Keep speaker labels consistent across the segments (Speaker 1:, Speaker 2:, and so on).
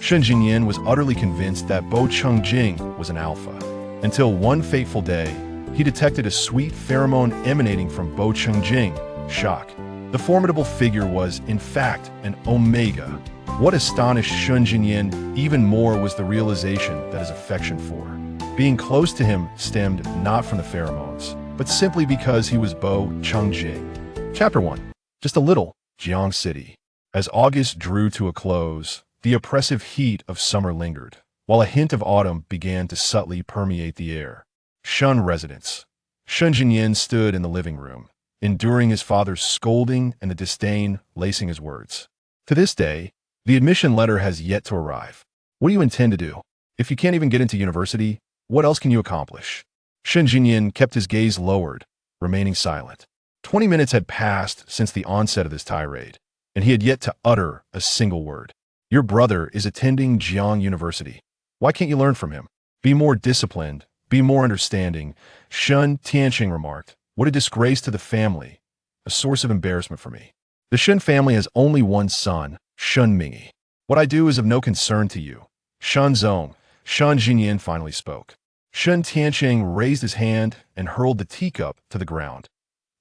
Speaker 1: Shen Jingyan was utterly convinced that Bo Chengjing was an alpha, until one fateful day, he detected a sweet pheromone emanating from Bo Chengjing. Shock. The formidable figure was, in fact, an omega. What astonished Shen Jingyan even more was the realization that his affection for her, being close to him, stemmed not from the pheromones, but simply because he was Bo Chengjing. Chapter 1. Just a little. Jiang City. As August drew to a close, the oppressive heat of summer lingered, while a hint of autumn began to subtly permeate the air. Shun residence. Shen Jingyan stood in the living room, enduring his father's scolding and the disdain lacing his words. To this day, the admission letter has yet to arrive. What do you intend to do? If you can't even get into university, what else can you accomplish? Shen Jingyan kept his gaze lowered, remaining silent. 20 minutes had passed since the onset of this tirade, and he had yet to utter a single word. Your brother is attending Jiang University. Why can't you learn from him? Be more disciplined, be more understanding, Shun Tianqing remarked. What a disgrace to the family, a source of embarrassment for me. The Shen family has only one son, Shun Mingyi. What I do is of no concern to you. Shan Zong, Shan Jingyan finally spoke. Shun Tianqing raised his hand and hurled the teacup to the ground.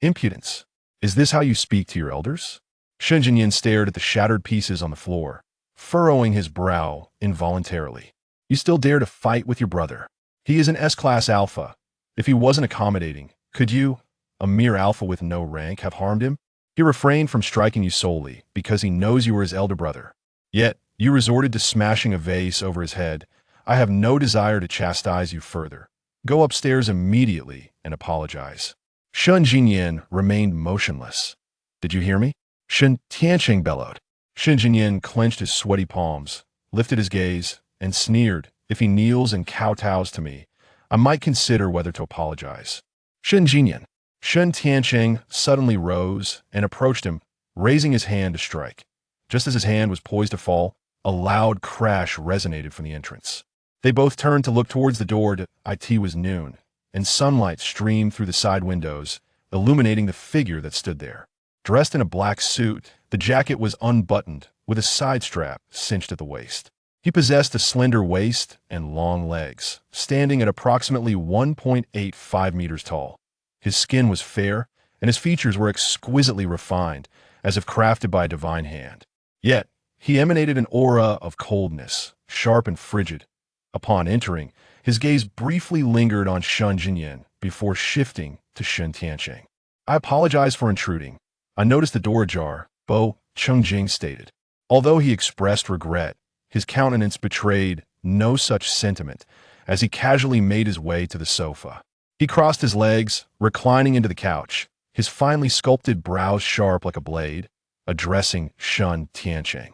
Speaker 1: Impudence. Is this how you speak to your elders? Shen Jingyan stared at the shattered pieces on the floor, furrowing his brow involuntarily. You still dare to fight with your brother. He is an S-class alpha. If he wasn't accommodating, could you, a mere alpha with no rank, have harmed him? He refrained from striking you solely because he knows you were his elder brother. Yet, you resorted to smashing a vase over his head. I have no desire to chastise you further. Go upstairs immediately and apologize. Shun Jingyan remained motionless. Did you hear me? Shen Tianqing bellowed. Shen Jingyan clenched his sweaty palms, lifted his gaze, and sneered. If he kneels and kowtows to me, I might consider whether to apologize. Shen Jingyan. Shen Tianqing suddenly rose and approached him, raising his hand to strike. Just as his hand was poised to fall, a loud crash resonated from the entrance. They both turned to look towards the door. It was noon, and sunlight streamed through the side windows, illuminating the figure that stood there. Dressed in a black suit, the jacket was unbuttoned, with a side strap cinched at the waist. He possessed a slender waist and long legs, standing at approximately 1.85 meters tall. His skin was fair, and his features were exquisitely refined, as if crafted by a divine hand. Yet, he emanated an aura of coldness, sharp and frigid. Upon entering, his gaze briefly lingered on Shen Jingyan before shifting to Shen Tianqing. I apologize for intruding. I noticed the door ajar, Bo Chengjing stated. Although he expressed regret, his countenance betrayed no such sentiment as he casually made his way to the sofa. He crossed his legs, reclining into the couch, his finely sculpted brows sharp like a blade, addressing Shen Tianqing.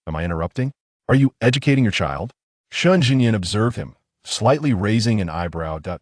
Speaker 1: Am I interrupting? Are you educating your child? Shen Jingyan observed him, slightly raising an eyebrow. Bo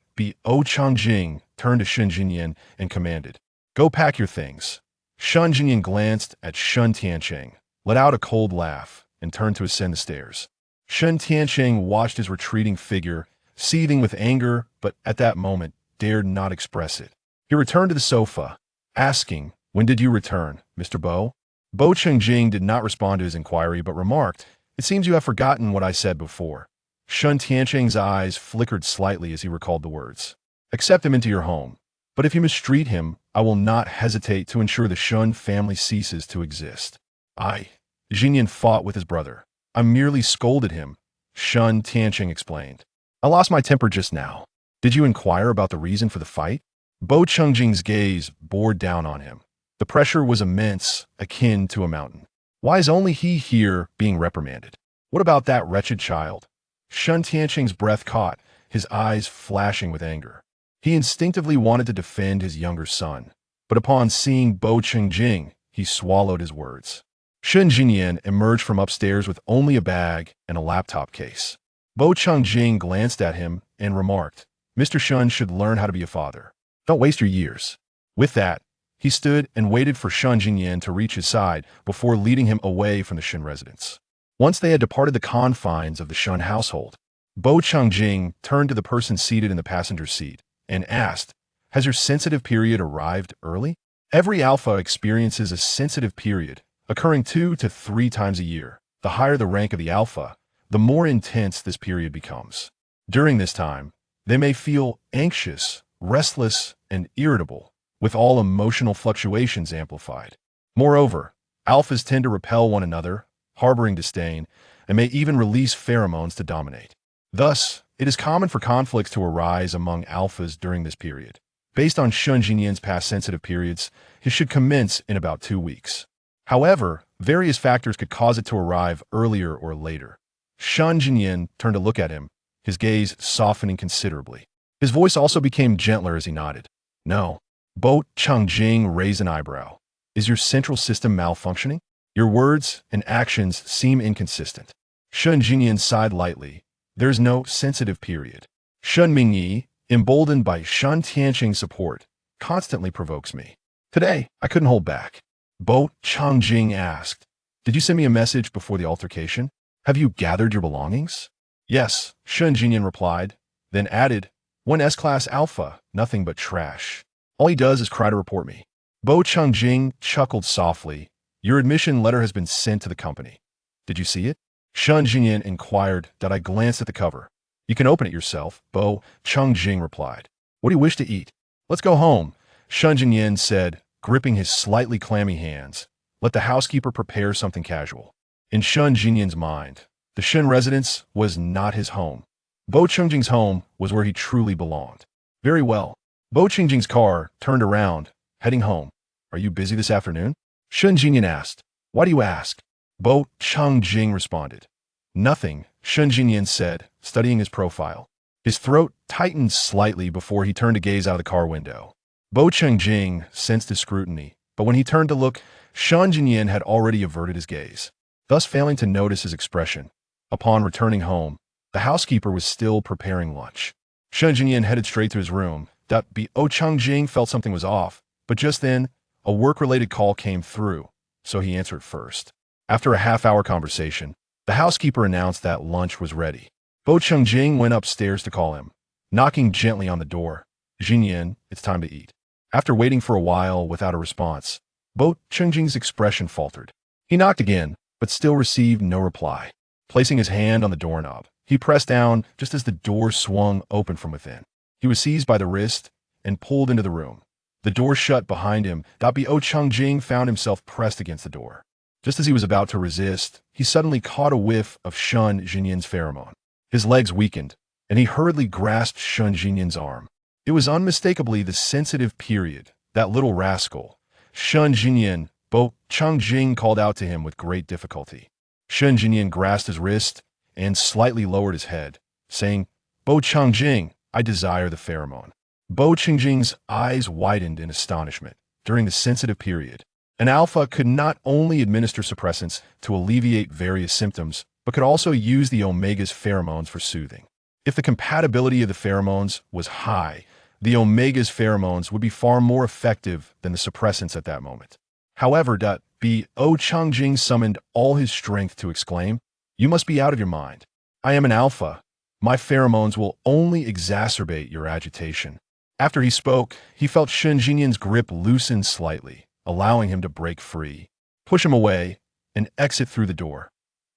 Speaker 1: Chengjing turned to Shen Jingyan and commanded, Go pack your things. Shen Jingyan glanced at Shen Tianqing, let out a cold laugh, and turned to ascend the stairs. Shen Tianqing watched his retreating figure, seething with anger, but at that moment dared not express it. He returned to the sofa, asking, When did you return, Mr. Bo? Bo Chengjing did not respond to his inquiry, but remarked, It seems you have forgotten what I said before. Shen Tianqing's eyes flickered slightly as he recalled the words. Accept him into your home, but if you mistreat him, I will not hesitate to ensure the Shun family ceases to exist. Jingyan fought with his brother. I merely scolded him, Shen Tianqing explained. I lost my temper just now. Did you inquire about the reason for the fight? Bo Chengjing's gaze bore down on him. The pressure was immense, akin to a mountain. Why is only he here being reprimanded? What about that wretched child? Shen Tianqing's breath caught, his eyes flashing with anger. He instinctively wanted to defend his younger son, but upon seeing Bo Chengjing, he swallowed his words. Shen Jingyan emerged from upstairs with only a bag and a laptop case. Bo Chengjing glanced at him and remarked, Mr. Shun should learn how to be a father. Don't waste your years. With that, he stood and waited for Shen Jingyan to reach his side before leading him away from the Shen residence. Once they had departed the confines of the Shun household, Bo Chengjing turned to the person seated in the passenger seat and asked, Has your sensitive period arrived early? Every alpha experiences a sensitive period, occurring 2 to 3 times a year. The higher the rank of the alpha, the more intense this period becomes. During this time, they may feel anxious, restless, and irritable, with all emotional fluctuations amplified. Moreover, alphas tend to repel one another, harboring disdain, and may even release pheromones to dominate. Thus, it is common for conflicts to arise among alphas during this period. Based on Shun Jinyan's past sensitive periods, it should commence in about 2 weeks. However, various factors could cause it to arrive earlier or later. Shun Jinyan turned to look at him, his gaze softening considerably. His voice also became gentler as he nodded. No. Bo Changjing raised an eyebrow. Is your central system malfunctioning? Your words and actions seem inconsistent. Shun Jinyan sighed lightly. There's no sensitive period. Shun Mingyi, emboldened by Shun Tianqing's support, constantly provokes me. Today, I couldn't hold back. Bo Changjing asked, Did you send me a message before the altercation? Have you gathered your belongings? Yes, Shun Jinyan replied, then added, One S-Class Alpha, nothing but trash. All he does is cry to report me. Bo Changjing chuckled softly. Your admission letter has been sent to the company. Did you see it? Shun Jinyan inquired. I glanced at the cover. You can open it yourself, Bo Changjing replied. What do you wish to eat? Let's go home, Shun Jinyan said, gripping his slightly clammy hands. Let the housekeeper prepare something casual. In Shun Jinyan's mind, the Shun residence was not his home. Bo Changjing's home was where he truly belonged. Very well. Bo Changjing's car turned around, heading home. Are you busy this afternoon? Shun Jinyan asked. Why do you ask? Bo Changjing responded. Nothing, Shun Jinyan said, studying his profile. His throat tightened slightly before he turned to gaze out of the car window. Bo Changjing sensed his scrutiny, but when he turned to look, Shun Jinyan had already averted his gaze, thus failing to notice his expression. Upon returning home, the housekeeper was still preparing lunch. Shun Jinyan headed straight to his room. Bo Changjing felt something was off, but just then, a work-related call came through, so he answered first. After a half-hour conversation, the housekeeper announced that lunch was ready. Bo Changjing went upstairs to call him, knocking gently on the door. Jinyan, it's time to eat. After waiting for a while without a response, Bo Changjing's expression faltered. He knocked again, but still received no reply. Placing his hand on the doorknob, he pressed down just as the door swung open from within. He was seized by the wrist and pulled into the room. The door shut behind him. Bo Changjing found himself pressed against the door. Just as he was about to resist, he suddenly caught a whiff of Shun Jinyan's pheromone. His legs weakened, and he hurriedly grasped Shun Jinyan's arm. It was unmistakably the sensitive period, that little rascal. Shun Jinyan, Bo Changjing called out to him with great difficulty. Shun Jinyan grasped his wrist and slightly lowered his head, saying, Bo Changjing, I desire the pheromone. Bo Changjing's eyes widened in astonishment. During the sensitive period, an alpha could not only administer suppressants to alleviate various symptoms, but could also use the omega's pheromones for soothing. If the compatibility of the pheromones was high, the omega's pheromones would be far more effective than the suppressants at that moment. However, Bo Changjing summoned all his strength to exclaim, You must be out of your mind. I am an alpha. My pheromones will only exacerbate your agitation. After he spoke, he felt Shun Jinyan's grip loosen slightly, allowing him to break free, push him away, and exit through the door.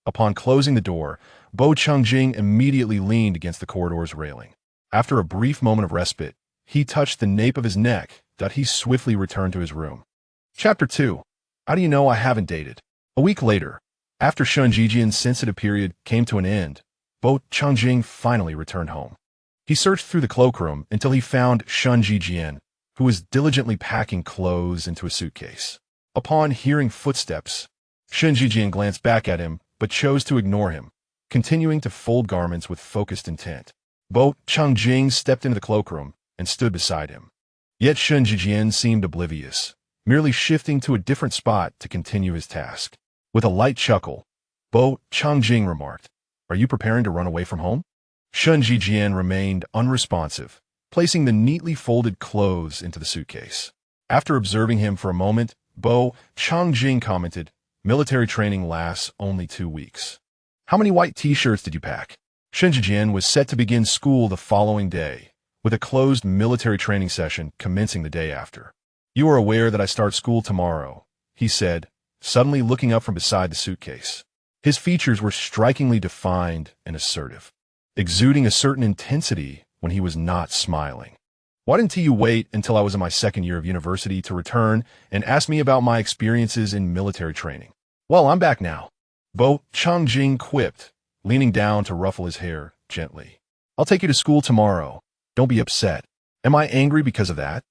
Speaker 1: Upon closing the door, Bo Changjing immediately leaned against the corridor's railing. After a brief moment of respite, he touched the nape of his neck. He swiftly returned to his room. Chapter 2. How do you know I haven't dated? A week later, after Shun Jinyan's sensitive period came to an end, Bo Changjing finally returned home. He searched through the cloakroom until he found Shun Jinyan, who was diligently packing clothes into a suitcase. Upon hearing footsteps, Shun Jinyan glanced back at him, but chose to ignore him, continuing to fold garments with focused intent. Bo Changjing stepped into the cloakroom and stood beside him. Yet Shun Jinyan seemed oblivious, merely shifting to a different spot to continue his task. With a light chuckle, Bo Changjing remarked, Are you preparing to run away from home? Shun Jinyan remained unresponsive, placing the neatly folded clothes into the suitcase. After observing him for a moment, Bo Changjing commented, Military training lasts only 2 weeks. How many white t-shirts did you pack? Shun Jinyan was set to begin school the following day, with a closed military training session commencing the day after. You are aware that I start school tomorrow, he said, suddenly looking up from beside the suitcase. His features were strikingly defined and assertive, exuding a certain intensity when he was not smiling. Why didn't you wait until I was in my second year of university to return and ask me about my experiences in military training? Well, I'm back now, Bo Changjing quipped, leaning down to ruffle his hair gently. I'll take you to school tomorrow. Don't be upset. Am I angry because of that?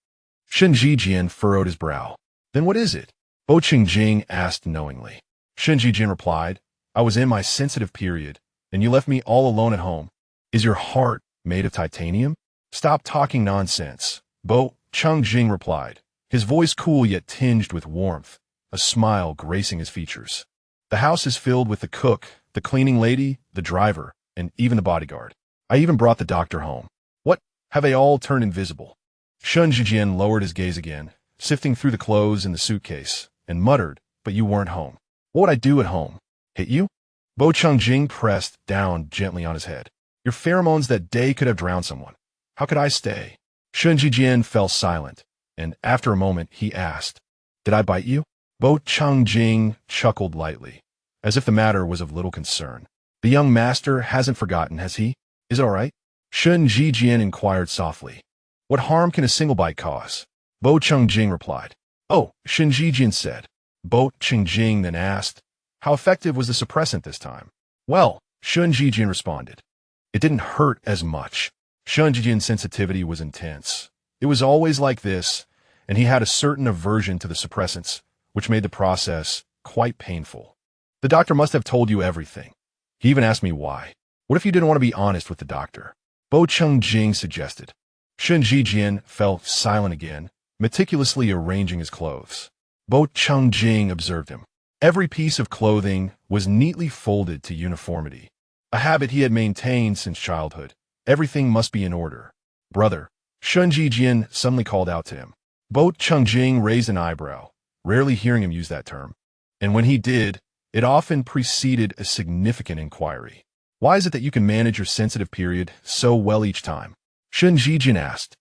Speaker 1: Shen Jijian furrowed his brow. Then what is it? Bo Qingjing asked knowingly. Shen Jijian replied, I was in my sensitive period, and you left me all alone at home. Is your heart made of titanium? Stop talking nonsense, Bo Qingjing replied, his voice cool yet tinged with warmth, a smile gracing his features. The house is filled with the cook, the cleaning lady, the driver, and even the bodyguard. I even brought the doctor home. What? Have they all turned invisible? Shen Jijian lowered his gaze again, sifting through the clothes in the suitcase, and muttered, but you weren't home. What would I do at home? Hit you? Bo Changjing pressed down gently on his head. Your pheromones that day could have drowned someone. How could I stay? Shen Jijian fell silent, and after a moment he asked, Did I bite you? Bo Changjing chuckled lightly, as if the matter was of little concern. The young master hasn't forgotten, has he? Is it all right? Shen Jijian inquired softly. What harm can a single bite cause? Bo Changjing replied. Oh, Shen Jijian said. Bo Changjing then asked, How effective was the suppressant this time? Well, Shen Jijian responded. It didn't hurt as much. Shen Jijian's sensitivity was intense. It was always like this, and he had a certain aversion to the suppressants, which made the process quite painful. The doctor must have told you everything. He even asked me why. What if you didn't want to be honest with the doctor? Bo Changjing suggested. Shen Jijian fell silent again, meticulously arranging his clothes. Bo Changjing observed him. Every piece of clothing was neatly folded to uniformity, a habit he had maintained since childhood. Everything must be in order. Brother, Shen Jijian suddenly called out to him. Bo Changjing raised an eyebrow, rarely hearing him use that term. And when he did, it often preceded a significant inquiry. Why is it that you can manage your sensitive period so well each time? Shen Jijian asked.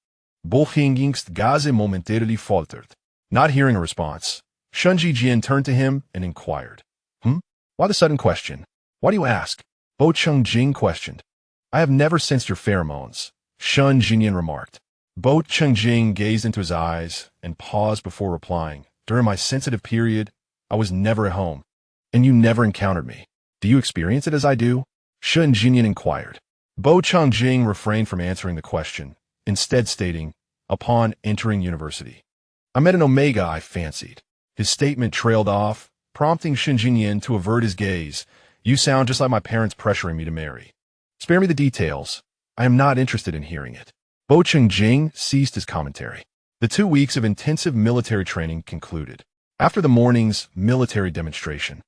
Speaker 1: Bo Hingging's gaze momentarily faltered. Not hearing a response, Shen Jijian turned to him and inquired. Why the sudden question? Why do you ask? Bo Changjing questioned. I have never sensed your pheromones, Shen Jijian remarked. Bo Changjing gazed into his eyes and paused before replying. During my sensitive period, I was never at home, and you never encountered me. Do you experience it as I do? Shen Jijian inquired. Bo Changjing refrained from answering the question, instead stating, upon entering university. I met an omega I fancied. His statement trailed off, prompting Shen Jijian to avert his gaze. You sound just like my parents pressuring me to marry. Spare me the details. I am not interested in hearing it. Bo Changjing ceased his commentary. The 2 weeks of intensive military training concluded. After the morning's military demonstration,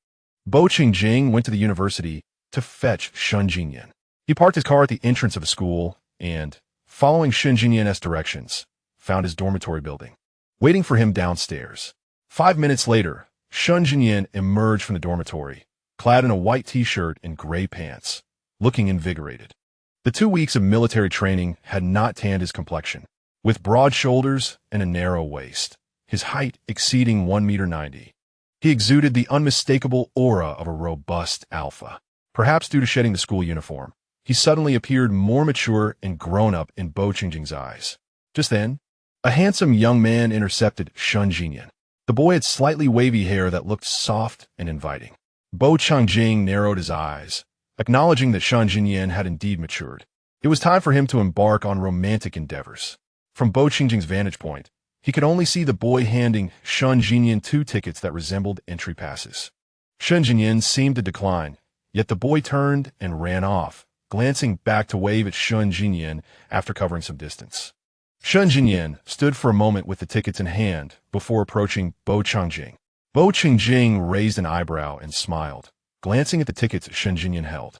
Speaker 1: Bo Changjing went to the university to fetch Shen Jijian. He parked his car at the entrance of a school and, following Shen Jijian's directions, found his dormitory building. Waiting for him downstairs. 5 minutes later, Shen Jijian emerged from the dormitory, clad in a white t-shirt and gray pants, looking invigorated. The 2 weeks of military training had not tanned his complexion. With broad shoulders and a narrow waist, his height exceeding 1.90 meters, he exuded the unmistakable aura of a robust alpha. Perhaps due to shedding the school uniform, he suddenly appeared more mature and grown-up in Bo Changjing's eyes. Just then, a handsome young man intercepted Shen Jijian. The boy had slightly wavy hair that looked soft and inviting. Bo Changjing narrowed his eyes, acknowledging that Shen Jijian had indeed matured. It was time for him to embark on romantic endeavors. From Bo Changjing's vantage point, he could only see the boy handing Shen Jijian 2 tickets that resembled entry passes. Shen Jijian seemed to decline, yet the boy turned and ran off, glancing back to wave at Shen Jijian after covering some distance. Shen Jijian stood for a moment with the tickets in hand before approaching Bo Changjing. Bo Changjing raised an eyebrow and smiled, glancing at the tickets Shen Jijian held.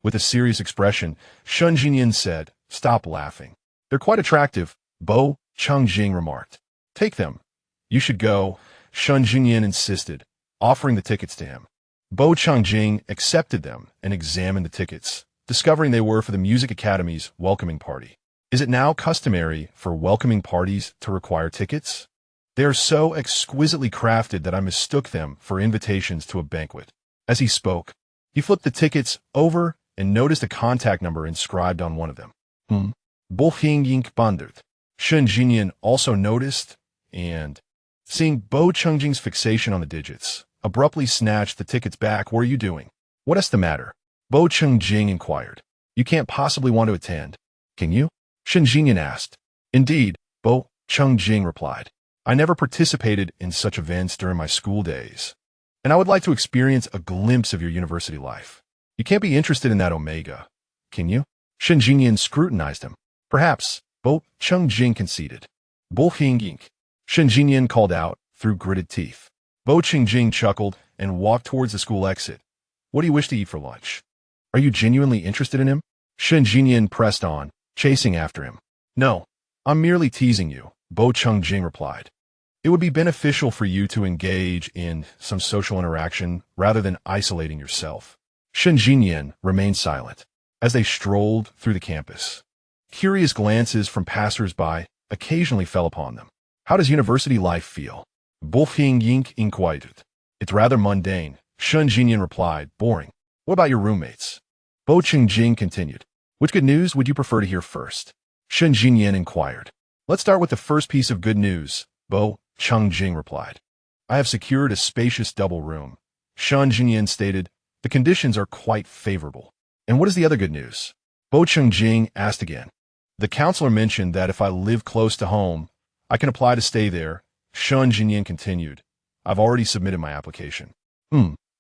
Speaker 1: With a serious expression, Shen Jijian said, Stop laughing. They're quite attractive, Bo Changjing remarked. Take them. You should go, Shen Jijian insisted, offering the tickets to him. Bo Changjing accepted them and examined the tickets, discovering they were for the Music Academy's welcoming party. Is it now customary for welcoming parties to require tickets? They are so exquisitely crafted that I mistook them for invitations to a banquet. As he spoke, He flipped the tickets over and noticed a contact number inscribed on one of them. Bohing Yink Bandert. Shen Jinyan also noticed, and, seeing Bo Chengjing's fixation on the digits, abruptly snatched the tickets back. What are you doing? What's the matter? Bo Chengjing inquired. You can't possibly want to attend, can you? Shen Jinyan asked. Indeed, Bo Chengjing replied. I never participated in such events during my school days, and I would like to experience a glimpse of your university life. You can't be interested in that Omega, can you? Shen Jinyan scrutinized him. Perhaps, Bo Chengjing conceded. Bohing Yink. Shen Jinyan called out through gritted teeth. Bo Chengjing chuckled and walked towards the school exit. What do you wish to eat for lunch? Are you genuinely interested in him? Shen Jinyan pressed on, chasing after him. No, I'm merely teasing you, Bo Chengjing replied. It would be beneficial for you to engage in some social interaction rather than isolating yourself. Shen Jinyan remained silent as they strolled through the campus. Curious glances from passers-by occasionally fell upon them. How does university life feel? Bohing Yink inquired. It's rather mundane, Shen Jinyan replied. Boring. What about your roommates? Bo Chengjing continued. Which good news would you prefer to hear first? Shen Jinyan inquired. Let's start with the first piece of good news, Bo Chengjing replied. I have secured a spacious double room. Shen Jinyan stated. The conditions are quite favorable. And what is the other good news? Bo Chengjing asked again. The counselor mentioned that if I live close to home, I can apply to stay there. Shen Jinyan continued. I've already submitted my application.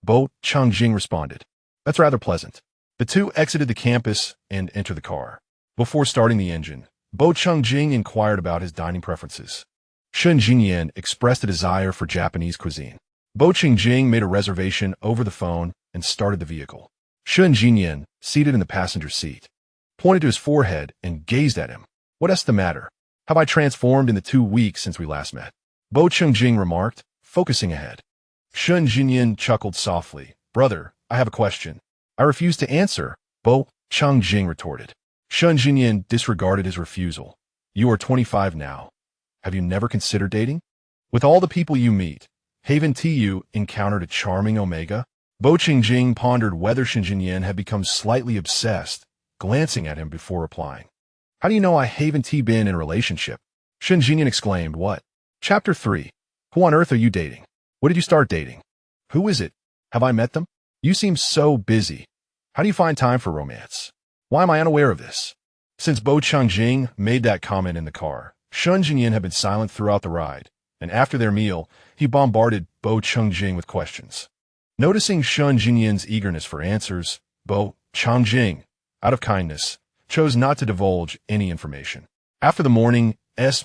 Speaker 1: Bo Chengjing responded. That's rather pleasant. The two exited the campus and entered the car. Before starting the engine, Bo Chengjing inquired about his dining preferences. Shen Jinyan expressed a desire for Japanese cuisine. Bo Chengjing made a reservation over the phone and started the vehicle. Shen Jinyan, seated in the passenger seat, pointed to his forehead and gazed at him. What's the matter? Have I transformed in the 2 weeks since we last met? Bo Chengjing remarked, focusing ahead. Shen Jinyan chuckled softly. Brother, I have a question. I refuse to answer, Bo Chengjing retorted. Shen Jinyan disregarded his refusal. You are 25 now. Have you never considered dating? With all the people you meet, haven't you encountered a charming Omega? Bo Chengjing pondered whether Shen Jinyan had become slightly obsessed, glancing at him before replying. How do you know I haven't been in a relationship? Shen Jinyan exclaimed. What? Chapter 3. Who on earth are you dating? What did you start dating? Who is it? Have I met them? You seem so busy. How do you find time for romance? Why am I unaware of this? Since Bo Chengjing made that comment in the car, Shen Jinyan had been silent throughout the ride, and after their meal, he bombarded Bo Chengjing with questions. Noticing Shen Jinyan's eagerness for answers, Bo Chengjing, out of kindness, chose not to divulge any information. After the morning's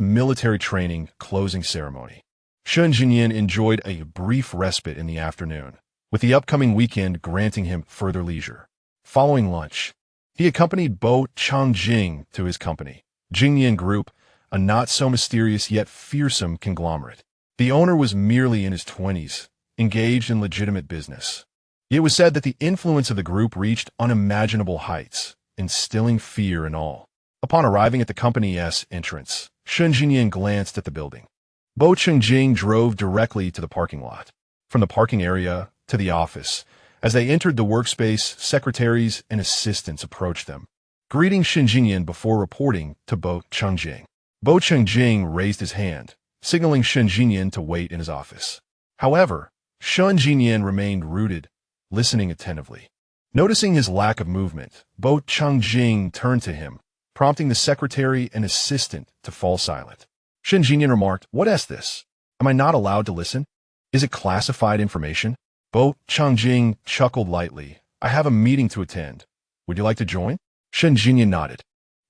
Speaker 1: military training closing ceremony, Shen Jinyan enjoyed a brief respite in the afternoon, with the upcoming weekend granting him further leisure. Following lunch, he accompanied Bo Chengjing to his company, Jingyan Group, a not-so-mysterious yet fearsome conglomerate. The owner was merely in his 20s, engaged in legitimate business. It was said that the influence of the group reached unimaginable heights, instilling fear in all. Upon arriving at the company's entrance, Shen Jinyan glanced at the building. Bo Chengjing drove directly to the parking lot. From the parking area to the office, as they entered the workspace, secretaries and assistants approached them, greeting Shen Jinyan before reporting to Bo Chengjing. Bo Chengjing raised his hand, signaling Shen Jinyan to wait in his office. However, Shen Jinyan remained rooted, listening attentively. Noticing his lack of movement, Bo Chengjing turned to him, prompting the secretary and assistant to fall silent. Shen Jinyan remarked, What's this? Am I not allowed to listen? Is it classified information? Bo Chengjing chuckled lightly. I have a meeting to attend. Would you like to join? Shen Jinyan nodded.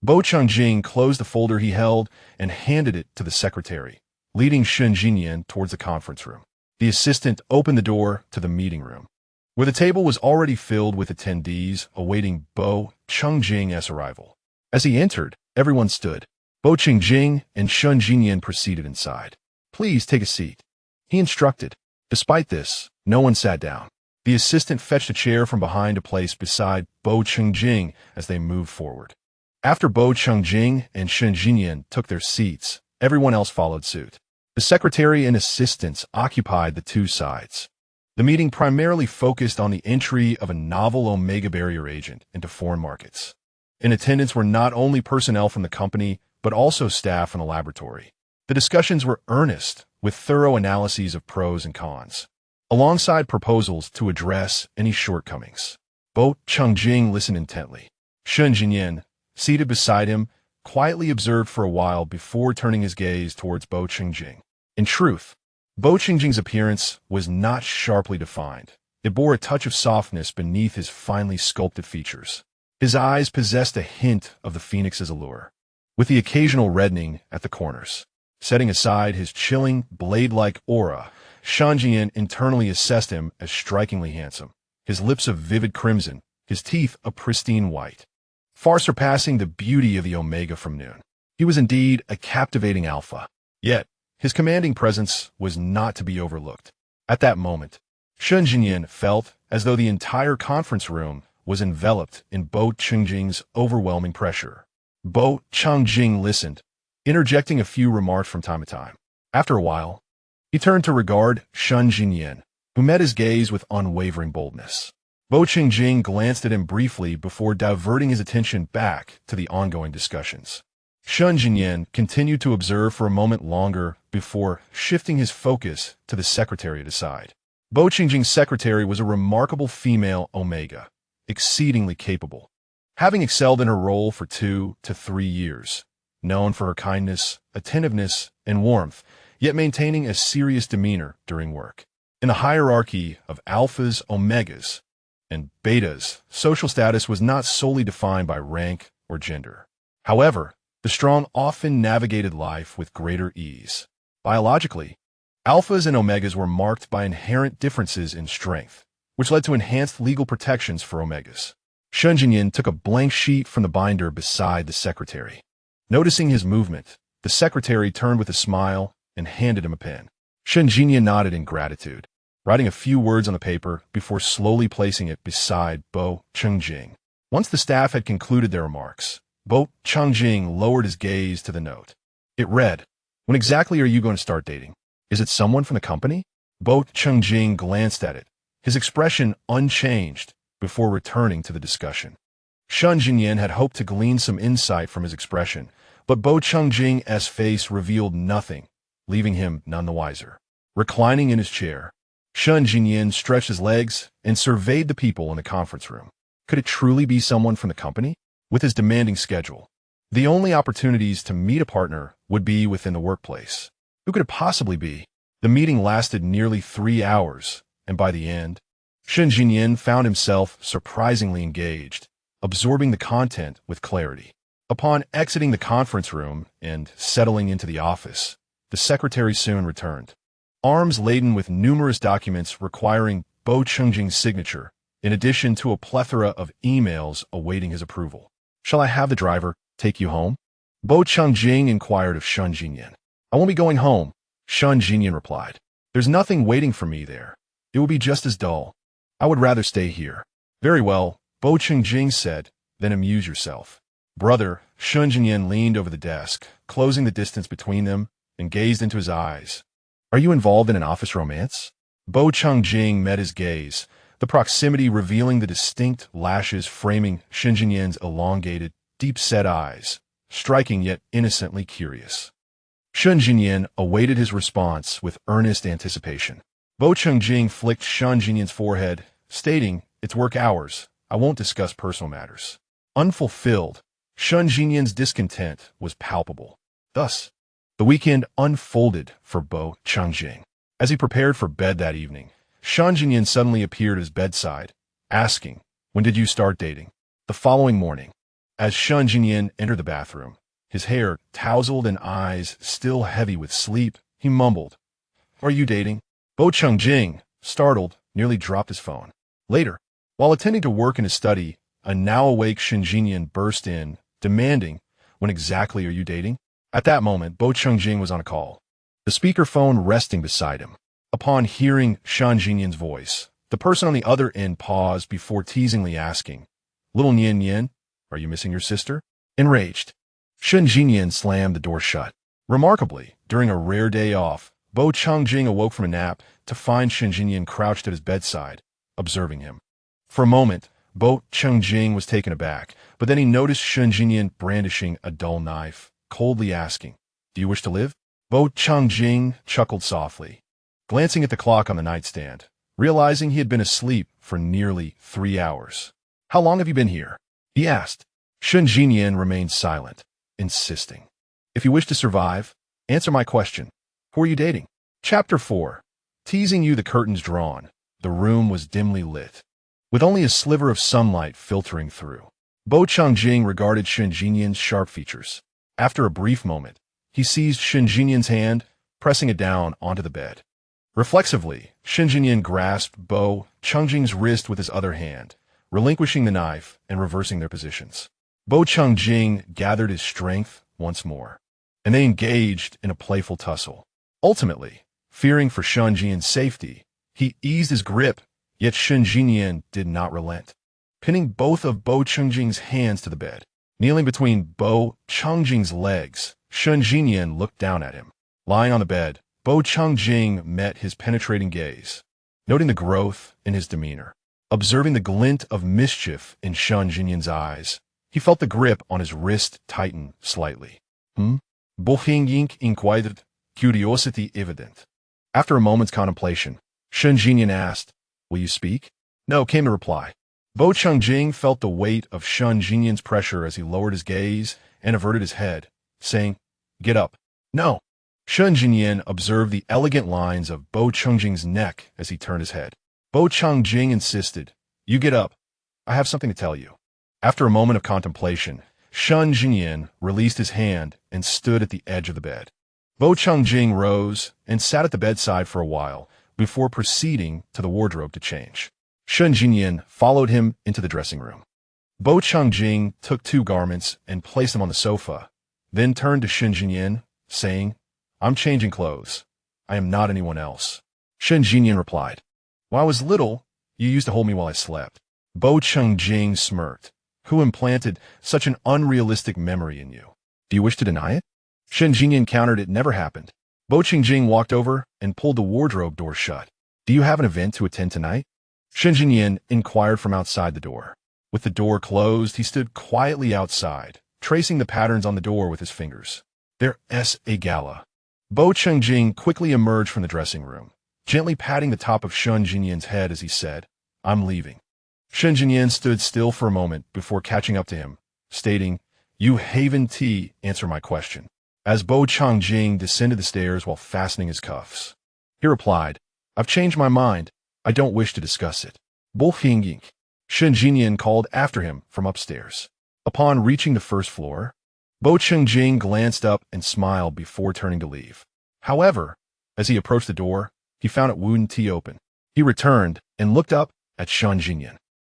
Speaker 1: Bo Chengjing closed the folder he held and handed it to the secretary, leading Shen Jinyan towards the conference room. The assistant opened the door to the meeting room, where the table was already filled with attendees awaiting Bo Chengjing's arrival. As he entered, everyone stood. Bo Chengjing and Shen Jinyan proceeded inside. Please take a seat, he instructed. Despite this, no one sat down. The assistant fetched a chair from behind a place beside Bo Chengjing as they moved forward. After Bo Chengjing and Shen Jinyan took their seats, everyone else followed suit. The secretary and assistants occupied the two sides. The meeting primarily focused on the entry of a novel omega barrier agent into foreign markets. In attendance were not only personnel from the company, but also staff from the laboratory. The discussions were earnest, with thorough analyses of pros and cons, alongside proposals to address any shortcomings. Bo Chungjing listened intently. Shun Jinyan, seated beside him, quietly observed for a while before turning his gaze towards Bo Chungjing. In truth, Bo Chungjing's appearance was not sharply defined. It bore a touch of softness beneath his finely sculpted features. His eyes possessed a hint of the phoenix's allure, with the occasional reddening at the corners. Setting aside his chilling, blade-like aura, Shangye internally assessed him as strikingly handsome. His lips of vivid crimson, his teeth a pristine white, far surpassing the beauty of the Omega from noon. He was indeed a captivating alpha. Yet, his commanding presence was not to be overlooked. At that moment, Shun Jinyan felt as though the entire conference room was enveloped in Bo Chungjing's overwhelming pressure. Bo Chungjing listened, interjecting a few remarks from time to time. After a while, he turned to regard Shun Jinyan, who met his gaze with unwavering boldness. Bo Chungjing glanced at him briefly before diverting his attention back to the ongoing discussions. Shun Jinyan continued to observe for a moment longer before shifting his focus to the secretary aside. Bo Chungjing's secretary was a remarkable female Omega, exceedingly capable, having excelled in her role for 2 to 3 years. Known for her kindness, attentiveness, and warmth, yet maintaining a serious demeanor during work. In the hierarchy of alphas, omegas, and betas, social status was not solely defined by rank or gender. However, the strong often navigated life with greater ease. Biologically, alphas and omegas were marked by inherent differences in strength, which led to enhanced legal protections for omegas. Shun Jinyan took a blank sheet from the binder beside the secretary. Noticing his movement, the secretary turned with a smile and handed him a pen. Shun Jinyan nodded in gratitude, writing a few words on the paper before slowly placing it beside Bo Chungjing. Once the staff had concluded their remarks, Bo Chungjing lowered his gaze to the note. It read, "When exactly are you going to start dating? Is it someone from the company?" Bo Chungjing glanced at it, his expression unchanged, before returning to the discussion. Shun Jinyan had hoped to glean some insight from his expression, but Bo Chungjing's face revealed nothing, leaving him none the wiser. Reclining in his chair, Shun Jinyan stretched his legs and surveyed the people in the conference room. Could it truly be someone from the company? With his demanding schedule, the only opportunities to meet a partner would be within the workplace. Who could it possibly be? The meeting lasted nearly 3 hours, and by the end, Shun Jinyan found himself surprisingly engaged, absorbing the content with clarity. Upon exiting the conference room and settling into the office, the secretary soon returned, arms laden with numerous documents requiring Bo Chungjing's signature, in addition to a plethora of emails awaiting his approval. "Shall I have the driver take you home?" Bo Chungjing inquired of Shun Jinyan. "I won't be going home," Shun Jinyan replied. "There's nothing waiting for me there. It will be just as dull. I would rather stay here." "Very well," Bo Chungjing said, "then amuse yourself." "Brother," Shun Jinyan leaned over the desk, closing the distance between them, and gazed into his eyes. "Are you involved in an office romance?" Bo Chungjing met his gaze, the proximity revealing the distinct lashes framing Shun Jinyan's elongated, deep-set eyes, striking yet innocently curious. Shun Jinyan awaited his response with earnest anticipation. Bo Chungjing flicked Shun Jinyan's forehead, stating, "It's work hours. I won't discuss personal matters." Unfulfilled, Shun Jinyan's discontent was palpable. Thus, the weekend unfolded for Bo Chungjing. As he prepared for bed that evening, Shun Jinyan suddenly appeared at his bedside, asking, "When did you start dating?" The following morning, as Shun Jinyan entered the bathroom, his hair tousled and eyes still heavy with sleep, he mumbled, "Are you dating?" Bo Chungjing, startled, nearly dropped his phone. Later, while attending to work in his study, a now-awake Shun Jinyan burst in, demanding, "When exactly are you dating?" At that moment, Bo Chungjing was on a call, the speakerphone resting beside him. Upon hearing Shun Jinyan's voice, the person on the other end paused before teasingly asking, "Little Nian Nian, are you missing your sister?" Enraged, Shun Jinyan slammed the door shut. Remarkably, during a rare day off, Bo Chungjing awoke from a nap, to find Shangye crouched at his bedside, observing him. For a moment, Bo Changjing was taken aback, but then he noticed Shangye brandishing a dull knife, coldly asking, "Do you wish to live?" Bo Changjing chuckled softly, glancing at the clock on the nightstand, realizing he had been asleep for nearly 3 hours. "How long have you been here?" he asked. Shangye remained silent, insisting, "If you wish to survive, answer my question. Who are you dating?" Chapter 4. Teasing you. The curtains drawn. The room was dimly lit, with only a sliver of sunlight filtering through. Bo Changjing regarded Shangye's sharp features. After a brief moment, he seized Shangye's hand, pressing it down onto the bed. Reflexively, Shangye grasped Bo Changjing's wrist with his other hand, relinquishing the knife and reversing their positions. Bo Changjing gathered his strength once more, and they engaged in a playful tussle. Ultimately, fearing for Shangye's safety, he eased his grip, yet Shangye did not relent. Pinning both of Bo Changjing's hands to the bed, kneeling between Bo Changjing's legs, Shangye looked down at him. Lying on the bed, Bo Changjing met his penetrating gaze, noting the growth in his demeanor. Observing the glint of mischief in Shangye's eyes, he felt the grip on his wrist tighten slightly. Bo Xing inquired, curiosity evident. After a moment's contemplation, Shangye asked, "Will you speak?" "No," came the reply. Bo Changjing felt the weight of Shangye's pressure as he lowered his gaze and averted his head, saying, "Get up." "No." Shangye observed the elegant lines of Bo Changjing's neck as he turned his head. Bo Changjing insisted, "You get up. I have something to tell you." After a moment of contemplation, Shangye released his hand and stood at the edge of the bed. Bo Changjing rose and sat at the bedside for a while before proceeding to the wardrobe to change. Shangye followed him into the dressing room. Bo Changjing took 2 garments and placed them on the sofa, then turned to Shangye, saying, "I'm changing clothes. I am not anyone else." Shangye replied, "When I was little, you used to hold me while I slept." Bo Changjing smirked. "Who implanted such an unrealistic memory in you? Do you wish to deny it?" Shangye countered it never happened. Bo Changjing walked over and pulled the wardrobe door shut. "Do you have an event to attend tonight?" Shangye inquired from outside the door. With the door closed, he stood quietly outside, tracing the patterns on the door with his fingers. "There's a gala." Bo Changjing quickly emerged from the dressing room, gently patting the top of Shangye's head as he said, "I'm leaving." Shangye stood still for a moment before catching up to him, stating, "You haven't answered my question." As Bo Changjing descended the stairs while fastening his cuffs, he replied, "I've changed my mind. I don't wish to discuss it." Bo Xing. Shangye called after him from upstairs. Upon reaching the first floor, Bo Changjing glanced up and smiled before turning to leave. However, as he approached the door, he found it wouldn't open. He returned and looked up at Shangye.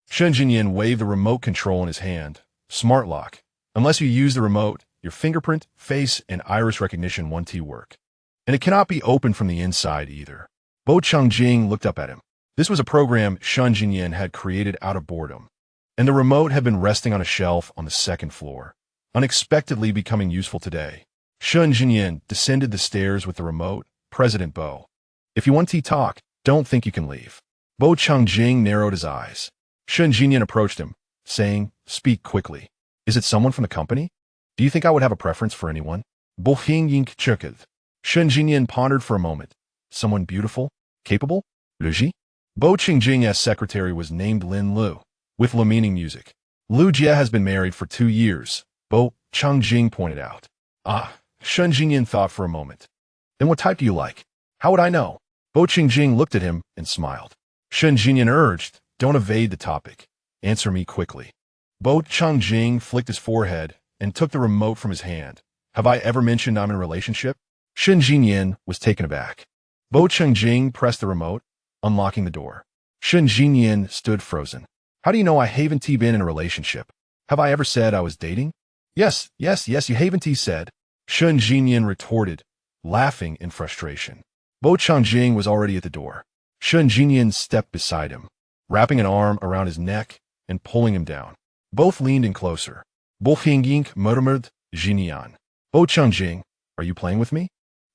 Speaker 1: Shangye waved the remote control in his hand. "Smart lock. Unless you use the remote, your fingerprint, face, and iris recognition won't work. And it cannot be opened from the inside either." Bo Changjing looked up at him. This was a program Shangye had created out of boredom, and the remote had been resting on a shelf on the 2nd floor, unexpectedly becoming useful today. Shangye descended the stairs with the remote. "President Bo, if you want to talk, don't think you can leave." Bo Changjing narrowed his eyes. Shangye approached him, saying, "Speak quickly. Is it someone from the company? Do you think I would have a preference for anyone?" Bo Xing chuckled. Shangye pondered for a moment. "Someone beautiful? Capable? Luji?" Bo Changjing's secretary was named Lin Lu, with Lu meaning music. Lu Jie has been married for 2 years, Bo Changjing pointed out. "Ah," Shangye thought for a moment. "Then what type do you like?" "How would I know?" Bo Changjing looked at him and smiled. Shangye urged, "Don't evade the topic. Answer me quickly." Bo Changjing flicked his forehead and took the remote from his hand. "Have I ever mentioned I'm in a relationship?" Shangye was taken aback. Bo Changjing pressed the remote, unlocking the door. Shangye stood frozen. "How do you know I haven't been in a relationship? Have I ever said I was dating?" Yes, you haven't said," Shangye retorted, laughing in frustration. Bo Changjing was already at the door. Shangye stepped beside him, wrapping an arm around his neck and pulling him down. Both leaned in closer. Bo Xing murmured, "Jinian." "Bo Changjing, are you playing with me?"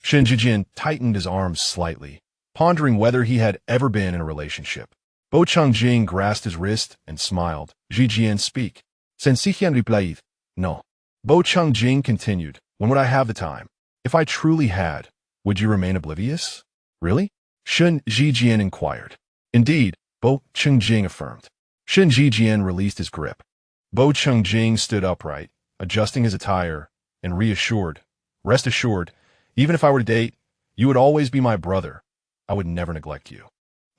Speaker 1: Shangye tightened his arms slightly, pondering whether he had ever been in a relationship. Bo Changjing grasped his wrist and smiled. Zhijian, speak. Sensijian replied, no. Bo Changjing continued, when would I have the time? If I truly had, would you remain oblivious? Really? Shun Zhijian inquired. Indeed, Bo Changjing affirmed. Shun Zhijian released his grip. Bo Changjing stood upright, adjusting his attire, and reassured, rest assured, even if I were to date, you would always be my brother. I would never neglect you.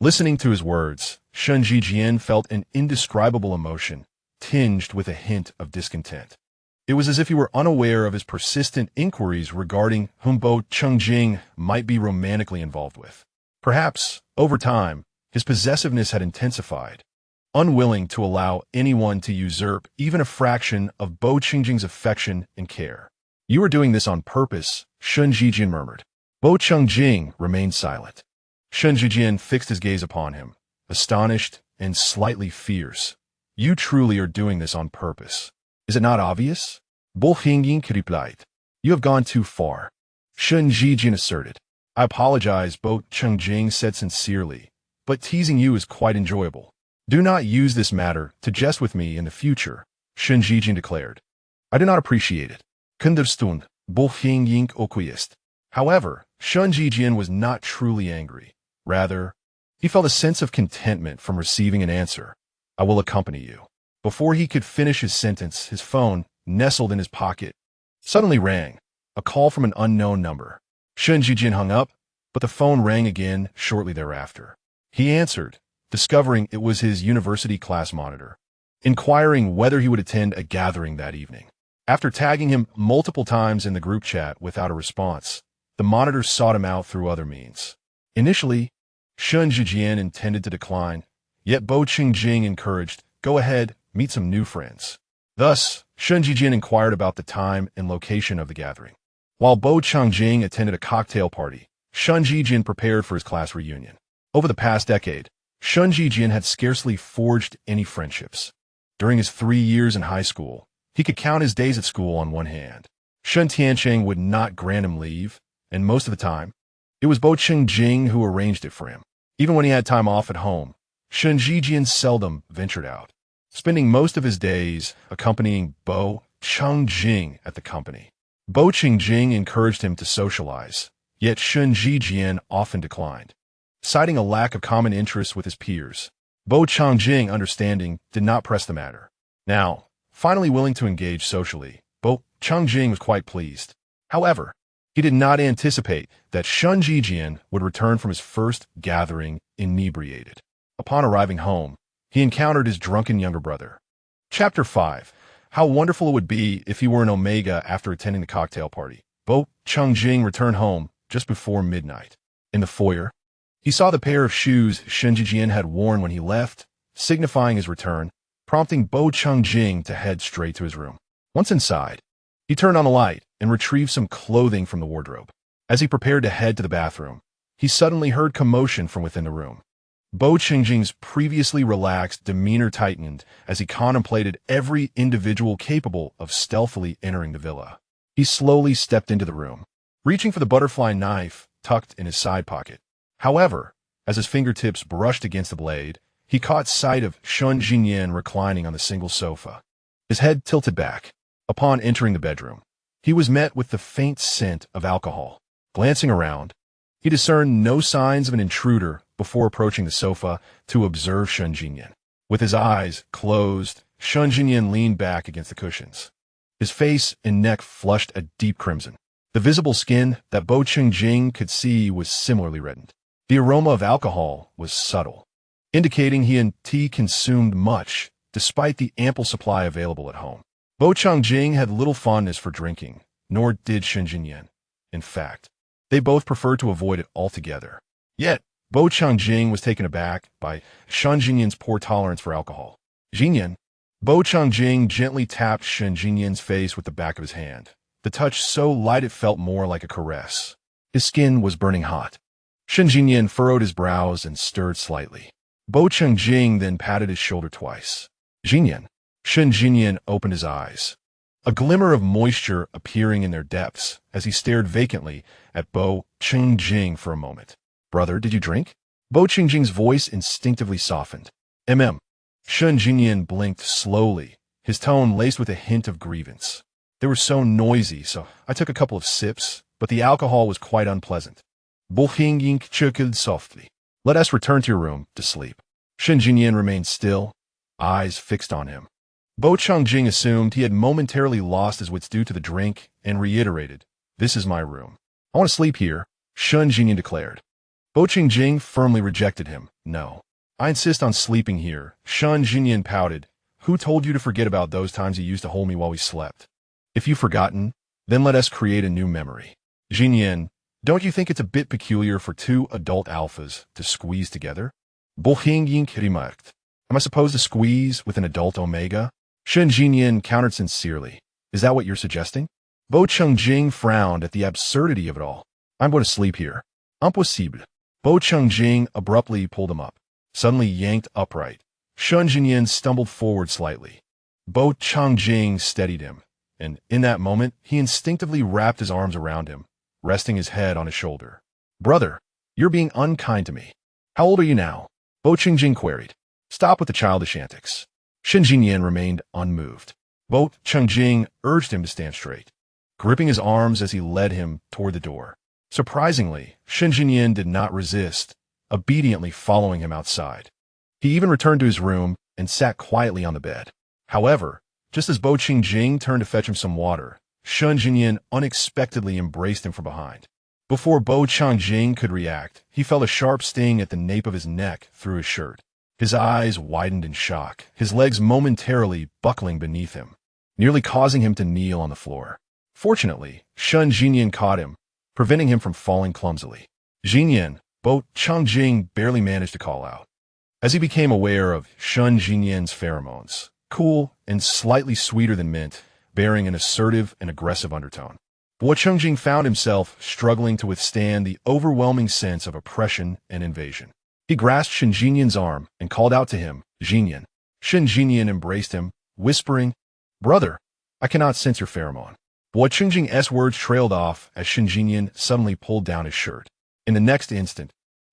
Speaker 1: Listening to his words, Shun Zhijian felt an indescribable emotion, tinged with a hint of discontent. It was as if he were unaware of his persistent inquiries regarding whom Bo Changjing might be romantically involved with. Perhaps, over time, his possessiveness had intensified. Unwilling to allow anyone to usurp even a fraction of Bo Changjing's affection and care. You are doing this on purpose, Shun Zhijian murmured. Bo Changjing remained silent. Shun Zhijian fixed his gaze upon him, astonished and slightly fierce. You truly are doing this on purpose. Is it not obvious? Bo Hingying replied. You have gone too far. Shun Zhijian asserted. I apologize, Bo Changjing said sincerely, but teasing you is quite enjoyable. Do not use this matter to jest with me in the future, Shun Zhijian declared. I do not appreciate it. Kunderstund, Bo Hingying okuyist. However, Shun Zhijian was not truly angry. Rather, he felt a sense of contentment from receiving an answer. I will accompany you. Before he could finish his sentence, his phone, nestled in his pocket, suddenly rang, a call from an unknown number. Shun Zhijian hung up, but the phone rang again shortly thereafter. He answered, discovering it was his university class monitor, inquiring whether he would attend a gathering that evening. After tagging him multiple times in the group chat without a response, the monitor sought him out through other means. Initially, Shun Zhijian intended to decline, yet Bo Changjing encouraged, go ahead, meet some new friends. Thus, Shun Zhijian inquired about the time and location of the gathering. While Bo Changjing attended a cocktail party, Shun Zhijian prepared for his class reunion. Over the past decade, Shun Zhijian had scarcely forged any friendships. During his 3 years in high school, he could count his days at school on one hand. Shun Tiancheng would not grant him leave, and most of the time, it was Bo Changjing who arranged it for him. Even when he had time off at home, Shun Zhijian seldom ventured out, spending most of his days accompanying Bo Changjing at the company. Bo Changjing encouraged him to socialize, yet Shun Zhijian often declined, citing a lack of common interests with his peers. Bo Changjing, understanding, did not press the matter. Now, finally willing to engage socially, Bo Changjing was quite pleased. However, he did not anticipate that Shun Zhijian would return from his first gathering inebriated. Upon arriving home, he encountered his drunken younger brother. Chapter 5. How wonderful it would be if he were an Omega after attending the cocktail party. Bo Changjing returned home just before midnight. In the foyer, he saw the pair of shoes Shun Zhijian had worn when he left, signifying his return, prompting Bo Changjing to head straight to his room. Once inside, he turned on the light and retrieved some clothing from the wardrobe. As he prepared to head to the bathroom, he suddenly heard commotion from within the room. Bo Changjing's previously relaxed demeanor tightened as he contemplated every individual capable of stealthily entering the villa. He slowly stepped into the room, reaching for the butterfly knife tucked in his side pocket. However, as his fingertips brushed against the blade, he caught sight of Shun Zhijian reclining on the single sofa, his head tilted back. Upon entering the bedroom, he was met with the faint scent of alcohol. Glancing around, he discerned no signs of an intruder before approaching the sofa to observe Shun Zhijian. With his eyes closed, Shun Zhijian leaned back against the cushions. His face and neck flushed a deep crimson. The visible skin that Bo Changjing could see was similarly reddened. The aroma of alcohol was subtle, indicating he and tea consumed much, despite the ample supply available at home. Bo Changjing had little fondness for drinking, nor did Shun Zhijian. In fact, they both preferred to avoid it altogether. Yet, Bo Changjing was taken aback by Shun Zhijian's poor tolerance for alcohol. Zhijian, Bo Changjing gently tapped Shun Zhijian's face with the back of his hand, the touch so light it felt more like a caress. His skin was burning hot. Shun Zhijian furrowed his brows and stirred slightly. Bo Changjing then patted his shoulder twice. Zhijian. Shun Zhijian opened his eyes, a glimmer of moisture appearing in their depths as he stared vacantly at Bo Changjing for a moment. Brother, did you drink? Bo Qingjing's voice instinctively softened. Shun Jinyan blinked slowly, his tone laced with a hint of grievance. They were so noisy, so I took a couple of sips, but the alcohol was quite unpleasant. Bo Qingjing chuckled softly. Let us return to your room to sleep. Shun Jinyan remained still, eyes fixed on him. Bo Qingjing assumed he had momentarily lost his wits due to the drink and reiterated, This is my room. I want to sleep here, Shun Jinyan declared. Bo Qingjing firmly rejected him. No. I insist on sleeping here, Shun Jinyan pouted. Who told you to forget about those times you used to hold me while we slept? If you've forgotten, then let us create a new memory. Jinyan, don't you think it's a bit peculiar for two adult alphas to squeeze together? Bo Qingjing remarked. Am I supposed to squeeze with an adult omega? Shun Jinyan countered sincerely. Is that what you're suggesting? Bo Qingjing frowned at the absurdity of it all. I'm going to sleep here. Impossible. Bo Qingjing abruptly pulled him up, suddenly yanked upright. Shun Jinyan stumbled forward slightly. Bo Qingjing steadied him, and in that moment, he instinctively wrapped his arms around him, resting his head on his shoulder. Brother, you're being unkind to me. How old are you now? Bo Qingjing queried. Stop with the childish antics. Shun Jinyan remained unmoved. Bo Qingjing urged him to stand straight, gripping his arms as he led him toward the door. Surprisingly, Shun Jinyan did not resist, obediently following him outside. He even returned to his room and sat quietly on the bed. However, just as Bo Qingjing turned to fetch him some water, Shun Jinyan unexpectedly embraced him from behind. Before Bo Qingjing could react, he felt a sharp sting at the nape of his neck through his shirt. His eyes widened in shock, his legs momentarily buckling beneath him, nearly causing him to kneel on the floor. Fortunately, Shun Jinyan caught him, preventing him from falling clumsily. Jinyan, Bo Qingjing barely managed to call out. As he became aware of Shun Jinyan's pheromones, cool and slightly sweeter than mint, bearing an assertive and aggressive undertone, Bo Qingjing found himself struggling to withstand the overwhelming sense of oppression and invasion. He grasped Shun Jinyan's arm and called out to him, Jinyan. Shun Jinyan embraced him, whispering, Brother, I cannot sense your pheromone. Bo Qingjing's words trailed off as Shun Jinyan suddenly pulled down his shirt. In the next instant,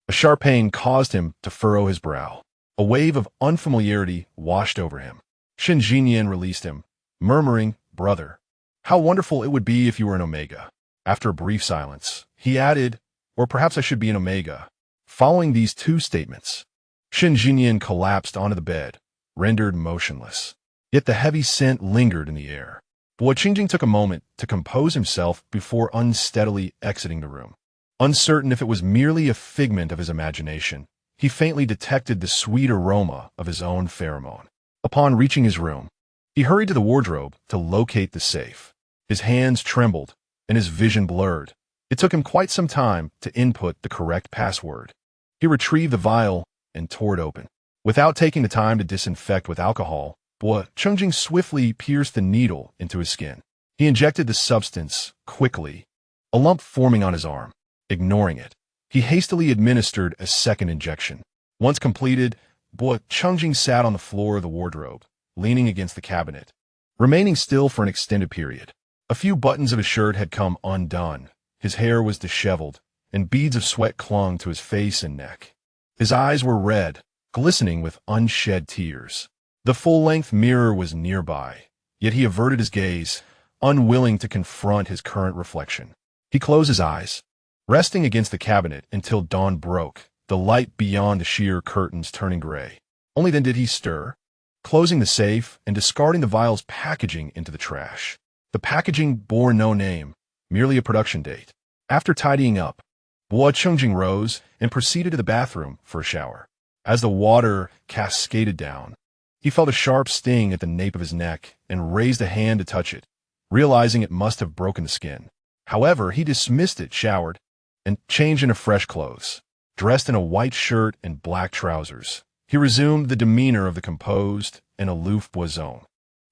Speaker 1: a sharp pain caused him to furrow his brow. A wave of unfamiliarity washed over him. Shun Jinyan released him, murmuring, Brother, how wonderful it would be if you were an omega. After a brief silence, he added, Or perhaps I should be an omega. Following these two statements, Shun Jinyan collapsed onto the bed, rendered motionless. Yet the heavy scent lingered in the air. Bo Qingjing took a moment to compose himself before unsteadily exiting the room. Uncertain if it was merely a figment of his imagination, he faintly detected the sweet aroma of his own pheromone. Upon reaching his room, he hurried to the wardrobe to locate the safe. His hands trembled, and his vision blurred. It took him quite some time to input the correct password. He retrieved the vial and tore it open. Without taking the time to disinfect with alcohol, Bo Qingjing swiftly pierced the needle into his skin. He injected the substance quickly, a lump forming on his arm. Ignoring it, he hastily administered a second injection. Once completed, Bo Qingjing sat on the floor of the wardrobe, leaning against the cabinet, remaining still for an extended period. A few buttons of his shirt had come undone, his hair was disheveled, and beads of sweat clung to his face and neck. His eyes were red, glistening with unshed tears. The full-length mirror was nearby, yet he averted his gaze, unwilling to confront his current reflection. He closed his eyes, resting against the cabinet until dawn broke, the light beyond the sheer curtains turning gray. Only then did he stir, closing the safe and discarding the vial's packaging into the trash. The packaging bore no name, merely a production date. After tidying up, Bo Qingjing rose and proceeded to the bathroom for a shower. As the water cascaded down, he felt a sharp sting at the nape of his neck and raised a hand to touch it, realizing it must have broken the skin. However, he dismissed it, showered, and changed into fresh clothes. Dressed in a white shirt and black trousers, he resumed the demeanor of the composed and aloof Boison,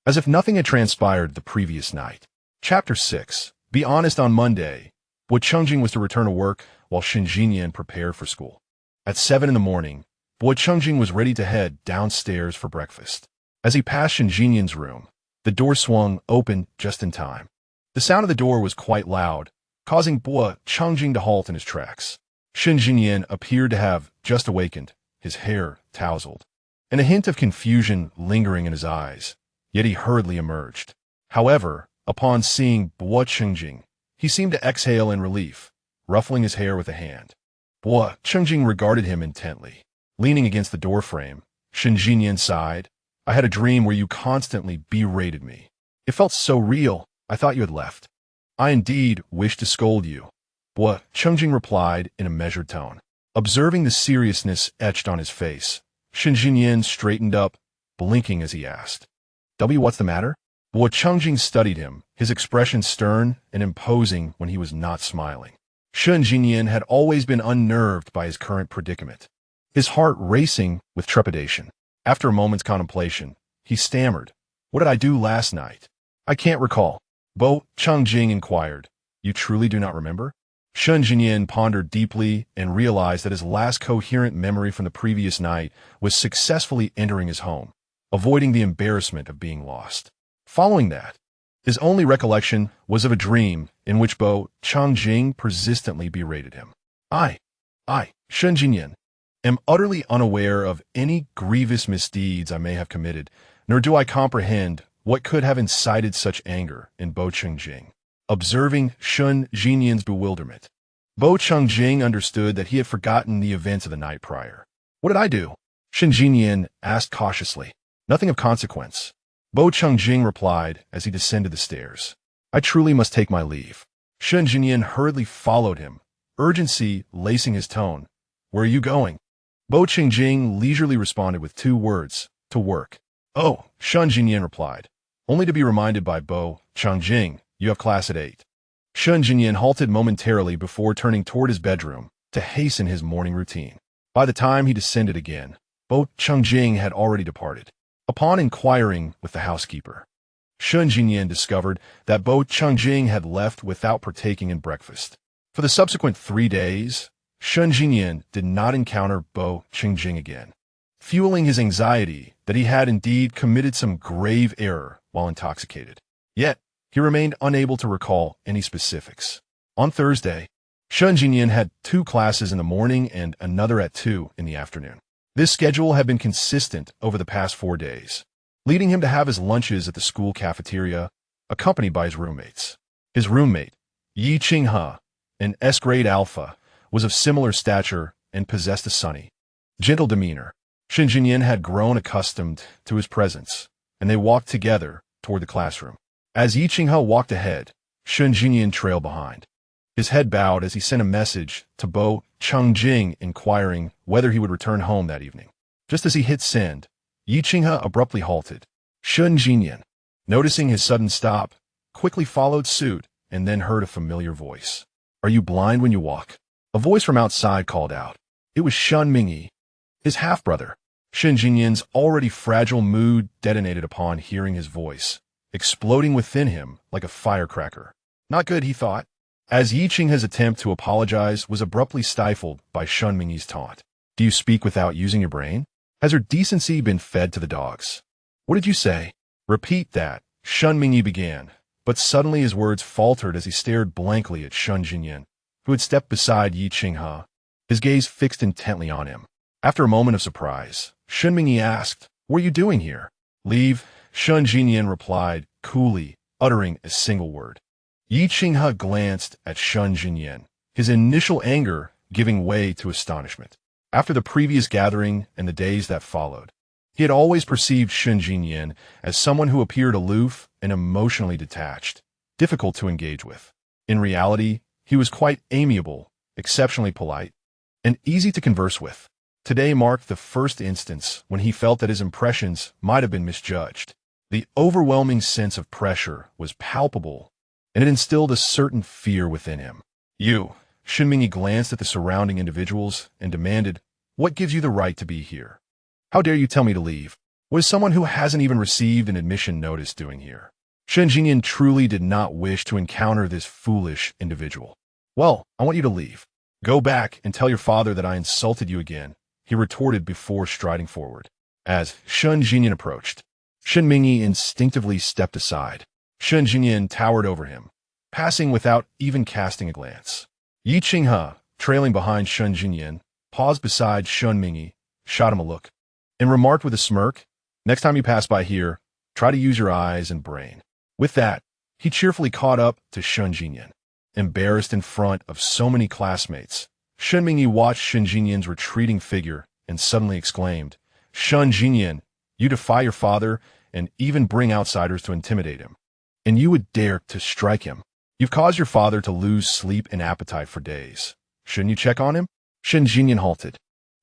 Speaker 1: as if nothing had transpired the previous night. Chapter 6. Be honest on Monday. Bo Qingjing was to return to work while Shun Jinyan prepared for school. At 7 in the morning, Bo Qingjing was ready to head downstairs for breakfast. As he passed Shun Jinyan's room, the door swung open just in time. The sound of the door was quite loud, causing Bo Qingjing to halt in his tracks. Shen Jinyan appeared to have just awakened, his hair tousled, and a hint of confusion lingering in his eyes, yet he hurriedly emerged. However, upon seeing Bo Chengjing, he seemed to exhale in relief, ruffling his hair with a hand. Bo Chengjing regarded him intently. Leaning against the doorframe, Shen Jinyan sighed. I had a dream where you constantly berated me. It felt so real, I thought you had left. I indeed wished to scold you. Bo Chengjing replied in a measured tone. Observing the seriousness etched on his face, Shen Jinyan straightened up, blinking as he asked, What's the matter? Bo Chengjing studied him, his expression stern and imposing when he was not smiling. Shen Jinyan had always been unnerved by his current predicament, his heart racing with trepidation. After a moment's contemplation, he stammered, What did I do last night? I can't recall. Bo Chengjing inquired, You truly do not remember? Shen Jinyan pondered deeply and realized that his last coherent memory from the previous night was successfully entering his home, avoiding the embarrassment of being lost. Following that, his only recollection was of a dream in which Bo Chengjing persistently berated him. I, Shen Jinyan, am utterly unaware of any grievous misdeeds I may have committed, nor do I comprehend what could have incited such anger in Bo Chengjing. Observing Shen Jinyan's bewilderment, Bo Chengjing understood that he had forgotten the events of the night prior. What did I do? Shen Jinyan asked cautiously. Nothing of consequence. Bo Chengjing replied as he descended the stairs. I truly must take my leave. Shen Jinyan hurriedly followed him, urgency lacing his tone. Where are you going? Bo Chengjing leisurely responded with 2 words, to work. Oh, Shen Jinyan replied, only to be reminded by Bo Chengjing, you have class at 8. Shen Jinyan halted momentarily before turning toward his bedroom to hasten his morning routine. By the time he descended again, Bo Chengjing had already departed. Upon inquiring with the housekeeper, Shen Jinyan discovered that Bo Chengjing had left without partaking in breakfast. For the subsequent 3 days, Shen Jinyan did not encounter Bo Chengjing again, fueling his anxiety that he had indeed committed some grave error while intoxicated. Yet, he remained unable to recall any specifics. On Thursday, Shen Jinyan had 2 classes in the morning and another at 2 in the afternoon. This schedule had been consistent over the past 4 days, leading him to have his lunches at the school cafeteria, accompanied by his roommates. His roommate, Yi Qinghe, an S-grade alpha, was of similar stature and possessed a sunny, gentle demeanor. Shen Jinyan had grown accustomed to his presence, and they walked together toward the classroom. As Yi Qinghe walked ahead, Shen Jinyan trailed behind. His head bowed as he sent a message to Bo Chengjing inquiring whether he would return home that evening. Just as he hit send, Yi Qinghe abruptly halted. Shen Jinyan, noticing his sudden stop, quickly followed suit and then heard a familiar voice. Are you blind when you walk? A voice from outside called out. It was Shen Mingyi, his half-brother. Shen Jinyan's already fragile mood detonated upon hearing his voice, exploding within him like a firecracker. Not good, he thought, as Yi Qinghe's attempt to apologize was abruptly stifled by Shen Mingyi's taunt. Do you speak without using your brain? Has your decency been fed to the dogs? What did you say? Repeat that, Shen Mingyi began, but suddenly his words faltered as he stared blankly at Shen Jinyan, who had stepped beside Yi Qinghe, his gaze fixed intently on him. After a moment of surprise, Shen Mingyi asked, What are you doing here? Leave, Shen Jinyan replied, coolly, uttering a single word. Yi Qinghe glanced at Shen Jinyan, his initial anger giving way to astonishment. After the previous gathering and the days that followed, he had always perceived Shen Jinyan as someone who appeared aloof and emotionally detached, difficult to engage with. In reality, he was quite amiable, exceptionally polite, and easy to converse with. Today marked the first instance when he felt that his impressions might have been misjudged. The overwhelming sense of pressure was palpable, and it instilled a certain fear within him. Shen Mingyi glanced at the surrounding individuals and demanded, What gives you the right to be here? How dare you tell me to leave? What is someone who hasn't even received an admission notice doing here? Shen Jinyan truly did not wish to encounter this foolish individual. Well, I want you to leave. Go back and tell your father that I insulted you again, he retorted before striding forward. As Shen Jinyan approached, Shen Mingyi instinctively stepped aside. Shen Jinyan towered over him, passing without even casting a glance. Yi Qinghe, trailing behind Shun Jinyan, paused beside Shun Mingyi, shot him a look, and remarked with a smirk, "Next time you pass by here, try to use your eyes and brain." With that, he cheerfully caught up to Shun Jinyan. Embarrassed in front of so many classmates, Shun Mingyi watched Shun Jinyan's retreating figure and suddenly exclaimed, "Shun Jinyan, you defy your father and even bring outsiders to intimidate him. And you would dare to strike him. You've caused your father to lose sleep and appetite for days. Shouldn't you check on him?" Shun Jinyan halted.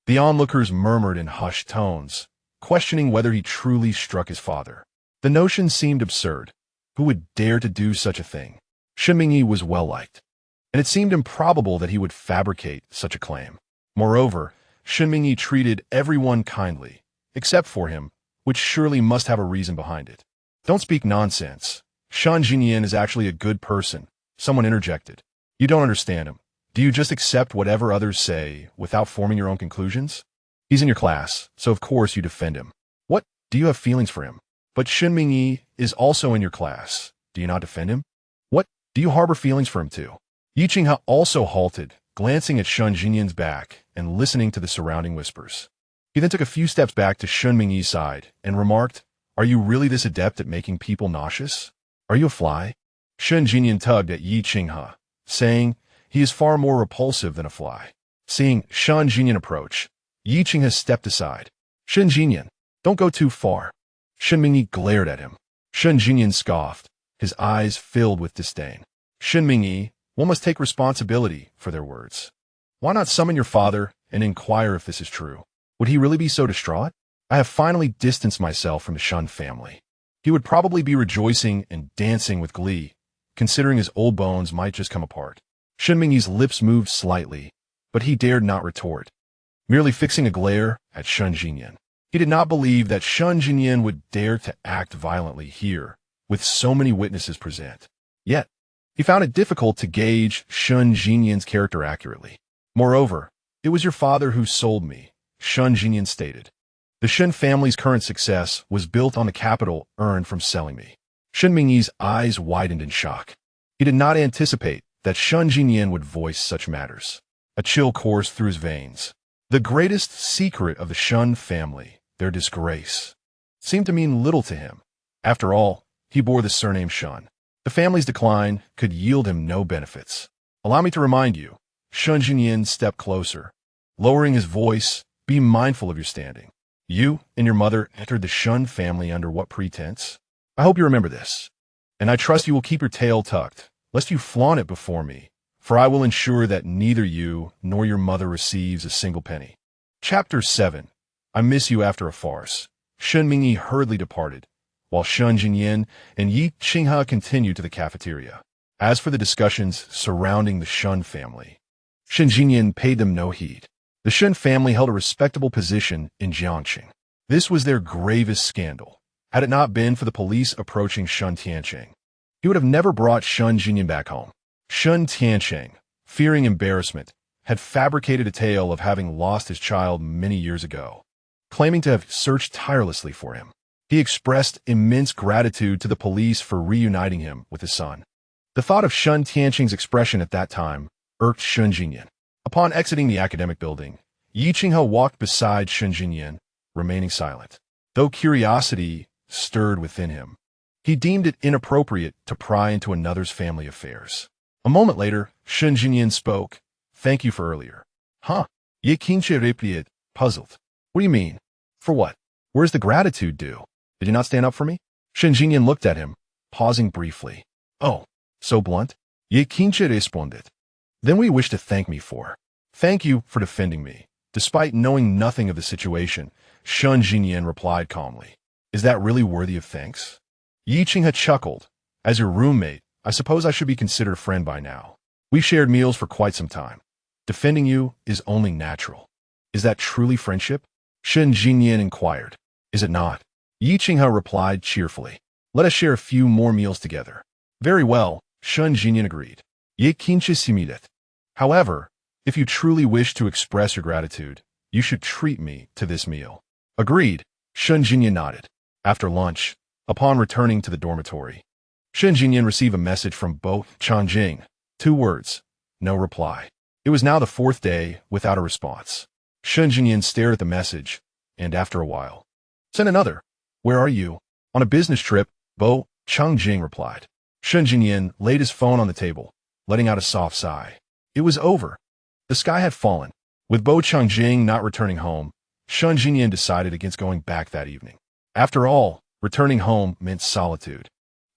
Speaker 1: The onlookers murmured in hushed tones, questioning whether he truly struck his father. The notion seemed absurd. Who would dare to do such a thing? Shun Mingyi was well-liked, and it seemed improbable that he would fabricate such a claim. Moreover, Shun Mingyi treated everyone kindly, except for him, which surely must have a reason behind it. "Don't speak nonsense. Shun Jinyan is actually a good person," someone interjected. "You don't understand him. Do you just accept whatever others say without forming your own conclusions? He's in your class, so of course you defend him. What? Do you have feelings for him? But Shun Mingyi is also in your class. Do you not defend him? What? Do you harbor feelings for him too?" Yi Qinghe also halted, glancing at Shun Jinyan's back and listening to the surrounding whispers. He then took a few steps back to Shun Mingyi's side and remarked, "Are you really this adept at making people nauseous? Are you a fly?" Shun Jinyan tugged at Yi Qinghe, saying, "He is far more repulsive than a fly." Seeing Shun Jinyan approach, Yi Qinghe stepped aside. "Shun Jinyan, don't go too far." Shun Mingyi glared at him. Shun Jinyan scoffed, his eyes filled with disdain. "Shun Mingyi, one must take responsibility for their words. Why not summon your father and inquire if this is true? Would he really be so distraught? I have finally distanced myself from the Shun family. He would probably be rejoicing and dancing with glee, considering his old bones might just come apart." Shun Mingyi's lips moved slightly, but he dared not retort, merely fixing a glare at Shun Jinyan. He did not believe that Shun Jinyan would dare to act violently here, with so many witnesses present. Yet, he found it difficult to gauge Shun Jinyan's character accurately. "Moreover, it was your father who sold me," Shun Jinyan stated. "The Shun family's current success was built on the capital earned from selling me." Shun Mingyi's eyes widened in shock. He did not anticipate that Shun Jinyan would voice such matters. A chill coursed through his veins. The greatest secret of the Shun family, their disgrace, seemed to mean little to him. After all, he bore the surname Shun. The family's decline could yield him no benefits. "Allow me to remind you." Shun Jinyan stepped closer. Lowering his voice, "Be mindful of your standing. You and your mother entered the Shun family under what pretense? I hope you remember this. And I trust you will keep your tail tucked, lest you flaunt it before me, for I will ensure that neither you nor your mother receives a single penny." Chapter 7. I Miss You After a Farce. Shun Mingyi hurriedly departed, while Shun Jinyan and Yi Qinghe continued to the cafeteria. As for the discussions surrounding the Shun family, Shun Jinyan paid them no heed. The Shun family held a respectable position in Jiangxing. This was their gravest scandal. Had it not been for the police approaching Shun Tiancheng, he would have never brought Shun Jinyan back home. Shun Tiancheng, fearing embarrassment, had fabricated a tale of having lost his child many years ago, claiming to have searched tirelessly for him. He expressed immense gratitude to the police for reuniting him with his son. The thought of Shun Tiancheng's expression at that time irked Shun Jinyan. Upon exiting the academic building, Yi Qinghe walked beside Shun Jinyan, remaining silent. Though curiosity stirred within him, he deemed it inappropriate to pry into another's family affairs. A moment later, Shun Jinyan spoke. "Thank you for earlier." "Huh?" Yi Qinghe replied, puzzled. "What do you mean? For what? Where's the gratitude due? Did you not stand up for me?" Shun Jinyan looked at him, pausing briefly. "Oh, so blunt?" Yi Qinghe responded. "Then what do you wish to thank me for?" "Thank you for defending me." Despite knowing nothing of the situation, Shun Jinyan replied calmly. "Is that really worthy of thanks?" Yi Qinghe chuckled. "As your roommate, I suppose I should be considered a friend by now. We've shared meals for quite some time. Defending you is only natural. Is that truly friendship?" Shun Jinyan inquired. "Is it not?" Yi Qinghe replied cheerfully. "Let us share a few more meals together." "Very well," Shun Jinyan agreed. Yi Qinghe similed. "However, if you truly wish to express your gratitude, you should treat me to this meal." "Agreed," Shun Jinyan nodded. After lunch, upon returning to the dormitory, Shun Jinyan received a message from Bo Changjing. 2 words. No reply. It was now the fourth day without a response. Shun Jinyan stared at the message, and after a while, sent another. Where are you? On a business trip, Bo Changjing replied. Shun Jinyan laid his phone on the table, letting out a soft sigh. It was over. The sky had fallen. With Bo Changjing not returning home, Shun Jinyan decided against going back that evening. After all, returning home meant solitude.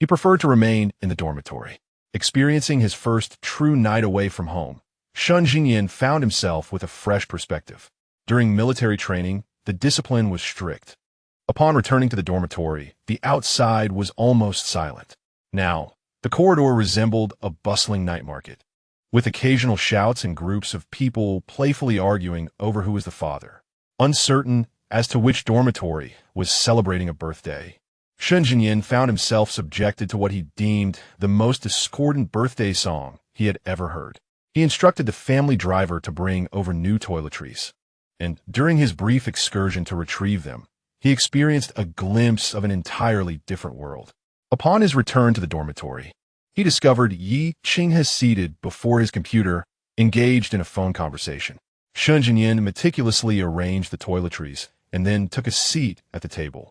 Speaker 1: He preferred to remain in the dormitory. Experiencing his first true night away from home, Shun Jinyan found himself with a fresh perspective. During military training, the discipline was strict. Upon returning to the dormitory, the outside was almost silent. Now, the corridor resembled a bustling night market, with occasional shouts and groups of people playfully arguing over who was the father, uncertain as to which dormitory was celebrating a birthday. Shun Jinyan found himself subjected to what he deemed the most discordant birthday song he had ever heard. He instructed the family driver to bring over new toiletries, and during his brief excursion to retrieve them, he experienced a glimpse of an entirely different world. Upon his return to the dormitory, he discovered Yi Qinghe seated before his computer, engaged in a phone conversation. Shun Jinyan meticulously arranged the toiletries and then took a seat at the table.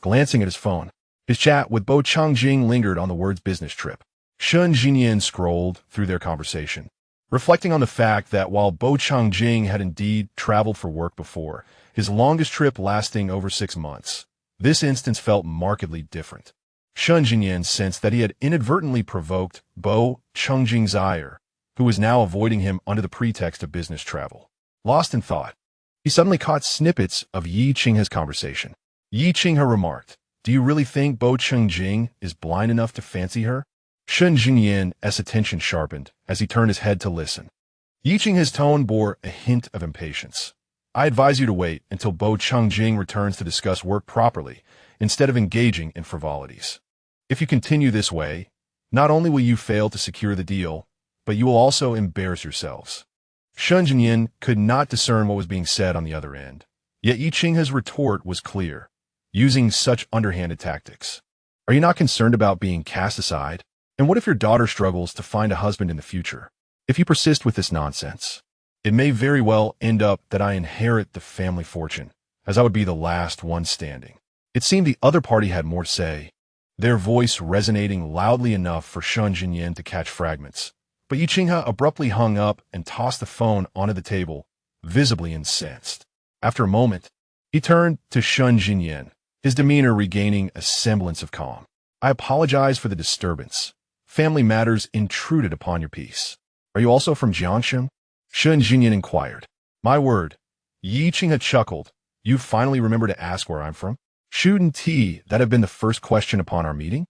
Speaker 1: Glancing at his phone, his chat with Bo Changjing lingered on the words business trip. Shun Jinyan scrolled through their conversation, reflecting on the fact that while Bo Changjing had indeed traveled for work before, his longest trip lasting over 6 months, this instance felt markedly different. Shun Jinyan sensed that he had inadvertently provoked Bo Changjing's ire, who was now avoiding him under the pretext of business travel. Lost in thought, he suddenly caught snippets of Yi Qinghe's conversation. Yi Qinghe remarked, "Do you really think Bo Changjing is blind enough to fancy her?" Shun Jinyan's attention sharpened as he turned his head to listen. Yi Qinghe's tone bore a hint of impatience. "I advise you to wait until Bo Changjing returns to discuss work properly, instead of engaging in frivolities. If you continue this way, not only will you fail to secure the deal, but you will also embarrass yourselves." Shun Jinyan could not discern what was being said on the other end, yet Yi Qinghe's retort was clear. Using such underhanded tactics, are you not concerned about being cast aside? And what if your daughter struggles to find a husband in the future? If you persist with this nonsense, it may very well end up that I inherit the family fortune, as I would be the last one standing. It seemed the other party had more to say, their voice resonating loudly enough for Shun Jinyan to catch fragments. But Yi Qinghe abruptly hung up and tossed the phone onto the table, visibly incensed. After a moment, he turned to Shun Jinyan, his demeanor regaining a semblance of calm. "I apologize for the disturbance. Family matters intruded upon your peace. Are you also from Jiangsheng?" Shun Jinyan inquired. "My word." Yi Qinghe chuckled. "You finally remember to ask where I'm from? Shouldn't that have been the first question upon our meeting?"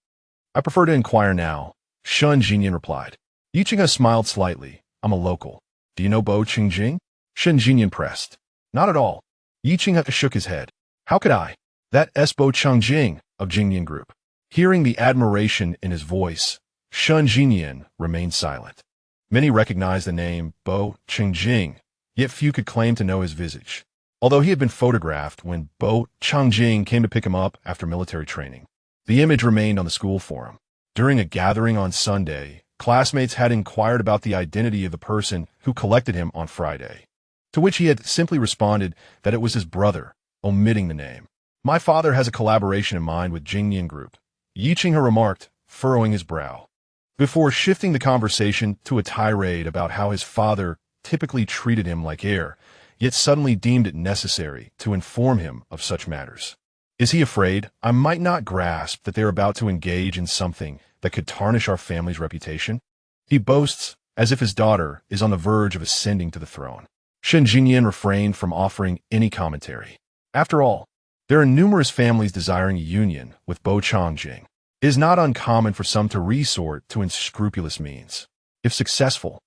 Speaker 1: "I prefer to inquire now," Shun Jinyan replied. Yi Qinghe smiled slightly. "I'm a local. Do you know Bo Changjing?" Shun Jinyan pressed. "Not at all." Yi Qinghe shook his head. "How could I? That's Bo Changjing of Jingyan Group." Hearing the admiration in his voice, Shun Jinyan remained silent. Many recognized the name Bo Changjing, yet few could claim to know his visage. Although he had been photographed when Bo Changjing came to pick him up after military training, the image remained on the school forum. During a gathering on Sunday, classmates had inquired about the identity of the person who collected him on Friday, to which he had simply responded that it was his brother, omitting the name. "My father has a collaboration in mind with Jingyan Group," Yi Qinghe remarked, furrowing his brow, before shifting the conversation to a tirade about how his father typically treated him like heir, yet suddenly deemed it necessary to inform him of such matters. Is he afraid I might not grasp that they're about to engage in something that could tarnish our family's reputation? He boasts as if his daughter is on the verge of ascending to the throne. Shun Jinyan refrained from offering any commentary. After all, there are numerous families desiring a union with Bo Changjing. It is not uncommon for some to resort to unscrupulous means. If successful,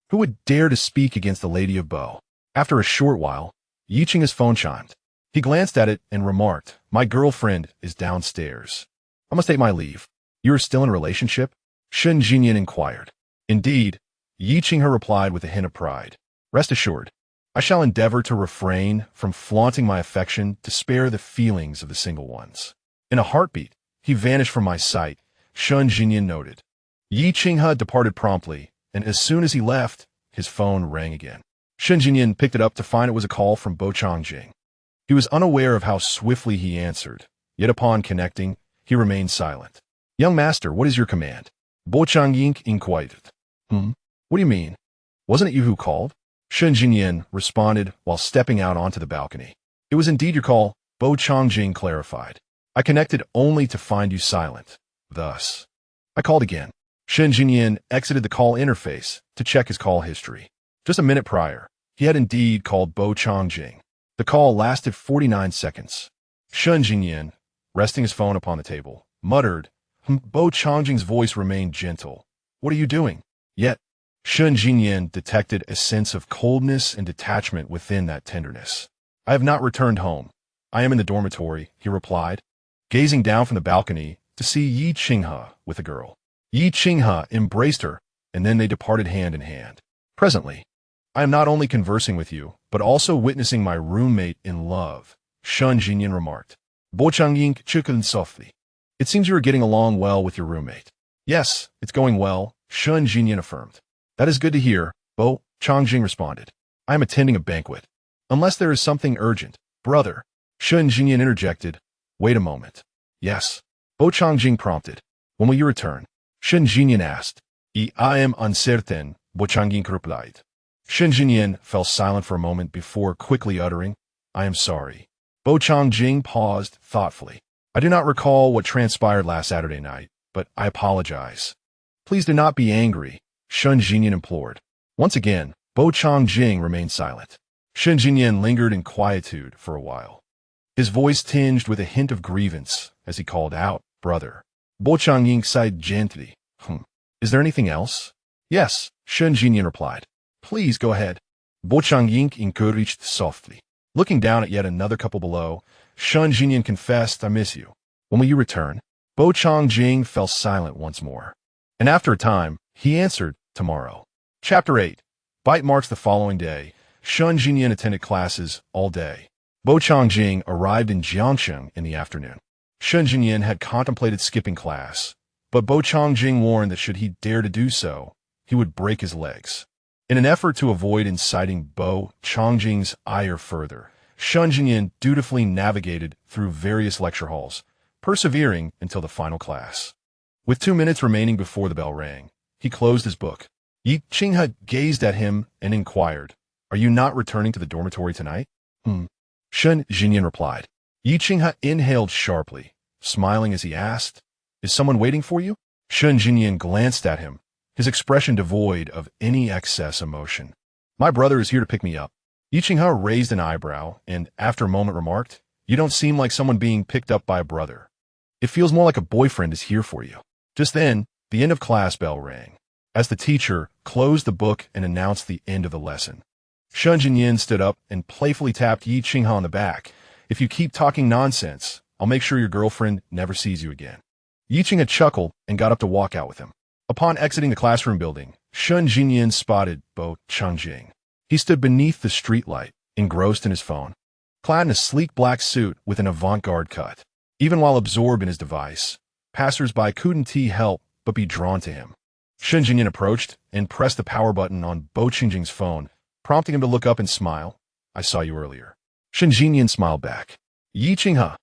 Speaker 1: who would dare to speak against the Lady of Bo? After a short while, Yi Qinghe's phone chimed. He glanced at it and remarked, "My girlfriend is downstairs. I must take my leave." "You are still in a relationship?" Shun Jinyan inquired. "Indeed," Yi Qinghe replied with a hint of pride. "Rest assured, I shall endeavor to refrain from flaunting my affection to spare the feelings of the single ones." In a heartbeat, he vanished from my sight, Shun Jinyan noted. Yi Qinghe departed promptly, and as soon as he left, his phone rang again. Shen Jinyan picked it up to find it was a call from Bo Changjing. He was unaware of how swiftly he answered, yet upon connecting, he remained silent. "Young master, what is your command?" Bo Changjing inquired. What do you mean? Wasn't it you who called?" Shen Jinyan responded while stepping out onto the balcony. "It was indeed your call," Bo Changjing clarified. "I connected only to find you silent. Thus, I called again." Shen Jinyan exited the call interface to check his call history. Just a minute prior, he had indeed called Bo Changjing. The call lasted 49 seconds. Shen Jinyan, resting his phone upon the table, muttered. Bo Changjing's voice remained gentle. "What are you doing?" Yet, Shen Jinyan detected a sense of coldness and detachment within that tenderness. "I have not returned home. I am in the dormitory," he replied, gazing down from the balcony to see Yi Qinghe with a girl. Yi Qinghe embraced her, and then they departed hand in hand. Presently, "I am not only conversing with you, but also witnessing my roommate in love," Shen Jinyan remarked. Bo Changjing chuckled softly. "It seems you are getting along well with your roommate." "Yes, it's going well," Shen Jinyan affirmed. "That is good to hear," Bo Changjing responded. "I am attending a banquet. Unless there is something urgent, brother," Shen Jinyan interjected. "Wait a moment." "Yes," Bo Changjing prompted. "When will you return?" Shen Jinyan asked. I am uncertain," Bo Changjing replied. Shen Jinyan fell silent for a moment before quickly uttering, "I am sorry." Bo Changjing paused thoughtfully. "I do not recall what transpired last Saturday night, but I apologize." "Please do not be angry," Shen Jinyan implored. Once again, Bo Changjing remained silent. Shen Jinyan lingered in quietude for a while. His voice tinged with a hint of grievance as he called out, "Brother." Bo Changjing sighed gently. Is there anything else?" "Yes," Shen Jinyan replied. "Please go ahead." Bo Changjing encouraged softly. Looking down at yet another couple below, Shen Jinyan confessed, "I miss you." "When will you return?" Bo Changjing fell silent once more. And after a time, he answered, "Tomorrow." Chapter 8. Bite marks the following day. Shen Jinyan attended classes all day. Bo Changjing arrived in Jiangsheng in the afternoon. Shen Jinyan had contemplated skipping class, but Bo Changjing warned that should he dare to do so, he would break his legs. In an effort to avoid inciting Bo Changjing's ire further, Shen Jinyan dutifully navigated through various lecture halls, persevering until the final class. With 2 minutes remaining before the bell rang, he closed his book. Yi Qinghe gazed at him and inquired, "Are you not returning to the dormitory tonight?" Shen Jinyan replied. Yi Qinghe inhaled sharply, smiling as he asked, "Is someone waiting for you?" Shen Jinyan glanced at him, his expression devoid of any excess emotion. "My brother is here to pick me up." Yi Qinghe raised an eyebrow and, after a moment, remarked, "You don't seem like someone being picked up by a brother. It feels more like a boyfriend is here for you." Just then, the end of class bell rang, as the teacher closed the book and announced the end of the lesson. Shen Jinyan stood up and playfully tapped Yi Qinghe on the back. "If you keep talking nonsense, I'll make sure your girlfriend never sees you again." Yi Qinghe chuckled and got up to walk out with him. Upon exiting the classroom building, Shen Jinyan spotted Bo Changjing. He stood beneath the streetlight, engrossed in his phone, clad in a sleek black suit with an avant-garde cut. Even while absorbed in his device, passers-by couldn't help but be drawn to him. Shen Jinyan approached and pressed the power button on Bo Changjing's phone, prompting him to look up and smile. "I saw you earlier." Shen Jinyan smiled back. Yi Qinghe,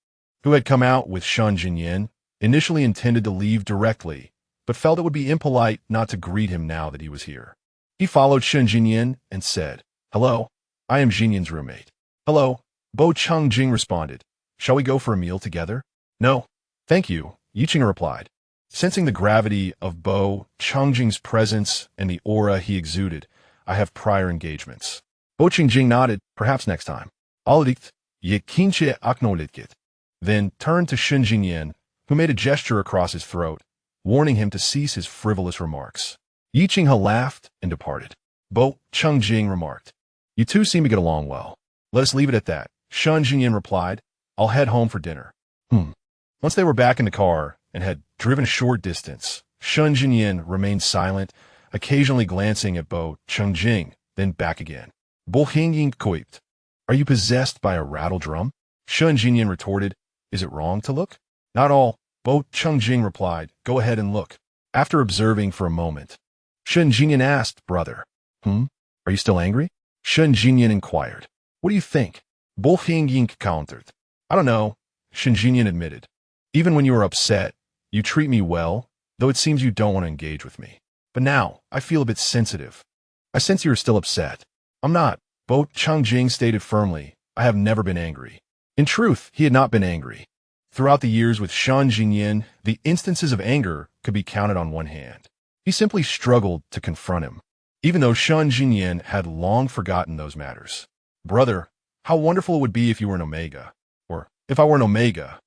Speaker 1: who had come out with Shen Jinyan, initially intended to leave directly, but felt it would be impolite not to greet him now that he was here. He followed Shen Jinyan and said, "Hello, I am Jinyan's roommate." "Hello," Bo Changjing responded. "Shall we go for a meal together?" "No, thank you," Yi Qinghe replied. Sensing the gravity of Bo Changjing's presence and the aura he exuded, "I have prior engagements." Bo Changjing nodded, "Perhaps next time." "Alright, ye kinche acknowledged," then turned to Shen Jinyan, who made a gesture across his throat, warning him to cease his frivolous remarks. Yi Qinghe laughed and departed. Bo Changjing remarked, "You two seem to get along well. Let us leave it at that." Shen Jinyan replied, "I'll head home for dinner." Once they were back in the car and had driven a short distance, Shen Jinyan remained silent, occasionally glancing at Bo Changjing, then back again. Bo Changjing quipped, "Are you possessed by a rattle drum?" Shen Jinyan retorted, "Is it wrong to look?" "Not all," Bo Changjing replied. "Go ahead and look." After observing for a moment, Shen Jinyan asked, "Brother, Are you still angry? Shun Jinyan inquired. What do you think? Bo Ying countered. I don't know, Shun Jinyan admitted. Even when you are upset, you treat me well, though it seems you don't want to engage with me. But now, I feel a bit sensitive. I sense you are still upset. I'm not, Bo Changjing stated firmly. I have never been angry. In truth, he had not been angry. Throughout the years with Shan Jinyan, the instances of anger could be counted on one hand. He simply struggled to confront him, even though Shan Jinyan had long forgotten those matters. Brother, how wonderful it would be if you were an Omega. Or, if I were an Omega.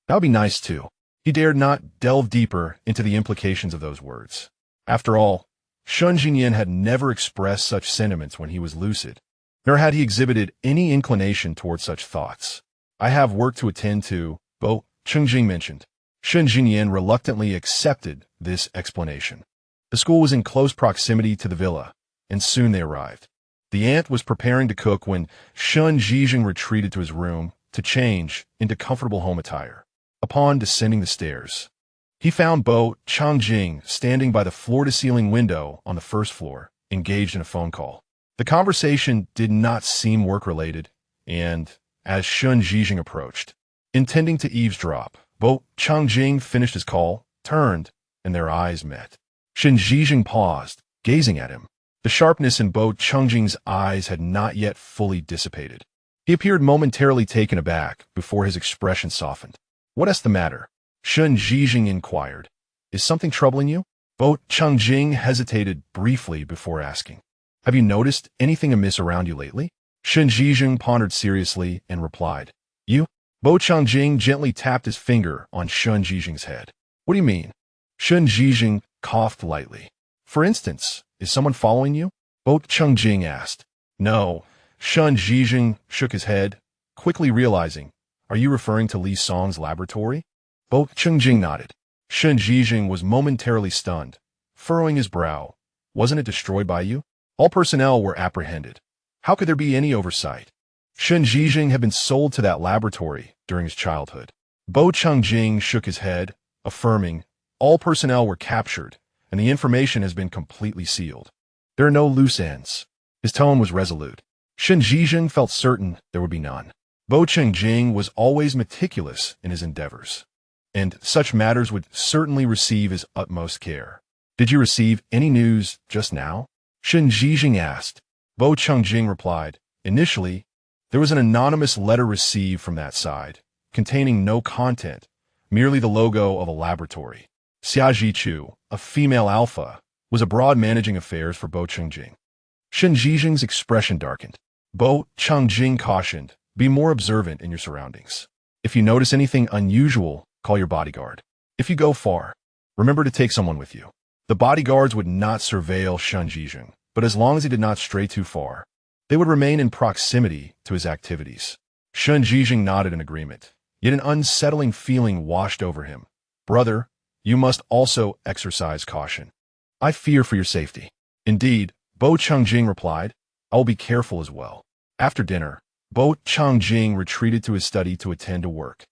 Speaker 1: That would be nice too. He dared not delve deeper into the implications of those words. After all, Shun Jinyan had never expressed such sentiments when he was lucid, nor had he exhibited any inclination toward such thoughts. I have work to attend to, Bo Chengjing mentioned. Shun Jinyan reluctantly accepted this explanation. The school was in close proximity to the villa, and soon they arrived. The aunt was preparing to cook when Shun Jijing retreated to his room to change into comfortable home attire. Upon descending the stairs, he found Bo Changjing standing by the floor-to-ceiling window on the first floor, engaged in a phone call. The conversation did not seem work-related, and, as Shun Jijing approached, intending to eavesdrop, Bo Changjing finished his call, turned, and their eyes met. Shun Jijing paused, gazing at him. The sharpness in Bo Changjing's eyes had not yet fully dissipated. He appeared momentarily taken aback before his expression softened. What's the matter? Shun Jijing inquired. Is something troubling you? Bo Changjing hesitated briefly before asking. Have you noticed anything amiss around you lately? Shun Jijing pondered seriously and replied. You? Bo Changjing gently tapped his finger on Shun Jijing's head. What do you mean? Shun Jijing coughed lightly. For instance, is someone following you? Bo Changjing asked. No. Shun Jijing shook his head, quickly realizing. Are you referring to Li Song's laboratory? Bo Changjing nodded. Shun Jijing was momentarily stunned, furrowing his brow. Wasn't it destroyed by you? All personnel were apprehended. How could there be any oversight? Shun Jijing had been sold to that laboratory during his childhood. Bo Changjing shook his head, affirming, all personnel were captured, and the information has been completely sealed. There are no loose ends. His tone was resolute. Shun Jijing felt certain there would be none. Bo Changjing was always meticulous in his endeavors, and such matters would certainly receive his utmost care. Did you receive any news just now? Shun Jijing asked. Bo Changjing replied, initially, there was an anonymous letter received from that side, containing no content, merely the logo of a laboratory. Xia Jichu, a female alpha, was abroad managing affairs for Bo Changjing. Shun Jijing's expression darkened. Bo Changjing cautioned, be more observant in your surroundings. If you notice anything unusual, call your bodyguard. If you go far, remember to take someone with you. The bodyguards would not surveil Shun Jijing, but as long as he did not stray too far, they would remain in proximity to his activities. Shun Jijing nodded in agreement, yet an unsettling feeling washed over him. Brother, you must also exercise caution. I fear for your safety. Indeed, Bo Changjing replied, I will be careful as well. After dinner, Bo Changjing retreated to his study to attend to work.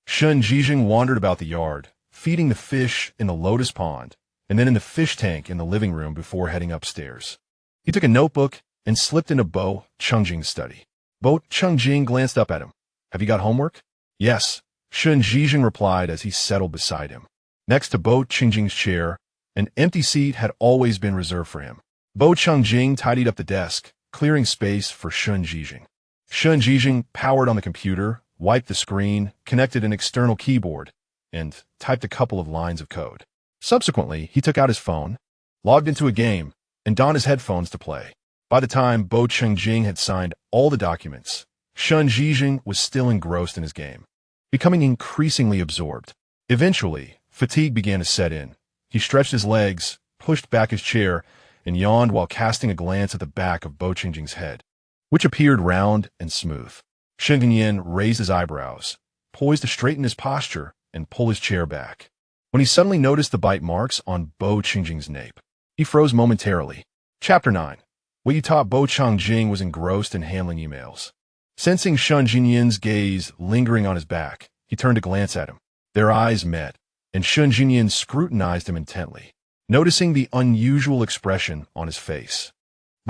Speaker 1: Shun Jijing wandered about the yard, feeding the fish in the lotus pond, and then in the fish tank in the living room before heading upstairs. He took a notebook and slipped into Bo Changjing's study. Bo Changjing glanced up at him. Have you got homework? Yes, Shun Jijing replied as he settled beside him. Next to Bo Changjing's chair, an empty seat had always been reserved for him. Bo Changjing tidied up the desk, clearing space for Shun Jijing. Shun Jijing powered on the computer, wiped the screen, connected an external keyboard, and typed a couple of lines of code. Subsequently, he took out his phone, logged into a game, and donned his headphones to play. By the time Bo Changjing had signed all the documents, Shun Jijing was still engrossed in his game, becoming increasingly absorbed. Eventually, fatigue began to set in. He stretched his legs, pushed back his chair, and yawned while casting a glance at the back of Bo Changjing's head, which appeared round and smooth. Sheng Yin raised his eyebrows, poised to straighten his posture and pull his chair back. When he suddenly noticed the bite marks on Bo Changjing's nape, he froze momentarily. Chapter 9. What you taught Bo Changjing was engrossed in handling emails. Sensing Shun Jinyin's gaze lingering on his back, he turned to glance at him. Their eyes met, and Shun Jinyin scrutinized him intently, noticing the unusual expression on his face.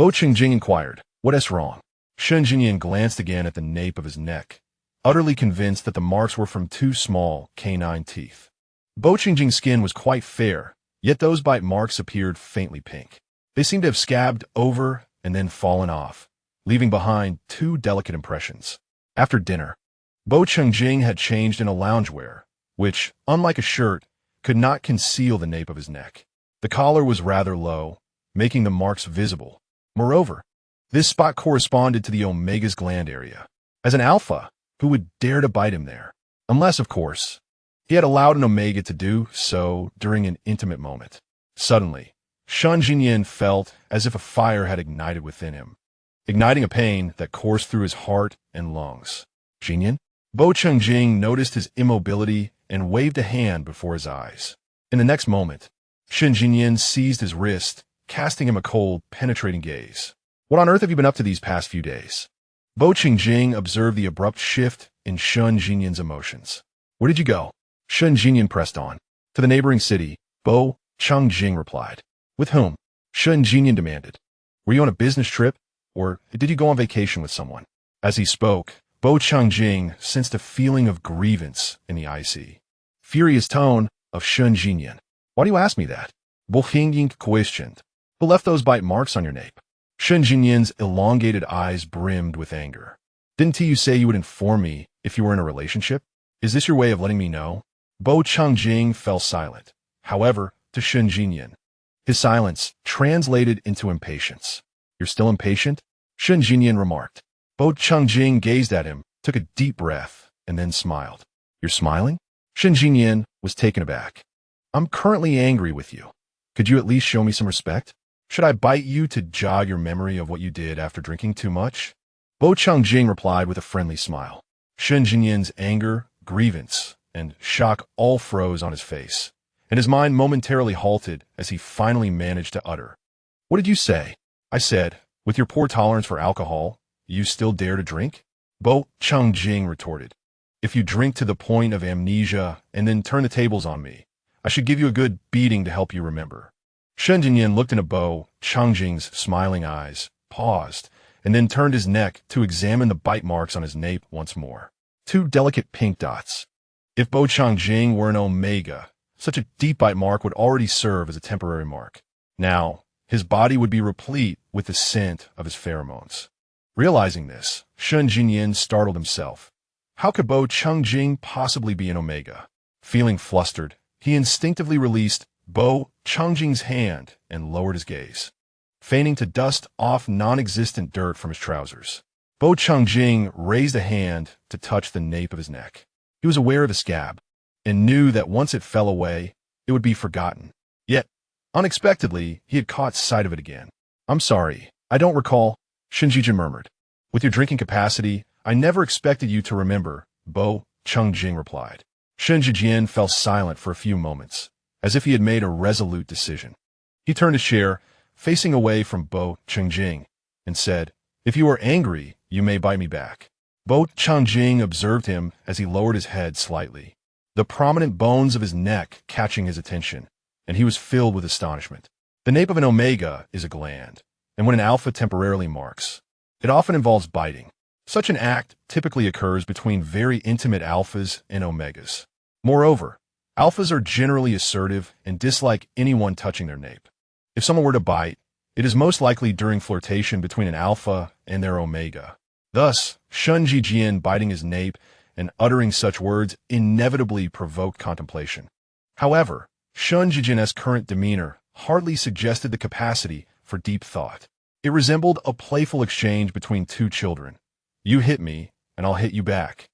Speaker 1: Bo Qingjing inquired. What's wrong? Shen Jinyan glanced again at the nape of his neck, utterly convinced that the marks were from two small canine teeth. Bo Qingjing's skin was quite fair, yet those bite marks appeared faintly pink. They seemed to have scabbed over and then fallen off, leaving behind two delicate impressions. After dinner, Bo Qingjing had changed into loungewear, which, unlike a shirt, could not conceal the nape of his neck. The collar was rather low, making the marks visible. Moreover, this spot corresponded to the omega's gland area. As an alpha, who would dare to bite him there? Unless, of course, he had allowed an omega to do so during an intimate moment. Suddenly, Shen Jinyan felt as if a fire had ignited within him, igniting a pain that coursed through his heart and lungs. Jinyan? Bo Qingjing noticed his immobility and waved a hand before his eyes. In the next moment, Shen Jinyan seized his wrist, casting him a cold, penetrating gaze. What on earth have you been up to these past few days? Bo Qingjing observed the abrupt shift in Shen Jinyan's emotions. Where did you go? Shen Jinyan pressed on. To the neighboring city, Bo Qingjing replied. With whom? Shen Jinyan demanded. Were you on a business trip, or did you go on vacation with someone? As he spoke, Bo Qingjing sensed a feeling of grievance in the icy, furious tone of Shen Jinyan. Why do you ask me that? Bo Qingjing questioned. Who left those bite marks on your nape? Shen Jinyan's elongated eyes brimmed with anger. Didn't you say you would inform me if you were in a relationship? Is this your way of letting me know? Bo Qingjing fell silent. However, to Shen Jinyan, his silence translated into impatience. You're still impatient? Shen Jinyan remarked. Bo Qingjing gazed at him, took a deep breath, and then smiled. You're smiling? Shen Jinyan was taken aback. I'm currently angry with you. Could you at least show me some respect? Should I bite you to jog your memory of what you did after drinking too much? Bo Qingjing replied with a friendly smile. Shen Jinyan's anger, grievance, and shock all froze on his face, and his mind momentarily halted as he finally managed to utter. What did you say? I said, with your poor tolerance for alcohol, you still dare to drink? Bo Qingjing retorted. If you drink to the point of amnesia and then turn the tables on me, I should give you a good beating to help you remember. Shen Jinyan looked into Bo Qingjing's smiling eyes, paused, and then turned his neck to examine the bite marks on his nape once more. Two delicate pink dots. If Bo Qingjing were an omega, such a deep bite mark would already serve as a temporary mark. Now, his body would be replete with the scent of his pheromones. Realizing this, Shen Jinyan startled himself. How could Bo Qingjing possibly be an omega? Feeling flustered, he instinctively released Bo Qingjing's hand and lowered his gaze, feigning to dust off non-existent dirt from his trousers. Bo Qingjing raised a hand to touch the nape of his neck. He was aware of a scab, and knew that once it fell away, it would be forgotten. Yet, unexpectedly, he had caught sight of it again. I'm sorry, I don't recall, Shen Jinyan murmured. With your drinking capacity, I never expected you to remember, Bo Qingjing replied. Shen Jinyan fell silent for a few moments, as if he had made a resolute decision. He turned his chair, facing away from Bo Qingjing, and said, If you are angry, you may bite me back. Bo Qingjing observed him as he lowered his head slightly, the prominent bones of his neck catching his attention, and he was filled with astonishment. The nape of an omega is a gland, and when an alpha temporarily marks, it often involves biting. Such an act typically occurs between very intimate alphas and omegas. Moreover, alphas are generally assertive and dislike anyone touching their nape. If someone were to bite, it is most likely during flirtation between an alpha and their omega. Thus, Shen Jinyan biting his nape and uttering such words inevitably provoked contemplation. However, Shen Jinyan's current demeanor hardly suggested the capacity for deep thought. It resembled a playful exchange between two children. You hit me, and I'll hit you back,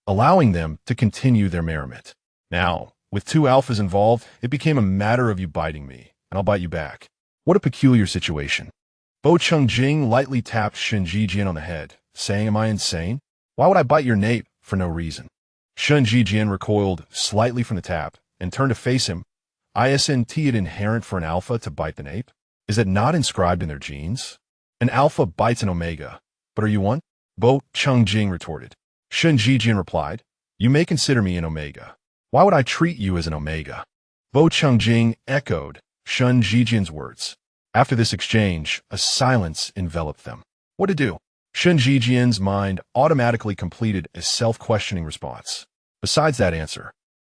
Speaker 1: allowing them to continue their merriment. Now, with two alphas involved, it became a matter of you biting me, and I'll bite you back. What a peculiar situation. Bo Qingjing lightly tapped Shen Jinyan on the head, saying, Am I insane? Why would I bite your nape for no reason? Shen Jinyan recoiled slightly from the tap and turned to face him. Isn't it inherent for an alpha to bite the nape? Is it not inscribed in their genes? An alpha bites an omega, but are you one? Bo Qingjing retorted. Shen Jinyan replied, You may consider me an omega. Why would I treat you as an omega? Bo Qingjing echoed Shen Jinyan's words. After this exchange, a silence enveloped them. What to do? Shun Jijian's mind automatically completed a self-questioning response. Besides that answer,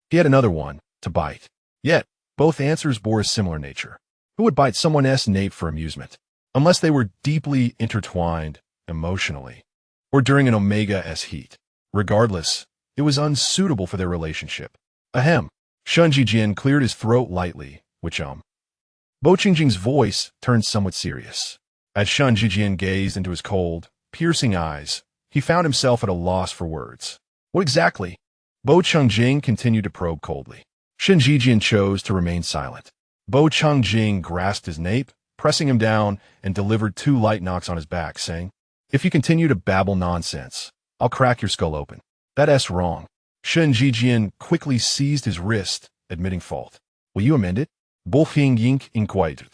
Speaker 1: he had another one, to bite. Yet, both answers bore a similar nature. Who would bite someone else's nape for amusement? Unless they were deeply intertwined emotionally, or during an omega-s heat. Regardless, it was unsuitable for their relationship. Ahem. Shun Jijian cleared his throat lightly, which Bo Qingjing's voice turned somewhat serious. As Shun Jijian gazed into his cold, piercing eyes, he found himself at a loss for words. What exactly? Bo Qingjing continued to probe coldly. Shun Jijian chose to remain silent. Bo Qingjing grasped his nape, pressing him down, and delivered 2 light knocks on his back, saying, "If you continue to babble nonsense, I'll crack your skull open." That's wrong. Shun Jijian quickly seized his wrist, admitting fault. Will you amend it? Bo Qingjing inquired.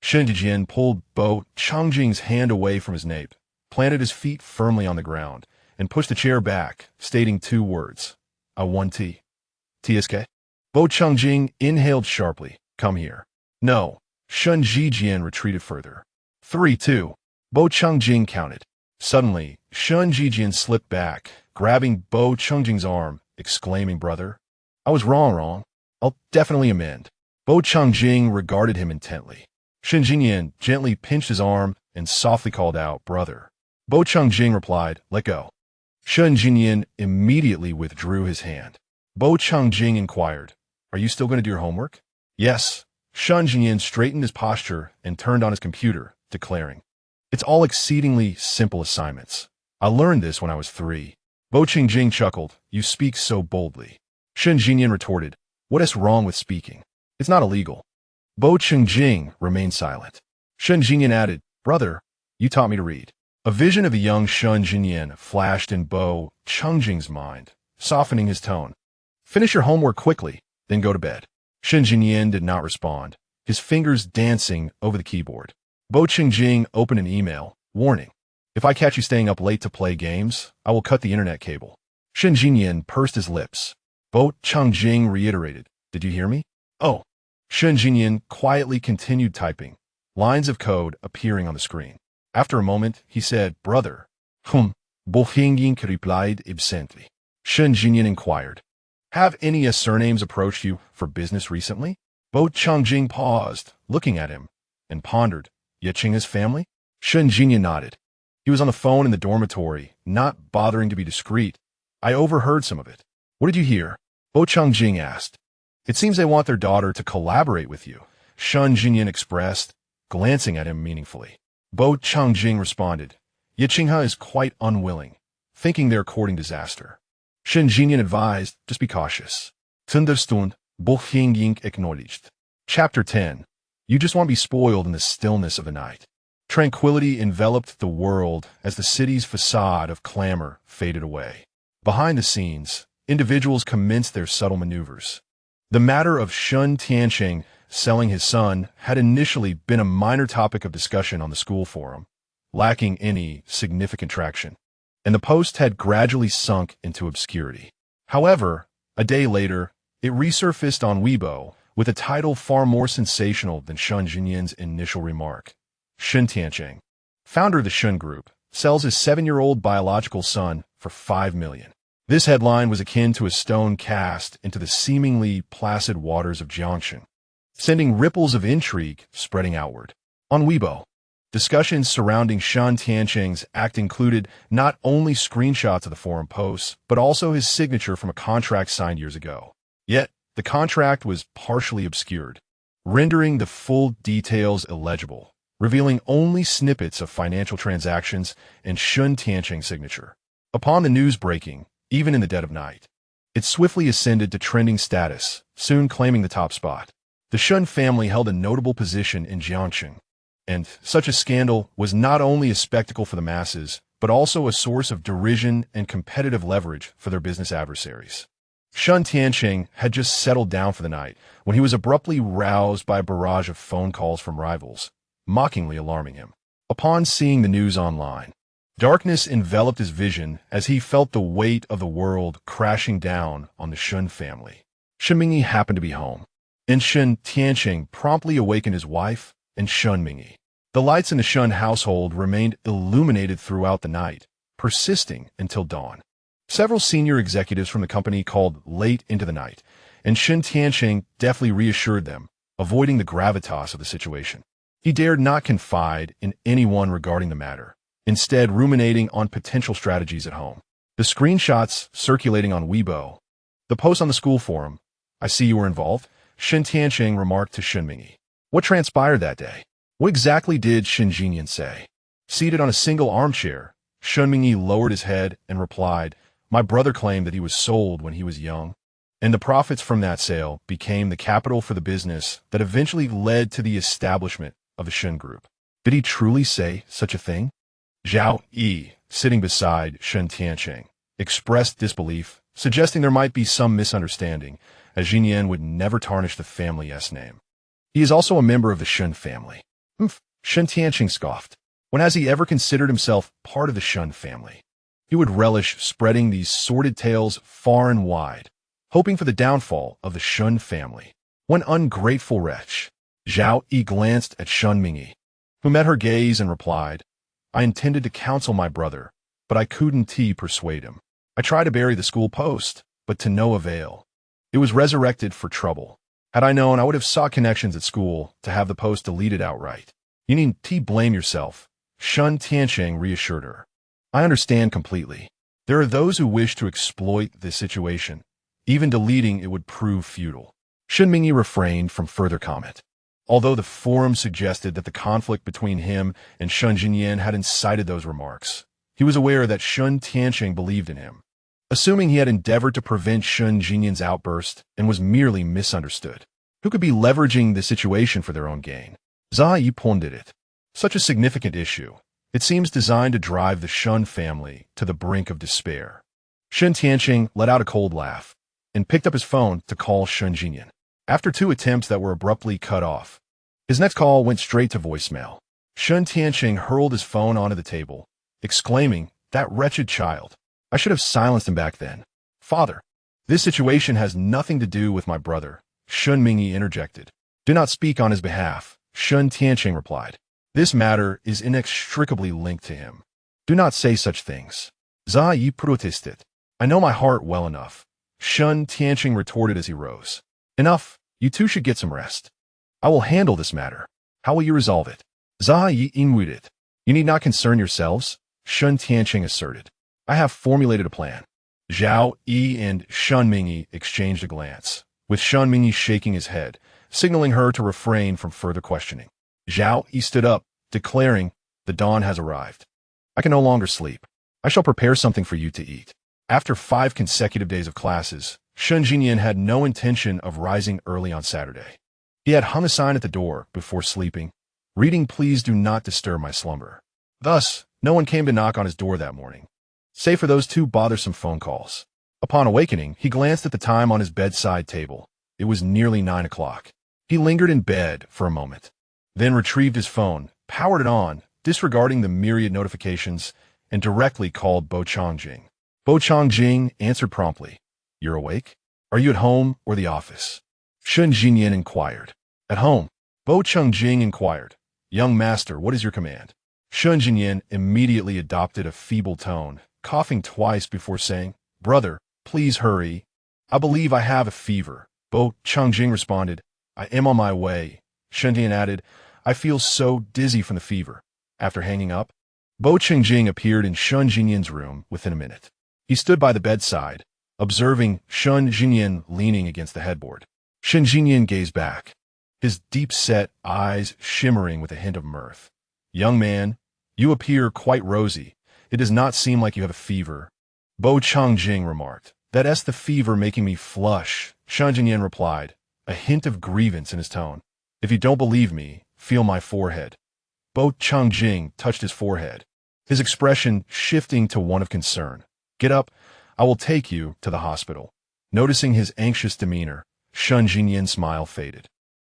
Speaker 1: Shun Jijian pulled Bo Qingjing's hand away from his nape, planted his feet firmly on the ground, and pushed the chair back, stating 2 words. I want tea. TSK? Bo Qingjing inhaled sharply. Come here. No. Shun Jijian retreated further. 3, 2. Bo Qingjing counted. Suddenly, Shun Jijian slipped back, grabbing Bo Qingjing's arm, exclaiming, Brother, I was wrong. I'll definitely amend. Bo Qingjing regarded him intently. Shun Jijian gently pinched his arm and softly called out, Brother. Bo Qingjing replied, Let go. Shun Jijian immediately withdrew his hand. Bo Qingjing inquired, Are you still going to do your homework? Yes. Shun Jijian straightened his posture and turned on his computer, declaring, It's all exceedingly simple assignments. I learned this when I was 3. Bo Qingjing chuckled, You speak so boldly. Shun Jijian retorted, What is wrong with speaking? It's not illegal. Bo Qingjing remained silent. Shun Jijian added, Brother, you taught me to read. A vision of the young Shun Jijian flashed in Bo Qingjing's mind, softening his tone. Finish your homework quickly, then go to bed. Shun Jijian did not respond, his fingers dancing over the keyboard. Bo Qingjing opened an email, warning, If I catch you staying up late to play games, I will cut the internet cable. Shun Jijian pursed his lips. Bo Qingjing reiterated, Did you hear me? Oh. Shun Jijian quietly continued typing, lines of code appearing on the screen. After a moment, he said, Brother. Bo Qingjing replied absently. Shun Jijian inquired, Have any surnames approached you for business recently? Bo Qingjing paused, looking at him, and pondered, Yaqing's family? Shun Jijian nodded. He was on the phone in the dormitory, not bothering to be discreet. I overheard some of it. What did you hear? Bo Qingjing asked. It seems they want their daughter to collaborate with you, Shun Jijian expressed, glancing at him meaningfully. Bo Qingjing responded, Yaqing is quite unwilling, thinking they're courting disaster. Shun Jijian advised, just be cautious. Understood, Bo Qingjing acknowledged. Chapter 10. You just want to be spoiled in the stillness of the night. Tranquility enveloped the world as the city's facade of clamor faded away. Behind the scenes, individuals commenced their subtle maneuvers. The matter of Shun Tianqing selling his son had initially been a minor topic of discussion on the school forum, lacking any significant traction, and the post had gradually sunk into obscurity. However, a day later, it resurfaced on Weibo with a title far more sensational than Shun Jijian's initial remark. Shun Tianqing, founder of the Shun Group, sells his 7-year-old biological son for $5 million. This headline was akin to a stone cast into the seemingly placid waters of Jiangxing, sending ripples of intrigue spreading outward. On Weibo, discussions surrounding Shun Tianqing's act included not only screenshots of the forum posts, but also his signature from a contract signed years ago. Yet, the contract was partially obscured, rendering the full details illegible, revealing only snippets of financial transactions and Shun Tianqing's signature. Upon the news breaking, even in the dead of night, it swiftly ascended to trending status, soon claiming the top spot. The Shun family held a notable position in Jiangxing, and such a scandal was not only a spectacle for the masses, but also a source of derision and competitive leverage for their business adversaries. Shun Tianqing had just settled down for the night when he was abruptly roused by a barrage of phone calls from rivals, mockingly alarming him. Upon seeing the news online, darkness enveloped his vision as he felt the weight of the world crashing down on the Shun family. Shimingyi happened to be home, and Shun Tianqing promptly awakened his wife, and Shun Mingyi. The lights in the Shun household remained illuminated throughout the night, persisting until dawn. Several senior executives from the company called late into the night, and Shen Tianqing deftly reassured them, avoiding the gravitas of the situation. He dared not confide in anyone regarding the matter, instead ruminating on potential strategies at home. The screenshots circulating on Weibo, the post on the school forum, "I see you were involved," Shen Tianqing remarked to Shun Mingyi. What transpired that day? What exactly did Shen Jinyan say? Seated on a single armchair, Shun Mingyi lowered his head and replied, "My brother claimed that he was sold when he was young, and the profits from that sale became the capital for the business that eventually led to the establishment of the Shun Group." Did he truly say such a thing? Zhao Yi, sitting beside Shen Tianqing, expressed disbelief, suggesting there might be some misunderstanding, as Jinyan would never tarnish the family's name. He is also a member of the Shun family. Shen Tianqing scoffed. When has he ever considered himself part of the Shun family? He would relish spreading these sordid tales far and wide, hoping for the downfall of the Shun family. One ungrateful wretch. Zhao Yi glanced at Shun Mingyi, who met her gaze and replied, "I intended to counsel my brother, but I couldn't persuade him. I tried to bury the school post, but to no avail. It was resurrected for trouble. Had I known, I would have sought connections at school to have the post deleted outright." "You needn't blame yourself," Shun Tianqing reassured her. "I understand completely. There are those who wish to exploit this situation. Even deleting it would prove futile." Shun Mingyi refrained from further comment. Although the forum suggested that the conflict between him and Shun Jinyan had incited those remarks, he was aware that Shun Tianqing believed in him. Assuming he had endeavored to prevent Shun Jinyan's outburst and was merely misunderstood, who could be leveraging the situation for their own gain? Zha Yi pondered it. Such a significant issue, it seems designed to drive the Shun family to the brink of despair. Shen Tianqing let out a cold laugh and picked up his phone to call Shun Jinyan. After 2 attempts that were abruptly cut off, his next call went straight to voicemail. Shun Tianqing hurled his phone onto the table, exclaiming, "That wretched child. I should have silenced him back then." "Father, this situation has nothing to do with my brother," Shun Mingyi interjected. "Do not speak on his behalf," Shun Tianqing replied. "This matter is inextricably linked to him. Do not say such things." Zha Yi protested. "I know my heart well enough," Shun Tianqing retorted as he rose. "Enough, you two should get some rest. I will handle this matter. How will you resolve it?" Zha Yi inwarded. "You need not concern yourselves," Shun Tianqing asserted. "I have formulated a plan." Zhao Yi and Shun Mingyi exchanged a glance, with Shun Mingyi shaking his head, signaling her to refrain from further questioning. Zhao Yi stood up, declaring, "The dawn has arrived. I can no longer sleep. I shall prepare something for you to eat." After 5 consecutive days of classes, Shun Jinyan had no intention of rising early on Saturday. He had hung a sign at the door before sleeping, reading, "Please do not disturb my slumber." Thus, no one came to knock on his door that morning, save for those 2 bothersome phone calls. Upon awakening, he glanced at the time on his bedside table. It was nearly 9 o'clock. He lingered in bed for a moment, then retrieved his phone, powered it on, disregarding the myriad notifications, and directly called Bo Changjing. Bo Changjing answered promptly. "You're awake? Are you at home or the office?" Shun Jinyan inquired. "At home." Bo Changjing inquired. "Young master, what is your command?" Shun Jinyan immediately adopted a feeble tone, coughing twice before saying, "Brother, please hurry. I believe I have a fever." Bo Changjing responded, "I am on my way." Shun Jinyan added, "I feel so dizzy from the fever." After hanging up, Bo Changjing appeared in Shun Jinyan's room within a minute. He stood by the bedside, observing Shun Jinyan leaning against the headboard. Shun Jinyan gazed back, his deep-set eyes shimmering with a hint of mirth. "Young man, you appear quite rosy. It does not seem like you have a fever." Bo Changjing remarked. "That's the fever making me flush," Shun Jinyan replied, a hint of grievance in his tone. "If you don't believe me, feel my forehead." Bo Changjing touched his forehead, his expression shifting to one of concern. "Get up, I will take you to the hospital." Noticing his anxious demeanor, Shun Jinyan's smile faded.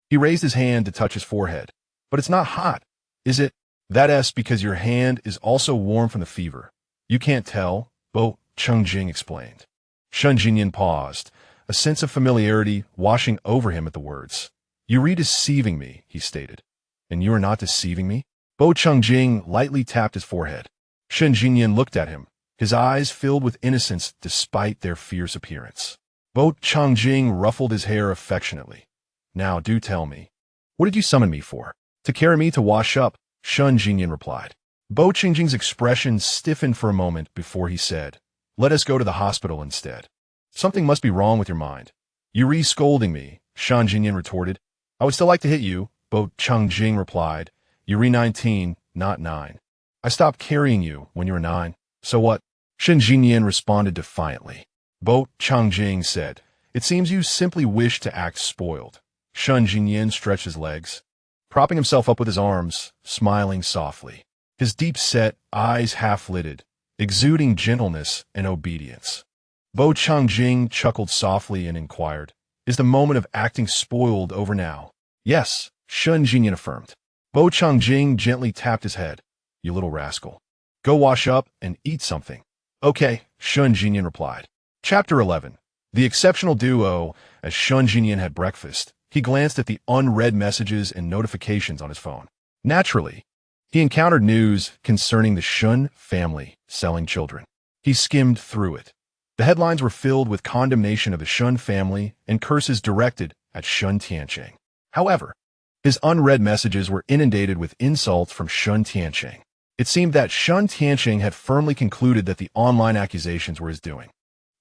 Speaker 1: He raised his hand to touch his forehead. "But it's not hot, is it?" "That's because your hand is also warm from the fever. You can't tell," Bo Changjing explained. Shun Jinyan paused, a sense of familiarity washing over him at the words. "You re-deceiving me," he stated. And you are not deceiving me? Bo Changjing lightly tapped his forehead. Shen Jinyan looked at him, his eyes filled with innocence despite their fierce appearance. Bo Changjing ruffled his hair affectionately. Now do tell me, what did you summon me for? To carry me to wash up, Shen Jinyan replied. Bo Changjing's expression stiffened for a moment before he said, let us go to the hospital instead. Something must be wrong with your mind. You re-scolding me, Shen Jinyan retorted. I would still like to hit you, Bo Changjing replied. You re-19, not 9. I stopped carrying you when you were 9. So what? Shen Jinyan responded defiantly. Bo Changjing said, it seems you simply wish to act spoiled. Shen Jinyan stretched his legs, propping himself up with his arms, smiling softly. His deep-set eyes half-lidded, exuding gentleness and obedience. Bo Changjing chuckled softly and inquired, is the moment of acting spoiled over now? Yes, Shen Jinyan affirmed. Bo Changjing gently tapped his head. You little rascal. Go wash up and eat something. Okay, Shen Jinyan replied. Chapter 11. The exceptional duo. As Shen Jinyan had breakfast, he glanced at the unread messages and notifications on his phone. Naturally, he encountered news concerning the Shun family selling children. He skimmed through it. The headlines were filled with condemnation of the Shun family and curses directed at Shun Tianqing. However, his unread messages were inundated with insults from Shun Tianqing. It seemed that Shun Tianqing had firmly concluded that the online accusations were his doing.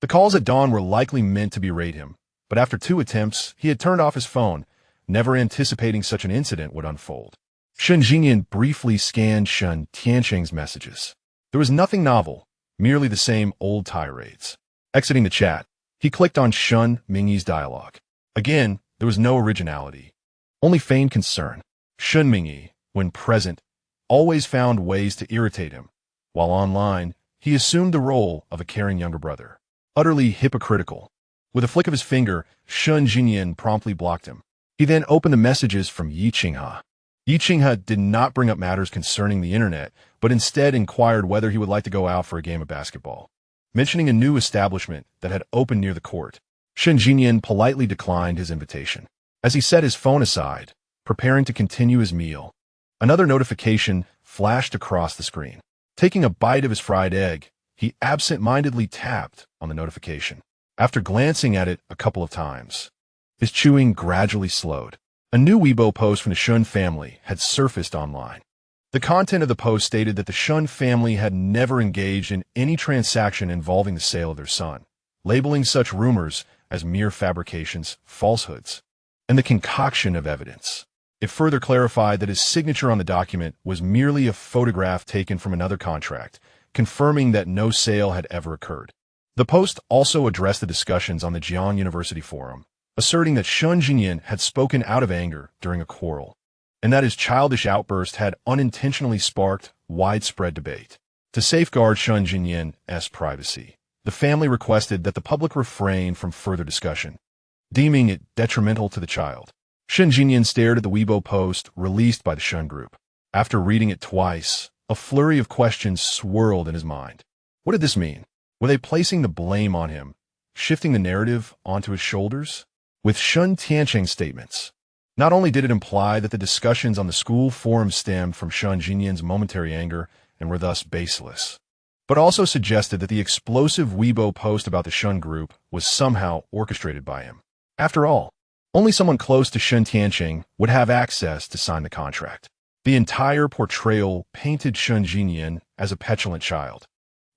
Speaker 1: The calls at dawn were likely meant to berate him, but after 2 attempts, he had turned off his phone, never anticipating such an incident would unfold. Shen Jinyan briefly scanned Shun Tianqing's messages. There was nothing novel, merely the same old tirades. Exiting the chat, he clicked on Shun Mingyi's dialogue. Again, there was no originality, only feigned concern. Shun Mingyi, when present, always found ways to irritate him, while online, he assumed the role of a caring younger brother. Utterly hypocritical. With a flick of his finger, Shun Jinyan promptly blocked him. He then opened the messages from Yi Qinghe. Yi Qinghe did not bring up matters concerning the internet, but instead inquired whether he would like to go out for a game of basketball. Mentioning a new establishment that had opened near the court, Shen Jinyan politely declined his invitation. As he set his phone aside, preparing to continue his meal, another notification flashed across the screen. Taking a bite of his fried egg, he absent-mindedly tapped on the notification. After glancing at it a couple of times, his chewing gradually slowed. A new Weibo post from the Shun family had surfaced online. The content of the post stated that the Shun family had never engaged in any transaction involving the sale of their son, labeling such rumors as mere fabrications, falsehoods, and the concoction of evidence. It further clarified that his signature on the document was merely a photograph taken from another contract, confirming that no sale had ever occurred. The post also addressed the discussions on the Jiang University forum, asserting that Shen Jinyan had spoken out of anger during a quarrel, and that his childish outburst had unintentionally sparked widespread debate. To safeguard Shen Jinyan's privacy, the family requested that the public refrain from further discussion, deeming it detrimental to the child. Shen Jinyan stared at the Weibo post released by the Shun group. After reading it twice, a flurry of questions swirled in his mind. What did this mean? Were they placing the blame on him, shifting the narrative onto his shoulders? With Shun Tianqing's statements, not only did it imply that the discussions on the school forum stemmed from Shen Jinyan's momentary anger and were thus baseless, but also suggested that the explosive Weibo post about the Shun group was somehow orchestrated by him. After all, only someone close to Shen Tianqing would have access to sign the contract. The entire portrayal painted Shen Jinyan as a petulant child,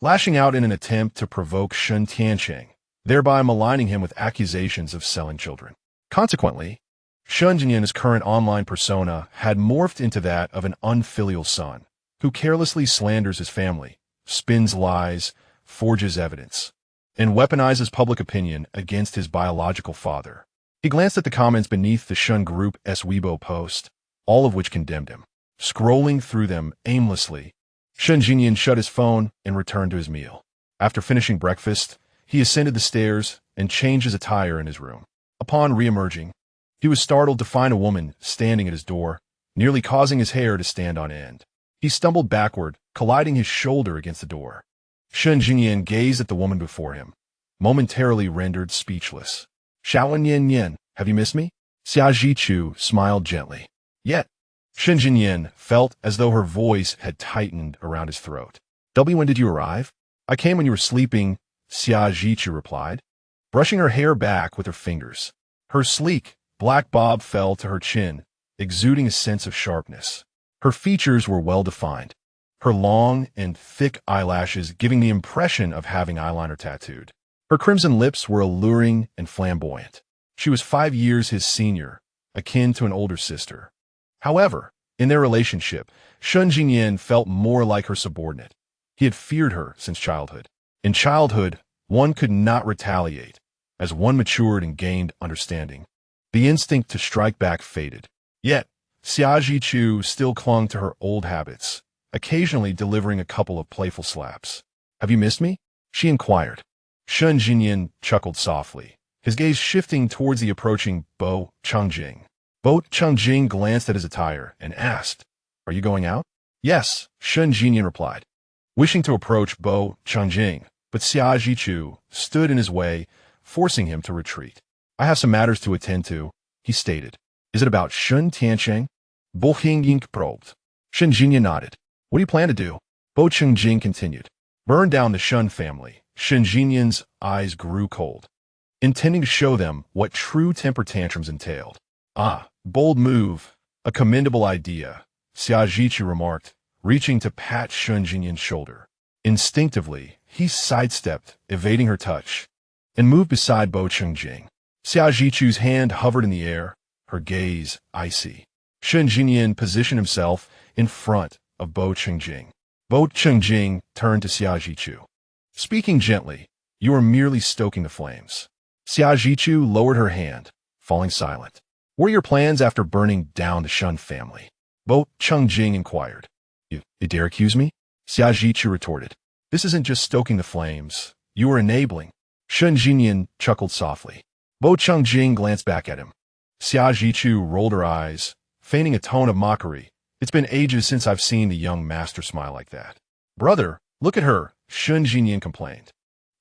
Speaker 1: lashing out in an attempt to provoke Shen Tianqing, thereby maligning him with accusations of selling children. Consequently, Shen Jinyan's current online persona had morphed into that of an unfilial son, who carelessly slanders his family, spins lies, forges evidence, and weaponizes public opinion against his biological father. He glanced at the comments beneath the Shun Group's Weibo post, all of which condemned him. Scrolling through them aimlessly, Shen Jinyan shut his phone and returned to his meal. After finishing breakfast, he ascended the stairs and changed his attire in his room. Upon re-emerging, he was startled to find a woman standing at his door, nearly causing his hair to stand on end. He stumbled backward, colliding his shoulder against the door. Shen Jinyan gazed at the woman before him, momentarily rendered speechless. "Xiaowen Yan Yan, have you missed me?" Xia Zhichu smiled gently. "Yet." Shen Jinyan felt as though her voice had tightened around his throat. "W, when did you arrive?" "I came when you were sleeping," Xia Zhichu replied, brushing her hair back with her fingers. Her sleek, black bob fell to her chin, exuding a sense of sharpness. Her features were well-defined, her long and thick eyelashes giving the impression of having eyeliner tattooed. Her crimson lips were alluring and flamboyant. She was 5 years his senior, akin to an older sister. However, in their relationship, Shen Jinyan felt more like her subordinate. He had feared her since childhood. In childhood, one could not retaliate. As one matured and gained understanding, the instinct to strike back faded. Yet, Xia Zhichu still clung to her old habits, occasionally delivering a couple of playful slaps. "Have you missed me?" she inquired. Shen Jinyan chuckled softly, his gaze shifting towards the approaching Bo Changjing. Bo Changjing glanced at his attire and asked, "Are you going out?" "Yes," Shen Jinyan replied, wishing to approach Bo Changjing, but Xia Zhichu stood in his way, forcing him to retreat. "I have some matters to attend to," he stated. "Is it about Shun Tiancheng?" Bo Hingying probed. Shen Jinyan nodded. "What do you plan to do?" Bo Changjing continued. "Burn down the Shun family." Shen Jinyan's eyes grew cold, intending to show them what true temper tantrums entailed. "Ah, bold move, a commendable idea," Xia Zhichu remarked, reaching to pat Shen Jinyan's shoulder. Instinctively, he sidestepped, evading her touch, and moved beside Bo Changjing. Xia Zhichu's hand hovered in the air, her gaze icy. Shen Jinyan positioned himself in front of Bo Changjing. Bo Changjing turned to Xia Zhichu. Speaking gently, "You are merely stoking the flames." Xia Zhichu lowered her hand, falling silent. "What are your plans after burning down the Shun family?" Bo Changjing inquired. You dare accuse me?" Xia Zhichu retorted. "This isn't just stoking the flames. You are enabling." Shen Jinyan chuckled softly. Bo Changjing glanced back at him. Xia Zhichu rolled her eyes, feigning a tone of mockery. "It's been ages since I've seen the young master smile like that." "Brother, look at her," Shen Jinyan complained.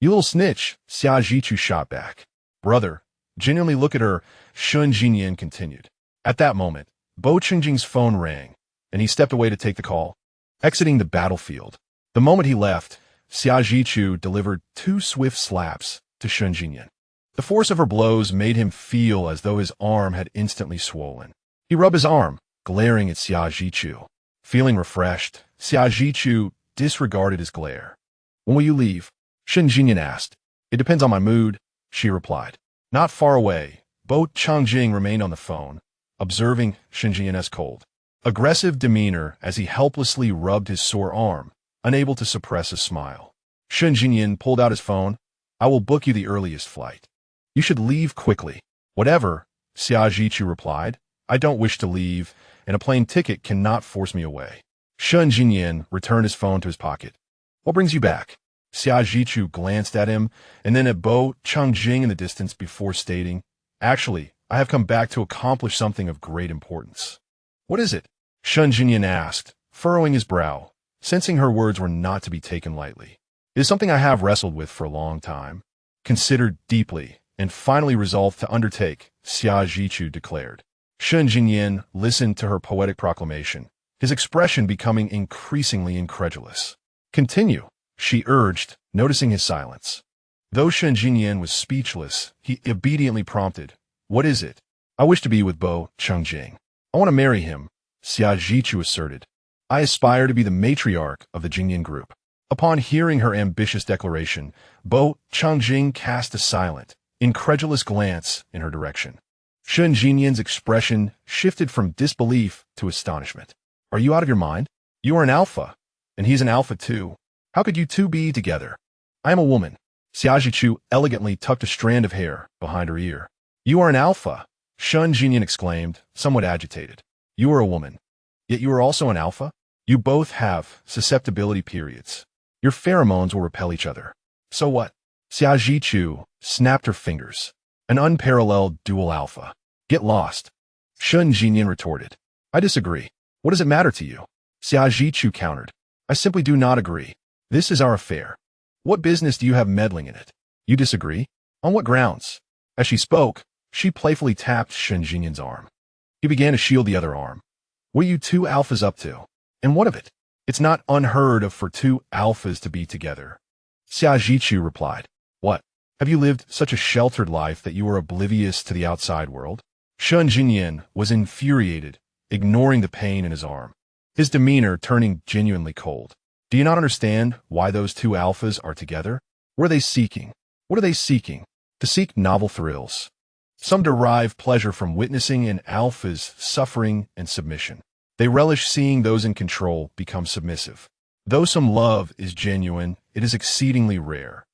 Speaker 1: "You little snitch," Xia Zhichu shot back. "Brother, genuinely look at her," Shen Jinyan continued. At that moment, Bo Changjing's phone rang, and he stepped away to take the call, exiting the battlefield. The moment he left, Xia Zhichu delivered 2 swift slaps to Shen Jinyan. The force of her blows made him feel as though his arm had instantly swollen. He rubbed his arm, glaring at Xia Zhichu. Feeling refreshed, Xia Zhichu disregarded his glare. "When will you leave?" Shen Jinyan asked. "It depends on my mood," she replied. Not far away, Bo Changjing remained on the phone, observing Shen Jinyan's cold, aggressive demeanor as he helplessly rubbed his sore arm, unable to suppress a smile. Shen Jinyan pulled out his phone. "I will book you the earliest flight. You should leave quickly." "Whatever," Xia Zhichu replied. "I don't wish to leave, and a plane ticket cannot force me away." Shen Jinyan returned his phone to his pocket. "What brings you back?" Xia Zhichu glanced at him and then at Bo Changjing in the distance before stating, "Actually, I have come back to accomplish something of great importance." "What is it?" Shen Jinyan asked, furrowing his brow, sensing her words were not to be taken lightly. "It is something I have wrestled with for a long time, considered deeply, and finally resolved to undertake," Xia Zhichu declared. Shen Jinyan listened to her poetic proclamation, his expression becoming increasingly incredulous. "Continue," she urged, noticing his silence. Though Shen Jinyan was speechless, he obediently prompted, "What is it?" "I wish to be with Bo Changjing. I want to marry him," Xia Zhichu asserted. "I aspire to be the matriarch of the Jingyan group." Upon hearing her ambitious declaration, Bo Changjing cast a silent, incredulous glance in her direction. Shen Jinyan's expression shifted from disbelief to astonishment. "Are you out of your mind? You are an alpha, and he's an alpha too. How could you two be together?" "I am a woman." Xia Zhichu elegantly tucked a strand of hair behind her ear. "You are an alpha," Shen Jinyan exclaimed, somewhat agitated. "You are a woman. Yet you are also an alpha? You both have susceptibility periods. Your pheromones will repel each other. So what?" Xia Zhichu snapped her fingers. "An unparalleled dual alpha. Get lost." Shen Jinyan retorted. "I disagree. What does it matter to you?" Xia Zhichu countered. "I simply do not agree. This is our affair. What business do you have meddling in it?" "You disagree? On what grounds?" As she spoke, she playfully tapped Shen Jinyan's arm. He began to shield the other arm. What are you two alphas up to? And what of it? It's not unheard of for two alphas to be together. Xiajichu replied. What? Have you lived such a sheltered life that you are oblivious to the outside world? Shun Jinyan was infuriated, ignoring the pain in his arm, his demeanor turning genuinely cold. Do you not understand why those two alphas are together? What are they seeking? What are they seeking? To seek novel thrills. Some derive pleasure from witnessing an alpha's suffering and submission. They relish seeing those in control become submissive. Though some love is genuine, it is exceedingly rare.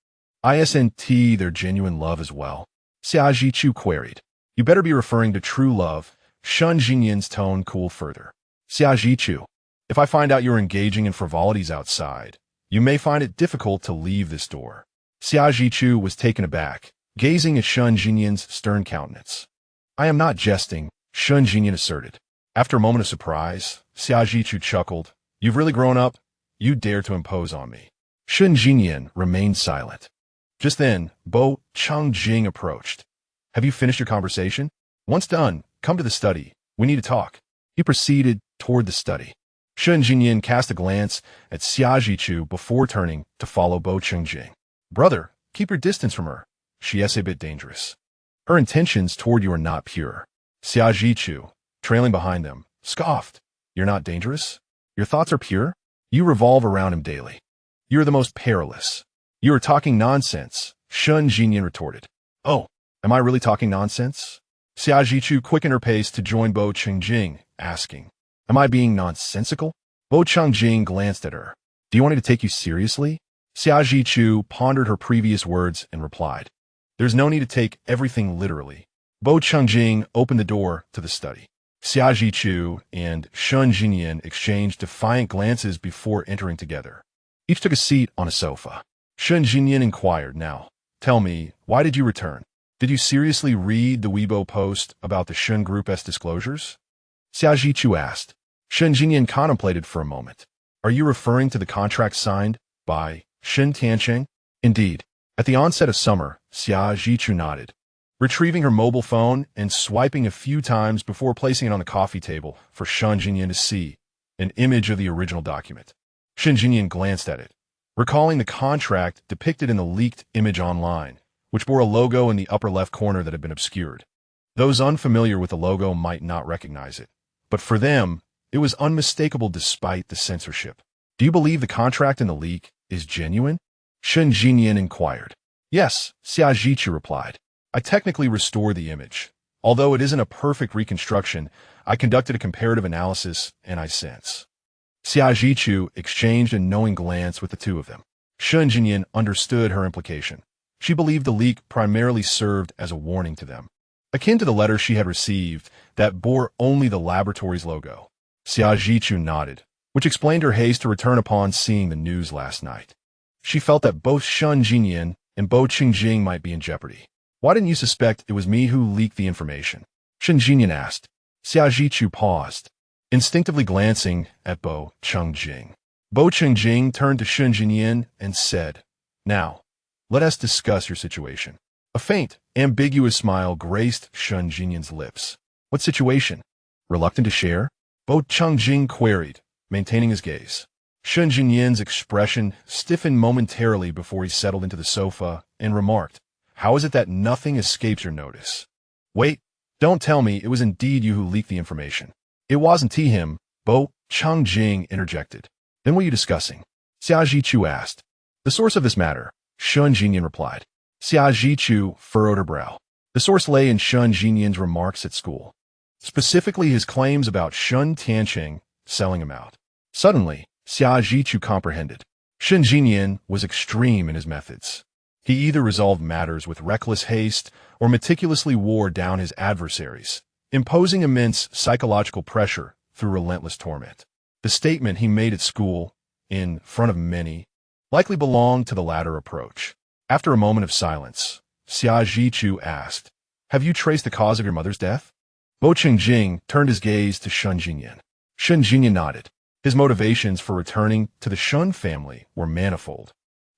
Speaker 1: Isn't their genuine love as well? Xiajichu queried. You better be referring to true love. Shun Jinyan's tone cooled further. Xiajichu, if I find out you're engaging in frivolities outside, you may find it difficult to leave this door. Xiajichu was taken aback, gazing at Shun Jinyan's stern countenance. I am not jesting, Shun Jinyan asserted. After a moment of surprise, Xiajichu chuckled. You've really grown up? You dare to impose on me. Shun Jinyan remained silent. Just then, Bo Changjing approached. Have you finished your conversation? Once done, come to the study. We need to talk. He proceeded toward the study. Shun Jinyan cast a glance at Xiajichu before turning to follow Bo Changjing. Brother, keep your distance from her. She is a bit dangerous. Her intentions toward you are not pure. Xiajichu, trailing behind them, scoffed. You're not dangerous? Your thoughts are pure? You revolve around him daily. You're the most perilous. You are talking nonsense, Shun Jinyan retorted. Oh, am I really talking nonsense? Xiajichu quickened her pace to join Bo Changjing, asking, am I being nonsensical? Bo Changjing glanced at her. Do you want me to take you seriously? Xiajichu pondered her previous words and replied, there's no need to take everything literally. Bo Changjing opened the door to the study. Xiajichu and Shun Jinyan exchanged defiant glances before entering together. Each took a seat on a sofa. Shun Jinyan inquired, now, tell me, why did you return? Did you seriously read the Weibo post about the Shun Group's disclosures? Xiajichu asked. Shun Jinyan contemplated for a moment. Are you referring to the contract signed by Shen Tiancheng? Indeed. At the onset of summer, Xiajichu nodded, retrieving her mobile phone and swiping a few times before placing it on the coffee table for Shun Jinyan to see an image of the original document. Shun Jinyan glanced at it, recalling the contract depicted in the leaked image online, which bore a logo in the upper left corner that had been obscured. Those unfamiliar with the logo might not recognize it, but for them, it was unmistakable despite the censorship. Do you believe the contract in the leak is genuine? Shun Jinyan inquired. Yes, Xiajichu replied. I technically restored the image. Although it isn't a perfect reconstruction, I conducted a comparative analysis and I sense. Xiajichu exchanged a knowing glance with the two of them. Shun Jinyan understood her implication. She believed the leak primarily served as a warning to them, akin to the letter she had received that bore only the laboratory's logo. Xiajichu nodded, which explained her haste to return upon seeing the news last night. She felt that both Shun Jinyan and Bo Changjing might be in jeopardy. Why didn't you suspect it was me who leaked the information? Shun Jinyan asked. Xiajichu paused, instinctively glancing at Bo Changjing. Bo Changjing turned to Shun Jinyan and said, Now, let us discuss your situation. A faint, ambiguous smile graced Shun Jinyan's lips. What situation? Reluctant to share? Bo Changjing queried, maintaining his gaze. Shun Jinyan's expression stiffened momentarily before he settled into the sofa and remarked, How is it that nothing escapes your notice? Wait, don't tell me it was indeed you who leaked the information. It wasn't him, Bo Changjing interjected. Then what are you discussing? Xiajichu asked. The source of this matter, Shun Jinyan replied. Xiajichu furrowed her brow. The source lay in Shun Jinyan's remarks at school, specifically his claims about Shun Tiancheng selling him out. Suddenly, Xiajichu comprehended. Shun Jinyan was extreme in his methods. He either resolved matters with reckless haste or meticulously wore down his adversaries, imposing immense psychological pressure through relentless torment. The statement he made at school, in front of many, likely belonged to the latter approach. After a moment of silence, Xiajichu asked, Have you traced the cause of your mother's death? Bo Changjing turned his gaze to Shun Jinyan. Shun Jinyan nodded. His motivations for returning to the Shun family were manifold,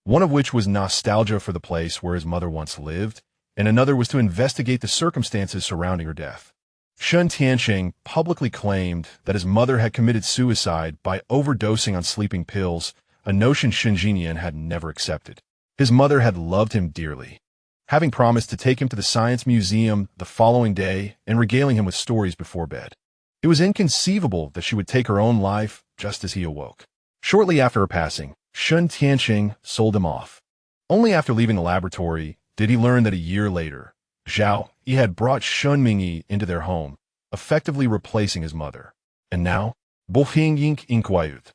Speaker 1: one of which was nostalgia for the place where his mother once lived, and another was to investigate the circumstances surrounding her death. Shun Tianqing publicly claimed that his mother had committed suicide by overdosing on sleeping pills, a notion Xing had never accepted. His mother had loved him dearly, having promised to take him to the science museum the following day and regaling him with stories before bed. It was inconceivable that she would take her own life just as he awoke. Shortly after her passing, Shun Tianqing sold him off. Only after leaving the laboratory did he learn that a year later, Zhao Yi had brought Shun Mingyi into their home, effectively replacing his mother. And now, Bohing inquired.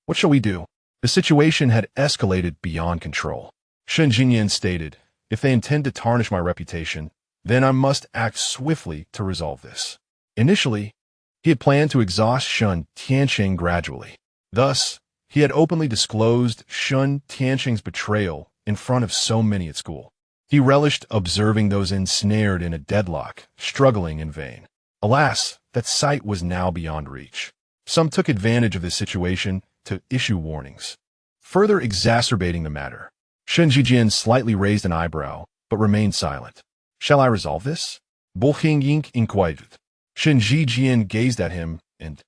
Speaker 1: What shall we do? The situation had escalated beyond control. Shun Jingyan stated, if they intend to tarnish my reputation, then I must act swiftly to resolve this. Initially, he had planned to exhaust Shun Tianqing gradually. Thus, he had openly disclosed Shun Tianqing's betrayal in front of so many at school. He relished observing those ensnared in a deadlock, struggling in vain. Alas, that sight was now beyond reach. Some took advantage of this situation to issue warnings, further exacerbating the matter. Shun Jijian slightly raised an eyebrow, but remained silent. Shall I resolve this? Bohing inquired. Shun Jijian gazed at him and,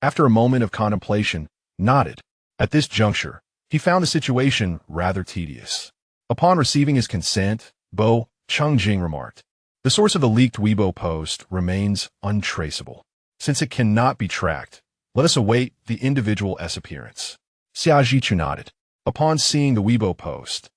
Speaker 1: after a moment of contemplation, nodded. At this juncture, he found the situation rather tedious. Upon receiving his consent, Bo Changjing remarked, the source of the leaked Weibo post remains untraceable. Since it cannot be tracked, let us await the individual S appearance. Xia Zhichu nodded. Upon seeing the Weibo post,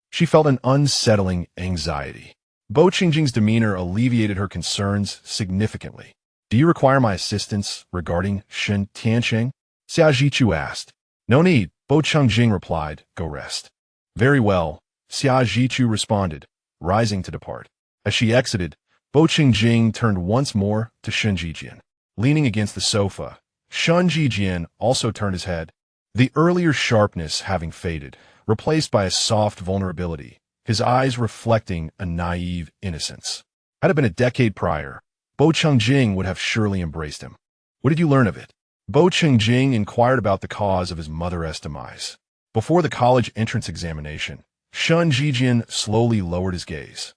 Speaker 1: she felt an unsettling anxiety. Bo Qingjing's demeanor alleviated her concerns significantly. Do you require my assistance regarding Shun Tianqing? Xia Zhichu asked. No need, Bo Changjing replied, go rest. Very well, Xia Zhichu responded, rising to depart. As she exited, Bo Qingjing turned once more to Shun Jijian. Leaning against the sofa, Shun Jijian also turned his head, the earlier sharpness having faded, replaced by a soft vulnerability, his eyes reflecting a naive innocence. Had it been a decade prior, Bo Changjing would have surely embraced him. What did you learn of it? Bo Changjing inquired about the cause of his mother's demise. Before the college entrance examination, Shun Jijian slowly lowered his gaze.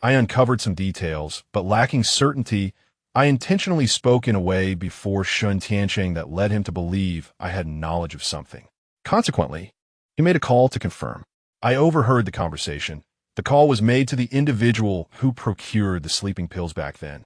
Speaker 1: I uncovered some details, but lacking certainty, I intentionally spoke in a way before Shun Tianqing that led him to believe I had knowledge of something. Consequently, he made a call to confirm. I overheard the conversation. The call was made to the individual who procured the sleeping pills back then.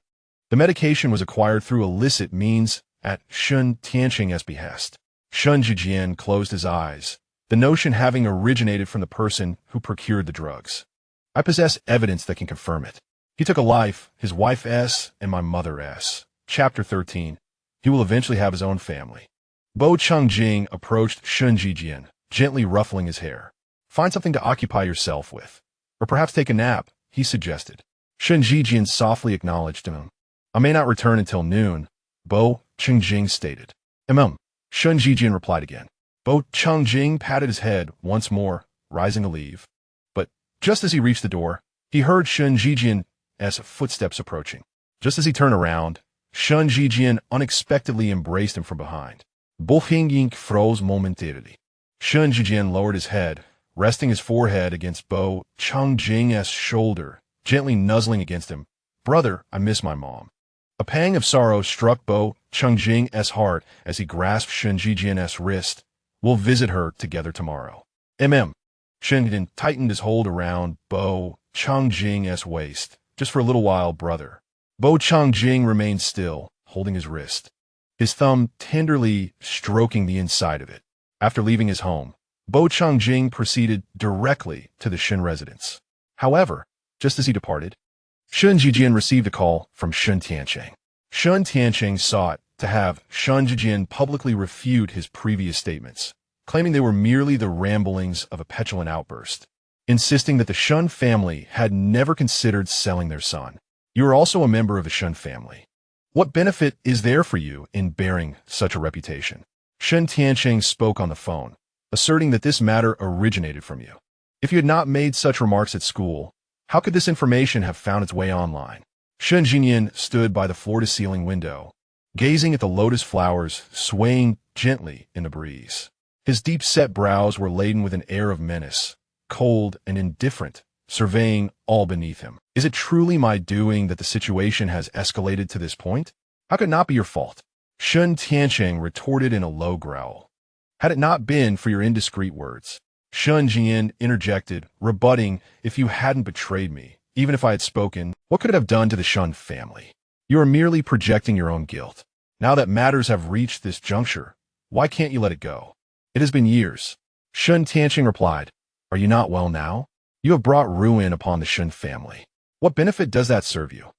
Speaker 1: The medication was acquired through illicit means at Shun Tianqing's behest. Shun Jijian closed his eyes, the notion having originated from the person who procured the drugs. I possess evidence that can confirm it. He took a life, his wife S and my mother S. Chapter 13. He will eventually have his own family. Bo Changjing approached Shun Jijian, gently ruffling his hair. Find something to occupy yourself with. Or perhaps take a nap, he suggested. Shun Jijian softly acknowledged him. I may not return until noon, Bo Changjing stated. Shun Jijian replied again. Bo Changjing patted his head once more, rising to leave. But just as he reached the door, he heard Shun Jijian's footsteps approaching. Just as he turned around, Shun Jijian unexpectedly embraced him from behind. Bohing froze momentarily. Shun Jijian lowered his head, resting his forehead against Bo Changjing's shoulder, gently nuzzling against him. Brother, I miss my mom. A pang of sorrow struck Bo Changjing's heart as he grasped Shun Jijian's wrist. We'll visit her together tomorrow. Shun Jijian tightened his hold around Bo Changjing's waist. Just for a little while, brother. Bo Changjing remained still, holding his wrist, his thumb tenderly stroking the inside of it. After leaving his home, Bo Changjing proceeded directly to the Shun residence. However, just as he departed, Shun Jijian received a call from Shun Tianqing. Shun Tianqing sought to have Shun Jijian publicly refute his previous statements, claiming they were merely the ramblings of a petulant outburst, insisting that the Shun family had never considered selling their son. You are also a member of the Shun family. What benefit is there for you in bearing such a reputation? Shun Tianqing spoke on the phone, asserting that this matter originated from you. If you had not made such remarks at school, how could this information have found its way online? Shun Jijian stood by the floor-to-ceiling window, gazing at the lotus flowers swaying gently in the breeze. His deep-set brows were laden with an air of menace, cold and indifferent, surveying all beneath him. Is it truly my doing that the situation has escalated to this point? How could it not be your fault? Shun Tiancheng retorted in a low growl. Had it not been for your indiscreet words. Shun Jian interjected, rebutting, if you hadn't betrayed me, even if I had spoken, what could it have done to the Shun family? You are merely projecting your own guilt. Now that matters have reached this juncture, why can't you let it go? It has been years. Shun Tiancheng replied, are you not well now? You have brought ruin upon the Shun family. What benefit does that serve you?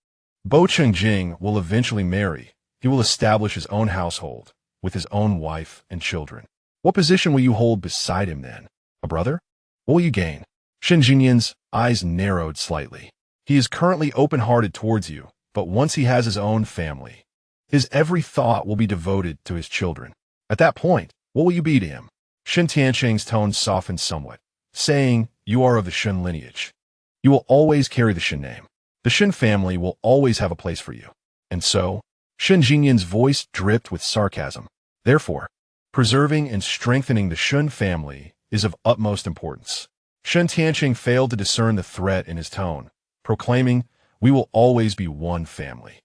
Speaker 1: Bo Chengjing will eventually marry. He will establish his own household, with his own wife and children. What position will you hold beside him then? A brother? What will you gain? Shen Jinyan's eyes narrowed slightly. He is currently open-hearted towards you, but once he has his own family, his every thought will be devoted to his children. At that point, what will you be to him? Shen Tiancheng's tone softened somewhat, saying, you are of the Shen lineage. You will always carry the Shen name. The Shen family will always have a place for you. And so, Shen Jinyan's voice dripped with sarcasm. Therefore, preserving and strengthening the Shun family is of utmost importance. Shen Tiancheng failed to discern the threat in his tone, proclaiming, we will always be one family.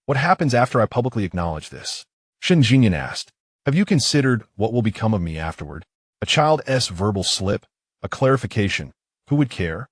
Speaker 1: What happens after I publicly acknowledge this? Shen Jinyan asked, have you considered what will become of me afterward? A child's verbal slip? A clarification? Who would care?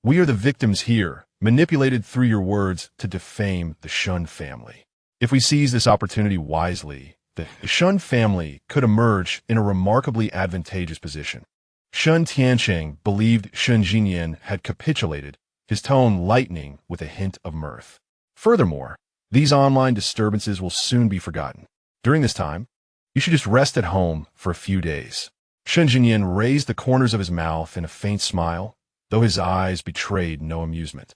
Speaker 1: We are the victims here, manipulated through your words to defame the Shun family. If we seize this opportunity wisely, the Shun family could emerge in a remarkably advantageous position. Shun Tiancheng believed Shen Jinyan had capitulated, his tone lightening with a hint of mirth. Furthermore, these online disturbances will soon be forgotten. During this time, you should just rest at home for a few days. Shen Jinyan raised the corners of his mouth in a faint smile, though his eyes betrayed no amusement.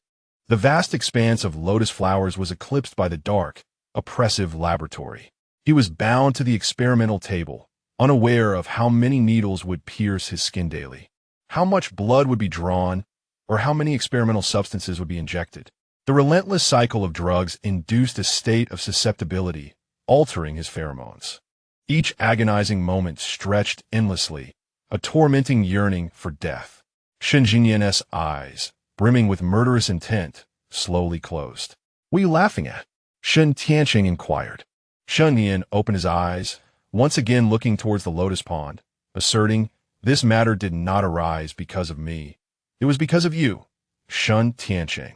Speaker 1: The vast expanse of lotus flowers was eclipsed by the dark, oppressive laboratory. He was bound to the experimental table, unaware of how many needles would pierce his skin daily, how much blood would be drawn, or how many experimental substances would be injected. The relentless cycle of drugs induced a state of susceptibility, altering his pheromones. Each agonizing moment stretched endlessly, a tormenting yearning for death. Shen Jinyan's eyes, brimming with murderous intent, slowly closed. What are you laughing at? Shen Tiancheng inquired. Shen Yan opened his eyes, once again looking towards the lotus pond, asserting, this matter did not arise because of me. It was because of you, Shen Tiancheng.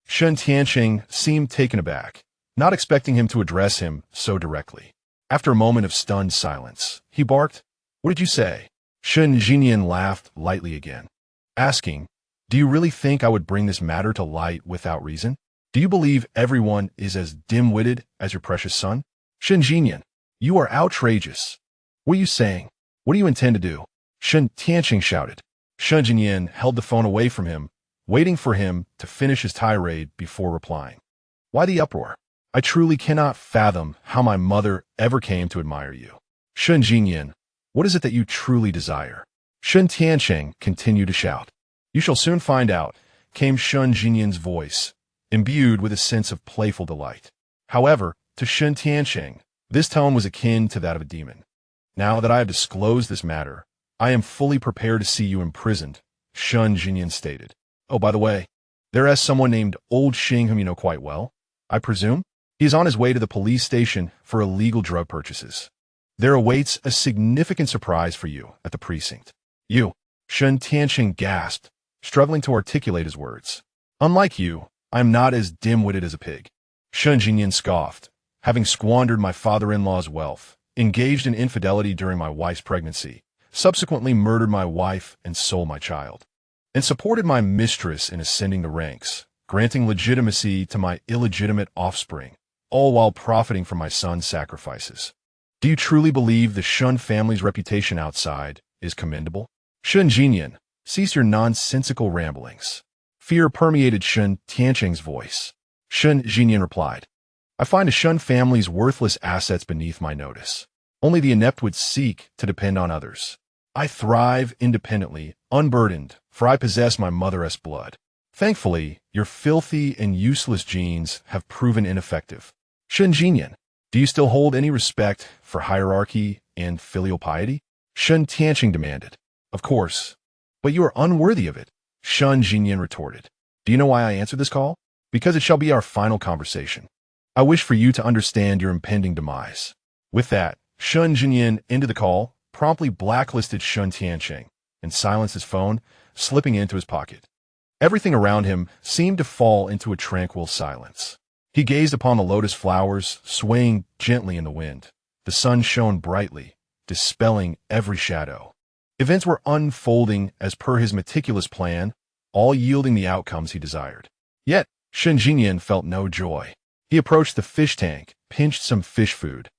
Speaker 1: Shen Tiancheng seemed taken aback, not expecting him to address him so directly. After a moment of stunned silence, he barked, what did you say? Shen Jinyan laughed lightly again, asking, do you really think I would bring this matter to light without reason? Do you believe everyone is as dim-witted as your precious son? Shen Jinyan, you are outrageous. What are you saying? What do you intend to do? Shen Tiancheng shouted. Shen Jinyan held the phone away from him, waiting for him to finish his tirade before replying. Why the uproar? I truly cannot fathom how my mother ever came to admire you. Shen Jinyan, what is it that you truly desire? Shen Tiancheng continued to shout. You shall soon find out, came Shen Jinyan's voice, imbued with a sense of playful delight. However, to Shen Tiancheng, this tone was akin to that of a demon. Now that I have disclosed this matter, I am fully prepared to see you imprisoned, Shen Jinyan stated. Oh, by the way, there is someone named Old Xing whom you know quite well, I presume? He is on his way to the police station for illegal drug purchases. There awaits a significant surprise for you at the precinct. You, Shen Tiancheng gasped, struggling to articulate his words. Unlike you, I am not as dim-witted as a pig. Shen Jinyan scoffed, having squandered my father-in-law's wealth, engaged in infidelity during my wife's pregnancy, subsequently murdered my wife and sold my child, and supported my mistress in ascending the ranks, granting legitimacy to my illegitimate offspring, all while profiting from my son's sacrifices. Do you truly believe the Shun family's reputation outside is commendable? Shen Jinyan, cease your nonsensical ramblings. Fear permeated Shen Tiancheng's voice. Shen Jinyan replied, I find the Shun family's worthless assets beneath my notice. Only the inept would seek to depend on others. I thrive independently, unburdened, for I possess my mother's blood. Thankfully, your filthy and useless genes have proven ineffective. Shen Jinyan, do you still hold any respect for hierarchy and filial piety? Shen Tiancheng demanded. Of course, but you are unworthy of it. Shun Jinyan retorted. Do you know why I answered this call? Because it shall be our final conversation. I wish for you to understand your impending demise. With that, Shun Jinyan ended the call, promptly blacklisted Shun Tianqing, and silenced his phone, slipping it into his pocket. Everything around him seemed to fall into a tranquil silence. He gazed upon the lotus flowers, swaying gently in the wind. The sun shone brightly, dispelling every shadow. Events were unfolding as per his meticulous plan, all yielding the outcomes he desired. Yet, Shun Jinyan felt no joy. He approached the fish tank, pinched some fish food,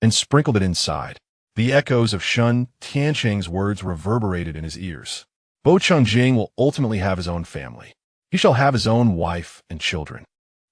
Speaker 1: and sprinkled it inside. The echoes of Shun Tianqing's words reverberated in his ears. Bo Changjing will ultimately have his own family. He shall have his own wife and children.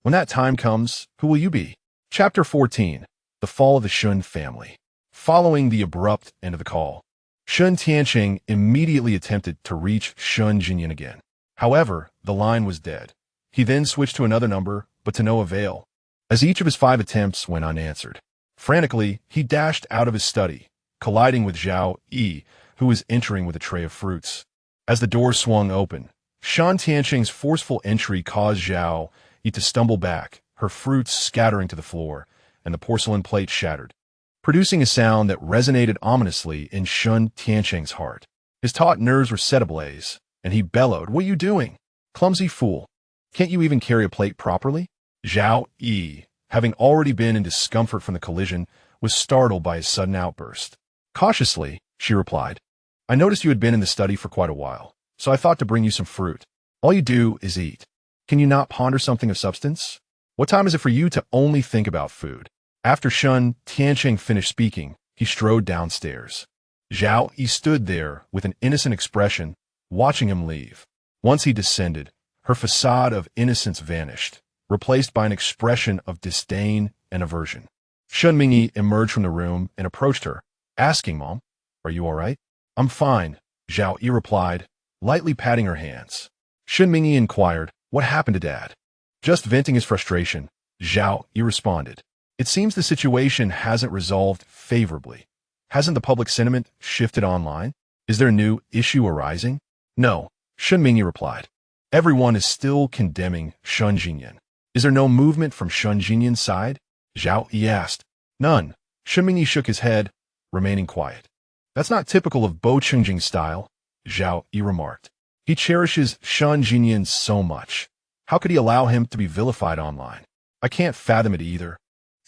Speaker 1: When that time comes, who will you be? Chapter 14. The Fall of the Shun Family. Following the abrupt end of the call, Shun Tianqing immediately attempted to reach Shun Jinyan again. However, the line was dead. He then switched to another number, but to no avail, as each of his 5 attempts went unanswered. Frantically, he dashed out of his study, colliding with Zhao Yi, who was entering with a tray of fruits. As the door swung open, Shun Tianqing's forceful entry caused Zhao Yi to stumble back, her fruits scattering to the floor, and the porcelain plate shattered, producing a sound that resonated ominously in Shun Tianqing's heart. His taut nerves were set ablaze, and he bellowed, "What are you doing? Clumsy fool! Can't you even carry a plate properly?" Zhao Yi, having already been in discomfort from the collision, was startled by his sudden outburst. Cautiously, she replied, "I noticed you had been in the study for quite a while, so I thought to bring you some fruit. All you do is eat. Can you not ponder something of substance? What time is it for you to only think about food?" After Shun Tianqing finished speaking, he strode downstairs. Zhao Yi stood there with an innocent expression, watching him leave. Once he descended, her facade of innocence vanished, replaced by an expression of disdain and aversion. Shun Mingyi emerged from the room and approached her, asking, "Mom, are you all right?" "I'm fine," Zhao Yi replied, lightly patting her hands. Shun Mingyi inquired, "What happened to Dad?" Just venting his frustration, Zhao Yi responded, "It seems the situation hasn't resolved favorably. Hasn't the public sentiment shifted online? Is there a new issue arising?" "No," Shun Mingyi replied. "Everyone is still condemning Shun Jinyan." "Is there no movement from Shun Jinyan's side?" Zhao Yi asked. "None." Shun Mingyi shook his head, remaining quiet. "That's not typical of Bo Changjing's style," Zhao Yi remarked. "He cherishes Shun Jinyan so much. How could he allow him to be vilified online? I can't fathom it either."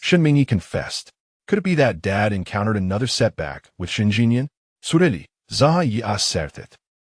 Speaker 1: Shun Mingyi confessed. Could it be that Dad encountered another setback with Shun Jinyan? Sureli, Zaha Yi asertet.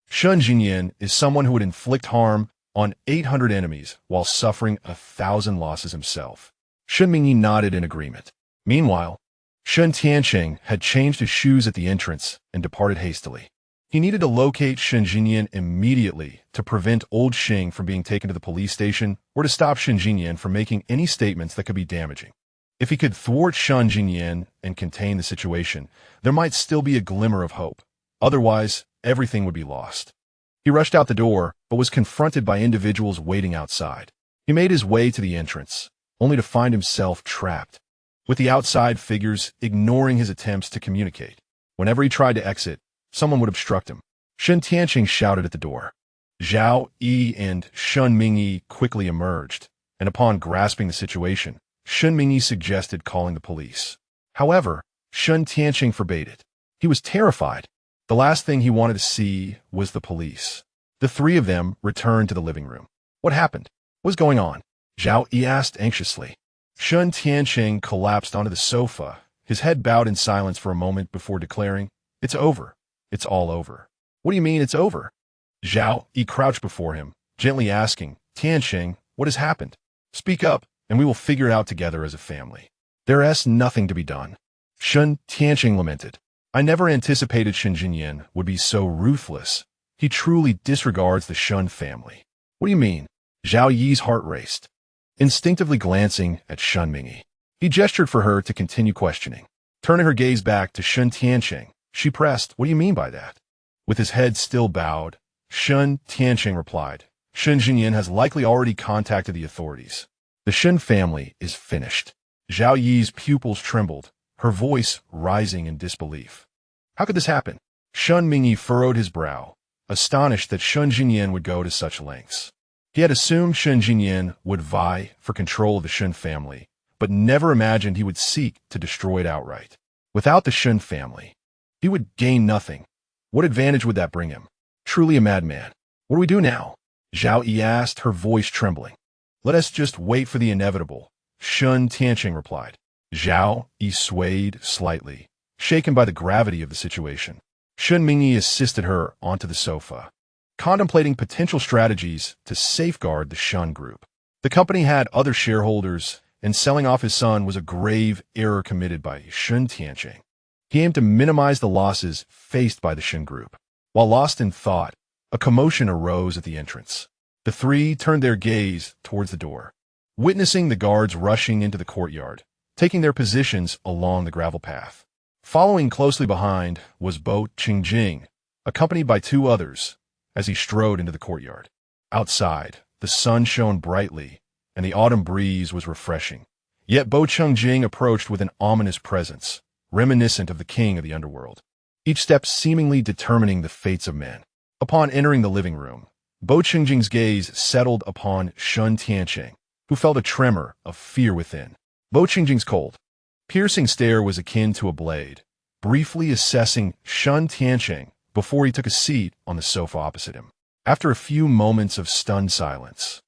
Speaker 1: Shun Jinyan is someone who would inflict harm on 800 enemies while suffering 1,000 losses himself. Shun Mingyi nodded in agreement. Meanwhile, Shun Tianqing had changed his shoes at the entrance and departed hastily. He needed to locate Shun Jinyan immediately to prevent old Xing from being taken to the police station or to stop Shun Jinyan from making any statements that could be damaging. If he could thwart Shun Jinyan and contain the situation, there might still be a glimmer of hope. Otherwise, everything would be lost. He rushed out the door, but was confronted by individuals waiting outside. He made his way to the entrance, only to find himself trapped, with the outside figures ignoring his attempts to communicate. Whenever he tried to exit, someone would obstruct him. Shun Tianqing shouted at the door. Zhao Yi and Shun Mingyi quickly emerged, and upon grasping the situation, Shun Mingyi suggested calling the police. However, Shun Tianqing forbade it. He was terrified. The last thing he wanted to see was the police. The 3 of them returned to the living room. "What happened? What's going on?" Zhao Yi asked anxiously. Shun Tianqing collapsed onto the sofa, his head bowed in silence for a moment before declaring, "It's over. It's all over." "What do you mean it's over?" Zhao Yi crouched before him, gently asking, "Tianqing, what has happened? Speak up, and we will figure it out together as a family." "There is nothing to be done." Shun Tianqing lamented. "I never anticipated Shun Jinyan would be so ruthless. He truly disregards the Shun family." "What do you mean?" Zhao Yi's heart raced. Instinctively glancing at Shun Mingyi, he gestured for her to continue questioning. Turning her gaze back to Shun Tianqing, she pressed, "What do you mean by that?" With his head still bowed, Shun Tianqing replied, "Shun Jinyan has likely already contacted the authorities. The Shun family is finished." Zhao Yi's pupils trembled, her voice rising in disbelief. "How could this happen?" Shun Mingyi furrowed his brow, astonished that Shun Jingyan would go to such lengths. He had assumed Shun Jingyan would vie for control of the Shun family, but never imagined he would seek to destroy it outright. Without the Shun family, he would gain nothing. What advantage would that bring him? Truly a madman. What do we do now? Zhao Yi asked, her voice trembling. Let us just wait for the inevitable, Shun Tianqing replied. Zhao Yi swayed slightly, shaken by the gravity of the situation. Shun Mingyi assisted her onto the sofa, contemplating potential strategies to safeguard the Shun group. The company had other shareholders, and selling off his son was a grave error committed by Shun Tianqing. He aimed to minimize the losses faced by the Shun group. While lost in thought, a commotion arose at the entrance. The three turned their gaze towards the door, witnessing the guards rushing into the courtyard, taking their positions along the gravel path. Following closely behind was Bo Qingjing, accompanied by two others, as he strode into the courtyard. Outside, the sun shone brightly, and the autumn breeze was refreshing. Yet Bo Qingjing approached with an ominous presence, reminiscent of the king of the underworld, each step seemingly determining the fates of men. Upon entering the living room, Bo Qingjing's gaze settled upon Shun Tianqing, who felt a tremor of fear within. Bo Qingjing's cold, piercing stare was akin to a blade, briefly assessing Shun Tianqing before he took a seat on the sofa opposite him. After a few moments of stunned silence,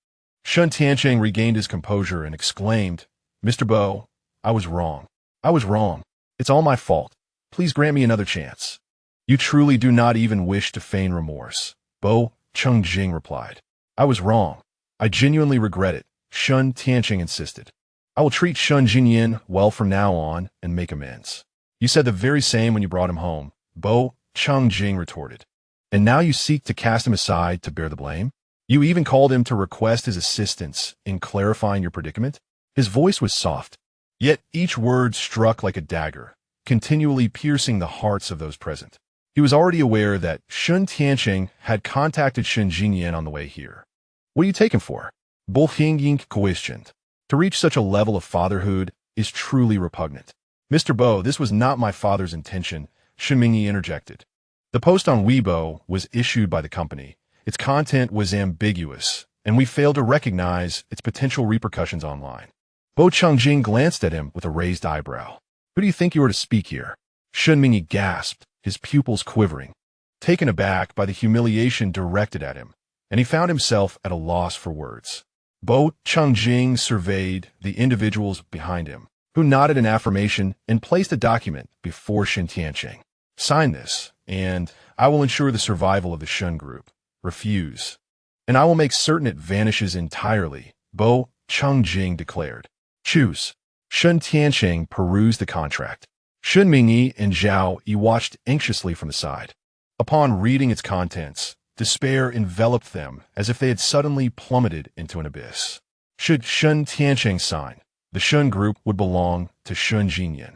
Speaker 1: Shun Tianqing regained his composure and exclaimed, Mr. Bo, I was wrong. I was wrong. It's all my fault. Please grant me another chance. You truly do not even wish to feign remorse, Bo Qingjing replied. I was wrong. I genuinely regret it, Shun Tianqing insisted. I will treat Shun Jingyan well from now on and make amends. You said the very same when you brought him home, Bo Qingjing retorted. And now you seek to cast him aside to bear the blame? You even called him to request his assistance in clarifying your predicament? His voice was soft, yet each word struck like a dagger, continually piercing the hearts of those present. He was already aware that Shun Tianqing had contacted Shun Jingyan on the way here. What do you take him for? Bo Qingjing questioned. To reach such a level of fatherhood is truly repugnant. Mr. Bo, this was not my father's intention, Shun Mingyi interjected. The post on Weibo was issued by the company. Its content was ambiguous, and we failed to recognize its potential repercussions online. Bo Qingjing glanced at him with a raised eyebrow. Who do you think you are to speak here? Shun Mingyi gasped, his pupils quivering, taken aback by the humiliation directed at him, and he found himself at a loss for words. Bo Qingjing surveyed the individuals behind him, who nodded in affirmation and placed a document before Shun Tianqing. Sign this, and I will ensure the survival of the Shun group. Refuse, and I will make certain it vanishes entirely, Bo Qingjing declared. Choose. Shun Tianqing perused the contract. Shun Mingyi and Zhao Yi watched anxiously from the side. Upon reading its contents, despair enveloped them as if they had suddenly plummeted into an abyss. Should Shun Tianqing sign, the Shun group would belong to Shun Jingyan,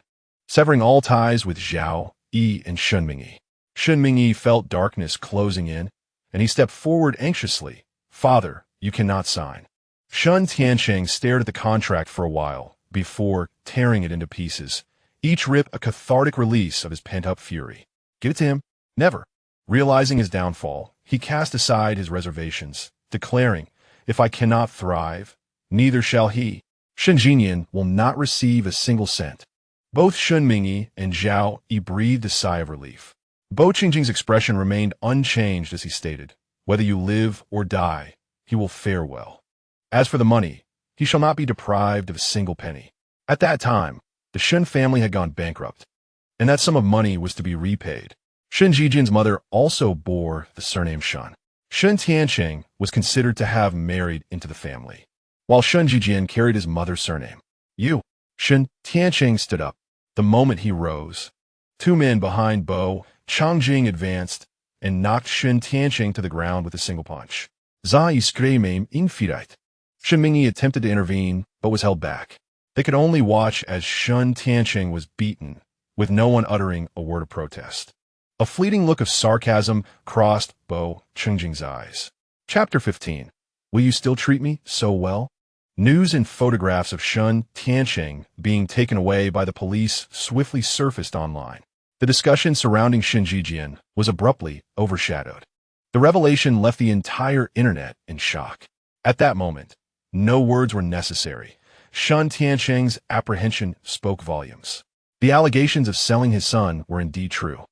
Speaker 1: severing all ties with Zhao Yi and Shun Mingyi. Shun Mingyi felt darkness closing in, and he stepped forward anxiously. Father, you cannot sign. Shun Tianqing stared at the contract for a while before tearing it into pieces, each rip a cathartic release of his pent-up fury. Give it to him? Never. Realizing his downfall, he cast aside his reservations, declaring, If I cannot thrive, neither shall he. Shun Jingyan will not receive a single cent. Both Shun Mingyi and Zhao Yi breathed a sigh of relief. Bo Qingjing's expression remained unchanged as he stated, Whether you live or die, he will fare well. As for the money, he shall not be deprived of a single penny. At that time, the Shun family had gone bankrupt, and that sum of money was to be repaid. Shun Jijian's mother also bore the surname Shun. Shun Tianqing was considered to have married into the family, while Shun Jijian carried his mother's surname. You. Shun Tianqing stood up. The moment he rose, two men behind Bo Qingjing advanced and knocked Shun Tianqing to the ground with a single punch. Zai screamed infuriate. Shun Mingyi attempted to intervene, but was held back. They could only watch as Shun Tianqing was beaten, with no one uttering a word of protest. A fleeting look of sarcasm crossed Bo Qingjing's eyes. Chapter 15. Will you still treat me so well? News and photographs of Shun Tianqing being taken away by the police swiftly surfaced online. The discussion surrounding Shun Jijian was abruptly overshadowed. The revelation left the entire internet in shock. At that moment, no words were necessary. Shun Tiansheng's apprehension spoke volumes. The allegations of selling his son were indeed true.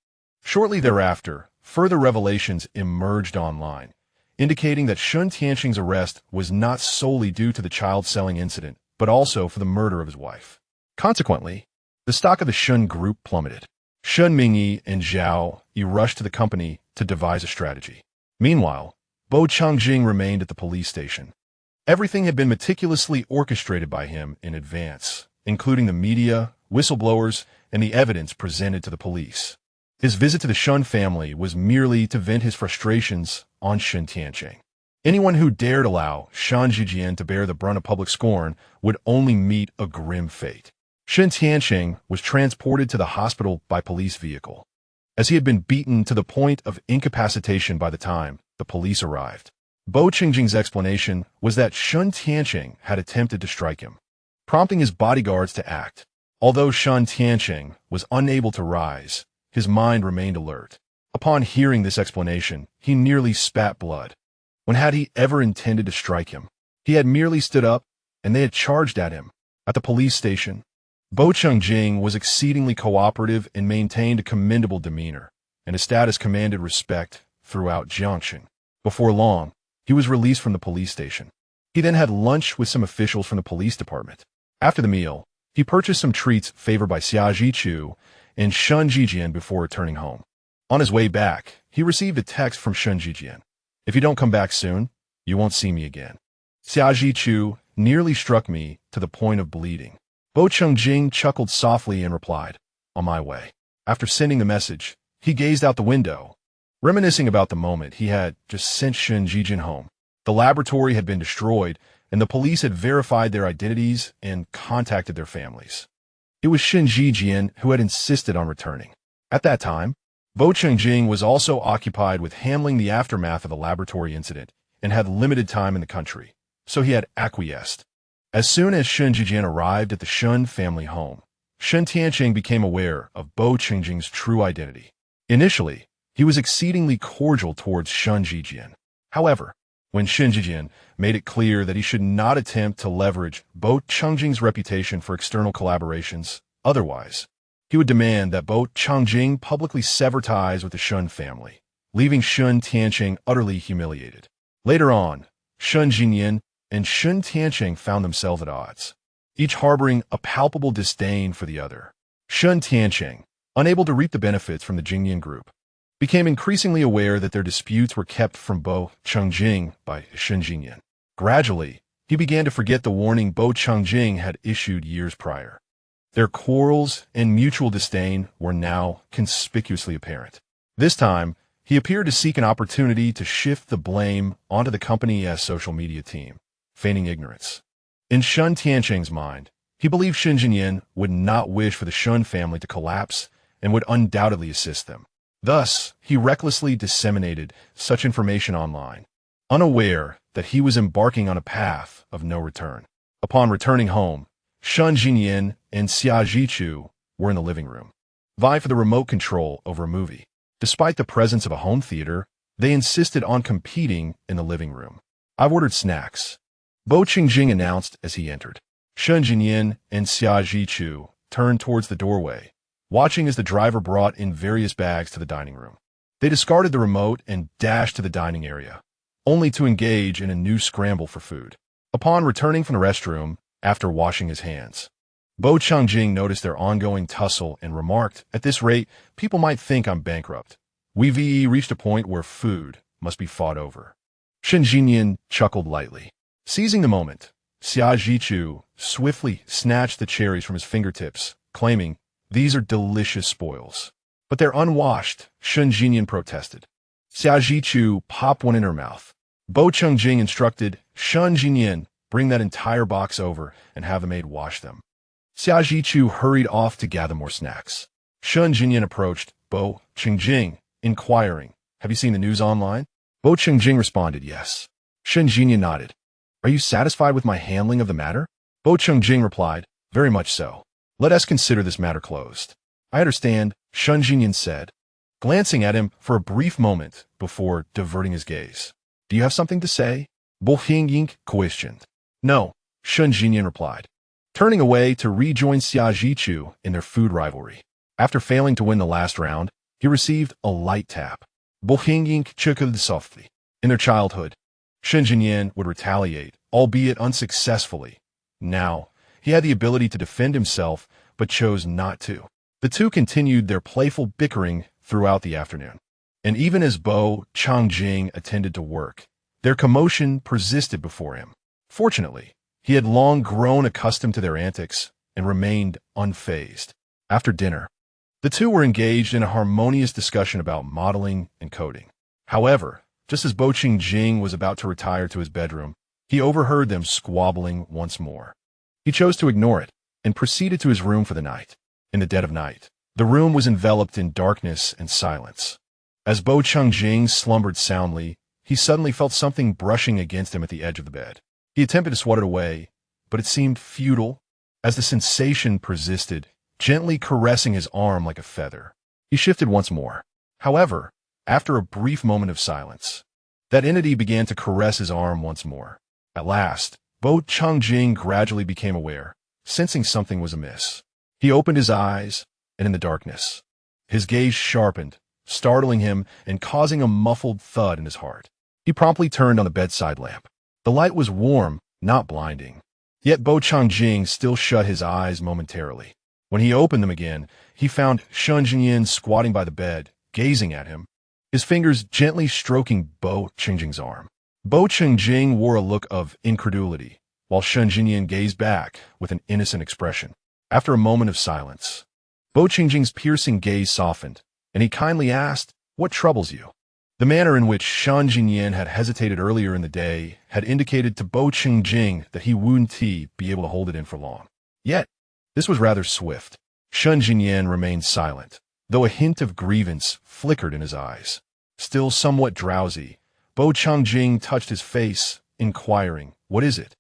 Speaker 1: Shortly thereafter, further revelations emerged online, indicating that Shun Tiansheng's arrest was not solely due to the child-selling incident, but also for the murder of his wife. Consequently, the stock of the Shun group plummeted. Shun Mingyi and Zhao Yi rushed to the company to devise a strategy. Meanwhile, Bo Changjing remained at the police station. Everything had been meticulously orchestrated by him in advance, including the media, whistleblowers, and the evidence presented to the police. His visit to the Shun family was merely to vent his frustrations on Shun Tiansheng. Anyone who dared allow Shang Jijian to bear the brunt of public scorn would only meet a grim fate. Shun Tiansheng was transported to the hospital by police vehicle, as he had been beaten to the point of incapacitation by the time the police arrived. Bo Qingjing's explanation was that Shun Tiansheng had attempted to strike him, prompting his bodyguards to act. Although Shun Tiansheng was unable to rise, his mind remained alert. Upon hearing this explanation, he nearly spat blood. When had he ever intended to strike him? He had merely stood up, and they had charged at him. At the police station, Bo Changjing was exceedingly cooperative and maintained a commendable demeanor, and his status commanded respect throughout Jiangxing. Before long, he was released from the police station. He then had lunch with some officials from the police department. After the meal, he purchased some treats favored by Xia Zhichu and Shun Jijian before returning home. On his way back, he received a text from Shun Jijian. "If you don't come back soon, you won't see me again." Xia Zhichu nearly struck me to the point of bleeding. Bo Changjing chuckled softly and replied, "On my way." After sending the message, he gazed out the window, reminiscing about the moment he had just sent Shun Jijian home. The laboratory had been destroyed, and the police had verified their identities and contacted their families. It was Shun Jijian who had insisted on returning. At that time, Bo Changjing was also occupied with handling the aftermath of the laboratory incident and had limited time in the country, so he had acquiesced. As soon as Shun Jijian arrived at the Shun family home, Shun Tiansheng became aware of Bo Changjing's true identity. Initially, he was exceedingly cordial towards Shun Jijian. However, when Shun Jijian made it clear that he should not attempt to leverage Bo Changjing's reputation for external collaborations, otherwise, he would demand that Bo Changjing publicly sever ties with the Shun family, leaving Shun Tiansheng utterly humiliated. Later on, Shun Jinyan and Shun Tiansheng found themselves at odds, each harboring a palpable disdain for the other. Shun Tiansheng, unable to reap the benefits from the Jingyan group, became increasingly aware that their disputes were kept from Bo Changjing by Shun Jinyan. Gradually, he began to forget the warning Bo Changjing had issued years prior. Their quarrels and mutual disdain were now conspicuously apparent. This time, he appeared to seek an opportunity to shift the blame onto the company's social media team, feigning ignorance. In Shun Tiansheng's mind, he believed Shun Jinyan would not wish for the Shun family to collapse and would undoubtedly assist them. Thus, he recklessly disseminated such information online, unaware that he was embarking on a path of no return. Upon returning home, Shun Jinyan and Xia Zhichu were in the living room, vying for the remote control over a movie. Despite the presence of a home theater, they insisted on competing in the living room. "I've ordered snacks," Bo Qingjing announced as he entered. Shun Jinyan and Xia Zhichu turned towards the doorway, watching as the driver brought in various bags to the dining room. They discarded the remote and dashed to the dining area, only to engage in a new scramble for food. Upon returning from the restroom, after washing his hands, Bo Changjing noticed their ongoing tussle and remarked, "At this rate, people might think I'm bankrupt. We've reached a point where food must be fought over." Shun Jinyan chuckled lightly. Seizing the moment, Xia Zhichu swiftly snatched the cherries from his fingertips, claiming, "These are delicious spoils." "But they're unwashed," Shun Jinyan protested. Xia Zhichu popped one in her mouth. Bo Changjing instructed Shun Jinyan, "Bring that entire box over and have the maid wash them." Xia Zhichu hurried off to gather more snacks. Shun Jinyan approached Bo Changjing, inquiring, "Have you seen the news online?" Bo Changjing responded, "Yes." Shun Jinyan nodded. "Are you satisfied with my handling of the matter?" Bo Changjing replied, "Very much so. Let us consider this matter closed." "I understand," Shun Jinyan said, glancing at him for a brief moment before diverting his gaze. Do you have something to say? Xing questioned. No, Shun Jinyan replied, turning away to rejoin Xia in their food rivalry. After failing to win the last round, he received a light tap. Xing chuckled softly. In their childhood, Shun Jinyan would retaliate, albeit unsuccessfully. Now, he had the ability to defend himself, but chose not to. The two continued their playful bickering throughout the afternoon. And even as Bo Changjing attended to work, their commotion persisted before him. Fortunately, he had long grown accustomed to their antics and remained unfazed. After dinner, the two were engaged in a harmonious discussion about modeling and coding. However, just as Bo Qingjing was about to retire to his bedroom, he overheard them squabbling once more. He chose to ignore it and proceeded to his room for the night. In the dead of night, the room was enveloped in darkness and silence. As Bo Qingjing slumbered soundly, he suddenly felt something brushing against him at the edge of the bed. He attempted to swat it away, but it seemed futile as the sensation persisted, gently caressing his arm like a feather. He shifted once more. However, after a brief moment of silence, that entity began to caress his arm once more. At last, Bo Changjing gradually became aware, sensing something was amiss. He opened his eyes, and in the darkness, his gaze sharpened, startling him and causing a muffled thud in his heart. He promptly turned on the bedside lamp. The light was warm, not blinding. Yet Bo Changjing still shut his eyes momentarily. When he opened them again, he found Shun Jinyan squatting by the bed, gazing at him, his fingers gently stroking Bo Qingjing's arm. Bo Qingjing wore a look of incredulity, while Shun Jinyan gazed back with an innocent expression. After a moment of silence, Bo Qingjing's piercing gaze softened, and he kindly asked, "What troubles you?" The manner in which Shun Jinyan had hesitated earlier in the day had indicated to Bo Qingjing that he wouldn't be able to hold it in for long. Yet, this was rather swift. Shun Jinyan remained silent, though a hint of grievance flickered in his eyes. Still somewhat drowsy, Bo Changjing touched his face, inquiring, "What is it?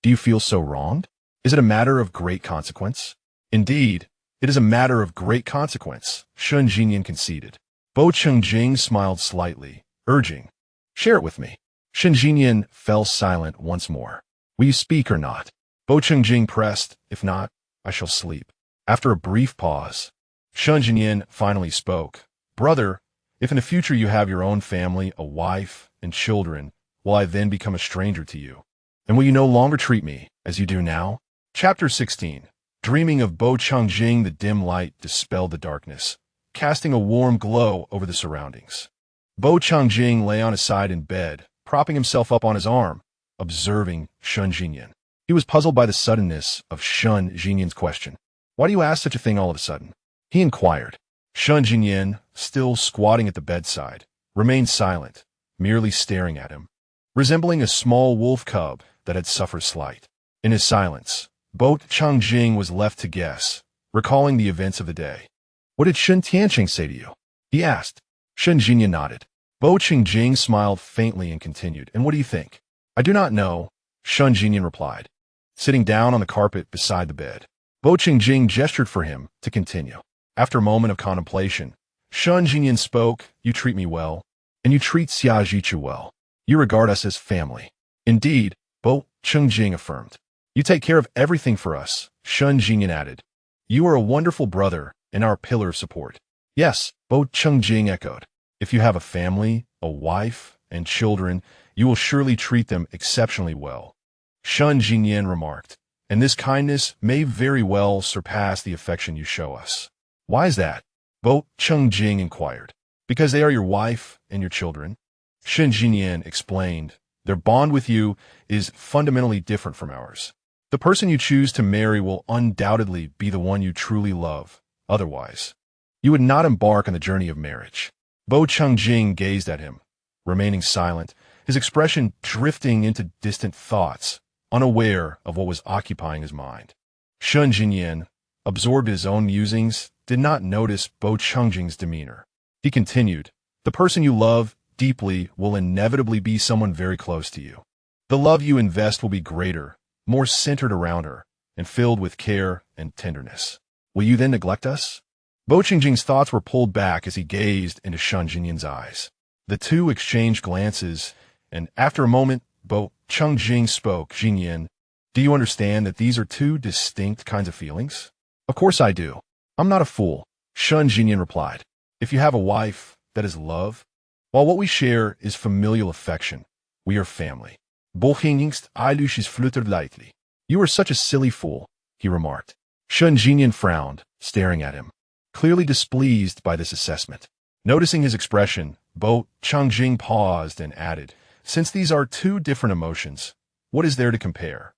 Speaker 1: Do you feel so wronged? Is it a matter of great consequence?" "Indeed, it is a matter of great consequence," Shun Jinyan conceded. Bo Changjing smiled slightly, urging, "Share it with me." Shun Jinyan fell silent once more. "Will you speak or not?" Bo Changjing pressed, "If not, I shall sleep." After a brief pause, Shun Jinyan finally spoke. "Brother, if in the future you have your own family, a wife, and children, will I then become a stranger to you? And will you no longer treat me as you do now?" Chapter 16. Dreaming of Bo Changjing, the dim light dispelled the darkness, casting a warm glow over the surroundings. Bo Changjing lay on his side in bed, propping himself up on his arm, observing Shun Jinyan. He was puzzled by the suddenness of Shun Jinyan's question. "Why do you ask such a thing all of a sudden?" he inquired. Shun Jinyan, still squatting at the bedside, remained silent, merely staring at him, resembling a small wolf cub that had suffered slight. In his silence, Bo Changjing was left to guess, recalling the events of the day. "What did Shun Tianqing say to you?" he asked. Shun Jinyan nodded. Bo Qingjing smiled faintly and continued, "And what do you think?" "I do not know," Shun Jinyan replied, sitting down on the carpet beside the bed. Bo Qingjing gestured for him to continue. After a moment of contemplation, Shun Jinyan spoke, "You treat me well, and you treat Xia well. You regard us as family." "Indeed," Bo Qingjing affirmed. "You take care of everything for us," Shun Jinyan added. "You are a wonderful brother and our pillar of support." "Yes," Bo Qingjing echoed. "If you have a family, a wife, and children, you will surely treat them exceptionally well," Shun Jinyan remarked. "And this kindness may very well surpass the affection you show us." "Why is that?" Bo Qingjing inquired. "Because they are your wife and your children," Shun Jinyan explained. "Their bond with you is fundamentally different from ours. The person you choose to marry will undoubtedly be the one you truly love. Otherwise, you would not embark on the journey of marriage." Bo Changjing gazed at him, remaining silent, his expression drifting into distant thoughts, unaware of what was occupying his mind. Shun Jinyan, absorbed in his own musings, did not notice Bo Changjing's demeanor. He continued, "The person you love deeply will inevitably be someone very close to you. The love you invest will be greater, more centered around her, and filled with care and tenderness. Will you then neglect us?" Bo Qingjing's thoughts were pulled back as he gazed into Shun Jinyan's eyes. The two exchanged glances, and after a moment, Bo Qingjing spoke. Jinyan, do you understand that these are two distinct kinds of feelings? Of course I do. I'm not a fool, Shun Jinyan replied. If you have a wife, that is love. While what we share is familial affection, we are family. Bo Qingjing's eyelashes fluttered lightly. You are such a silly fool, he remarked. Shun Jinyan frowned, staring at him, clearly displeased by this assessment. Noticing his expression, Bo Qingjing paused and added, since these are two different emotions, what is there to compare?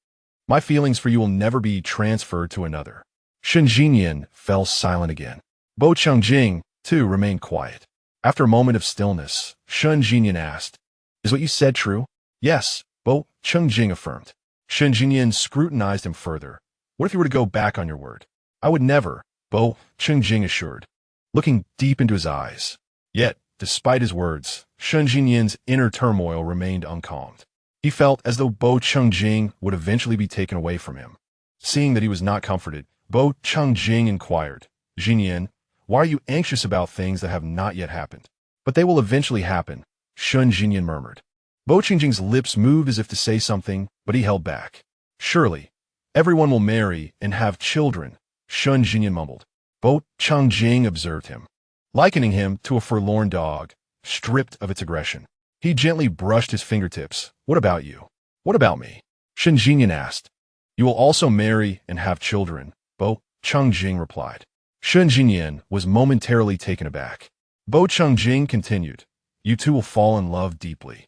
Speaker 1: My feelings for you will never be transferred to another. Shun Jinyan fell silent again. Bo Qingjing, too, remained quiet. After a moment of stillness, Shun Jinyan asked, is what you said true? Yes, Bo Qingjing affirmed. Shun Jinyan scrutinized him further. What if you were to go back on your word? I would never, Bo Qingjing assured, looking deep into his eyes. Yet, despite his words, Shun Jinyan's inner turmoil remained uncalmed. He felt as though Bo Qingjing would eventually be taken away from him. Seeing that he was not comforted, Bo Qingjing inquired, Jinyan, why are you anxious about things that have not yet happened? But they will eventually happen, Shun Jinyan murmured. Bo Qingjing's lips moved as if to say something, but he held back. Surely, everyone will marry and have children, Shun Jinyan mumbled. Bo Qingjing observed him, likening him to a forlorn dog, stripped of its aggression. He gently brushed his fingertips. What about you? What about me? Shun Jinyan asked. You will also marry and have children, Bo Qingjing replied. Shun Jinyan was momentarily taken aback. Bo Qingjing continued, you two will fall in love deeply,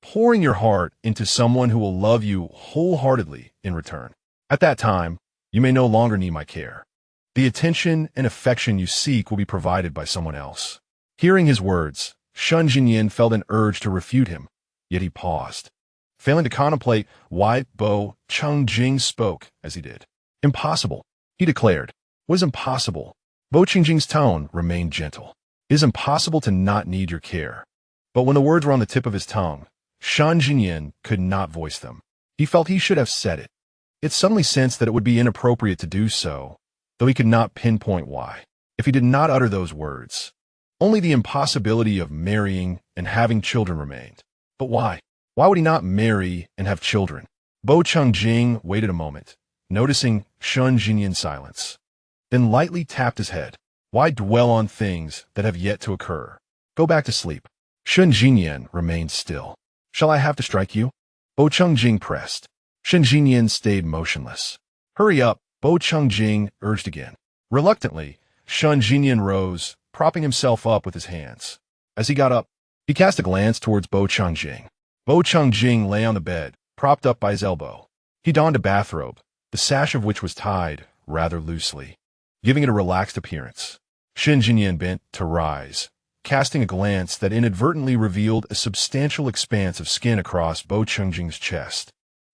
Speaker 1: pouring your heart into someone who will love you wholeheartedly in return. At that time, you may no longer need my care. The attention and affection you seek will be provided by someone else. Hearing his words, Shun Jinyan felt an urge to refute him, yet he paused, failing to contemplate why Bo Qingjing spoke as he did. Impossible, he declared. What is impossible? Bo Qingjing's tone remained gentle. It is impossible to not need your care. But when the words were on the tip of his tongue, Shun Jinyan could not voice them. He felt he should have said it. It suddenly sensed that it would be inappropriate to do so, though he could not pinpoint why. If he did not utter those words, only the impossibility of marrying and having children remained. But why? Why would he not marry and have children? Bo Qingjing waited a moment, noticing Shun Jinyan's silence, then lightly tapped his head. Why dwell on things that have yet to occur? Go back to sleep. Shun Jinyan remained still. Shall I have to strike you? Bo Qingjing pressed. Shun Jinyan stayed motionless. Hurry up, Bo Qingjing urged again. Reluctantly, Shun Jinyan rose, propping himself up with his hands. As he got up, he cast a glance towards Bo Qingjing. Bo Qingjing lay on the bed, propped up by his elbow. He donned a bathrobe, the sash of which was tied rather loosely, giving it a relaxed appearance. Shun Jinyan bent to rise, casting a glance that inadvertently revealed a substantial expanse of skin across Bo Qingjing's chest.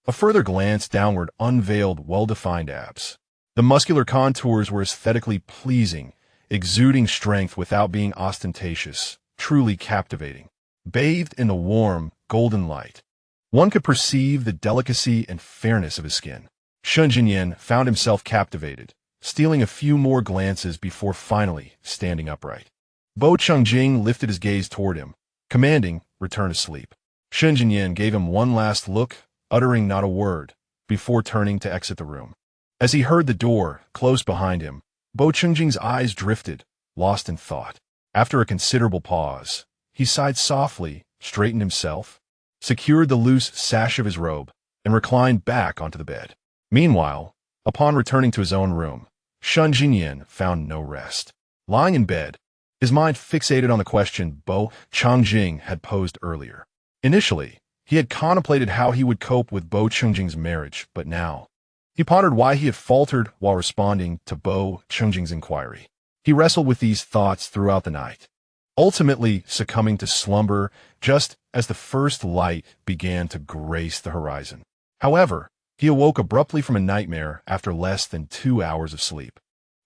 Speaker 1: A further glance downward unveiled well-defined abs. The muscular contours were aesthetically pleasing, exuding strength without being ostentatious, truly captivating. Bathed in the warm, golden light, one could perceive the delicacy and fairness of his skin. Shun Jinyan found himself captivated, stealing a few more glances before finally standing upright. Bo Qingjing lifted his gaze toward him, commanding, return to sleep. Shun Jinyan gave him one last look, uttering not a word, before turning to exit the room. As he heard the door close behind him, Bo Qingjing's eyes drifted, lost in thought. After a considerable pause, he sighed softly, straightened himself, secured the loose sash of his robe, and reclined back onto the bed. Meanwhile, upon returning to his own room, Shun Jinyan found no rest. Lying in bed, his mind fixated on the question Bo Qingjing had posed earlier. Initially, he had contemplated how he would cope with Bo Qingjing's marriage, but now, he pondered why he had faltered while responding to Bo Qingjing's inquiry. He wrestled with these thoughts throughout the night, ultimately succumbing to slumber just as the first light began to grace the horizon. However, he awoke abruptly from a nightmare after less than 2 hours of sleep.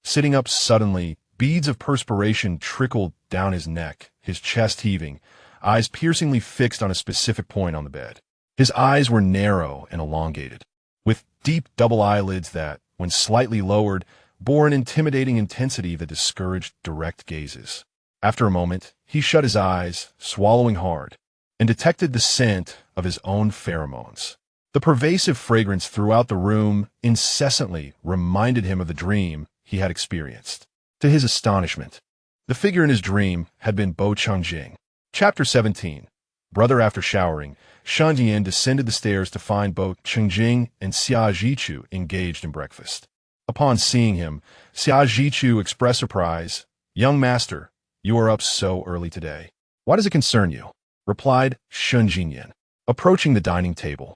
Speaker 1: Sitting up suddenly, beads of perspiration trickled down his neck, his chest heaving, eyes piercingly fixed on a specific point on the bed. His eyes were narrow and elongated, with deep double eyelids that, when slightly lowered, bore an intimidating intensity that discouraged direct gazes. After a moment, he shut his eyes, swallowing hard, and detected the scent of his own pheromones. The pervasive fragrance throughout the room incessantly reminded him of the dream he had experienced. To his astonishment, the figure in his dream had been Bo Changjing. Chapter 17. Brother. After showering, Shangye descended the stairs to find Bo Changjing and Xia Zhichu engaged in breakfast. Upon seeing him, Xia Zhichu expressed surprise. "Young master, you are up so early today. Why does it concern you?" replied Shangye, approaching the dining table.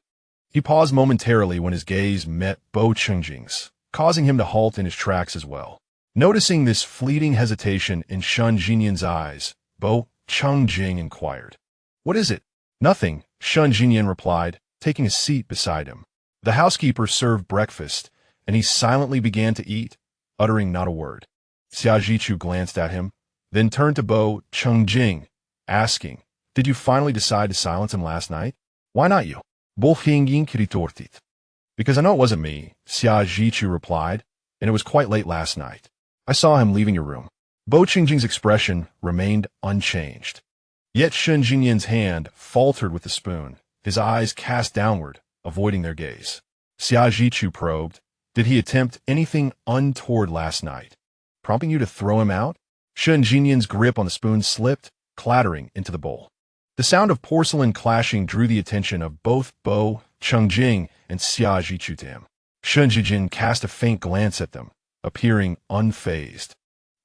Speaker 1: He paused momentarily when his gaze met Bo Changjing's, causing him to halt in his tracks as well. Noticing this fleeting hesitation in Shangye's eyes, Bo Changjing inquired, "What is it?" "Nothing," Shangye replied, taking a seat beside him. The housekeeper served breakfast, and he silently began to eat, uttering not a word. Xia Zhichu glanced at him, then turned to Bo Changjing, asking, "Did you finally decide to silence him last night? Why not you?" Bo Changjing retorted. "Because I know it wasn't me," Xia Zhichu replied, "and it was quite late last night. I saw him leaving your room." Bo Changjing's expression remained unchanged. Yet Shangye's hand faltered with the spoon, his eyes cast downward, avoiding their gaze. Xia Zhichu probed, "Did he attempt anything untoward last night, prompting you to throw him out?" Shangye's grip on the spoon slipped, clattering into the bowl. The sound of porcelain clashing drew the attention of both Bo Changjing and Xia Zhichu to him. Shangye cast a faint glance at them, appearing unfazed.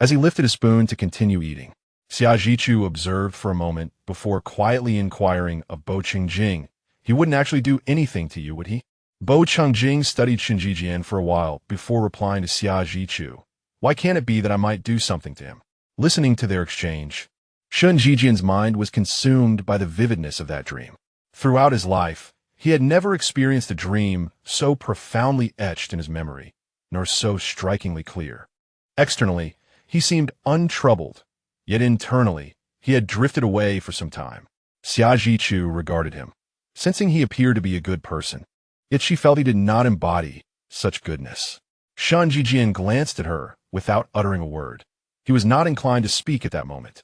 Speaker 1: As he lifted a spoon to continue eating, Xia Zhichu observed for a moment before quietly inquiring of Bo Changjing, "He wouldn't actually do anything to you, would he?" Bo Changjing studied Shangye for a while before replying to Xia Zhichu, "Why can't it be that I might do something to him?" Listening to their exchange, Shangye's mind was consumed by the vividness of that dream. Throughout his life, he had never experienced a dream so profoundly etched in his memory, nor so strikingly clear. Externally, he seemed untroubled, yet internally, he had drifted away for some time. Xia Zhichu regarded him, sensing he appeared to be a good person, yet she felt he did not embody such goodness. Shangye glanced at her without uttering a word. He was not inclined to speak at that moment.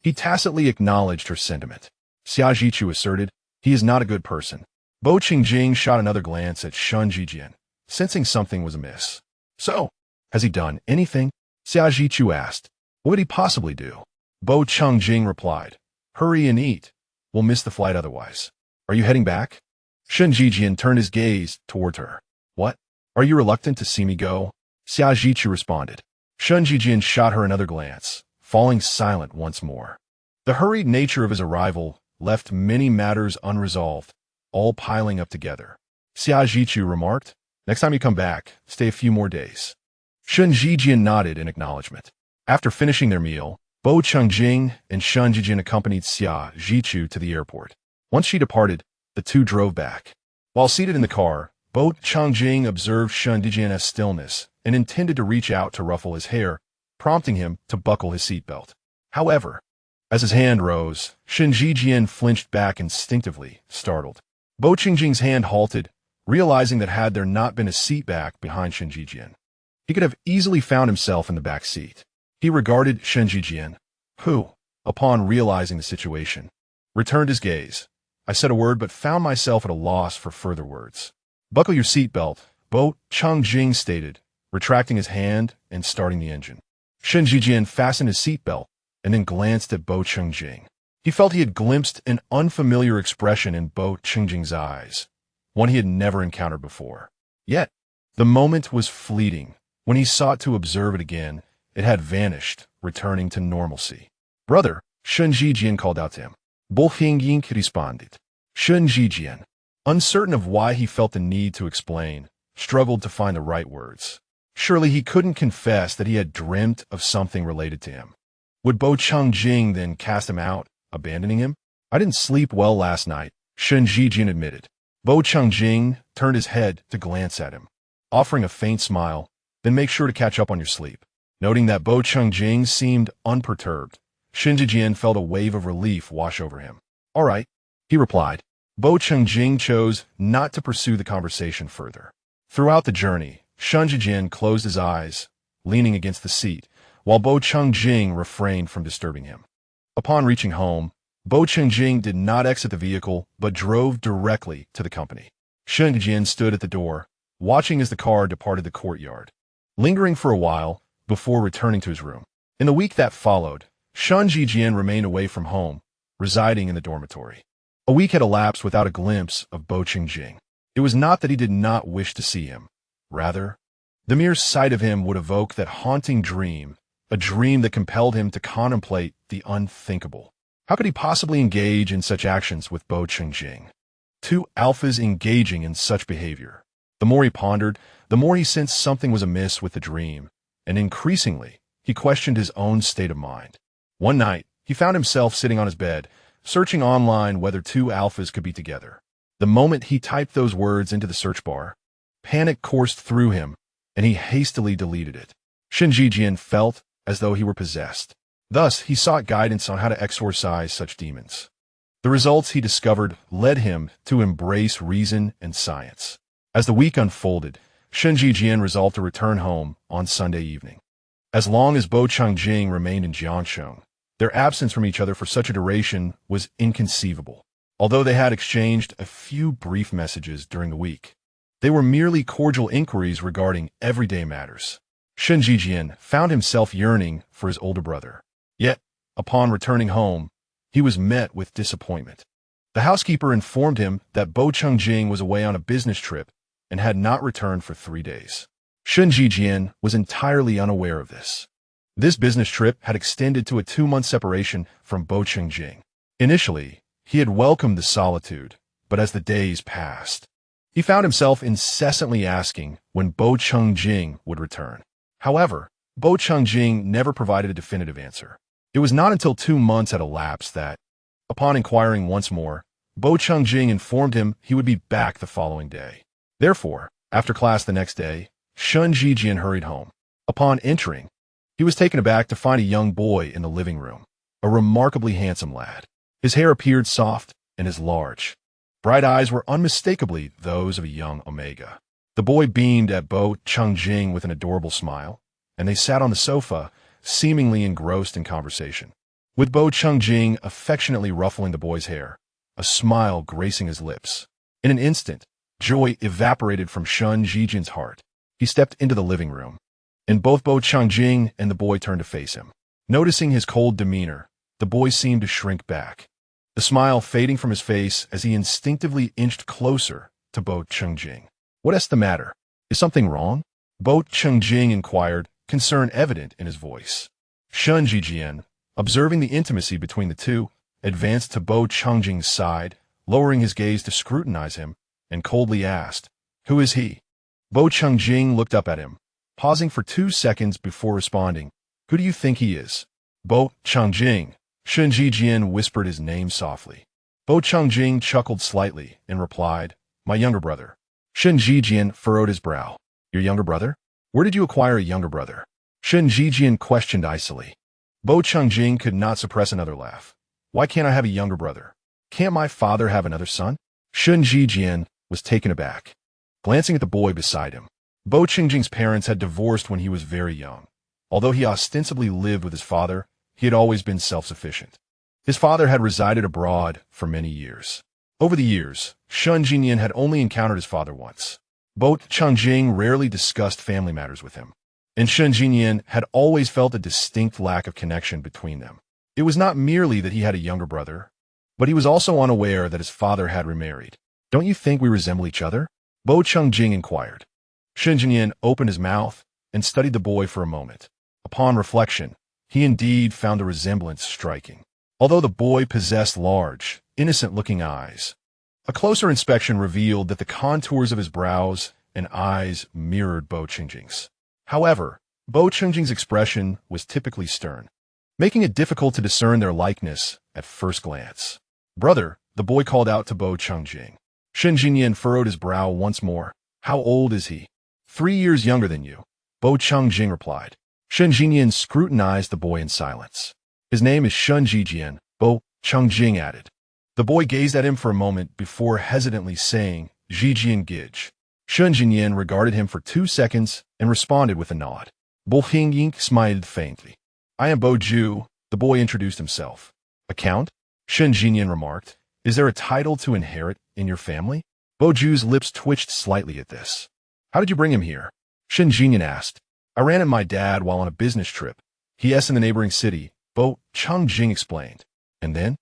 Speaker 1: He tacitly acknowledged her sentiment. Xia Zhichu asserted, "He is not a good person." Bo Changjing shot another glance at Shangye, sensing something was amiss. "So, has he done anything?" Xia Zhichu asked. "What would he possibly do?" Bo Changjing replied, "Hurry and eat. We'll miss the flight otherwise. Are you heading back?" Shangye turned his gaze toward her. "What? Are you reluctant to see me go?" Xia Zhichu responded. Shangye shot her another glance, falling silent once more. The hurried nature of his arrival left many matters unresolved, all piling up together. Xia Zhichu remarked, "Next time you come back, stay a few more days." Shangye nodded in acknowledgement. After finishing their meal, Bo Changjing and Shangye accompanied Xia Zhichu to the airport. Once she departed, the two drove back. While seated in the car, Bo Changjing observed Shangye's stillness and intended to reach out to ruffle his hair, prompting him to buckle his seatbelt. However, as his hand rose, Shangye flinched back instinctively, startled. Bo Changjing's hand halted, realizing that had there not been a seat back behind Shangye, he could have easily found himself in the back seat. He regarded Shangye, who, upon realizing the situation, returned his gaze. I said a word but found myself at a loss for further words. "Buckle your seatbelt," Bo Changjing stated, retracting his hand and starting the engine. Shangye fastened his seatbelt and then glanced at Bo Changjing. He felt he had glimpsed an unfamiliar expression in Bo Changjing's eyes, one he had never encountered before. Yet, the moment was fleeting. When he sought to observe it again, it had vanished, returning to normalcy. "Brother," Shangye called out to him. Bo Changjing responded. Shangye, uncertain of why he felt the need to explain, struggled to find the right words. Surely he couldn't confess that he had dreamt of something related to him. Would Bo Changjing then cast him out, abandoning him? "I didn't sleep well last night," Shangye admitted. Bo Changjing turned his head to glance at him, offering a faint smile, "Then make sure to catch up on your sleep." Noting that Bo Changjing seemed unperturbed, Shangye felt a wave of relief wash over him. "All right," he replied. Bo Changjing chose not to pursue the conversation further. Throughout the journey, Shangye closed his eyes, leaning against the seat, while Bo Chungjing refrained from disturbing him. Upon reaching home, Bo Chungjing did not exit the vehicle but drove directly to the company. Shangye stood at the door, watching as the car departed the courtyard, lingering for a while before returning to his room. In the week that followed, Shangye remained away from home, residing in the dormitory. A week had elapsed without a glimpse of Bo Chungjing. It was not that he did not wish to see him. Rather, the mere sight of him would evoke that haunting dream, a dream that compelled him to contemplate the unthinkable. How could he possibly engage in such actions with Bo Chungjing? Two alphas engaging in such behavior. The more he pondered, the more he sensed something was amiss with the dream, and increasingly, he questioned his own state of mind. One night, he found himself sitting on his bed, searching online whether two alphas could be together. The moment he typed those words into the search bar, panic coursed through him, and he hastily deleted it. Shangye felt as though he were possessed. Thus, he sought guidance on how to exorcise such demons. The results he discovered led him to embrace reason and science. As the week unfolded, Shangye resolved to return home on Sunday evening. As long as Bo Chungjing remained in Jiangsheng, their absence from each other for such a duration was inconceivable. Although they had exchanged a few brief messages during the week, they were merely cordial inquiries regarding everyday matters. Shangye found himself yearning for his older brother. Yet, upon returning home, he was met with disappointment. The housekeeper informed him that Bo Chungjing was away on a business trip and had not returned for 3 days. Shangye was entirely unaware of this. This business trip had extended to a 2-month separation from Bo Chungjing. Initially, he had welcomed the solitude, but as the days passed, he found himself incessantly asking when Bo Chungjing would return. However, Bo Chungjing never provided a definitive answer. It was not until 2 months had elapsed that, upon inquiring once more, Bo Chungjing informed him he would be back the following day. Therefore, after class the next day, Shangye hurried home. Upon entering, he was taken aback to find a young boy in the living room, a remarkably handsome lad. His hair appeared soft and his large, bright eyes were unmistakably those of a young Omega. The boy beamed at Bo Chungjing with an adorable smile, and they sat on the sofa, seemingly engrossed in conversation. With Bo Chungjing affectionately ruffling the boy's hair, a smile gracing his lips. In an instant, joy evaporated from Shangye's heart. He stepped into the living room, and both Bo Chungjing and the boy turned to face him. Noticing his cold demeanor, the boy seemed to shrink back, the smile fading from his face as he instinctively inched closer to Bo Chungjing. "What's the matter? Is something wrong?" Bo Chungjing inquired, concern evident in his voice. Shangye, observing the intimacy between the two, advanced to Bo Chungjing's side, lowering his gaze to scrutinize him, and coldly asked, "Who is he?" Bo Chungjing looked up at him, pausing for 2 seconds before responding, "Who do you think he is?" "Bo Chungjing." Shangye whispered his name softly. Bo Chungjing chuckled slightly and replied, "My younger brother." Shangye furrowed his brow. "Your younger brother? Where did you acquire a younger brother?" Shangye questioned icily. Bo Chungjing could not suppress another laugh. "Why can't I have a younger brother? Can't my father have another son?" Shangye was taken aback, glancing at the boy beside him. Bo Chungjing's parents had divorced when he was very young. Although he ostensibly lived with his father, he had always been self-sufficient. His father had resided abroad for many years. Over the years, Shangye had only encountered his father once. Bo Chungjing rarely discussed family matters with him, and Shangye had always felt a distinct lack of connection between them. It was not merely that he had a younger brother, but he was also unaware that his father had remarried. "Don't you think we resemble each other?" Bo Chungjing inquired. Shangye opened his mouth and studied the boy for a moment. Upon reflection, he indeed found the resemblance striking. Although the boy possessed large, innocent-looking eyes, a closer inspection revealed that the contours of his brows and eyes mirrored Bo Chungjing's. However, Bo Chungjing's expression was typically stern, making it difficult to discern their likeness at first glance. "Brother," the boy called out to Bo Chungjing. Shangye furrowed his brow once more. "How old is he?" 3 years younger than you," Bo Chungjing replied. Shangye scrutinized the boy in silence. "His name is Shangye," Bo Chungjing added. The boy gazed at him for a moment before hesitantly saying, "Zhijian Gij." Shangye regarded him for 2 seconds and responded with a nod. Bo Hingying smiled faintly. I am Bo Ju, the boy introduced himself. A count? Shen Jinyan remarked. Is there a title to inherit in your family? Bo Ju's lips twitched slightly at this. How did you bring him here? Shen Jinyan asked. I ran into my dad while on a business trip. He in the neighboring city, Bo Changjing explained. And then?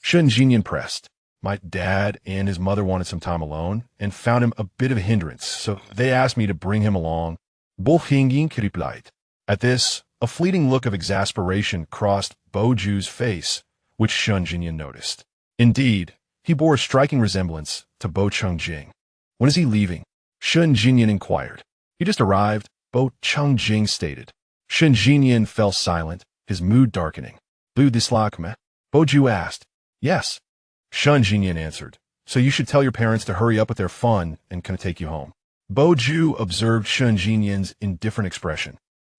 Speaker 1: Shen Jinyan pressed. My dad and his mother wanted some time alone and found him a bit of a hindrance, so they asked me to bring him along. Bo Hingying replied. At this, a fleeting look of exasperation crossed Bo Ju's face, which Shen Jinyan noticed. Indeed, he bore a striking resemblance to Bo Changjing. When is he leaving? Shen Jinyan inquired. He just arrived, Bo Changjing stated. Shen Jinyan fell silent, his mood darkening. Do you dislike me? Bo Ju asked. Yes. Shen Jinyan answered. So you should tell your parents to hurry up with their fun and can I take you home. Bo Ju observed Shen Jinyan's indifferent expression.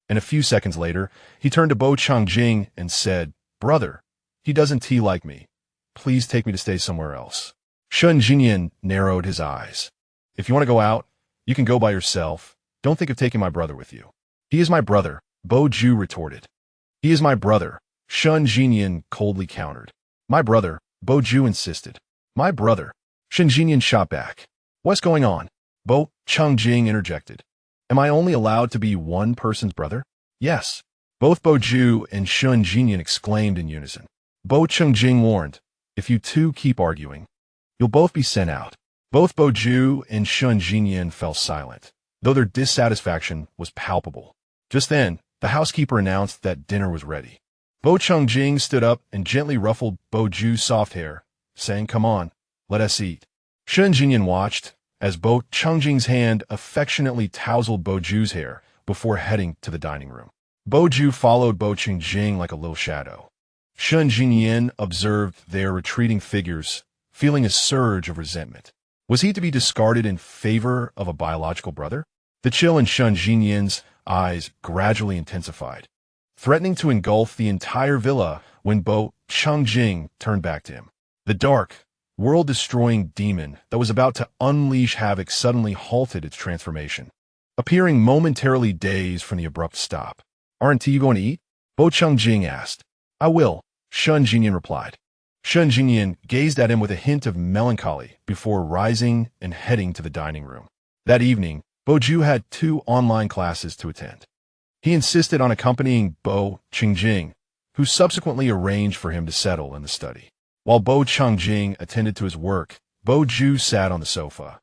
Speaker 1: And a few seconds later, he turned to Bo Changjing and said, Brother, he doesn't tea like me. Please take me to stay somewhere else. Shen Jinyan narrowed his eyes. If you want to go out, you can go by yourself. Don't think of taking my brother with you. He is my brother, Bo Ju retorted. He is my brother, Shen Jinyan coldly countered. My brother, Bo Ju insisted. My brother. Shen Jinyan shot back. What's going on? Bo Changjing interjected. Am I only allowed to be one person's brother? Yes. Both Bo Ju and Shen Jinyan exclaimed in unison. Bo Changjing warned, if you two keep arguing, you'll both be sent out. Both Bo Ju and Shen Jinyan fell silent, though their dissatisfaction was palpable. Just then, the housekeeper announced that dinner was ready. Bo Changjing stood up and gently ruffled Bo Ju's soft hair, saying, Come on, let us eat. Shen Jinyan watched as Bo Changjing's hand affectionately tousled Bo Ju's hair before heading to the dining room. Bo Ju followed Bo Changjing like a little shadow. Shen Jinyan observed their retreating figures, feeling a surge of resentment. Was he to be discarded in favor of a biological brother? The chill in Shen Jinyan's eyes gradually intensified, threatening to engulf the entire villa when Bo Changjing turned back to him. The dark, world-destroying demon that was about to unleash havoc suddenly halted its transformation, appearing momentarily dazed from the abrupt stop. Aren't you going to eat? Bo Changjing asked. I will, Shen Jinyan replied. Shen Jinyan gazed at him with a hint of melancholy before rising and heading to the dining room. That evening, Bo Ju had 2 online classes to attend. He insisted on accompanying Bo Changjing, who subsequently arranged for him to settle in the study. While Bo Changjing attended to his work, Bo Ju sat on the sofa,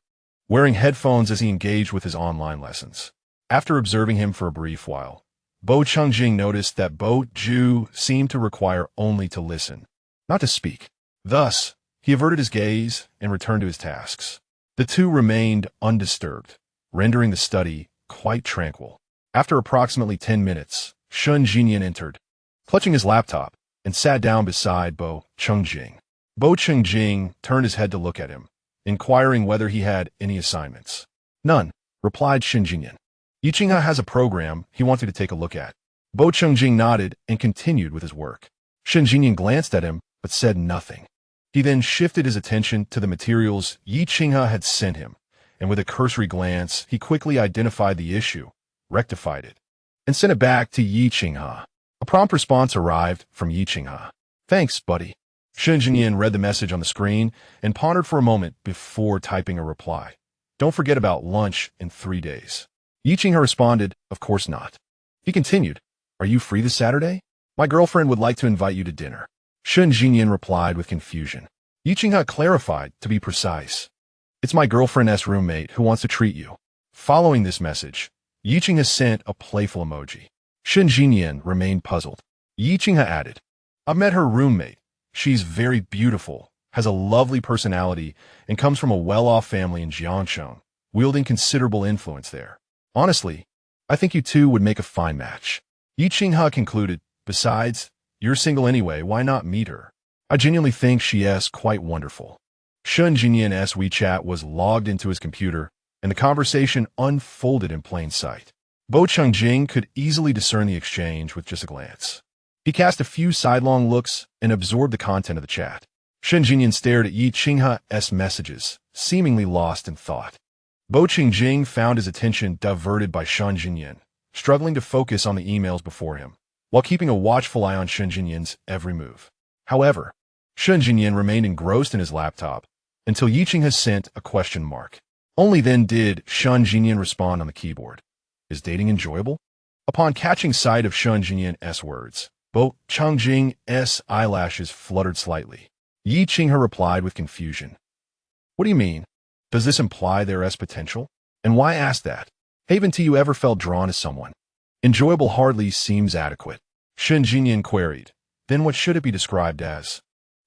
Speaker 1: wearing headphones as he engaged with his online lessons. After observing him for a brief while, Bo Changjing noticed that Bo Ju seemed to require only to listen, not to speak. Thus, he averted his gaze and returned to his tasks. The two remained undisturbed, rendering the study quite tranquil. After approximately 10 minutes, Shen Jinyan entered, clutching his laptop, and sat down beside Bo Changjing. Bo Changjing turned his head to look at him, inquiring whether he had any assignments. None, replied Shen Jinyan. Yiqinghe has a program he wanted to take a look at. Bo Changjing nodded and continued with his work. Shen Jinyan glanced at him, but said nothing. He then shifted his attention to the materials Yiqinghe had sent him, and with a cursory glance, he quickly identified the issue, rectified it, and sent it back to Yiqinghe. A prompt response arrived from Yiqinghe. Thanks, buddy. Shen Jinyan read the message on the screen and pondered for a moment before typing a reply. Don't forget about lunch in 3 days. Yiqinghe responded, of course not. He continued, Are you free this Saturday? My girlfriend would like to invite you to dinner. Shen Jinyan replied with confusion. Yiqinghe clarified, to be precise. It's my girlfriend's roommate who wants to treat you. Following this message, Yiqinghe sent a playful emoji. Shen Jinyan remained puzzled. Yiqinghe added, I've met her roommate. She's very beautiful, has a lovely personality, and comes from a well-off family in Jiangshang, wielding considerable influence there. Honestly, I think you two would make a fine match. Yiqinghe concluded, besides, you're single anyway, why not meet her? I genuinely think she is quite wonderful. Shen Jinyan's WeChat was logged into his computer, and the conversation unfolded in plain sight. Bo Changjing could easily discern the exchange with just a glance. He cast a few sidelong looks and absorbed the content of the chat. Shen Jinyan stared at Yiqinghe's messages, seemingly lost in thought. Bo Changjing found his attention diverted by Shen Jinyan, struggling to focus on the emails before him, while keeping a watchful eye on Shang Jinyan's every move. However, Shang Jinyan remained engrossed in his laptop until Yiqing has sent a question mark. Only then did Shang Jinyan respond on the keyboard. Is dating enjoyable? Upon catching sight of Shang Jinyan's words, Bo Changjing's eyelashes fluttered slightly. Yiqing replied with confusion. What do you mean? Does this imply there is potential? And why ask that? Haven't you ever felt drawn to someone? Enjoyable hardly seems adequate. Shang Jinyan queried. Then what should it be described as?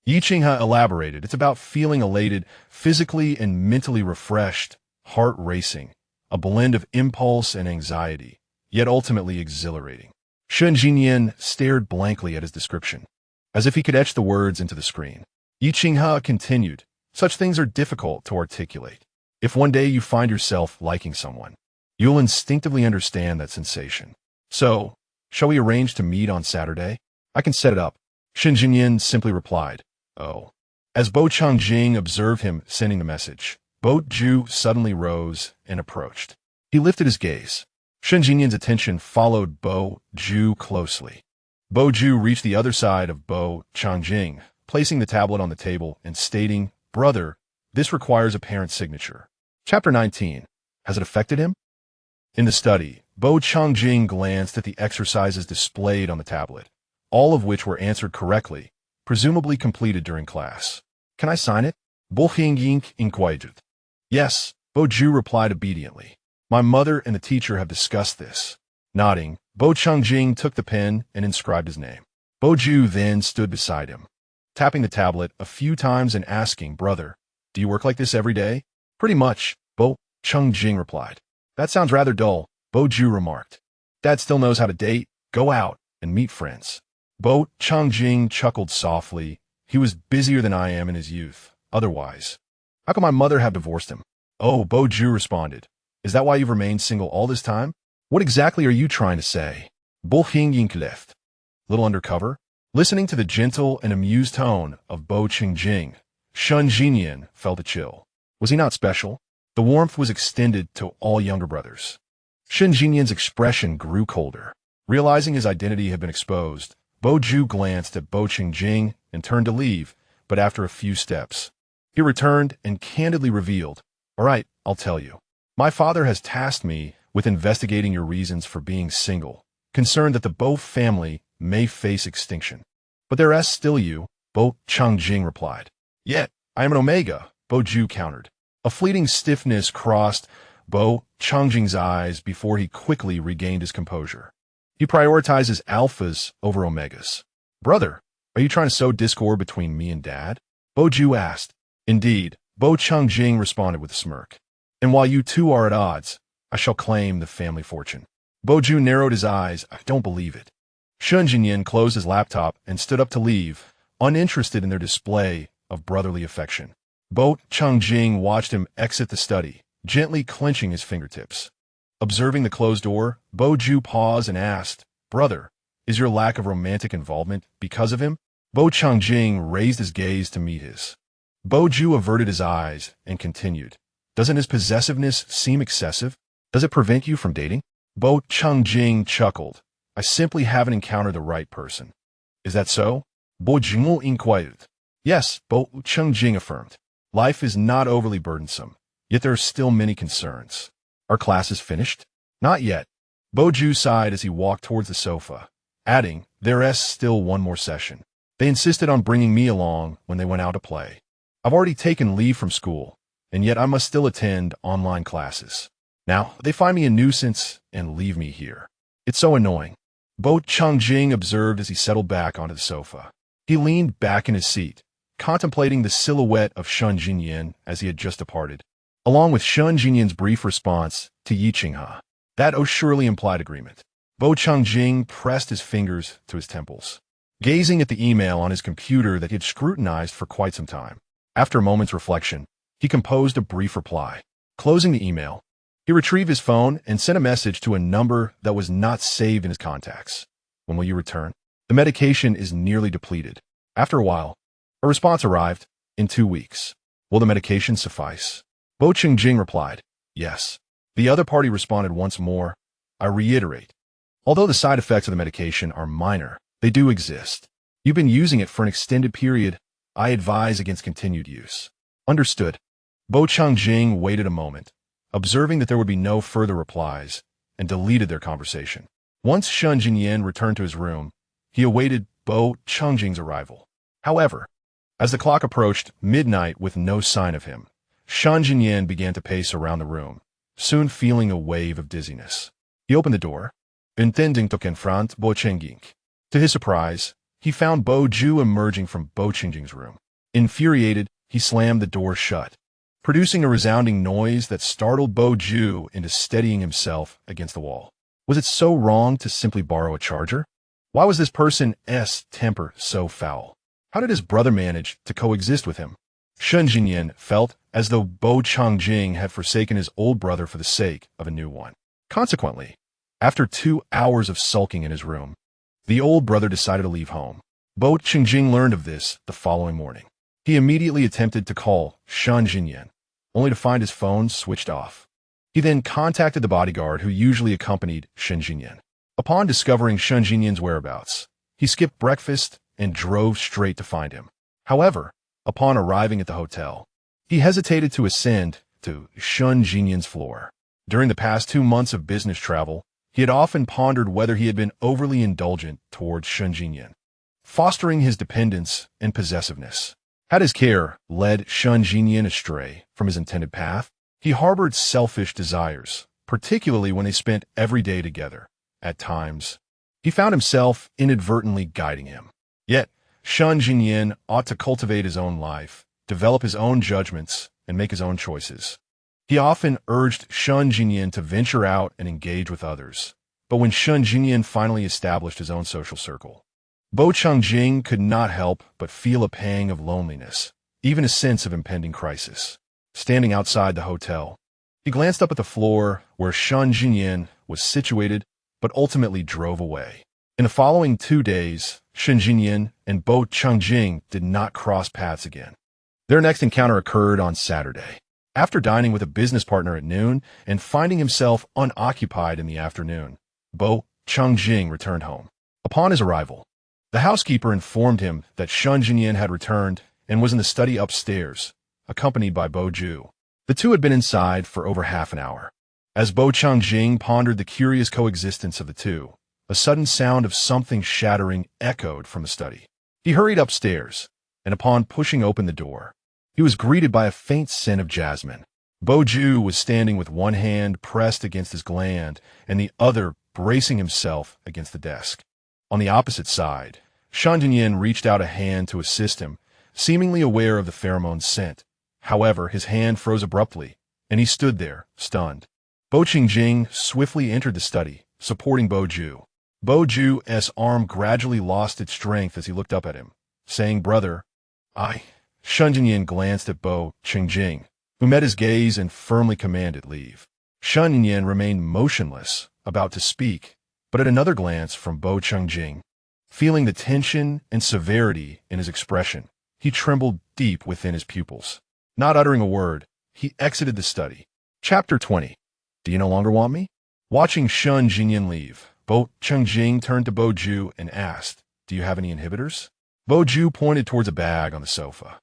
Speaker 1: Yiqing elaborated. It's about feeling elated, physically and mentally refreshed, heart racing, a blend of impulse and anxiety, yet ultimately exhilarating. Shang Jinyan stared blankly at his description, as if he could etch the words into the screen. Yiqing continued. Such things are difficult to articulate. If one day you find yourself liking someone, you'll instinctively understand that sensation. So, shall we arrange to meet on Saturday? I can set it up. Shang Jinyan simply replied. Oh. As Bo Changjing observed him sending the message, Bo Ju suddenly rose and approached. He lifted his gaze. Shang Jinyan's attention followed Bo Ju closely. Bo Ju reached the other side of Bo Changjing, placing the tablet on the table and stating, Brother, this requires a parent's signature. Chapter 19. Has it affected him? In the study, Bo Changjing glanced at the exercises displayed on the tablet, all of which were answered correctly, presumably completed during class. Can I sign it? Bo Ying inquired. Yes, Bo Ju replied obediently. My mother and the teacher have discussed this. Nodding, Bo Changjing took the pen and inscribed his name. Bo Ju then stood beside him, tapping the tablet a few times and asking, Brother, do you work like this every day? Pretty much, Bo Changjing replied. That sounds rather dull, Bo Ju remarked. Dad still knows how to date, go out, and meet friends. Bo Changjing chuckled softly. He was busier than I am in his youth, otherwise. How could my mother have divorced him? Oh, Bo Ju responded. Is that why you've remained single all this time? What exactly are you trying to say? Bo Ying left. Little undercover? Listening to the gentle and amused tone of Bo Changjing, Shang Jinyan felt a chill. Was he not special? The warmth was extended to all younger brothers. Shang Jinyan's expression grew colder. Realizing his identity had been exposed, Bo Ju glanced at Bo Changjing and turned to leave, but after a few steps, he returned and candidly revealed, All right, I'll tell you. My father has tasked me with investigating your reasons for being single, concerned that the Bo family may face extinction. But there is still you, Bo Changjing replied. Yet, I am an Omega, Bo Ju countered. A fleeting stiffness crossed Bo Changjing's eyes before he quickly regained his composure. He prioritizes alphas over omegas. Brother, are you trying to sow discord between me and Dad? Bo Ju asked. Indeed, Bo Changjing responded with a smirk. And while you two are at odds, I shall claim the family fortune. Bo Ju narrowed his eyes. I don't believe it. Shang Jinyan closed his laptop and stood up to leave, uninterested in their display of brotherly affection. Bo Changjing watched him exit the study, gently clenching his fingertips. Observing the closed door, Bo Ju paused and asked, Brother, is your lack of romantic involvement because of him? Bo Changjing raised his gaze to meet his. Bo Ju averted his eyes and continued. Doesn't his possessiveness seem excessive? Does it prevent you from dating? Bo Changjing chuckled. I simply haven't encountered the right person. Is that so? Bo Jingwo inquired. Yes, Bo Changjing affirmed. Life is not overly burdensome, yet there are still many concerns. Are classes finished? Not yet. Bo Ju sighed as he walked towards the sofa, adding, there is still one more session. They insisted on bringing me along when they went out to play. I've already taken leave from school, and yet I must still attend online classes. Now, they find me a nuisance and leave me here. It's so annoying. Bo Changjing observed as he settled back onto the sofa. He leaned back in his seat, contemplating the silhouette of Shang Jinyan as he had just departed, along with Shang Jinyan's brief response to Yiqing. That surely implied agreement. Bo Changjing pressed his fingers to his temples, gazing at the email on his computer that he had scrutinized for quite some time. After a moment's reflection, he composed a brief reply. Closing the email, he retrieved his phone and sent a message to a number that was not saved in his contacts. When will you return? The medication is nearly depleted. After a while, a response arrived. In 2 weeks. Will the medication suffice? Bo Changjing replied, yes. The other party responded once more. I reiterate. Although the side effects of the medication are minor, they do exist. You've been using it for an extended period. I advise against continued use. Understood. Bo Changjing waited a moment, observing that there would be no further replies, and deleted their conversation. Once Shun Jinyan returned to his room, he awaited Bo Changjing's arrival. However, as the clock approached midnight with no sign of him, Shun Jinyan began to pace around the room, soon feeling a wave of dizziness. He opened the door, intending to confront Bo Changjing. To his surprise, he found Bo Ju emerging from Bo Changjing's room. Infuriated, he slammed the door shut, producing a resounding noise that startled Bo Ju into steadying himself against the wall. Was it so wrong to simply borrow a charger? Why was this person's temper so foul? How did his brother manage to coexist with him? Shun Jinyan felt as though Bo Changjing had forsaken his old brother for the sake of a new one. Consequently, after 2 hours of sulking in his room, the old brother decided to leave home. Bo Changjing learned of this the following morning. He immediately attempted to call Shun Jinyan, only to find his phone switched off. He then contacted the bodyguard who usually accompanied Shun Jinyan. Upon discovering Shun Jinyan's whereabouts, he skipped breakfast and drove straight to find him. However, upon arriving at the hotel, he hesitated to ascend to Shun Jinyan's floor. During the past 2 months of business travel, he had often pondered whether he had been overly indulgent towards Shun Jinyan, fostering his dependence and possessiveness. Had his care led Shun Jinyan astray from his intended path? He harbored selfish desires, particularly when they spent every day together. At times, he found himself inadvertently guiding him. Yet, Shun Jinyan ought to cultivate his own life, develop his own judgments, and make his own choices. He often urged Shun Jinyan to venture out and engage with others. But when Shun Jinyan finally established his own social circle, Bo Changjing could not help but feel a pang of loneliness, even a sense of impending crisis. Standing outside the hotel, he glanced up at the floor where Shun Jinyan was situated, but ultimately drove away. In the following 2 days, Shun Jinyan and Bo Changjing did not cross paths again. Their next encounter occurred on Saturday. After dining with a business partner at noon and finding himself unoccupied in the afternoon, Bo Changjing returned home. Upon his arrival, the housekeeper informed him that Shun Jinyan had returned and was in the study upstairs, accompanied by Bo Ju. The two had been inside for over half an hour. As Bo Changjing pondered the curious coexistence of the two, a sudden sound of something shattering echoed from the study. He hurried upstairs, and upon pushing open the door, he was greeted by a faint scent of jasmine. Bo Ju was standing with one hand pressed against his gland and the other bracing himself against the desk. On the opposite side, Shun Jinyan reached out a hand to assist him, seemingly aware of the pheromone's scent. However, his hand froze abruptly, and he stood there, stunned. Bo Changjing swiftly entered the study, supporting Bo Ju. Bo Ju's arm gradually lost its strength as he looked up at him, saying, "Brother, I..." Shun Jinyan glanced at Bo Changjing, who met his gaze and firmly commanded leave. Shun Jinyan remained motionless, about to speak, but at another glance from Bo Changjing, feeling the tension and severity in his expression, he trembled deep within his pupils. Not uttering a word, he exited the study. Chapter 20. Do you no longer want me? Watching Shun Jinyan leave, Bo Changjing turned to Bo Ju and asked, "Do you have any inhibitors?" Bo Ju pointed towards a bag on the sofa.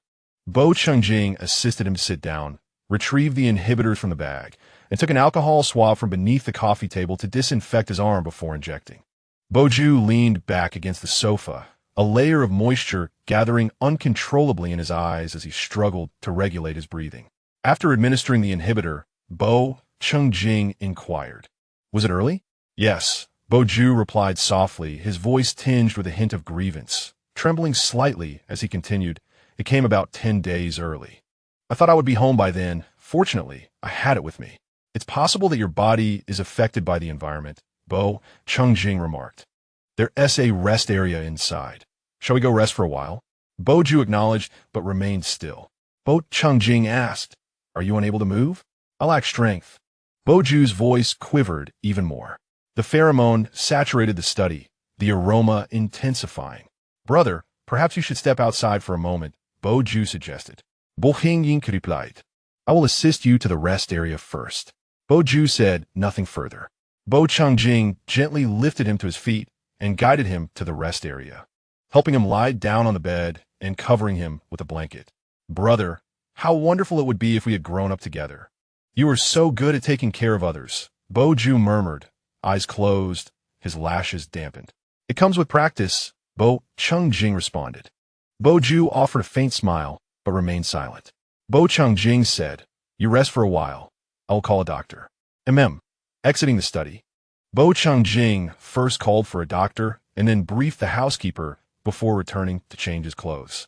Speaker 1: Bo Changjing assisted him to sit down, retrieved the inhibitors from the bag, and took an alcohol swab from beneath the coffee table to disinfect his arm before injecting. Bo Ju leaned back against the sofa, a layer of moisture gathering uncontrollably in his eyes as he struggled to regulate his breathing. After administering the inhibitor, Bo Changjing inquired, "Was it early?" "Yes," Bo Ju replied softly, his voice tinged with a hint of grievance. Trembling slightly as he continued, "It came about 10 days early. I thought I would be home by then. Fortunately, I had it with me." "It's possible that your body is affected by the environment," Bo Changjing remarked. "There's a rest area inside. Shall we go rest for a while?" Bo Ju acknowledged, but remained still. Bo Changjing asked, "Are you unable to move?" "I lack strength." Bo Ju's voice quivered even more. The pheromone saturated the study, the aroma intensifying. "Brother, perhaps you should step outside for a moment," Bo Ju suggested. Bo Changjing replied, "I will assist you to the rest area first." Bo Ju said nothing further. Bo Changjing gently lifted him to his feet and guided him to the rest area, helping him lie down on the bed and covering him with a blanket. Brother, how wonderful it would be if we had grown up together. You are so good at taking care of others, Bo Ju murmured, eyes closed, his lashes dampened. It comes with practice, Bo Changjing responded. Bo Ju offered a faint smile, but remained silent. Bo Changjing said, "You rest for a while. I will call a doctor." Exiting the study, Bo Changjing first called for a doctor and then briefed the housekeeper before returning to change his clothes,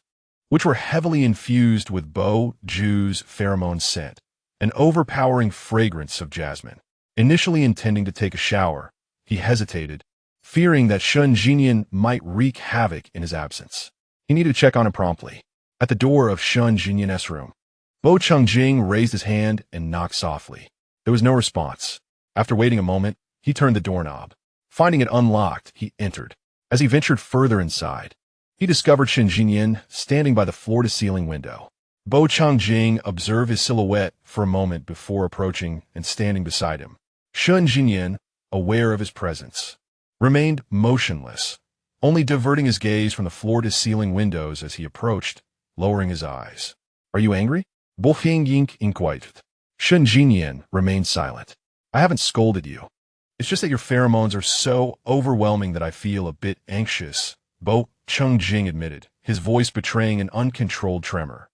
Speaker 1: which were heavily infused with Bo Ju's pheromone scent, an overpowering fragrance of jasmine. Initially intending to take a shower, he hesitated, fearing that Shun Jinyan might wreak havoc in his absence. He needed to check on him promptly. At the door of Shun Jinyan's room, Bo Changjing raised his hand and knocked softly. There was no response. After waiting a moment, he turned the doorknob. Finding it unlocked, he entered. As he ventured further inside, he discovered Shun Jinyan standing by the floor-to-ceiling window. Bo Changjing observed his silhouette for a moment before approaching and standing beside him. Shun Jinyan, aware of his presence, remained motionless, only diverting his gaze from the floor-to-ceiling windows as he approached, lowering his eyes. "Are you angry?" Bo Ying inquired. Shun Jinyan remained silent. "I haven't scolded you. It's just that your pheromones are so overwhelming that I feel a bit anxious," Bo Changjing admitted, his voice betraying an uncontrolled tremor.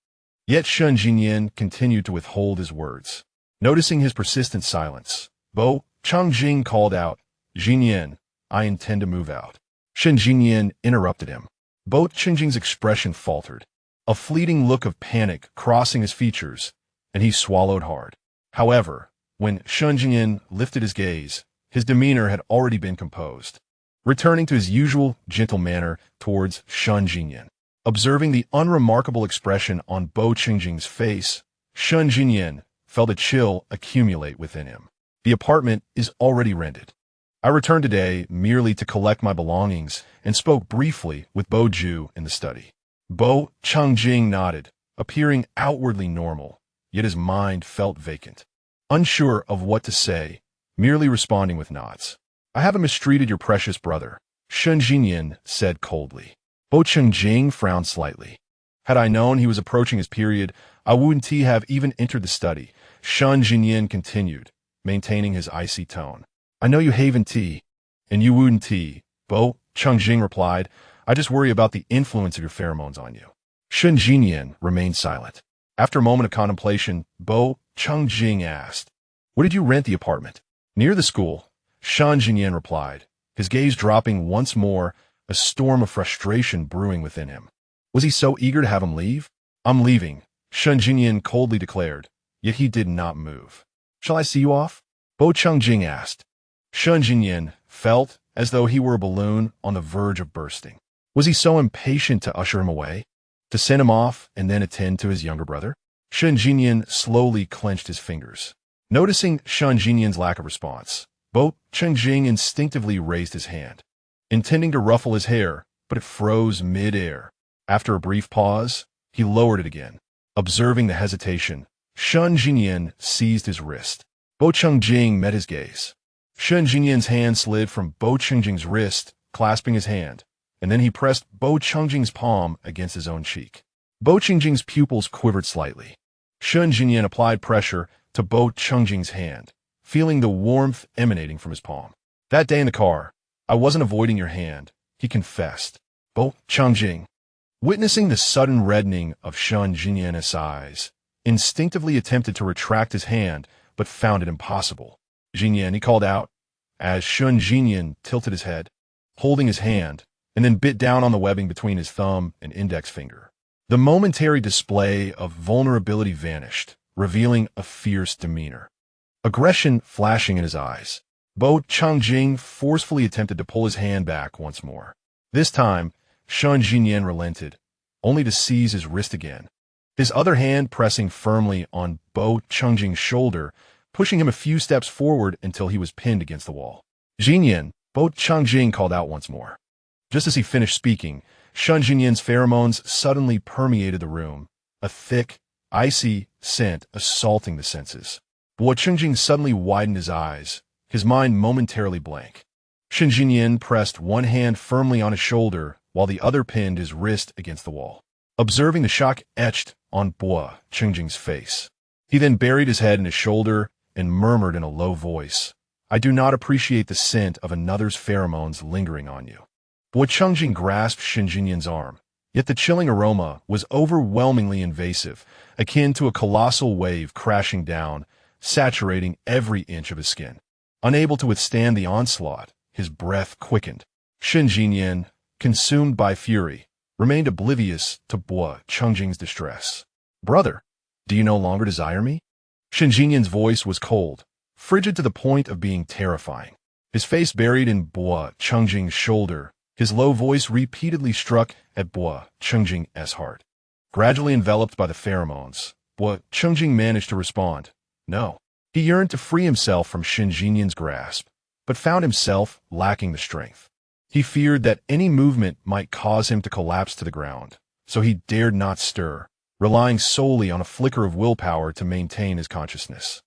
Speaker 1: Yet Shun Jinyan continued to withhold his words. Noticing his persistent silence, Bo Changjing called out, "Jinyan, I intend to move out." Shun Jinyan interrupted him. Bo Changjing's expression faltered, a fleeting look of panic crossing his features, and he swallowed hard. However, when Shun Jinyan lifted his gaze, his demeanor had already been composed. Returning to his usual gentle manner towards Shun Jinyan. Observing the unremarkable expression on Bo Changjing's face, Shun Jinyan felt a chill accumulate within him. "The apartment is already rented. I returned today merely to collect my belongings and spoke briefly with Bo Ju in the study." Bo Changjing nodded, appearing outwardly normal, yet his mind felt vacant. Unsure of what to say, merely responding with nods. "I haven't mistreated your precious brother," Shun Jinyan said coldly. Bo Changjing frowned slightly. "Had I known he was approaching his period, I wouldn't have even entered the study," Shun Jinyan continued, maintaining his icy tone. "I know you haven tea, and you wouldn't tea," Bo Changjing replied. "I just worry about the influence of your pheromones on you." Shun Jinyan remained silent. After a moment of contemplation, Bo Changjing asked, "Where did you rent the apartment?" "Near the school," Shun Jinyan replied, his gaze dropping once more, a storm of frustration brewing within him. Was he so eager to have him leave? "I'm leaving," Shun Jinyan coldly declared, yet he did not move. "Shall I see you off?" Bo Changjing asked. Shun Jinyan felt as though he were a balloon on the verge of bursting. Was he so impatient to usher him away? To send him off and then attend to his younger brother? Shun Jinyan slowly clenched his fingers. Noticing Shun Jinyan's lack of response, Bo Changjing instinctively raised his hand, intending to ruffle his hair, but it froze mid-air. After a brief pause, he lowered it again. Observing the hesitation, Shun Jinyan seized his wrist. Bo Changjing met his gaze. Shun Jinyan's hand slid from Bo Changjing's wrist, clasping his hand, and then he pressed Bo Changjing's palm against his own cheek. Bo Changjing's pupils quivered slightly. Shun Jinyan applied pressure to Bo Changjing's hand, feeling the warmth emanating from his palm. "That day in the car, I wasn't avoiding your hand," he confessed. Bo Changjing, witnessing the sudden reddening of Shun Jinyan's eyes, instinctively attempted to retract his hand, but found it impossible. "Jinyan," he called out, as Shun Jinyan tilted his head, holding his hand, and then bit down on the webbing between his thumb and index finger. The momentary display of vulnerability vanished, revealing a fierce demeanor. Aggression flashing in his eyes, Bo Changjing forcefully attempted to pull his hand back once more. This time, Shun Jinyan relented, only to seize his wrist again, his other hand pressing firmly on Bo Changjing's shoulder, pushing him a few steps forward until he was pinned against the wall. "Jinyan," Bo Changjing called out once more. Just as he finished speaking, Shun Jinyan's pheromones suddenly permeated the room, a thick, icy scent assaulting the senses. Bo Changjing suddenly widened his eyes, his mind momentarily blank. Xing pressed one hand firmly on his shoulder while the other pinned his wrist against the wall, observing the shock etched on Bo Chengjing's face. He then buried his head in his shoulder and murmured in a low voice, "I do not appreciate the scent of another's pheromones lingering on you." Bo Chengjing grasped Xing arm, yet the chilling aroma was overwhelmingly invasive, akin to a colossal wave crashing down, saturating every inch of his skin. Unable to withstand the onslaught, his breath quickened. Xing, consumed by fury, remained oblivious to Bo Chengjing's distress. "Brother, do you no longer desire me?" Xing's voice was cold, frigid to the point of being terrifying. His face buried in Bo Chengjing's shoulder, his low voice repeatedly struck at Bo Chengjing's heart. Gradually enveloped by the pheromones, Bo Chengjing managed to respond, "No." He yearned to free himself from Xing's grasp, but found himself lacking the strength. He feared that any movement might cause him to collapse to the ground, so he dared not stir, relying solely on a flicker of willpower to maintain his consciousness.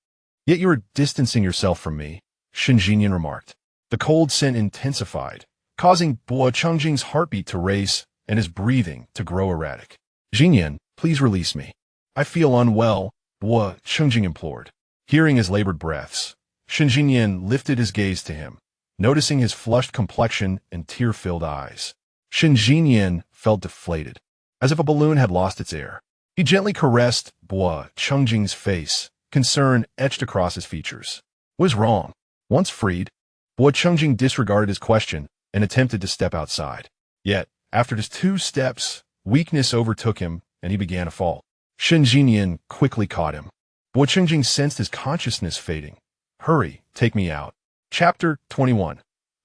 Speaker 1: "Yet you are distancing yourself from me," Xing remarked. The cold scent intensified, causing Bo Chengjing's heartbeat to race and his breathing to grow erratic. "Xing, please release me. I feel unwell," Bo Chengjing implored. Hearing his labored breaths, Xing lifted his gaze to him, noticing his flushed complexion and tear-filled eyes. Xing felt deflated, as if a balloon had lost its air. He gently caressed Bo Chengjing's face, concern etched across his features. "What is wrong?" Once freed, Bo Chengjing disregarded his question and attempted to step outside. Yet, after just 2 steps, weakness overtook him and he began to fall. Xing quickly caught him. Bo Chengjing sensed his consciousness fading. "Hurry, take me out." Chapter 21.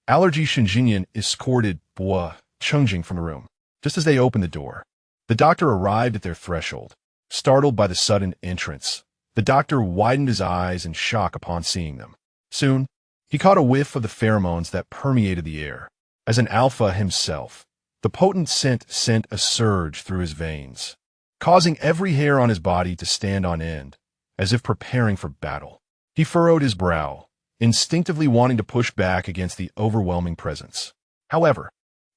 Speaker 1: Allergy. Xing escorted Bo Chengjing from the room. Just as they opened the door, the doctor arrived at their threshold. Startled by the sudden entrance, the doctor widened his eyes in shock upon seeing them. Soon, he caught a whiff of the pheromones that permeated the air. As an alpha himself, the potent scent sent a surge through his veins, causing every hair on his body to stand on end, as if preparing for battle. He furrowed his brow, instinctively wanting to push back against the overwhelming presence. However,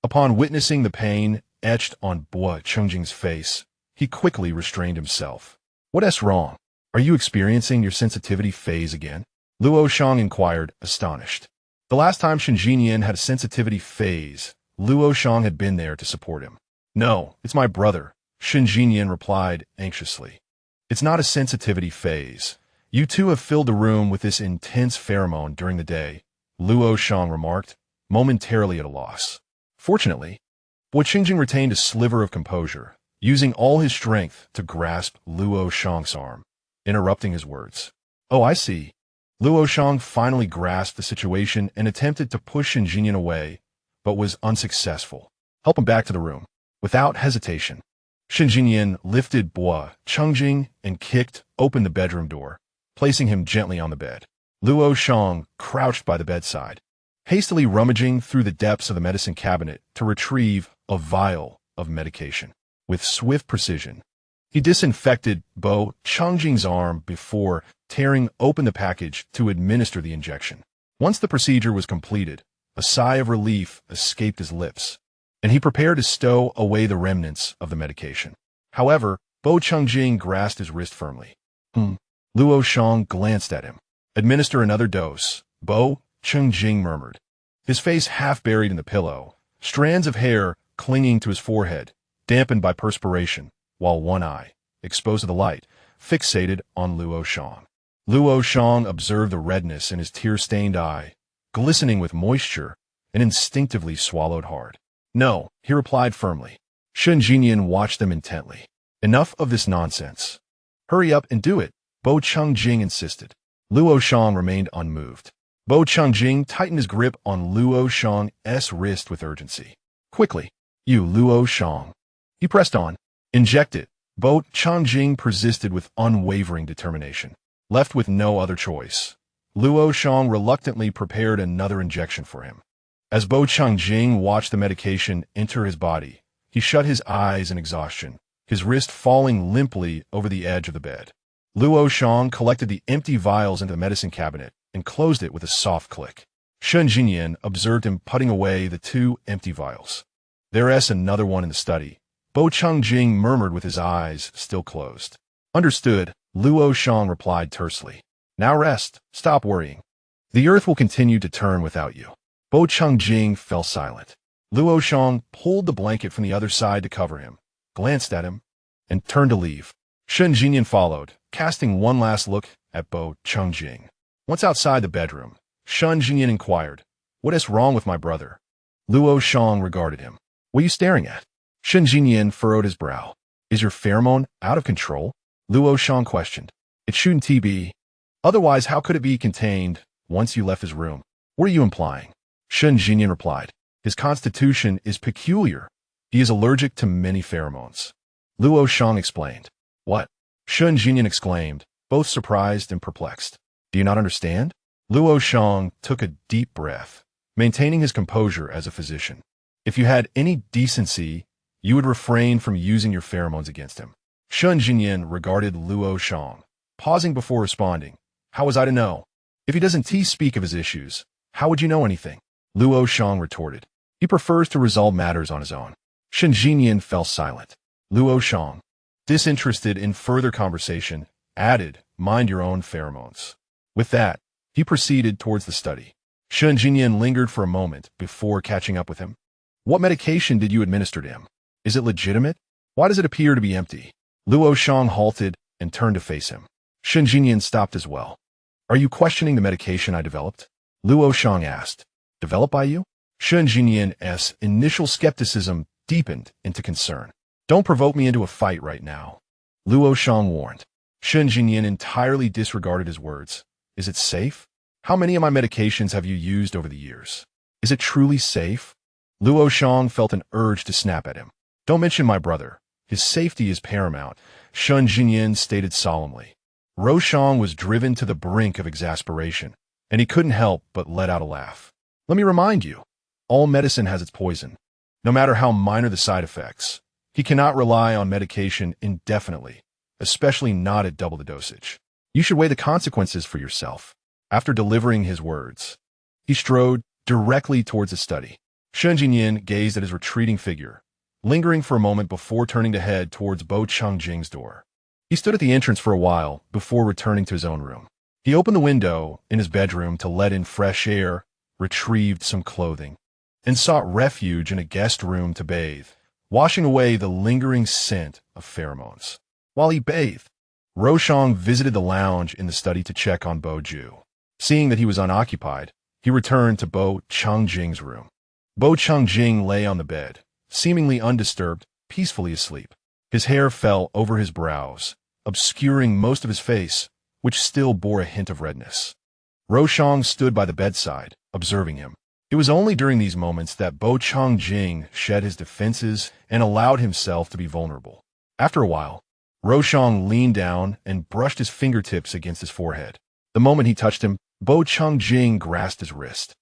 Speaker 1: upon witnessing the pain etched on Bo Chengjing's face, he quickly restrained himself. "What's wrong? Are you experiencing your sensitivity phase again?" Luoyan inquired, astonished. The last time Xing had a sensitivity phase, Luoyan had been there to support him. "No, it's my brother," Xing replied anxiously. "It's not a sensitivity phase. You two have filled the room with this intense pheromone during the day," Luoyan remarked, momentarily at a loss. Fortunately, Bo Chengjing retained a sliver of composure, using all his strength to grasp Luoyan's arm, interrupting his words. "Oh, I see." Luoyan finally grasped the situation and attempted to push Xing away, but was unsuccessful. "Help him back to the room." Without hesitation, Xing lifted Bo Chengjing and kicked open the bedroom door, placing him gently on the bed. Luoyan crouched by the bedside, hastily rummaging through the depths of the medicine cabinet to retrieve a vial of medication. With swift precision, he disinfected Bo Chengjing's arm before tearing open the package to administer the injection. Once the procedure was completed, a sigh of relief escaped his lips, and he prepared to stow away the remnants of the medication. However, Bo Chengjing grasped his wrist firmly. Luoyan glanced at him. "Administer another dose," Bo Chengjing murmured, his face half buried in the pillow, strands of hair clinging to his forehead, dampened by perspiration, while one eye, exposed to the light, fixated on Luoyan. Luoyan observed the redness in his tear-stained eye, glistening with moisture, and instinctively swallowed hard. "No," he replied firmly. Xing watched them intently. "Enough of this nonsense. Hurry up and do it," Bo Chengjing insisted. Luoyan remained unmoved. Bo Chengjing tightened his grip on Luoyan's wrist with urgency. "Quickly, you Luoyan." He pressed on. "Inject it." Bo Chengjing persisted with unwavering determination. Left with no other choice, Luoyan reluctantly prepared another injection for him. As Bo Chengjing watched the medication enter his body, he shut his eyes in exhaustion, his wrist falling limply over the edge of the bed. Luoyan collected the empty vials into the medicine cabinet and closed it with a soft click. Shang observed him putting away the 2 empty vials. "There's another one in the study," Shang murmured with his eyes still closed. "Understood," Luoyan replied tersely. "Now rest, stop worrying. The earth will continue to turn without you." Shang fell silent. Luoyan pulled the blanket from the other side to cover him, glanced at him, and turned to leave. Shang followed, casting one last look at Shang. Once outside the bedroom, Shang inquired, "What is wrong with my brother?" Luoyan regarded him. "What are you staring at?" Shang furrowed his brow. "Is your pheromone out of control?" Luoyan questioned. "It shouldn't be. Otherwise, how could it be contained once you left his room?" "What are you implying?" Shang replied. "His constitution is peculiar. He is allergic to many pheromones." Luoyan explained. "What?" Shang exclaimed, both surprised and perplexed. "Do you not understand?" Luoyan took a deep breath, maintaining his composure as a physician. "If you had any decency, you would refrain from using your pheromones against him." Shang regarded Luoyan, pausing before responding. "How was I to know? If he doesn't speak of his issues, how would you know anything?" Luoyan retorted. "He prefers to resolve matters on his own." Shang fell silent. Luoyan, disinterested in further conversation, added, "Mind your own pheromones." With that, he proceeded towards the study. Shang lingered for a moment before catching up with him. "What medication did you administer to him? Is it legitimate? Why does it appear to be empty?" Luoyan halted and turned to face him. Shang stopped as well. "Are you questioning the medication I developed?" Luoyan asked. "Developed by you?" Shang's initial skepticism deepened into concern. "Don't provoke me into a fight right now," Luoyan warned. Shang entirely disregarded his words. "Is it safe? How many of my medications have you used over the years? Is it truly safe?" Luoyan felt an urge to snap at him. "Don't mention my brother. His safety is paramount," Shang stated solemnly. Shang was driven to the brink of exasperation, and he couldn't help but let out a laugh. "Let me remind you, all medicine has its poison, no matter how minor the side effects. He cannot rely on medication indefinitely, especially not at double the dosage. You should weigh the consequences for yourself." After delivering his words, he strode directly towards the study. Shang gazed at his retreating figure, lingering for a moment before turning to head towards Chang's door. He stood at the entrance for a while before returning to his own room. He opened the window in his bedroom to let in fresh air, retrieved some clothing, and sought refuge in a guest room to bathe, washing away the lingering scent of pheromones. While he bathed, Shang visited the lounge in the study to check on Ju. Seeing that he was unoccupied, he returned to Chang's room. Chang lay on the bed, seemingly undisturbed, peacefully asleep. His hair fell over his brows, obscuring most of his face, which still bore a hint of redness. Shang stood by the bedside, observing him. It was only during these moments that Chang shed his defenses and allowed himself to be vulnerable. After a while, Shang leaned down and brushed his fingertips against his forehead. The moment he touched him, Chang grasped his wrist.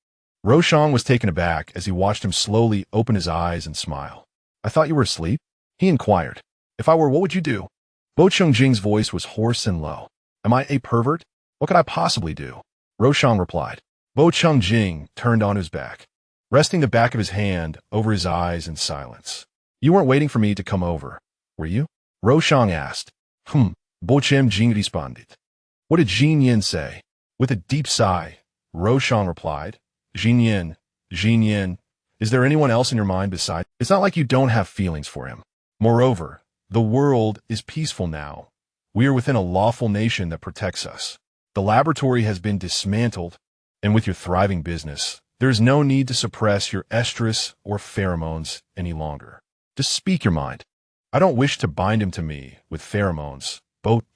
Speaker 1: Shang was taken aback as he watched him slowly open his eyes and smile. "I thought you were asleep?" he inquired. "If I were, what would you do?" Chang's voice was hoarse and low. "Am I a pervert? What could I possibly do?" Shang replied. Chang turned on his back, resting the back of his hand over his eyes in silence. "You weren't waiting for me to come over, were you?" Shang asked. Chang responded. "What did Jin Yin say?" With a deep sigh, Shang replied, Jin Yin, is there anyone else in your mind besides? It's not like you don't have feelings for him. Moreover, the world is peaceful now. We are within a lawful nation that protects us. The laboratory has been dismantled, and with your thriving business, there is no need to suppress your estrus or pheromones any longer. Just speak your mind. I don't wish to bind him to me with pheromones,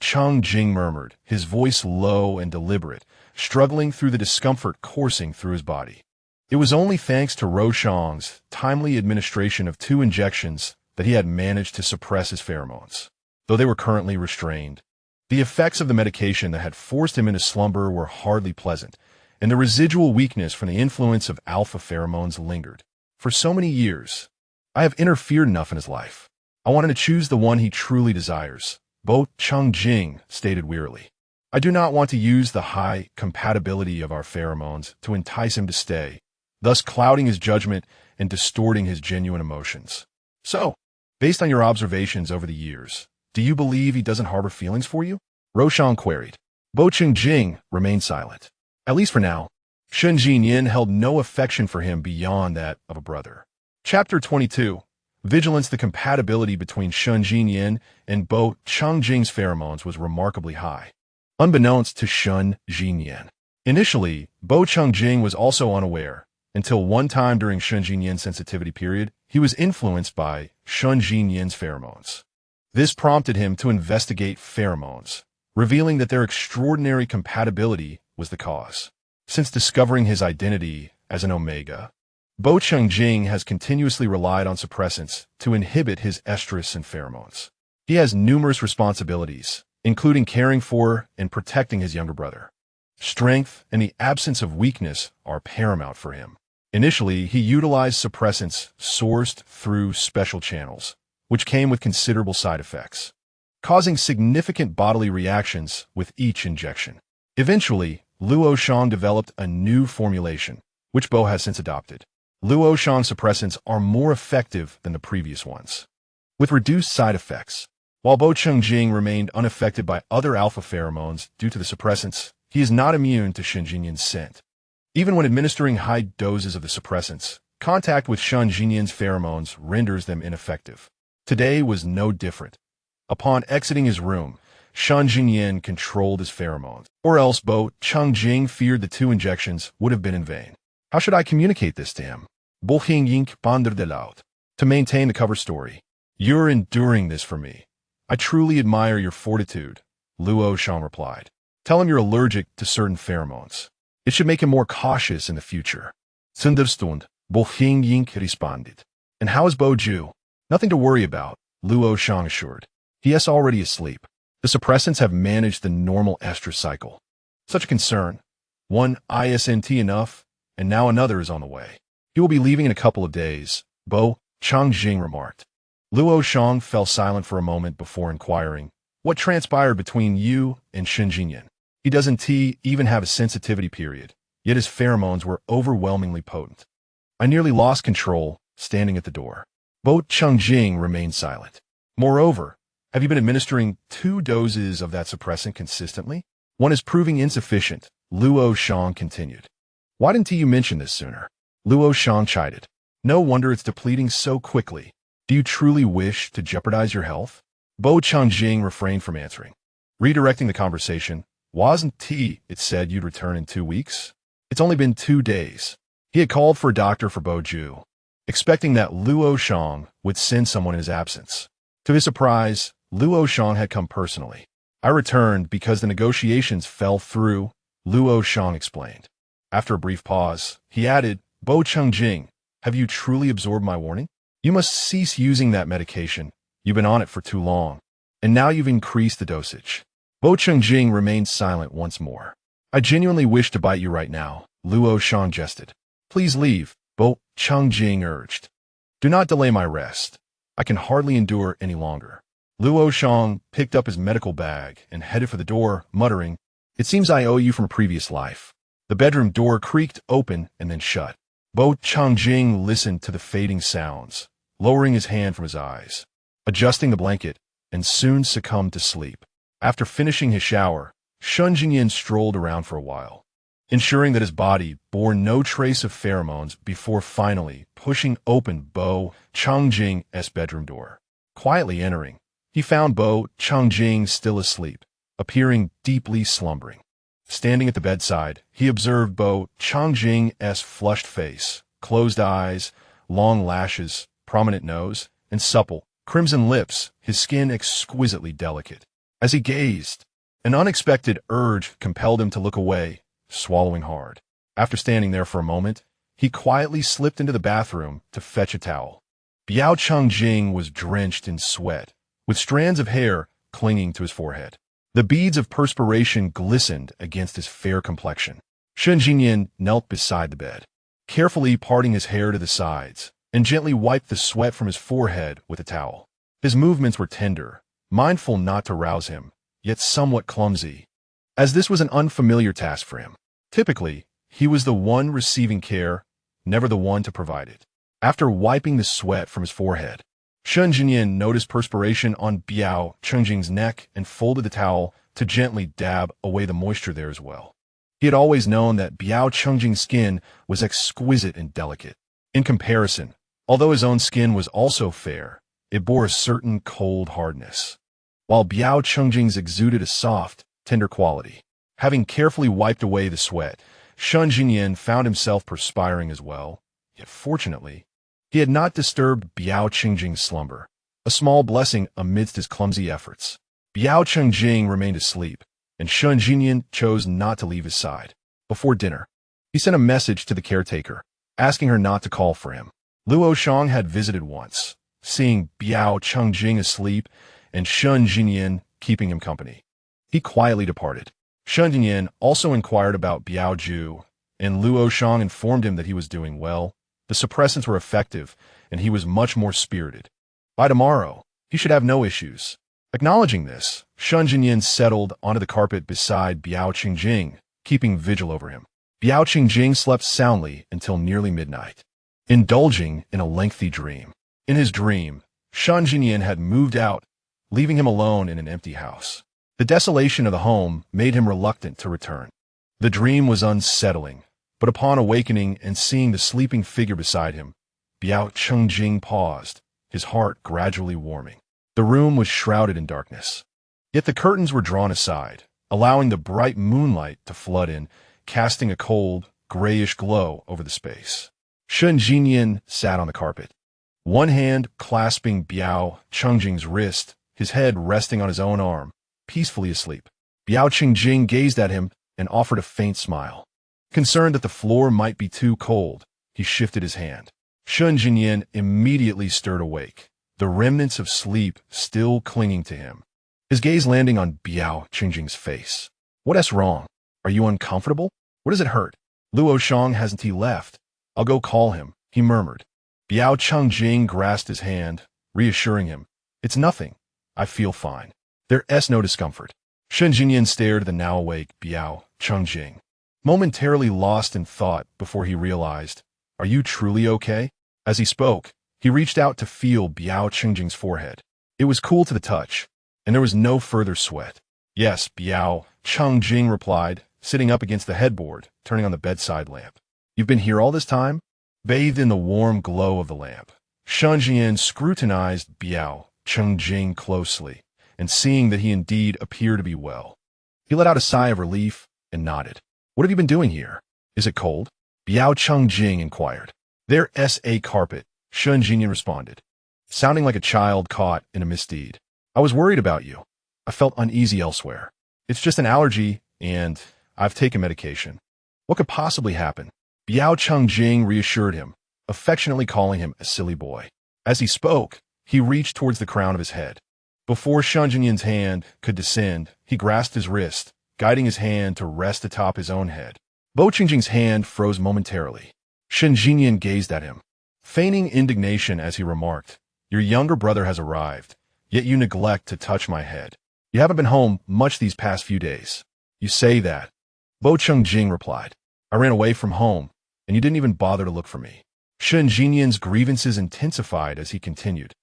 Speaker 1: Chang murmured, his voice low and deliberate, struggling through the discomfort coursing through his body. It was only thanks to Shang's timely administration of 2 injections that he had managed to suppress his pheromones, though they were currently restrained. The effects of the medication that had forced him into slumber were hardly pleasant, and the residual weakness from the influence of alpha pheromones lingered. For so many years, I have interfered enough in his life. I wanted to choose the one he truly desires, Chang stated wearily. I do not want to use the high compatibility of our pheromones to entice him to stay, thus clouding his judgment and distorting his genuine emotions. So, based on your observations over the years, do you believe he doesn't harbor feelings for you? Shang queried. Bo Jing remained silent. At least for now. Shun Jinyin held no affection for him beyond that of a brother. Chapter 22. Vigilance. The compatibility between Shun Jinyin and Bo Jing's pheromones was remarkably high. Unbeknownst to Shun Jinyin. Initially, Bo Jing was also unaware, until one time during Shun Jinyin's sensitivity period, he was influenced by Shun Jinyin's pheromones. This prompted him to investigate pheromones, revealing that their extraordinary compatibility was the cause. Since discovering his identity as an omega, Bo Jing has continuously relied on suppressants to inhibit his estrus and pheromones. He has numerous responsibilities, including caring for and protecting his younger brother. Strength and the absence of weakness are paramount for him. Initially, he utilized suppressants sourced through special channels, which came with considerable side effects, causing significant bodily reactions with each injection. Eventually, Luoyan developed a new formulation, which Bo has since adopted. Luoyan suppressants are more effective than the previous ones, with reduced side effects. While Bo Jing remained unaffected by other alpha pheromones due to the suppressants, he is not immune to Shun Jinyin's scent. Even when administering high doses of the suppressants, contact with Shun Jinyin's pheromones renders them ineffective. Today was no different. Upon exiting his room, Shun Jinyin controlled his pheromones, or else Bo Jing feared the 2 injections would have been in vain. How should I communicate this to him? Bo Ying pondered aloud. To maintain the cover story. You're enduring this for me. I truly admire your fortitude, Luoyan replied. Tell him you're allergic to certain pheromones. It should make him more cautious in the future. Understood, Bo Ying responded. And how is Bo Ju? Nothing to worry about, Luoyan assured. He is already asleep. The suppressants have managed the normal estrus cycle. Such a concern. One isn't enough, and now another is on the way. He will be leaving in a couple of days, Bo Jing remarked. Luoyan fell silent for a moment before inquiring, what transpired between you and Shun Jinyin? He doesn't even have a sensitivity period, yet his pheromones were overwhelmingly potent. I nearly lost control, standing at the door. Bo Jing remained silent. Moreover, have you been administering 2 doses of that suppressant consistently? One is proving insufficient, Luoyan continued. Why didn't you mention this sooner? Luoyan chided. No wonder it's depleting so quickly. Do you truly wish to jeopardize your health? Bo Jing refrained from answering. Redirecting the conversation, wasn't it said you'd return in 2 weeks? It's only been 2 days. He had called for a doctor for Bo Ju, expecting that Luoyan would send someone in his absence. To his surprise, Luoyan had come personally. I returned because the negotiations fell through, Luoyan explained. After a brief pause, he added, Bo Jing, have you truly absorbed my warning? You must cease using that medication. You've been on it for too long, and now you've increased the dosage. Bo Jing remained silent once more. I genuinely wish to bite you right now, Luoyan jested. Please leave, Bo Jing urged. Do not delay my rest. I can hardly endure any longer. Luoyan picked up his medical bag and headed for the door, muttering, It seems I owe you from a previous life. The bedroom door creaked open and then shut. Bo Jing listened to the fading sounds, lowering his hand from his eyes, adjusting the blanket, and soon succumbed to sleep. After finishing his shower, Shun Jinyin strolled around for a while, ensuring that his body bore no trace of pheromones before finally pushing open Bo Jing's bedroom door. Quietly entering, he found Bo Jing still asleep, appearing deeply slumbering. Standing at the bedside, he observed Bo Jing's flushed face, closed eyes, long lashes, prominent nose, and supple, crimson lips, his skin exquisitely delicate. As he gazed, an unexpected urge compelled him to look away, swallowing hard. After standing there for a moment, he quietly slipped into the bathroom to fetch a towel. Biao Jing was drenched in sweat, with strands of hair clinging to his forehead. The beads of perspiration glistened against his fair complexion. Shun Jinyin knelt beside the bed, carefully parting his hair to the sides, and gently wiped the sweat from his forehead with a towel. His movements were tender, mindful not to rouse him, yet somewhat clumsy. as this was an unfamiliar task for him. Typically, he was the one receiving care, never the one to provide it. After wiping the sweat from his forehead, Shun Jinyan noticed perspiration on Biao Chengjing's neck and folded the towel to gently dab away the moisture there as well. He had always known that Biao Chengjing's skin was exquisite and delicate. In comparison, although his own skin was also fair, it bore a certain cold hardness, while Biao Chengjing's exuded a soft, tender quality. Having carefully wiped away the sweat, Shun Jinyan found himself perspiring as well, yet fortunately, he had not disturbed Biao Chengjing's slumber, a small blessing amidst his clumsy efforts. Biao Chengjing remained asleep, and Shun Jinyan chose not to leave his side. Before dinner, he sent a message to the caretaker, asking her not to call for him. Luoyan had visited once, seeing Biao Chengjing asleep and Shun Jinyan keeping him company. He quietly departed. Shun Jinyan also inquired about Biao Ju, and Luoyan informed him that he was doing well. The suppressants were effective, and he was much more spirited. By tomorrow, he should have no issues. Acknowledging this, Shun Jinyan settled onto the carpet beside Biao Chengjing, keeping vigil over him. Biao Chengjing slept soundly until nearly midnight, indulging in a lengthy dream. In his dream, Shun Jinyan had moved out, leaving him alone in an empty house. The desolation of the home made him reluctant to return. The dream was unsettling, but upon awakening and seeing the sleeping figure beside him, Biao Chengjing paused, his heart gradually warming. The room was shrouded in darkness, yet the curtains were drawn aside, allowing the bright moonlight to flood in, casting a cold, grayish glow over the space. Shun Jinyan sat on the carpet, one hand clasping Biao Chengjing's wrist, his head resting on his own arm, peacefully asleep. Biao Chengjing gazed at him and offered a faint smile. Concerned that the floor might be too cold, he shifted his hand. Shun Jinyan immediately stirred awake, the remnants of sleep still clinging to him. His gaze landing on Biao Chengjing's face. "What's wrong? Are you uncomfortable? What does it hurt?" "Luoyan hasn't he left? I'll go call him," he murmured. Biao Chengjing grasped his hand, reassuring him. "It's nothing. I feel fine. There's no discomfort." Shun Jinyan stared at the now awake Biao Chengjing, momentarily lost in thought before he realized, "Are you truly okay?" As he spoke, he reached out to feel Biao Chengjing's forehead. It was cool to the touch, and there was no further sweat. "Yes," Biao Chengjing replied, sitting up against the headboard, turning on the bedside lamp. "You've been here all this time?" Bathed in the warm glow of the lamp, Shun Jinyan scrutinized Biao Chengjing closely, and seeing that he indeed appeared to be well, he let out a sigh of relief and nodded. "What have you been doing here? Is it cold?" Biao Chengjing inquired. "There's a carpet," Shun Jinyan responded, sounding like a child caught in a misdeed. "I was worried about you. I felt uneasy elsewhere. It's just an allergy, and I've taken medication. What could possibly happen?" Biao Chengjing reassured him, affectionately calling him a silly boy. As he spoke, he reached towards the crown of his head. Before Shun Jinyan's hand could descend, he grasped his wrist, guiding his hand to rest atop his own head. Bo Chengjing's hand froze momentarily. Shun Jinyan gazed at him, feigning indignation as he remarked, "Your younger brother has arrived, yet you neglect to touch my head. You haven't been home much these past few days." "You say that," Bo Chengjing replied. "I ran away from home, and you didn't even bother to look for me." Shun Jinyan's grievances intensified as he continued.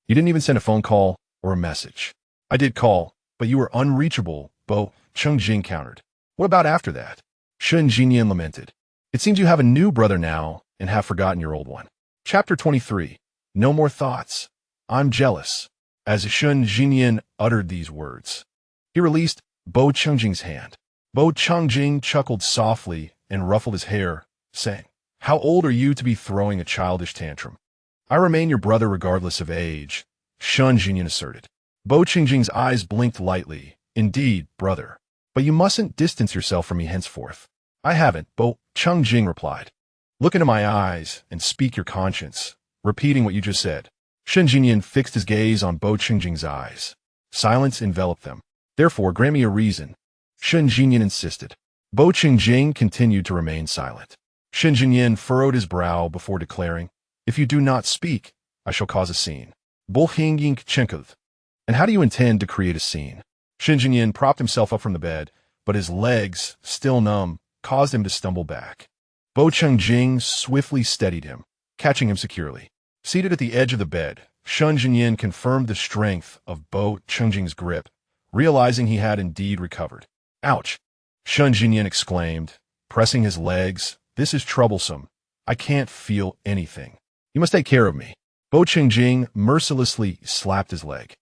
Speaker 1: "You didn't even send a phone call or a message." "I did call, but you were unreachable," Bo Chengjing countered. "What about after that?" Shun Jinyan lamented. "It seems you have a new brother now and have forgotten your old one." Chapter 23. No more thoughts. I'm jealous. As Shun Jinyan uttered these words, he released Bo Chengjing's hand. Bo Chengjing chuckled softly and ruffled his hair, saying, "How old are you to be throwing a childish tantrum?" "I remain your brother regardless of age," Shun Jinyan asserted. Bo Chengjing's eyes blinked lightly. "Indeed, brother. But you mustn't distance yourself from me henceforth." "I haven't," Bo Chengjing replied. "Look into my eyes and speak your conscience," repeating what you just said. Shun Jinyan fixed his gaze on Bo Chengjing's eyes. Silence enveloped them. "Therefore, grant me a reason," Shun Jinyan insisted. Bo Chengjing continued to remain silent. Shun Jinyan furrowed his brow before declaring, "If you do not speak, I shall cause a scene." Bo Chengjing chinkled. "And how do you intend to create a scene?" Shun Jinyan propped himself up from the bed, but his legs, still numb, caused him to stumble back. Bo Chengjing swiftly steadied him, catching him securely. Seated at the edge of the bed, Shun Jinyin confirmed the strength of Bo Chengjing's grip, realizing he had indeed recovered. Ouch! Shun Jinyin exclaimed, pressing his legs. This is troublesome. I can't feel anything. You must take care of me. Bo Chengjing mercilessly slapped his leg.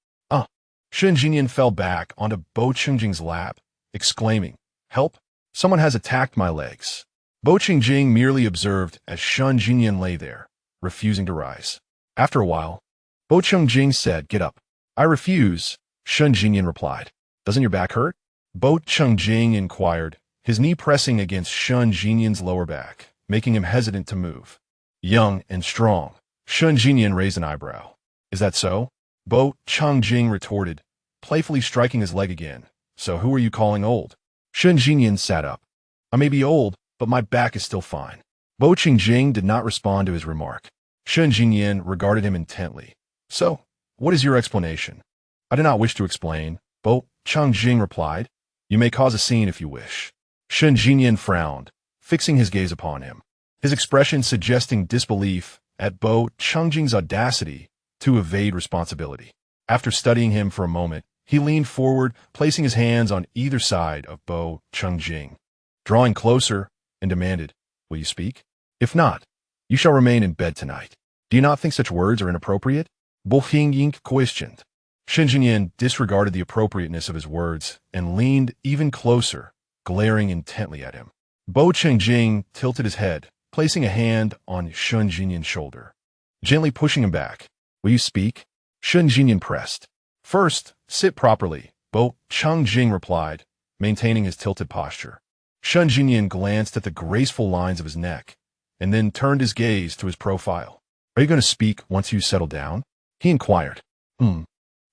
Speaker 1: Shun Jinyin fell back onto Bo Chengjing's lap, exclaiming, Help! Someone has attacked my legs. Bo Chengjing merely observed as Shun Jinyin lay there, refusing to rise. After a while, Bo Chengjing said, Get up. I refuse, Shun Jinyin replied. Doesn't your back hurt? Bo Chengjing inquired, his knee pressing against Shun Jinyin's lower back, making him hesitant to move. Young and strong, Shun Jinyin raised an eyebrow. Is that so? Bo Chengjing retorted, playfully striking his leg again. So who are you calling old? Shun Jinyin sat up. I may be old, but my back is still fine. Bo Chengjing did not respond to his remark. Shun Jinyin regarded him intently. So, what is your explanation? I do not wish to explain, Bo Chengjing replied. You may cause a scene if you wish. Shun Jinyin frowned, fixing his gaze upon him, his expression suggesting disbelief at Bo Chengjing's audacity to evade responsibility. After studying him for a moment, he leaned forward, placing his hands on either side of Bo Chengjing, drawing closer, and demanded, Will you speak? If not, you shall remain in bed tonight. Do you not think such words are inappropriate? Bo Chengjing questioned. Shun Jinyin disregarded the appropriateness of his words and leaned even closer, glaring intently at him. Bo Chengjing tilted his head, placing a hand on Shun Jinyin's shoulder, gently pushing him back. Will you speak? Shun Jinyin pressed. First, sit properly, Bo Chengjing replied, maintaining his tilted posture. Shun Jinyin glanced at the graceful lines of his neck, and then turned his gaze to his profile. Are you going to speak once you settle down? He inquired.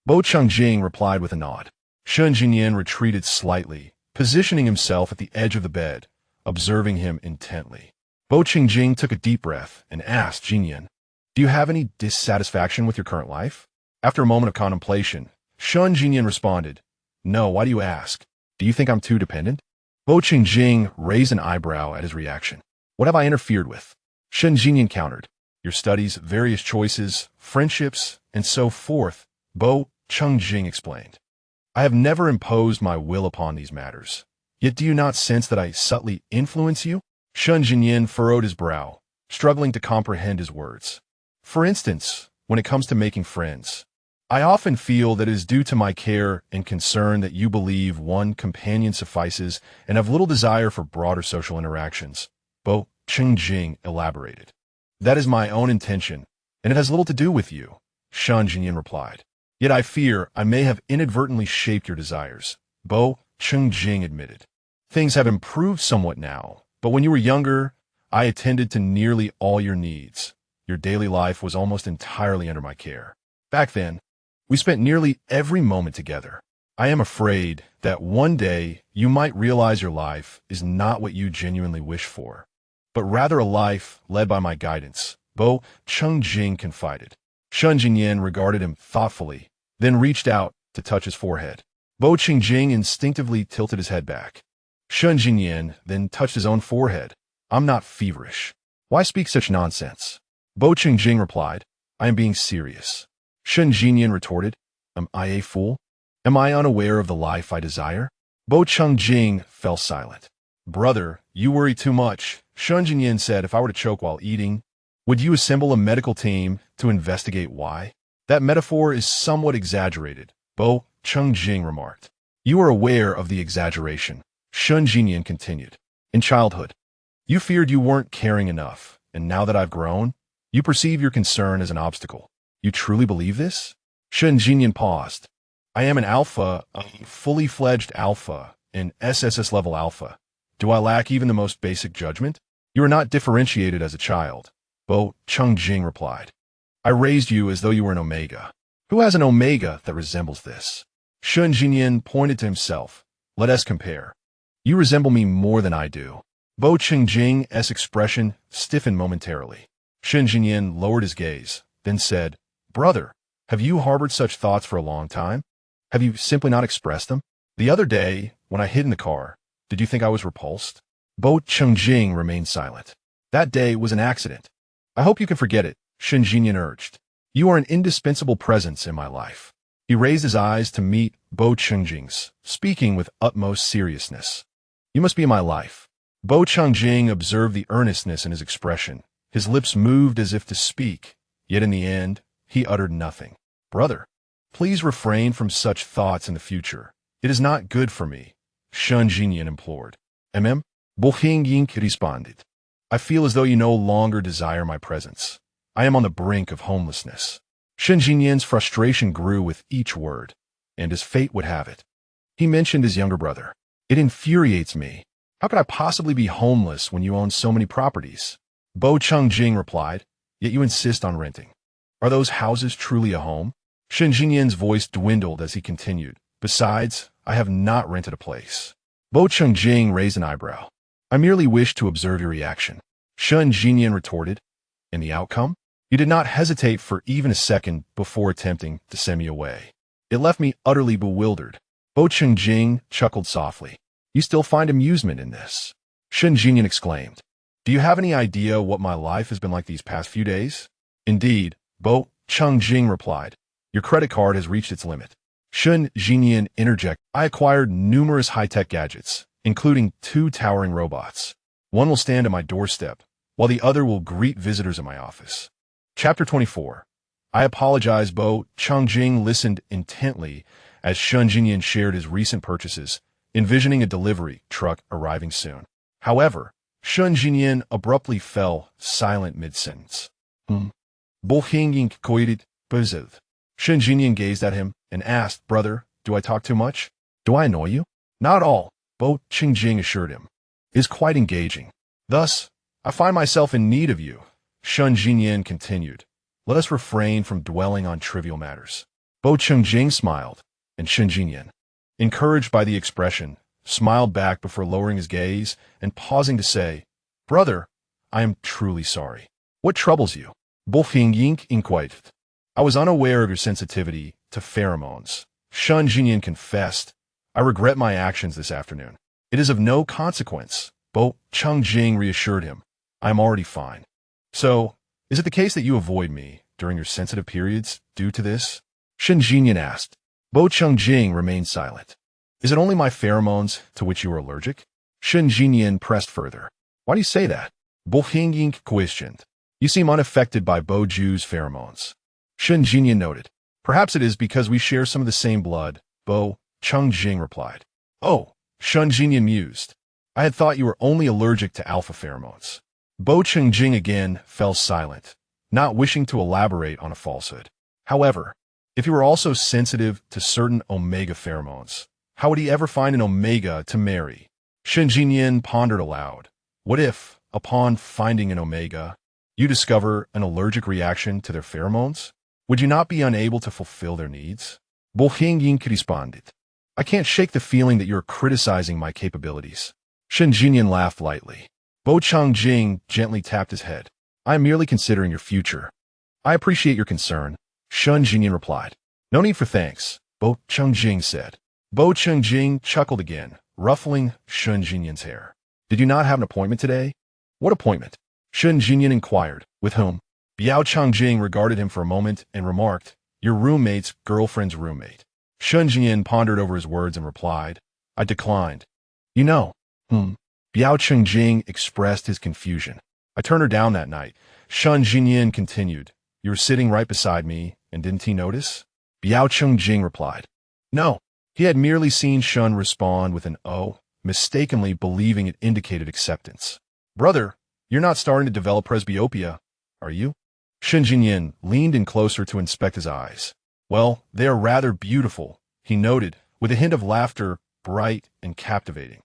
Speaker 1: Bo Chengjing replied with a nod. Shun Jinyin retreated slightly, positioning himself at the edge of the bed, observing him intently. Bo Chengjing took a deep breath and asked Jinyin, Do you have any dissatisfaction with your current life? After a moment of contemplation, Shun Jinyin responded, No, why do you ask? Do you think I'm too dependent? Bo Chengjing raised an eyebrow at his reaction. What have I interfered with? Shun Jinyin countered. Your studies, various choices, friendships, and so forth, Bo Chengjing explained. I have never imposed my will upon these matters. Yet do you not sense that I subtly influence you? Shun Jinyin furrowed his brow, struggling to comprehend his words. For instance, when it comes to making friends, I often feel that it is due to my care and concern that you believe one companion suffices and have little desire for broader social interactions, Bo Chengjing elaborated. That is my own intention, and it has little to do with you, Shun Jinyin replied. Yet I fear I may have inadvertently shaped your desires, Bo Chengjing admitted. Things have improved somewhat now, but when you were younger, I attended to nearly all your needs. Your daily life was almost entirely under my care. Back then, we spent nearly every moment together. I am afraid that one day you might realize your life is not what you genuinely wish for, but rather a life led by my guidance, Bo Chengjing confided. Shun Jinyin regarded him thoughtfully, then reached out to touch his forehead. Bo Chengjing instinctively tilted his head back. Shun Jinyin then touched his own forehead. I'm not feverish. Why speak such nonsense? Bo Chengjing replied, I am being serious. Shun Jinyin retorted, Am I a fool? Am I unaware of the life I desire? Bo Chengjing fell silent. Brother, you worry too much, Shun Jinyin said. If I were to choke while eating, would you assemble a medical team to investigate why? That metaphor is somewhat exaggerated, Bo Chengjing remarked. You are aware of the exaggeration, Shun Jinyin continued. In childhood, you feared you weren't caring enough, and now that I've grown, you perceive your concern as an obstacle. You truly believe this? Shun Jinyin paused. I am an alpha, a fully fledged alpha, an SSS level alpha. Do I lack even the most basic judgment? You are not differentiated as a child, Bo Chengjing replied. I raised you as though you were an omega. Who has an omega that resembles this? Shun Jinyin pointed to himself. Let us compare. You resemble me more than I do. Bo Chengjing's expression stiffened momentarily. Shun Jinyin lowered his gaze, then said, Brother, have you harbored such thoughts for a long time? Have you simply not expressed them? The other day, when I hid in the car, Did you think I was repulsed? Bo Chengjing remained silent. That day was an accident. I hope you can forget it, Shen Jinyan urged. You are an indispensable presence in my life. He raised his eyes to meet Bo Chengjing's, speaking with utmost seriousness. You must be in my life. Bo Chengjing observed the earnestness in his expression. His lips moved as if to speak, yet in the end, he uttered nothing. Brother, please refrain from such thoughts in the future. It is not good for me, Shen Jinyan implored. Bo Hingying responded. I feel as though you no longer desire my presence. I am on the brink of homelessness. Shen Jinyan's frustration grew with each word, and as fate would have it, he mentioned his younger brother. It infuriates me. How could I possibly be homeless when you own so many properties? Bo Chengjing replied, yet you insist on renting. Are those houses truly a home? Shen Jinyan's voice dwindled as he continued. Besides, I have not rented a place. Bo Chengjing raised an eyebrow. I merely wish to observe your reaction. Shen Jinyan retorted. And the outcome? You did not hesitate for even a second before attempting to send me away. It left me utterly bewildered. Bo Chengjing chuckled softly. You still find amusement in this? Shen Jinyan exclaimed. Do you have any idea what my life has been like these past few days? Indeed, Bo Chengjing replied. Your credit card has reached its limit. Shen Jinyan interjected. I acquired numerous high-tech gadgets, including 2 towering robots. One will stand at my doorstep, while the other will greet visitors at my office. Chapter 24. I apologize. Bo Chengjing listened intently as Shen Jinyan shared his recent purchases, envisioning a delivery truck arriving soon. However, Shen Jinyan abruptly fell silent mid-sentence. Bo Hingying koited buziv. Shen Jinyan gazed at him and asked, Brother, do I talk too much? Do I annoy you? Not at all, Bo Chengjing assured him. It is quite engaging. Thus, I find myself in need of you. Shen Jinyan continued. Let us refrain from dwelling on trivial matters. Bo Chengjing smiled, and Shen Jinyan, encouraged by the expression, smiled back before lowering his gaze and pausing to say, Brother, I am truly sorry. What troubles you? Bo Hingying inquired. I was unaware of your sensitivity to pheromones. Shen Jinyan confessed. I regret my actions this afternoon. It is of no consequence. Bo Chengjing reassured him. I am already fine. So, is it the case that you avoid me during your sensitive periods due to this? Shen Jinyan asked. Bo Chengjing remained silent. Is it only my pheromones to which you are allergic? Shen Jinyan pressed further. Why do you say that? Bo Hingying questioned. You seem unaffected by Bo Ju's pheromones. Shen Jinyan noted. Perhaps it is because we share some of the same blood, Bo Chengjing replied. Oh, Shen Jinyan mused. I had thought you were only allergic to alpha pheromones. Bo Chengjing again fell silent, not wishing to elaborate on a falsehood. However, if he were also sensitive to certain omega pheromones, how would he ever find an omega to marry? Shen Jinyan pondered aloud. What if, upon finding an omega, you discover an allergic reaction to their pheromones? Would you not be unable to fulfill their needs? Bo Hingying responded. I can't shake the feeling that you're criticizing my capabilities. Shen Jinyan laughed lightly. Bo Chengjing gently tapped his head. I am merely considering your future. I appreciate your concern, Shen Jinyan replied. No need for thanks, Bo Chengjing said. Bo Chengjing chuckled again, ruffling Shen Jinyan's hair. Did you not have an appointment today? What appointment? Shen Jinyan inquired. With whom? Biao Chengjing regarded him for a moment and remarked, your roommate's girlfriend's roommate. Shen Jinyan pondered over his words and replied, I declined. You know. Biao Chengjing expressed his confusion. I turned her down that night. Shen Jinyan continued. You were sitting right beside me, and didn't he notice? Biao Chengjing replied. No. He had merely seen Shen respond with an "oh," mistakenly believing it indicated acceptance. Brother, you're not starting to develop presbyopia, are you? Shen Jinyan leaned in closer to inspect his eyes. Well, they are rather beautiful, he noted, with a hint of laughter, bright and captivating.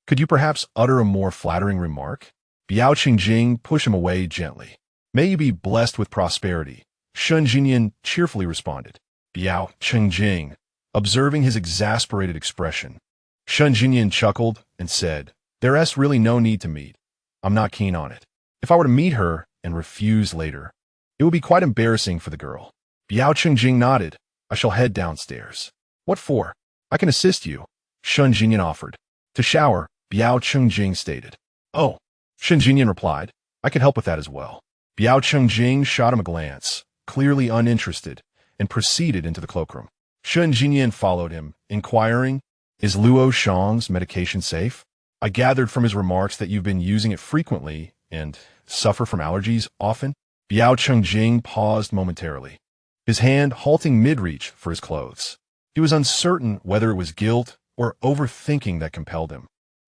Speaker 1: Could you perhaps utter a more flattering remark? Biao Chengjing pushed him away gently. May you be blessed with prosperity, Shen Jinyan cheerfully responded. Biao Chengjing, observing his exasperated expression. Shen Jinyan chuckled and said, There's really no need to meet. I'm not keen on it. If I were to meet her and refuse later, it would be quite embarrassing for the girl. Biao Chengjing nodded. I shall head downstairs. What for? I can assist you, Shen Jinyan offered. To shower, Biao Chengjing stated. Oh, Shen Jinyan replied. I can help with that as well. Biao Chengjing shot him a glance, clearly uninterested, and proceeded into the cloakroom. Shen Jinyan followed him, inquiring, Is Luo Shang's medication safe? I gathered from his remarks that you've been using it frequently and suffer from allergies often. Biao Chengjing paused momentarily, his hand halting mid-reach for his clothes. He was uncertain whether it was guilt or overthinking that compelled him.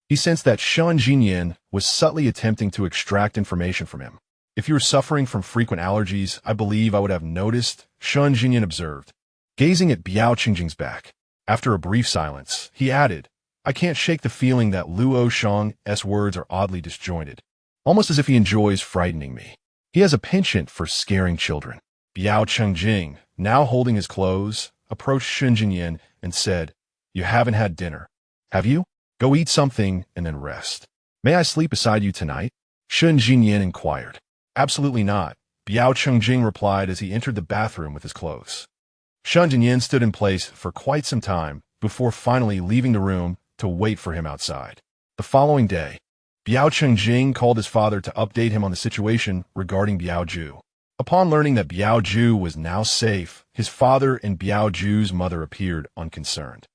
Speaker 1: He sensed that Shen Jinyan was subtly attempting to extract information from him. If you were suffering from frequent allergies, I believe I would have noticed, Shen Jinyan observed, gazing at Biao Chengjing's back. After a brief silence, he added, I can't shake the feeling that Luo Shang's words are oddly disjointed, almost as if he enjoys frightening me. He has a penchant for scaring children. Biao Chengjing, now holding his clothes, approached Shen Jinyan and said, You haven't had dinner, have you? Go eat something and then rest. May I sleep beside you tonight? Shen Jinyan inquired. Absolutely not, Biao Chengjing replied as he entered the bathroom with his clothes. Shen Jinyan stood in place for quite some time before finally leaving the room to wait for him outside. The following day, Biao Chengjing called his father to update him on the situation regarding Biao Ju. Upon learning that Biao Ju was now safe, his father and Biao Ju's mother appeared unconcerned.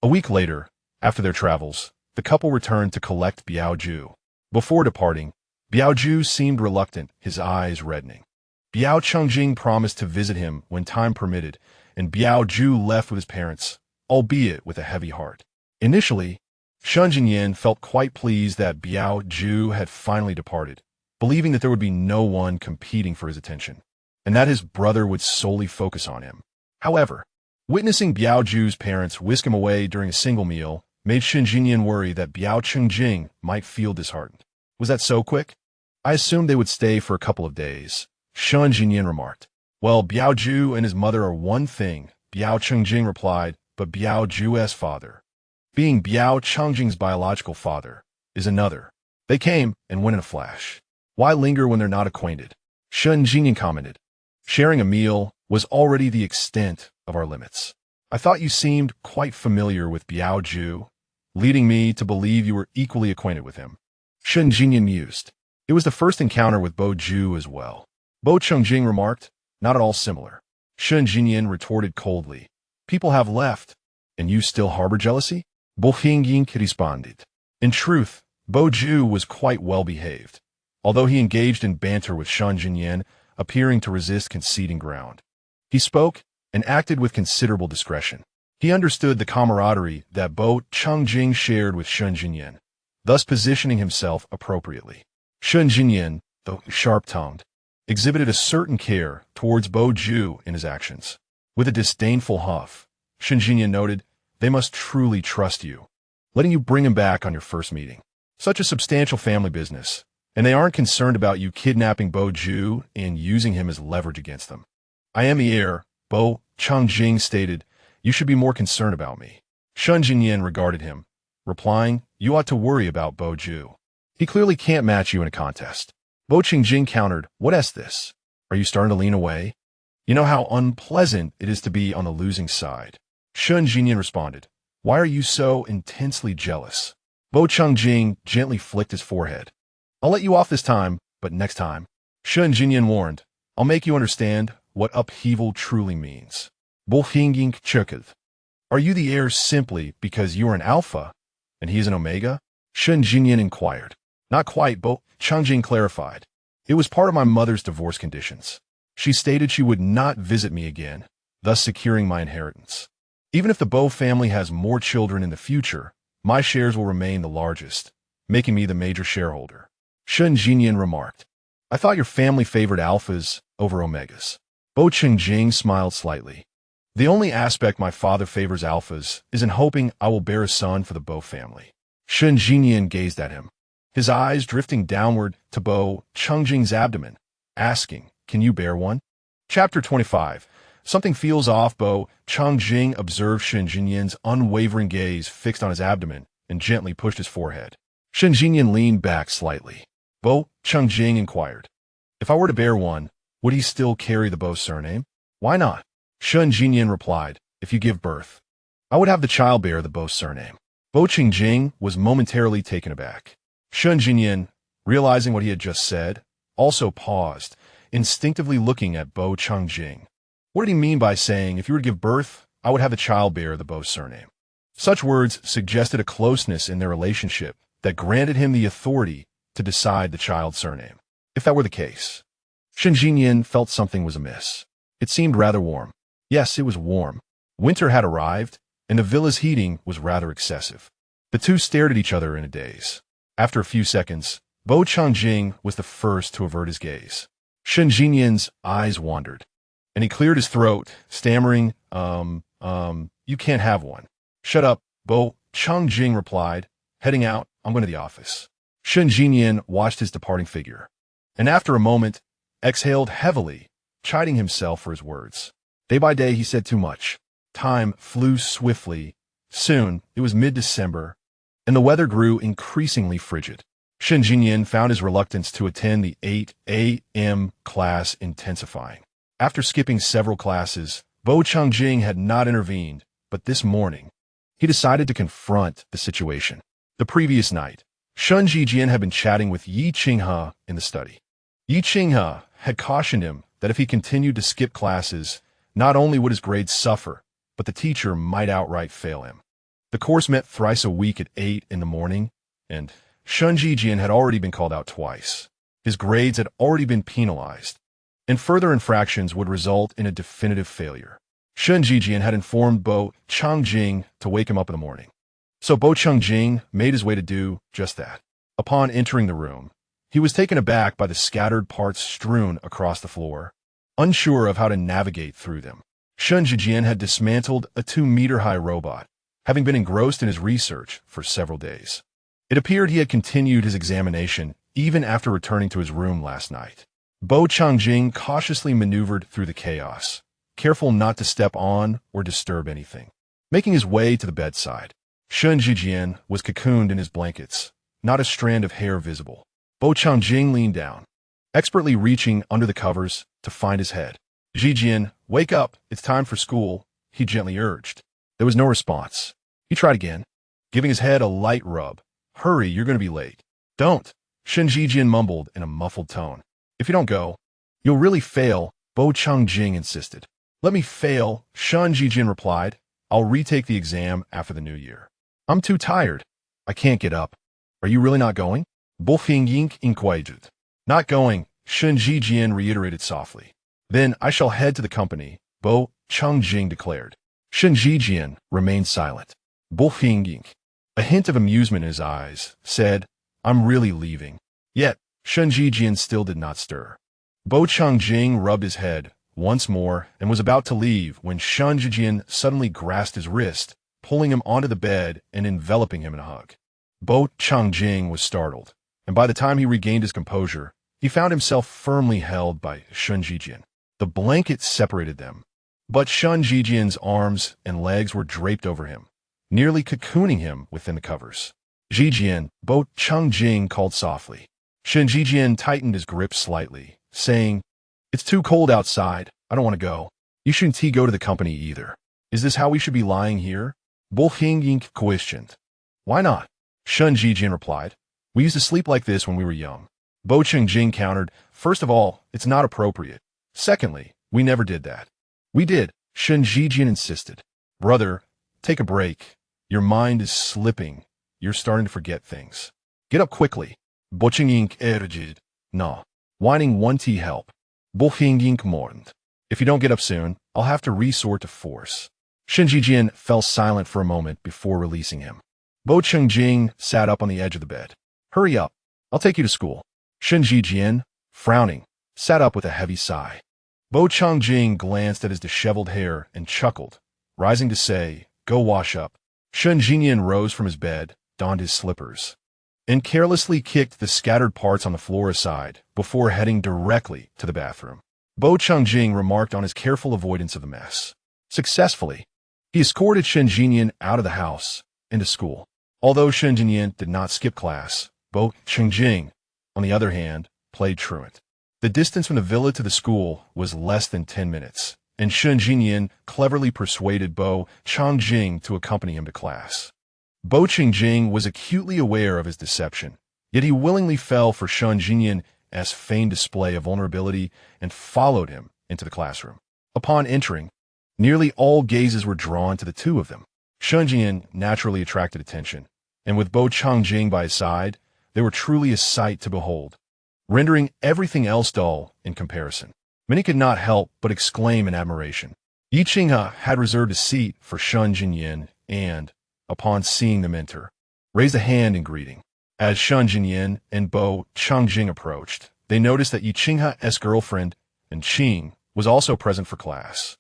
Speaker 1: A week later, after their travels, the couple returned to collect Biao Ju. Before departing, Biao Ju seemed reluctant, his eyes reddening. Biao Chengjing promised to visit him when time permitted, and Biao Ju left with his parents, albeit with a heavy heart. Initially, Shen Jinyan felt quite pleased that Biao Ju had finally departed, believing that there would be no one competing for his attention, and that his brother would solely focus on him. However, witnessing Biao Ju's parents whisk him away during a single meal made Shen Jinyan worry that Biao Chengjing might feel disheartened. Was that so quick? I assumed they would stay for a couple of days, Shen Jinyan remarked. Well, Biao Ju and his mother are one thing, Biao Chengjing replied, but Biao Ju's father, being Biao Chengjing's biological father, is another. They came and went in a flash. Why linger when they're not acquainted? Shen Jinyan commented. Sharing a meal was already the extent of our limits. I thought you seemed quite familiar with Biao Ju, leading me to believe you were equally acquainted with him. Shen Jinyan mused. It was the first encounter with Bo Ju as well. Bo Chengjing remarked, Not at all similar. Shen Jinyan retorted coldly. People have left, and you still harbor jealousy? Bo Hingying responded. In truth, Bo Ju was quite well behaved, although he engaged in banter with Shen Jinyan, appearing to resist conceding ground. He spoke and acted with considerable discretion. He understood the camaraderie that Bo Chengjing shared with Shen Jinyan, thus positioning himself appropriately. Shen Jinyan, though sharp-tongued, exhibited a certain care towards Bo Ju in his actions. With a disdainful huff, Shen Jinyan noted, They must truly trust you, letting you bring him back on your first meeting. Such a substantial family business, and they aren't concerned about you kidnapping Bo Ju and using him as leverage against them. I am the heir, Bo Chengjing stated. You should be more concerned about me. Shen Jinyan regarded him, replying, You ought to worry about Bo Ju. He clearly can't match you in a contest. Bo Chengjing countered, What is this? Are you starting to lean away? You know how unpleasant it is to be on the losing side. Shen Jinyan responded, Why are you so intensely jealous? Bo Chengjing gently flicked his forehead. I'll let you off this time, but next time. Shen Jinyan warned, I'll make you understand what upheaval truly means. Bo Hingying chuckled. Are you the heir simply because you are an alpha and he is an omega? Shen Jinyan inquired. Not quite, Bo Chengjing clarified. It was part of my mother's divorce conditions. She stated she would not visit me again, thus securing my inheritance. Even if the Bo family has more children in the future, my shares will remain the largest, making me the major shareholder. Shen Jinyan remarked. I thought your family favored alphas over omegas. Bo Chengjing smiled slightly. The only aspect my father favors alphas is in hoping I will bear a son for the Bo family. Shen Jinyan gazed at him, his eyes drifting downward to Bo Chengjing's abdomen, asking, Can you bear one? Chapter 25. Something feels off. Bo Chengjing observed Shen Jinyan's unwavering gaze fixed on his abdomen and gently pushed his forehead. Shen Jinyan leaned back slightly. Bo Chengjing inquired, If I were to bear one, would he still carry the Bo surname? Why not? Shen Jinyan replied, If you give birth, I would have the child bear the Bo surname. Bo Bo Qingjing was momentarily taken aback. Shun Jinyan, realizing what he had just said, also paused, instinctively looking at Bo Qingjing. What did he mean by saying, if you were to give birth, I would have the child bear the Bo surname? Such words suggested a closeness in their relationship that granted him the authority to decide the child's surname. If that were the case, Shun Jinyan felt something was amiss. It seemed rather warm. Yes, it was warm. Winter had arrived, and the villa's heating was rather excessive. The two stared at each other in a daze. After a few seconds, Bo Qingjing was the first to avert his gaze. Shun Jinyan's eyes wandered, and he cleared his throat, stammering, you can't have one. Shut up, Bo Qingjing replied. Heading out, I'm going to the office. Shun Jinyan watched his departing figure, and after a moment, exhaled heavily, chiding himself for his words. Day by day, he said too much. Time flew swiftly. Soon, it was mid-December, and the weather grew increasingly frigid. Shun Jinyan found his reluctance to attend the 8 a.m. class intensifying. After skipping several classes, Bo Qingjing had not intervened, but this morning, he decided to confront the situation. The previous night, Shun Jinyan had been chatting with Yi Qinghe in the study. Yi Qinghe had cautioned him that if he continued to skip classes, not only would his grades suffer, but the teacher might outright fail him. The course met thrice a week at 8 in the morning, and Shun Jinyan had already been called out twice. His grades had already been penalized, and further infractions would result in a definitive failure. Shun Jinyan had informed Bo Qingjing to wake him up in the morning. So Bo Qingjing made his way to do just that. Upon entering the room, he was taken aback by the scattered parts strewn across the floor, unsure of how to navigate through them. Shun Jinyan had dismantled a 2-meter-high robot, having been engrossed in his research for several days. It appeared he had continued his examination even after returning to his room last night. Bo Qingjing cautiously maneuvered through the chaos, careful not to step on or disturb anything. Making his way to the bedside, Shun Jinyan was cocooned in his blankets, not a strand of hair visible. Bo Qingjing leaned down, expertly reaching under the covers to find his head. Jinyan, wake up, it's time for school, he gently urged. There was no response. He tried again, giving his head a light rub. Hurry, you're going to be late. Don't, Shun Jinyan mumbled in a muffled tone. If you don't go, you'll really fail, Bo Qingjing insisted. Let me fail, Shun Jinyan replied. I'll retake the exam after the new year. I'm too tired. I can't get up. Are you really not going? Bo Qingjing inquired. Not going, Shun Jinyan reiterated softly. Then I shall head to the company, Bo Qingjing declared. Shun Jinyan remained silent. Bo Qingjing, a hint of amusement in his eyes, said, I'm really leaving. Yet, Shun Jinyan still did not stir. Bo Qingjing rubbed his head once more and was about to leave when Shun Jinyan suddenly grasped his wrist, pulling him onto the bed and enveloping him in a hug. Bo Qingjing was startled, and by the time he regained his composure, he found himself firmly held by Shun Jinyan. The blanket separated them, but Shun Jinyan's arms and legs were draped over him, nearly cocooning him within the covers. Jinyan, Bo Qingjing called softly. Shun Jinyan tightened his grip slightly, saying, It's too cold outside. I don't want to go. You shouldn't go to the company either. Is this how we should be lying here? Bo Qingjing questioned. Why not? Shun Jinyan replied. We used to sleep like this when we were young. Bo Qingjing countered. First of all, it's not appropriate. Secondly, we never did that. We did, Shun Jinyan insisted. Brother, take a break. Your mind is slipping. You're starting to forget things. Get up quickly. Bo Qingjing urged. No. Whining won't help. Bo Qingjing mourned. If you don't get up soon, I'll have to resort to force. Shun Jinyan fell silent for a moment before releasing him. Bo Qingjing sat up on the edge of the bed. Hurry up. I'll take you to school. Shun Jinyan, frowning, sat up with a heavy sigh. Bo Qingjing glanced at his disheveled hair and chuckled, rising to say, Go wash up. Shun Jinyan rose from his bed, donned his slippers, and carelessly kicked the scattered parts on the floor aside before heading directly to the bathroom. Bo Qingjing remarked on his careful avoidance of the mess. Successfully, he escorted Shun Jinyan out of the house into school. Although Shun Jinyan did not skip class, Bo Qingjing, on the other hand, played truant. The distance from the villa to the school was less than 10 minutes, and Shun Jinyan cleverly persuaded Bo Qingjing to accompany him to class. Bo Qingjing was acutely aware of his deception, yet he willingly fell for Shun Jinyan's feigned display of vulnerability and followed him into the classroom. Upon entering, nearly all gazes were drawn to the two of them. Shun Jinyan naturally attracted attention, and with Bo Qingjing by his side, they were truly a sight to behold, rendering everything else dull in comparison. Many could not help but exclaim in admiration. Yi Qinghe had reserved a seat for Shun Jinyan and, upon seeing them enter, raised a hand in greeting. As Shun Jinyan and Bo Qingjing approached, they noticed that Yi Qinghe's girlfriend, and Xing, was also present for class,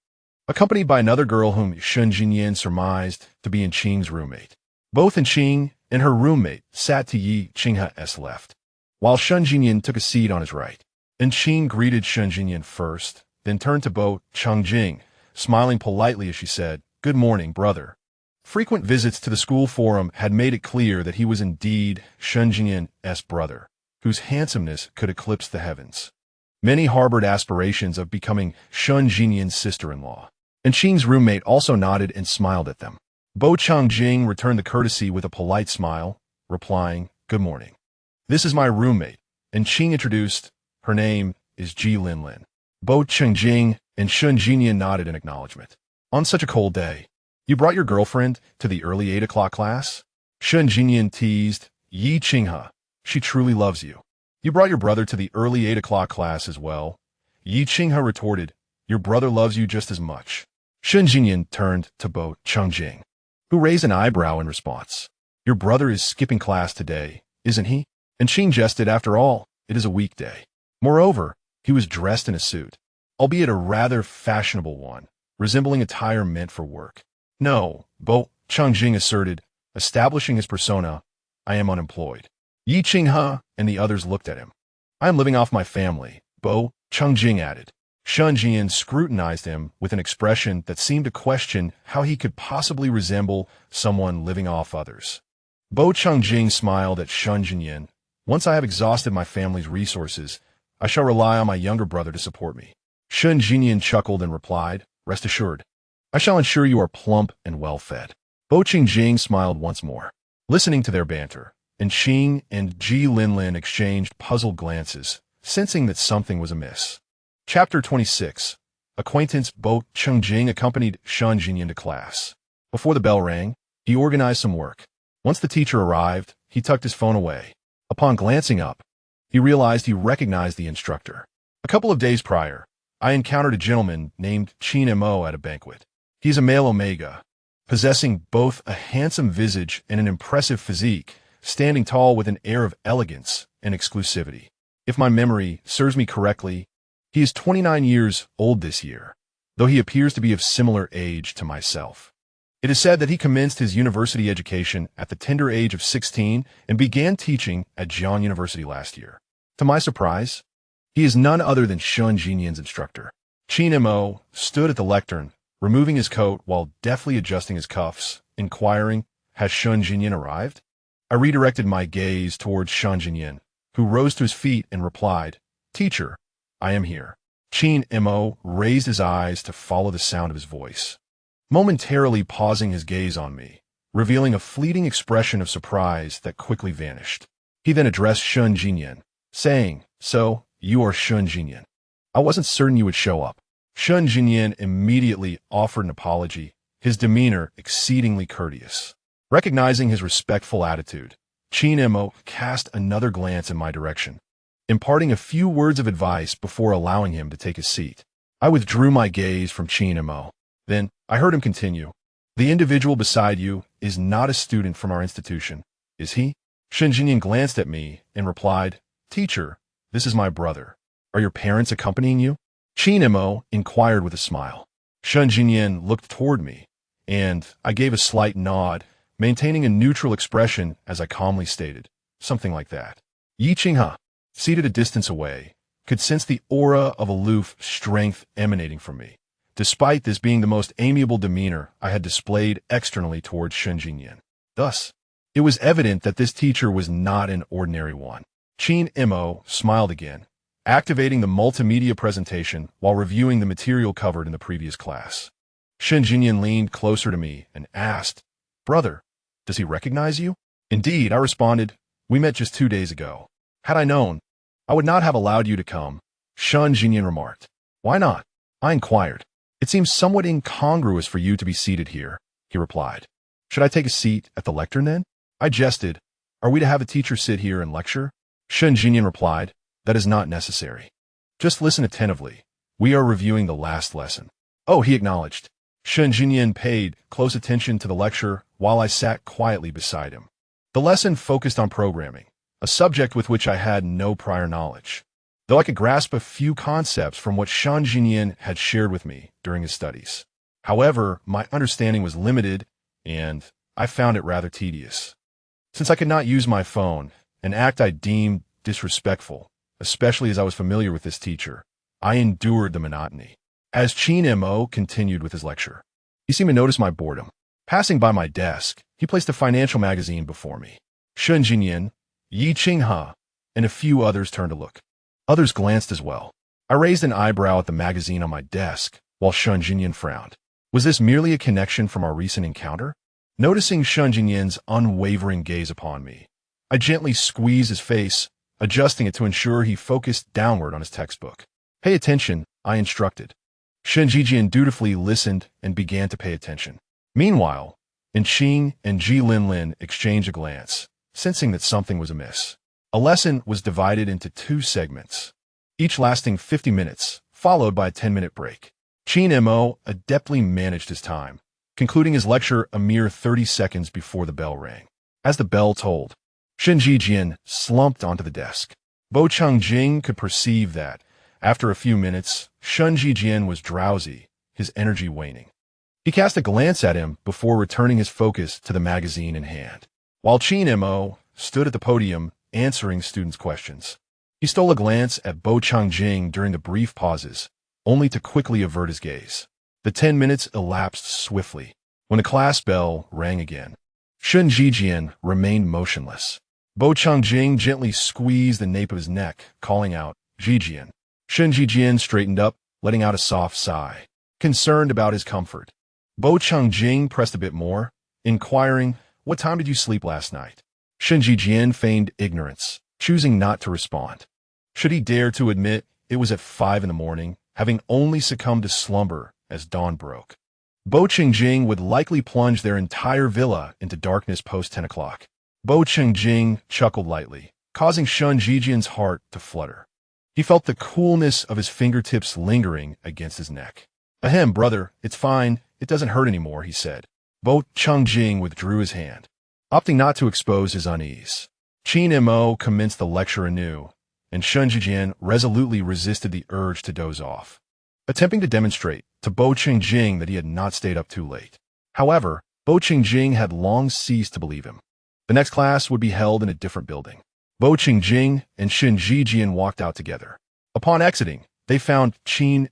Speaker 1: accompanied by another girl whom Shun Jinyan surmised to be Xing's roommate. Both Xing and her roommate sat to Yi Qinghe's left, while Shun Jinyan took a seat on his right. Xing greeted Shun Jinyan first, then turned to Bo Qingjing, smiling politely as she said, "Good morning, brother." Frequent visits to the school forum had made it clear that he was indeed Shun Jinyan's brother, whose handsomeness could eclipse the heavens. Many harbored aspirations of becoming Shun Jinyan's sister-in-law, and Xing's roommate also nodded and smiled at them. Bo Qingjing returned the courtesy with a polite smile, replying, "Good morning. This is my roommate," and Xing introduced, "Her name is Ji Linlin." Bo Qingjing and Shun Jinyan nodded in acknowledgement. "On such a cold day, you brought your girlfriend to the early 8 o'clock class?" Shun Jinyan teased, "Yi Qinghe, she truly loves you." "You brought your brother to the early 8 o'clock class as well?" Yi Qinghe retorted, "Your brother loves you just as much." Shun Jinyan turned to Bo Qingjing, who raised an eyebrow in response. "Your brother is skipping class today, isn't he?" And Xing jested, "After all, it is a weekday." Moreover, he was dressed in a suit, albeit a rather fashionable one, resembling attire meant for work. "No," Bo Qingjing asserted, establishing his persona, "I am unemployed." Yi Qinghe and the others looked at him. "I am living off my family," Bo Qingjing added. Shun Jinyan scrutinized him with an expression that seemed to question how he could possibly resemble someone living off others. Bo Qingjing smiled at Shun Jinyan. "Once I have exhausted my family's resources, I shall rely on my younger brother to support me." Shun Jinyan chuckled and replied, "Rest assured, I shall ensure you are plump and well-fed." Bo Qingjing smiled once more, listening to their banter, and Xing and Ji Linlin exchanged puzzled glances, sensing that something was amiss. Chapter 26. Acquaintance. Bo Qingjing accompanied Shun Jinyan to class. Before the bell rang, he organized some work. Once the teacher arrived, he tucked his phone away. Upon glancing up, he realized he recognized the instructor. "A couple of days prior, I encountered a gentleman named Qin Mo at a banquet. He's a male Omega, possessing both a handsome visage and an impressive physique, standing tall with an air of elegance and exclusivity. If my memory serves me correctly, he is 29 years old this year, though he appears to be of similar age to myself. It is said that he commenced his university education at the tender age of 16 and began teaching at Jian University last year. To my surprise, he is none other than Shun Jinyan's instructor." Qin Mo stood at the lectern, removing his coat while deftly adjusting his cuffs, inquiring, "Has Shun Jinyan arrived?" I redirected my gaze towards Shun Jinyan, who rose to his feet and replied, "Teacher, I am here." Qin Mo raised his eyes to follow the sound of his voice, momentarily pausing his gaze on me, revealing a fleeting expression of surprise that quickly vanished. He then addressed Shun Jinyan, saying, "So, you are Shun Jinyan. I wasn't certain you would show up." Shun Jinyan immediately offered an apology, his demeanor exceedingly courteous. Recognizing his respectful attitude, Qin Mo cast another glance in my direction, imparting a few words of advice before allowing him to take his seat. I withdrew my gaze from Qin Mo. Then, I heard him continue, "The individual beside you is not a student from our institution, is he?" Shun Jinyan glanced at me and replied, "Teacher, this is my brother. Are your parents accompanying you?" Qin Mo inquired with a smile. Shun Jinyan looked toward me, and I gave a slight nod, maintaining a neutral expression as I calmly stated, something like that. Yi Qinghe, seated a distance away, could sense the aura of aloof strength emanating from me, despite this being the most amiable demeanor I had displayed externally towards Shun Jinyan. Thus, it was evident that this teacher was not an ordinary one. Qin Mo smiled again, activating the multimedia presentation while reviewing the material covered in the previous class. Shun Jinyan leaned closer to me and asked, "Brother, Does he recognize you? Indeed, I responded. We met just 2 days ago. Had I known, I would not have allowed you to come, Shangye remarked. Why not? I inquired. It seems somewhat incongruous for you to be seated here, he replied. Should I take a seat at the lectern then? I jested. Are we to have a teacher sit here and lecture? Shangye replied. That is not necessary. Just listen attentively. We are reviewing the last lesson. Oh, he acknowledged. Shangye paid close attention to the lecture while I sat quietly beside him. The lesson focused on programming, a subject with which I had no prior knowledge, though I could grasp a few concepts from what Shangye had shared with me during his studies. However, my understanding was limited, and I found it rather tedious. Since I could not use my phone, an act I deemed disrespectful, especially as I was familiar with this teacher, I endured the monotony. As Xing continued with his lecture, he seemed to notice my boredom. Passing by my desk, he placed a financial magazine before me. Shangye, Yi Qinghe, and a few others turned to look. Others glanced as well. I raised an eyebrow at the magazine on my desk, while Shangye frowned. Was this merely a connection from our recent encounter? Noticing Shangye's unwavering gaze upon me, I gently squeezed his face, adjusting it to ensure he focused downward on his textbook. Pay attention, I instructed. Shangye dutifully listened and began to pay attention. Meanwhile, Xing and Jilin exchanged a glance, sensing that something was amiss. A lesson was divided into 2 segments, each lasting 50 minutes, followed by a 10-minute break. Xing adeptly managed his time, concluding his lecture a mere 30 seconds before the bell rang. As the bell tolled, Shangye slumped onto the desk. Bo Changjing could perceive that, after a few minutes, Shangye was drowsy, his energy waning. He cast a glance at him before returning his focus to the magazine in hand, while Xing stood at the podium answering students' questions. He stole a glance at Bo Changjing during the brief pauses, only to quickly avert his gaze. The 10 minutes elapsed swiftly. When the class bell rang again, Shangye remained motionless. Bo Changjing gently squeezed the nape of his neck, calling out, Jijian. Shangye straightened up, letting out a soft sigh, concerned about his comfort. Bo Changjing pressed a bit more, inquiring, What time did you sleep last night? Shangye feigned ignorance, choosing not to respond. Should he dare to admit it was at 5 in the morning, having only succumbed to slumber as dawn broke? Bo Changjing would likely plunge their entire villa into darkness post 10 o'clock. Bo Changjing chuckled lightly, causing Shangye's heart to flutter. He felt the coolness of his fingertips lingering against his neck. Ahem, brother, it's fine. It doesn't hurt anymore, he said. Bo Changjing withdrew his hand, opting not to expose his unease. Xing commenced the lecture anew, and Shangye resolutely resisted the urge to doze off, attempting to demonstrate to Bo Changjing that he had not stayed up too late. However, Bo Changjing had long ceased to believe him. The next class would be held in a different building. Bo Changjing and Shangye walked out together. Upon exiting, they found Xing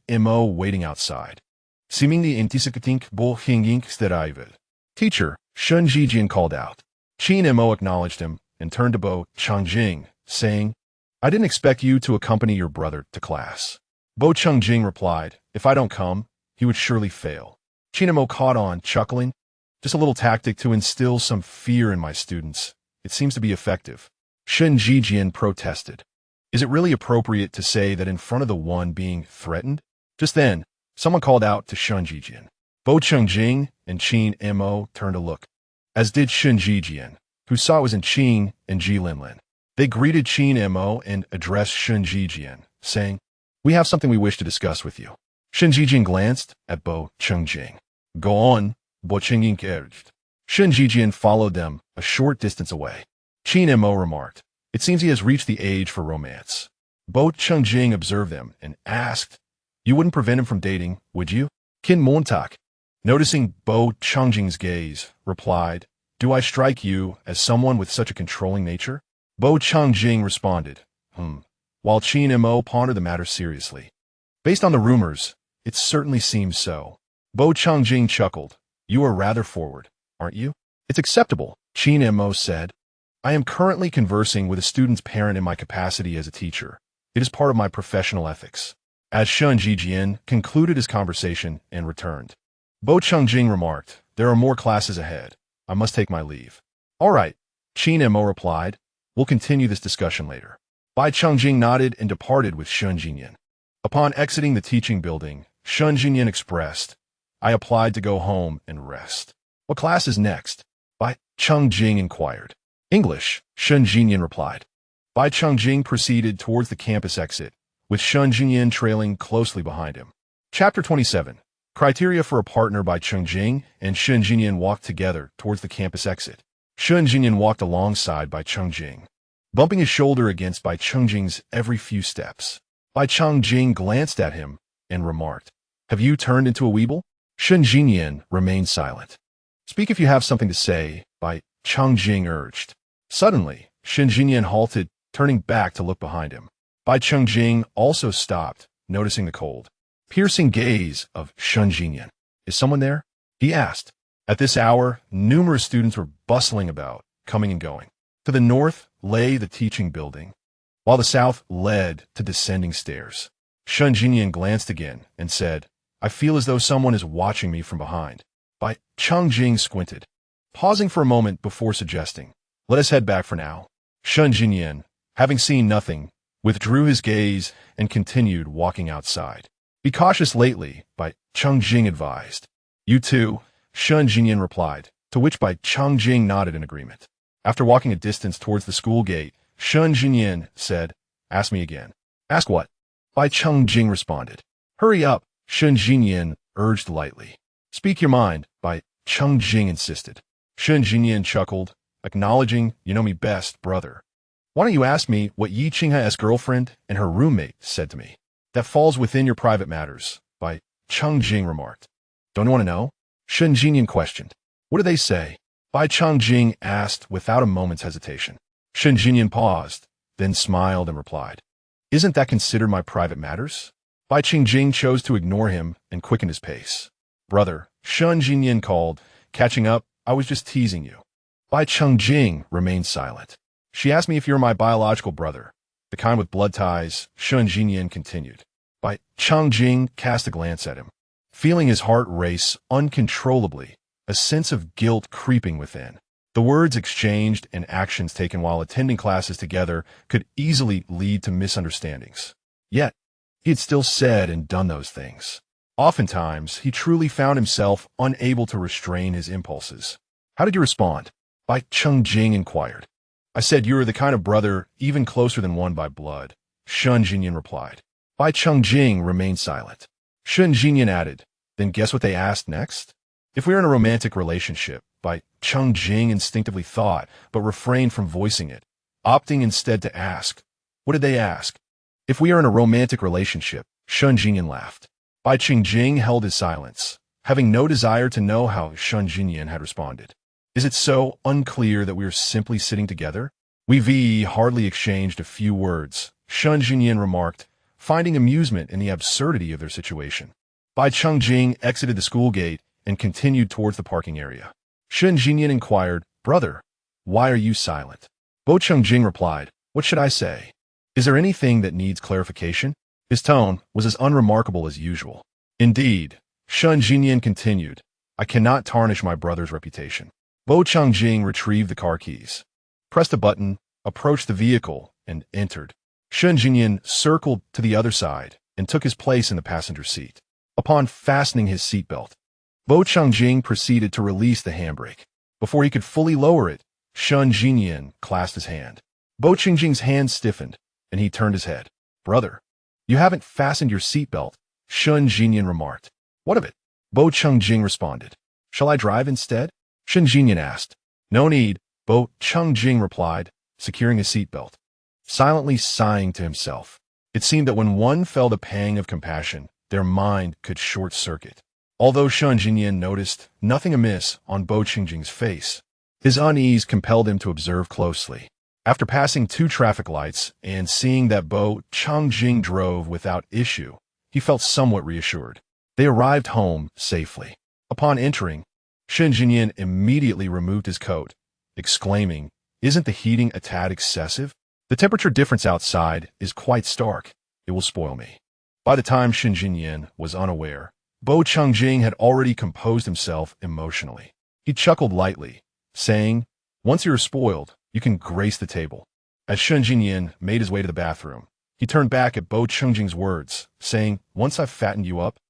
Speaker 1: waiting outside. Seemingly antisakating Bo Hinging steraivel. Teacher, Shangye called out. Xing acknowledged him and turned to Bo Changjing, saying, I didn't expect you to accompany your brother to class. Bo Changjing replied, If I don't come, he would surely fail. Xing caught on, chuckling. Just a little tactic to instill some fear in my students. It seems to be effective. Shangye protested. Is it really appropriate to say that in front of the one being threatened? Just then, someone called out to Shangye. Bo Changjing and Xing turned to look, as did Shangye, who saw it was in Xing and Jilin. They greeted Xing and addressed Shangye, saying, We have something we wish to discuss with you. Shangye glanced at Bo Changjing. Go on, Bo Changjing urged. Shangye followed them a short distance away. Xing remarked, It seems he has reached the age for romance. Bo Changjing observed them and asked, You wouldn't prevent him from dating, would you? Kin Montak, noticing Bo Changjing's gaze, replied, Do I strike you as someone with such a controlling nature? Bo Changjing responded, while Xing pondered the matter seriously. Based on the rumors, it certainly seems so. Bo Changjing chuckled. You are rather forward, aren't you? It's acceptable, Xing said. I am currently conversing with a student's parent in my capacity as a teacher. It is part of my professional ethics. As Shangye concluded his conversation and returned, Bo Changjing remarked, There are more classes ahead. I must take my leave. All right, Qin Mo replied. We'll continue this discussion later. Bai Chengjing nodded and departed with Shun Jinyan. Upon exiting the teaching building, Shun Jinyan expressed, I applied to go home and rest. What class is next? Bai Chengjing inquired. English, Shun Jinyan replied. Bai Chengjing proceeded towards the campus exit, with Shun Jinyan trailing closely behind him. Chapter 27. Criteria for a partner. Bai Chengjing and Shun Jinyan walked together towards the campus exit. Shun Jinyan walked alongside Bai Chengjing, bumping his shoulder against Bai Chengjing's every few steps. Bai Chengjing glanced at him and remarked, Have you turned into a weeble? Shun Jinyan remained silent. Speak if you have something to say, Bai Chengjing urged. Suddenly, Shun Jinyan halted, turning back to look behind him. Bai Chengjing also stopped, noticing the cold, piercing gaze of Shun Jinyan. Is someone there? He asked. At this hour, numerous students were bustling about, coming and going. To the north lay the teaching building, while the south led to descending stairs. Shun Jinyan glanced again and said, I feel as though someone is watching me from behind. Bai Chengjing squinted, pausing for a moment before suggesting, Let us head back for now. Shun Jinyan, having seen nothing, withdrew his gaze and continued walking outside. Be cautious lately, Bai Chengjing advised. You too, Shun Jinyan replied, to which Bai Chengjing nodded in agreement. After walking a distance towards the school gate, Shun Jinyan said, Ask me again. Ask what? Bai Chengjing responded. Hurry up, Shun Jinyan urged lightly. Speak your mind, Bai Chengjing insisted. Shun Jinyan chuckled, acknowledging, You know me best, brother. Why don't you ask me what Yi Qinghe's girlfriend and her roommate said to me? That falls within your private matters, Bai Chengjing remarked. Don't you want to know? Shun Jinyan questioned. What do they say? Bai Chengjing asked without a moment's hesitation. Shun Jinyan paused, then smiled and replied, Isn't that considered my private matters? Bai Chengjing chose to ignore him and quickened his pace. Brother, Shun Jinyan called, catching up, I was just teasing you. Bai Chengjing remained silent. She asked me if you're my biological brother, the kind with blood ties, Shun Jinyan continued. Bai Chengjing cast a glance at him, feeling his heart race uncontrollably, a sense of guilt creeping within. The words exchanged and actions taken while attending classes together could easily lead to misunderstandings. Yet, he had still said and done those things. Oftentimes, he truly found himself unable to restrain his impulses. How did you respond? Bai Chengjing inquired. I said you were the kind of brother even closer than one by blood, Shun Jinyan replied. Bai Chengjing remained silent. Shun Jinyan added, Then guess what they asked next? If we are in a romantic relationship, Bai Chengjing instinctively thought, but refrained from voicing it, opting instead to ask. What did they ask? If we are in a romantic relationship, Shun Jinyan laughed. Bai Chengjing held his silence, having no desire to know how Shun Jinyan had responded. Is it so unclear that we are simply sitting together? We hardly exchanged a few words, Shun Jinyan remarked, finding amusement in the absurdity of their situation. Bai Chengjing exited the school gate and continued towards the parking area. Shun Jinyan inquired, Brother, why are you silent? Bai Chengjing replied, What should I say? Is there anything that needs clarification? His tone was as unremarkable as usual. Indeed, Shun Jinyan continued, I cannot tarnish my brother's reputation. Bai Chengjing retrieved the car keys, pressed a button, approached the vehicle, and entered. Shun Jinyan circled to the other side and took his place in the passenger seat. Upon fastening his seatbelt, Bai Chengjing proceeded to release the handbrake. Before he could fully lower it, Shun Jinyan clasped his hand. Bai Chengjing's hand stiffened, and he turned his head. Brother, you haven't fastened your seatbelt, Shun Jinyan remarked. What of it? Bai Chengjing responded. Shall I drive instead? Shun Jinyan asked. No need, Bai Chengjing replied, securing his seatbelt. Silently sighing to himself. It seemed that when one felt a pang of compassion, their mind could short-circuit. Although Shun Jinyan noticed nothing amiss on Bai Chengjing's face, his unease compelled him to observe closely. After passing 2 traffic lights and seeing that Bai Chengjing drove without issue, he felt somewhat reassured. They arrived home safely. Upon entering, Shun Jinyan immediately removed his coat, exclaiming, Isn't the heating a tad excessive? The temperature difference outside is quite stark. It will spoil me. By the time Shun Jinyan was unaware, Bai Chengjing had already composed himself emotionally. He chuckled lightly, saying, Once you're spoiled, you can grace the table. As Shun Jinyan made his way to the bathroom, he turned back at Bo Chengjing's words, saying, "Once I've fattened you up,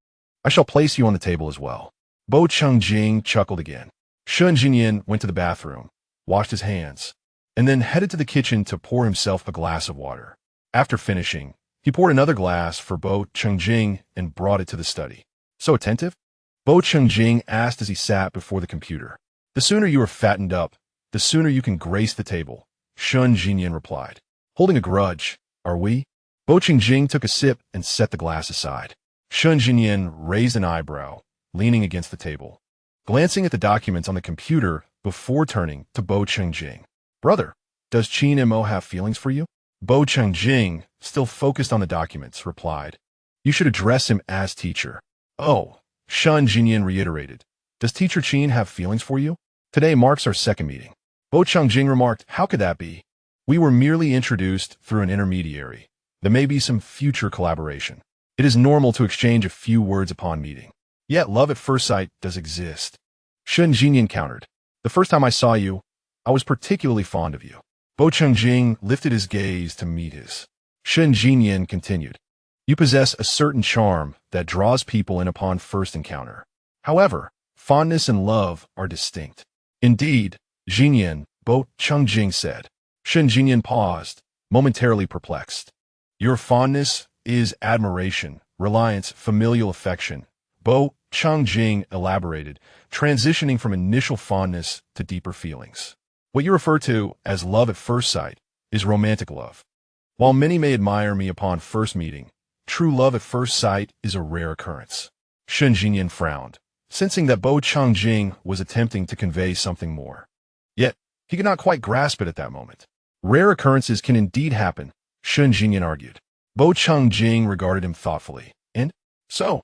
Speaker 1: I shall place you on the table as well." Bo Chengjing chuckled again. Shun Jinyan went to the bathroom, washed his hands, and then headed to the kitchen to pour himself a glass of water. After finishing, he poured another glass for Bo Chengjing and brought it to the study. "So attentive?" Bo Chengjing asked as he sat before the computer. "The sooner you are fattened up, the sooner you can grace the table," Shun Jinyan replied. "Holding a grudge, are we?" Bo Chengjing took a sip and set the glass aside. Shun Jinyan raised an eyebrow, leaning against the table, glancing at the documents on the computer before turning to Bo Chengjing. "Brother, does Qin Mo have feelings for you?" Bo Chengjing, still focused on the documents, replied, "You should address him as teacher." "Oh," Shun Jinyan reiterated, "does teacher Qin have feelings for you? Today marks our second meeting." Bo Chengjing remarked, "How could that be? We were merely introduced through an intermediary. There may be some future collaboration. It is normal to exchange a few words upon meeting. Yet love at first sight does exist." Shun Jinyan countered, "The first time I saw you, I was particularly fond of you." Bo Chengjing lifted his gaze to meet his. Shun Jinyan continued, "You possess a certain charm that draws people in upon first encounter. However, fondness and love are distinct." "Indeed, Jinyan," Bo Chengjing said. Shun Jinyan paused, momentarily perplexed. "Your fondness is admiration, reliance, familial affection," Bo Chengjing elaborated, transitioning from initial fondness to deeper feelings. "What you refer to as love at first sight is romantic love. While many may admire me upon first meeting, true love at first sight is a rare occurrence." Shun Jinyan frowned, sensing that Bo Chengjing was attempting to convey something more. Yet, he could not quite grasp it at that moment. "Rare occurrences can indeed happen," Shun Jinyan argued. Bo Chengjing regarded him thoughtfully. "And so,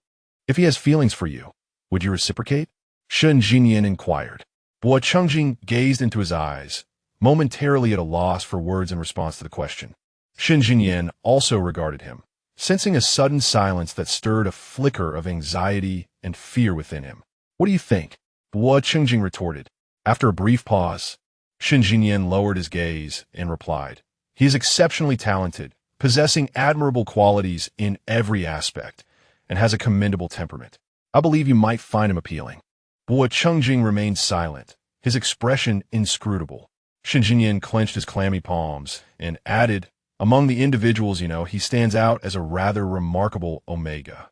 Speaker 1: if he has feelings for you, would you reciprocate?" Shun Jinyan inquired. Bo Chengjing gazed into his eyes, momentarily at a loss for words in response to the question. Shun Jinyan also regarded him, sensing a sudden silence that stirred a flicker of anxiety and fear within him. "What do you think?" Bo Chengjing retorted. After a brief pause, Shun Jinyan lowered his gaze and replied, "He is exceptionally talented, possessing admirable qualities in every aspect, and has a commendable temperament. I believe you might find him appealing." Bo Chengjing remained silent, his expression inscrutable. Shun Jinyan clenched his clammy palms and added, "Among the individuals he stands out as a rather remarkable omega."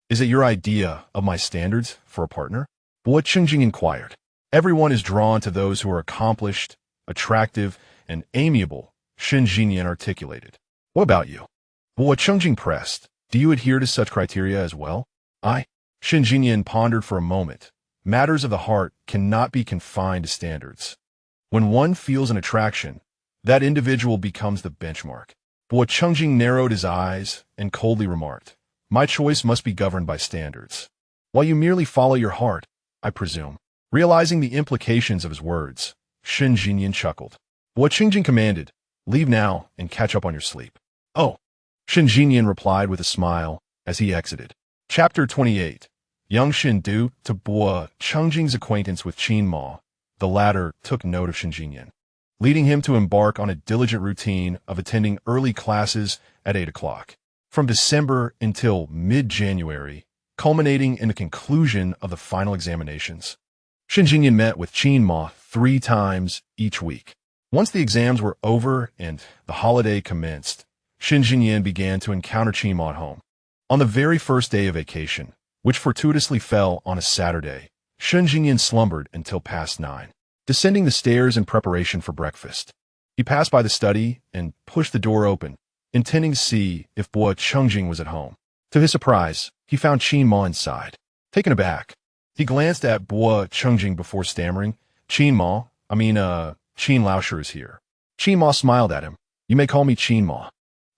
Speaker 1: "Is it your idea of my standards for a partner?" Bo Chengjing inquired. "Everyone is drawn to those who are accomplished, attractive, and amiable," Shun Jinyan articulated. "What about you?" Bo Chengjing pressed. "Do you adhere to such criteria as well?" Shun Jinyan pondered for a moment. Matters of the heart cannot be confined to standards. When one feels an attraction, that individual becomes the benchmark. Bo Chengjing narrowed his eyes and coldly remarked, "My choice must be governed by standards. While you merely follow your heart, I presume." Realizing the implications of his words, Shun Jinyan chuckled. Bo Chengjing commanded, "Leave now and catch up on your sleep." "Oh," Shun Jinyan replied with a smile as he exited. Chapter 28. Young Shin, due to Bo Chengjing's acquaintance with Qin Ma, the latter took note of Shun Jinyan, leading him to embark on a diligent routine of attending early classes at 8 o'clock, from December until mid-January, culminating in the conclusion of the final examinations. Shun Jinyan met with Qin Ma 3 times each week. Once the exams were over and the holiday commenced, Shun Jinyan began to encounter Qin Ma at home. On the very first day of vacation, which fortuitously fell on a Saturday, Shun Jinyan slumbered until past 9, descending the stairs in preparation for breakfast. He passed by the study and pushed the door open, intending to see if Bo Chengjing was at home. To his surprise, he found Qin Ma inside. Taken aback, he glanced at Bo Chengjing before stammering, Qin Laosher is here." Qin Ma smiled at him. "You may call me Qin Ma."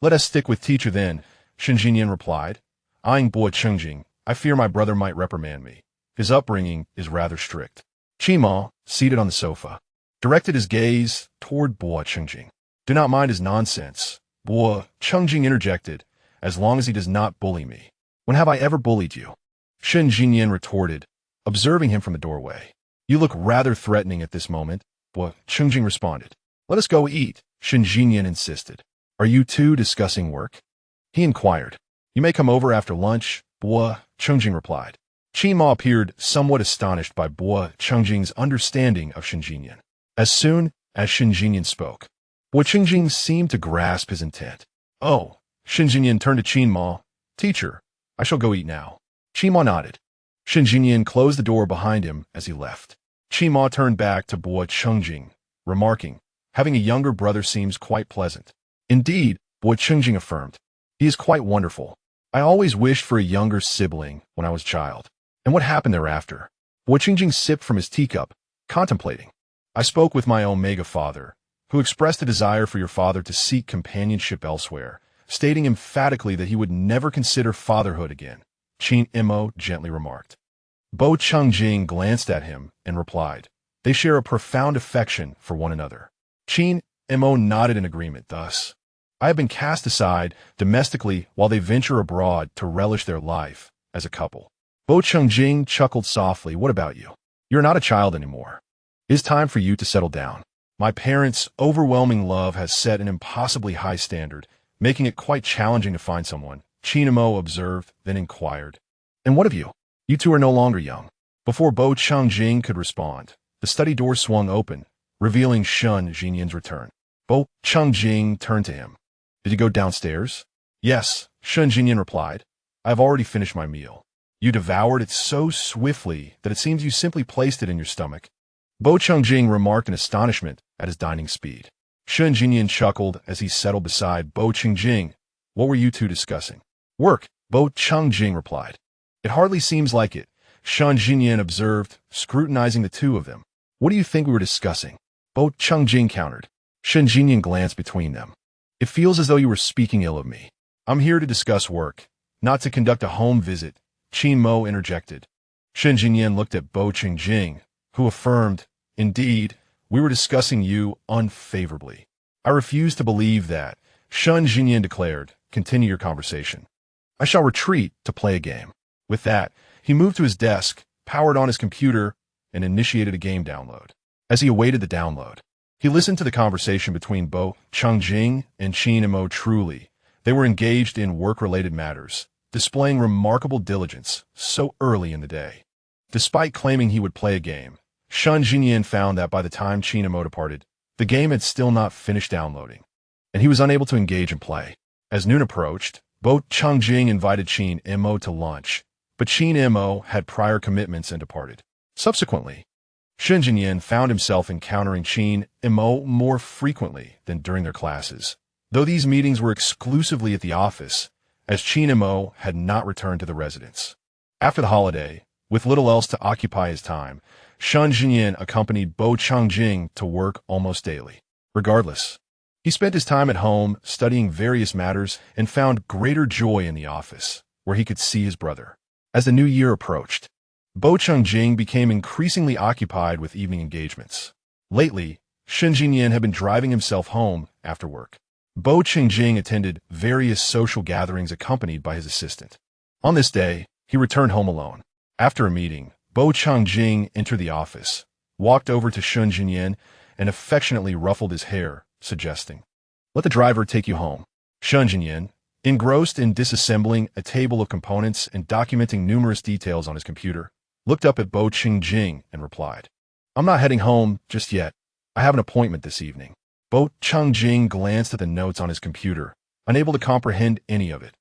Speaker 1: "Let us stick with teacher then," Shun Jinyan replied. Eyeing Bo Chengjing, "I fear my brother might reprimand me. His upbringing is rather strict." Qin Ma, seated on the sofa, directed his gaze toward Bo Chengjing. "Do not mind his nonsense," Bo Chengjing interjected, "as long as he does not bully me." "When have I ever bullied you?" Shun Jinyan retorted, observing him from the doorway. "You look rather threatening at this moment." Bo Chengjing responded. Let us go eat, Shangye insisted. Are you two discussing work? He inquired. You may come over after lunch, Bo Chengjing replied. Qin Ma appeared somewhat astonished by Bo Chengjing's understanding of Shangye. As soon as Shangye spoke, Bo Chengjing seemed to grasp his intent. Oh, Shangye turned to Qin Ma. Teacher, I shall go eat now. Qin Ma nodded. Shangye closed the door behind him as he left. Qin Ma turned back to Bo Chengjing, remarking, having a younger brother seems quite pleasant. Indeed, Bo Chengjing affirmed. He is quite wonderful. I always wished for a younger sibling when I was a child. And what happened thereafter? Bo Chengjing sipped from his teacup, contemplating. I spoke with my Omega father, who expressed a desire for your father to seek companionship elsewhere, stating emphatically that he would never consider fatherhood again, Qin Mo gently remarked. Bo Chengjing glanced at him and replied, they share a profound affection for one another. Qin Mo nodded in agreement, thus, I have been cast aside domestically while they venture abroad to relish their life as a couple. Bo Chengjing chuckled softly, what about you? You're not a child anymore. It is time for you to settle down. My parents' overwhelming love has set an impossibly high standard, making it quite challenging to find someone, Qin Mo observed, then inquired. And what of you? You two are no longer young. Before Bo Chengjing could respond, the study door swung open, revealing Shangye's return. Bo Chengjing turned to him. Did you go downstairs? Yes, Shangye replied. I have already finished my meal. You devoured it so swiftly that it seems you simply placed it in your stomach. Bo Chengjing remarked in astonishment at his dining speed. Shangye chuckled as he settled beside Bo Chengjing. What were you two discussing? Work, Bo Chengjing replied. It hardly seems like it, Shangye observed, scrutinizing the two of them. What do you think we were discussing? Bo Chengjing countered. Shangye glanced between them. It feels as though you were speaking ill of me. I'm here to discuss work, not to conduct a home visit, Qin Mo interjected. Shangye looked at Bo Chengjing, who affirmed, indeed, we were discussing you unfavorably. I refuse to believe that, Shangye declared. Continue your conversation. I shall retreat to play a game. With that, he moved to his desk, powered on his computer, and initiated a game download. As he awaited the download, he listened to the conversation between Bo Chengjing and Qin Mo. Truly, they were engaged in work-related matters, displaying remarkable diligence so early in the day. Despite claiming he would play a game, Shangye found that by the time Qin Mo departed, the game had still not finished downloading, and he was unable to engage in play. As noon approached, Bo Chengjing invited Qin Mo to lunch, but Qin Mo had prior commitments and departed. Subsequently, Shangye found himself encountering Qin Mo more frequently than during their classes, though these meetings were exclusively at the office, as Qin Mo had not returned to the residence. After the holiday, with little else to occupy his time, Shangye accompanied Bo Chengjing to work almost daily. Regardless, he spent his time at home studying various matters and found greater joy in the office, where he could see his brother. As the new year approached, Bo Chengjing became increasingly occupied with evening engagements. Lately, Shangye had been driving himself home after work. Bo Chengjing attended various social gatherings accompanied by his assistant. On this day, he returned home alone. After a meeting, Bo Chengjing entered the office, walked over to Shangye, and affectionately ruffled his hair, suggesting, "Let the driver take you home." Shangye, engrossed in disassembling a table of components and documenting numerous details on his computer, looked up at Bo Chengjing and replied, "I'm not heading home just yet. I have an appointment this evening." Bo Chengjing glanced at the notes on his computer, unable to comprehend any of it.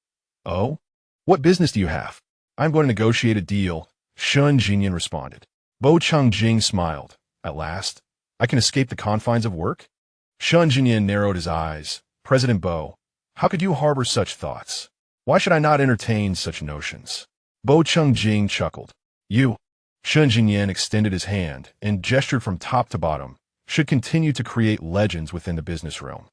Speaker 1: "Oh? What business do you have?" "I'm going to negotiate a deal," Shangye responded. Bo Chengjing smiled. "At last, I can escape the confines of work?" Shangye narrowed his eyes. "President Bo, how could you harbor such thoughts? Why should I not entertain such notions?" Bo Chengjing chuckled. "You," Shangye extended his hand and gestured from top to bottom, "should continue to create legends within the business realm.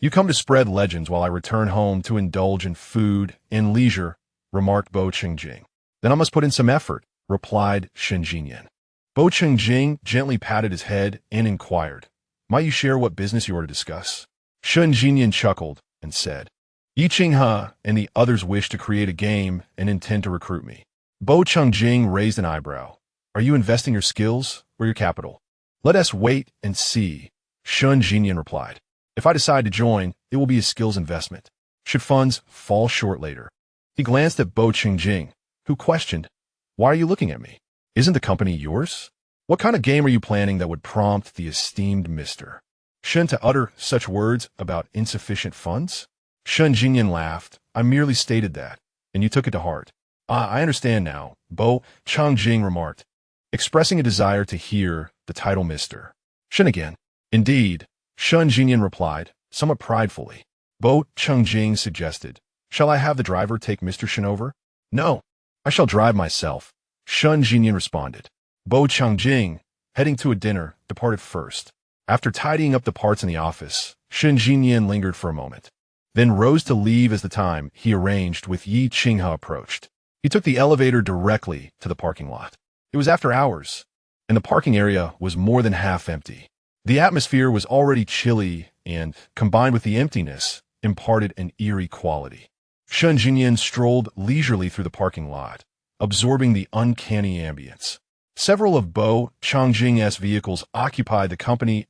Speaker 1: You come to spread legends while I return home to indulge in food and leisure," remarked Bo Chengjing. "Then I must put in some effort," replied Shangye. Bo Chengjing gently patted his head and inquired, "Might you share what business you are to discuss?" Shangye chuckled and said, "Yi Qinghe and the others wish to create a game and intend to recruit me." Bo Chengjing raised an eyebrow. "Are you investing your skills or your capital?" Let us wait and see, Shun Jinyan replied. If I decide to join, it will be a skills investment. Should funds fall short later? He glanced at Bo Qingjing, who questioned, Why are you looking at me? Isn't the company yours? What kind of game are you planning that would prompt the esteemed Mr. Shun to utter such words about insufficient funds? Shun Jinyan laughed. I merely stated that, and you took it to heart. I understand now, Bo Qingjing remarked, expressing a desire to hear the title Mr. Shun again. Indeed, Shun Jinyan replied, somewhat pridefully. Bo Qingjing suggested, Shall I have the driver take Mr. Shun over? No, I shall drive myself, Shun Jinyan responded. Bo Qingjing, heading to a dinner, departed first. After tidying up the parts in the office, Shun Jinyan lingered for a moment, then rose to leave as the time he arranged with Yi Qinghe approached. He took the elevator directly to the parking lot. It was after hours, and the parking area was more than half empty. The atmosphere was already chilly and, combined with the emptiness, imparted an eerie quality. Shun Jinyan strolled leisurely through the parking lot, absorbing the uncanny ambience. Several of Bo Qingjing's vehicles occupied the company's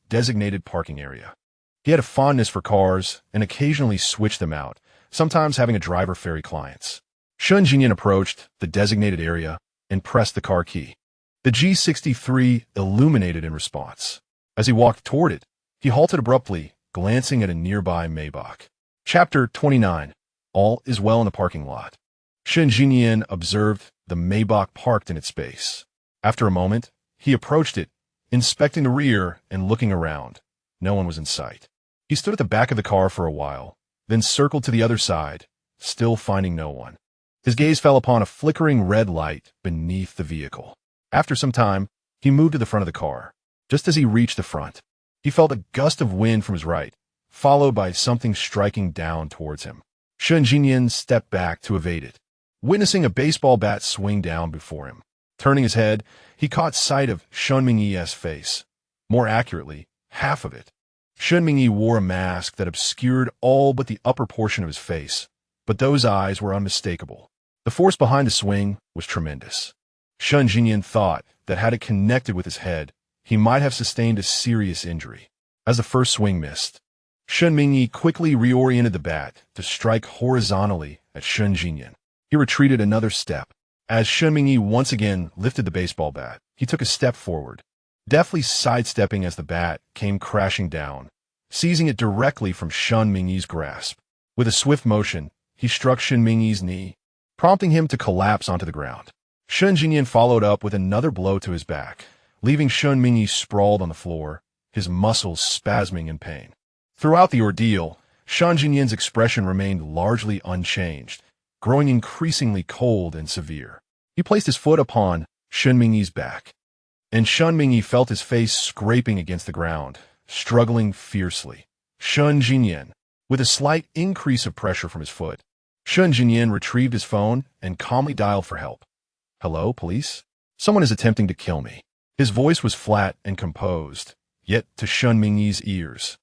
Speaker 1: designated parking area. He had a fondness for cars and occasionally switched them out, sometimes having a driver ferry clients. Shun Jinyan approached the designated area and pressed the car key. The G63 illuminated in response. As he walked toward it, he halted abruptly, glancing at a nearby Maybach. Chapter 29. All is well in the parking lot. Shun Jinyan observed the Maybach parked in its space. After a moment, he approached it, inspecting the rear and looking around. No one was in sight. He stood at the back of the car for a while, then circled to the other side, still finding no one. His gaze fell upon a flickering red light beneath the vehicle. After some time, he moved to the front of the car. Just as he reached the front, he felt a gust of wind from his right, followed by something striking down towards him. Shun Jinyan stepped back to evade it, witnessing a baseball bat swing down before him. Turning his head, he caught sight of Shun Mingyi's face. More accurately, half of it. Shun Mingyi wore a mask that obscured all but the upper portion of his face, but those eyes were unmistakable. The force behind the swing was tremendous. Shun Jinyan thought that had it connected with his head, he might have sustained a serious injury. As the first swing missed, Shun Mingyi quickly reoriented the bat to strike horizontally at Shun Jinyan. He retreated another step. As Shun Mingyi once again lifted the baseball bat, he took a step forward, deftly sidestepping as the bat came crashing down, seizing it directly from Shun Mingyi's grasp. With a swift motion, he struck Shun Mingyi's knee, prompting him to collapse onto the ground. Shun Jinyan followed up with another blow to his back, leaving Shun Mingyi sprawled on the floor, his muscles spasming in pain. Throughout the ordeal, Shun Jinyan's expression remained largely unchanged, growing increasingly cold and severe. He placed his foot upon Shun Mingyi's back, and Shun Mingyi felt his face scraping against the ground, struggling fiercely. Shun Jinyan, with a slight increase of pressure from his foot, Shun Jinyan retrieved his phone and calmly dialed for help. Hello, police? Someone is attempting to kill me. His voice was flat and composed, yet to Shun Mingyi's ears,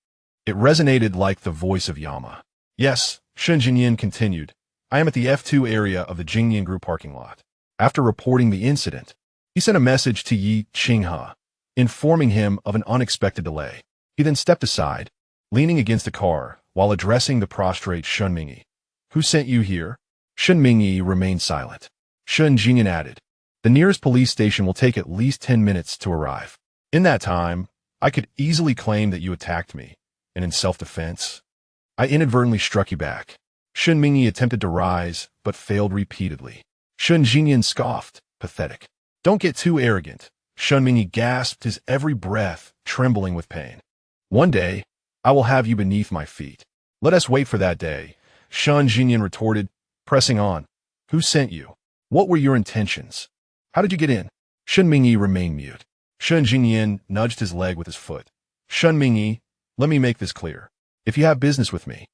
Speaker 1: it resonated like the voice of Yama. Yes, Shun Jinyan continued. I am at the F2 area of the Jingyan Group parking lot. After reporting the incident, he sent a message to Yi Qinghe, informing him of an unexpected delay. He then stepped aside, leaning against the car, while addressing the prostrate Shun Mingyi. Who sent you here? Shun Mingyi remained silent. Shun Jinyan added, the nearest police station will take at least 10 minutes to arrive. In that time, I could easily claim that you attacked me, and in self-defense, I inadvertently struck you back. Shun Mingyi attempted to rise, but failed repeatedly. Shun Jinyan scoffed, pathetic. Don't get too arrogant. Shun Mingyi gasped, his every breath trembling with pain. One day, I will have you beneath my feet. Let us wait for that day, Shun Jinyan retorted, pressing on. Who sent you? What were your intentions? How did you get in? Shun Mingyi remained mute. Shun Jinyan nudged his leg with his foot. Shun Mingyi, let me make this clear. If you have business with me,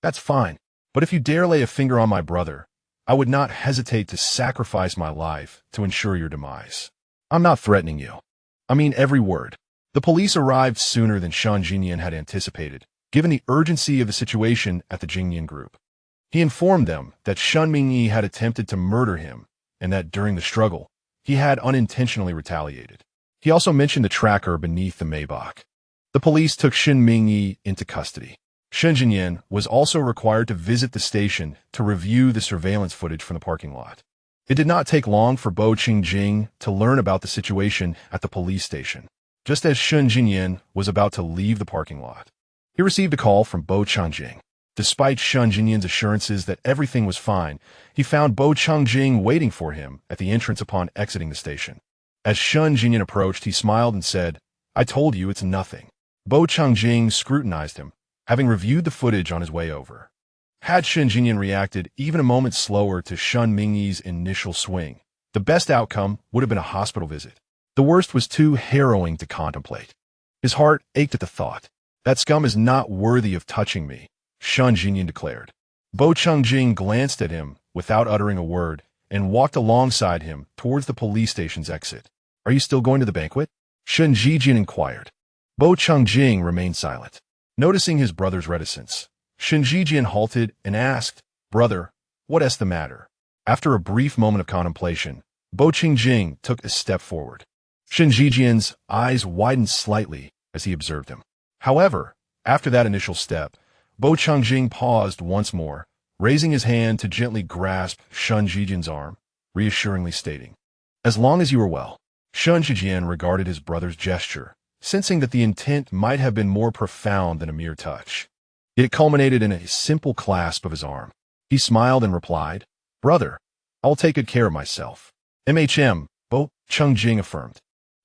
Speaker 1: that's fine. But if you dare lay a finger on my brother, I would not hesitate to sacrifice my life to ensure your demise. I'm not threatening you. I mean every word. The police arrived sooner than Shun Jinyan had anticipated, given the urgency of the situation at the Jingyan Group. He informed them that Shun Mingyi had attempted to murder him and that during the struggle, he had unintentionally retaliated. He also mentioned the tracker beneath the Maybach. The police took Shen Mingyi into custody. Shen Jinyan was also required to visit the station to review the surveillance footage from the parking lot. It did not take long for Bo Qingjing to learn about the situation at the police station. Just as Shen Jinyan was about to leave the parking lot, he received a call from Bo Qingjing. Despite Shen Jinyan's assurances that everything was fine, he found Bo Qingjing waiting for him at the entrance upon exiting the station. As Shen Jinyan approached, he smiled and said, "I told you it's nothing." Bo Qingjing scrutinized him, having reviewed the footage on his way over. Had Shen Jinyan reacted even a moment slower to Shen Mingyi's initial swing, the best outcome would have been a hospital visit. The worst was too harrowing to contemplate. His heart ached at the thought. "That scum is not worthy of touching me," Shen Jinyan declared. Bo Qingjing glanced at him without uttering a word and walked alongside him towards the police station's exit. "Are you still going to the banquet?" Shen Jinyan inquired. Bo Qingjing remained silent. Noticing his brother's reticence, Shen Jinyan halted and asked, "Brother, what is the matter?" After a brief moment of contemplation, Bo Qingjing took a step forward. Shen Jinyan's eyes widened slightly as he observed him. However, after that initial step, Bo Qingjing paused once more, raising his hand to gently grasp Shen Jinyan's arm, reassuringly stating, "As long as you are well." Shen Jinyan regarded his brother's gesture, sensing that the intent might have been more profound than a mere touch. It culminated in a simple clasp of his arm. He smiled and replied, "Brother, I will take good care of myself." Bo Qingjing affirmed,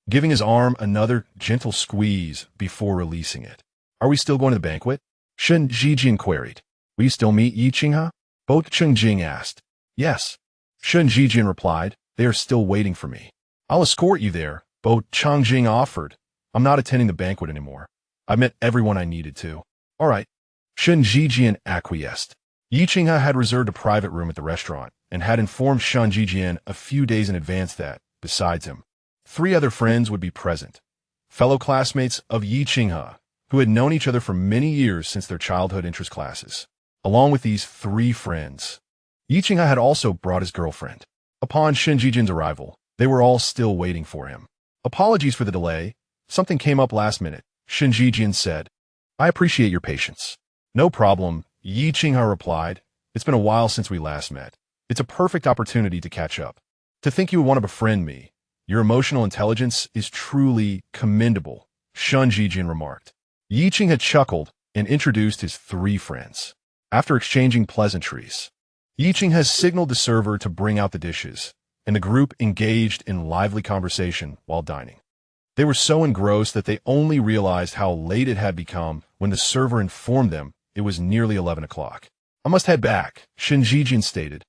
Speaker 1: giving his arm another gentle squeeze before releasing it. "Are we still going to the banquet?" Shen Jinyan queried. "Will you still meet Yi Qinghe?" Bo Qingjing asked. "Yes." Shen Jinyan replied, "They are still waiting for me." "I'll escort you there," Bo Qingjing offered. "I'm not attending the banquet anymore. I've met everyone I needed to." "All right." Shen Jinyan acquiesced. Yi Qinghe had reserved a private room at the restaurant and had informed Shen Jinyan a few days in advance that, besides him, 3 other friends would be present, fellow classmates of Yi Qinghe, who had known each other for many years since their childhood interest classes. Along with these 3 friends, Yi Qinghe had also brought his girlfriend. Upon Shen Jinyan's arrival, they were all still waiting for him. "Apologies for the delay. Something came up last minute," Shen Jinyan said. "I appreciate your patience." "No problem," Yi Qinghe replied. "It's been a while since we last met. It's a perfect opportunity to catch up. To think you would want to befriend me. Your emotional intelligence is truly commendable," Shen Jinyan remarked. Yi Qinghe chuckled and introduced his 3 friends. After exchanging pleasantries, Yi Qinghe signaled the server to bring out the dishes, and the group engaged in lively conversation while dining. They were so engrossed that they only realized how late it had become when the server informed them it was nearly 11 o'clock. "I must head back," Shen Jinyan stated,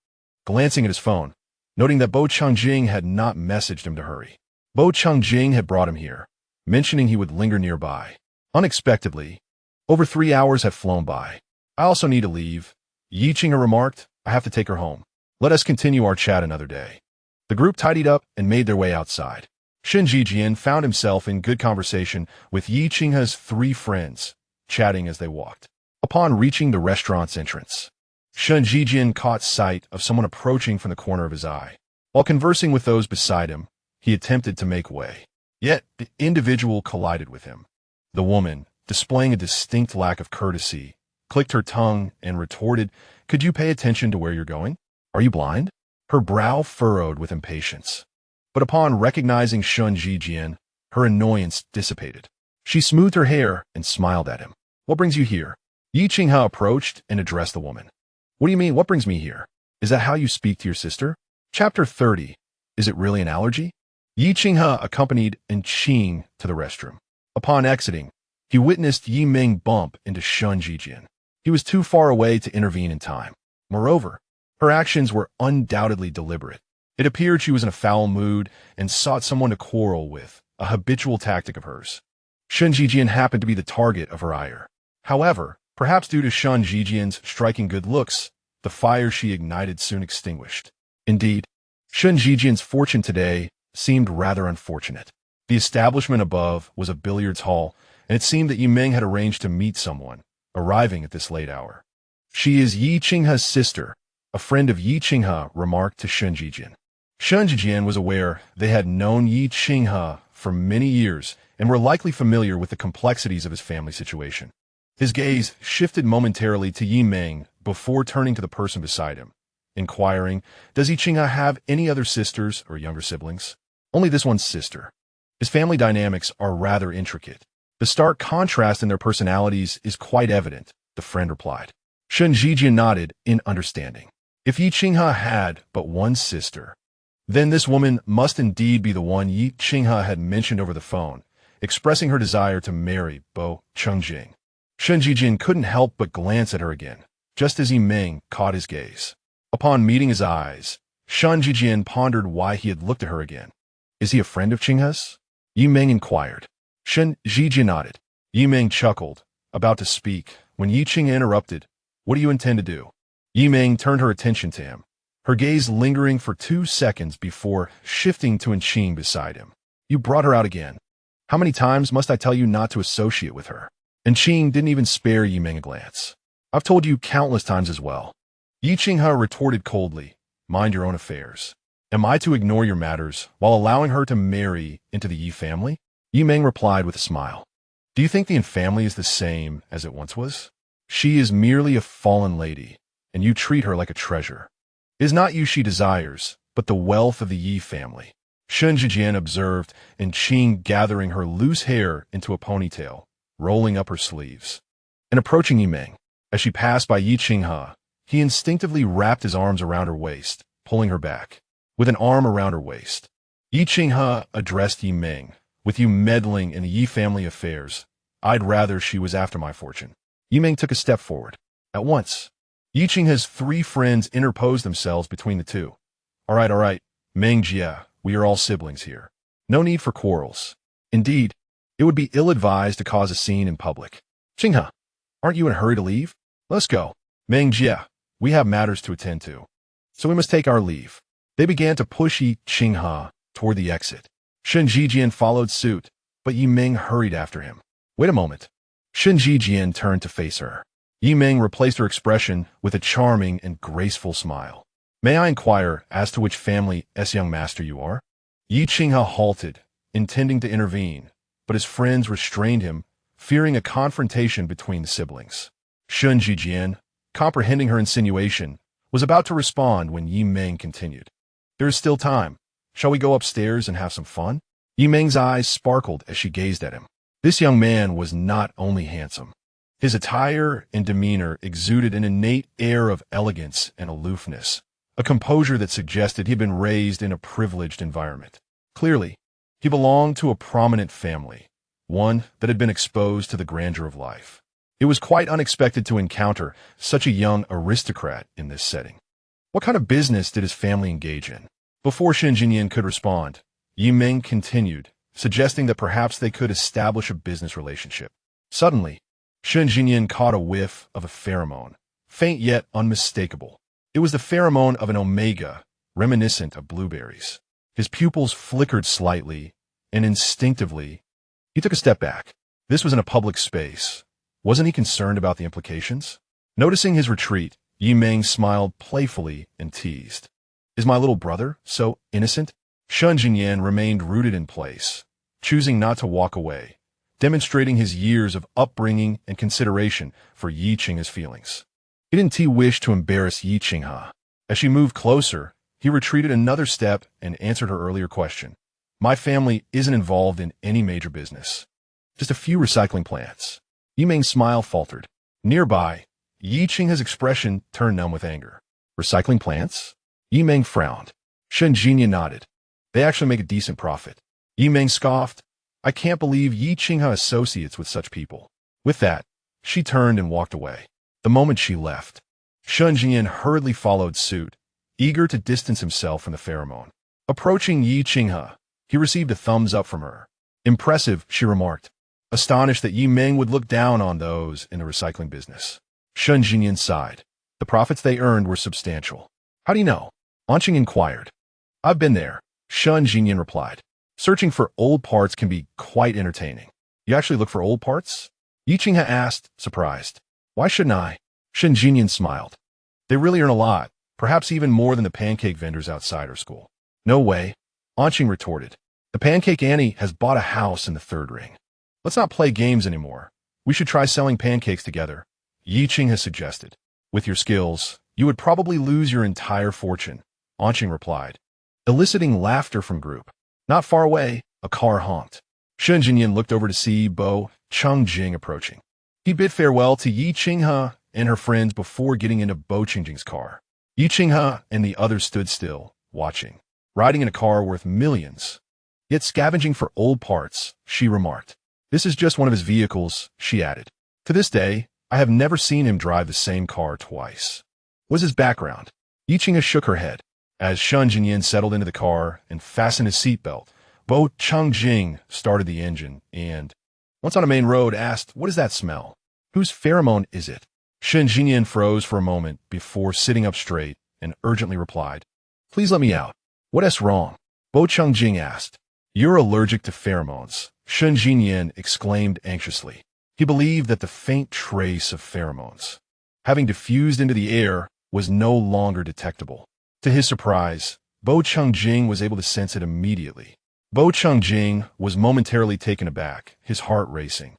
Speaker 1: glancing at his phone, noting that Bo Qingjing had not messaged him to hurry. Bo Qingjing had brought him here, mentioning he would linger nearby. Unexpectedly, over 3 hours have flown by. "I also need to leave," Yi Qinghe remarked. "I have to take her home. Let us continue our chat another day." The group tidied up and made their way outside. Shen Jinyan found himself in good conversation with Yi Qinghe's 3 friends, chatting as they walked. Upon reaching the restaurant's entrance, Shen Jinyan caught sight of someone approaching from the corner of his eye. While conversing with those beside him, he attempted to make way. Yet the individual collided with him. The woman, displaying a distinct lack of courtesy, clicked her tongue and retorted, "Could you pay attention to where you're going? Are you blind?" Her brow furrowed with impatience. But upon recognizing Shen Jinyan, her annoyance dissipated. She smoothed her hair and smiled at him. "What brings you here?" Yi Qinghe approached and addressed the woman. "What do you mean, what brings me here? Is that how you speak to your sister?" Chapter 30. Is it really an allergy? Yi Qinghe accompanied Xing to the restroom. Upon exiting, he witnessed Yi Ming bump into Shen Jinyan. He was too far away to intervene in time. Moreover, her actions were undoubtedly deliberate. It appeared she was in a foul mood and sought someone to quarrel with, a habitual tactic of hers. Shen Jinyan happened to be the target of her ire. However, perhaps due to Shen Jinyan's striking good looks, the fire she ignited soon extinguished. Indeed, Shen Jinyan's fortune today seemed rather unfortunate. The establishment above was a billiards hall, and it seemed that Yi Ming had arranged to meet someone, arriving at this late hour. "She is Yi Qinghe's sister," a friend of Yi Qinghe remarked to Shen Jinyan. Shen Jinyan was aware they had known Yi Qinghe for many years and were likely familiar with the complexities of his family situation. His gaze shifted momentarily to Yi Meng before turning to the person beside him, inquiring, "Does Yi Qinghe have any other sisters or younger siblings?" "Only this one sister. His family dynamics are rather intricate. The stark contrast in their personalities is quite evident," the friend replied. Shangye nodded in understanding. If Yi Qinghe had but one sister, then this woman must indeed be the one Yi Qinghe had mentioned over the phone, expressing her desire to marry Bo Chengjing. Shangye couldn't help but glance at her again, just as Yi Meng caught his gaze. Upon meeting his eyes, Shangye pondered why he had looked at her again. "Is he a friend of Qinghe's?" Yi Meng inquired. Shangye nodded. Yi Meng chuckled, about to speak, when Yi Qinghe interrupted. "What do you intend to do?" Yi Meng turned her attention to him, her gaze lingering for 2 seconds before shifting to Xing beside him. "You brought her out again. How many times must I tell you not to associate with her?" And Xing didn't even spare Yi Meng a glance. "I've told you countless times as well." Yi Qinghe retorted coldly, "Mind your own affairs. Am I to ignore your matters while allowing her to marry into the Yi family?" Yi Meng replied with a smile. "Do you think the Yin family is the same as it once was? She is merely a fallen lady, and you treat her like a treasure. It is not you she desires, but the wealth of the Yi family." Shangye observed, and Xing gathering her loose hair into a ponytail, rolling up her sleeves. And approaching Yi Meng, as she passed by Yi Qinghe, he instinctively wrapped his arms around her waist, pulling her back. With an arm around her waist, Yi Qinghe addressed Yi Meng, "With you meddling in the Yi family affairs, I'd rather she was after my fortune." Yi Meng took a step forward. At once, Yi Qinghe's 3 friends interposed themselves between the two. All right, Meng Jie, we are all siblings here. No need for quarrels. Indeed, it would be ill-advised to cause a scene in public. Qinghe, aren't you in a hurry to leave? Let's go. Meng Jie, we have matters to attend to, so we must take our leave. They began to push Yi Qinghe toward the exit. Shangye followed suit, but Yi Meng hurried after him. Wait a moment. Shangye turned to face her. Yi Meng replaced her expression with a charming and graceful smile. "May I inquire as to which family's young master you are?" Yi Qinghe halted, intending to intervene, but his friends restrained him, fearing a confrontation between the siblings. Shangye, comprehending her insinuation, was about to respond when Yi Meng continued. "There is still time. Shall we go upstairs and have some fun?" Yi Meng's eyes sparkled as she gazed at him. This young man was not only handsome. His attire and demeanor exuded an innate air of elegance and aloofness, a composure that suggested he had been raised in a privileged environment. Clearly, he belonged to a prominent family, one that had been exposed to the grandeur of life. It was quite unexpected to encounter such a young aristocrat in this setting. What kind of business did his family engage in? Before Shangye could respond, Yi Meng continued, suggesting that perhaps they could establish a business relationship. Suddenly, Shangye caught a whiff of a pheromone, faint yet unmistakable. It was the pheromone of an omega, reminiscent of blueberries. His pupils flickered slightly, and instinctively, he took a step back. This was in a public space. Wasn't he concerned about the implications? Noticing his retreat, Yi Meng smiled playfully and teased. "Is my little brother so innocent?" Shangye remained rooted in place, choosing not to walk away, demonstrating his years of upbringing and consideration for Yi Qinghe's feelings. He didn't wish to embarrass Yi Qinghe. As she moved closer, he retreated another step and answered her earlier question. "My family isn't involved in any major business. Just a few recycling plants." Yi Meng's smile faltered. Nearby, Yi Qinghe's expression turned numb with anger. "Recycling plants?" Yi Meng frowned. Shangye nodded. "They actually make a decent profit." Yi Meng scoffed. "I can't believe Yi Qinghe associates with such people." With that, she turned and walked away. The moment she left, Shangye hurriedly followed suit, eager to distance himself from the pheromone. Approaching Yi Qinghe, he received a thumbs up from her. "Impressive," she remarked, astonished that Yi Meng would look down on those in the recycling business. Shangye sighed. The profits they earned were substantial. "How do you know?" Qing inquired. "I've been there," Shangye replied. "Searching for old parts can be quite entertaining." "You actually look for old parts?" Yi Qinghe asked, surprised. "Why shouldn't I?" Shangye smiled. "They really earn a lot, perhaps even more than the pancake vendors outside our school." "No way," Qing retorted. The Pancake Annie has bought a house in the third ring. Let's not play games anymore. We should try selling pancakes together, Xing has suggested. With your skills, you would probably lose your entire fortune, Xing replied, eliciting laughter from group. Not far away, a car honked. Shun Jinyan looked over to see Bo Changjing approaching. He bid farewell to Yi Qinghe and her friends before getting into Bo Changjing's car. Yi Qinghe and the others stood still, watching. Riding in a car worth millions. Yet scavenging for old parts, she remarked. This is just one of his vehicles, she added. To this day, I have never seen him drive the same car twice. Was his background? Yi Qinghe shook her head. As Shun Jinyan settled into the car and fastened his seatbelt, Bo Changjing started the engine and, once on a main road, asked, "What is that smell? Whose pheromone is it?" Shun Jinyan froze for a moment before sitting up straight and urgently replied, "Please let me out." "What is wrong?" Bo Changjing asked. "You're allergic to pheromones," Shun Jinyan exclaimed anxiously. He believed that the faint trace of pheromones, having diffused into the air, was no longer detectable. To his surprise, Bo Changjing was able to sense it immediately. Bo Changjing was momentarily taken aback, his heart racing.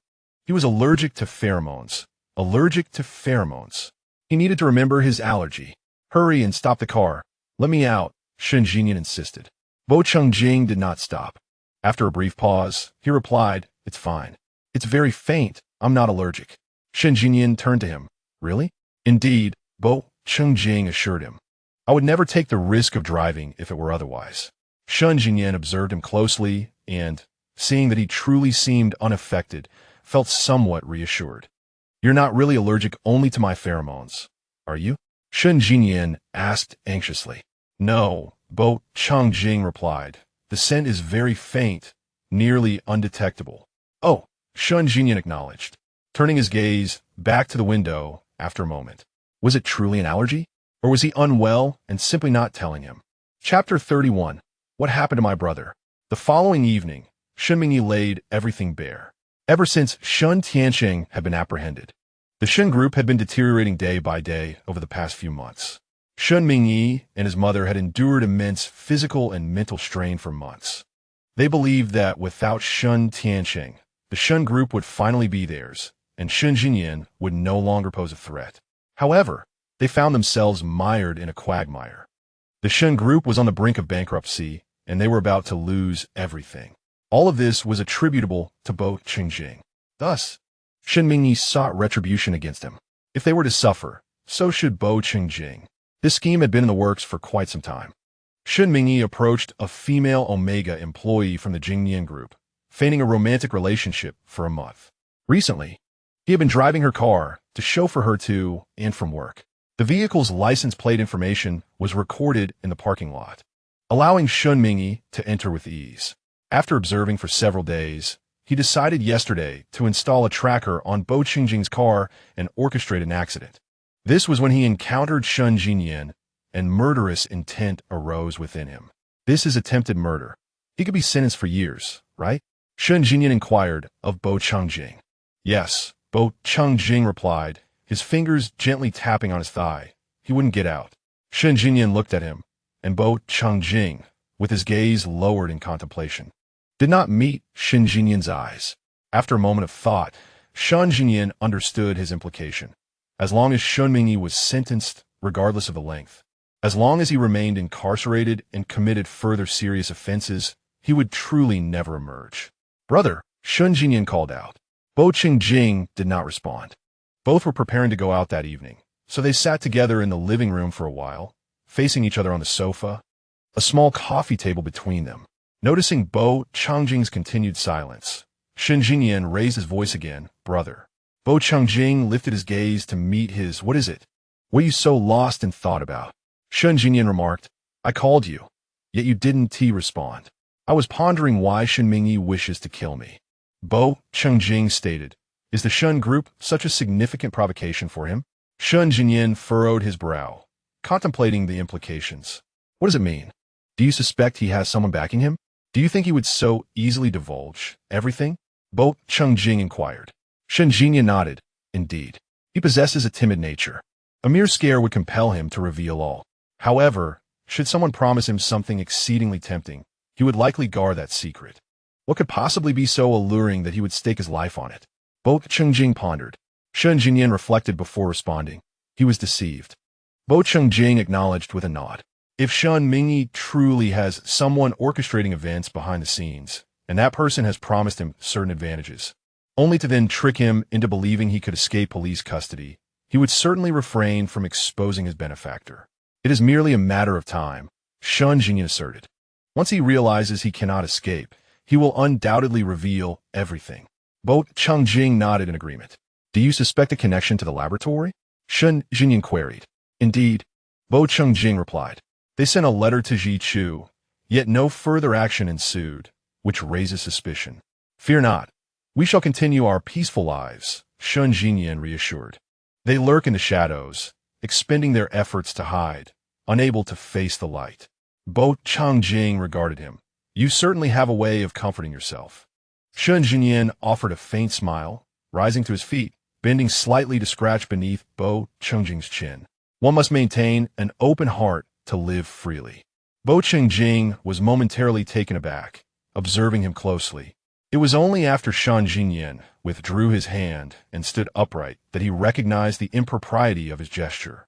Speaker 1: He was allergic to pheromones. Allergic to pheromones. He needed to remember his allergy. "Hurry and stop the car. Let me out," Shun Jinyan insisted. Bo Changjing did not stop. After a brief pause, he replied, "It's fine. It's very faint. I'm not allergic." Shun Jinyan turned to him. "Really?" "Indeed," Bo Changjing assured him. "I would never take the risk of driving if it were otherwise." Shun Jinyan observed him closely and, seeing that he truly seemed unaffected, felt somewhat reassured. "You're not really allergic only to my pheromones, are you?" Shun Jinyan asked anxiously. "No," Bo Changjing replied. "The scent is very faint, nearly undetectable." "Oh," Shun Jinyan acknowledged, turning his gaze back to the window after a moment. Was it truly an allergy? Or was he unwell and simply not telling him? Chapter 31. What happened to my brother? The following evening, Shun Mingyi laid everything bare. Ever since Shun Tiansheng had been apprehended, the Shun group had been deteriorating day by day over the past few months. Shun Mingyi and his mother had endured immense physical and mental strain for months. They believed that without Shun Tiansheng, the Shun group would finally be theirs, and Shun Jinyan would no longer pose a threat. However, they found themselves mired in a quagmire. The Shun group was on the brink of bankruptcy, and they were about to lose everything. All of this was attributable to Bo Changjing. Thus, Shun Mingyi sought retribution against him. If they were to suffer, so should Bo Changjing. This scheme had been in the works for quite some time. Shun Mingyi approached a female Omega employee from the Jingnian group, feigning a romantic relationship for a month. Recently, he had been driving her car to chauffeur her to and from work. The vehicle's license plate information was recorded in the parking lot, allowing Shun Mingyi to enter with ease. After observing for several days, he decided yesterday to install a tracker on Bo Qingjing's car and orchestrate an accident. This was when he encountered Shun Jinyan, and murderous intent arose within him. This is attempted murder. He could be sentenced for years, right? Shun Jinyan inquired of Bo Changjing. Yes, Bo Changjing replied, his fingers gently tapping on his thigh. He wouldn't get out. Shun Jinyan looked at him, and Bo Changjing, with his gaze lowered in contemplation, did not meet Shun Jinyan's eyes. After a moment of thought, Shun Jinyan understood his implication. As long as Shun Mingyi was sentenced, regardless of the length, as long as he remained incarcerated and committed further serious offenses, he would truly never emerge. "Brother," Shun Jinyan called out. Bo Changjing did not respond. Both were preparing to go out that evening, so they sat together in the living room for a while, facing each other on the sofa, a small coffee table between them. Noticing Bo Changjing's continued silence, Shun Jinyan raised his voice again, "Brother." Bo Changjing lifted his gaze to meet his. "What is it? What are you so lost in thought about?" Shun Jinyan remarked, "I called you, yet you didn't respond. I was pondering why Shun Mingyi wishes to kill me." Bo Changjing stated, "Is the Shun group such a significant provocation for him?" Shun Jinyan furrowed his brow, contemplating the implications. "What does it mean? Do you suspect he has someone backing him? Do you think he would so easily divulge everything?" Bo Changjing inquired. Shun Jinyan nodded. "Indeed. He possesses a timid nature. A mere scare would compel him to reveal all. However, should someone promise him something exceedingly tempting, he would likely guard that secret. What could possibly be so alluring that he would stake his life on it? Bo Chengjing pondered. Shen Jinyan reflected before responding. He was deceived. Bo Chengjing acknowledged with a nod. If Shen Mingyi truly has someone orchestrating events behind the scenes, and that person has promised him certain advantages, only to then trick him into believing he could escape police custody, he would certainly refrain from exposing his benefactor. It is merely a matter of time, Shen Jinyan asserted. Once he realizes he cannot escape, he will undoubtedly reveal everything. Bo Chengjing nodded in agreement. Do you suspect a connection to the laboratory? Shen Jinyan queried. Indeed, Bo Chengjing replied. They sent a letter to Ji Chu, yet no further action ensued, which raises suspicion. Fear not. We shall continue our peaceful lives, Shen Jinyan reassured. They lurk in the shadows, expending their efforts to hide, unable to face the light. Bo Chengjing regarded him. You certainly have a way of comforting yourself. Shen Jinyan offered a faint smile, rising to his feet, bending slightly to scratch beneath Bo Chengjing's chin. One must maintain an open heart to live freely. Bo Chengjing was momentarily taken aback, observing him closely. It was only after Shen Jinyan withdrew his hand and stood upright that he recognized the impropriety of his gesture.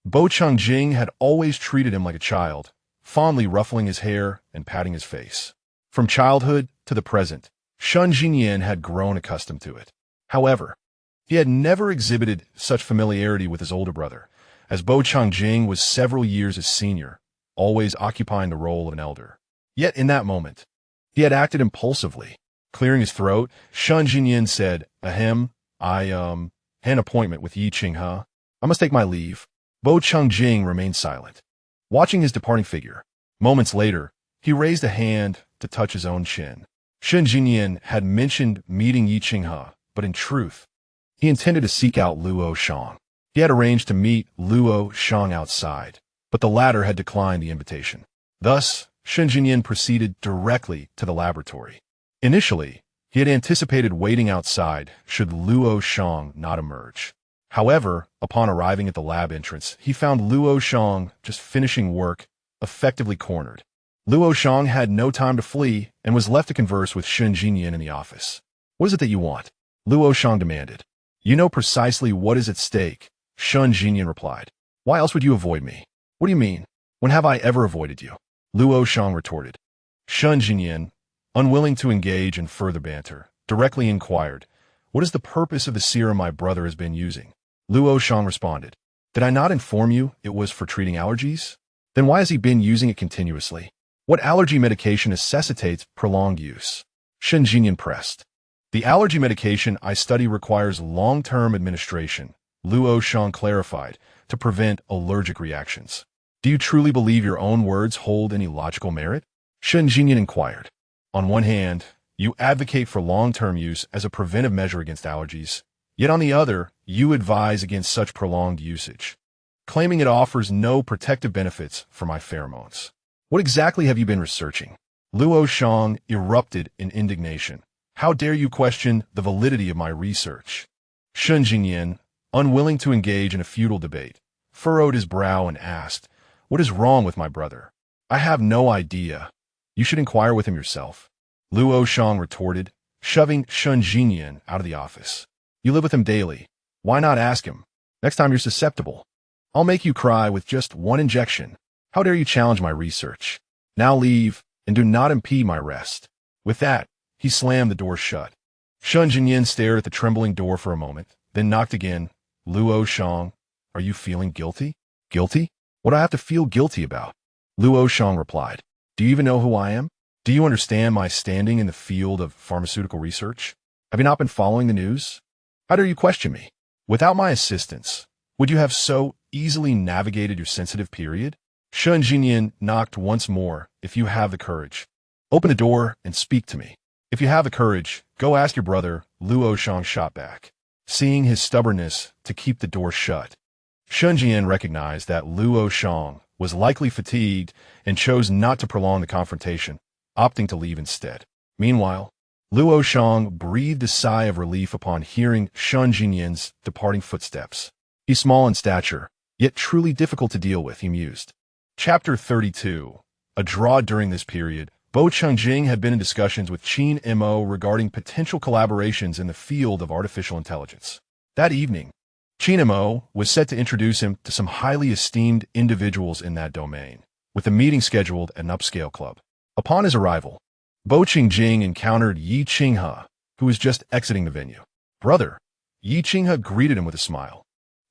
Speaker 1: Bo Chengjing had always treated him like a child, fondly ruffling his hair and patting his face. From childhood to the present, Shen Jinyan had grown accustomed to it. However, he had never exhibited such familiarity with his older brother, as Bo Chengjing was several years his senior, always occupying the role of an elder. Yet in that moment, he had acted impulsively. Clearing his throat, Shen Jinyan said, Ahem, I had an appointment with Yi Qing, huh? I must take my leave. Bo Chengjing remained silent, watching his departing figure. Moments later, he raised a hand to touch his own chin. Shen Jinyan had mentioned meeting Yi Qing, but in truth, he intended to seek out Luoyan. He had arranged to meet Luoyan outside, but the latter had declined the invitation. Thus, Shen Jinyan proceeded directly to the laboratory. Initially, he had anticipated waiting outside should Luoyan not emerge. However, upon arriving at the lab entrance, he found Luoyan just finishing work, effectively cornered. Luoyan had no time to flee and was left to converse with Shen Jinyan in the office. What is it that you want? Luoyan demanded. You know precisely what is at stake, Shen Jinyan replied. Why else would you avoid me? What do you mean? When have I ever avoided you? Luoyan retorted. Shen Jinyan, unwilling to engage in further banter, directly inquired, what is the purpose of the serum my brother has been using? Luoyan responded, did I not inform you it was for treating allergies? Then why has he been using it continuously? What allergy medication necessitates prolonged use? Shen Jinyan pressed. The allergy medication I study requires long-term administration, Luoyan clarified, to prevent allergic reactions. Do you truly believe your own words hold any logical merit? Shen Jinyan inquired. On one hand, you advocate for long-term use as a preventive measure against allergies, yet on the other, you advise against such prolonged usage, claiming it offers no protective benefits for my pheromones. What exactly have you been researching? Luoyan erupted in indignation. How dare you question the validity of my research? Shen Jinyan, unwilling to engage in a futile debate, furrowed his brow and asked, what is wrong with my brother? I have no idea. You should inquire with him yourself. Luoyan retorted, shoving Shen Jinyan out of the office. You live with him daily. Why not ask him? Next time you're susceptible, I'll make you cry with just one injection. How dare you challenge my research? Now leave, and do not impede my rest. With that, he slammed the door shut. Shen Jinyan stared at the trembling door for a moment, then knocked again. Luoyan, are you feeling guilty? Guilty? What do I have to feel guilty about? Luoyan replied. Do you even know who I am? Do you understand my standing in the field of pharmaceutical research? Have you not been following the news? How dare you question me? Without my assistance, would you have so easily navigated your sensitive period? Shen Jinyan knocked once more. If you have the courage, open the door and speak to me. If you have the courage, go ask your brother, Luoyan shot back. Seeing his stubbornness to keep the door shut, Shen Jinyan recognized that Luoyan was likely fatigued and chose not to prolong the confrontation, opting to leave instead. Meanwhile, Luoyan breathed a sigh of relief upon hearing Shen Jinyan's departing footsteps. He's small in stature, yet truly difficult to deal with, he mused. Chapter 32. A draw during this period, Bo Changjing had been in discussions with Qin Mo regarding potential collaborations in the field of artificial intelligence. That evening, Qin Mo was set to introduce him to some highly esteemed individuals in that domain, with a meeting scheduled at an upscale club. Upon his arrival, Bo Qingjing encountered Yi Qinghe, who was just exiting the venue. "Brother," Yi Qinghe greeted him with a smile.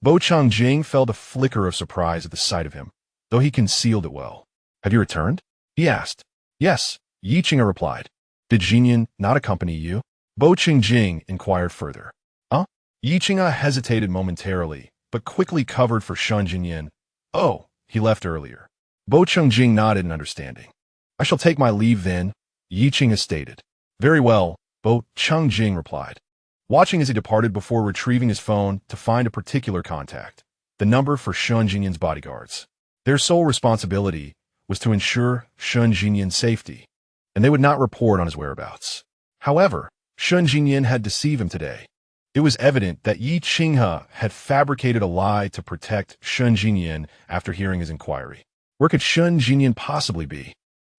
Speaker 1: Bo Changjing felt a flicker of surprise at the sight of him, though he concealed it well. "Have you returned?" he asked. "Yes," Yi Qinghe replied. "Did Xingyan not accompany you?" Bo Qingjing inquired further. "Huh?" Yi Qinghe hesitated momentarily, but quickly covered for Shun Jinyan. "Oh, he left earlier." Bo Qingjing nodded in understanding. "I shall take my leave then," Yi Qinghe stated. "Very well," Bo Qingjing replied, watching as he departed before retrieving his phone to find a particular contact, the number for Shun Jinyan's bodyguards. Their sole responsibility was to ensure Shun Jinyan's safety, and they would not report on his whereabouts. However, Shun Jinyan had deceived him today. It was evident that Yi Qinghe had fabricated a lie to protect Shun Jinyan after hearing his inquiry. Where could Shun Jinyan possibly be?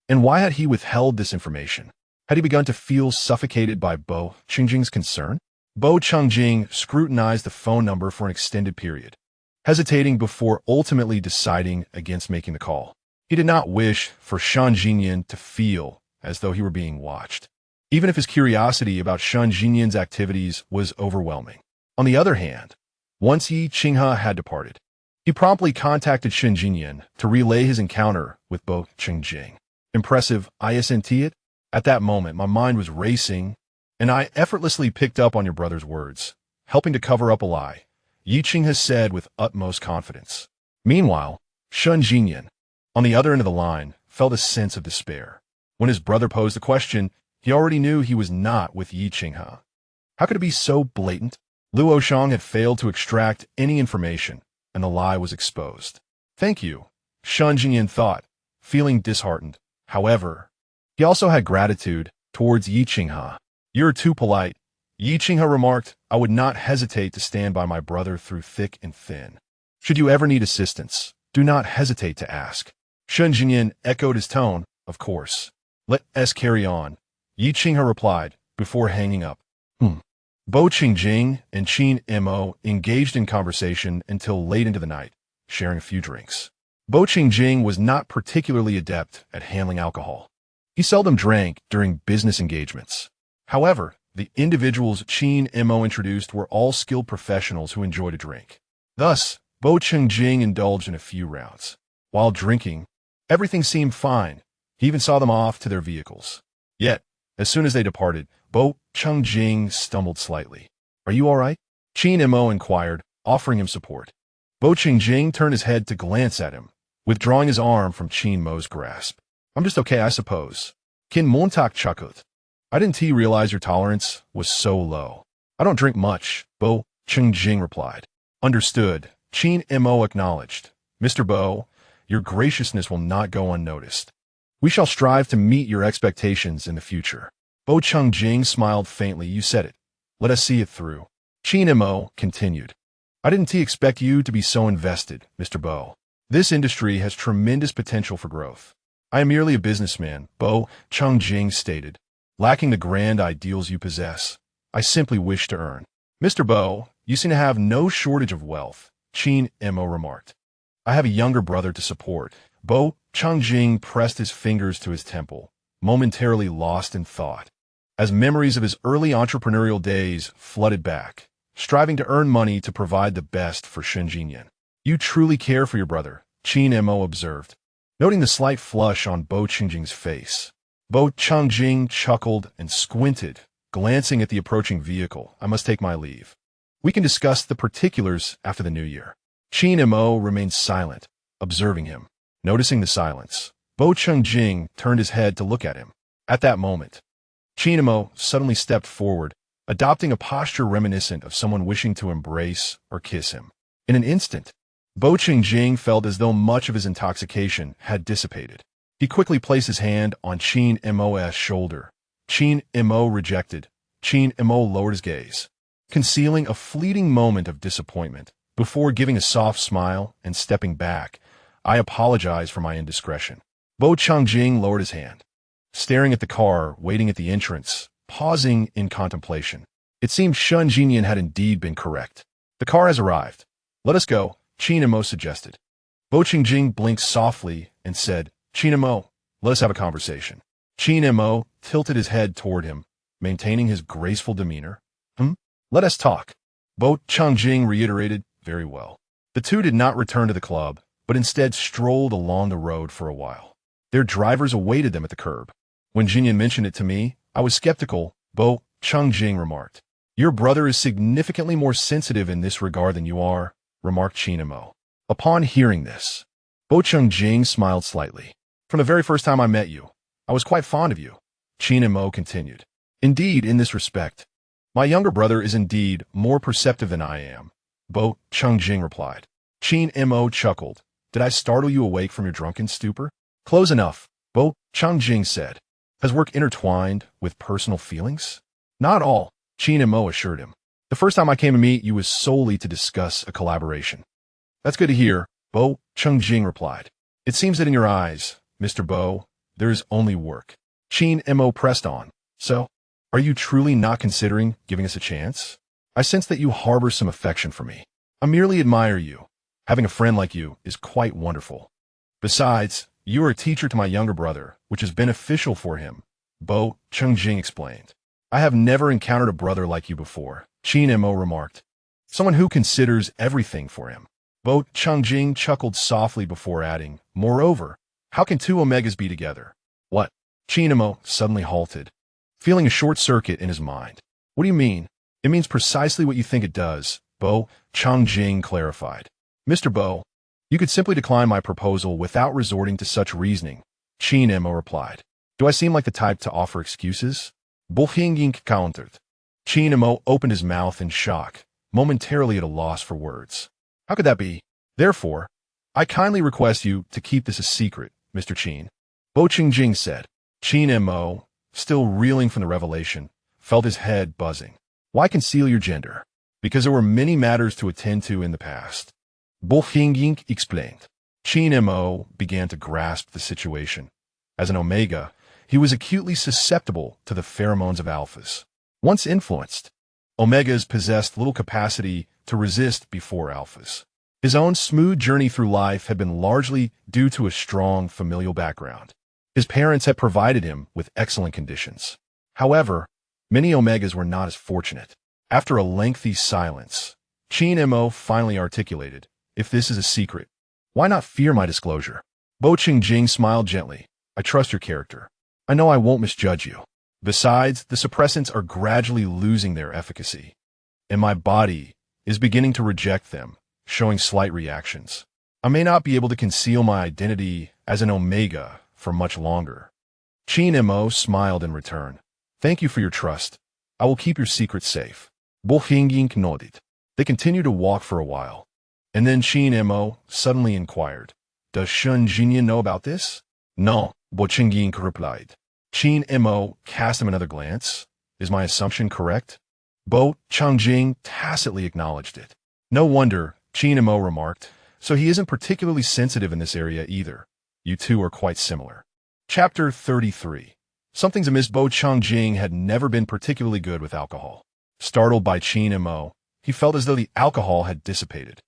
Speaker 1: And why had he withheld this information? Had he begun to feel suffocated by Bo Qingjing's concern? Bo Changjing scrutinized the phone number for an extended period, hesitating before ultimately deciding against making the call. He did not wish for Shun Jinyan to feel as though he were being watched, even if his curiosity about Shun Jinyan's activities was overwhelming. On the other hand, once Yi Qinghe had departed, he promptly contacted Shun Jinyan to relay his encounter with Bo Qingjing. "Impressive, isn't it?" At that moment, my mind was racing, and I effortlessly picked up on your brother's words, helping to cover up a lie, Yi Qinghe said with utmost confidence. Meanwhile, Shun Jinyan, on the other end of the line, felt a sense of despair. When his brother posed the question, he already knew he was not with Yi Qinghe. How could it be so blatant? Luoyan had failed to extract any information, and the lie was exposed. "Thank you," Shun Jinyan thought, feeling disheartened. However, he also had gratitude towards Yi Qinghe. "You're too polite," Yi Qinghe remarked. "I would not hesitate to stand by my brother through thick and thin. Should you ever need assistance, do not hesitate to ask." Shun Jinyan echoed his tone. "Of course. Let us carry on," Yi Qinghe replied, before hanging up. Bo Qingjing and Qin Mo engaged in conversation until late into the night, sharing a few drinks. Bo Qingjing was not particularly adept at handling alcohol. He seldom drank during business engagements. However, the individuals Qin Mo introduced were all skilled professionals who enjoyed a drink. Thus, Bo Qingjing indulged in a few rounds. While drinking, everything seemed fine. He even saw them off to their vehicles. Yet, as soon as they departed, Bo Qingjing stumbled slightly. "Are you all right?" Qin Mo inquired, offering him support. Bo Qingjing turned his head to glance at him, withdrawing his arm from Qin Mo's grasp. "I'm just okay, I suppose." Qin Montak chuckled. "I didn't realize your tolerance was so low." "I don't drink much," Bo Qingjing replied. "Understood," Qin Mo acknowledged. "Mr. Bo, your graciousness will not go unnoticed. We shall strive to meet your expectations in the future." Bo Qingjing smiled faintly. "You said it. Let us see it through." Qin Mo continued. "I didn't expect you to be so invested, Mr. Bo. This industry has tremendous potential for growth." "I am merely a businessman," Bo Qingjing stated, "lacking the grand ideals you possess. I simply wish to earn." "Mr. Bo, you seem to have no shortage of wealth," Qin Mo remarked. "I have a younger brother to support." Bo Qingjing pressed his fingers to his temple, momentarily lost in thought, as memories of his early entrepreneurial days flooded back, striving to earn money to provide the best for Shun Jinyan. "You truly care for your brother," Qin Mo observed, noting the slight flush on Bo Qingjing's face. Bo Qingjing chuckled and squinted, glancing at the approaching vehicle. "I must take my leave. We can discuss the particulars after the new year." Qin Mo remained silent, observing him. Noticing the silence, Bo Qingjing turned his head to look at him. At that moment, Qin Mo suddenly stepped forward, adopting a posture reminiscent of someone wishing to embrace or kiss him. In an instant, Bo Qingjing felt as though much of his intoxication had dissipated. He quickly placed his hand on Qin Mo's shoulder. Qin Mo rejected. Qin Mo lowered his gaze, concealing a fleeting moment of disappointment, before giving a soft smile and stepping back. "I apologize for my indiscretion." Bo Qingjing lowered his hand. staring at the car, waiting at the entrance, pausing in contemplation. It seemed Shun Jinyan had indeed been correct. The car has arrived. Let us go, Qin Mo suggested. Bo Qingjing blinked softly and said, Qin Mo, let us have a conversation. Qin Mo tilted his head toward him, maintaining his graceful demeanor. Let us talk. Bo Qingjing reiterated, very well. The two did not return to the club, but instead strolled along the road for a while. Their drivers awaited them at the curb. When Jinyan mentioned it to me, I was skeptical, Bo Qingjing remarked. Your brother is significantly more sensitive in this regard than you are, remarked Qin Mo. Upon hearing this, Bo Qingjing smiled slightly. From the very first time I met you, I was quite fond of you, Qin Mo continued. Indeed, in this respect, my younger brother is indeed more perceptive than I am, Bo Qingjing replied. Qin Mo chuckled. Did I startle you awake from your drunken stupor? Close enough, Bo Qingjing said. Has work intertwined with personal feelings? Not all, Qin Mo assured him. The first time I came to meet you was solely to discuss a collaboration. That's good to hear, Bo Qingjing replied. It seems that in your eyes, Mr. Bo, there is only work. Qin Mo pressed on. So, are you truly not considering giving us a chance? I sense that you harbor some affection for me. I merely admire you. Having a friend like you is quite wonderful. Besides, you are a teacher to my younger brother, which is beneficial for him, Bo Qingjing explained. I have never encountered a brother like you before, Qin Mo remarked. Someone who considers everything for him. Bo Qingjing chuckled softly before adding, moreover, how can two omegas be together? What? Qin Mo suddenly halted, feeling a short circuit in his mind. What do you mean? It means precisely what you think it does, Bo Qingjing clarified. Mr. Bo, you could simply decline my proposal without resorting to such reasoning, Qin Mo replied. Do I seem like the type to offer excuses? Bo Qingjing countered. Qin Mo opened his mouth in shock, momentarily at a loss for words. How could that be? Therefore, I kindly request you to keep this a secret, Mr. Qin. Bo Qingjing said. Qin Mo, still reeling from the revelation, felt his head buzzing. Why conceal your gender? Because there were many matters to attend to in the past. Bo Qingjing explained. Qin Mo began to grasp the situation. As an omega, he was acutely susceptible to the pheromones of alphas. Once influenced, omegas possessed little capacity to resist before alphas. His own smooth journey through life had been largely due to a strong familial background. His parents had provided him with excellent conditions. However, many omegas were not as fortunate. After a lengthy silence, Qin Mo finally articulated, if this is a secret, why not fear my disclosure? Bo Qingjing smiled gently. I trust your character. I know I won't misjudge you. Besides, the suppressants are gradually losing their efficacy, and my body is beginning to reject them, showing slight reactions. I may not be able to conceal my identity as an omega for much longer. Qin Mo smiled in return. Thank you for your trust. I will keep your secret safe. Bo Qingjing nodded. They continued to walk for a while, and then Qin Mo suddenly inquired, Does Shun Jinyan know about this? No, Bo Qingjing replied. Qin Mo cast him another glance. Is my assumption correct? Bo Qingjing tacitly acknowledged it. No wonder, Qin Mo remarked. So he isn't particularly sensitive in this area either. You two are quite similar. Chapter 33. Something's amiss. Bo Qingjing had never been particularly good with alcohol. Startled by Qin Mo, he felt as though the alcohol had dissipated.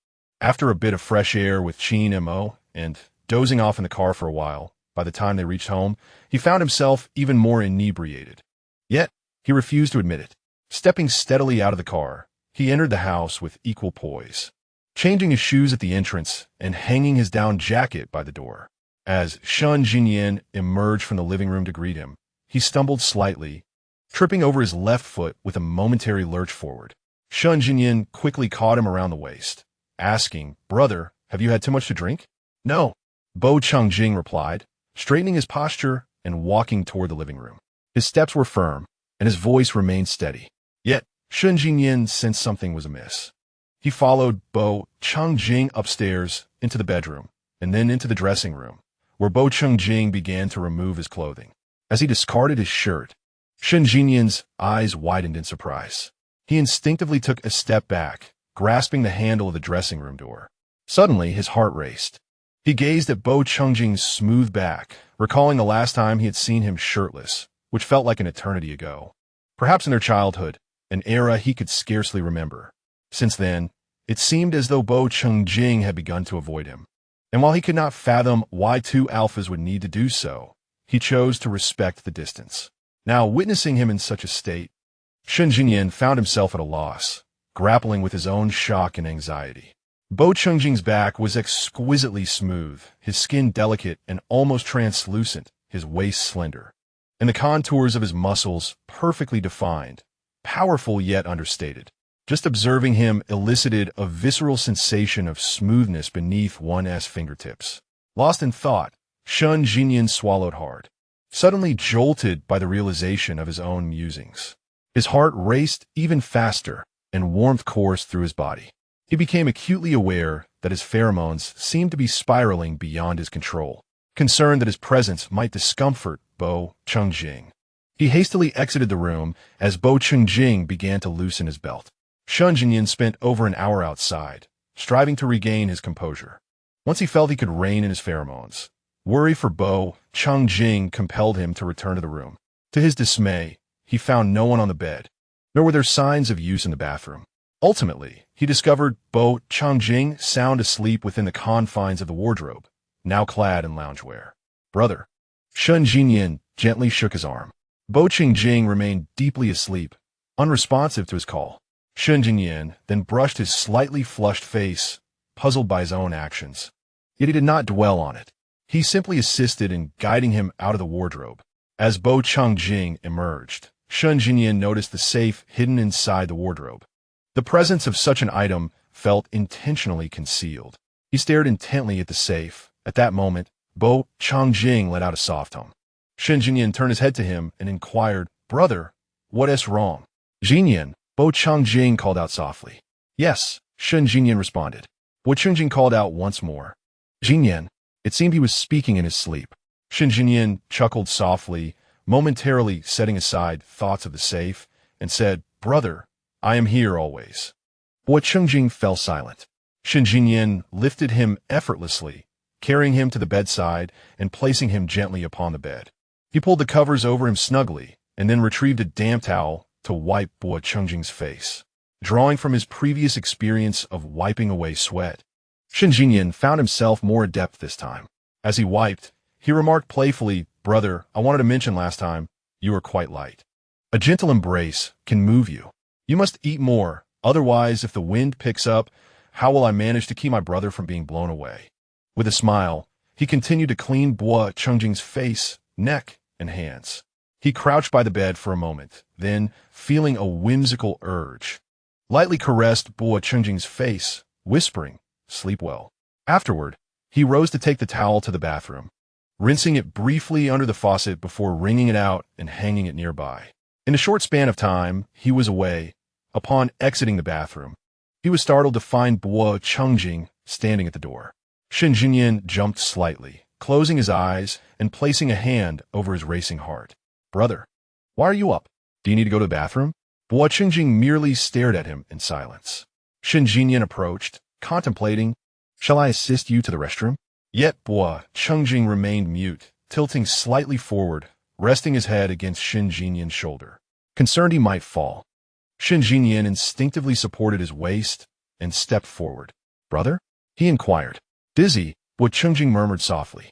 Speaker 1: After a bit of fresh air with Qin Mo and dozing off in the car for a while, by the time they reached home, he found himself even more inebriated. Yet, he refused to admit it. Stepping steadily out of the car, he entered the house with equal poise, changing his shoes at the entrance and hanging his down jacket by the door. As Shun Jinyan emerged from the living room to greet him, he stumbled slightly, tripping over his left foot with a momentary lurch forward. Shun Jinyan quickly caught him around the waist, asking, Brother, have you had too much to drink? No, Bo Qingjing replied, straightening his posture and walking toward the living room. His steps were firm, and his voice remained steady. Yet, Shun Jinyan sensed something was amiss. He followed Bo Qingjing upstairs into the bedroom, and then into the dressing room, where Bo Qingjing began to remove his clothing. As he discarded his shirt, Shun Jinyan's eyes widened in surprise. He instinctively took a step back, grasping the handle of the dressing room door. Suddenly, his heart raced. He gazed at Bo Qingjing's smooth back, recalling the last time he had seen him shirtless, which felt like an eternity ago. Perhaps in their childhood, an era he could scarcely remember. Since then, it seemed as though Bo Chungjing had begun to avoid him. And while he could not fathom why two alphas would need to do so, he chose to respect the distance. Now, witnessing him in such a state, Shen Jingyan found himself at a loss, grappling with his own shock and anxiety. Bo Chungjing's back was exquisitely smooth, his skin delicate and almost translucent, his waist slender, and the contours of his muscles perfectly defined, powerful yet understated. Just observing him elicited a visceral sensation of smoothness beneath one's fingertips. Lost in thought, Shen Jingyan swallowed hard, suddenly jolted by the realization of his own musings. His heart raced even faster, and warmth coursed through his body. He became acutely aware that his pheromones seemed to be spiraling beyond his control, concerned that his presence might discomfort Bo Chungjing. He hastily exited the room as Bo Chungjing began to loosen his belt. Shen Jingyan spent over an hour outside, striving to regain his composure. Once he felt he could rein in his pheromones, worry for Bo Chungjing compelled him to return to the room. To his dismay, he found no one on the bed, nor were there signs of use in the bathroom. Ultimately, he discovered Bo Chungjing sound asleep within the confines of the wardrobe, now clad in loungewear. "Brother." Shen Jingyan gently shook his arm. Bo Chungjing remained deeply asleep, unresponsive to his call. Shen Jingyan then brushed his slightly flushed face, puzzled by his own actions. Yet he did not dwell on it. He simply assisted in guiding him out of the wardrobe. As Bo Chungjing emerged, Shen Jingyan noticed the safe hidden inside the wardrobe. The presence of such an item felt intentionally concealed. He stared intently at the safe. At that moment, Bo Chungjing let out a soft hum. Shen Jingyan turned his head to him and inquired, "Brother, what is wrong?" "Jingyan," Bo Chungjing called out softly. "Yes," Shen Jingyan responded. Bo Chungjing called out once more. "Jingyan." It seemed he was speaking in his sleep. Shen Jingyan chuckled softly, momentarily setting aside thoughts of the safe, and said, "Brother, I am here always." Bo Chungjing fell silent. Shen Jingyan lifted him effortlessly, carrying him to the bedside and placing him gently upon the bed. He pulled the covers over him snugly, and then retrieved a damp towel to wipe Bo Chungjing's face. Drawing from his previous experience of wiping away sweat, Shen Jingyan found himself more adept this time. As he wiped, he remarked playfully, "Brother, I wanted to mention last time, you are quite light. A gentle embrace can move you. You must eat more, otherwise if the wind picks up, how will I manage to keep my brother from being blown away?" With a smile, he continued to clean Bo Chungjing's face, neck, and hands. He crouched by the bed for a moment, then, feeling a whimsical urge, lightly caressed Bo Chungjing's face, whispering, "Sleep well." Afterward, he rose to take the towel to the bathroom, rinsing it briefly under the faucet before wringing it out and hanging it nearby. In a short span of time, he was away. Upon exiting the bathroom, he was startled to find Bo Chungjing standing at the door. Shen Jingyan jumped slightly, closing his eyes and placing a hand over his racing heart. "Brother, why are you up? Do you need to go to the bathroom?" Bo Chungjing merely stared at him in silence. Shen Jingyan approached, contemplating, "Shall I assist you to the restroom?" Yet Bo Chungjing remained mute, tilting slightly forward, resting his head against Shen Jingyan's shoulder. Concerned he might fall, Shen Jingyan instinctively supported his waist and stepped forward. "Brother?" he inquired. "Dizzy," Bo Chungjing murmured softly.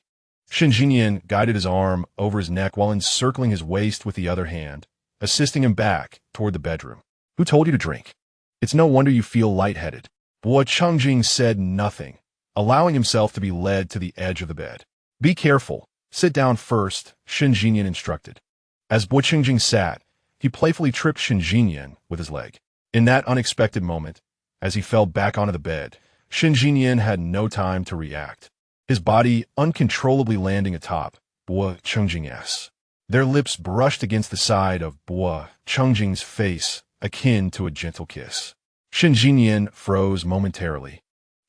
Speaker 1: Shen Jingyan guided his arm over his neck while encircling his waist with the other hand, assisting him back toward the bedroom. "Who told you to drink? It's no wonder you feel lightheaded." Bo Chungjing said nothing, allowing himself to be led to the edge of the bed. "Be careful. Sit down first," Shen Jingyan instructed. As Bo Chungjing sat, he playfully tripped Shen Jingyan with his leg. In that unexpected moment, as he fell back onto the bed, Shen Jingyan had no time to react, his body uncontrollably landing atop Bo Chungjing's. Their lips brushed against the side of Bo Chungjing's face, akin to a gentle kiss. Shen Jingyan froze momentarily,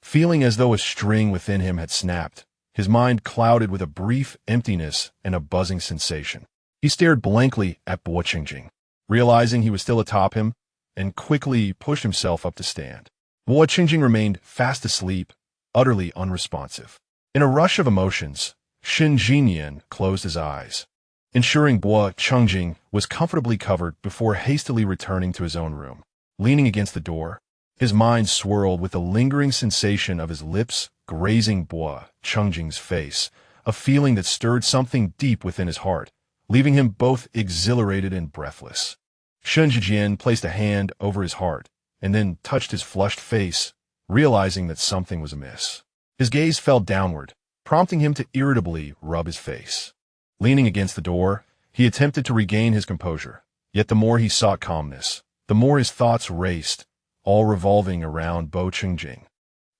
Speaker 1: feeling as though a string within him had snapped, his mind clouded with a brief emptiness and a buzzing sensation. He stared blankly at Bo Chungjing, realizing he was still atop him, and quickly pushed himself up to stand. Bo Chungjing remained fast asleep, utterly unresponsive. In a rush of emotions, Shen Jinyan closed his eyes, ensuring Bo Changjing was comfortably covered before hastily returning to his own room. Leaning against the door, his mind swirled with the lingering sensation of his lips grazing Bo Changjing's face, a feeling that stirred something deep within his heart, leaving him both exhilarated and breathless. Shen Jinyan placed a hand over his heart and then touched his flushed face, realizing that something was amiss. His gaze fell downward, prompting him to irritably rub his face. Leaning against the door, he attempted to regain his composure, yet the more he sought calmness, the more his thoughts raced, all revolving around Bo Changjing.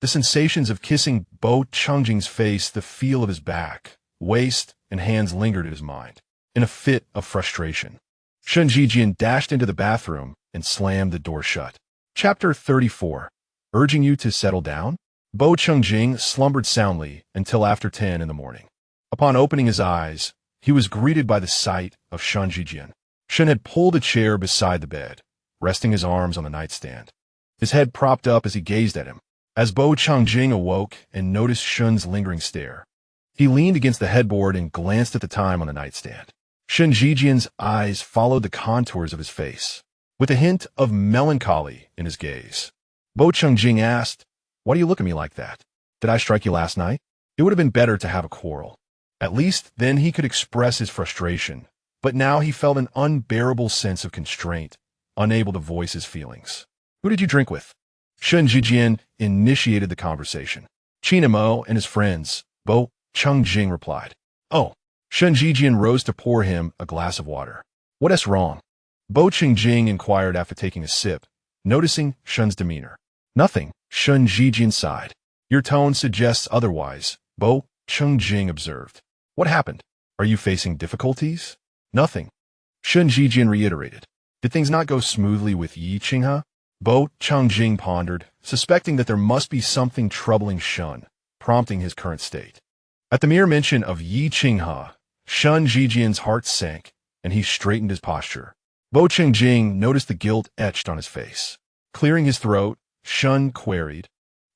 Speaker 1: The sensations of kissing Bo Changjing's face, the feel of his back, waist, and hands lingered in his mind. In a fit of frustration, Shen Jinyan dashed into the bathroom and slammed the door shut. Chapter 34. Urging you to settle down? Bo Changjing slumbered soundly until after 10 in the morning. Upon opening his eyes, he was greeted by the sight of Shen Jinyan. Shen had pulled a chair beside the bed, resting his arms on the nightstand, his head propped up as he gazed at him. As Bo Changjing awoke and noticed Shen's lingering stare, he leaned against the headboard and glanced at the time on the nightstand. Shen Jinyan's eyes followed the contours of his face, with a hint of melancholy in his gaze. Bo Changjing asked, "Why do you look at me like that? Did I strike you last night?" It would have been better to have a quarrel. At least then he could express his frustration, but now he felt an unbearable sense of constraint, unable to voice his feelings. "Who did you drink with?" Shen Jinyan initiated the conversation. "Mo and his friends," Bo Changjing replied. "Oh." Shen Jinyan rose to pour him a glass of water. "What's wrong?" Bo Changjing inquired after taking a sip, noticing Shen's demeanor. "Nothing," Shen Jinyan sighed. "Your tone suggests otherwise," Bo Changjing observed. "What happened? Are you facing difficulties?" "Nothing," Shen Jinyan reiterated. "Did things not go smoothly with Yi Qinghe?" Bo Changjing pondered, suspecting that there must be something troubling Shen, prompting his current state. At the mere mention of Yi Qinghe, Shen Jinyan's heart sank, and he straightened his posture. Bo Changjing noticed the guilt etched on his face. Clearing his throat, Shen queried,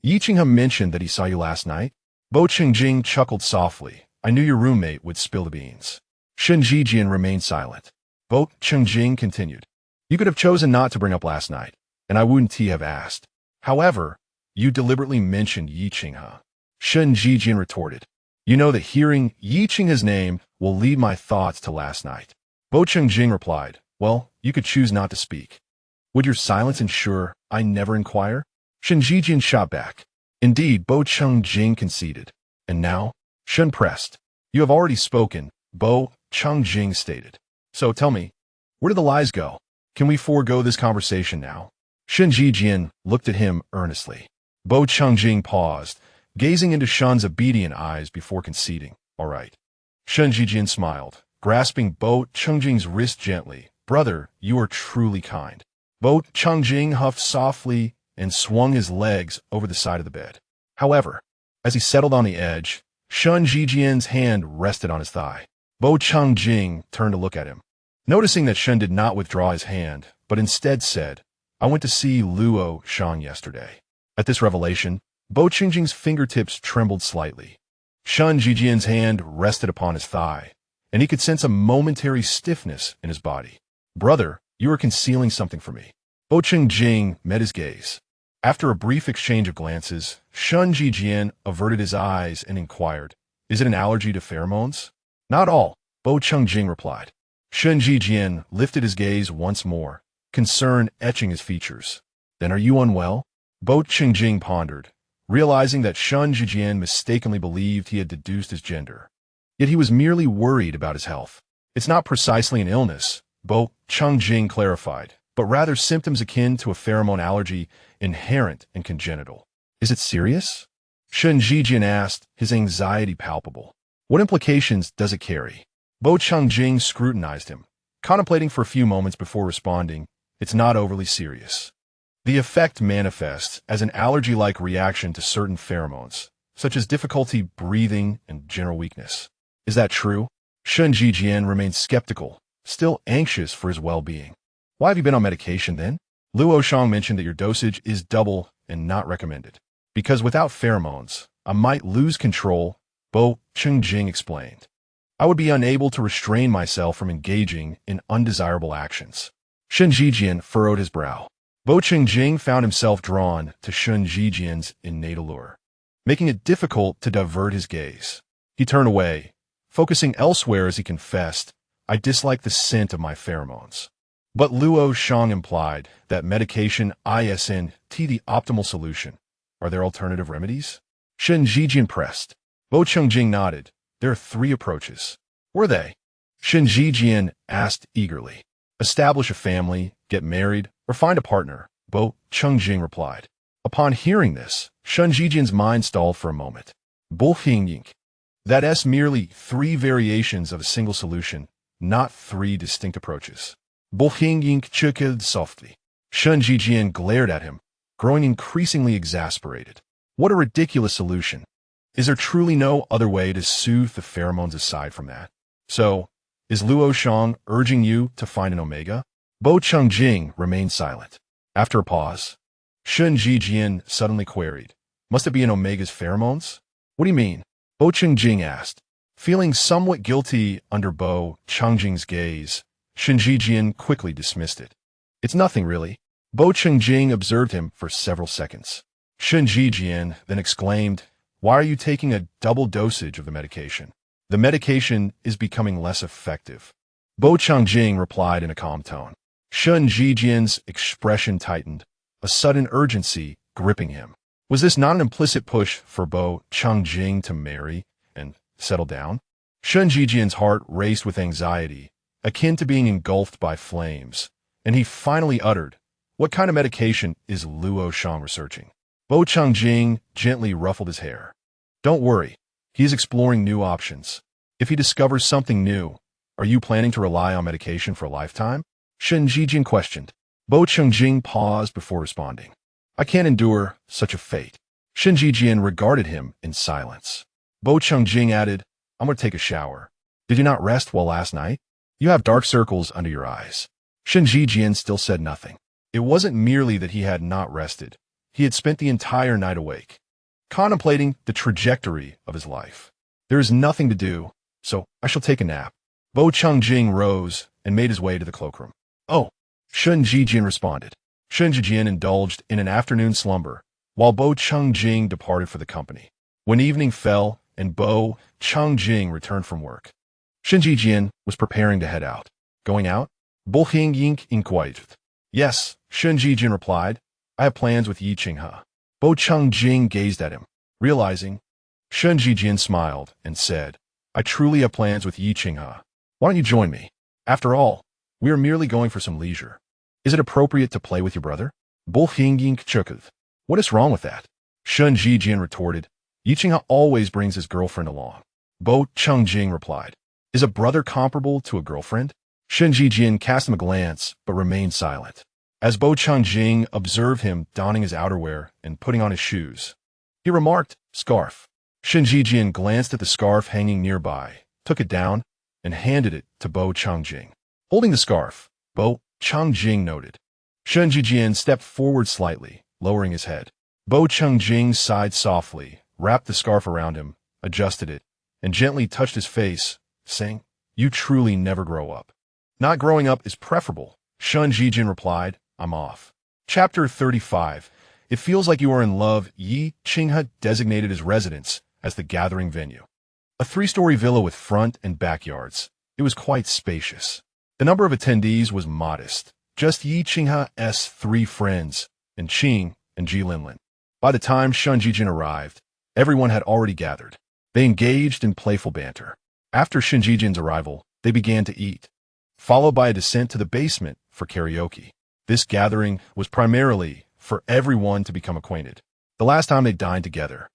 Speaker 1: "Yi Qinghe mentioned that he saw you last night?" Bo Changjing chuckled softly. "I knew your roommate would spill the beans." Shen Jinyan remained silent. Bo Changjing continued, "You could have chosen not to bring up last night, and I wouldn't have asked. However, you deliberately mentioned Yi Qinghe." Shen Jinyan retorted, "You know that hearing Yi Qinghe's name will lead my thoughts to last night." Bo Changjing replied, "Well, you could choose not to speak. Would your silence ensure I never inquire?" Shen Jinyan shot back. "Indeed," Bo Changjing conceded. "And now?" Shen pressed. "You have already spoken," Bo Changjing stated. "So tell me, where do the lies go? Can we forego this conversation now?" Shen Jinyan looked at him earnestly. Bo Changjing paused, gazing into Shen's obedient eyes before conceding. "All right." Shen Jinyan smiled, grasping Bo Changjing's wrist gently. "Brother, you are truly kind." Bo Changjing huffed softly and swung his legs over the side of the bed. However, as he settled on the edge, Shen Jinyan's hand rested on his thigh. Bo Changjing turned to look at him. Noticing that Shen did not withdraw his hand, but instead said, "I went to see Luoyan yesterday." At this revelation, Bo Changjing's fingertips trembled slightly. Shen Jinyan's hand rested upon his thigh, and he could sense a momentary stiffness in his body. "Brother, you are concealing something from me." Bo Changjing met his gaze. After a brief exchange of glances, Shen Jinyan averted his eyes and inquired, "Is it an allergy to pheromones?" "Not all," Bo Changjing replied. Shen Jinyan lifted his gaze once more, concern etching his features. "Then are you unwell?" Bo Changjing pondered, realizing that Shen Jinyan mistakenly believed he had deduced his gender. Yet he was merely worried about his health. "It's not precisely an illness," Bo Changjing clarified, "but rather symptoms akin to a pheromone allergy, inherent and congenital." "Is it serious?" Shen Jinyan asked, his anxiety palpable. "What implications does it carry?" Bo Changjing scrutinized him, contemplating for a few moments before responding, "It's not overly serious. The effect manifests as an allergy-like reaction to certain pheromones, such as difficulty breathing and general weakness." "Is that true?" Shen Jinyan remained skeptical, still anxious for his well-being. "Why have you been on medication then?" Luoyan mentioned that your dosage is double and not recommended. "Because without pheromones, I might lose control," Bo Chungjing explained. I would be unable to restrain myself from engaging in undesirable actions. Shun Zhijian furrowed his brow. Bo Chungjing found himself drawn to Shun Zhijian's innate allure, making it difficult to divert his gaze. He turned away, focusing elsewhere as he confessed, I dislike the scent of my pheromones. But Luo Shang implied that medication isn't the optimal solution. Are there alternative remedies? Shun Zhijian pressed. Bo Chungjing nodded. There are 3 approaches. Were they? Shun Zhijian asked eagerly. Establish a family, get married, or find a partner, Bo Chungjing replied. Upon hearing this, Shun Zhijian's mind stalled for a moment. Bullhing. That's merely 3 variations of a single solution, not 3 distinct approaches. Bullhing chuckled softly. Shun Zhijian glared at him, growing increasingly exasperated. What a ridiculous solution. Is there truly no other way to soothe the pheromones aside from that? So, is Luo Shang urging you to find an omega? Bo Chungjing remained silent. After a pause, Shun Zhijian suddenly queried, must it be an omega's pheromones? What do you mean? Bo Chungjing asked. Feeling somewhat guilty under Bo Chungjing's gaze, Shun Zhijian quickly dismissed it. It's nothing really. Bo Chungjing observed him for several seconds. Shun Zhijian then exclaimed, why are you taking a double dosage of the medication? The medication is becoming less effective. Bo Chungjing replied in a calm tone. Shun Zhijian's expression tightened, a sudden urgency gripping him. Was this not an implicit push for Bo Chungjing to marry and settle down? Shun Zhijian's heart raced with anxiety, akin to being engulfed by flames, and he finally uttered, what kind of medication is Luo Shang researching? Bo Chungjing gently ruffled his hair. Don't worry, he is exploring new options. If he discovers something new, are you planning to rely on medication for a lifetime? Shun Zhijian questioned. Bo Chungjing paused before responding. I can't endure such a fate. Shun Zhijian regarded him in silence. Bo Chungjing added, I'm going to take a shower. Did you not rest well last night? You have dark circles under your eyes. Shun Zhijian still said nothing. It wasn't merely that he had not rested. He had spent the entire night awake, contemplating the trajectory of his life. There is nothing to do, so I shall take a nap. Bo Chungjing rose and made his way to the cloakroom. Oh, Shun Zhijian responded. Shun Zhijian indulged in an afternoon slumber, while Bo Chungjing departed for the company. When evening fell and Bo Chungjing returned from work, Shun Zhijian was preparing to head out. Going out? Bullhing inquired. Yes, Shun Zhijian replied. I have plans with Yi Qinghe. Bo Chungjing gazed at him, realizing. Shun Zhijian smiled and said, I truly have plans with Yi Qinghe. Why don't you join me? After all, we are merely going for some leisure. Is it appropriate to play with your brother? Bullhing chuckled. What is wrong with that? Shun Zhijian retorted. Yi Qinghe always brings his girlfriend along. Bo Chungjing replied. Is a brother comparable to a girlfriend? Shun Zhijian cast him a glance, but remained silent. As Bo Chungjing observed him donning his outerwear and putting on his shoes, he remarked, scarf. Shun Zhijian glanced at the scarf hanging nearby, took it down, and handed it to Bo Chungjing. Holding the scarf, Bo Chungjing noted. Shun Zhijian stepped forward slightly, lowering his head. Bo Chungjing sighed softly, wrapped the scarf around him, adjusted it, and gently touched his face, saying, You truly never grow up. Not growing up is preferable, Shun Zhijian replied. I'm off. Chapter 35. It feels like you are in love. Yi Qinghe designated his residence as the gathering venue. A 3-story villa with front and backyards. It was quite spacious. The number of attendees was modest. Just Yi Qinghe's 3 friends, and Xing and Ji Linlin. By the time Shun Zhijian arrived, everyone had already gathered. They engaged in playful banter. After Shun Zhijian's arrival, they began to eat, followed by a descent to the basement for karaoke. This gathering was primarily for everyone to become acquainted. The last time they dined together,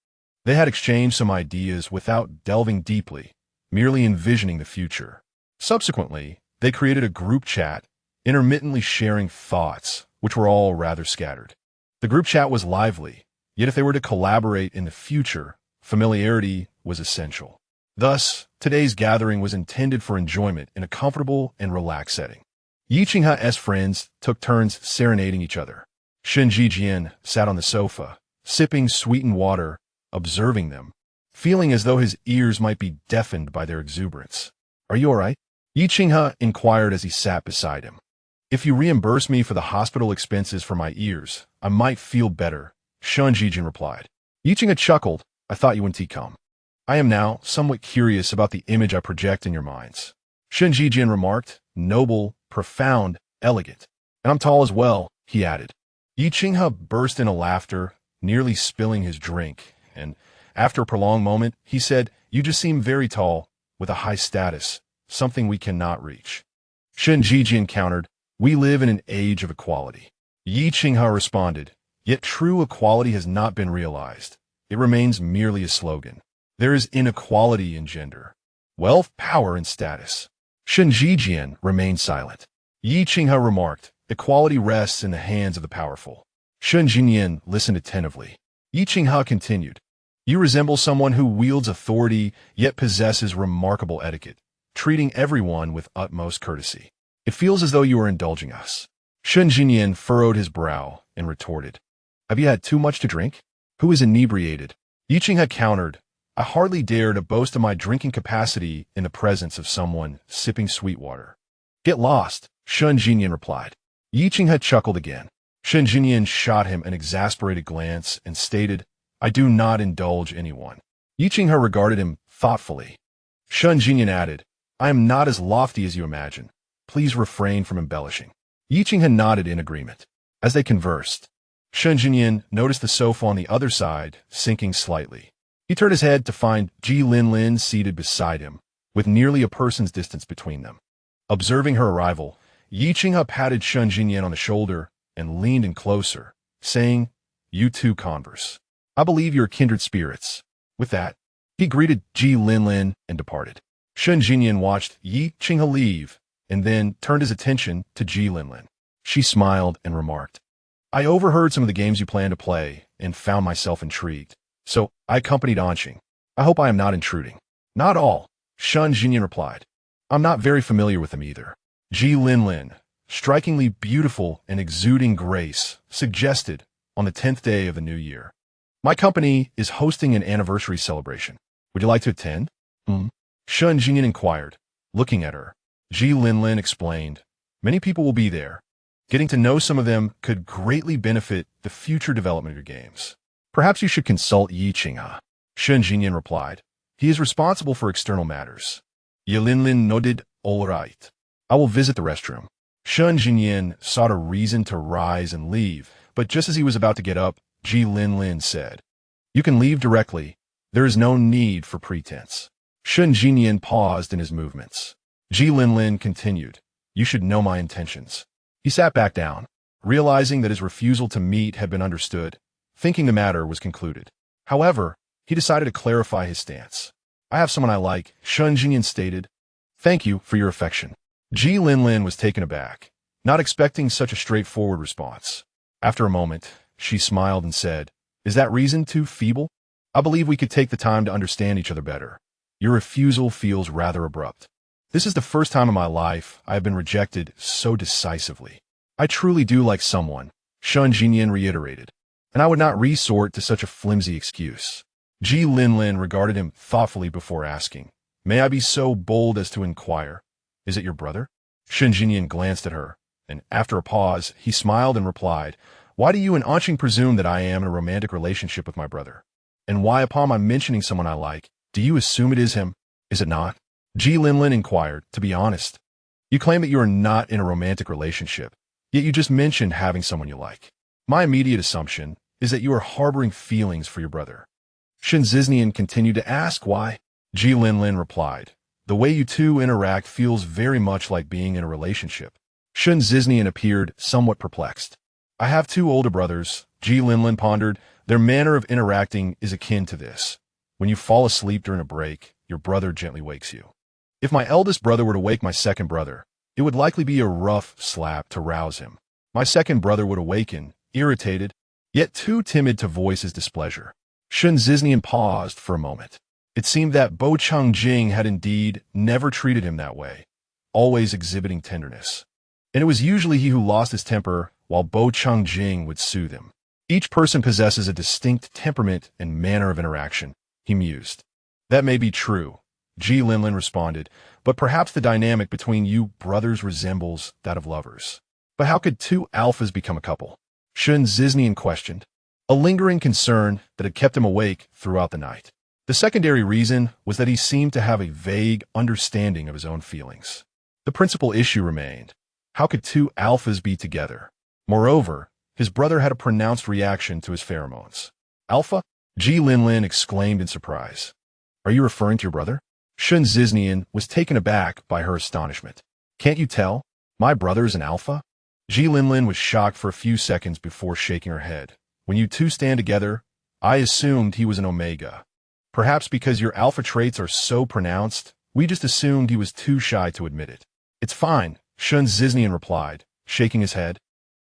Speaker 1: they had exchanged some ideas without delving deeply, merely envisioning the future. Subsequently, they created a group chat, intermittently sharing thoughts, which were all rather scattered. The group chat was lively, yet if they were to collaborate in the future, familiarity was essential. Thus, today's gathering was intended for enjoyment in a comfortable and relaxed setting. Yi Qinghe's friends took turns serenading each other. Shun Zhijian sat on the sofa, sipping sweetened water, observing them. feeling as though his ears might be deafened by their exuberance. "Are you all right?" Yi Qinghe inquired as he sat beside him. "If you reimburse me for the hospital expenses for my ears, I might feel better," Shun Jijin replied. Yi Qinghe chuckled. "I thought you wouldn't come. I am now somewhat curious about the image I project in your minds." Shun Jijin remarked, "Noble, profound, elegant. And I'm tall as well," he added. Yi Qinghe burst into laughter, nearly spilling his drink, and after a prolonged moment, he said, "You just seem very tall, with a high status, something we cannot reach." Shun Jijin countered, "We live in an age of equality." Yi Qinghe responded, "Yet true equality has not been realized. It remains merely a slogan. There is inequality in gender, wealth, power, and status." Shun Jijin remained silent. Yi Qinghe remarked, "Equality rests in the hands of the powerful." Shun Jingyan listened attentively. Yi Qinghe continued, "You resemble someone who wields authority yet possesses remarkable etiquette, treating everyone with utmost courtesy. It feels as though you are indulging us." Shun Jingyan furrowed his brow and retorted, "Have you had too much to drink? Who is inebriated?" Yi Qinghe countered, "I hardly dare to boast of my drinking capacity in the presence of someone sipping sweet water." "Get lost," Shun Jingyan replied. Yi Qinghe chuckled again. Shun Jingyan shot him an exasperated glance and stated, "I do not indulge anyone." Yi Qinghe regarded him thoughtfully. Shun Jingyan added, "I am not as lofty as you imagine. Please refrain from embellishing." Yi Qinghe nodded in agreement. As they conversed, Shun Jingyan noticed the sofa on the other side sinking slightly. He turned his head to find Ji Linlin seated beside him, with nearly a person's distance between them. Observing her arrival, Yi Qinghe patted Shun Jingyan on the shoulder and leaned in closer, saying, "You two converse. I believe you're kindred spirits." With that, he greeted Ji Linlin and departed. Shun Jingyan watched Yi Qinghe leave and then turned his attention to Ji Linlin. She smiled and remarked, "I overheard some of the games you plan to play and found myself intrigued, so I accompanied Anqing. I hope I am not intruding." "Not all," Shun Jingyan replied. "I'm not very familiar with them either." Ji Linlin, strikingly beautiful and exuding grace, suggested on the 10th day of the new year, "My company is hosting an anniversary celebration. Would you like to attend?" Shun Jingyan inquired, looking at her. Ji Linlin explained, "Many people will be there. Getting to know some of them could greatly benefit the future development of your games. Perhaps you should consult Yi Qinghe." Shun Jingyan replied, "He is responsible for external matters." Yi Linlin nodded, "All right. I will visit the restroom." Shun Jingyan sought a reason to rise and leave, but just as he was about to get up, Ji Linlin said, "You can leave directly. There is no need for pretense." Shun Jingyan paused in his movements. Ji Linlin continued, "You should know my intentions." He sat back down, realizing that his refusal to meet had been understood, thinking the matter was concluded. However, he decided to clarify his stance. "I have someone I like," Shun Jingyan stated. "Thank you for your affection." Ji Linlin was taken aback, not expecting such a straightforward response. After a moment, she smiled and said, "Is that reason too feeble? I believe we could take the time to understand each other better. Your refusal feels rather abrupt. This is the first time in my life I have been rejected so decisively. I truly do like someone," Shun Jingyan reiterated, "and I would not resort to such a flimsy excuse." Ji Linlin regarded him thoughtfully before asking, "May I be so bold as to inquire, is it your brother?" Shun Jingyan glanced at her, and after a pause, he smiled and replied, "Why do you and Anqing presume that I am in a romantic relationship with my brother? And why, upon my mentioning someone I like, do you assume it is him? Is it not?" Ji Linlin inquired, "To be honest, you claim that you are not in a romantic relationship, yet you just mentioned having someone you like. My immediate assumption is that you are harboring feelings for your brother." Shun Ziznian continued to ask why. Ji Linlin replied, "The way you two interact feels very much like being in a relationship." Shun Ziznian appeared somewhat perplexed. "I have two older brothers," Ji Linlin pondered. "Their manner of interacting is akin to this. When you fall asleep during a break, your brother gently wakes you. If my eldest brother were to wake my second brother, it would likely be a rough slap to rouse him. My second brother would awaken, irritated, yet too timid to voice his displeasure." Shun Ziznian paused for a moment. It seemed that Bo Changjing had indeed never treated him that way, always exhibiting tenderness. And it was usually he who lost his temper, while Bo Changjing would soothe him. Each person possesses a distinct temperament and manner of interaction, he mused. That may be true, Ji Linlin responded, but perhaps the dynamic between you brothers resembles that of lovers. But how could two alphas become a couple? Shun Ziznian questioned, a lingering concern that had kept him awake throughout the night. The secondary reason was that he seemed to have a vague understanding of his own feelings. The principal issue remained, how could two alphas be together? Moreover, his brother had a pronounced reaction to his pheromones. Alpha? Ji Linlin exclaimed in surprise. Are you referring to your brother? Shun Ziznian was taken aback by her astonishment. Can't you tell? My brother is an alpha? Ji Linlin was shocked for a few seconds before shaking her head. When you two stand together, I assumed he was an omega. Perhaps because your alpha traits are so pronounced, we just assumed he was too shy to admit it. It's fine, Shun Ziznian replied, shaking his head,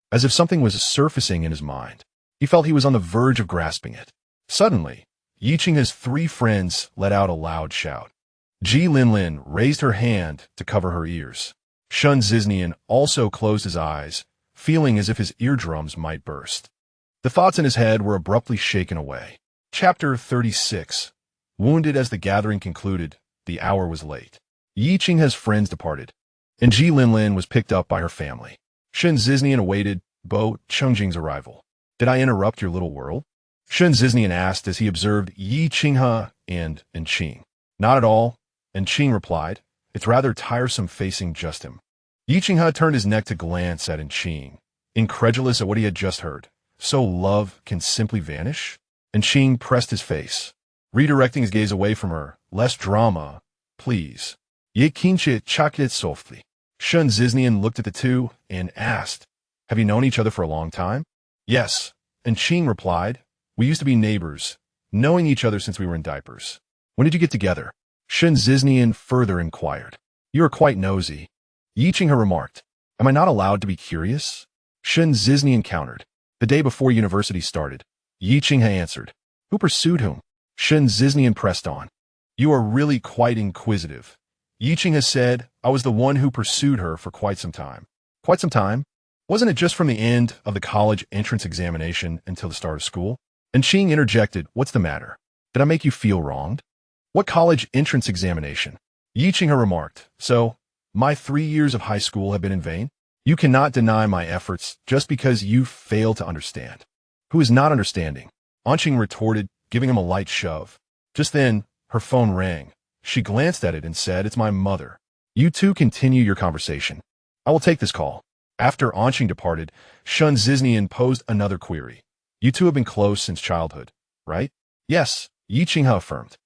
Speaker 1: as if something was surfacing in his mind. He felt he was on the verge of grasping it. Suddenly, Yiqing's three friends let out a loud shout. Ji Linlin raised her hand to cover her ears. Shun Ziznian also closed his eyes, feeling as if his eardrums might burst. The thoughts in his head were abruptly shaken away. Chapter 36. Wounded as the gathering concluded, the hour was late. Yiqing's friends departed, and Ji Linlin was picked up by her family. Shun Ziznian awaited Bo Chungjing's arrival. Did I interrupt your little world? Shun Ziznian asked as he observed Yiqing and Xing. Not at all, and Xing replied. It's rather tiresome facing just him. Yiqing turned his neck to glance at Xing, incredulous at what he had just heard. So love can simply vanish? Xing pressed his face, redirecting his gaze away from her. Less drama, please. Ye kinche chakit softly. Shun Ziznian looked at the two and asked, have you known each other for a long time? Yes, Xing replied. We used to be neighbors, knowing each other since we were in diapers. When did you get together? Shun Ziznian further inquired. You are quite nosy. Yiqing remarked. Am I not allowed to be curious? Shun Ziznian countered. The day before university started. Yiqing answered. Who pursued whom? Shun Ziznian pressed on. You are really quite inquisitive. Yiqing said, I was the one who pursued her for quite some time. Quite some time? Wasn't it just from the end of the college entrance examination until the start of school? And Xing interjected, what's the matter? Did I make you feel wronged? What college entrance examination? Yiqing remarked, so, my 3 years of high school have been in vain? You cannot deny my efforts just because you fail to understand. Who is not understanding? Anqing retorted, giving him a light shove. Just then, her phone rang. She glanced at it and said, it's my mother. You two continue your conversation. I will take this call. After Anqing departed, Shun Ziznian posed another query. You two have been close since childhood, right? Yes, Yiqing affirmed.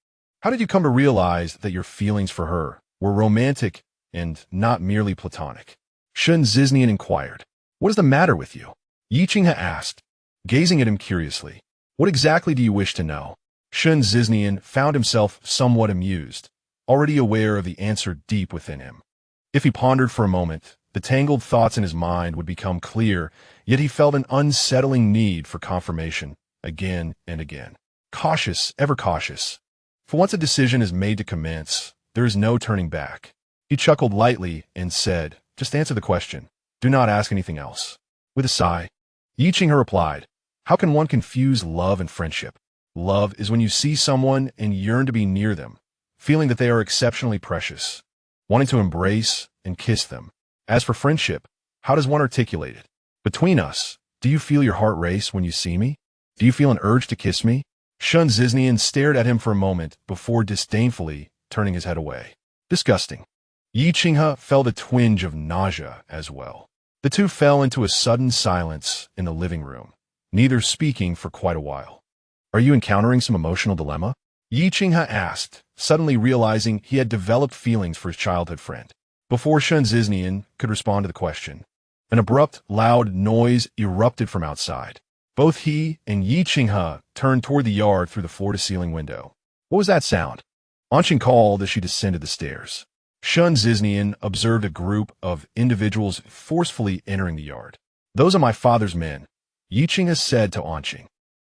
Speaker 1: How did you come to realize that your feelings for her were romantic and not merely platonic? Shun Ziznian inquired. What is the matter with you? Yiqing asked, gazing at him curiously. What exactly do you wish to know? Shun Ziznian found himself somewhat amused, already aware of the answer deep within him. If he pondered for a moment, the tangled thoughts in his mind would become clear, yet he felt an unsettling need for confirmation, again and again. Cautious, ever cautious. For once a decision is made to commence, there is no turning back. He chuckled lightly and said, just answer the question. Do not ask anything else. With a sigh, Yiqing replied, how can one confuse love and friendship? Love is when you see someone and yearn to be near them, feeling that they are exceptionally precious, wanting to embrace and kiss them. As for friendship, how does one articulate it? Between us, do you feel your heart race when you see me? Do you feel an urge to kiss me? Shun Ziznian stared at him for a moment before disdainfully turning his head away. Disgusting. Yiqing felt a twinge of nausea as well. The two fell into a sudden silence in the living room, neither speaking for quite a while. Are you encountering some emotional dilemma? Yiqing asked, suddenly realizing he had developed feelings for his childhood friend. Before Shun Ziznian could respond to the question, an abrupt, loud noise erupted from outside. Both he and Yiqing turned toward the yard through the floor-to-ceiling window. What was that sound? Anqing called as she descended the stairs. Shun Ziznian observed a group of individuals forcefully entering the yard. Those are my father's men, Yiqing said to Anqing.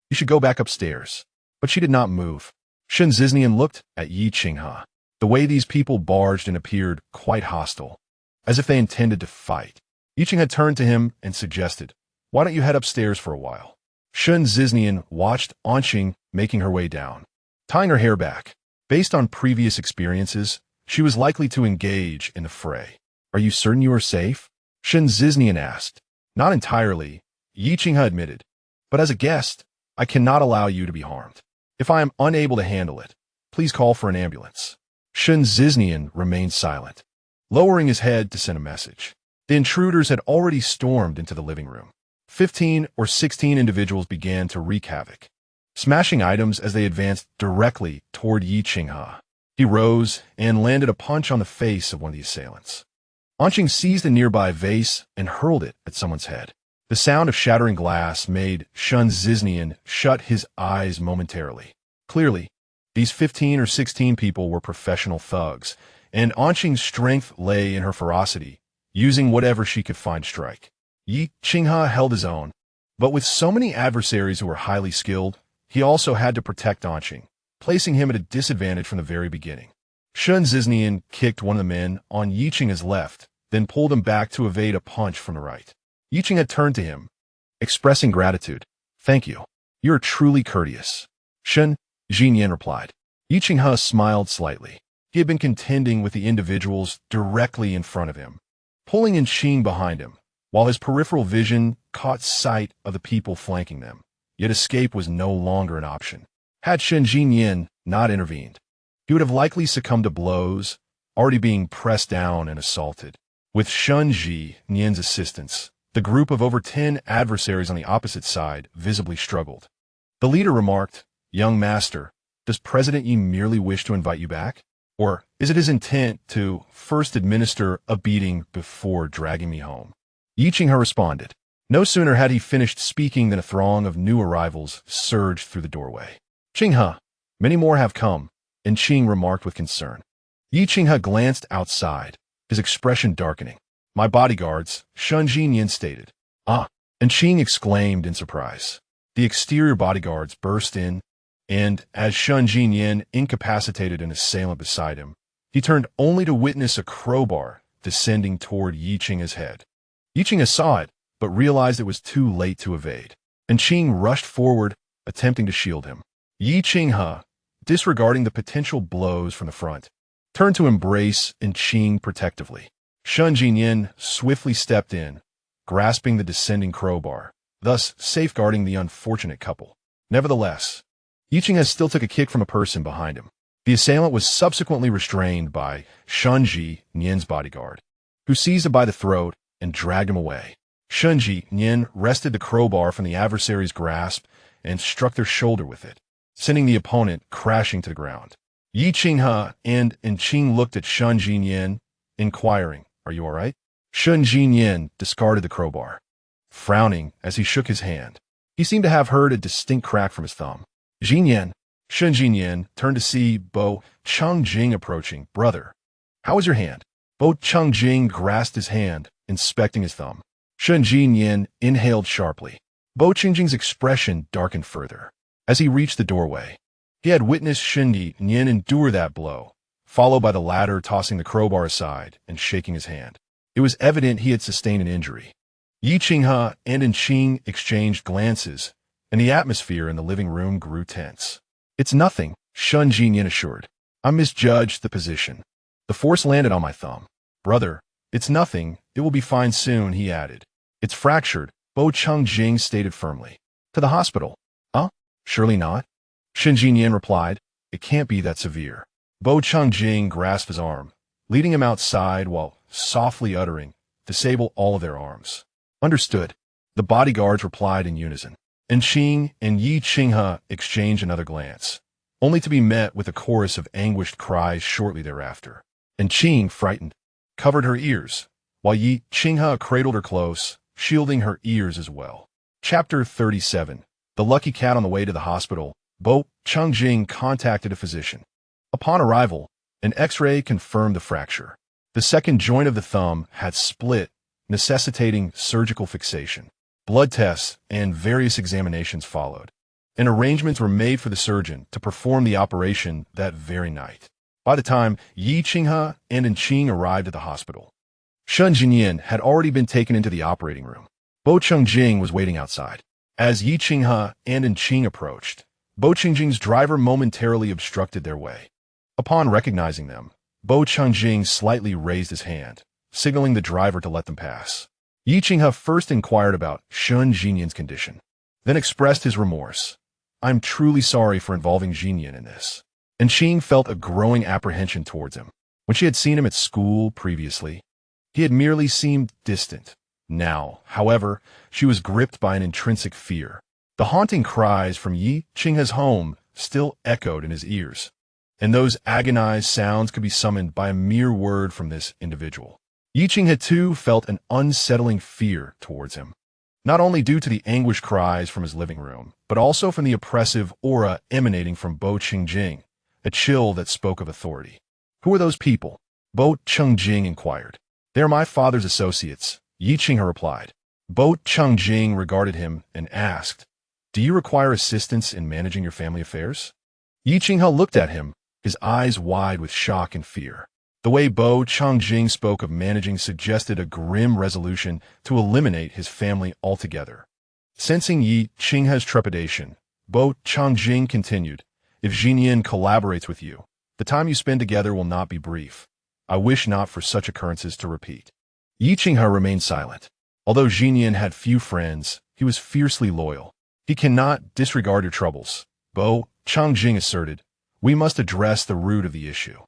Speaker 1: You should go back upstairs. But she did not move. Shun Ziznian looked at Yiqing. The way these people barged in appeared quite hostile, as if they intended to fight. Yiqing turned to him and suggested, why don't you head upstairs for a while? Shun Ziznian watched Anqing making her way down, tying her hair back. Based on previous experiences, she was likely to engage in the fray. "Are you certain you are safe?" Shen Ziznian asked. "Not entirely," Yi Qinghe admitted. "But as a guest, I cannot allow you to be harmed. If I am unable to handle it, please call for an ambulance." Shen Ziznian remained silent, lowering his head to send a message. The intruders had already stormed into the living room. 15 or 16 individuals began to wreak havoc, smashing items as they advanced directly toward Yi Qinghe. He rose and landed a punch on the face of one of the assailants. Anqing seized a nearby vase and hurled it at someone's head. The sound of shattering glass made Shen Ziznian shut his eyes momentarily. Clearly, these 15 or 16 people were professional thugs, and Anqing's strength lay in her ferocity, using whatever she could find strike. Yi Qinghe held his own, but with so many adversaries who were highly skilled, he also had to protect Anqing, placing him at a disadvantage from the very beginning. Shen Ziznian kicked one of the men on Yi Qinghe's left, then pulled him back to evade a punch from the right. Yi Qinghe turned to him, expressing gratitude. "Thank you. You are truly courteous." Shen Zhinyan replied. Yi Qinghe smiled slightly. He had been contending with the individuals directly in front of him, pulling in Xing behind him, while his peripheral vision caught sight of the people flanking them. Yet escape was no longer an option. Had Shen Zhinyan not intervened, he would have likely succumbed to blows, already being pressed down and assaulted. With Shen Zhinyan's assistance, the group of over 10 adversaries on the opposite side visibly struggled. The leader remarked, "Young master, does President Yi merely wish to invite you back? Or is it his intent to first administer a beating before dragging me home?" Yi Qinghe responded. No sooner had he finished speaking than a throng of new arrivals surged through the doorway. "Qinghe, many more have come," and Xing remarked with concern. Yi Qinghe glanced outside, his expression darkening. "My bodyguards," Shen Zhinyan stated. "Ah," and Xing exclaimed in surprise. The exterior bodyguards burst in, and as Shen Zhinyan incapacitated an assailant beside him, he turned only to witness a crowbar descending toward Yi Qinghe's head. Yi Qinghe saw it, but realized it was too late to evade, and Xing rushed forward, attempting to shield him. Yi Qinghe, disregarding the potential blows from the front, turned to embrace Xing protectively. Shen Zhinyan swiftly stepped in, grasping the descending crowbar, thus safeguarding the unfortunate couple. Nevertheless, Yi Qinghe still took a kick from a person behind him. The assailant was subsequently restrained by Shen Zhinyan's bodyguard, who seized him by the throat and dragged him away. Shen Zhinyan wrested the crowbar from the adversary's grasp and struck their shoulder with it, sending the opponent crashing to the ground. Yi Qinghe and Xing looked at Shen Zhinyan, inquiring, "Are you all right?" Shen Zhinyan discarded the crowbar, frowning as he shook his hand. He seemed to have heard a distinct crack from his thumb. "Zhinyan," Shen Zhinyan turned to see Bo Changjing approaching. "Brother, how is your hand?" Bo Changjing grasped his hand, inspecting his thumb. Shen Zhinyan inhaled sharply. Bo Changjing's expression darkened further. As he reached the doorway, he had witnessed Shen Zhinyan endure that blow, followed by the latter tossing the crowbar aside and shaking his hand. It was evident he had sustained an injury. Yi Qinghe and Xing exchanged glances, and the atmosphere in the living room grew tense. "It's nothing," Shen Zhinyan assured. "I misjudged the position. The force landed on my thumb." "Brother, it's nothing. It will be fine soon," he added. "It's fractured," Bo Changjing stated firmly. "To the hospital." "Huh? Surely not," Shen Zhinyan replied. "It can't be that severe." Bo Changjing grasped his arm, leading him outside while softly uttering, "Disable all of their arms." "Understood," the bodyguards replied in unison. And Xing and Yi Qinghe exchanged another glance, only to be met with a chorus of anguished cries shortly thereafter. And Xing, frightened, covered her ears, while Yi Qinghe cradled her close, shielding her ears as well. Chapter 37. The lucky cat. On the way to the hospital, Bo Changjing contacted a physician. Upon arrival, an X-ray confirmed the fracture. The second joint of the thumb had split, necessitating surgical fixation. Blood tests and various examinations followed, and arrangements were made for the surgeon to perform the operation that very night. By the time Yi Qinghe and Xing arrived at the hospital, Shen Zhinyan had already been taken into the operating room. Bo Changjing was waiting outside. As Yi Qinghe and Xing approached, Bo Changjing's driver momentarily obstructed their way. Upon recognizing them, Bo Changjing slightly raised his hand, signaling the driver to let them pass. Yi Qinghe first inquired about Shun Jinyan's condition, then expressed his remorse. "I'm truly sorry for involving Jinyan in this." And Xing felt a growing apprehension towards him. When she had seen him at school previously, he had merely seemed distant. Now, however, she was gripped by an intrinsic fear. The haunting cries from Yi Qinghe's home still echoed in his ears, and those agonized sounds could be summoned by a mere word from this individual. Yi Qinghe too felt an unsettling fear towards him, not only due to the anguished cries from his living room, but also from the oppressive aura emanating from Bo Qingjing, a chill that spoke of authority. "Who are those people?" Bo Qingjing inquired. "They are my father's associates," Yi Qinghe replied. Bo Qingjing regarded him and asked, "Do you require assistance in managing your family affairs?" Yi Qinghe looked at him, his eyes wide with shock and fear. The way Bo Qingjing spoke of managing suggested a grim resolution to eliminate his family altogether. Sensing Yi Qinghe's trepidation, Bo Qingjing continued, "If Jinyan collaborates with you, the time you spend together will not be brief. I wish not for such occurrences to repeat." Yi Qinghe remained silent. Although Jinyan had few friends, he was fiercely loyal. "He cannot disregard your troubles," Bo Qingjing asserted. "We must address the root of the issue.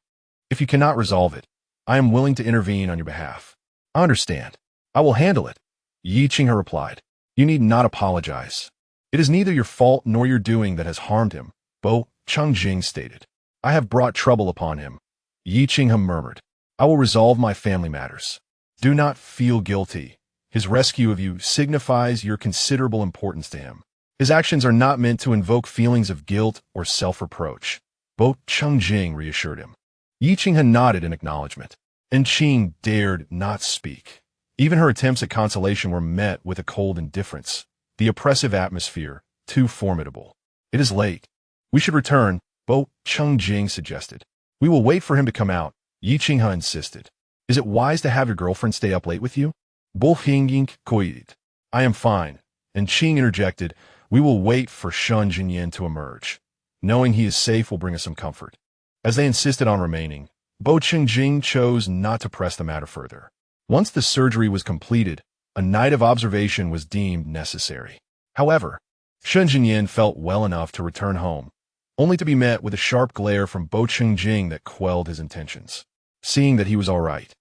Speaker 1: If you cannot resolve it, I am willing to intervene on your behalf." "I understand. I will handle it," Yi Qinghe replied. "You need not apologize. It is neither your fault nor your doing that has harmed him," Bo Qingjing stated. "I have brought trouble upon him," Yi Qinghe murmured. "I will resolve my family matters. Do not feel guilty. His rescue of you signifies your considerable importance to him. His actions are not meant to invoke feelings of guilt or self-reproach," Bo Qingjing reassured him. Yi Qinghe nodded in acknowledgement, and Xing dared not speak. Even her attempts at consolation were met with a cold indifference, the oppressive atmosphere too formidable. "It is late. We should return," Bo Qingjing suggested. "We will wait for him to come out," Yi Qinghe insisted. "Is it wise to have your girlfriend stay up late with you?" Bo Qingjing coyed. "I am fine," and Xing interjected, "We will wait for Shun Jinyan to emerge. Knowing he is safe will bring us some comfort." As they insisted on remaining, Bo Qingjing chose not to press the matter further. Once the surgery was completed, a night of observation was deemed necessary. However, Shun Jinyan felt well enough to return home, only to be met with a sharp glare from Bo Qingjing that quelled his intentions. Seeing that he was all right,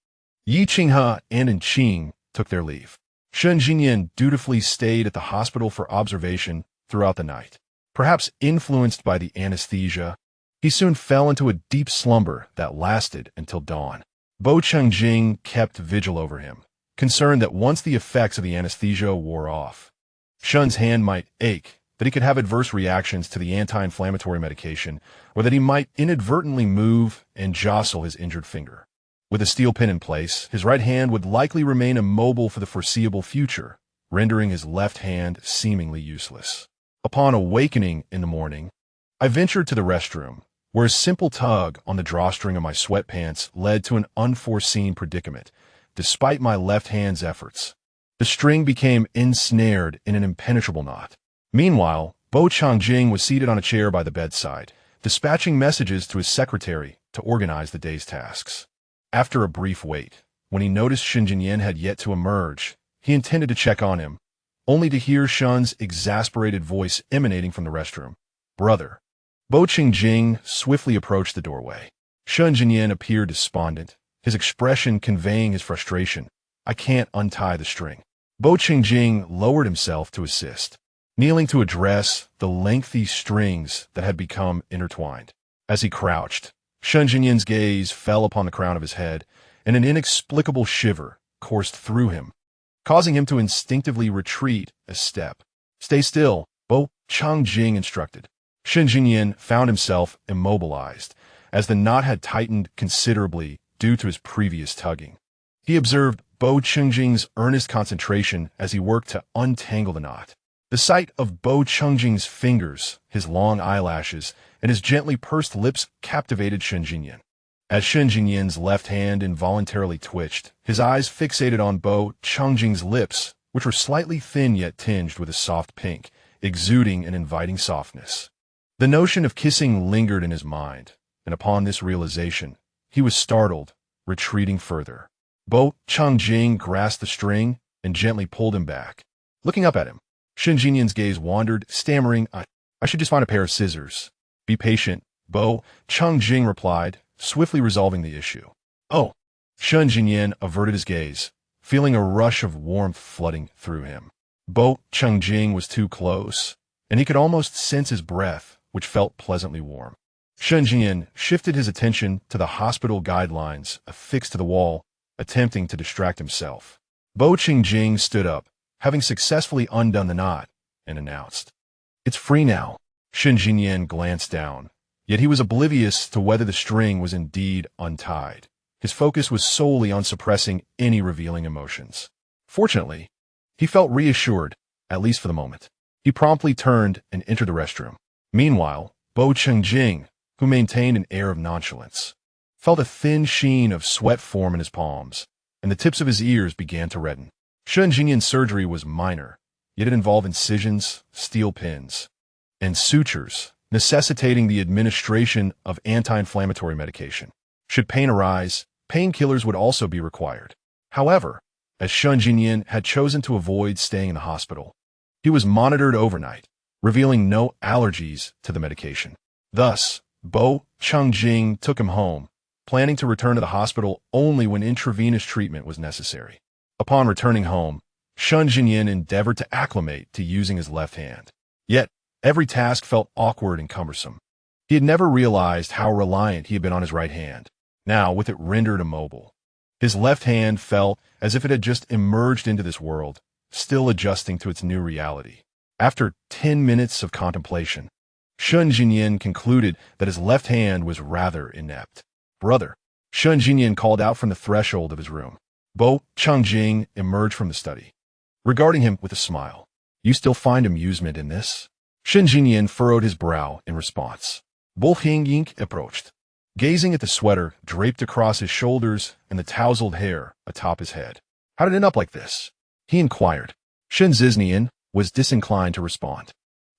Speaker 1: Yi Qinghe and Xing took their leave. Shun Jinyan dutifully stayed at the hospital for observation throughout the night. Perhaps influenced by the anesthesia, he soon fell into a deep slumber that lasted until dawn. Bo Qingjing kept vigil over him, concerned that once the effects of the anesthesia wore off, Shun's hand might ache, that he could have adverse reactions to the anti-inflammatory medication, or that he might inadvertently move and jostle his injured finger. With a steel pin in place, his right hand would likely remain immobile for the foreseeable future, rendering his left hand seemingly useless. Upon awakening in the morning, I ventured to the restroom, where a simple tug on the drawstring of my sweatpants led to an unforeseen predicament, despite my left hand's efforts. The string became ensnared in an impenetrable knot. Meanwhile, Bo Qingjing was seated on a chair by the bedside, dispatching messages to his secretary to organize the day's tasks. After a brief wait, when he noticed Shun Jinyan had yet to emerge, he intended to check on him, only to hear Shun's exasperated voice emanating from the restroom. "Brother." Bo Qingjing swiftly approached the doorway. Shun Jinyan appeared despondent, his expression conveying his frustration. "I can't untie the string." Bo Qingjing lowered himself to assist, kneeling to address the lengthy strings that had become intertwined. As he crouched, Shun Jinyan's gaze fell upon the crown of his head, and an inexplicable shiver coursed through him, causing him to instinctively retreat a step. "Stay still," Bo Qingjing instructed. Shun Jinyan found himself immobilized, as the knot had tightened considerably due to his previous tugging. He observed Bo Qingjing's earnest concentration as he worked to untangle the knot. The sight of Bo Qingjing's fingers, his long eyelashes, and his gently pursed lips captivated Shun Jinyan. As Shun Jinyan's left hand involuntarily twitched, his eyes fixated on Bo Qingjing's lips, which were slightly thin yet tinged with a soft pink, exuding an inviting softness. The notion of kissing lingered in his mind, and upon this realization, he was startled, retreating further. Bo Changjing grasped the string and gently pulled him back. Looking up at him, Shen Jinyan's gaze wandered, stammering, I should just find a pair of scissors. Be patient, Bo Changjing replied, swiftly resolving the issue. Oh. Shen Jinyan averted his gaze, feeling a rush of warmth flooding through him. Bo Changjing was too close, and he could almost sense his breath, which felt pleasantly warm. Shen Jinyan shifted his attention to the hospital guidelines affixed to the wall, attempting to distract himself. Bo Changjing stood up, having successfully undone the knot, and announced, It's free now. Shen Jinyan glanced down, yet he was oblivious to whether the string was indeed untied. His focus was solely on suppressing any revealing emotions. Fortunately, he felt reassured, at least for the moment. He promptly turned and entered the restroom. Meanwhile, Bo Changjing, who maintained an air of nonchalance, felt a thin sheen of sweat form in his palms, and the tips of his ears began to redden. Shen Jinyan's surgery was minor, yet it involved incisions, steel pins, and sutures, necessitating the administration of anti-inflammatory medication. Should pain arise, painkillers would also be required. However, as Shen Jinyan had chosen to avoid staying in the hospital, he was monitored overnight, revealing no allergies to the medication. Thus, Bo Changjing took him home, planning to return to the hospital only when intravenous treatment was necessary. Upon returning home, Shen Jinyan endeavored to acclimate to using his left hand. Yet, every task felt awkward and cumbersome. He had never realized how reliant he had been on his right hand. Now, with it rendered immobile, his left hand felt as if it had just emerged into this world, still adjusting to its new reality. After 10 minutes of contemplation, Shen Jinyan concluded that his left hand was rather inept. Brother, Shen Jinyan called out from the threshold of his room. Bo Changjing emerged from the study, regarding him with a smile. You still find amusement in this? Shen Jinyan furrowed his brow in response. Bo Hingying approached, gazing at the sweater draped across his shoulders and the tousled hair atop his head. How did it end up like this? He inquired. Shen Jinyan was disinclined to respond.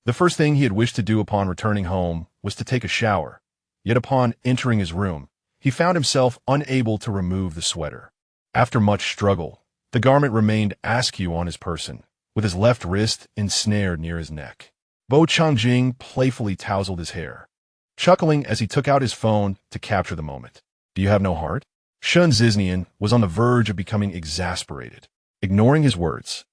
Speaker 1: The first thing he had wished to do upon returning home was to take a shower, yet upon entering his room, he found himself unable to remove the sweater. After much struggle, the garment remained askew on his person, with his left wrist ensnared near his neck. Bo Changjing playfully tousled his hair, chuckling as he took out his phone to capture the moment. Do you have no heart? Shen Jinyan was on the verge of becoming exasperated. Ignoring his words,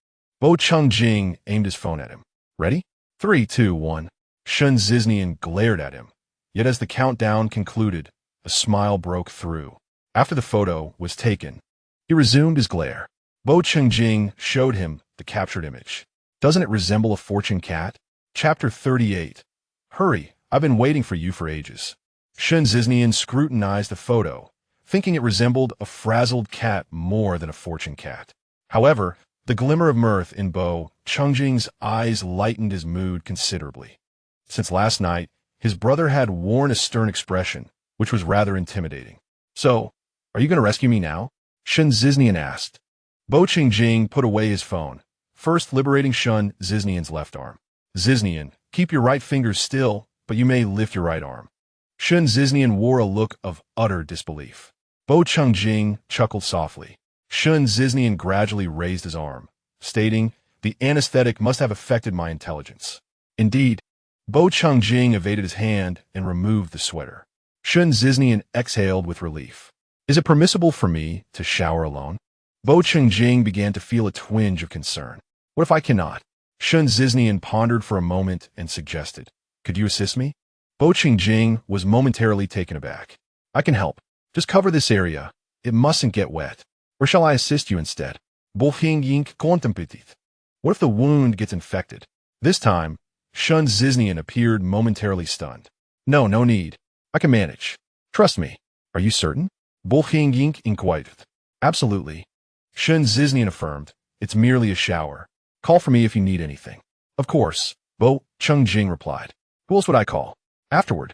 Speaker 1: Bo Changjing aimed his phone at him. Ready? 3, 2, 1. Shen Jinyan glared at him, yet as the countdown concluded, a smile broke through. After the photo was taken, he resumed his glare. Bo Changjing showed him the captured image. Doesn't it resemble a fortune cat? Chapter 38. Hurry, I've been waiting for you for ages. Shen Jinyan scrutinized the photo, thinking it resembled a frazzled cat more than a fortune cat. However, the glimmer of mirth in Bo Changjing's eyes lightened his mood considerably. Since last night, his brother had worn a stern expression, which was rather intimidating. So, are you going to rescue me now? Shen Jinyan asked. Bo Changjing put away his phone, first liberating Shen Jinyan's left arm. Jinyan, keep your right fingers still, but you may lift your right arm. Shen Jinyan wore a look of utter disbelief. Bo Changjing chuckled softly. Shen Jinyan gradually raised his arm, stating, the anesthetic must have affected my intelligence. Indeed, Bo Changjing evaded his hand and removed the sweater. Shen Jinyan exhaled with relief. Is it permissible for me to shower alone? Bo Changjing began to feel a twinge of concern. What if I cannot? Shen Jinyan pondered for a moment and suggested, could you assist me? Bo Changjing was momentarily taken aback. I can help. Just cover this area. It mustn't get wet. Or shall I assist you instead? Bo Hingying contemplated. What if the wound gets infected? This time, Shen Jinyan appeared momentarily stunned. No need. I can manage. Trust me. Are you certain? Bo Hingying inquired. Absolutely. Shen Jinyan affirmed. It's merely a shower. Call for me if you need anything. Of course, Bo Changjing replied. Who else would I call? Afterward,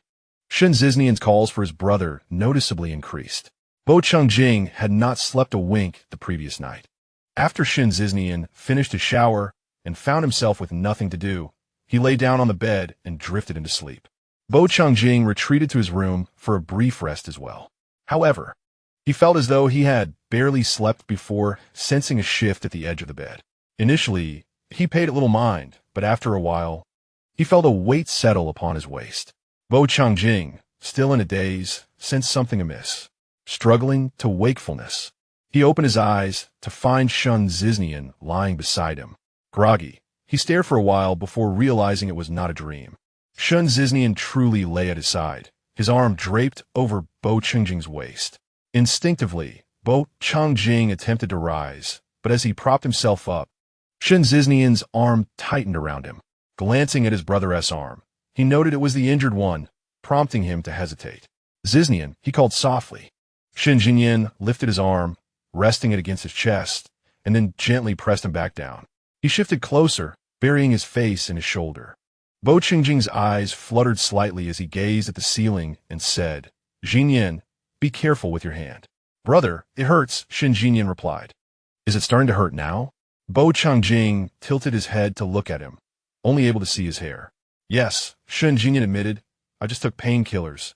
Speaker 1: Shen Jinyan's calls for his brother noticeably increased. Bo Changjing had not slept a wink the previous night. After Shen Jinyan finished his shower and found himself with nothing to do, he lay down on the bed and drifted into sleep. Bo Changjing retreated to his room for a brief rest as well. However, he felt as though he had barely slept before sensing a shift at the edge of the bed. Initially, he paid it little mind, but after a while, he felt a weight settle upon his waist. Bo Changjing, still in a daze, sensed something amiss. Struggling to wakefulness, he opened his eyes to find Shun Ziznian lying beside him. Groggy, he stared for a while before realizing it was not a dream. Shun Ziznian truly lay at his side, his arm draped over Bo Changjing's waist. Instinctively, Bo Changjing attempted to rise, but as he propped himself up, Shun Ziznian's arm tightened around him. Glancing at his brother's arm, he noted it was the injured one, prompting him to hesitate. Ziznian, he called softly. Shun Ziznian lifted his arm, resting it against his chest, and then gently pressed him back down. He shifted closer, burying his face in his shoulder. Bo Changjing's eyes fluttered slightly as he gazed at the ceiling and said, "Zhinyan, be careful with your hand." "Brother, it hurts," Shun Zhinyan replied. "Is it starting to hurt now?" Bo Changjing tilted his head to look at him, only able to see his hair. "Yes," Shun Zhinyan admitted. "I just took painkillers,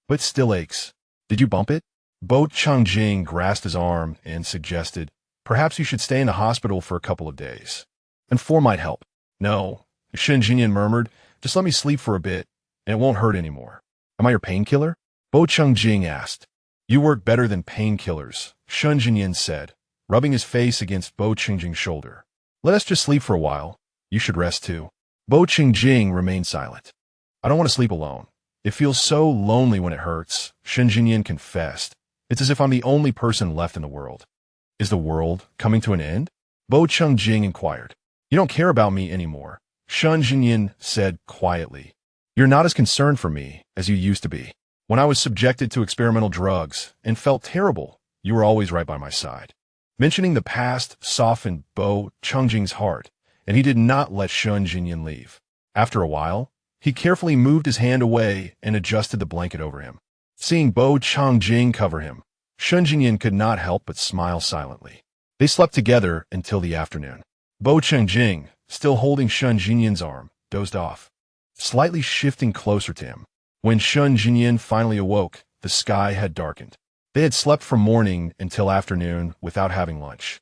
Speaker 1: but it still aches." "Did you bump it?" Bo Changjing grasped his arm and suggested, "Perhaps you should stay in the hospital for a couple of days. And 4 might help." "No," Shun Zhinyan murmured. "Just let me sleep for a bit, and it won't hurt anymore." "Am I your painkiller?" Bo Changjing asked. "You work better than painkillers," Shun Zhinyan said, rubbing his face against Bo Changjing's shoulder. "Let us just sleep for a while. You should rest too." Bo Changjing remained silent. "I don't want to sleep alone. It feels so lonely when it hurts," Shun Zhinyan confessed. "It's as if I'm the only person left in the world." "Is the world coming to an end?" Bo Changjing inquired. "You don't care about me anymore," Shun Zhinyan said quietly. "You're not as concerned for me as you used to be. When I was subjected to experimental drugs and felt terrible, you were always right by my side." Mentioning the past softened Bo Changjing's heart, and he did not let Shun Zhinyan leave. After a while, he carefully moved his hand away and adjusted the blanket over him. Seeing Bo Changjing cover him, Shun Zhinyan could not help but smile silently. They slept together until the afternoon. Bo Changjing, still holding Shun Zhinyan's arm, dozed off, slightly shifting closer to him. When Shun Zhinyan finally awoke, the sky had darkened. They had slept from morning until afternoon without having lunch,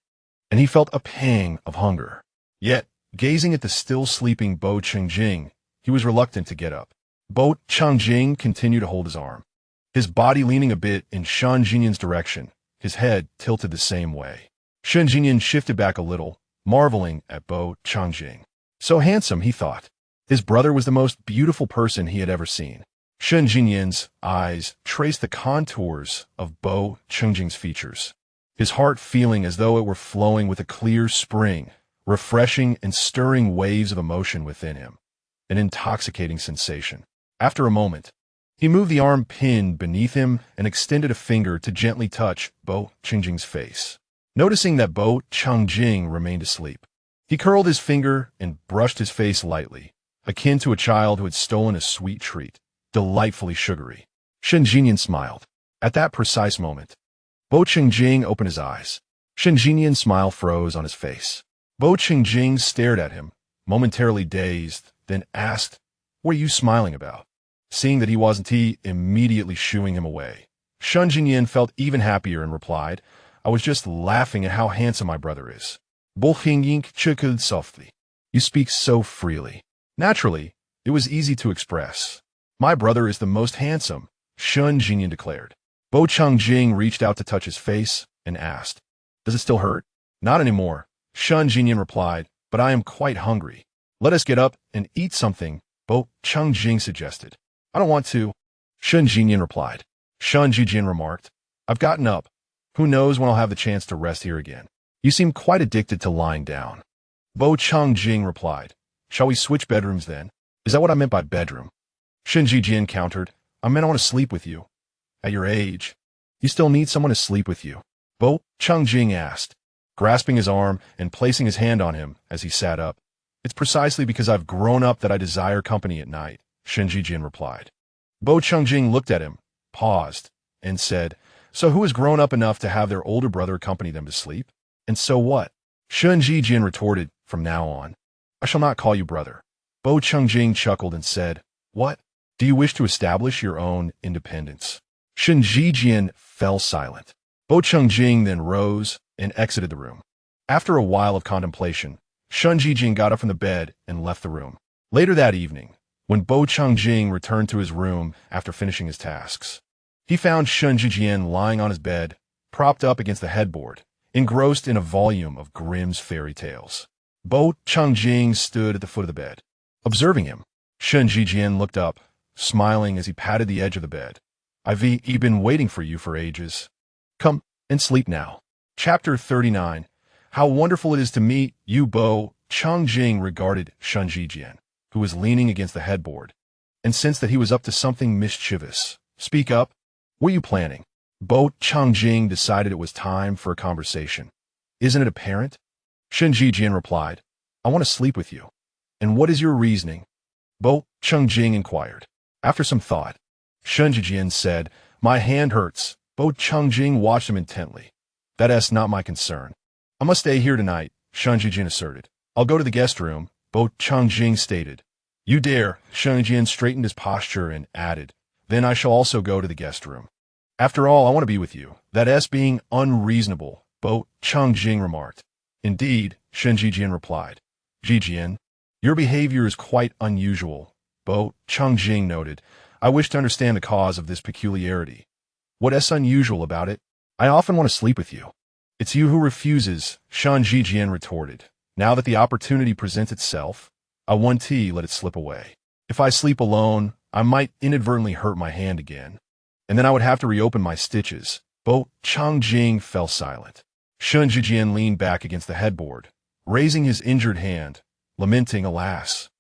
Speaker 1: and he felt a pang of hunger. Yet, gazing at the still sleeping Bo Changjing, he was reluctant to get up. Bo Changjing continued to hold his arm, his body leaning a bit in Shun Zhinyan's direction, his head tilted the same way. Shun Zhinyan shifted back a little, marveling at Bo Changjing. So handsome, he thought. His brother was the most beautiful person he had ever seen. Shun Zhinyan's eyes traced the contours of Bo Changjing's features, his heart feeling as though it were flowing with a clear spring, refreshing and stirring waves of emotion within him, an intoxicating sensation. After a moment, he moved the arm pinned beneath him and extended a finger to gently touch Bo Changjing's face. Noticing that Bo Changjing remained asleep, he curled his finger and brushed his face lightly, akin to a child who had stolen a sweet treat, delightfully sugary. Shun Zhinyan smiled. At that precise moment, Bo Changjing opened his eyes. Shun Zhinyan's smile froze on his face. Bo Changjing stared at him, momentarily dazed, then asked, "What are you smiling about?" Seeing that he wasn't, he immediately shooing him away. Shun Zhinyan felt even happier and replied, "I was just laughing at how handsome my brother is." Bo Changjing chuckled softly. "You speak so freely." Naturally, it was easy to express. "My brother is the most handsome," Shun Zhinyan declared. Bo Changjing reached out to touch his face and asked, "Does it still hurt?" "Not anymore," Shun Zhinyan replied, "but I am quite hungry." "Let us get up and eat something," Bo Changjing suggested. "I don't want to," Shun Zhinyan replied. Shun Zhinyan remarked, "I've gotten up. Who knows when I'll have the chance to rest here again. You seem quite addicted to lying down." Bo Changjing replied, "Shall we switch bedrooms then?" "Is that what I meant by bedroom?" Shun Zhinyan countered, "I meant I want to sleep with you. At your age, you still need someone to sleep with you." Bo Changjing asked, grasping his arm and placing his hand on him as he sat up. "It's precisely because I've grown up that I desire company at night," Shun Zhinyan replied. Bo Changjing looked at him, paused, and said, "So who has grown up enough to have their older brother accompany them to sleep? And so what?" Shun Zhinyan retorted, "From now on, I shall not call you brother." Bo Changjing chuckled and said, "What? Do you wish to establish your own independence? Shangye fell silent. Bo Changjing then rose and exited the room. After a while of contemplation, Shangye got up from the bed and left the room. Later that evening, when Bo Changjing returned to his room after finishing his tasks, he found Shangye lying on his bed, propped up against the headboard, engrossed in a volume of Grimm's fairy tales. Bo Changjing stood at the foot of the bed. Observing him, Shangye looked up, smiling as he patted the edge of the bed. I've been waiting for you for ages. Come and sleep now. Chapter 39. How wonderful it is to meet you. Bo Changjing regarded Shangye, who was leaning against the headboard, and sensed that he was up to something mischievous. Speak up. What are you planning? Bo Changjing decided it was time for a conversation. Isn't it apparent? Shangye replied, I want to sleep with you. And what is your reasoning? Bo Changjing inquired. After some thought, Shangye said, my hand hurts. Bo Changjing watched him intently. That's not my concern. I must stay here tonight, Shangye asserted. I'll go to the guest room, Bo Changjing stated. You dare, Shangye straightened his posture and added, then I shall also go to the guest room. After all, I want to be with you. That's being unreasonable, Bo Changjing remarked. Indeed, Shangye replied. Jijian, your behavior is quite unusual, Bo Changjing noted. I wish to understand the cause of this peculiarity. What's unusual about it? I often want to sleep with you. It's you who refuses, Shangye retorted. Now that the opportunity presents itself, I want to let it slip away. If I sleep alone, I might inadvertently hurt my hand again, and then I would have to reopen my stitches. Bo Changjing fell silent. Shangye leaned back against the headboard, raising his injured hand, lamenting, alas,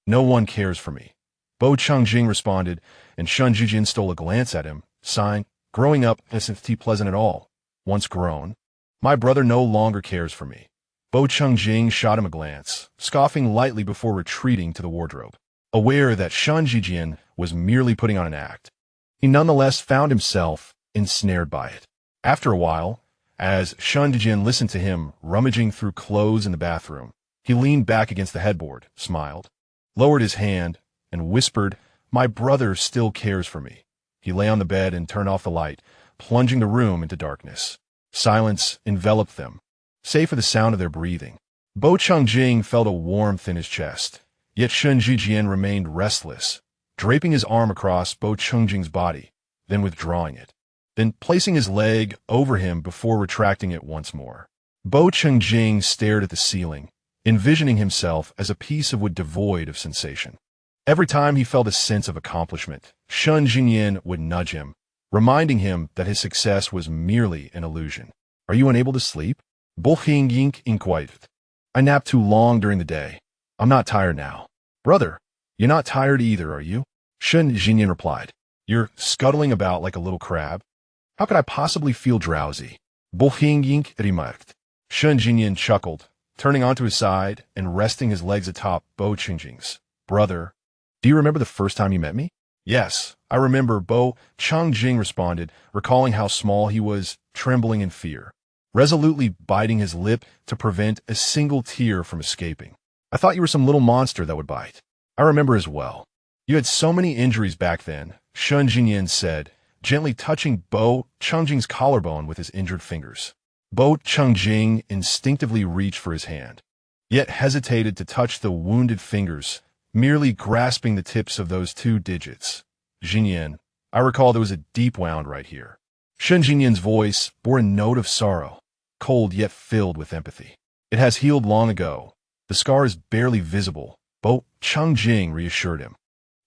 Speaker 1: no one cares for me. Bo Changjing responded, and Shangye stole a glance at him, sighing, growing up isn't pleasant at all. Once grown, my brother no longer cares for me. Bo Changjing shot him a glance, scoffing lightly before retreating to the wardrobe. Aware that Shangye was merely putting on an act, he nonetheless found himself ensnared by it. After a while, as Shangye listened to him rummaging through clothes in the bathroom, he leaned back against the headboard, smiled, lowered his hand, and whispered, my brother still cares for me. He lay on the bed and turned off the light, plunging the room into darkness. Silence enveloped them, save for the sound of their breathing. Bo Changjing felt a warmth in his chest, yet Shangye remained restless, draping his arm across Bo Changjing's body, then withdrawing it, then placing his leg over him before retracting it once more. Bo Changjing stared at the ceiling, envisioning himself as a piece of wood devoid of sensation. Every time he felt a sense of accomplishment, Shangye would nudge him, reminding him that his success was merely an illusion. Are you unable to sleep? Bo Changjing inquired. I napped too long during the day. I'm not tired now. Brother, you're not tired either, are you? Shangye replied. You're scuttling about like a little crab. How could I possibly feel drowsy? Bo Changjing remarked. Shangye chuckled, turning onto his side and resting his legs atop Bo Changjing's. Brother, do you remember the first time you met me? Yes, I remember, Bo Changjing responded, recalling how small he was, trembling in fear, resolutely biting his lip to prevent a single tear from escaping. I thought you were some little monster that would bite. I remember as well. You had so many injuries back then, Shangye said, gently touching Bo Changjing's collarbone with his injured fingers. Bo Changjing instinctively reached for his hand, yet hesitated to touch the wounded fingers, merely grasping the tips of those 2 digits. Jinyan, I recall there was a deep wound right here. Shangye's voice bore a note of sorrow, cold yet filled with empathy. It has healed long ago. The scar is barely visible, Bo Changjing reassured him.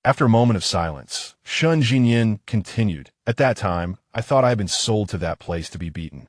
Speaker 1: After a moment of silence, Shangye continued, at that time, I thought I had been sold to that place to be beaten.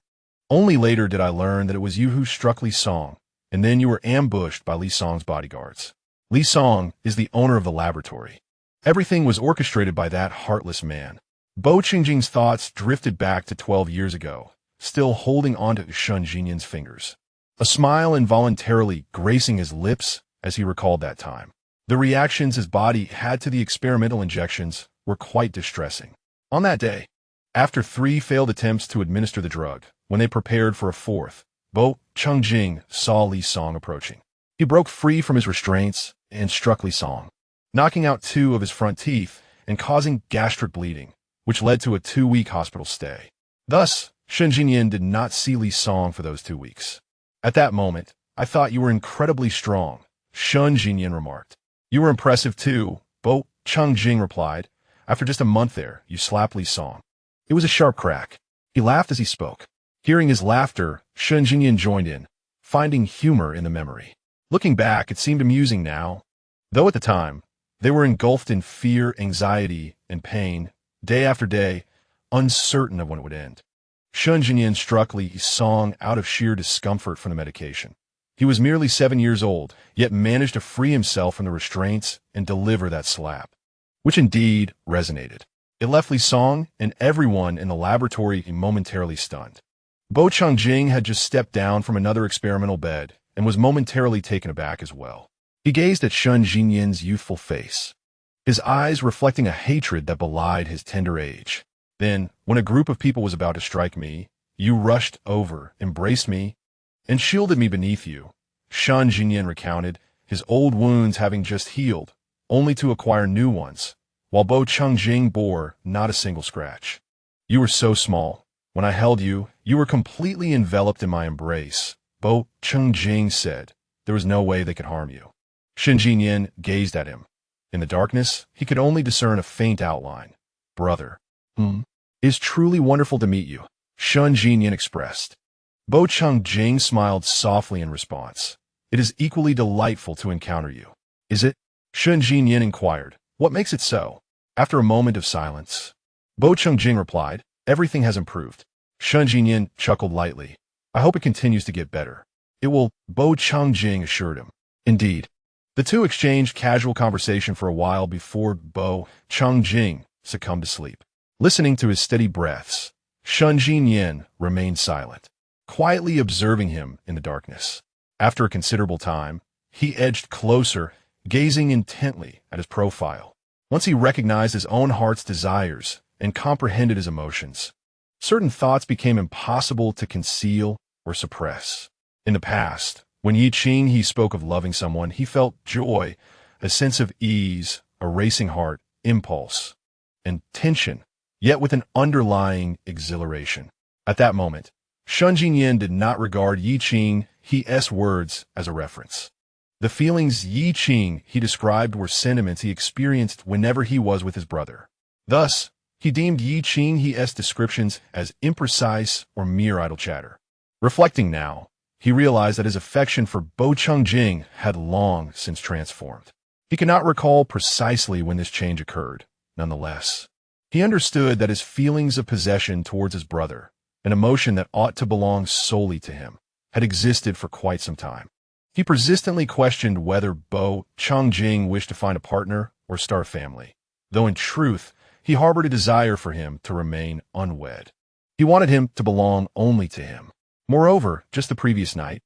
Speaker 1: Only later did I learn that it was you who struck Li Song, and then you were ambushed by Li Song's bodyguards. Li Song is the owner of the laboratory. Everything was orchestrated by that heartless man. Bo Changjing's thoughts drifted back to 12 years ago, still holding onto Shangye's fingers. A smile involuntarily gracing his lips as he recalled that time. The reactions his body had to the experimental injections were quite distressing. On that day, after 3 failed attempts to administer the drug, when they prepared for a 4th, Bo Changjing saw Li Song approaching. He broke free from his restraints and struck Li Song, knocking out 2 of his front teeth and causing gastric bleeding, which led to a 2-week hospital stay. Thus, Shen Jinyan did not see Li Song for those 2 weeks. At that moment, I thought you were incredibly strong, Shen Jinyan remarked. You were impressive too, Bo Changjing replied. After just a month there, you slapped Li Song. It was a sharp crack. He laughed as he spoke. Hearing his laughter, Shen Jinyan joined in, finding humor in the memory. Looking back, it seemed amusing now. Though at the time, they were engulfed in fear, anxiety, and pain, day after day, uncertain of when it would end. Shen Jinyan struck Li Song out of sheer discomfort from the medication. He was merely 7 years old, yet managed to free himself from the restraints and deliver that slap, which indeed resonated. It left Li Song and everyone in the laboratory momentarily stunned. Bo Changjing had just stepped down from another experimental bed and was momentarily taken aback as well. He gazed at Shen Jinyan's youthful face, his eyes reflecting a hatred that belied his tender age. Then, when a group of people was about to strike me, you rushed over, embraced me, and shielded me beneath you, Shen Jinyan recounted, his old wounds having just healed, only to acquire new ones, while Bo Changjing bore not a single scratch. You were so small. When I held you, you were completely enveloped in my embrace, Bo Changjing said. There was no way they could harm you. Shen Jinyan gazed at him. In the darkness, he could only discern a faint outline. Brother. It's truly wonderful to meet you, Shen Jinyan expressed. Bo Changjing smiled softly in response. It is equally delightful to encounter you. Is it? Shen Jinyan inquired. What makes it so? After a moment of silence, Bo Changjing replied, everything has improved. Shen Jinyan chuckled lightly. I hope it continues to get better. It will, Bo Changjing assured him. Indeed. The two exchanged casual conversation for a while before Bo Changjing succumbed to sleep. Listening to his steady breaths, Shen Jinyan remained silent, quietly observing him in the darkness. After a considerable time, he edged closer, gazing intently at his profile. Once he recognized his own heart's desires and comprehended his emotions, certain thoughts became impossible to conceal or suppress. In the past, when he spoke of loving someone, he felt joy, a sense of ease, a racing heart, impulse, and tension, yet with an underlying exhilaration. At that moment, Shen Jinyan did not regard He's words as a reference. The feelings he described were sentiments he experienced whenever he was with his brother. Thus, he deemed He's descriptions as imprecise or mere idle chatter. Reflecting now, he realized that his affection for Bo Changjing had long since transformed. He could not recall precisely when this change occurred. Nonetheless, he understood that his feelings of possession towards his brother, an emotion that ought to belong solely to him, had existed for quite some time. He persistently questioned whether Bo Changjing wished to find a partner or start a family, though in truth, he harbored a desire for him to remain unwed. He wanted him to belong only to him. Moreover, just the previous night,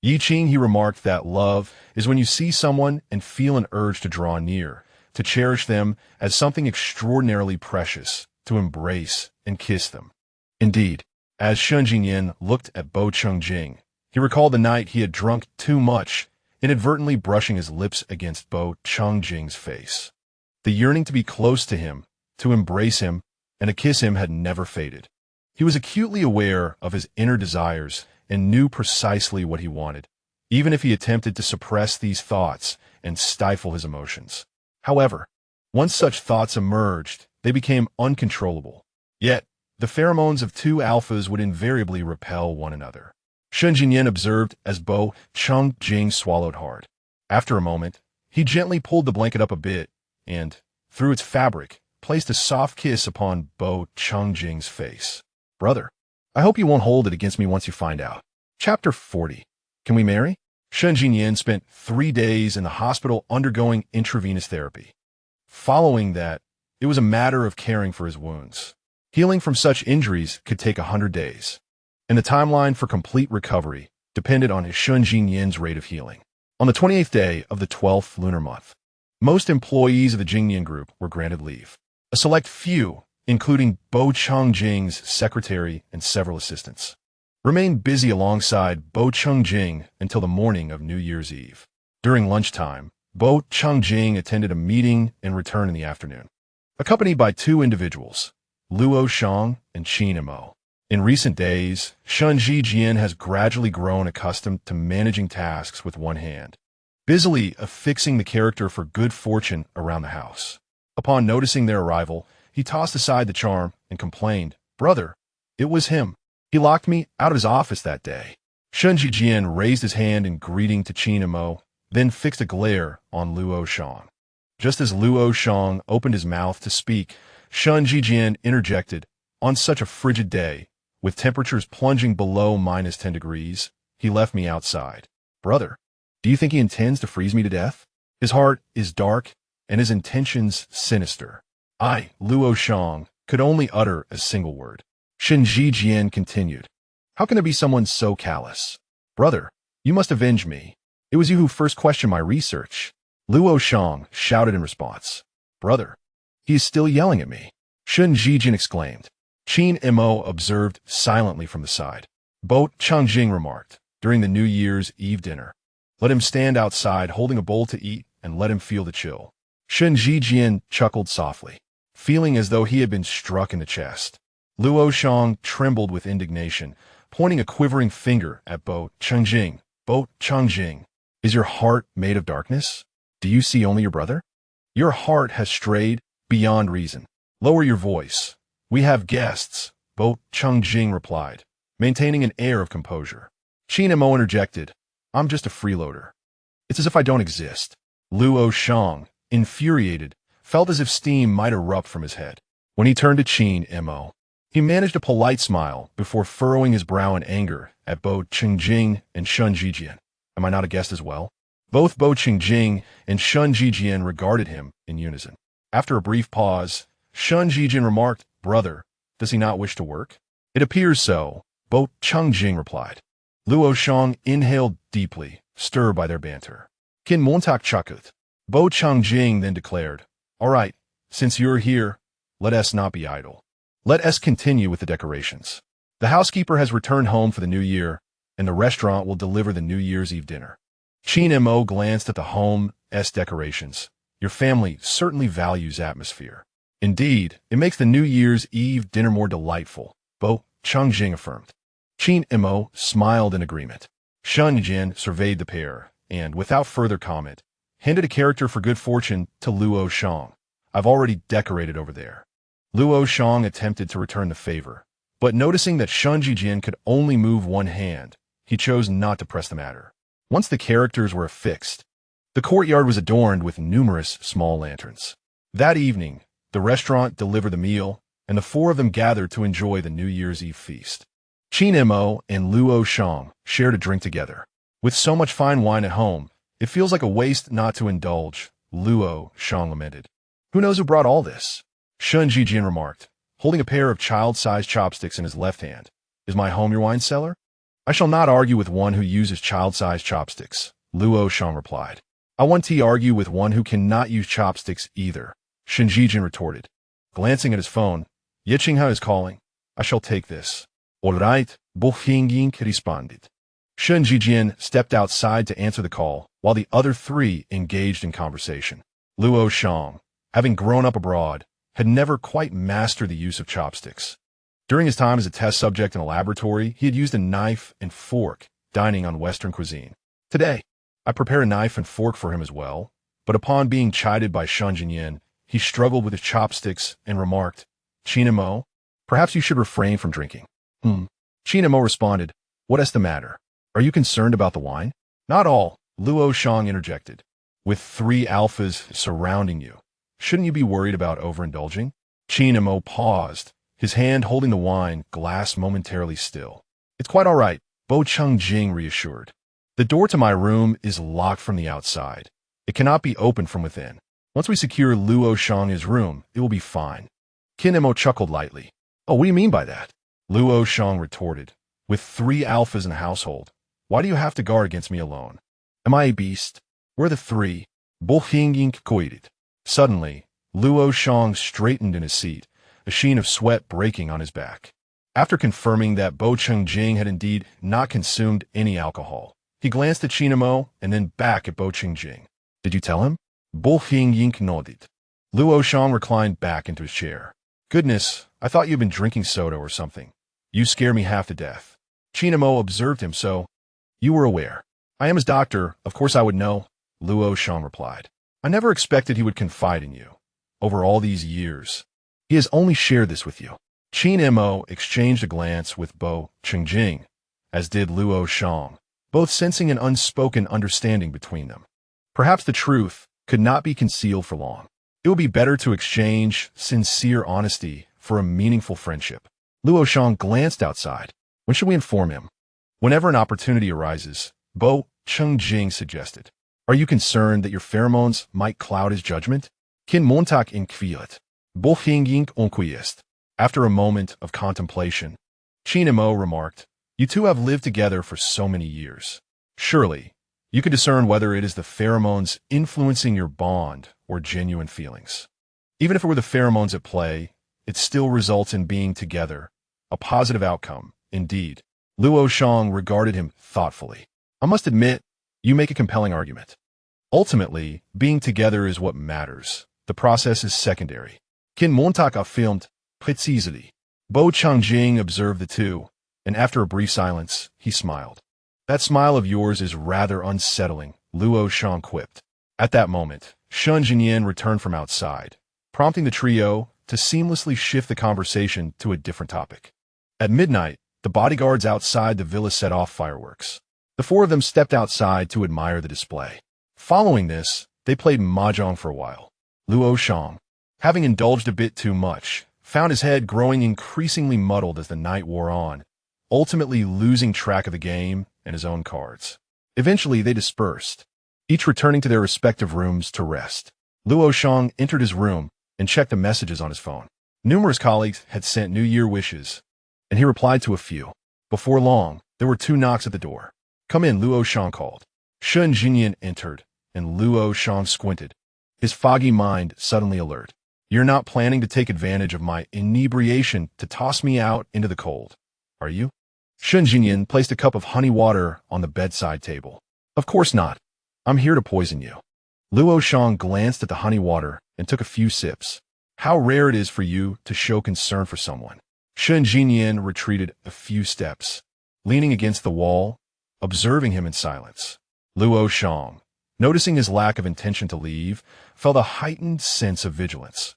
Speaker 1: he remarked that love is when you see someone and feel an urge to draw near, to cherish them as something extraordinarily precious, to embrace and kiss them. Indeed, as Shen Jinyan looked at Bo Changjing, he recalled the night he had drunk too much, inadvertently brushing his lips against Bo Changjing's face. The yearning to be close to him, to embrace him, and to kiss him had never faded. He was acutely aware of his inner desires and knew precisely what he wanted, even if he attempted to suppress these thoughts and stifle his emotions. However, once such thoughts emerged, they became uncontrollable. Yet, the pheromones of two alphas would invariably repel one another. Shen Jinyan observed as Bo Changjing swallowed hard. After a moment, he gently pulled the blanket up a bit and, through its fabric, placed a soft kiss upon Bo Changjing's face. Brother, I hope you won't hold it against me once you find out. Chapter 40. Can we marry? Shen Jinyan spent 3 days in the hospital undergoing intravenous therapy. Following that, it was a matter of caring for his wounds. Healing from such injuries could take 100 days, and the timeline for complete recovery depended on Shen Jinyan's rate of healing. On the 28th day of the 12th lunar month, most employees of the Jingnian group were granted leave. A select few, including Bo Changjing's secretary and several assistants, remained busy alongside Bo Changjing until the morning of New Year's Eve. During lunchtime, Bo Changjing attended a meeting and returned in the afternoon. accompanied by two individuals, Shang and Qin. In recent days, Shangye has gradually grown accustomed to managing tasks with one hand, busily affixing the character for good fortune around the house. Upon noticing their arrival, he tossed aside the charm and complained, "Brother, it was him. He locked me out of his office that day." Shangye raised his hand in greeting to Qin, then fixed a glare on Shang. Just as Shang opened his mouth to speak, Shangye interjected, "On such a frigid day, with temperatures plunging below -10 degrees, he left me outside. Brother, do you think he intends to freeze me to death? His heart is dark, and his intentions sinister." I, Shang, could only utter a single word. Shangye continued, "How can there be someone so callous? Brother, you must avenge me. It was you who first questioned my research." Shang shouted in response, "Brother, he is still yelling at me." Shangye exclaimed. Qin observed silently from the side. Changye remarked, during the New Year's Eve dinner, "Let him stand outside holding a bowl to eat and let him feel the chill." Shangye chuckled softly, feeling as though he had been struck in the chest. Shang trembled with indignation, pointing a quivering finger at Changye. Changye, is your heart made of darkness? Do you see only your brother? Your heart has strayed beyond reason. Lower your voice. We have guests, Changye replied, maintaining an air of composure. Qin interjected, "I'm just a freeloader. It's as if I don't exist." Shang, infuriated, felt as if steam might erupt from his head. When he turned to Qin, he managed a polite smile before furrowing his brow in anger at Changye and Shangye. "Am I not a guest as well?" Both Changye and Shangye regarded him in unison. After a brief pause, Shangye remarked, "Brother, does he not wish to work?" "It appears so," Changye replied. Shang inhaled deeply, stirred by their banter. "Kin montak chakut." Changye then declared, "All right, since you're here, let us not be idle. Let us continue with the decorations. The housekeeper has returned home for the new year, and the restaurant will deliver the New Year's Eve dinner." Qin glanced at the home's decorations. "Your family certainly values atmosphere." "Indeed, it makes the New Year's Eve dinner more delightful," Changye affirmed. Qin smiled in agreement. Shangye surveyed the pair, and, without further comment, handed a character for good fortune to Shang. "I've already decorated over there." Shang attempted to return the favor, but noticing that Shangye could only move one hand, he chose not to press the matter. Once the characters were affixed, the courtyard was adorned with numerous small lanterns. That evening, the restaurant delivered the meal, and the four of them gathered to enjoy the New Year's Eve feast. Qin and Shang shared a drink together. "With so much fine wine at home, it feels like a waste not to indulge," Shang lamented. "Who knows who brought all this?" Shangye remarked, holding a pair of child-sized chopsticks in his left hand. "Is my home your wine cellar?" "I shall not argue with one who uses child-sized chopsticks," Shang replied. "I won't argue with one who cannot use chopsticks either," Shangye retorted. Glancing at his phone, "Yichinha is calling. I shall take this." "All right," Xing responded. Shangye stepped outside to answer the call, while the other three engaged in conversation. Shang, having grown up abroad, had never quite mastered the use of chopsticks. During his time as a test subject in a laboratory, he had used a knife and fork, dining on Western cuisine. Today, I prepared a knife and fork for him as well, but upon being chided by Shangye, he struggled with his chopsticks and remarked, "Qin, perhaps you should refrain from drinking." Qin responded, "What is the matter? Are you concerned about the wine?" "Not all," Shang interjected. "With three alphas surrounding you, shouldn't you be worried about overindulging?" Qin paused, his hand holding the wine glass momentarily still. "It's quite all right," Changye reassured. "The door to my room is locked from the outside. It cannot be opened from within. Once we secure Shang's room, it will be fine." Qin chuckled lightly. "Oh, what do you mean by that?" Shang retorted. "With three alphas in the household, why do you have to guard against me alone? Am I a beast? Where are the three?" Xing quoted. Suddenly, Shang straightened in his seat, a sheen of sweat breaking on his back. After confirming that Changye had indeed not consumed any alcohol, he glanced at Qin and then back at Changye. "Did you tell him?" Xing nodded. Luoyan reclined back into his chair. Goodness, I thought you'd been drinking soda or something. You scare me half to death. Chinamo observed him, so you were aware. I am his doctor, of course I would know, Luoyan replied. I never expected he would confide in you. Over all these years, he has only shared this with you. Chinamo exchanged a glance with Bo Chengjing, as did Luoyan, both sensing an unspoken understanding between them. Perhaps the truth could not be concealed for long. It would be better to exchange sincere honesty for a meaningful friendship. Luoyan glanced outside. When should we inform him? Whenever an opportunity arises, Bo Chengjing suggested. Are you concerned that your pheromones might cloud his judgment? Kin montak inquiat. Bo hinging onquiest. After a moment of contemplation, Chinamo remarked, You two have lived together for so many years. Surely, you can discern whether it is the pheromones influencing your bond or genuine feelings. Even if it were the pheromones at play, it still results in being together, a positive outcome, indeed. Luoyan regarded him thoughtfully. I must admit, you make a compelling argument. Ultimately, being together is what matters. The process is secondary. Kin Montaka filmed precisely. Bo Chengjing observed the two, and after a brief silence, he smiled. That smile of yours is rather unsettling, Luoyan quipped. At that moment, Shun Jinyan returned from outside, prompting the trio to seamlessly shift the conversation to a different topic. At midnight, the bodyguards outside the villa set off fireworks. The four of them stepped outside to admire the display. Following this, they played mahjong for a while. Luoyan, having indulged a bit too much, found his head growing increasingly muddled as the night wore on, ultimately losing track of the game and his own cards. Eventually, they dispersed, each returning to their respective rooms to rest. Luoyan entered his room and checked the messages on his phone. Numerous colleagues had sent New Year wishes, and he replied to a few. Before long, there were 2 knocks at the door. Come in, Luoyan called. Shun Jinyan entered, and Luoyan squinted, his foggy mind suddenly alert. You're not planning to take advantage of my inebriation to toss me out into the cold, are you? Shun Jinyan placed a cup of honey water on the bedside table. Of course not. I'm here to poison you. Luoyan glanced at the honey water and took a few sips. How rare it is for you to show concern for someone. Shun Jinyan retreated a few steps, leaning against the wall, observing him in silence. Luoyan, noticing his lack of intention to leave, felt a heightened sense of vigilance.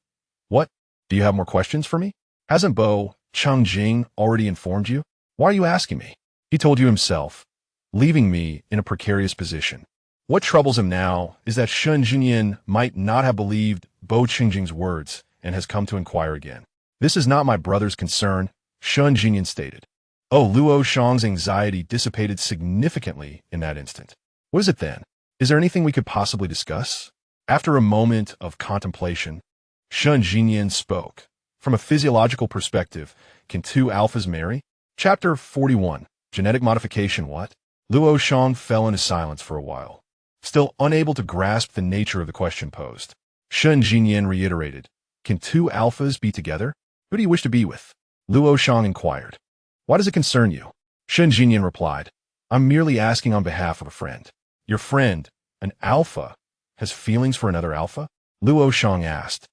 Speaker 1: What? Do you have more questions for me? Hasn't Bo Chengjing already informed you? Why are you asking me? He told you himself, leaving me in a precarious position. What troubles him now is that Shun Jinyan might not have believed Bo Chengjing's words and has come to inquire again. This is not my brother's concern, Shun Jinyan stated. Oh, Luoyan's anxiety dissipated significantly in that instant. What is it then? Is there anything we could possibly discuss? After a moment of contemplation, Shun Jinyan spoke. From a physiological perspective, can 2 alphas marry? Chapter 41. Genetic modification what? Luoyan fell into silence for a while, still unable to grasp the nature of the question posed. Shun Jinyan reiterated, Can 2 alphas be together? Who do you wish to be with? Luoyan inquired. Why does it concern you? Shun Jinyan replied, I'm merely asking on behalf of a friend. Your friend, an alpha, has feelings for another alpha? Luoyan asked,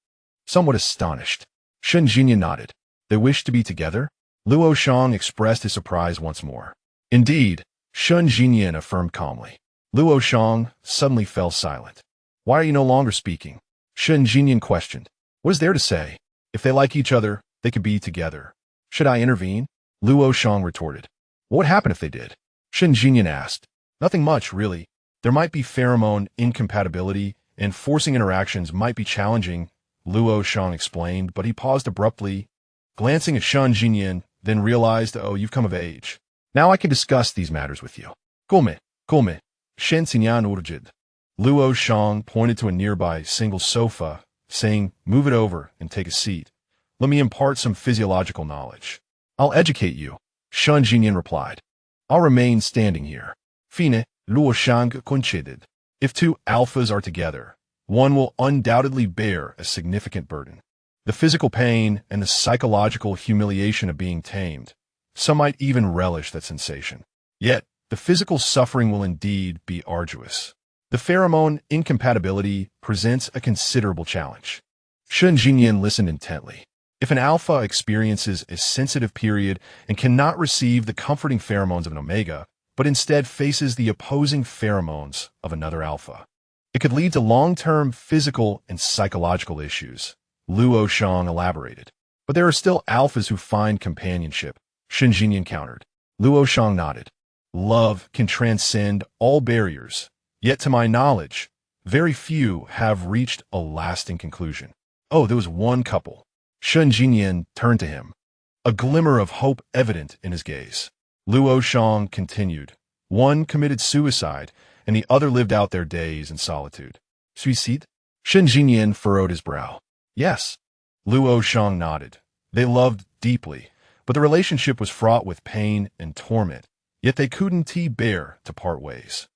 Speaker 1: somewhat astonished. Shun Jinyan nodded. They wish to be together? Luoyan expressed his surprise once more. Indeed, Shun Jinyan affirmed calmly. Luoyan suddenly fell silent. Why are you no longer speaking? Shun Jinyan questioned. What is there to say? If they like each other, they could be together. Should I intervene? Luoyan retorted. What would happen if they did? Shun Jinyan asked. Nothing much, really. There might be pheromone incompatibility, and forcing interactions might be challenging, Luoyan explained, but he paused abruptly, glancing at Shun Jinyan, then realized, oh, you've come of age. Now I can discuss these matters with you. Come, Shen Sinyan urjid. Luoyan pointed to a nearby single sofa, saying, move it over and take a seat. Let me impart some physiological knowledge. I'll educate you, Shun Jinyan replied. I'll remain standing here. Fine, Luoyan conceded. If 2 alphas are together, one will undoubtedly bear a significant burden. The physical pain and the psychological humiliation of being tamed. Some might even relish that sensation. Yet, the physical suffering will indeed be arduous. The pheromone incompatibility presents a considerable challenge. Shun Jingyan listened intently. If an alpha experiences a sensitive period and cannot receive the comforting pheromones of an omega, but instead faces the opposing pheromones of another alpha, it could lead to long-term physical and psychological issues, Luoyan elaborated. But there are still alphas who find companionship, Shun Jingyan countered. Luoyan nodded. Love can transcend all barriers, yet to my knowledge, very few have reached a lasting conclusion. Oh, there was one couple. Shun Jingyan turned to him, a glimmer of hope evident in his gaze. Luoyan continued. One committed suicide, and the other lived out their days in solitude. Suicide? Shun Jingyan furrowed his brow. Yes. Luoyan nodded. They loved deeply, but the relationship was fraught with pain and torment, yet they couldn't bear to part ways.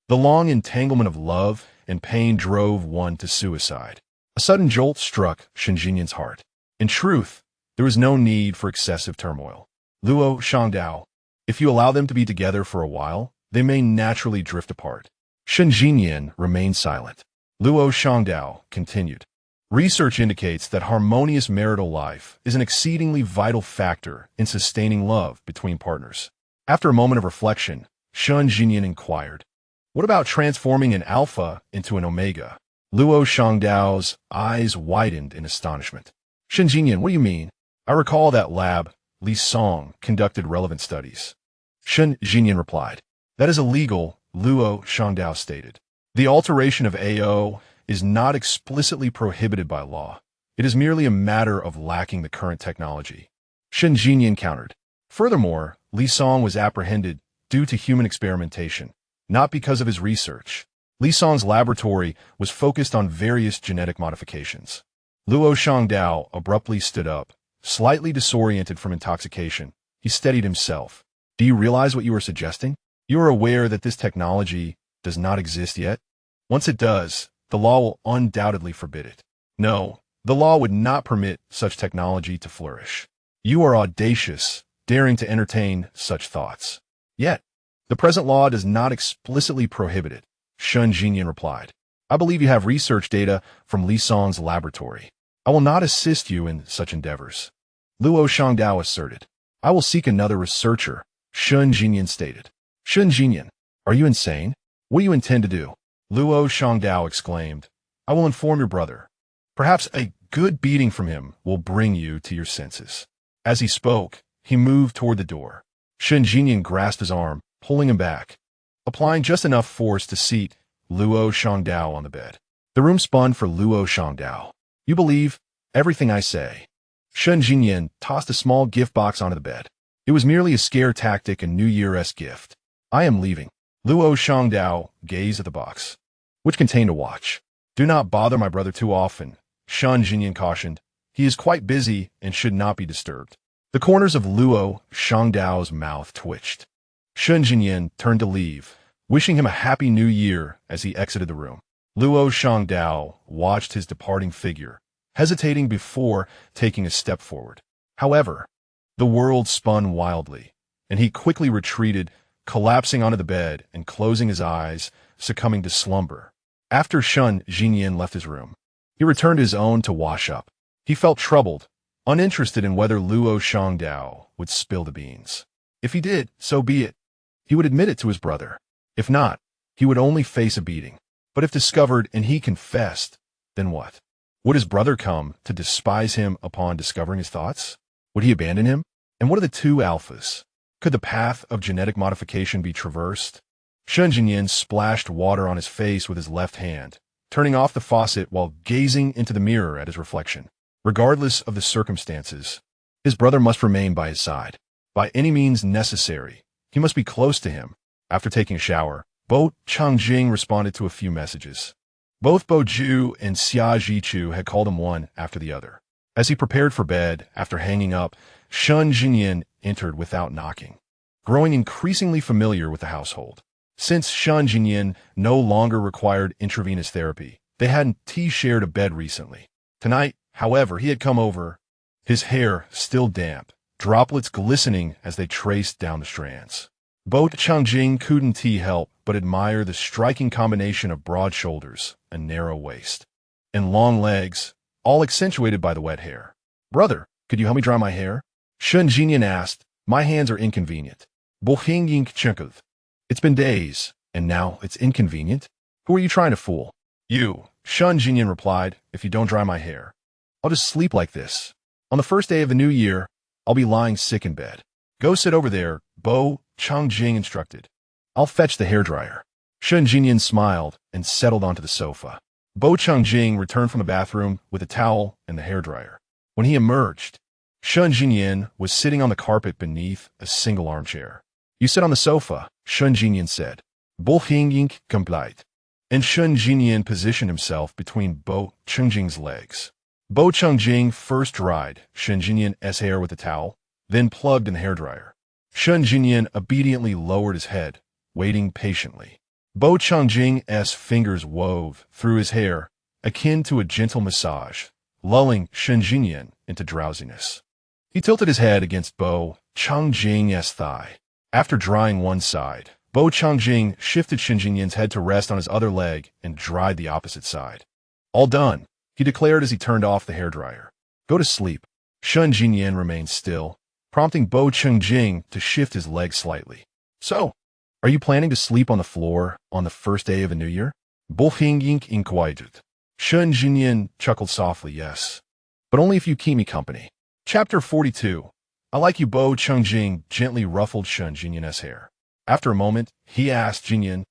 Speaker 1: The long entanglement of love and pain drove one to suicide. A sudden jolt struck Shun Jingyan's heart. In truth, there was no need for excessive turmoil. Luo Shangdao, if you allow them to be together for a while, they may naturally drift apart. Shun Jingyan remained silent. Luo Shangdao continued. Research indicates that harmonious marital life is an exceedingly vital factor in sustaining love between partners. After a moment of reflection, Shun Jingyan inquired, what about transforming an alpha into an omega? Luo Shangdao's eyes widened in astonishment. Shun Jingyan, what do you mean? I recall that lab, Shang, conducted relevant studies. Shun Jingyan replied. That is illegal, Luo Shangdao stated. The alteration of AO is not explicitly prohibited by law. It is merely a matter of lacking the current technology. Shun Jingyan countered. Furthermore, Shang was apprehended due to human experimentation, not because of his research. Shang's laboratory was focused on various genetic modifications. Luo Shangdao abruptly stood up, slightly disoriented from intoxication. He steadied himself. Do you realize what you are suggesting? You are aware that this technology does not exist yet? Once it does, the law will undoubtedly forbid it. No, the law would not permit such technology to flourish. You are audacious, daring to entertain such thoughts. Yet, the present law does not explicitly prohibit it, Shun Jingyan replied. I believe you have research data from Shang's laboratory. I will not assist you in such endeavors. Luo Shangdao asserted. I will seek another researcher, Shun Jingyan stated. Shun Jingyan, are you insane? What do you intend to do? Luo Shangdao exclaimed. I will inform your brother. Perhaps a good beating from him will bring you to your senses. As he spoke, he moved toward the door. Shun Jingyan grasped his arm, pulling him back. Applying just enough force to seat Luo Shangdao on the bed. The room spun for Luo Shangdao. You believe everything I say. Shun Jingyan tossed a small gift box onto the bed. It was merely a scare tactic and New Year's gift. I am leaving. Luo Shangdao gazed at the box, which contained a watch. Do not bother my brother too often, Shun Jingyan cautioned. He is quite busy and should not be disturbed. The corners of Luo Shangdao's mouth twitched. Shun Jingyan turned to leave, wishing him a happy new year as he exited the room. Luo Shangdao watched his departing figure, hesitating before taking a step forward. However, the world spun wildly, and he quickly retreated, collapsing onto the bed and closing his eyes, succumbing to slumber. After Shun Jingyan left his room, he returned to his own to wash up. He felt troubled, uninterested in whether Luo Shangdao would spill the beans. If he did, so be it. He would admit it to his brother. If not, he would only face a beating. But if discovered and he confessed, then what? Would his brother come to despise him upon discovering his thoughts? Would he abandon him? And what are the two alphas? Could the path of genetic modification be traversed? Shun Jingyan splashed water on his face with his left hand, turning off the faucet while gazing into the mirror at his reflection. Regardless of the circumstances, his brother must remain by his side. By any means necessary, he must be close to him. After taking a shower, Bo Changjing responded to a few messages. Both Bo Ju and Xia Jichu had called him one after the other. As he prepared for bed, after hanging up, Shun Jingyan entered without knocking, growing increasingly familiar with the household. Since Shun Jingyan no longer required intravenous therapy, they hadn't shared a bed recently. Tonight, however, he had come over, his hair still damp, droplets glistening as they traced down the strands. Both Changjing couldn't help but admire the striking combination of broad shoulders, a narrow waist, and long legs, all accentuated by the wet hair. "Brother, could you help me dry my hair?" Shangye asked. "My hands are inconvenient." "It's been days, and now it's inconvenient? Who are you trying to fool?" "You," Shangye replied. "If you don't dry my hair, I'll just sleep like this. On the first day of the new year, I'll be lying sick in bed." "Go sit over there," Bo Changjing instructed. "I'll fetch the hairdryer." Shangye smiled and settled onto the sofa. Bo Changjing returned from the bathroom with a towel and the hairdryer. When he emerged, Shangye was sitting on the carpet beneath a single armchair. "You sit on the sofa," Shangye said. Bo Hingying complied, and Shangye positioned himself between Bo Changjing's legs. Bo Changjing first dried Shangye's hair with a towel, then plugged in the hairdryer. Shangye obediently lowered his head, waiting patiently. Bo Changjing's fingers wove through his hair, akin to a gentle massage, lulling Shangye into drowsiness. He tilted his head against Bo Changjing's thigh. After drying one side, Bo Changjing shifted Shangye's head to rest on his other leg and dried the opposite side. "All done," he declared as he turned off the hairdryer. "Go to sleep." Shangye remained still, prompting Bo Changjing to shift his leg slightly. "So, are you planning to sleep on the floor on the first day of the new year?" Bo Hingying inquired. Shangye chuckled softly, "Yes, but only if you keep me company." Chapter 42. "I like you." Bo Changjing gently ruffled Shangye's hair. After a moment, he asked Jinyan,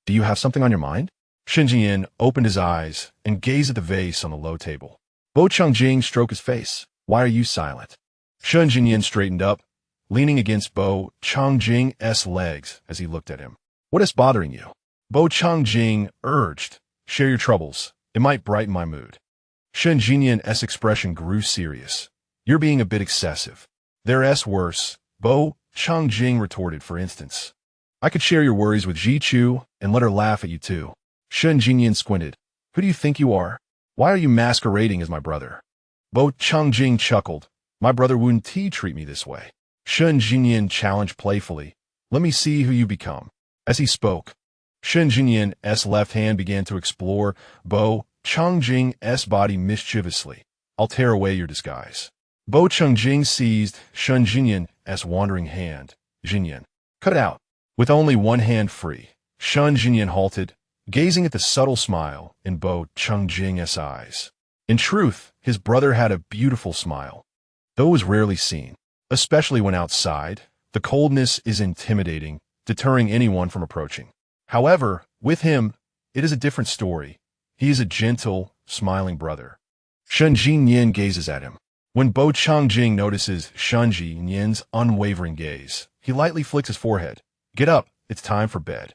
Speaker 1: "Do you have something on your mind?" Shangye opened his eyes and gazed at the vase on the low table. Bo Changjing stroked his face. "Why are you silent?" Shangye straightened up, leaning against Bo Changjing's legs as he looked at him. "What is bothering you?" Bo Changjing urged. "Share your troubles. It might brighten my mood." Shangye's expression grew serious. "You're being a bit excessive." "There's worse," Bo Changjing retorted. "For instance, I could share your worries with Ji Chu and let her laugh at you too." Shangye squinted. "Who do you think you are? Why are you masquerading as my brother?" Bo Changjing chuckled. "My brother wouldn't treat me this way." Shangye challenged playfully. "Let me see who you become." As he spoke, Shangye's left hand began to explore Bo Changjing's body mischievously. "I'll tear away your disguise." Bo Changjing seized Shangye's wandering hand. "Jinyan, cut it out." With only one hand free, Shangye halted, gazing at the subtle smile in Bo Changjing's eyes. In truth, his brother had a beautiful smile, though it was rarely seen. Especially when outside, the coldness is intimidating, deterring anyone from approaching. However, with him, it is a different story. He is a gentle, smiling brother. Shangye gazes at him. When Bo Changjing notices Shangye's unwavering gaze, he lightly flicks his forehead. "Get up, it's time for bed."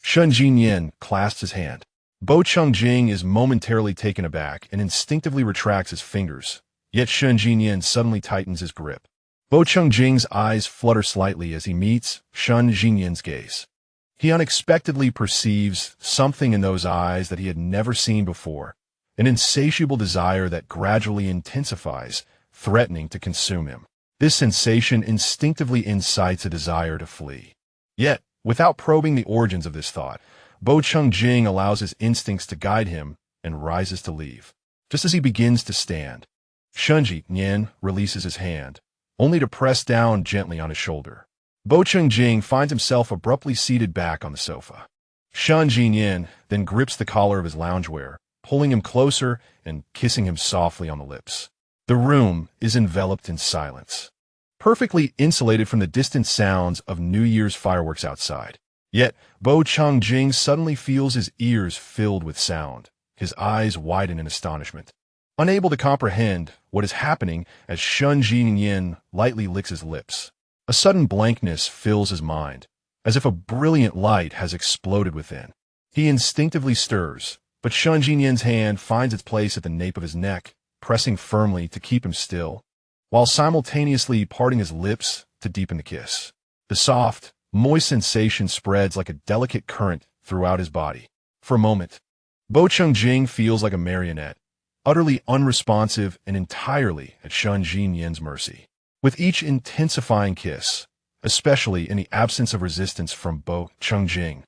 Speaker 1: Shangye clasps his hand. Bo Changjing is momentarily taken aback and instinctively retracts his fingers, yet Shangye suddenly tightens his grip. Bo Changjing's eyes flutter slightly as he meets Shangye's gaze. He unexpectedly perceives something in those eyes that he had never seen before, an insatiable desire that gradually intensifies, threatening to consume him. This sensation instinctively incites a desire to flee. Yet, without probing the origins of this thought, Bo Changjing allows his instincts to guide him and rises to leave. Just as he begins to stand, Shangye releases his hand, only to press down gently on his shoulder. Bo Changjing finds himself abruptly seated back on the sofa. Shangye then grips the collar of his loungewear, pulling him closer and kissing him softly on the lips. The room is enveloped in silence, perfectly insulated from the distant sounds of New Year's fireworks outside. Yet, Bo Changjing suddenly feels his ears filled with sound, his eyes widen in astonishment. Unable to comprehend what is happening as Shangye lightly licks his lips, a sudden blankness fills his mind, as if a brilliant light has exploded within. He instinctively stirs, but Shangye's hand finds its place at the nape of his neck, pressing firmly to keep him still, while simultaneously parting his lips to deepen the kiss. The soft, moist sensation spreads like a delicate current throughout his body. For a moment, Bo Changjing feels like a marionette, utterly unresponsive and entirely at Shangye's mercy. With each intensifying kiss, especially in the absence of resistance from Bo Changjing,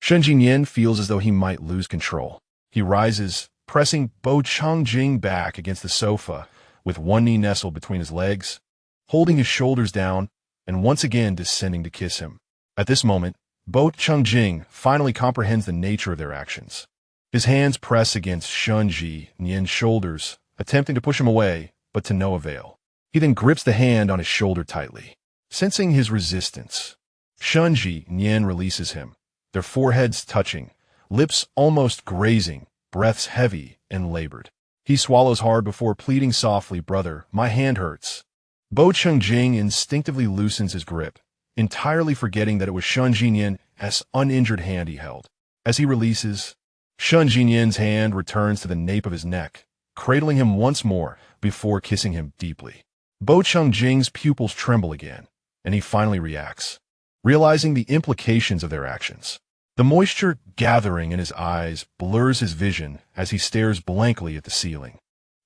Speaker 1: Shangye feels as though he might lose control. He rises, pressing Bo Changjing back against the sofa, with one knee nestled between his legs, holding his shoulders down, and once again descending to kiss him. At this moment, Bo Changjing finally comprehends the nature of their actions. His hands press against Shangye Nian's shoulders, attempting to push him away, but to no avail. He then grips the hand on his shoulder tightly. Sensing his resistance, Shangye Nian releases him, their foreheads touching, lips almost grazing, breaths heavy and labored. He swallows hard before pleading softly, "Brother, my hand hurts." Bo Changjing instinctively loosens his grip, entirely forgetting that it was Shangye Nian's uninjured hand he held. As he releases, Shangye Nian's hand returns to the nape of his neck, cradling him once more before kissing him deeply. Bo Changjing's pupils tremble again, and he finally reacts, realizing the implications of their actions. The moisture gathering in his eyes blurs his vision as he stares blankly at the ceiling,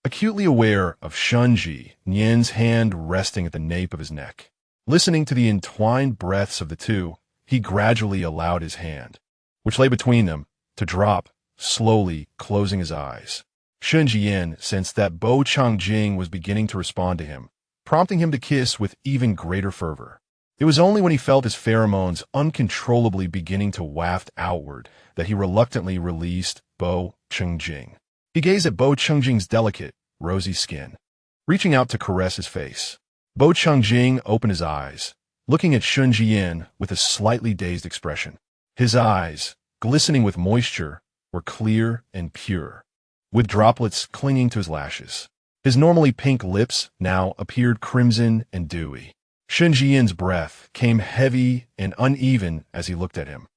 Speaker 1: acutely aware of Shangye Nian's hand resting at the nape of his neck. Listening to the entwined breaths of the two, he gradually allowed his hand, which lay between them, to drop, slowly closing his eyes. Shangye sensed that Bo Changjing was beginning to respond to him, prompting him to kiss with even greater fervor. It was only when he felt his pheromones uncontrollably beginning to waft outward that he reluctantly released Bo Changjing. He gazed at Bo Changjing's delicate, rosy skin, reaching out to caress his face. Bo Changjing opened his eyes, looking at Shangye with a slightly dazed expression. His eyes, glistening with moisture, were clear and pure, with droplets clinging to his lashes. His normally pink lips now appeared crimson and dewy. Shangye's breath came heavy and uneven as he looked at him,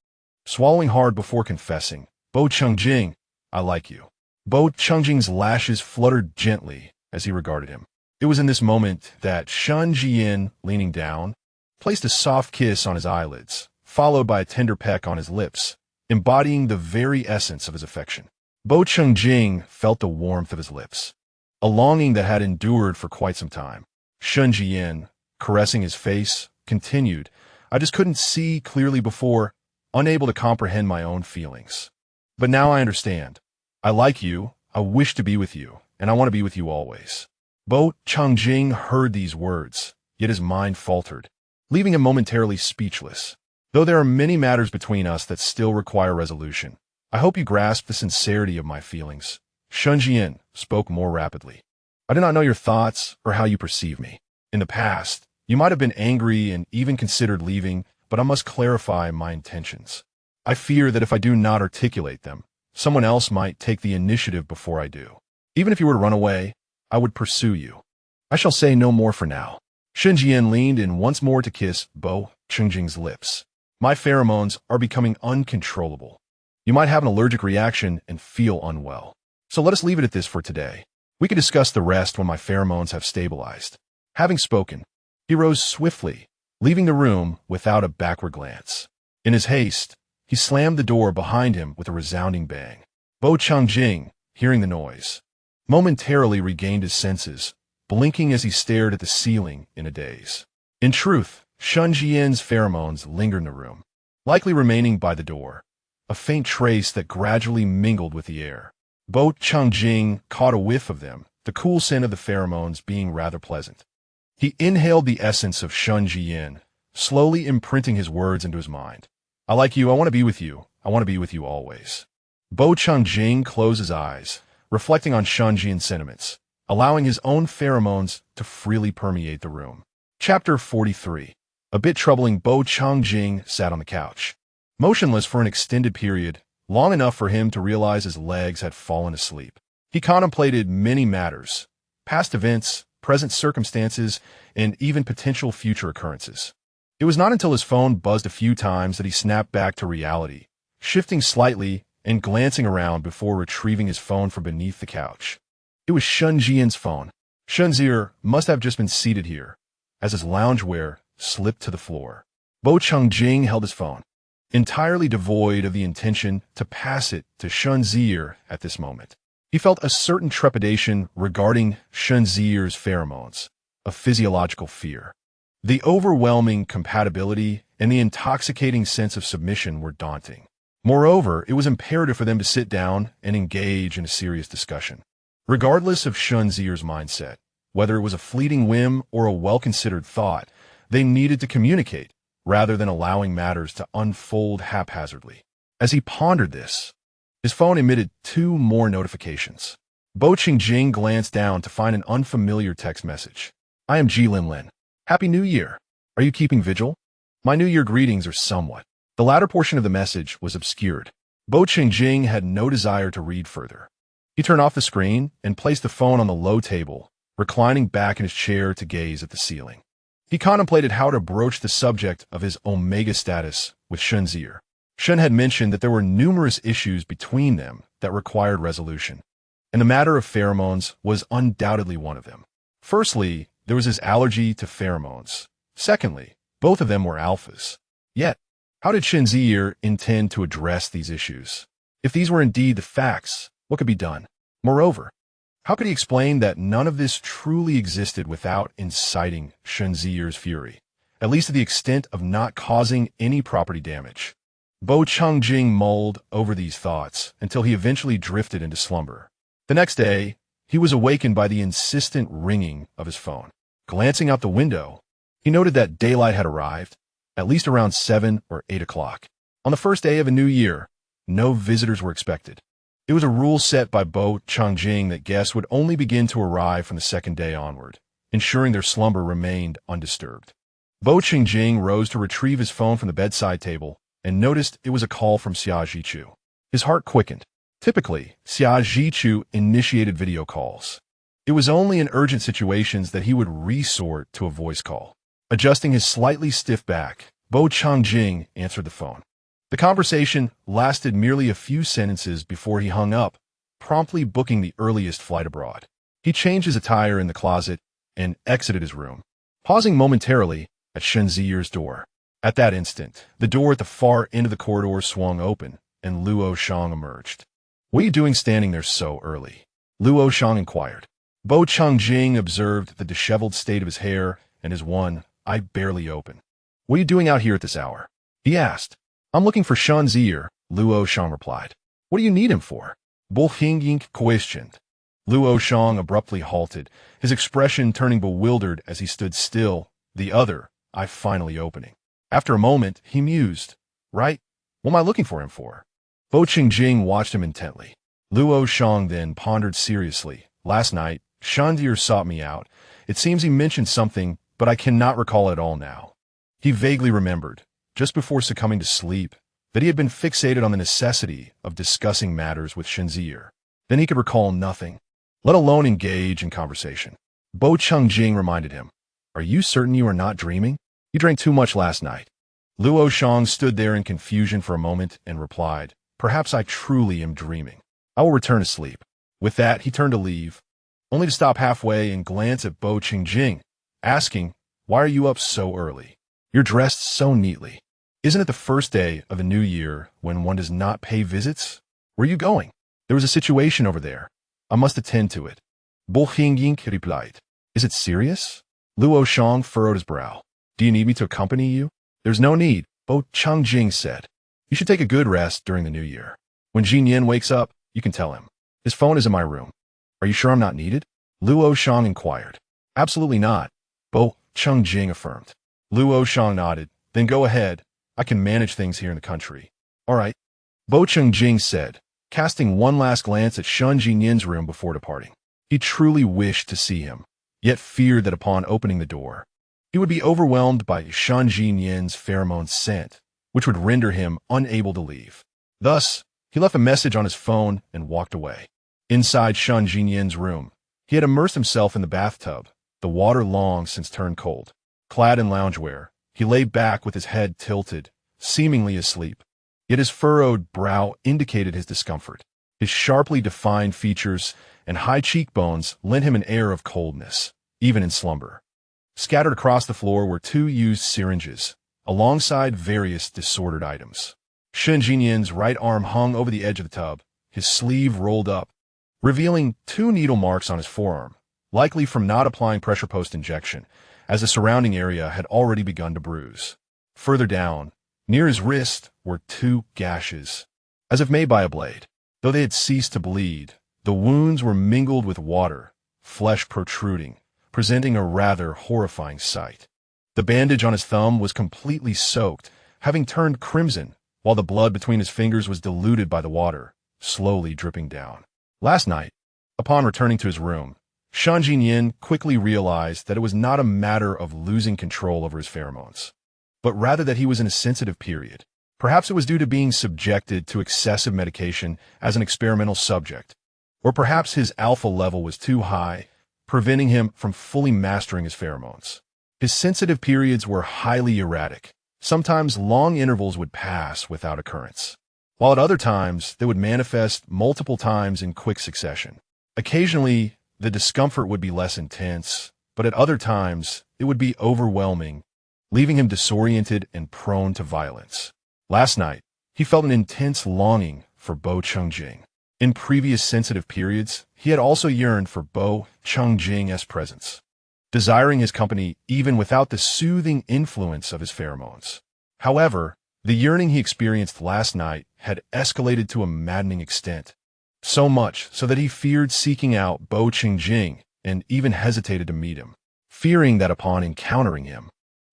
Speaker 1: swallowing hard before confessing, "Bo Changjing, I like you." Bo Changjing's lashes fluttered gently as he regarded him. It was in this moment that Shangye, leaning down, placed a soft kiss on his eyelids, followed by a tender peck on his lips, embodying the very essence of his affection. Bo Changjing felt the warmth of his lips, a longing that had endured for quite some time. Shangye, caressing his face, continued, "I just couldn't see clearly before, unable to comprehend my own feelings. But now I understand. I like you, I wish to be with you, and I want to be with you always." Bo Changjing heard these words, yet his mind faltered, leaving him momentarily speechless. "Though there are many matters between us that still require resolution, I hope you grasp the sincerity of my feelings." Shangye spoke more rapidly. "I do not know your thoughts or how you perceive me. In the past, you might have been angry and even considered leaving, but I must clarify my intentions. I fear that if I do not articulate them, someone else might take the initiative before I do. Even if you were to run away, I would pursue you. I shall say no more for now." Shangye leaned in once more to kiss Bo Changjing's lips. "My pheromones are becoming uncontrollable. You might have an allergic reaction and feel unwell. So let us leave it at this for today. We can discuss the rest when my pheromones have stabilized." Having spoken, he rose swiftly, leaving the room without a backward glance. In his haste, he slammed the door behind him with a resounding bang. Bo Changjing, hearing the noise, momentarily regained his senses, blinking as he stared at the ceiling in a daze. In truth, Shangye's pheromones lingered in the room, likely remaining by the door, a faint trace that gradually mingled with the air. Bo Changjing caught a whiff of them, the cool scent of the pheromones being rather pleasant. He inhaled the essence of Shangye, slowly imprinting his words into his mind. "I like you, I want to be with you, I want to be with you always." Bo Changjing closed his eyes, reflecting on Shangye's sentiments, allowing his own pheromones to freely permeate the room. Chapter 43. A bit troubling, Bo Changjing sat on the couch, motionless for an extended period, long enough for him to realize his legs had fallen asleep. He contemplated many matters, past events, present circumstances, and even potential future occurrences. It was not until his phone buzzed a few times that he snapped back to reality, shifting slightly and glancing around before retrieving his phone from beneath the couch. It was Shangye's phone. Shangye must have just been seated here, as his loungewear slipped to the floor. Bo Changjing held his phone, entirely devoid of the intention to pass it to Shangye at this moment. He felt a certain trepidation regarding Shangye's pheromones, a physiological fear. The overwhelming compatibility and the intoxicating sense of submission were daunting. Moreover, it was imperative for them to sit down and engage in a serious discussion. Regardless of Shangye's mindset, whether it was a fleeting whim or a well-considered thought, they needed to communicate, rather than allowing matters to unfold haphazardly. As he pondered this, his phone emitted 2 more notifications. Xing glanced down to find an unfamiliar text message. I am Ji Lin. Happy New Year. Are you keeping vigil? My New Year greetings are somewhat. The latter portion of the message was obscured. Xing had no desire to read further. He turned off the screen and placed the phone on the low table, reclining back in his chair to gaze at the ceiling. He contemplated how to broach the subject of his Omega status with Shangye. Shang had mentioned that there were numerous issues between them that required resolution, and the matter of pheromones was undoubtedly one of them. Firstly, there was his allergy to pheromones. Secondly, both of them were alphas. Yet, how did Shangye intend to address these issues? If these were indeed the facts, what could be done? Moreover, how could he explain that none of this truly existed without inciting Shangye's fury, at least to the extent of not causing any property damage? Xing mulled over these thoughts until he eventually drifted into slumber. The next day, he was awakened by the insistent ringing of his phone. Glancing out the window, he noted that daylight had arrived, at least around 7 or 8 o'clock. On the first day of a new year, no visitors were expected. It was a rule set by Xing that guests would only begin to arrive from the second day onward, ensuring their slumber remained undisturbed. Xing rose to retrieve his phone from the bedside table and noticed it was a call from Xia. His heart quickened. Typically, Xia initiated video calls. It was only in urgent situations that he would resort to a voice call. Adjusting his slightly stiff back, Xing answered the phone. The conversation lasted merely a few sentences before he hung up, promptly booking the earliest flight abroad. He changed his attire in the closet and exited his room, pausing momentarily at Shangye's door. At that instant, the door at the far end of the corridor swung open, and Luoyan emerged. What are you doing standing there so early? Luoyan inquired. Xing observed the disheveled state of his hair and his one eye barely open. What are you doing out here at this hour? He asked. I'm looking for Shangye, Luoyan replied. What do you need him for? Xing questioned. Luoyan abruptly halted, his expression turning bewildered as he stood still, the other eye finally opening. After a moment, he mused. Right? What am I looking for him for? Xing watched him intently. Luoyan then pondered seriously. Last night, Shangye sought me out. It seems he mentioned something, but I cannot recall it all now. He vaguely remembered, just before succumbing to sleep, that he had been fixated on the necessity of discussing matters with Shangye. Then he could recall nothing, let alone engage in conversation. Xing reminded him, Are you certain you are not dreaming? You drank too much last night. Luoyan stood there in confusion for a moment and replied, Perhaps I truly am dreaming. I will return to sleep. With that, he turned to leave, only to stop halfway and glance at Xing, asking, Why are you up so early? You're dressed so neatly. Isn't it the first day of a new year when one does not pay visits? Where are you going? There was a situation over there. I must attend to it. Xing replied. Is it serious? Luoyan furrowed his brow. Do you need me to accompany you? There's no need, Xing said. You should take a good rest during the new year. When Jinyan wakes up, you can tell him. His phone is in my room. Are you sure I'm not needed? Luoyan inquired. Absolutely not, Xing affirmed. Luoyan nodded. Then go ahead. I can manage things here in the country. All right. Xing said, casting one last glance at Shang Jinyan's room before departing. He truly wished to see him, yet feared that upon opening the door, he would be overwhelmed by Shang Jinyan's pheromone scent, which would render him unable to leave. Thus, he left a message on his phone and walked away. Inside Shang Jinyan's room, he had immersed himself in the bathtub, the water long since turned cold. Clad in loungewear, he lay back with his head tilted, seemingly asleep. Yet his furrowed brow indicated his discomfort. His sharply defined features and high cheekbones lent him an air of coldness, even in slumber. Scattered across the floor were 2 used syringes, alongside various disordered items. Shang Jinyan's right arm hung over the edge of the tub, his sleeve rolled up, revealing 2 needle marks on his forearm, likely from not applying pressure post-injection, as the surrounding area had already begun to bruise. Further down, near his wrist, were 2 gashes, as if made by a blade. Though they had ceased to bleed, the wounds were mingled with water, flesh protruding, presenting a rather horrifying sight. The bandage on his thumb was completely soaked, having turned crimson, while the blood between his fingers was diluted by the water, slowly dripping down. Last night, upon returning to his room, Shangye quickly realized that it was not a matter of losing control over his pheromones, but rather that he was in a sensitive period. Perhaps it was due to being subjected to excessive medication as an experimental subject, or perhaps his alpha level was too high, preventing him from fully mastering his pheromones. His sensitive periods were highly erratic. Sometimes long intervals would pass without occurrence, while at other times they would manifest multiple times in quick succession. Occasionally, the discomfort would be less intense, but at other times it would be overwhelming, leaving him disoriented and prone to violence. Last night, he felt an intense longing for Bo Changjing. In previous sensitive periods, he had also yearned for Bo Changjing's presence, desiring his company even without the soothing influence of his pheromones. However, the yearning he experienced last night had escalated to a maddening extent, so much so that he feared seeking out Bo Changjing and even hesitated to meet him, fearing that upon encountering him,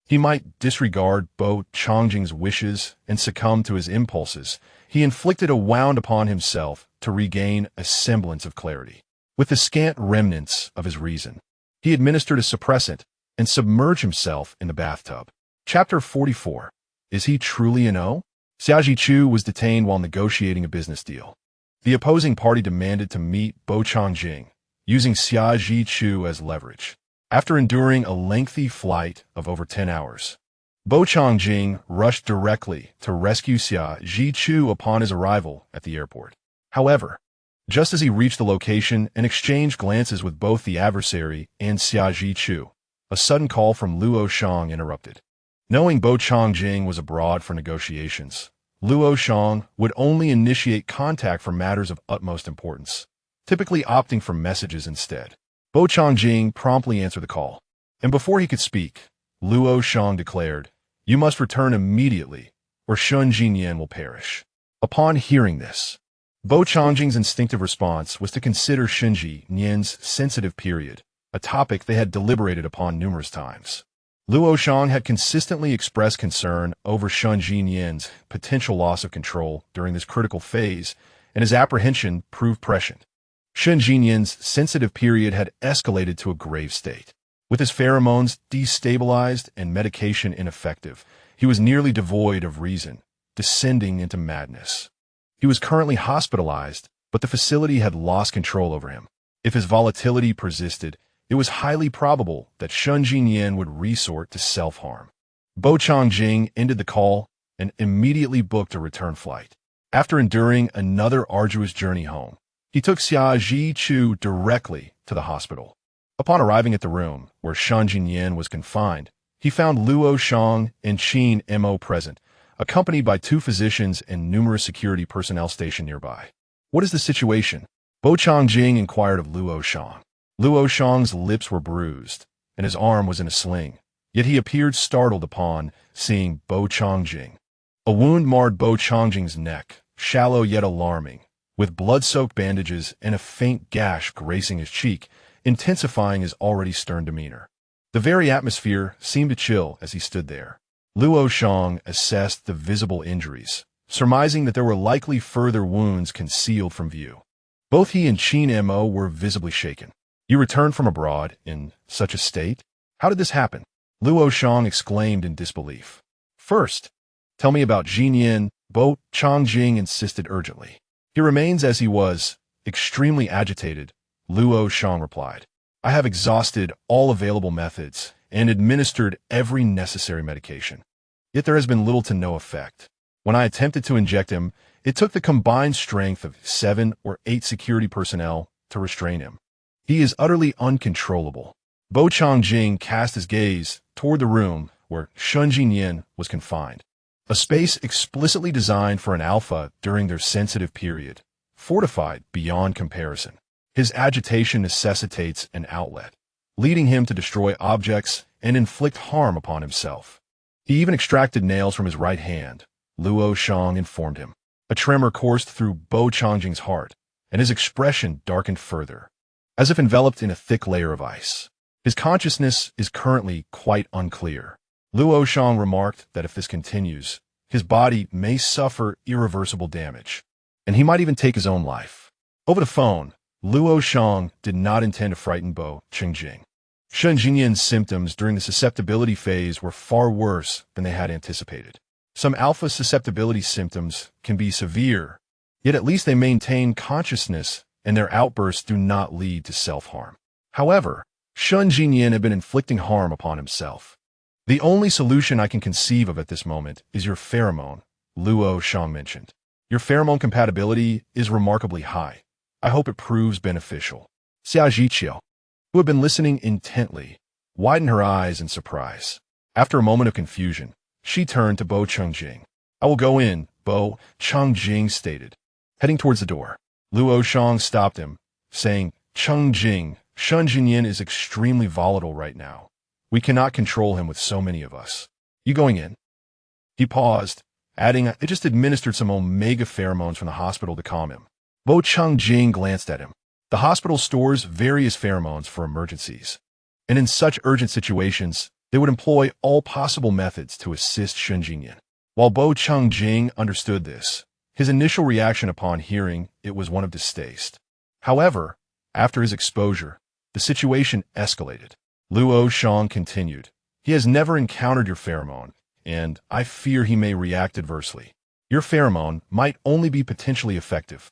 Speaker 1: he might disregard Bo Changjing's wishes and succumb to his impulses. He inflicted a wound upon himself to regain a semblance of clarity. With the scant remnants of his reason, he administered a suppressant and submerged himself in the bathtub. Chapter 44. Is he truly an O? Xia Chu was detained while negotiating a business deal. The opposing party demanded to meet Bo Changjing, using Xia Chu as leverage. After enduring a lengthy flight of over 10 hours, Bo Changjing rushed directly to rescue Xia Chu upon his arrival at the airport. However, just as he reached the location and exchanged glances with both the adversary and Xia Chu, a sudden call from Luoyan interrupted. Knowing Bo Changjing was abroad for negotiations, Luoyan would only initiate contact for matters of utmost importance, typically opting for messages instead. Bo Changjing promptly answered the call, and before he could speak, Luoyan declared, "You must return immediately, or Shangye will perish." Upon hearing this, Bo Changjing's instinctive response was to consider Shangye's sensitive period, a topic they had deliberated upon numerous times. Luoyan had consistently expressed concern over Shangye's potential loss of control during this critical phase, and his apprehension proved prescient. Shangye's sensitive period had escalated to a grave state. With his pheromones destabilized and medication ineffective, he was nearly devoid of reason, descending into madness. He was currently hospitalized, but the facility had lost control over him. If his volatility persisted, it was highly probable that Shangye would resort to self-harm. Bo Changjing ended the call and immediately booked a return flight. After enduring another arduous journey home, he took Xia Chu directly to the hospital. Upon arriving at the room where Shangye was confined, he found Luoyan and Qin Mo present, accompanied by 2 physicians and numerous security personnel stationed nearby. "What is the situation?" Bo Changjing inquired of Luoyan. Luoyan's lips were bruised, and his arm was in a sling, yet he appeared startled upon seeing Bo Changjing. A wound marred Bo Changjing's neck, shallow yet alarming, with blood-soaked bandages and a faint gash gracing his cheek, intensifying his already stern demeanor. The very atmosphere seemed to chill as he stood there. Luoyan assessed the visible injuries, surmising that there were likely further wounds concealed from view. Both he and Qin Mo were visibly shaken. "You returned from abroad in such a state? How did this happen?" Luoyan exclaimed in disbelief. "First, tell me about Xing," Bo Changjing insisted urgently. "He remains as he was, extremely agitated," Luoyan replied. "I have exhausted all available methods and administered every necessary medication. Yet there has been little to no effect. When I attempted to inject him, it took the combined strength of 7 or 8 security personnel to restrain him. He is utterly uncontrollable." Bo Changjing cast his gaze toward the room where Shangye was confined, a space explicitly designed for an alpha during their sensitive period, fortified beyond comparison. His agitation necessitates an outlet, leading him to destroy objects and inflict harm upon himself. He even extracted nails from his right hand, Luoyan informed him. A tremor coursed through Bo Changjing's heart, and his expression darkened further, as if enveloped in a thick layer of ice. His consciousness is currently quite unclear. Luoyan remarked that if this continues, his body may suffer irreversible damage, and he might even take his own life. Over the phone, Luoyan did not intend to frighten Bo Changjing. Shangye's symptoms during the susceptibility phase were far worse than they had anticipated. Some alpha susceptibility symptoms can be severe, yet at least they maintain consciousness and their outbursts do not lead to self-harm. However, Shangye had been inflicting harm upon himself. The only solution I can conceive of at this moment is your pheromone, Luoyan mentioned. Your pheromone compatibility is remarkably high. I hope it proves beneficial. Xiaozhiqiu, who had been listening intently, widened her eyes in surprise. After a moment of confusion, she turned to Bo Changjing. I will go in, Bo Changjing stated, heading towards the door. Luoyan stopped him, saying, Changjing, Shangye is extremely volatile right now. We cannot control him with so many of us. You going in? He paused, adding, I just administered some omega pheromones from the hospital to calm him. Bo Changjing glanced at him. The hospital stores various pheromones for emergencies, and in such urgent situations, they would employ all possible methods to assist Shangye. While Bo Changjing understood this, his initial reaction upon hearing it was one of distaste. However, after his exposure, the situation escalated. Luoyan continued, he has never encountered your pheromone, and I fear he may react adversely. Your pheromone might only be potentially effective.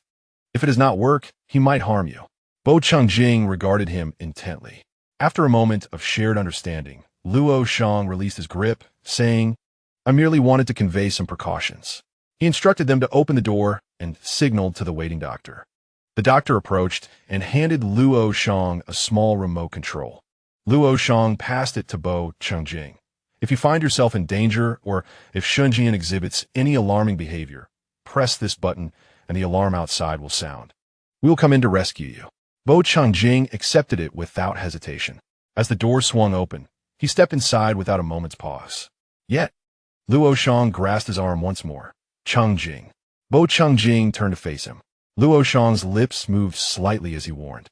Speaker 1: If it does not work, he might harm you. Bo Changjing regarded him intently. After a moment of shared understanding, Luoyan released his grip, saying, I merely wanted to convey some precautions. He instructed them to open the door and signaled to the waiting doctor. The doctor approached and handed Luoyan a small remote control. Luoyan passed it to Bo Changjing. If you find yourself in danger or if Shangye exhibits any alarming behavior, press this button and the alarm outside will sound. We will come in to rescue you. Bo Changjing accepted it without hesitation. As the door swung open, he stepped inside without a moment's pause. Yet, Luoyan grasped his arm once more. Changjing. Bo Changjing turned to face him. Luoyan's lips moved slightly as he warned.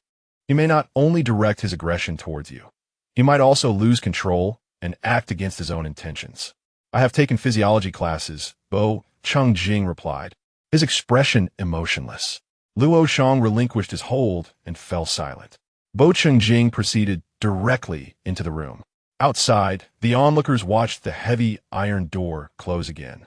Speaker 1: He may not only direct his aggression towards you, he might also lose control and act against his own intentions. I have taken physiology classes, Bo Changjing replied, his expression emotionless. Luoyan relinquished his hold and fell silent. Bo Changjing proceeded directly into the room. Outside, the onlookers watched the heavy iron door close again,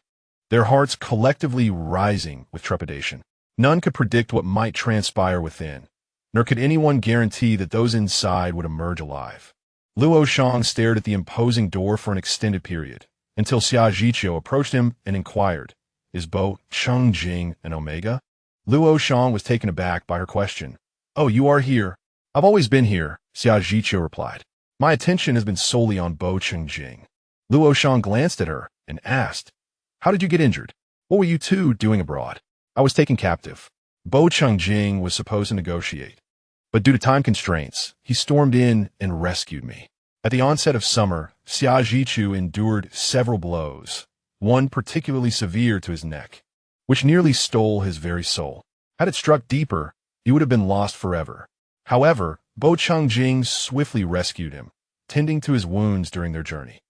Speaker 1: their hearts collectively rising with trepidation. None could predict what might transpire within, nor could anyone guarantee that those inside would emerge alive. Luoyan stared at the imposing door for an extended period, until Xiaozhiqiu approached him and inquired, Is Bo Changjing an omega? Luoyan was taken aback by her question. Oh, you are here. I've always been here, Xiaozhiqiu replied. My attention has been solely on Bo Changjing. Luoyan glanced at her and asked, How did you get injured? What were you two doing abroad? I was taken captive. Bo Changjing was supposed to negotiate, but due to time constraints, he stormed in and rescued me. At the onset of summer, Xiaozhiqiu endured several blows, one particularly severe to his neck, which nearly stole his very soul. Had it struck deeper, he would have been lost forever. However, Bo Changjing swiftly rescued him, tending to his wounds during their journey.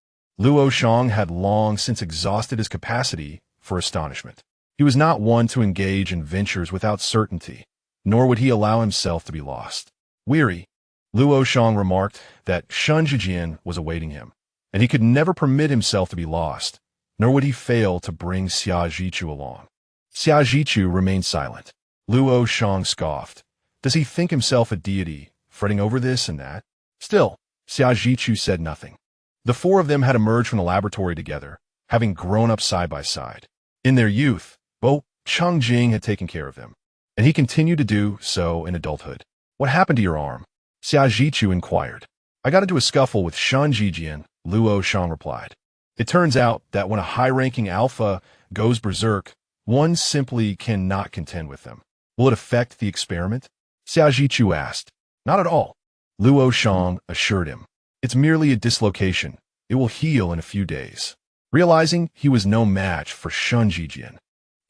Speaker 1: Luoyan had long since exhausted his capacity for astonishment. He was not one to engage in ventures without certainty, nor would he allow himself to be lost. Weary, Luoyan remarked that Shangye was awaiting him, and he could never permit himself to be lost, nor would he fail to bring Xiaozhiqiu along. Xiaozhiqiu remained silent. Luoyan scoffed. Does he think himself a deity, fretting over this and that? Still, Xiaozhiqiu said nothing. The four of them had emerged from the laboratory together, having grown up side by side. In their youth, Bo Changjing had taken care of them, and he continued to do so in adulthood. What happened to your arm? Xiaozhiqiu inquired. I got into a scuffle with Shangye, Luoyan replied. It turns out that when a high-ranking alpha goes berserk, one simply cannot contend with them. Will it affect the experiment? Xiaozhiqiu asked. Not at all, Luoyan assured him. It's merely a dislocation. It will heal in a few days. Realizing he was no match for Shangye,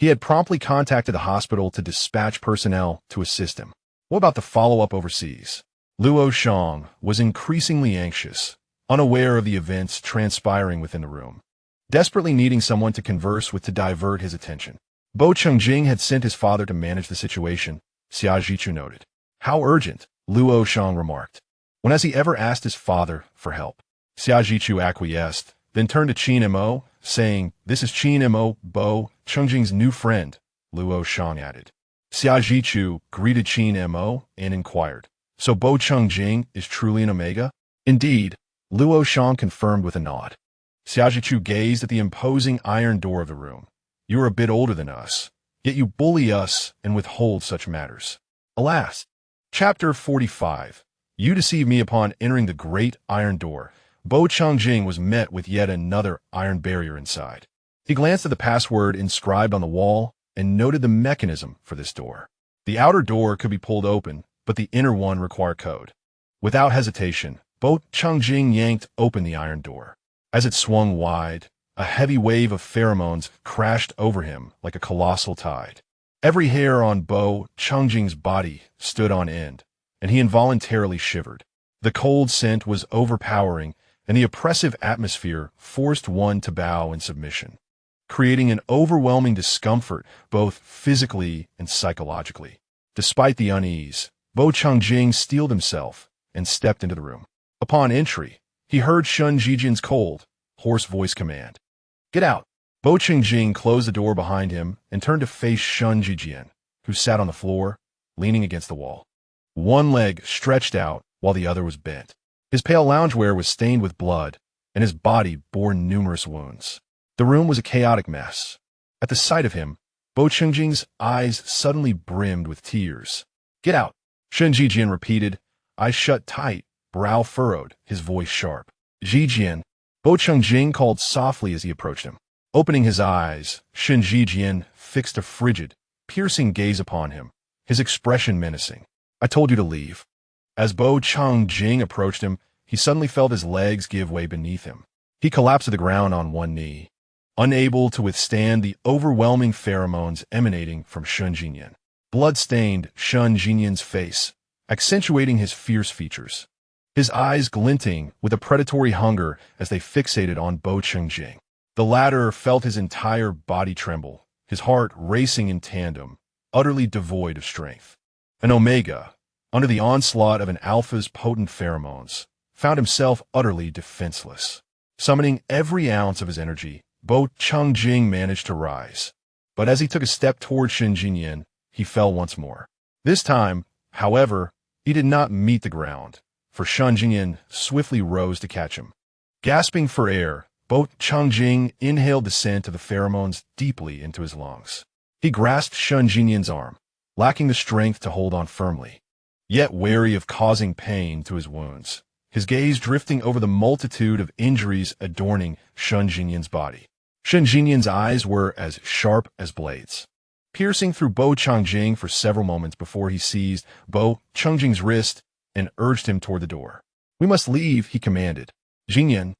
Speaker 1: He had promptly contacted the hospital to dispatch personnel to assist him. What about the follow-up overseas? Luoyan was increasingly anxious, unaware of the events transpiring within the room, desperately needing someone to converse with to divert his attention. Bo Chungjing had sent his father to manage the situation, Xiajichu noted. How urgent, Luoyan remarked. When has he ever asked his father for help? Xiajichu acquiesced, then turned to Qin Mo, saying, "This is Qin Mo, Bo Chungjing's new friend," Luoyan added. Xiajichu greeted Qin Mo and inquired, "So Bo Chungjing is truly an Omega?" "Indeed," Luoyan confirmed with a nod. Xiajichu gazed at the imposing iron door of the room. "You are a bit older than us, yet you bully us and withhold such matters. Alas." Chapter 45. You deceive me. Upon entering the great iron door, Bo Chungjing was met with yet another iron barrier inside. He glanced at the password inscribed on the wall and noted the mechanism for this door. The outer door could be pulled open, but the inner one required code. Without hesitation, Bo Chungjing yanked open the iron door. As it swung wide, a heavy wave of pheromones crashed over him like a colossal tide. Every hair on Bo Chungjing's body stood on end, and he involuntarily shivered. The cold scent was overpowering, and the oppressive atmosphere forced one to bow in submission, creating an overwhelming discomfort both physically and psychologically. Despite the unease, Bo Chungjing steeled himself and stepped into the room. Upon entry, he heard Shun Zhijian's cold, hoarse voice command, "Get out!" Bo Chungjing closed the door behind him and turned to face Shun Zhijian, who sat on the floor, leaning against the wall. One leg stretched out while the other was bent. His pale loungewear was stained with blood, and his body bore numerous wounds. The room was a chaotic mess. At the sight of him, Bo Chungjing's eyes suddenly brimmed with tears. "Get out!" Shun Zhijian repeated, eyes shut tight, brow furrowed, his voice sharp. "Zhijian," Bo Chungjing called softly as he approached him. Opening his eyes, Shun Zhijian fixed a frigid, piercing gaze upon him, his expression menacing. "I told you to leave." As Bo Chungjing approached him, he suddenly felt his legs give way beneath him. He collapsed to the ground on one knee, unable to withstand the overwhelming pheromones emanating from Shun Zhijian. Blood stained Shun Zhijian's face, accentuating his fierce features, his eyes glinting with a predatory hunger as they fixated on Bo Chungjing. The latter felt his entire body tremble, his heart racing in tandem, utterly devoid of strength. An Omega, under the onslaught of an Alpha's potent pheromones, found himself utterly defenseless. Summoning every ounce of his energy, Bo Chungjing managed to rise. But as he took a step toward Shun Zhijian, he fell once more. This time, however, he did not meet the ground, for Shun Zhijian swiftly rose to catch him. Gasping for air, Bo Chungjing inhaled the scent of the pheromones deeply into his lungs. He grasped Shun Zhijian's arm, lacking the strength to hold on firmly, yet wary of causing pain to his wounds, his gaze drifting over the multitude of injuries adorning Shun Zhijian's body. Shun Zhijian's eyes were as sharp as blades, piercing through Bo Chungjing for several moments before he seized Bo Chungjing's wrist and urged him toward the door. "We must leave," he commanded. "Zhijian,"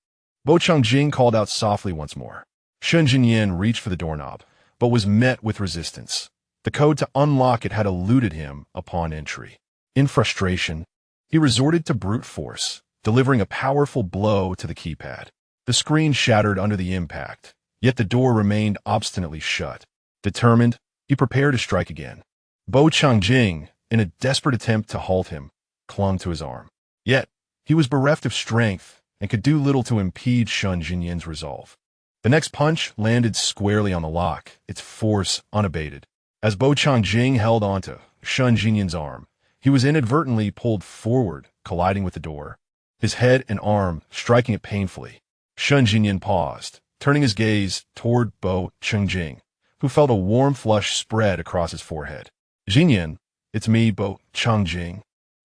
Speaker 1: Bo Chungjing called out softly once more. Shun Zhijian reached for the doorknob, but was met with resistance. The code to unlock it had eluded him upon entry. In frustration, he resorted to brute force, delivering a powerful blow to the keypad. The screen shattered under the impact, yet the door remained obstinately shut. Determined, he prepared to strike again. Bo Chungjing, in a desperate attempt to halt him, clung to his arm. Yet, he was bereft of strength and could do little to impede Shun Zhijian's resolve. The next punch landed squarely on the lock, its force unabated. As Bo Chungjing held onto Shun Zhijian's arm, he was inadvertently pulled forward, colliding with the door, his head and arm striking it painfully. Shun Zhijian paused, turning his gaze toward Bo Chungjing, who felt a warm flush spread across his forehead. "Zhijian, it's me, Bo Chungjing,"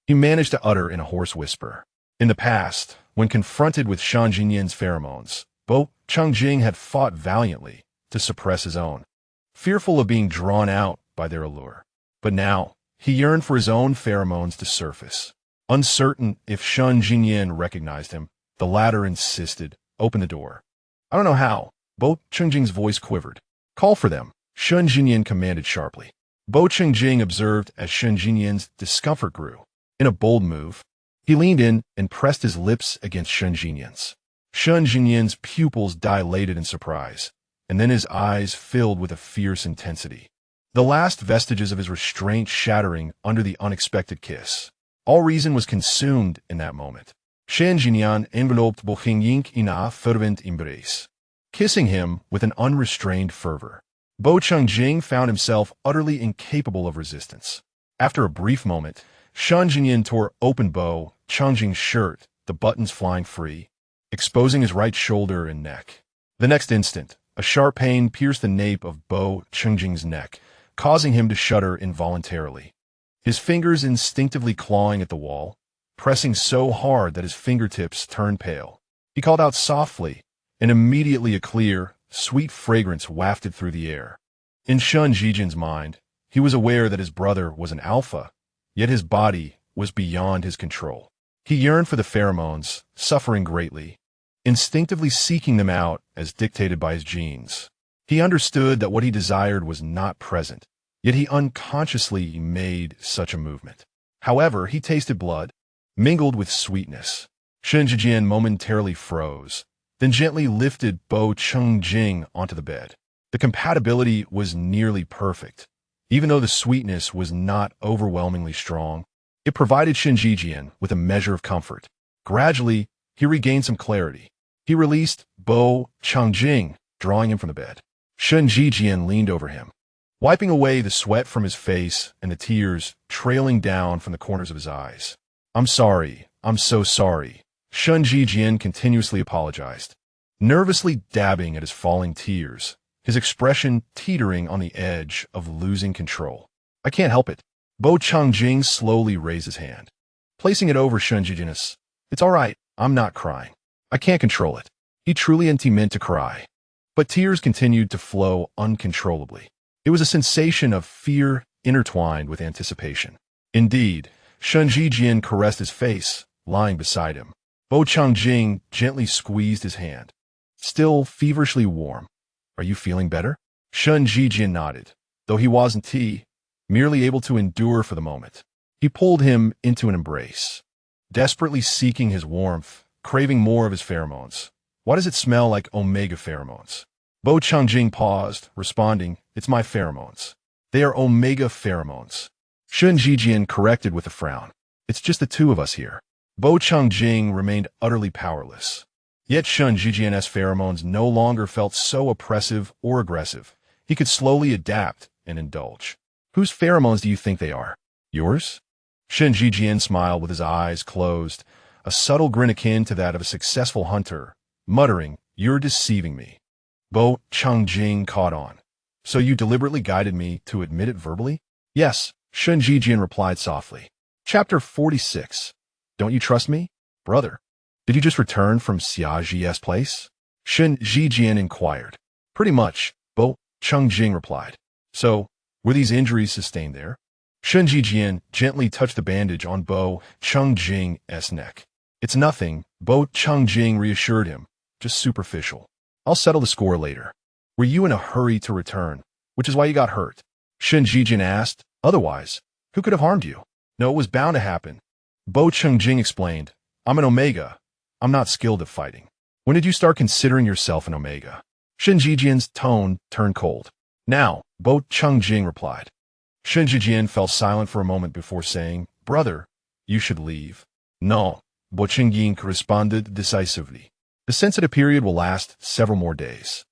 Speaker 1: he managed to utter in a hoarse whisper. In the past, when confronted with Shun Zhijian's pheromones, Bo Chungjing had fought valiantly to suppress his own, fearful of being drawn out by their allure. But now, he yearned for his own pheromones to surface. Uncertain if Shun Zhijian recognized him, the latter insisted, "Open the door." "I don't know how." Bo Chungjing's voice quivered. "Call for them," Shun Jinyan commanded sharply. Bo Chengjing observed as Shun Jinyan's discomfort grew. In a bold move, he leaned in and pressed his lips against Shun Jinyan's. Shun Jinyan's pupils dilated in surprise, and then his eyes filled with a fierce intensity. The last vestiges of his restraint shattering under the unexpected kiss. All reason was consumed in that moment. Shun Jinyan enveloped Bo Chengjing in a fervent embrace, kissing him with an unrestrained fervor. Bo Chengjing found himself utterly incapable of resistance. After a brief moment, Shun Jinyan tore open Bo Chengjing's shirt, the buttons flying free, exposing his right shoulder and neck. The next instant, a sharp pain pierced the nape of Bo Chengjing's neck, causing him to shudder involuntarily. His fingers instinctively clawing at the wall, pressing so hard that his fingertips turned pale. He called out softly, and immediately a clear, sweet fragrance wafted through the air. In Shun Jinyan's mind, he was aware that his brother was an alpha, yet his body was beyond his control. He yearned for the pheromones, suffering greatly, instinctively seeking them out as dictated by his genes. He understood that what he desired was not present, yet he unconsciously made such a movement. However, he tasted blood, mingled with sweetness. Shun Jinyan momentarily froze, then gently lifted Bo Chengjing onto the bed. The compatibility was nearly perfect. Even though the sweetness was not overwhelmingly strong, it provided Shun Jinyan with a measure of comfort. Gradually, he regained some clarity. He released Bo Chengjing, drawing him from the bed. Shun Jinyan leaned over him, wiping away the sweat from his face and the tears trailing down from the corners of his eyes. "I'm sorry. I'm so sorry." Shun Jinyan continuously apologized, nervously dabbing at his falling tears, his expression teetering on the edge of losing control. "I can't help it." Bo Chengjing slowly raised his hand, placing it over Shun Jinyan's. "It's all right. I'm not crying. I can't control it." He truly meant to cry, but tears continued to flow uncontrollably. It was a sensation of fear intertwined with anticipation. Indeed, Shun Jinyan caressed his face, lying beside him. Bo Chengjing gently squeezed his hand, still feverishly warm. "Are you feeling better?" Shun Jinyan nodded, though he wasn't merely able to endure for the moment. He pulled him into an embrace, desperately seeking his warmth, craving more of his pheromones. "Why does it smell like omega pheromones?" Bo Chengjing paused, responding, "It's my pheromones. They are omega pheromones." Shun Jinyan corrected with a frown. "It's just the two of us here." Bo Chengjing remained utterly powerless. Yet Shun Jinyan's pheromones no longer felt so oppressive or aggressive. He could slowly adapt and indulge. "Whose pheromones do you think they are? Yours?" Shun Jinyan smiled with his eyes closed, a subtle grin akin to that of a successful hunter, muttering, "You're deceiving me." Bo Chengjing caught on. "So you deliberately guided me to admit it verbally?" "Yes," Shun Jinyan replied softly. Chapter 46. Don't you trust me? "Brother, did you just return from Xiaoji's place?" Shun Jinyan inquired. "Pretty much," Bo Chengjing replied. "So, were these injuries sustained there?" Shun Jinyan gently touched the bandage on Bo Chengjing's neck. "It's nothing," Bo Chengjing reassured him. "Just superficial. I'll settle the score later." "Were you in a hurry to return, which is why you got hurt?" Shun Jinyan asked. "Otherwise, who could have harmed you?" "No, it was bound to happen." Bo Chengjing explained. "I'm an Omega. I'm not skilled at fighting." "When did you start considering yourself an Omega?" Shun Jinyan's tone turned cold. "Now," Bo Chengjing replied. Shun Jinyan fell silent for a moment before saying, "Brother, you should leave." "No," Bo Chengjing responded decisively. "The sensitive period will last several more days."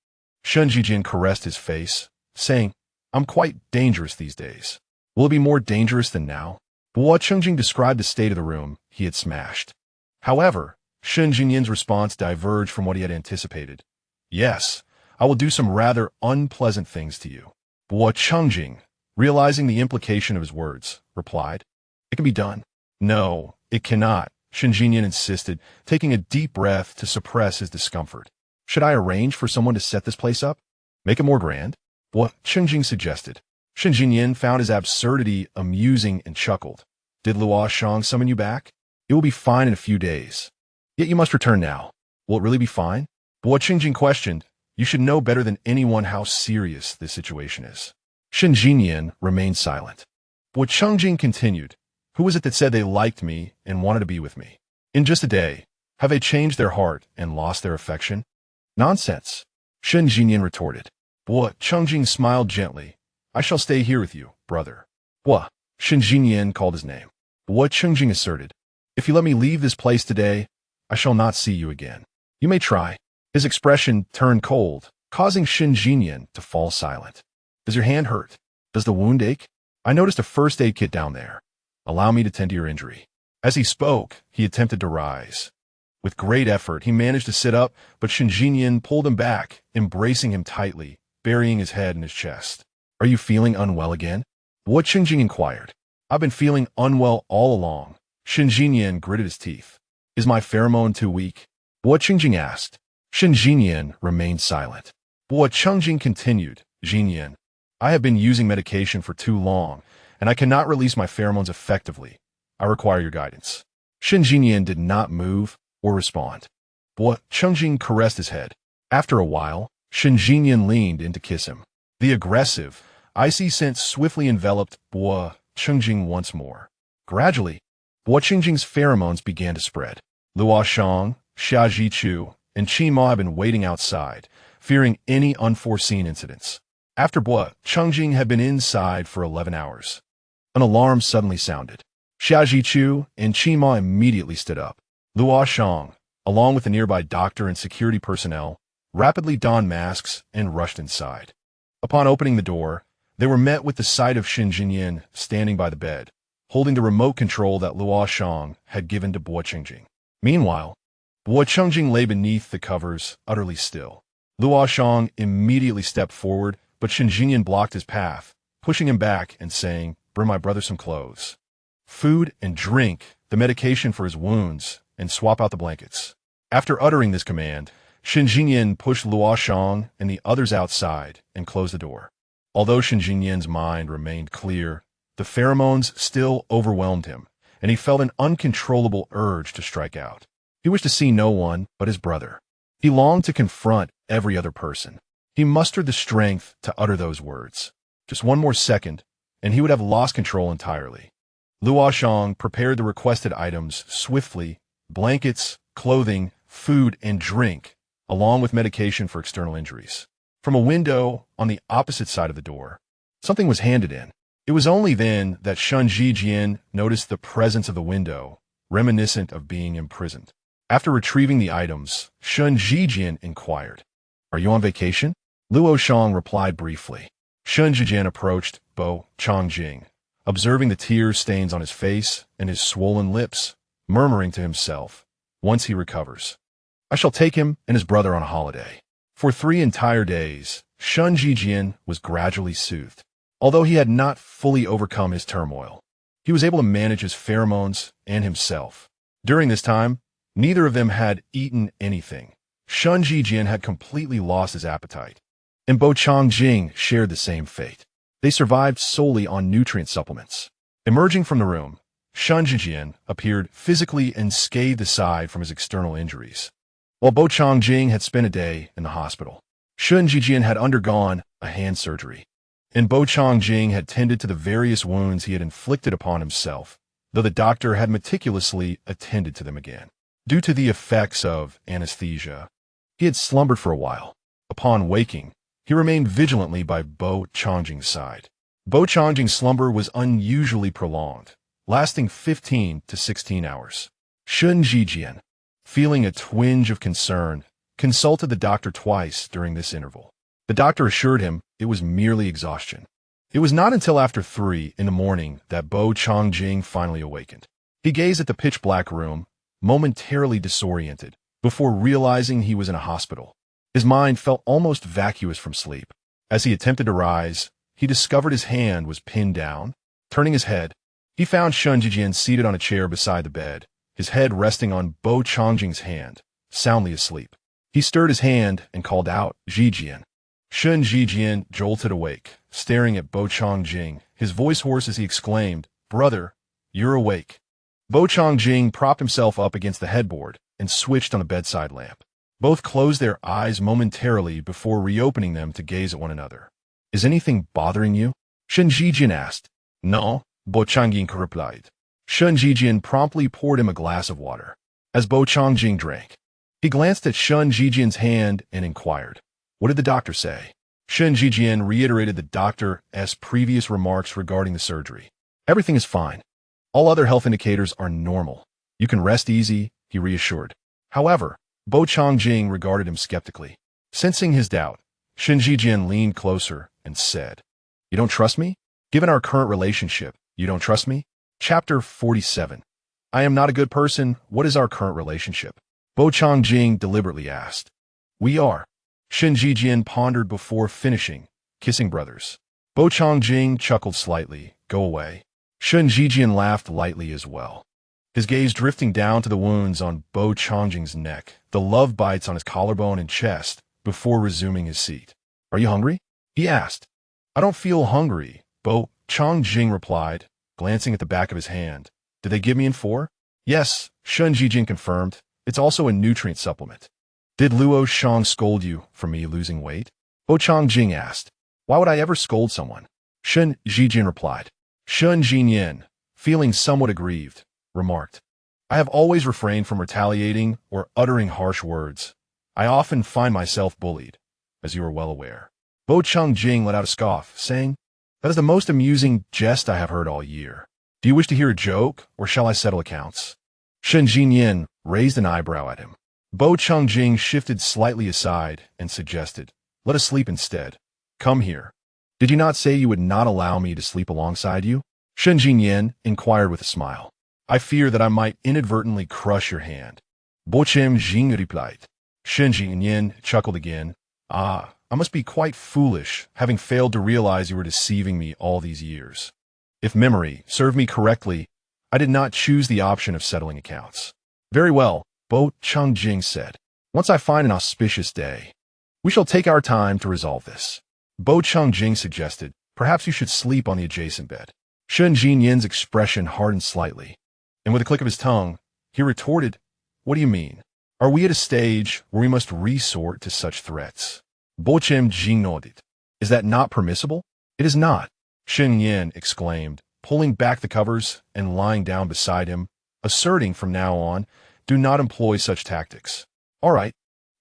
Speaker 1: Shun Jinyan caressed his face, saying, "I'm quite dangerous these days." "Will it be more dangerous than now?" Bo Chengjing described the state of the room he had smashed. However, Shun Jinyan's response diverged from what he had anticipated. "Yes, I will do some rather unpleasant things to you." Bo Chengjing, realizing the implication of his words, replied, "It can be done." "No, it cannot," Shun Jinyan insisted, taking a deep breath to suppress his discomfort. "Should I arrange for someone to set this place up? Make it more grand?" Bo Chengjing suggested. Shun Jinyan found his absurdity amusing and chuckled. "Did Luoyan summon you back? It will be fine in a few days. Yet you must return now." "Will it really be fine?" Bo Chengjing questioned, You should know better than anyone how serious this situation is. Shangye remained silent. But Changjing continued. Who was it that said they liked me and wanted to be with me? In just a day, have they changed their heart and lost their affection? Nonsense. Shangye retorted. Changjing smiled gently. I shall stay here with you, brother. Shangye called his name. Changjing asserted. If you let me leave this place today, I shall not see you again. You may try. His expression turned cold, causing Shangye to fall silent. Does your hand hurt? Does the wound ache? I noticed a first aid kit down there. Allow me to tend to your injury. As he spoke, he attempted to rise. With great effort, he managed to sit up, but Shangye pulled him back, embracing him tightly, burying his head in his chest. Are you feeling unwell again? Shangye inquired. I've been feeling unwell all along. Shangye gritted his teeth. Is my pheromone too weak? Shangye asked. Shangye remained silent. Changjing continued. Jinyan, I have been using medication for too long, and I cannot release my pheromones effectively. I require your guidance. Shangye did not move or respond. Changjing caressed his head. After a while, Shangye leaned in to kiss him. The aggressive, icy scent swiftly enveloped Changjing once more. Gradually, Changjing's pheromones began to spread. Luoyan, Xiaji and Qima had been waiting outside, fearing any unforeseen incidents. After Changjing had been inside for 11 hours. An alarm suddenly sounded. Xiaji and Qima immediately stood up. Luoyan, along with the nearby doctor and security personnel, rapidly donned masks and rushed inside. Upon opening the door, they were met with the sight of Shangye standing by the bed, holding the remote control that Luoyan had given to Changjing. Meanwhile, Changjing lay beneath the covers, utterly still. Luoyan immediately stepped forward, but Shangye blocked his path, pushing him back and saying, Bring my brother some clothes, food and drink, the medication for his wounds, and swap out the blankets. After uttering this command, Shangye pushed Luoyan and the others outside and closed the door. Although Shangye's mind remained clear, the pheromones still overwhelmed him, and he felt an uncontrollable urge to strike out. He wished to see no one but his brother. He longed to confront every other person. He mustered the strength to utter those words. Just one more second, and he would have lost control entirely. Luoyan prepared the requested items swiftly: blankets, clothing, food, and drink, along with medication for external injuries. From a window on the opposite side of the door, something was handed in. It was only then that Shangye noticed the presence of the window, reminiscent of being imprisoned. After retrieving the items, Shangye inquired, Are you on vacation? Luoyan replied briefly. Shangye approached Changjing, observing the tear stains on his face and his swollen lips, murmuring to himself, Once he recovers, I shall take him and his brother on a holiday. For 3 entire days, Shangye was gradually soothed. Although he had not fully overcome his turmoil, he was able to manage his pheromones and himself. During this time, neither of them had eaten anything. Shangye had completely lost his appetite, and Changjing shared the same fate. They survived solely on nutrient supplements. Emerging from the room, Shangye appeared physically unscathed aside from his external injuries. While Changjing had spent a day in the hospital, Shangye had undergone a hand surgery, and Changjing had tended to the various wounds he had inflicted upon himself, though the doctor had meticulously attended to them again. Due to the effects of anesthesia, he had slumbered for a while. Upon waking, he remained vigilantly by Changjing's side. Changjing's slumber was unusually prolonged, lasting 15 to 16 hours. Shangye, feeling a twinge of concern, consulted the doctor twice during this interval. The doctor assured him it was merely exhaustion. It was not until after 3 in the morning that Changjing finally awakened. He gazed at the pitch-black room, momentarily disoriented, before realizing he was in a hospital. His mind felt almost vacuous from sleep. As he attempted to rise, he discovered his hand was pinned down. Turning his head, he found Shangye seated on a chair beside the bed, his head resting on Changjing's hand, soundly asleep. He stirred his hand and called out, Zhijian. Shangye jolted awake, staring at Changjing, his voice hoarse as he exclaimed, Brother, you're awake. Changjing propped himself up against the headboard and switched on the bedside lamp. Both closed their eyes momentarily before reopening them to gaze at one another. Is anything bothering you? Shen Zhijian asked. No, Bo Changjing replied. Shen Zhijian promptly poured him a glass of water. As Bo Changjing drank, he glanced at Shen Zhijian's hand and inquired, "What did the doctor say?" Shen Zhijian reiterated the doctor's previous remarks regarding the surgery. "Everything is fine. All other health indicators are normal. You can rest easy," he reassured. However, Bo Changjing regarded him skeptically. Sensing his doubt, Shen Zhijian leaned closer and said, "You don't trust me? Given our current relationship, you don't trust me?" Chapter 47. I am not a good person. What is our current relationship? Bo Changjing deliberately asked. We are. Shen Zhijian pondered before finishing, kissing brothers. Bo Changjing chuckled slightly. Go away. Shen Zhijian laughed lightly as well. His gaze drifting down to the wounds on Bo Changjing's neck, the love bites on his collarbone and chest, before resuming his seat. Are you hungry? He asked. I don't feel hungry, Bo Changjing replied, glancing at the back of his hand. Did they give me inquire? Yes, Shen Zhijian confirmed. It's also a nutrient supplement. Did Shang scold you for me losing weight? Bo Changjing asked. Why would I ever scold someone? Shen Zhijian replied. Shen Zhijian, feeling somewhat aggrieved, remarked. I have always refrained from retaliating or uttering harsh words. I often find myself bullied, as you are well aware. Bo Changjing let out a scoff, saying, That is the most amusing jest I have heard all year. Do you wish to hear a joke, or shall I settle accounts? Shen Zhijian raised an eyebrow at him. Bo Changjing shifted slightly aside and suggested, Let us sleep instead. Come here. Did you not say you would not allow me to sleep alongside you? Shen Zhijian inquired with a smile. I fear that I might inadvertently crush your hand. Bo Changjing replied. Shen Zhijian chuckled again. I must be quite foolish, having failed to realize you were deceiving me all these years. If memory served me correctly, I did not choose the option of settling accounts. Very well, Bo Changjing said. Once I find an auspicious day, we shall take our time to resolve this. Bo Changjing suggested, perhaps you should sleep on the adjacent bed. Shen Zhijian's expression hardened slightly, and with a click of his tongue, he retorted, What do you mean? Are we at a stage where we must resort to such threats? Bo Changjing nodded. Is that not permissible? It is not, Shen Yin exclaimed, pulling back the covers and lying down beside him, asserting from now on, do not employ such tactics. All right.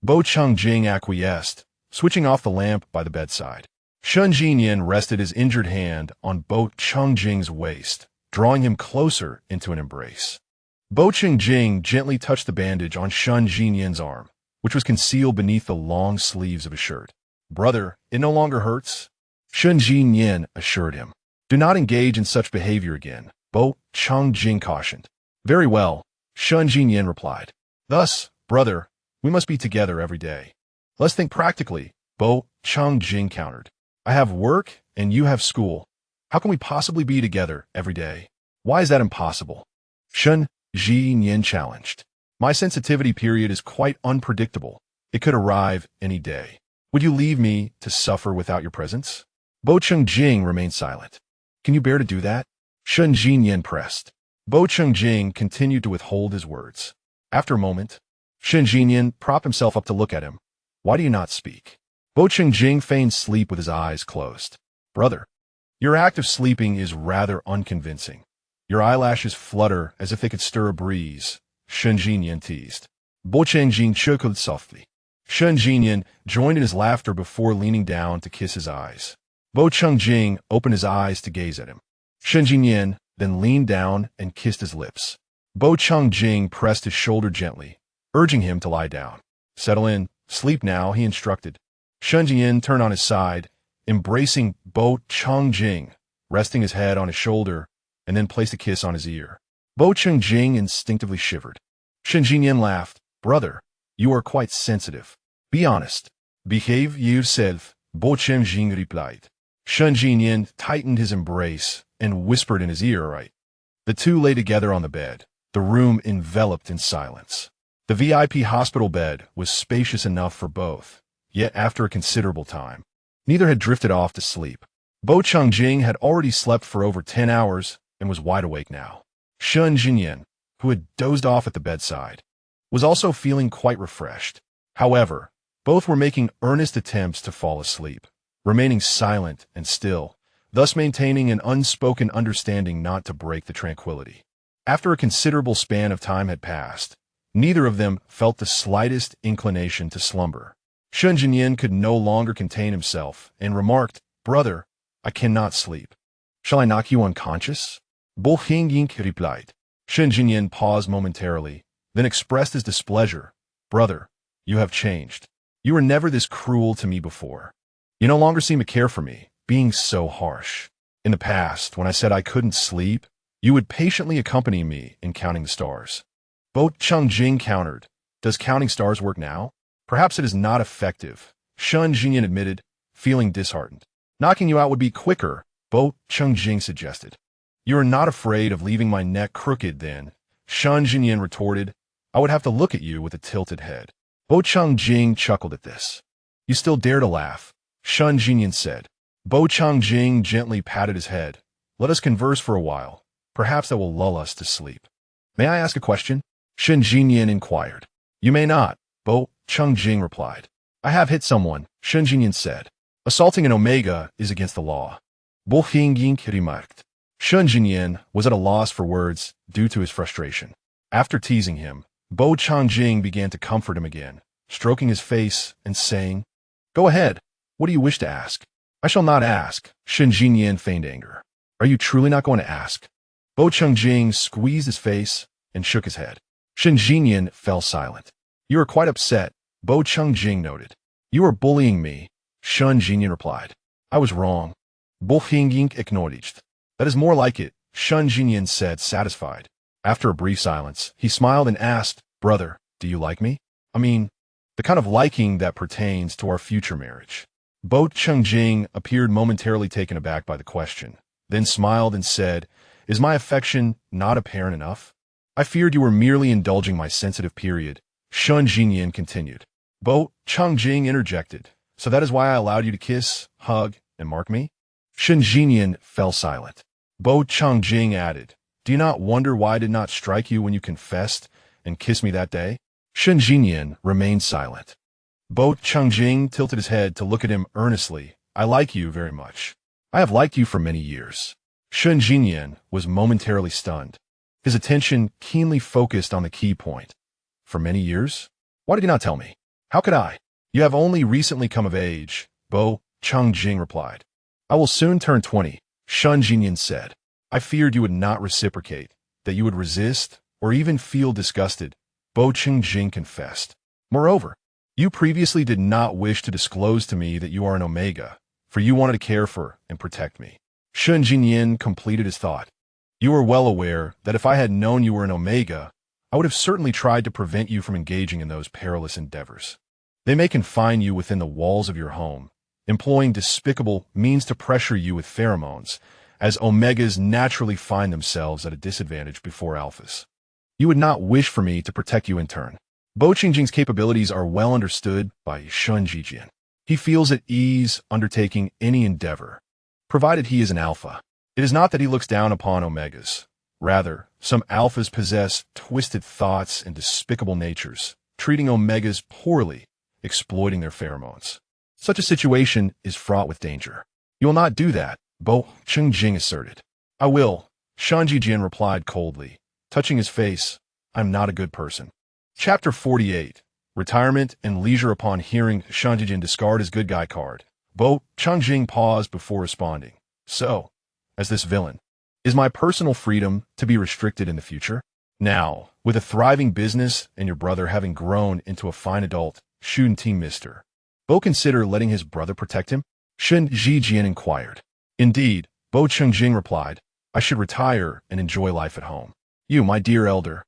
Speaker 1: Bo Changjing acquiesced, switching off the lamp by the bedside. Shen Zhijian rested his injured hand on Bo Changjing's waist, drawing him closer into an embrace. Bo Changjing gently touched the bandage on Shen Zhijian's arm, which was concealed beneath the long sleeves of his shirt. Brother, it no longer hurts, Shen Zhijian assured him. Do not engage in such behavior again, Bo Changjing cautioned. Very well, Shen Zhijian replied. Thus, brother, we must be together every day. Let's think practically, Bo Changjing countered. I have work and you have school. How can we possibly be together every day? Why is that impossible? Shen Zhijian challenged. My sensitivity period is quite unpredictable. It could arrive any day. Would you leave me to suffer without your presence? Bo Changjing remained silent. Can you bear to do that? Shen Zhijian pressed. Bo Changjing continued to withhold his words. After a moment, Shen Zhijian propped himself up to look at him. Why do you not speak? Bo Changjing feigned sleep with his eyes closed. Brother, your act of sleeping is rather unconvincing. Your eyelashes flutter as if they could stir a breeze, Shen Zhijian teased. Bo Changjing chuckled softly. Shen Zhijian joined in his laughter before leaning down to kiss his eyes. Bo Changjing opened his eyes to gaze at him. Shen Zhijian then leaned down and kissed his lips. Bo Changjing pressed his shoulder gently, urging him to lie down. Settle in, sleep now, he instructed. Shen Zhijian turned on his side, embracing Bo Changjing, resting his head on his shoulder, and then placed a kiss on his ear. Bo Changjing instinctively shivered. Shen Zhijian laughed. Brother, you are quite sensitive. Be honest. Behave yourself, Bo Changjing replied. Shen Zhijian tightened his embrace and whispered in his ear, right. The two lay together on the bed, the room enveloped in silence. The VIP hospital bed was spacious enough for both, yet after a considerable time, neither had drifted off to sleep. Bo Changjing had already slept for over 10 hours and was wide awake now. Shen Zhijian, who had dozed off at the bedside, was also feeling quite refreshed. However, both were making earnest attempts to fall asleep, remaining silent and still, thus maintaining an unspoken understanding not to break the tranquility. After a considerable span of time had passed, neither of them felt the slightest inclination to slumber. Shangye could no longer contain himself and remarked, "Brother, I cannot sleep. Shall I knock you unconscious?" Xing replied. Shangye paused momentarily, then expressed his displeasure. "Brother, you have changed. You were never this cruel to me before. You no longer seem to care for me, being so harsh. In the past, when I said I couldn't sleep, you would patiently accompany me in counting the stars." Bo Changye countered, "Does counting stars work now? Perhaps it is not effective," Shangye admitted, feeling disheartened. "Knocking you out would be quicker," Bo Changye suggested. "You are not afraid of leaving my neck crooked then," Shangye retorted. "I would have to look at you with a tilted head." Bo Changye chuckled at this. "You still dare to laugh," Shangye said. Bo Changye gently patted his head. "Let us converse for a while. Perhaps that will lull us to sleep." "May I ask a question?" Shangye inquired. "You may not," Bo Changye replied. "I have hit someone," Shangye said. "Assaulting an omega is against the law." Bo Xing remarked. Shangye was at a loss for words due to his frustration. After teasing him, Bo Changye began to comfort him again, stroking his face and saying, "Go ahead. What do you wish to ask?" "I shall not ask," Shangye feigned anger. "Are you truly not going to ask?" Bo Changye squeezed his face and shook his head. Shangye fell silent. "You are quite upset," Bo Changye noted. "You are bullying me," Shangye replied. "I was wrong." Bo Xing acknowledged. "That is more like it," Shangye said, satisfied. After a brief silence, he smiled and asked, "Brother, do you like me? I mean, the kind of liking that pertains to our future marriage." Bo Changye appeared momentarily taken aback by the question, then smiled and said, "Is my affection not apparent enough? I feared you were merely indulging my sensitive period," Shangye continued. Bo Changye interjected, "So that is why I allowed you to kiss, hug, and mark me?" Shangye fell silent. Bo Changye added, "Do you not wonder why I did not strike you when you confessed and kissed me that day?" Shangye remained silent. Bo Changye tilted his head to look at him earnestly. "I like you very much. I have liked you for many years." Shangye was momentarily stunned, his attention keenly focused on the key point. "For many years? Why did you not tell me? How could I?" "You have only recently come of age," Bo Changye replied. "I will soon turn 20, Shangye said. "I feared you would not reciprocate, that you would resist, or even feel disgusted," Bo Changye confessed. "Moreover, you previously did not wish to disclose to me that you are an omega, for you wanted to care for and protect me." Shangye completed his thought. "You are well aware that if I had known you were an omega, I would have certainly tried to prevent you from engaging in those perilous endeavors. They may confine you within the walls of your home, employing despicable means to pressure you with pheromones, as omegas naturally find themselves at a disadvantage before alphas. You would not wish for me to protect you in turn." Bo Changye's capabilities are well understood by Shangye. He feels at ease undertaking any endeavor, provided he is an alpha. It is not that he looks down upon omegas. Rather, some alphas possess twisted thoughts and despicable natures, treating omegas poorly, exploiting their pheromones. Such a situation is fraught with danger. "You will not do that," Bo Changye asserted. "I will," Shangye replied coldly, touching his face. "I'm not a good person." Chapter 48. Retirement and Leisure. Upon hearing Shangye discard his good guy card, Bo Changye paused before responding. "So, as this villain, is my personal freedom to be restricted in the future? Now, with a thriving business and your brother having grown into a fine adult, shouldn't he, Mr. Bo consider letting his brother protect him?" Shangye inquired. "Indeed," Bo Changye replied, "I should retire and enjoy life at home. You, my dear elder,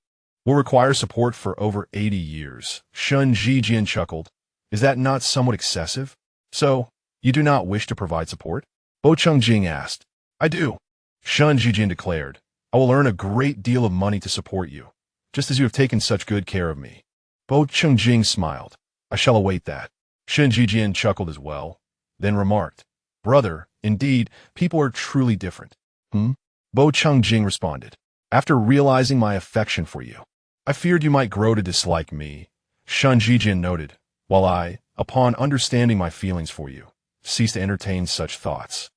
Speaker 1: will require support for over 80 years. Shangye chuckled. "Is that not somewhat excessive? So, you do not wish to provide support?" Bo Changye asked. "I do," Shangye declared. "I will earn a great deal of money to support you, just as you have taken such good care of me." Bo Changye smiled. "I shall await that." Shangye chuckled as well, then remarked, "Brother, indeed, people are truly different." Bo Changye responded. "After realizing my affection for you, I feared you might grow to dislike me," Shangye noted. while I, upon understanding my feelings for you, ceased to entertain such thoughts.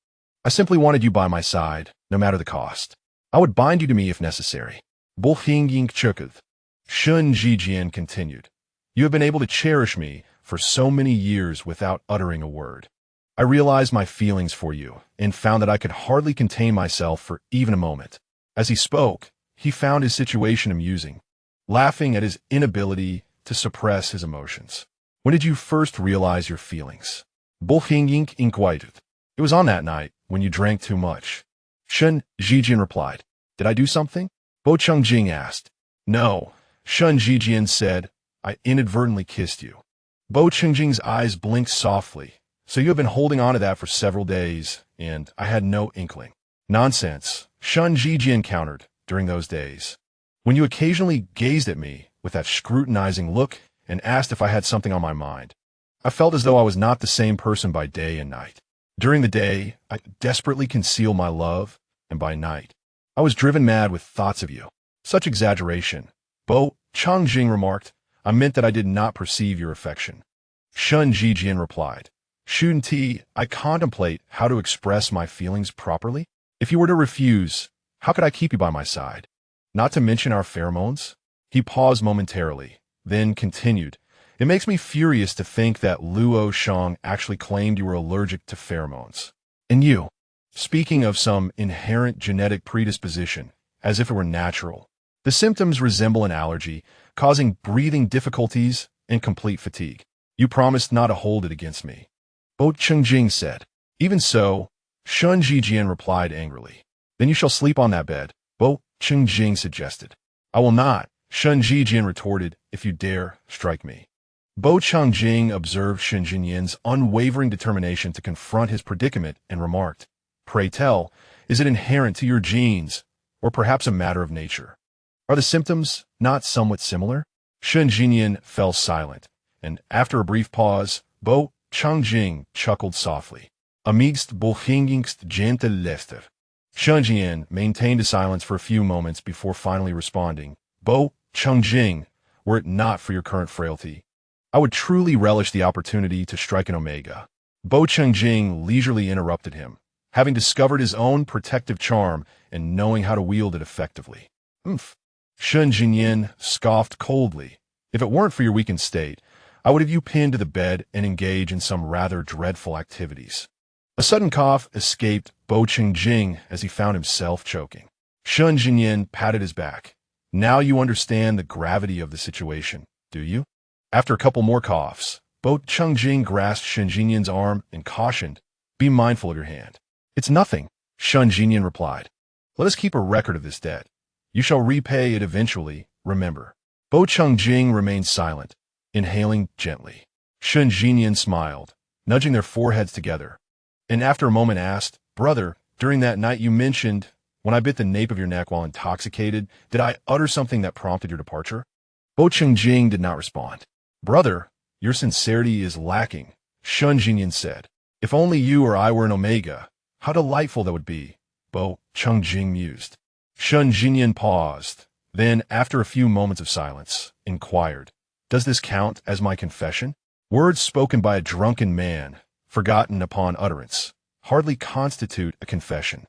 Speaker 1: I simply wanted you by my side, no matter the cost. I would bind you to me if necessary. Bulhing chuketh. Shun Jijian continued. You have been able to cherish me for so many years without uttering a word. I realized my feelings for you and found that I could hardly contain myself for even a moment. As he spoke, he found his situation amusing, laughing at his inability to suppress his emotions. When did you first realize your feelings? Bulhing inquired. It was on that night when you drank too much. Shun Jijian replied. Did I do something? Bo Chungjing asked. No, Shun Jijian said. I inadvertently kissed you. Bo Chungjing's eyes blinked softly. So you have been holding on to that for several days, and I had no inkling. Nonsense, Shun Jijian countered during those days. When you occasionally gazed at me with that scrutinizing look and asked if I had something on my mind, I felt as though I was not the same person by day and night. During the day, I desperately concealed my love, and by night, I was driven mad with thoughts of you. Such exaggeration, Bo Chungjing remarked. I meant that I did not perceive your affection. Shun Jijian replied. Shouldn't I contemplate how to express my feelings properly? If you were to refuse, how could I keep you by my side? Not to mention our pheromones? He paused momentarily, then continued. It makes me furious to think that Shang actually claimed you were allergic to pheromones. And you, speaking of some inherent genetic predisposition, as if it were natural. The symptoms resemble an allergy, causing breathing difficulties and complete fatigue. You promised not to hold it against me. Bo Chungjing said. Even so, Shun Jijian replied angrily. Then you shall sleep on that bed, Bo Chungjing suggested. I will not, Shun Jijian retorted. If you dare, strike me. Bo Chungjing observed Shun Jinyan's unwavering determination to confront his predicament and remarked, Pray tell, is it inherent to your genes, or perhaps a matter of nature? Are the symptoms not somewhat similar? Shun Jinyan fell silent, and after a brief pause, Bo Chungjing chuckled softly. Amigst Bulhingingst gentle lester. Shun Jinyan maintained a silence for a few moments before finally responding. Bo Chungjing, were it not for your current frailty, I would truly relish the opportunity to strike an omega. Bo Chungjing leisurely interrupted him, having discovered his own protective charm and knowing how to wield it effectively. Shun Jinyan scoffed coldly. If it weren't for your weakened state, I would have you pinned to the bed and engage in some rather dreadful activities. A sudden cough escaped Bo Chungjing as he found himself choking. Shun Jinyan patted his back. Now you understand the gravity of the situation, do you? After a couple more coughs, Bo Chungjing grasped Shun Jinyan's arm and cautioned, Be mindful of your hand. It's nothing, Shun Jinyan replied. Let us keep a record of this debt. You shall repay it eventually, remember. Bo Chungjing remained silent, inhaling gently. Shun Jinyan smiled, nudging their foreheads together, and after a moment asked, Brother, during that night you mentioned, when I bit the nape of your neck while intoxicated, did I utter something that prompted your departure? Bo Chungjing did not respond. Brother, your sincerity is lacking, Shun Jinyan said. If only you or I were an omega, how delightful that would be, Bo Chungjing mused. Shun Jinyan paused, then, after a few moments of silence, inquired, Does this count as my confession? Words spoken by a drunken man, forgotten upon utterance, hardly constitute a confession.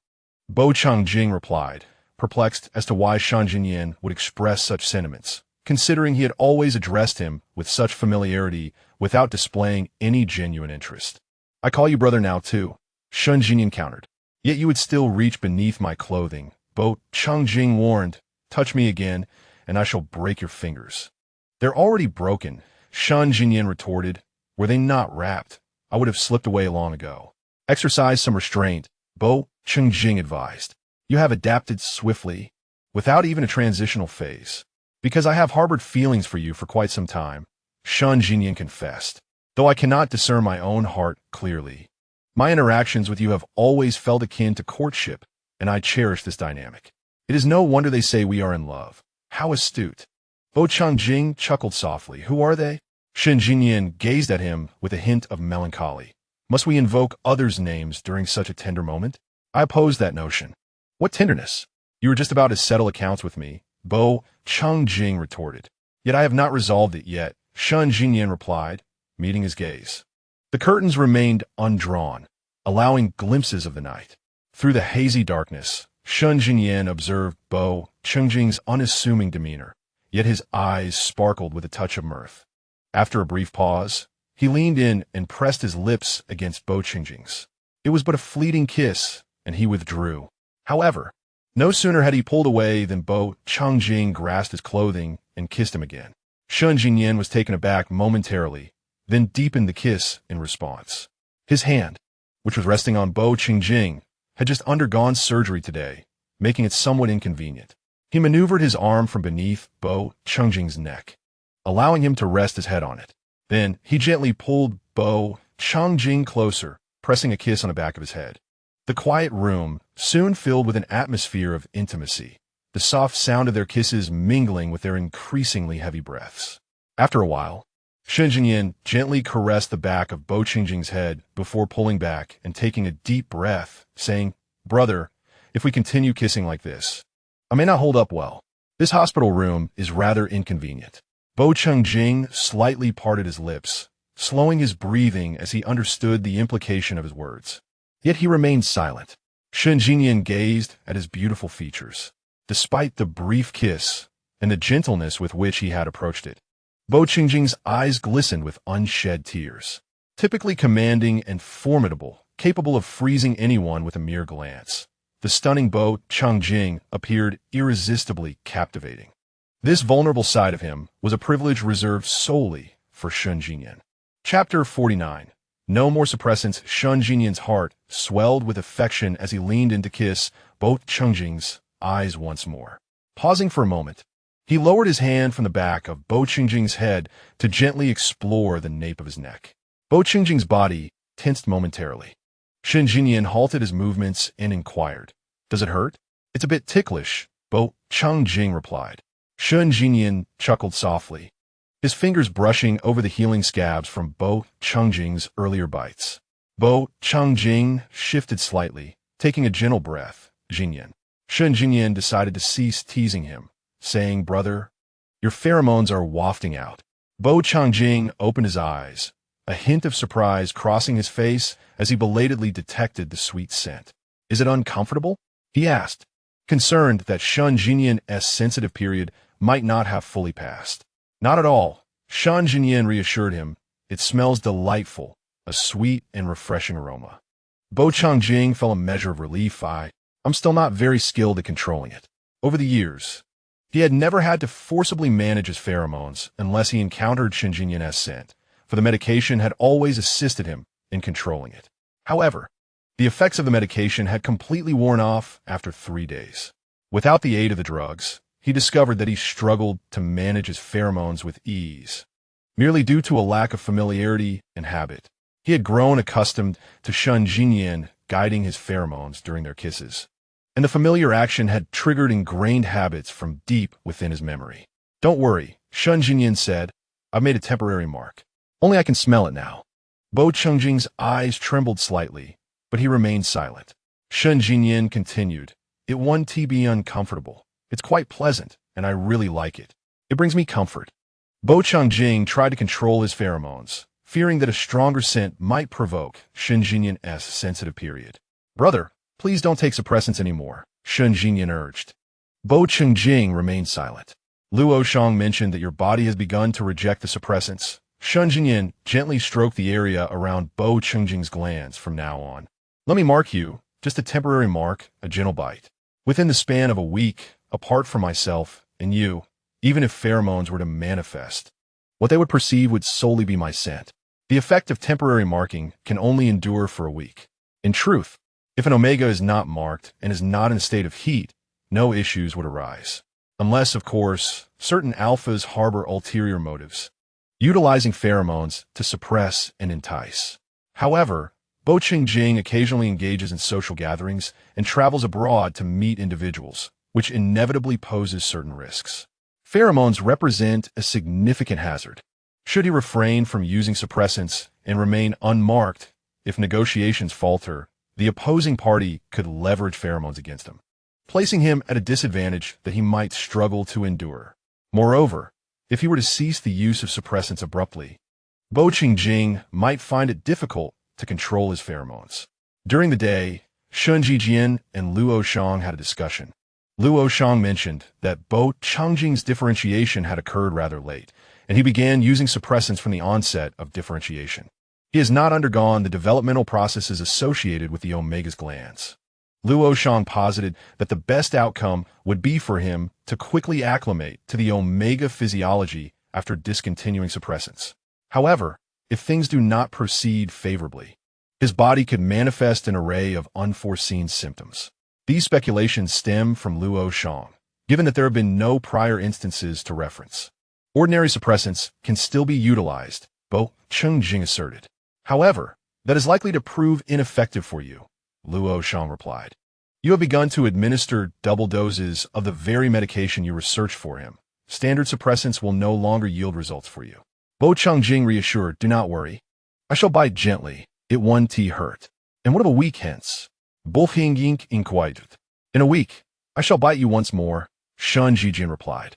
Speaker 1: Bo Chungjing replied, perplexed as to why Shun Jinyan would express such sentiments, considering he had always addressed him with such familiarity without displaying any genuine interest. I call you brother now, too, Shun Jinyan countered. Yet you would still reach beneath my clothing, Bo Chungjing warned. Touch me again, and I shall break your fingers. They're already broken, Shun Jinyan retorted. Were they not wrapped, I would have slipped away long ago. Exercise some restraint, Bo Chungjing advised. You have adapted swiftly, without even a transitional phase. Because I have harbored feelings for you for quite some time, Shun Jinyan confessed, though I cannot discern my own heart clearly. My interactions with you have always felt akin to courtship, and I cherish this dynamic. It is no wonder they say we are in love. How astute. Bo Chungjing chuckled softly. Who are they? Shun Jinyan gazed at him with a hint of melancholy. Must we invoke others' names during such a tender moment? I oppose that notion. What tenderness? You were just about to settle accounts with me, Bo Chungjing retorted. Yet I have not resolved it yet, Shun Jinyan replied. meeting his gaze. The curtains remained undrawn, allowing glimpses of the night. Through the hazy darkness, Shun Jinyan observed Bo Chengjing's unassuming demeanor, yet his eyes sparkled with a touch of mirth. After a brief pause, he leaned in and pressed his lips against Bo Chengjing's. It was but a fleeting kiss, and he withdrew. However, no sooner had he pulled away than Bo Chengjing grasped his clothing and kissed him again. Shun Jinyan was taken aback momentarily, then deepened the kiss in response. His hand, which was resting on Bo Chengjing, had just undergone surgery today, making it somewhat inconvenient. He maneuvered his arm from beneath Bo Chengjing's neck, allowing him to rest his head on it. Then he gently pulled Bo Chengjing closer, pressing a kiss on the back of his head. The quiet room soon filled with an atmosphere of intimacy, the soft sound of their kisses mingling with their increasingly heavy breaths. After a while, Shun Jinyan gently caressed the back of Bo Chengjing's head before pulling back and taking a deep breath, saying, "Brother, if we continue kissing like this, I may not hold up well. This hospital room is rather inconvenient." Bo Chengjing slightly parted his lips, slowing his breathing as he understood the implication of his words. Yet he remained silent. Shun Jinyan gazed at his beautiful features, despite the brief kiss and the gentleness with which he had approached it. Bo Chengjing's eyes glistened with unshed tears. Typically commanding and formidable, capable of freezing anyone with a mere glance, the stunning Bo Chengjing appeared irresistibly captivating. This vulnerable side of him was a privilege reserved solely for Shun Jinyan. Chapter 49. No more suppressants. Shun Jinyan's heart swelled with affection as he leaned in to kiss Bo Chengjing's eyes once more. Pausing for a moment, he lowered his hand from the back of Bo Chengjing's head to gently explore the nape of his neck. Bo Chengjing's body tensed momentarily. Shun Jinyan halted his movements and inquired, "Does it hurt?" "It's a bit ticklish," Bo Chengjing replied. Shun Jinyan chuckled softly, his fingers brushing over the healing scabs from Bo Chengjing's earlier bites. Bo Chengjing shifted slightly, taking a gentle breath. "Jinyan." Shun Jinyan decided to cease teasing him, saying, "Brother, your pheromones are wafting out." Bo Chengjing opened his eyes, a hint of surprise crossing his face as he belatedly detected the sweet scent. "Is it uncomfortable?" he asked, concerned that Shun Jinyan's sensitive period might not have fully passed. "Not at all," Shun Jinyan reassured him. "It smells delightful, a sweet and refreshing aroma." Bo Chengjing felt a measure of relief. I'm still not very skilled at controlling it." Over the years, he had never had to forcibly manage his pheromones unless he encountered Shun Jinyan's scent, for the medication had always assisted him in controlling it. However, the effects of the medication had completely worn off after 3 days. Without the aid of the drugs, he discovered that he struggled to manage his pheromones with ease, merely due to a lack of familiarity and habit. He had grown accustomed to Shun Jinyan guiding his pheromones during their kisses, and the familiar action had triggered ingrained habits from deep within his memory. "Don't worry," Shun Jinyan said. "I've made a temporary mark. Only I can smell it now." Bo Chengjing's eyes trembled slightly, but he remained silent. Shun Jinyan continued, "It won't be uncomfortable. It's quite pleasant, and I really like it. It brings me comfort." Bo Chengjing tried to control his pheromones, fearing that a stronger scent might provoke Shun Jinyan's sensitive period. "Brother, please don't take suppressants anymore," Shun Jinyan urged. Bo Chengjing remained silent. Luoyan mentioned that your body has begun to reject the suppressants. Shun Jinyan gently stroked the area around Bo Chengjing's glands from now on. "Let me mark you, just a temporary mark, a gentle bite. Within the span of a week, apart from myself and you, even if pheromones were to manifest, what they would perceive would solely be my scent. The effect of temporary marking can only endure for a week. In truth, if an omega is not marked and is not in a state of heat, no issues would arise. Unless, of course, certain alphas harbor ulterior motives, utilizing pheromones to suppress and entice. However, Bo Chengjing occasionally engages in social gatherings and travels abroad to meet individuals, which inevitably poses certain risks. Pheromones represent a significant hazard. Should he refrain from using suppressants and remain unmarked, if negotiations falter, the opposing party could leverage pheromones against him, placing him at a disadvantage that he might struggle to endure. Moreover, if he were to cease the use of suppressants abruptly, Bo Qingjing might find it difficult to control his pheromones. During the day, Shangye and Luoyan had a discussion. Luoyan mentioned that Bo Qingjing's differentiation had occurred rather late, and he began using suppressants from the onset of differentiation. He has not undergone the developmental processes associated with the omega's glands. Luoyan posited that the best outcome would be for him to quickly acclimate to the omega physiology after discontinuing suppressants. However, if things do not proceed favorably, his body could manifest an array of unforeseen symptoms. These speculations stem from Luoyan, given that there have been no prior instances to reference. Ordinary suppressants can still be utilized, Bo Qingjing asserted. However, that is likely to prove ineffective for you, Luoyan replied. You have begun to administer double doses of the very medication you researched for him. Standard suppressants will no longer yield results for you. Bo Qingjing reassured, do not worry. I shall bite gently. It won't hurt. And what of a week hence? Bo Qingjing inquired. In a week, I shall bite you once more, Shangye replied.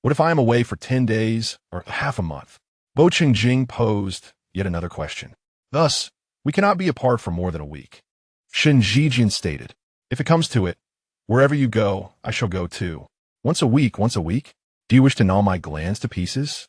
Speaker 1: What if I am away for 10 days or half a month? Bo Qingjing posed yet another question. Thus, we cannot be apart for more than a week. Shangye stated, if it comes to it, wherever you go, I shall go too. Once a week? Do you wish to gnaw my glands to pieces?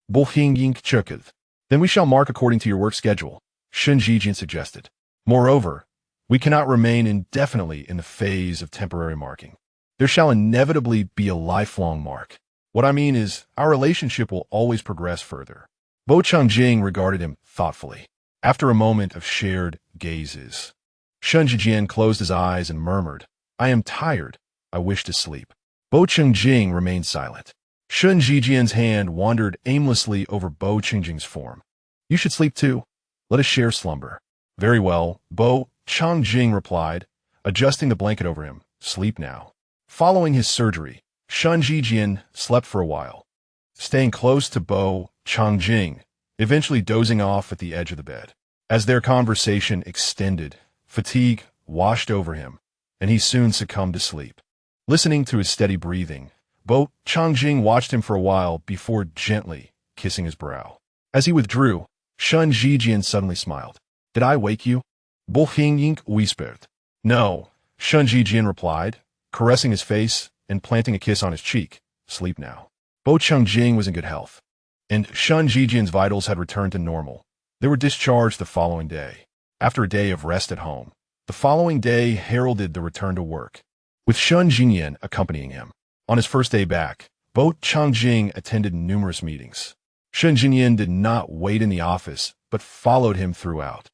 Speaker 1: Bo Qingjing chuckled. Then we shall mark according to your work schedule, Shangye suggested. Moreover, we cannot remain indefinitely in the phase of temporary marking. There shall inevitably be a lifelong mark. What I mean is, our relationship will always progress further. Bo Qingjing regarded him thoughtfully. After a moment of shared gazes, Shangye closed his eyes and murmured, I am tired. I wish to sleep. Bo Qingjing remained silent. Shangye's hand wandered aimlessly over Bo Qingjing's form. You should sleep too. Let us share slumber. Very well, Bo Qingjing replied, adjusting the blanket over him. Sleep now. Following his surgery, Shangye slept for a while, staying close to Bo Qingjing, eventually dozing off at the edge of the bed. As their conversation extended, fatigue washed over him, and he soon succumbed to sleep. Listening to his steady breathing, Bo Qingjing watched him for a while before gently kissing his brow. As he withdrew, Shangye suddenly smiled. Did I wake you? Bo Qingjing whispered. No, Shangye replied, caressing his face and planting a kiss on his cheek. Sleep now. Bo Qingjing was in good health, and Shangye's vitals had returned to normal. They were discharged the following day. After a day of rest at home, the following day heralded the return to work, with Shangye accompanying him. On his first day back, Bo Qingjing attended numerous meetings. Shangye did not wait in the office, but followed him throughout,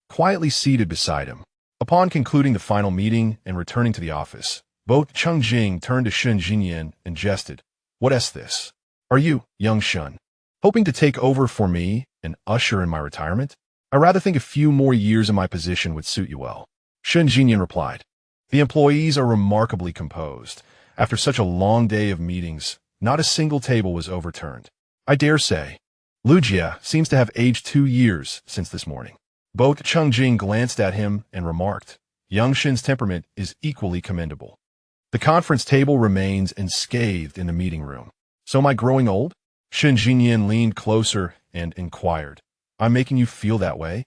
Speaker 1: quietly seated beside him. Upon concluding the final meeting and returning to the office, Bo Qingjing turned to Shangye and jested, What is this? Are you, young Shun, hoping to take over for me and usher in my retirement? I rather think a few more years in my position would suit you well. Shangye replied, The employees are remarkably composed. After such a long day of meetings, not a single table was overturned. I dare say, Luoyan seems to have aged 2 years since this morning. Bo Qingjing glanced at him and remarked, Young Shin's temperament is equally commendable. The conference table remains unscathed in the meeting room. So am I growing old? Shangye leaned closer and inquired, I'm making you feel that way?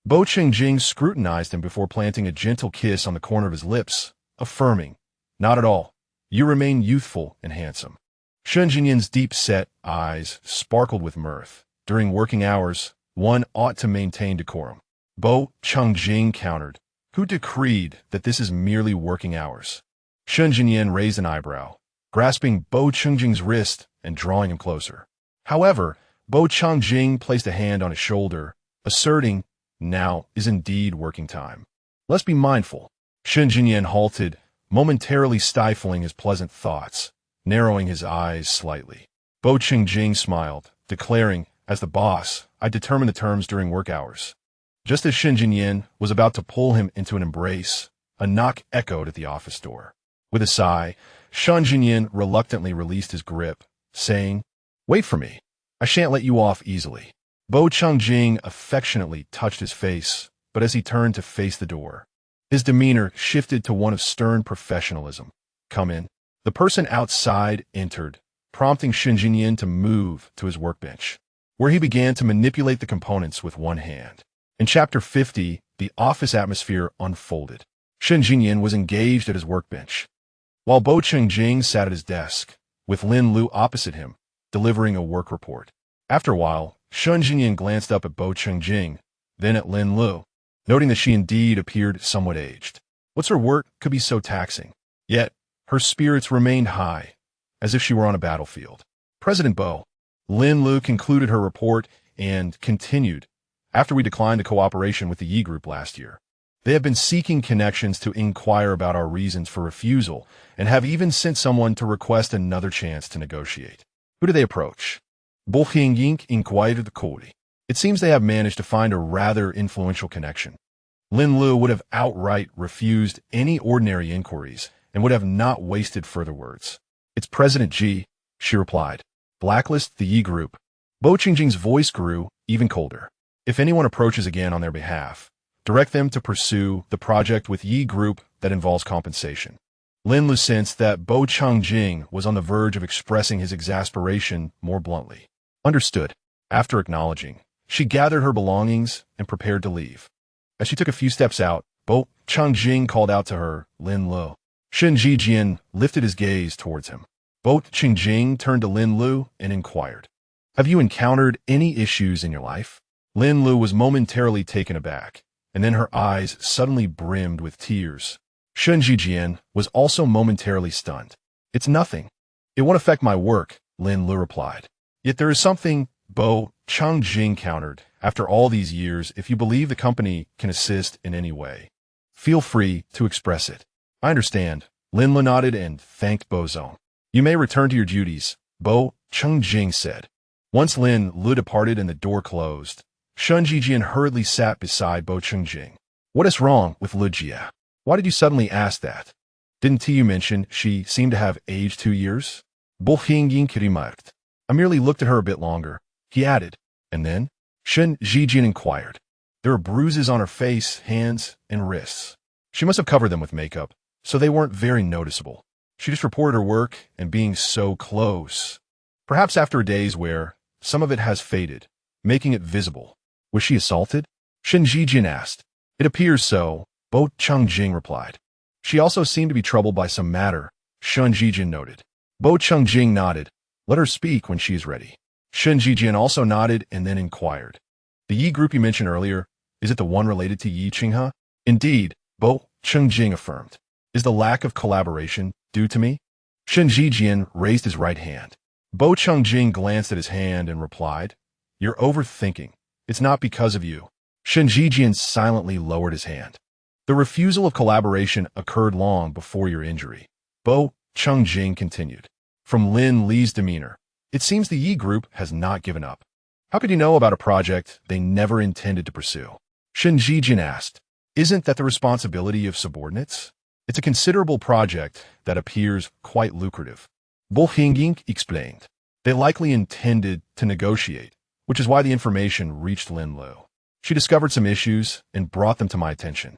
Speaker 1: Bo Qingjing scrutinized him before planting a gentle kiss on the corner of his lips, affirming, Not at all. You remain youthful and handsome. Shangye's deep-set eyes sparkled with mirth. During working hours, one ought to maintain decorum. Bo Qingjing countered, Who decreed that this is merely working hours? Shangye raised an eyebrow, grasping Bo Qingjing's wrist and drawing him closer. However, Bo Qingjing placed a hand on his shoulder, asserting, Now is indeed working time. Let's be mindful. Shangye halted, momentarily stifling his pleasant thoughts, narrowing his eyes slightly. Bo Qingjing smiled, declaring, As the boss, I determine the terms during work hours. Just as Shangye was about to pull him into an embrace, a knock echoed at the office door. With a sigh, Shangye reluctantly released his grip, saying, Wait for me. I shan't let you off easily. Bo Qingjing affectionately touched his face, but as he turned to face the door, his demeanor shifted to one of stern professionalism. Come in. The person outside entered, prompting Shangye to move to his workbench. where he began to manipulate the components with one hand. In Chapter 50, the office atmosphere unfolded. Shen Jingyan was engaged at his workbench, while Bo Chengjing sat at his desk, with Lin Lu opposite him, delivering a work report. After a while, Shen Jingyan glanced up at Bo Chengjing, then at Lin Lu, noting that she indeed appeared somewhat aged. What's her work could be so taxing? Yet, her spirits remained high, as if she were on a battlefield. President Bo, Lin Lu concluded her report and continued, after we declined the cooperation with the Yi group last year. They have been seeking connections to inquire about our reasons for refusal and have even sent someone to request another chance to negotiate. Who do they approach? Bo Xing inquired the Kodi. It seems they have managed to find a rather influential connection. Lin Lu would have outright refused any ordinary inquiries and would have not wasted further words. It's President Ji, she replied. Blacklist the Yi group. Bo Qingjing's voice grew even colder. If anyone approaches again on their behalf, direct them to pursue the project with Yi group that involves compensation. Lin Lu sensed that Bo Chengjing was on the verge of expressing his exasperation more bluntly. Understood. After acknowledging, she gathered her belongings and prepared to leave. As she took a few steps out, Bo Chengjing called out to her, Lin Lu. Shen Jijian lifted his gaze towards him. Bo Chengjing turned to Lin Lu and inquired, have you encountered any issues in your life? Lin Lu was momentarily taken aback, and then her eyes suddenly brimmed with tears. Shen Jijian was also momentarily stunned. It's nothing. It won't affect my work, Lin Lu replied. Yet there is something, Bo Chengjing countered. After all these years, if you believe the company can assist in any way, feel free to express it. I understand. Lin Lu nodded and thanked Bo Zong. You may return to your duties, Bo Chengjing said. Once Lin Lu departed and the door closed, Shen Jijian hurriedly sat beside Bo Chengjing. What is wrong with Lu Jia? Why did you suddenly ask that? Didn't you mention she seemed to have aged 2 years? Bo Xing remarked. I merely looked at her a bit longer, he added. And then? Shen Jijian inquired. There were bruises on her face, hands, and wrists. She must have covered them with makeup, so they weren't very noticeable. She just reported her work and being so close. Perhaps after a day's wear, some of it has faded, making it visible. Was she assaulted? Shen Jijian asked. It appears so, Bo Chengjing replied. She also seemed to be troubled by some matter, Shen Jijian noted. Bo Chengjing nodded. Let her speak when she is ready. Shen Jijian also nodded and then inquired. The Yi group you mentioned earlier, is it the one related to Yi Qinghe? Indeed, Bo Chengjing affirmed. Is the lack of collaboration due to me? Shen Jijian raised his right hand. Bo Chengjing glanced at his hand and replied, You're overthinking. It's not because of you. Shen Jijian silently lowered his hand. The refusal of collaboration occurred long before your injury. Bo Chengjing continued. From Lin Li's demeanor, it seems the Yi group has not given up. How could you know about a project they never intended to pursue? Shen Jijian asked. Isn't that the responsibility of subordinates? It's a considerable project that appears quite lucrative. Bo Xing explained. They likely intended to negotiate, which is why the information reached Lin Lu. She discovered some issues and brought them to my attention.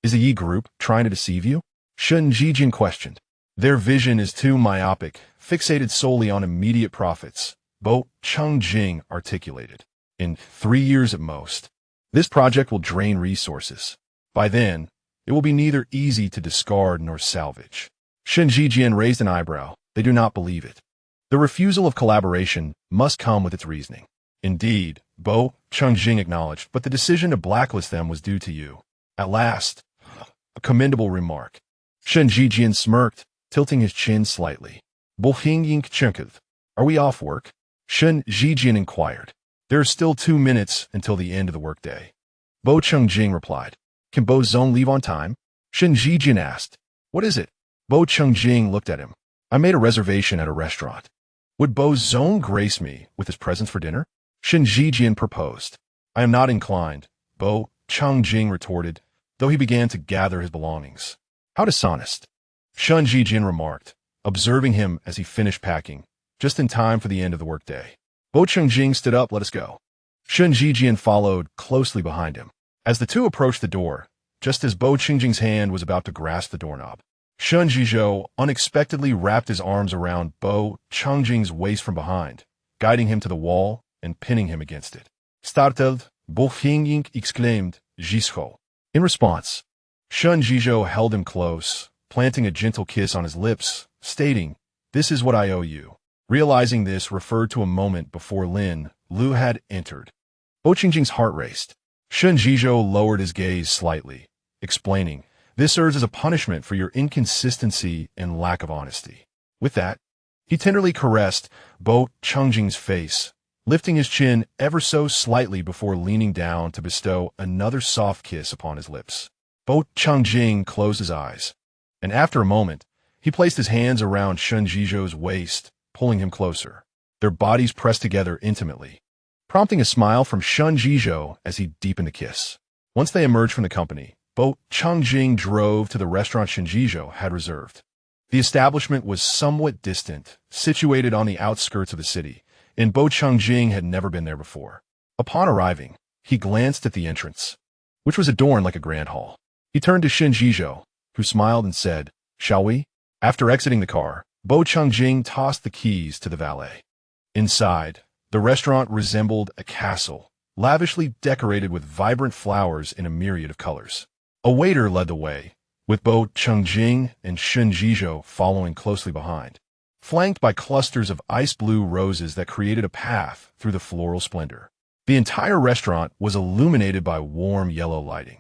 Speaker 1: Is the Yi group trying to deceive you? Shen Jijian questioned. Their vision is too myopic, fixated solely on immediate profits, Bo Chengjing articulated. In 3 years at most, this project will drain resources. By then, it will be neither easy to discard nor salvage. Shen Jijian raised an eyebrow. They do not believe it. The refusal of collaboration must come with its reasoning. Indeed, Bo Chengjing acknowledged, but the decision to blacklist them was due to you. At last, a commendable remark. Shen Jijian smirked, tilting his chin slightly. Bo Xing chinkled. Are we off work? Shen Jijian inquired. There are still 2 minutes until the end of the workday. Bo Chengjing replied. Can Bo Zong leave on time? Shen Jijian asked. What is it? Bo Chengjing looked at him. I made a reservation at a restaurant. Would Bo Zong grace me with his presence for dinner? Shen Jijian proposed. I am not inclined, Bo Chengjing retorted, though he began to gather his belongings. How dishonest. Shen Jijian remarked, observing him as he finished packing, just in time for the end of the workday. Bo Chengjing stood up. Let us go. Shen Jijian followed closely behind him. As the two approached the door, just as Bo Chengjing's hand was about to grasp the doorknob, Shen Jizhou unexpectedly wrapped his arms around Bo Chengjing's waist from behind, guiding him to the wall and pinning him against it. Startled, Xing exclaimed, "Jisho." In response, Shangye held him close, planting a gentle kiss on his lips, stating, "This is what I owe you." Realizing this referred to a moment before Lu had entered. Bo Qingjing's heart raced. Shangye lowered his gaze slightly, explaining, "This serves as a punishment for your inconsistency and lack of honesty." With that, he tenderly caressed Bo Qingjing's face, lifting his chin ever so slightly before leaning down to bestow another soft kiss upon his lips. Bo Qingjing closed his eyes, and after a moment, he placed his hands around Shangye's waist, pulling him closer. Their bodies pressed together intimately, prompting a smile from Shangye as he deepened the kiss. Once they emerged from the company, Bo Qingjing drove to the restaurant Shangye had reserved. The establishment was somewhat distant, situated on the outskirts of the city, and Bo Qingjing had never been there before. Upon arriving, he glanced at the entrance, which was adorned like a grand hall. He turned to Shangye, who smiled and said, "Shall we?" After exiting the car, Bo Qingjing tossed the keys to the valet. Inside, the restaurant resembled a castle, lavishly decorated with vibrant flowers in a myriad of colors. A waiter led the way, with Bo Qingjing and Shangye following closely behind, flanked by clusters of ice blue roses that created a path through the floral splendor. The entire restaurant was illuminated by warm yellow lighting,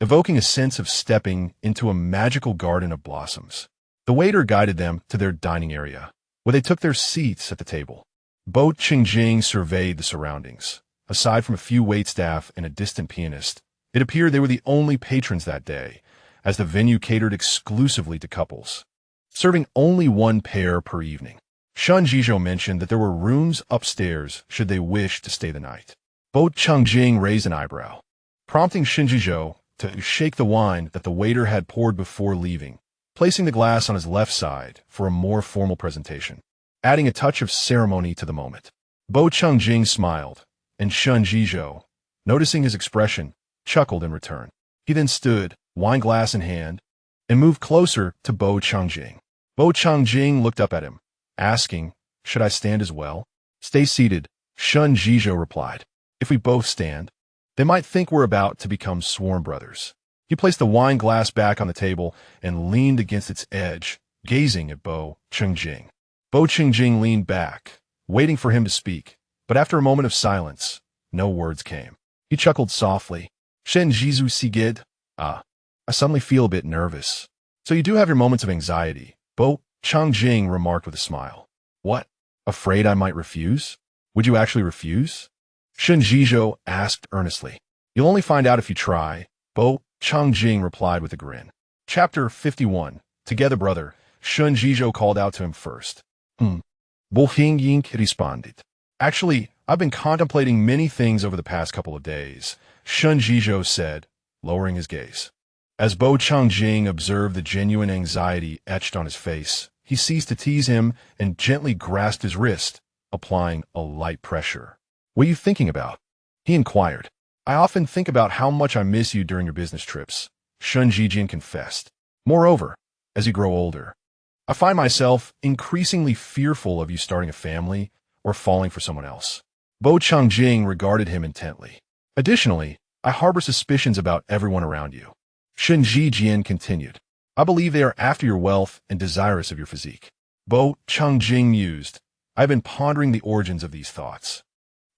Speaker 1: evoking a sense of stepping into a magical garden of blossoms. The waiter guided them to their dining area, where they took their seats at the table. Bo Qingjing surveyed the surroundings. Aside from a few waitstaff and a distant pianist, it appeared they were the only patrons that day, as the venue catered exclusively to couples, serving only one pair per evening. Shangye mentioned that there were rooms upstairs should they wish to stay the night. Bo Qingjing raised an eyebrow, prompting Shangye to shake the wine that the waiter had poured before leaving, placing the glass on his left side for a more formal presentation, adding a touch of ceremony to the moment. Bo Qingjing smiled, and Shangye, noticing his expression, chuckled in return. He then stood, wine glass in hand, and moved closer to Bo Qingjing. Bo Qingjing looked up at him, asking, "Should I stand as well?" "Stay seated," Shangye replied. "If we both stand, they might think we're about to become sworn brothers." He placed the wine glass back on the table and leaned against its edge, gazing at Bo Qingjing. Bo Qingjing leaned back, waiting for him to speak, but after a moment of silence, no words came. He chuckled softly. "Shangye sigid. I suddenly feel a bit nervous." "So you do have your moments of anxiety," Bo Qingjing remarked with a smile. "What? Afraid I might refuse?" "Would you actually refuse?" Shangye asked earnestly. "You'll only find out if you try," Bo Qingjing replied with a grin. Chapter 51. Together, brother, Shangye called out to him first. Bo Xing responded. "Actually, I've been contemplating many things over the past couple of days," Shangye said, lowering his gaze. As Bo Qingjing observed the genuine anxiety etched on his face, he ceased to tease him and gently grasped his wrist, applying a light pressure. "What are you thinking about?" he inquired. "I often think about how much I miss you during your business trips," Shangye confessed. "Moreover, as you grow older, I find myself increasingly fearful of you starting a family or falling for someone else." Bo Qingjing regarded him intently. "Additionally, I harbor suspicions about everyone around you," Shangye continued. "I believe they are after your wealth and desirous of your physique." Bo Qingjing mused. "I've been pondering the origins of these thoughts,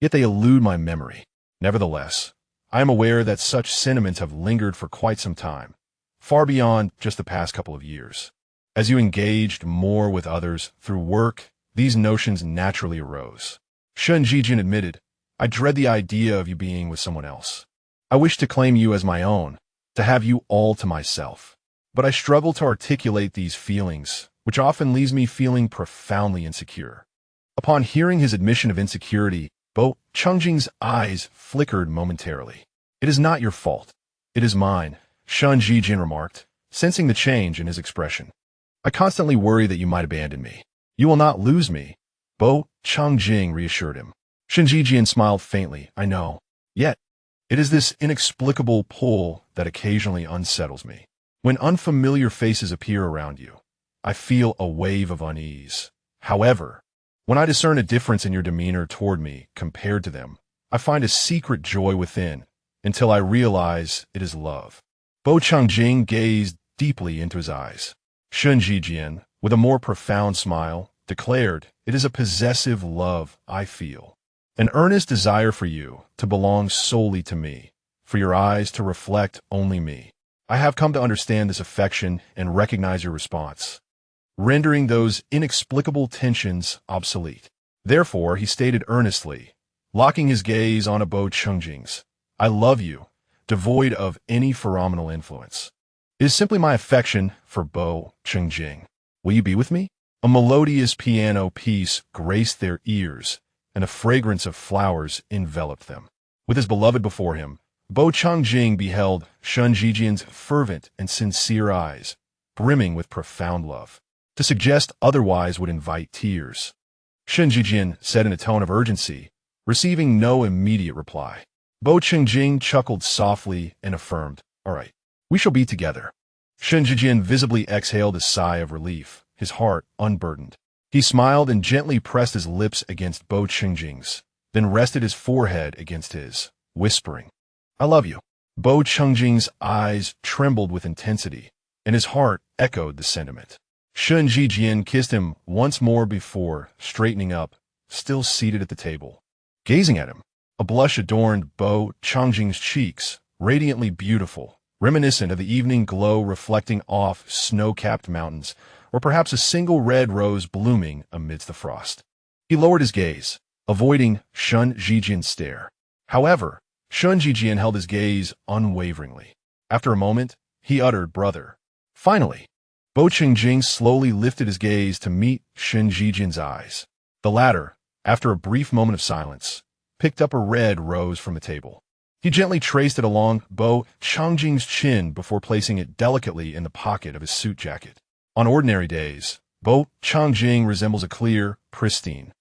Speaker 1: yet they elude my memory. Nevertheless, I am aware that such sentiments have lingered for quite some time, far beyond just the past couple of years. As you engaged more with others through work, these notions naturally arose." Shangye admitted, "I dread the idea of you being with someone else. I wish to claim you as my own, to have you all to myself. But I struggle to articulate these feelings, which often leaves me feeling profoundly insecure." Upon hearing his admission of insecurity, Bo Qingjing's eyes flickered momentarily. "It is not your fault. It is mine," Shangye remarked, sensing the change in his expression. "I constantly worry that you might abandon me." "You will not lose me," Bo Qingjing reassured him. Shangye smiled faintly. "I know. Yet, it is this inexplicable pull that occasionally unsettles me. When unfamiliar faces appear around you, I feel a wave of unease. However, When I discern a difference in your demeanor toward me compared to them, I find a secret joy within, until I realize it is love. Bo Changjing gazed deeply into his eyes. Shun Jijian, with a more profound smile, declared, "It is a possessive love I feel. An earnest desire for you to belong solely to me, for your eyes to reflect only me. I have come to understand this affection and recognize your response, rendering those inexplicable tensions obsolete." Therefore, he stated earnestly, locking his gaze on Bo Changjing's, "I love you, devoid of any pheromonal influence. It is simply my affection for Bo Changjing. Will you be with me?" A melodious piano piece graced their ears, and a fragrance of flowers enveloped them. With his beloved before him, Bo Changjing beheld Shun Jijian's fervent and sincere eyes, brimming with profound love. To suggest otherwise would invite tears. Shun Jijian said in a tone of urgency, receiving no immediate reply. Bo Changjing chuckled softly and affirmed, "All right, we shall be together." Shun Jijian visibly exhaled a sigh of relief, his heart unburdened. He smiled and gently pressed his lips against Bo Changjing's, then rested his forehead against his, whispering, "I love you." Bo Changjing's eyes trembled with intensity, and his heart echoed the sentiment. Shun Jijian kissed him once more before straightening up, still seated at the table. Gazing at him, a blush adorned Bo Changjing's cheeks, radiantly beautiful, reminiscent of the evening glow reflecting off snow-capped mountains, or perhaps a single red rose blooming amidst the frost. He lowered his gaze, avoiding Shun Jijian's stare. However, Shun Jijian held his gaze unwaveringly. After a moment, he uttered, "Brother." Finally, Bo Changjing slowly lifted his gaze to meet Shun Jijian's eyes. The latter, after a brief moment of silence, picked up a red rose from the table. He gently traced it along Bo Changjing's chin before placing it delicately in the pocket of his suit jacket. On ordinary days, Bo Changjing resembles a clear, pristine,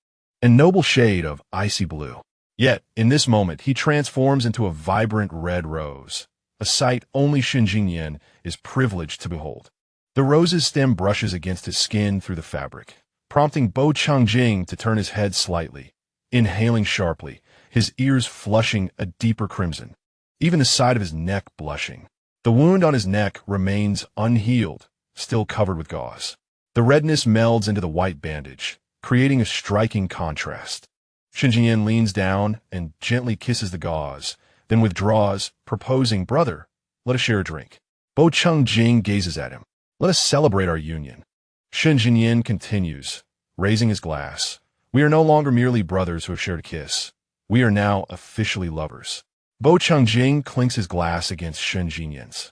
Speaker 1: and noble shade of icy blue. Yet, in this moment, he transforms into a vibrant red rose, a sight only Shun Jijian is privileged to behold. The rose's stem brushes against his skin through the fabric, prompting Bo Changjing to turn his head slightly, inhaling sharply, his ears flushing a deeper crimson, even the side of his neck blushing. The wound on his neck remains unhealed, still covered with gauze. The redness melds into the white bandage, creating a striking contrast. Shun Jijian leans down and gently kisses the gauze, then withdraws, proposing, "Brother, let us share a drink." Bo Changjing gazes at him. "Let us celebrate our union." Shun Jijian continues, raising his glass. "We are no longer merely brothers who have shared a kiss. We are now officially lovers." Bo Changjing clinks his glass against Shun Jijian's.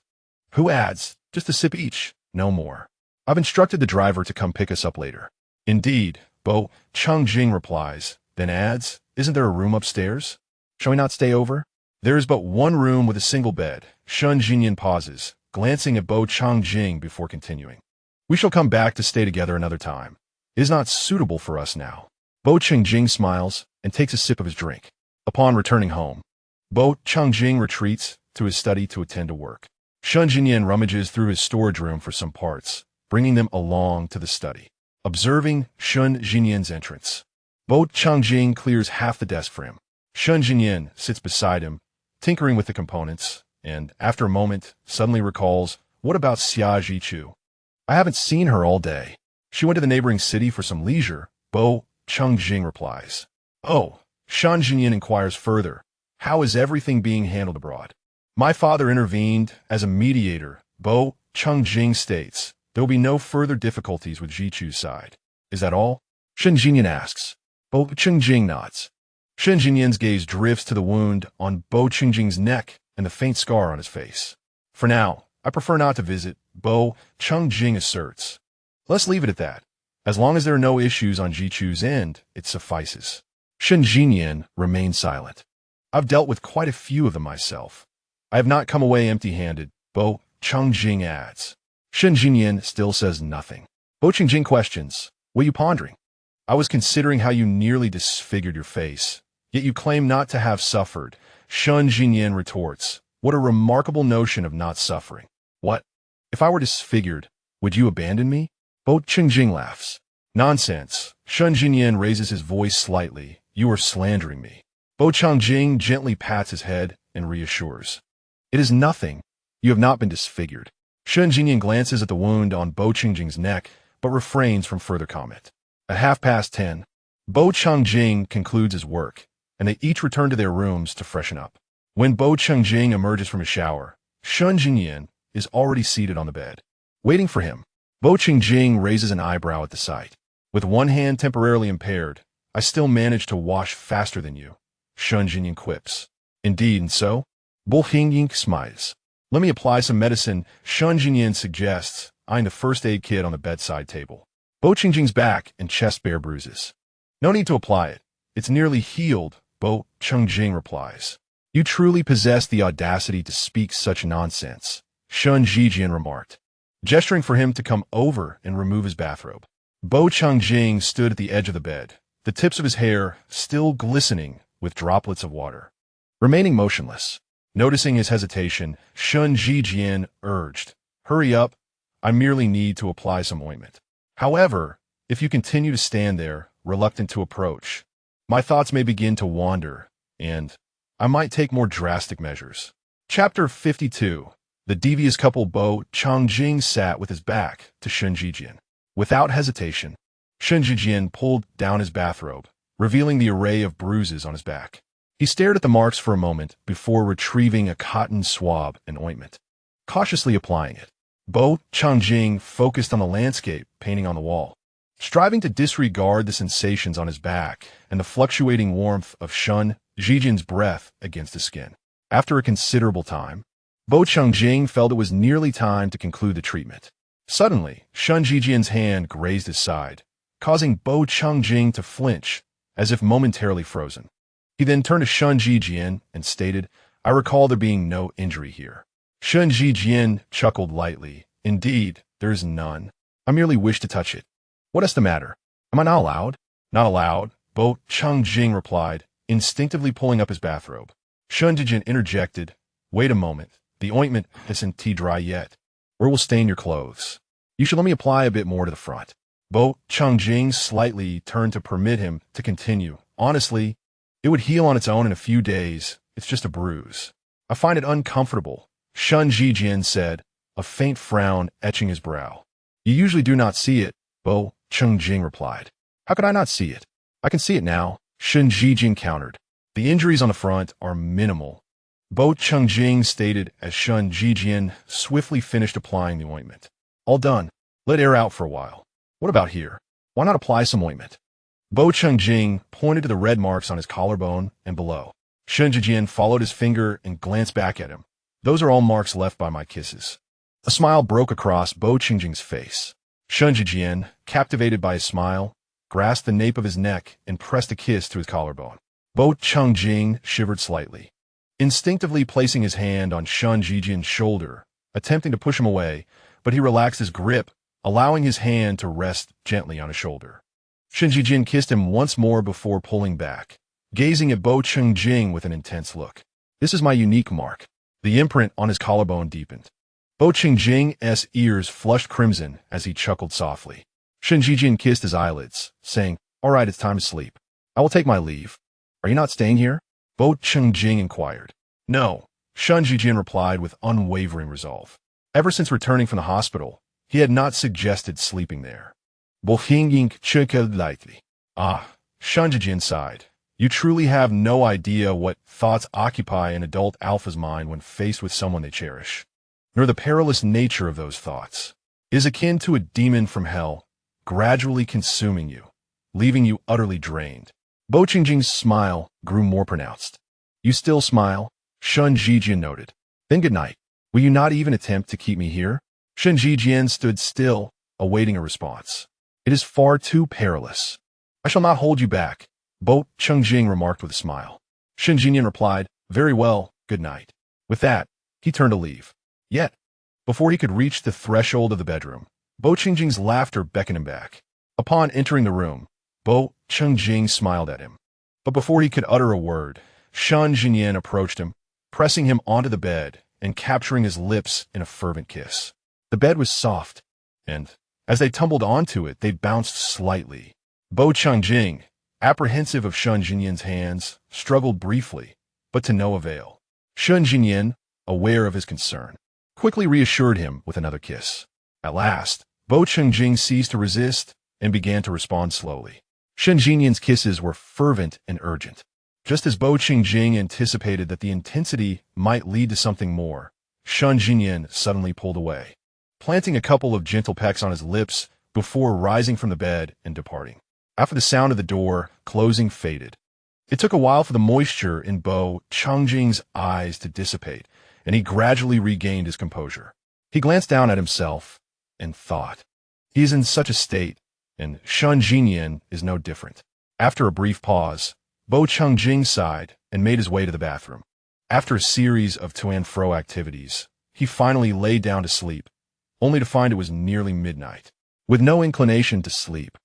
Speaker 1: Who adds, "Just a sip each, no more. I've instructed the driver to come pick us up later." "Indeed," Bo Changjing replies, then adds, "Isn't there a room upstairs? Shall we not stay over?" "There is but one room with a single bed." Shun Jijian pauses, glancing at Bo Changjing before continuing. "We shall come back to stay together another time. It is not suitable for us now." Bo Changjing smiles and takes a sip of his drink. Upon returning home, Bo Changjing retreats to his study to attend to work. Shun Jijian rummages through his storage room for some parts, bringing them along to the study. Observing Shun Jijian's entrance, Bo Changjing clears half the desk for him. Shun Jijian sits beside him, tinkering with the components, and, after a moment, suddenly recalls, "What about Xia Jichu? I haven't seen her all day. She went to the neighboring city for some leisure." Bo Changjing replies. "Oh." Shun Jijian inquires further, "How is everything being handled abroad?" "My father intervened as a mediator." Bo Changjing states, "There will be no further difficulties with Jichu's side." "Is that all?" Shun Jijian asks. Bo Changjing nods. Shun Jijian's gaze drifts to the wound on Bo Changjing's neck and the faint scar on his face. "For now, I prefer not to visit," Bo Changjing asserts. "Let's leave it at that. As long as there are no issues on Jichu's end, it suffices." Shun Jijian remains silent. "I've dealt with quite a few of them myself. I have not come away empty-handed," Bo Changjing adds. Shun Jijian still says nothing. Bo Changjing questions, "What are you pondering?" "I was considering how you nearly disfigured your face, yet you claim not to have suffered." Shun Jijian retorts, "What a remarkable notion of not suffering. What? If I were disfigured, would you abandon me?" Bo Changjing laughs. "Nonsense. Shun Jinyan raises his voice slightly. You are slandering me. Bo Changjing gently pats his head and reassures. It is nothing. You have not been disfigured. Shun Jinyan glances at the wound on Bo Changjing's neck, but refrains from further comment. At 10:30, Bo Changjing concludes his work, and they each return to their rooms to freshen up. When Bo Changjing emerges from his shower, Shun Jinyan is already seated on the bed. Waiting for him, Bo Changjing raises an eyebrow at the sight. With one hand temporarily impaired, I still manage to wash faster than you, Shun Jinyan quips. Indeed, and so? Bo Hingying smiles. Let me apply some medicine, Shun Jinyan suggests, eyeing the first aid kit on the bedside table. Bo Changjing's back and chest bear bruises. No need to apply it. It's nearly healed, Bo Changjing replies. You truly possess the audacity to speak such nonsense, Shun Jijian remarked, gesturing for him to come over and remove his bathrobe. Bo Changjing stood at the edge of the bed, the tips of his hair still glistening with droplets of water. Remaining motionless, noticing his hesitation, Shun Jijian urged, Hurry up, I merely need to apply some ointment. However, if you continue to stand there, reluctant to approach, my thoughts may begin to wander, and I might take more drastic measures. Chapter 52. The devious couple. Bo Changjing sat with his back to Shun Jijian. Without hesitation, Shun Jijian pulled down his bathrobe, revealing the array of bruises on his back. He stared at the marks for a moment before retrieving a cotton swab and ointment, cautiously applying it. Bo Changjing focused on the landscape painting on the wall, striving to disregard the sensations on his back and the fluctuating warmth of Shun Jijian's breath against his skin. After a considerable time, Bo Changjing felt it was nearly time to conclude the treatment. Suddenly, Shun Jijian's hand grazed his side, causing Bo Changjing to flinch, as if momentarily frozen. He then turned to Shun Jijian and stated, I recall there being no injury here. Shun Jijian chuckled lightly. Indeed, there is none. I merely wish to touch it. What is the matter? Am I not allowed? Not allowed, Bo Changjing replied, instinctively pulling up his bathrobe. Shun Jijian interjected, Wait a moment, the ointment isn't dry yet, or it will stain your clothes. You should let me apply a bit more to the front. Bo Changjing slightly turned to permit him to continue. Honestly, it would heal on its own in a few days. It's just a bruise. I find it uncomfortable, Shun Jijian said, a faint frown etching his brow. You usually do not see it, Bo Changjing replied. How could I not see it? I can see it now, Shun Jijian countered. The injuries on the front are minimal, Bo Changjing stated as Shun Jijian swiftly finished applying the ointment. All done. Let air out for a while. What about here? Why not apply some ointment? Bo Changjing pointed to the red marks on his collarbone and below. Shun Jijian followed his finger and glanced back at him. Those are all marks left by my kisses. A smile broke across Bo Changjing's face. Shun Jijian, captivated by his smile, grasped the nape of his neck and pressed a kiss to his collarbone. Bo Changjing shivered slightly, instinctively placing his hand on Shun Jijian's shoulder, attempting to push him away, but he relaxed his grip, allowing his hand to rest gently on his shoulder. Shun Jijian kissed him once more before pulling back, gazing at Bo Changjing with an intense look. This is my unique mark. The imprint on his collarbone deepened. Bo Changjing's ears flushed crimson as he chuckled softly. Shun Jijian kissed his eyelids, saying, All right, it's time to sleep. I will take my leave. Are you not staying here? Bo Changjing inquired. No, Shun Jijian replied with unwavering resolve. Ever since returning from the hospital, he had not suggested sleeping there. Bo Hingying chuckled lightly. Ah, Shun Jijian sighed. You truly have no idea what thoughts occupy an adult alpha's mind when faced with someone they cherish, nor the perilous nature of those thoughts. It is akin to a demon from hell, gradually consuming you, leaving you utterly drained. Bo Changjing's smile grew more pronounced. You still smile? Shun Jijian noted. Then good night. Will you not even attempt to keep me here? Shun Jijian stood still, awaiting a response. It is far too perilous. I shall not hold you back, Bo Changjing remarked with a smile. Shun Jijian replied, Very well, good night. With that, he turned to leave. Yet, before he could reach the threshold of the bedroom, Bo Changjing's laughter beckoned him back. Upon entering the room, Bo Changjing smiled at him. But before he could utter a word, Shun Jijian approached him, pressing him onto the bed and capturing his lips in a fervent kiss. The bed was soft, and, as they tumbled onto it, they bounced slightly. Bo Changjing, apprehensive of Shun Jinyan's hands, struggled briefly, but to no avail. Shun Jinyan, aware of his concern, quickly reassured him with another kiss. At last, Bo Changjing ceased to resist and began to respond slowly. Shun Jinyan's kisses were fervent and urgent. Just as Bo Changjing anticipated that the intensity might lead to something more, Shun Jinyan suddenly pulled away, planting a couple of gentle pecks on his lips before rising from the bed and departing. After the sound of the door closing faded, it took a while for the moisture in Bo Changjing's eyes to dissipate, and he gradually regained his composure. He glanced down at himself and thought, he is in such a state, and Shun Jinyan is no different. After a brief pause, Bo Changjing sighed and made his way to the bathroom. After a series of to and fro activities, he finally lay down to sleep, only to find it was nearly midnight. With no inclination to sleep,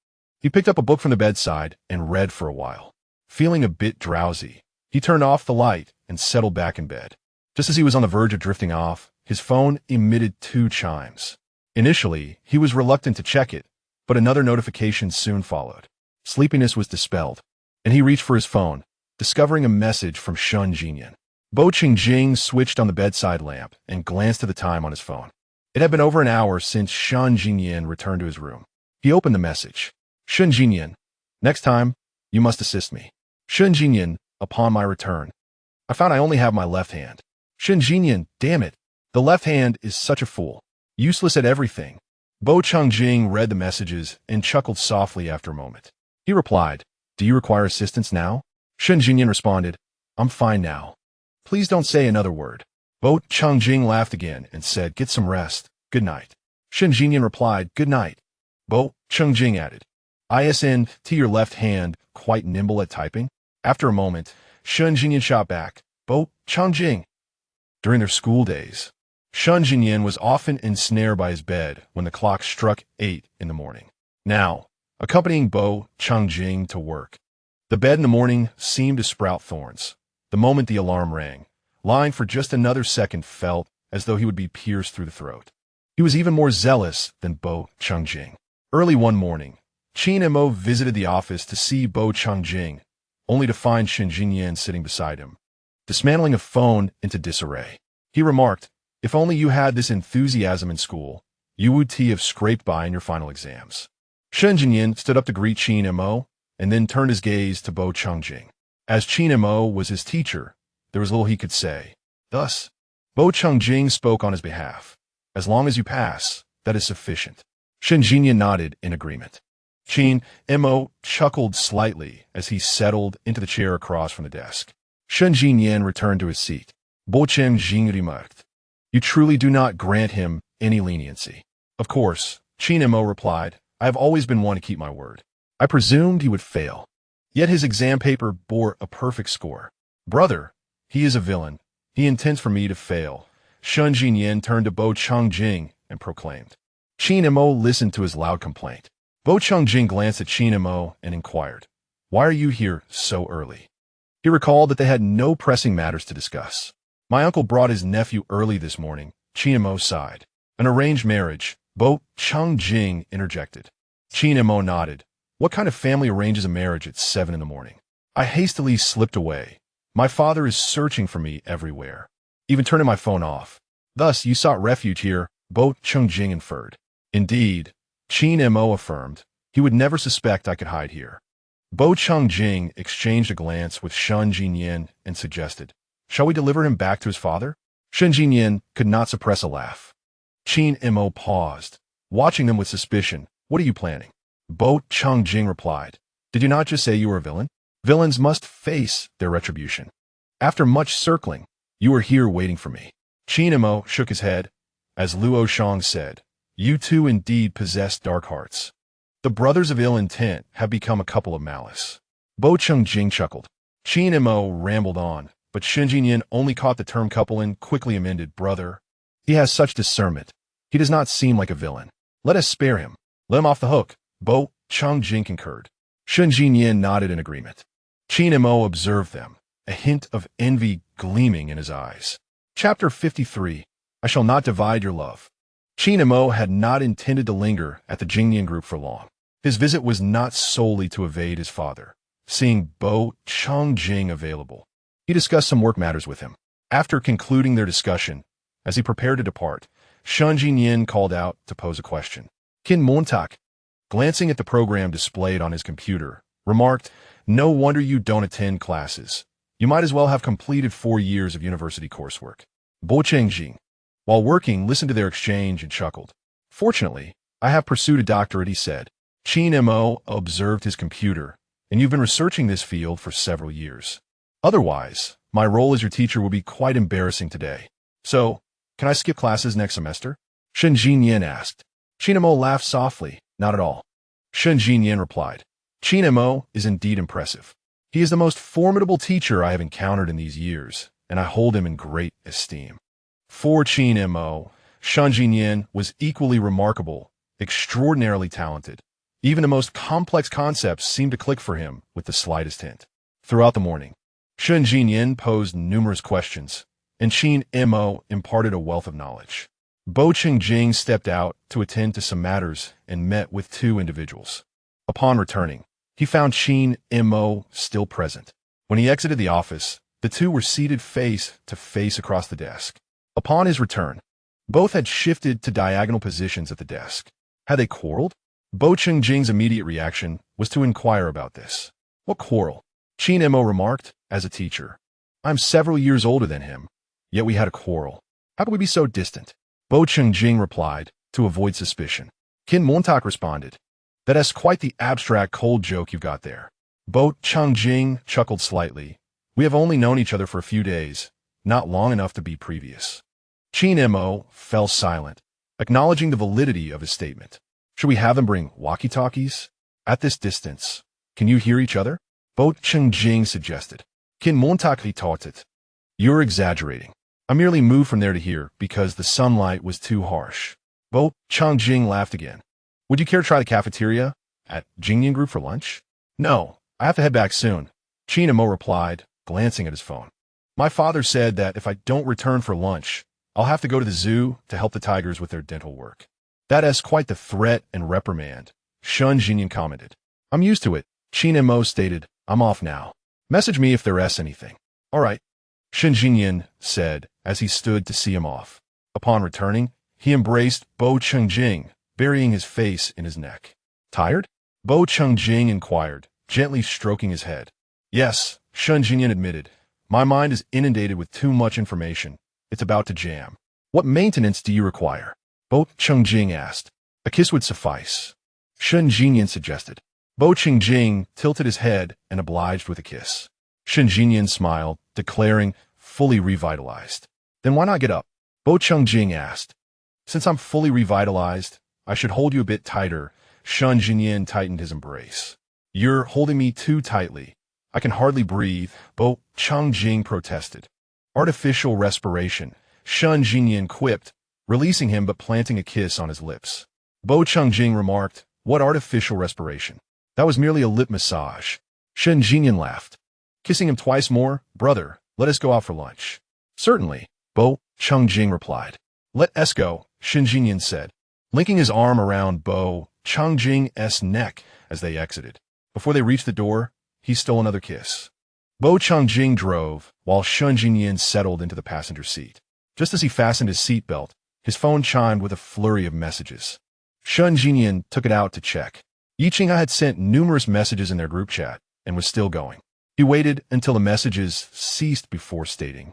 Speaker 1: he picked up a book from the bedside and read for a while. Feeling a bit drowsy, he turned off the light and settled back in bed. Just as he was on the verge of drifting off, his phone emitted 2 chimes. Initially, he was reluctant to check it, but another notification soon followed. Sleepiness was dispelled, and he reached for his phone, discovering a message from Shun Jinyan. Bo Changjing switched on the bedside lamp and glanced at the time on his phone. It had been over an hour since Shun Jinyan returned to his room. He opened the message. Shun Jinyan, next time, you must assist me. Shun Jinyan, upon my return, I found I only have my left hand. Shun Jinyan, damn it. The left hand is such a fool. Useless at everything. Bo Changjing read the messages and chuckled softly after a moment. He replied, do you require assistance now? Shun Jinyan responded, I'm fine now. Please don't say another word. Bo Changjing laughed again and said, get some rest. Good night. Shun Jinyan replied, good night. Bo Changjing added, ISN to your left hand, quite nimble at typing. After a moment, Shun Jinyan shot back, Bo Changjing. During their school days, Shun Jinyan was often ensnared by his bed when the clock struck 8 in the morning. Now, accompanying Bo Changjing to work, the bed in the morning seemed to sprout thorns. The moment the alarm rang, lying for just another second felt as though he would be pierced through the throat. He was even more zealous than Bo Changjing. Early one morning, Qin Mo visited the office to see Bo Changjing, only to find Shun Jinyan sitting beside him, dismantling a phone into disarray. He remarked, if only you had this enthusiasm in school, you would have scraped by in your final exams. Shun Jinyan stood up to greet Qin Mo and then turned his gaze to Bo Changjing. As Qin Mo was his teacher, there was little he could say. Thus, Bo Changjing spoke on his behalf. As long as you pass, that is sufficient. Shun Jinyan nodded in agreement. Qin Mo chuckled slightly as he settled into the chair across from the desk. Shun Jinyan returned to his seat. Bo Changjing remarked, you truly do not grant him any leniency. Of course, Qin Mo replied, I have always been one to keep my word. I presumed he would fail. Yet his exam paper bore a perfect score. Brother, he is a villain. He intends for me to fail. Shun Jinyan turned to Bo Changjing and proclaimed. Qin Mo listened to his loud complaint. Bo Changjing glanced at Qin Mo and inquired, why are you here so early? He recalled that they had no pressing matters to discuss. My uncle brought his nephew early this morning. Qin Mo sighed. An arranged marriage, Bo Changjing interjected. Qin Mo nodded. What kind of family arranges a marriage at 7 in the morning? I hastily slipped away. My father is searching for me everywhere, even turning my phone off. Thus, you sought refuge here, Bo Changjing inferred. Indeed, Qin Mo affirmed, he would never suspect I could hide here. Bo Changjing exchanged a glance with Shun Jinyan and suggested, shall we deliver him back to his father? Shun Jinyan could not suppress a laugh. Qin Mo paused, watching them with suspicion. What are you planning? Bo Changjing replied, did you not just say you were a villain? Villains must face their retribution. After much circling, you are here waiting for me. Qin Mo shook his head. As Luoyan said, you two indeed possess dark hearts. The brothers of ill intent have become a couple of malice. Bo Changjing chuckled. Qin Mo rambled on, but Shun Jinyan only caught the term couple and quickly amended, brother. He has such discernment. He does not seem like a villain. Let us spare him. Let him off the hook. Bo Changjing concurred. Shun Jinyan nodded in agreement. Qin Mo observed them, a hint of envy gleaming in his eyes. Chapter 53. I shall not divide your love. Qin Mo had not intended to linger at the Jingnian group for long. His visit was not solely to evade his father. Seeing Bo Changjing available, he discussed some work matters with him. After concluding their discussion, as he prepared to depart, Shen Jinyin called out to pose a question. Qin Montak, glancing at the program displayed on his computer, remarked, "No wonder you don't attend classes. You might as well have completed 4 years of university coursework." Bo Changjing, while working, listened to their exchange and chuckled. "Fortunately, I have pursued a doctorate," he said. Qin Mo observed his computer, "and you've been researching this field for several years. Otherwise, my role as your teacher would be quite embarrassing today. So, can I skip classes next semester?" Shen Jinyin asked. Qin Mo laughed softly. "Not at all." Shen Jinyin replied. "Qin Mo is indeed impressive. He is the most formidable teacher I have encountered in these years, and I hold him in great esteem." For Qin Mo, Shen Jinyin was equally remarkable, extraordinarily talented. Even the most complex concepts seemed to click for him with the slightest hint. Throughout the morning, Shen Jinyin posed numerous questions, and Qin Mo imparted a wealth of knowledge. Bo Changjing stepped out to attend to some matters and met with 2 individuals. Upon returning, he found Qin Mo still present. When he exited the office, the 2 were seated face to face across the desk. Upon his return, both had shifted to diagonal positions at the desk. Had they quarreled? Bo Changjing's immediate reaction was to inquire about this. "What quarrel?" Qin Mo remarked, "As a teacher, I'm several years older than him, yet we had a quarrel. How could we be so distant?" Bo Changjing replied, to avoid suspicion. Qin Montak responded, "That's quite the abstract cold joke you've got there." Bo Changjing chuckled slightly. "We have only known each other for a few days, not long enough to be previous." Qin Mo fell silent, acknowledging the validity of his statement. "Should we have them bring walkie-talkies? At this distance, can you hear each other?" Bo Changjing suggested. Qin Montak retorted, "You're exaggerating. I merely moved from there to here because the sunlight was too harsh." Bo Changjing laughed again. "Would you care to try the cafeteria at Jingyan Group for lunch?" "No, I have to head back soon," Qin Mo replied, glancing at his phone. "My father said that if I don't return for lunch, I'll have to go to the zoo to help the tigers with their dental work." "That is quite the threat and reprimand," Shen Jinyin commented. "I'm used to it," Qin Mo stated. "I'm off now. Message me if there's anything." "All right," Shen Jinyin said as he stood to see him off. Upon returning, he embraced Bo Changjing, burying his face in his neck. "Tired?" Bo Changjing inquired, gently stroking his head. "Yes," Shen Jinyin admitted. "My mind is inundated with too much information. It's about to jam." "What maintenance do you require?" Bo Changjing asked. "A kiss would suffice," Shen Jinyin suggested. Bo Changjing tilted his head and obliged with a kiss. Shen Jinyin smiled, declaring, "Fully revitalized." "Then why not get up?" Bo Changjing asked. "Since I'm fully revitalized, I should hold you a bit tighter." Shen Jinyin tightened his embrace. "You're holding me too tightly. I can hardly breathe," Bo Changjing protested. "Artificial respiration," Shen Jinyin quipped, releasing him but planting a kiss on his lips. Bo Changjing remarked, "What artificial respiration? That was merely a lip massage." Shen Jinyin laughed. Kissing him twice more, "Brother, let us go out for lunch." "Certainly," Bo Changjing replied. "Let us go," Shen Jinyin said, linking his arm around Bo Changjing's neck as they exited. Before they reached the door, he stole another kiss. Bo Changjing drove, while Shen Jinyin settled into the passenger seat. Just as he fastened his seatbelt, his phone chimed with a flurry of messages. Shen Jinyin took it out to check. Xing had sent numerous messages in their group chat and was still going. He waited until the messages ceased before stating,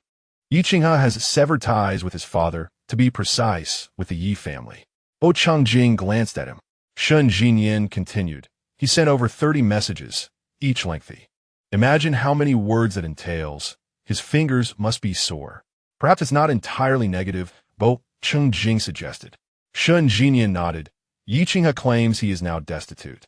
Speaker 1: "Xing has severed ties with his father, to be precise, with the Yi family." Bo Changjing glanced at him. Shen Jinyin continued, "He sent over 30 messages, each lengthy. Imagine how many words that entails. His fingers must be sore." "Perhaps it's not entirely negative," Bo Changjing suggested. Shen Jinyin nodded. Xing claims he is now destitute,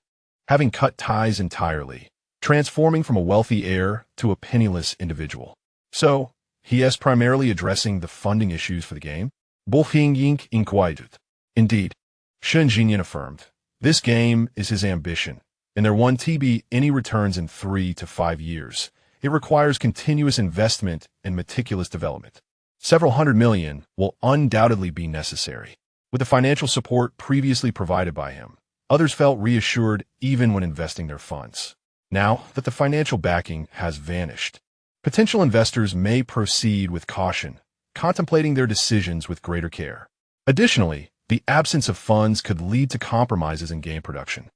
Speaker 1: having cut ties entirely, transforming from a wealthy heir to a penniless individual. So, he is primarily addressing the funding issues for the game? Bo Ying inquired. "Indeed," Shen Jinyin affirmed. "This game is his ambition, and there won't be any returns in 3 to 5 years. It requires continuous investment and meticulous development. Several hundred million will undoubtedly be necessary. With the financial support previously provided by him, Others felt reassured even when investing their funds. Now that the financial backing has vanished, potential investors may proceed with caution, contemplating their decisions with greater care. Additionally, the absence of funds could lead to compromises in game production.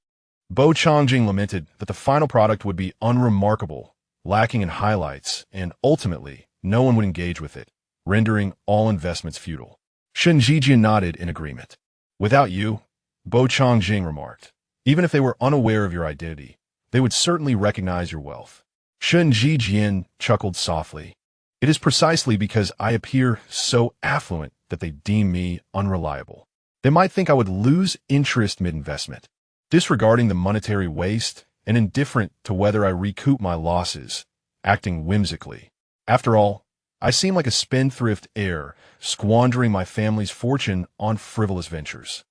Speaker 1: Bo Changjing lamented that the final product would be unremarkable, lacking in highlights, and ultimately, no one would engage with it, rendering all investments futile. Shangye nodded in agreement. Without you, Bo Changjing remarked, even if they were unaware of your identity, they would certainly recognize your wealth. Shangye chuckled softly. It is precisely because I appear so affluent that they deem me unreliable. They might think I would lose interest mid-investment, disregarding the monetary waste and indifferent to whether I recoup my losses, acting whimsically. After all, I seem like a spendthrift heir, squandering my family's fortune on frivolous ventures.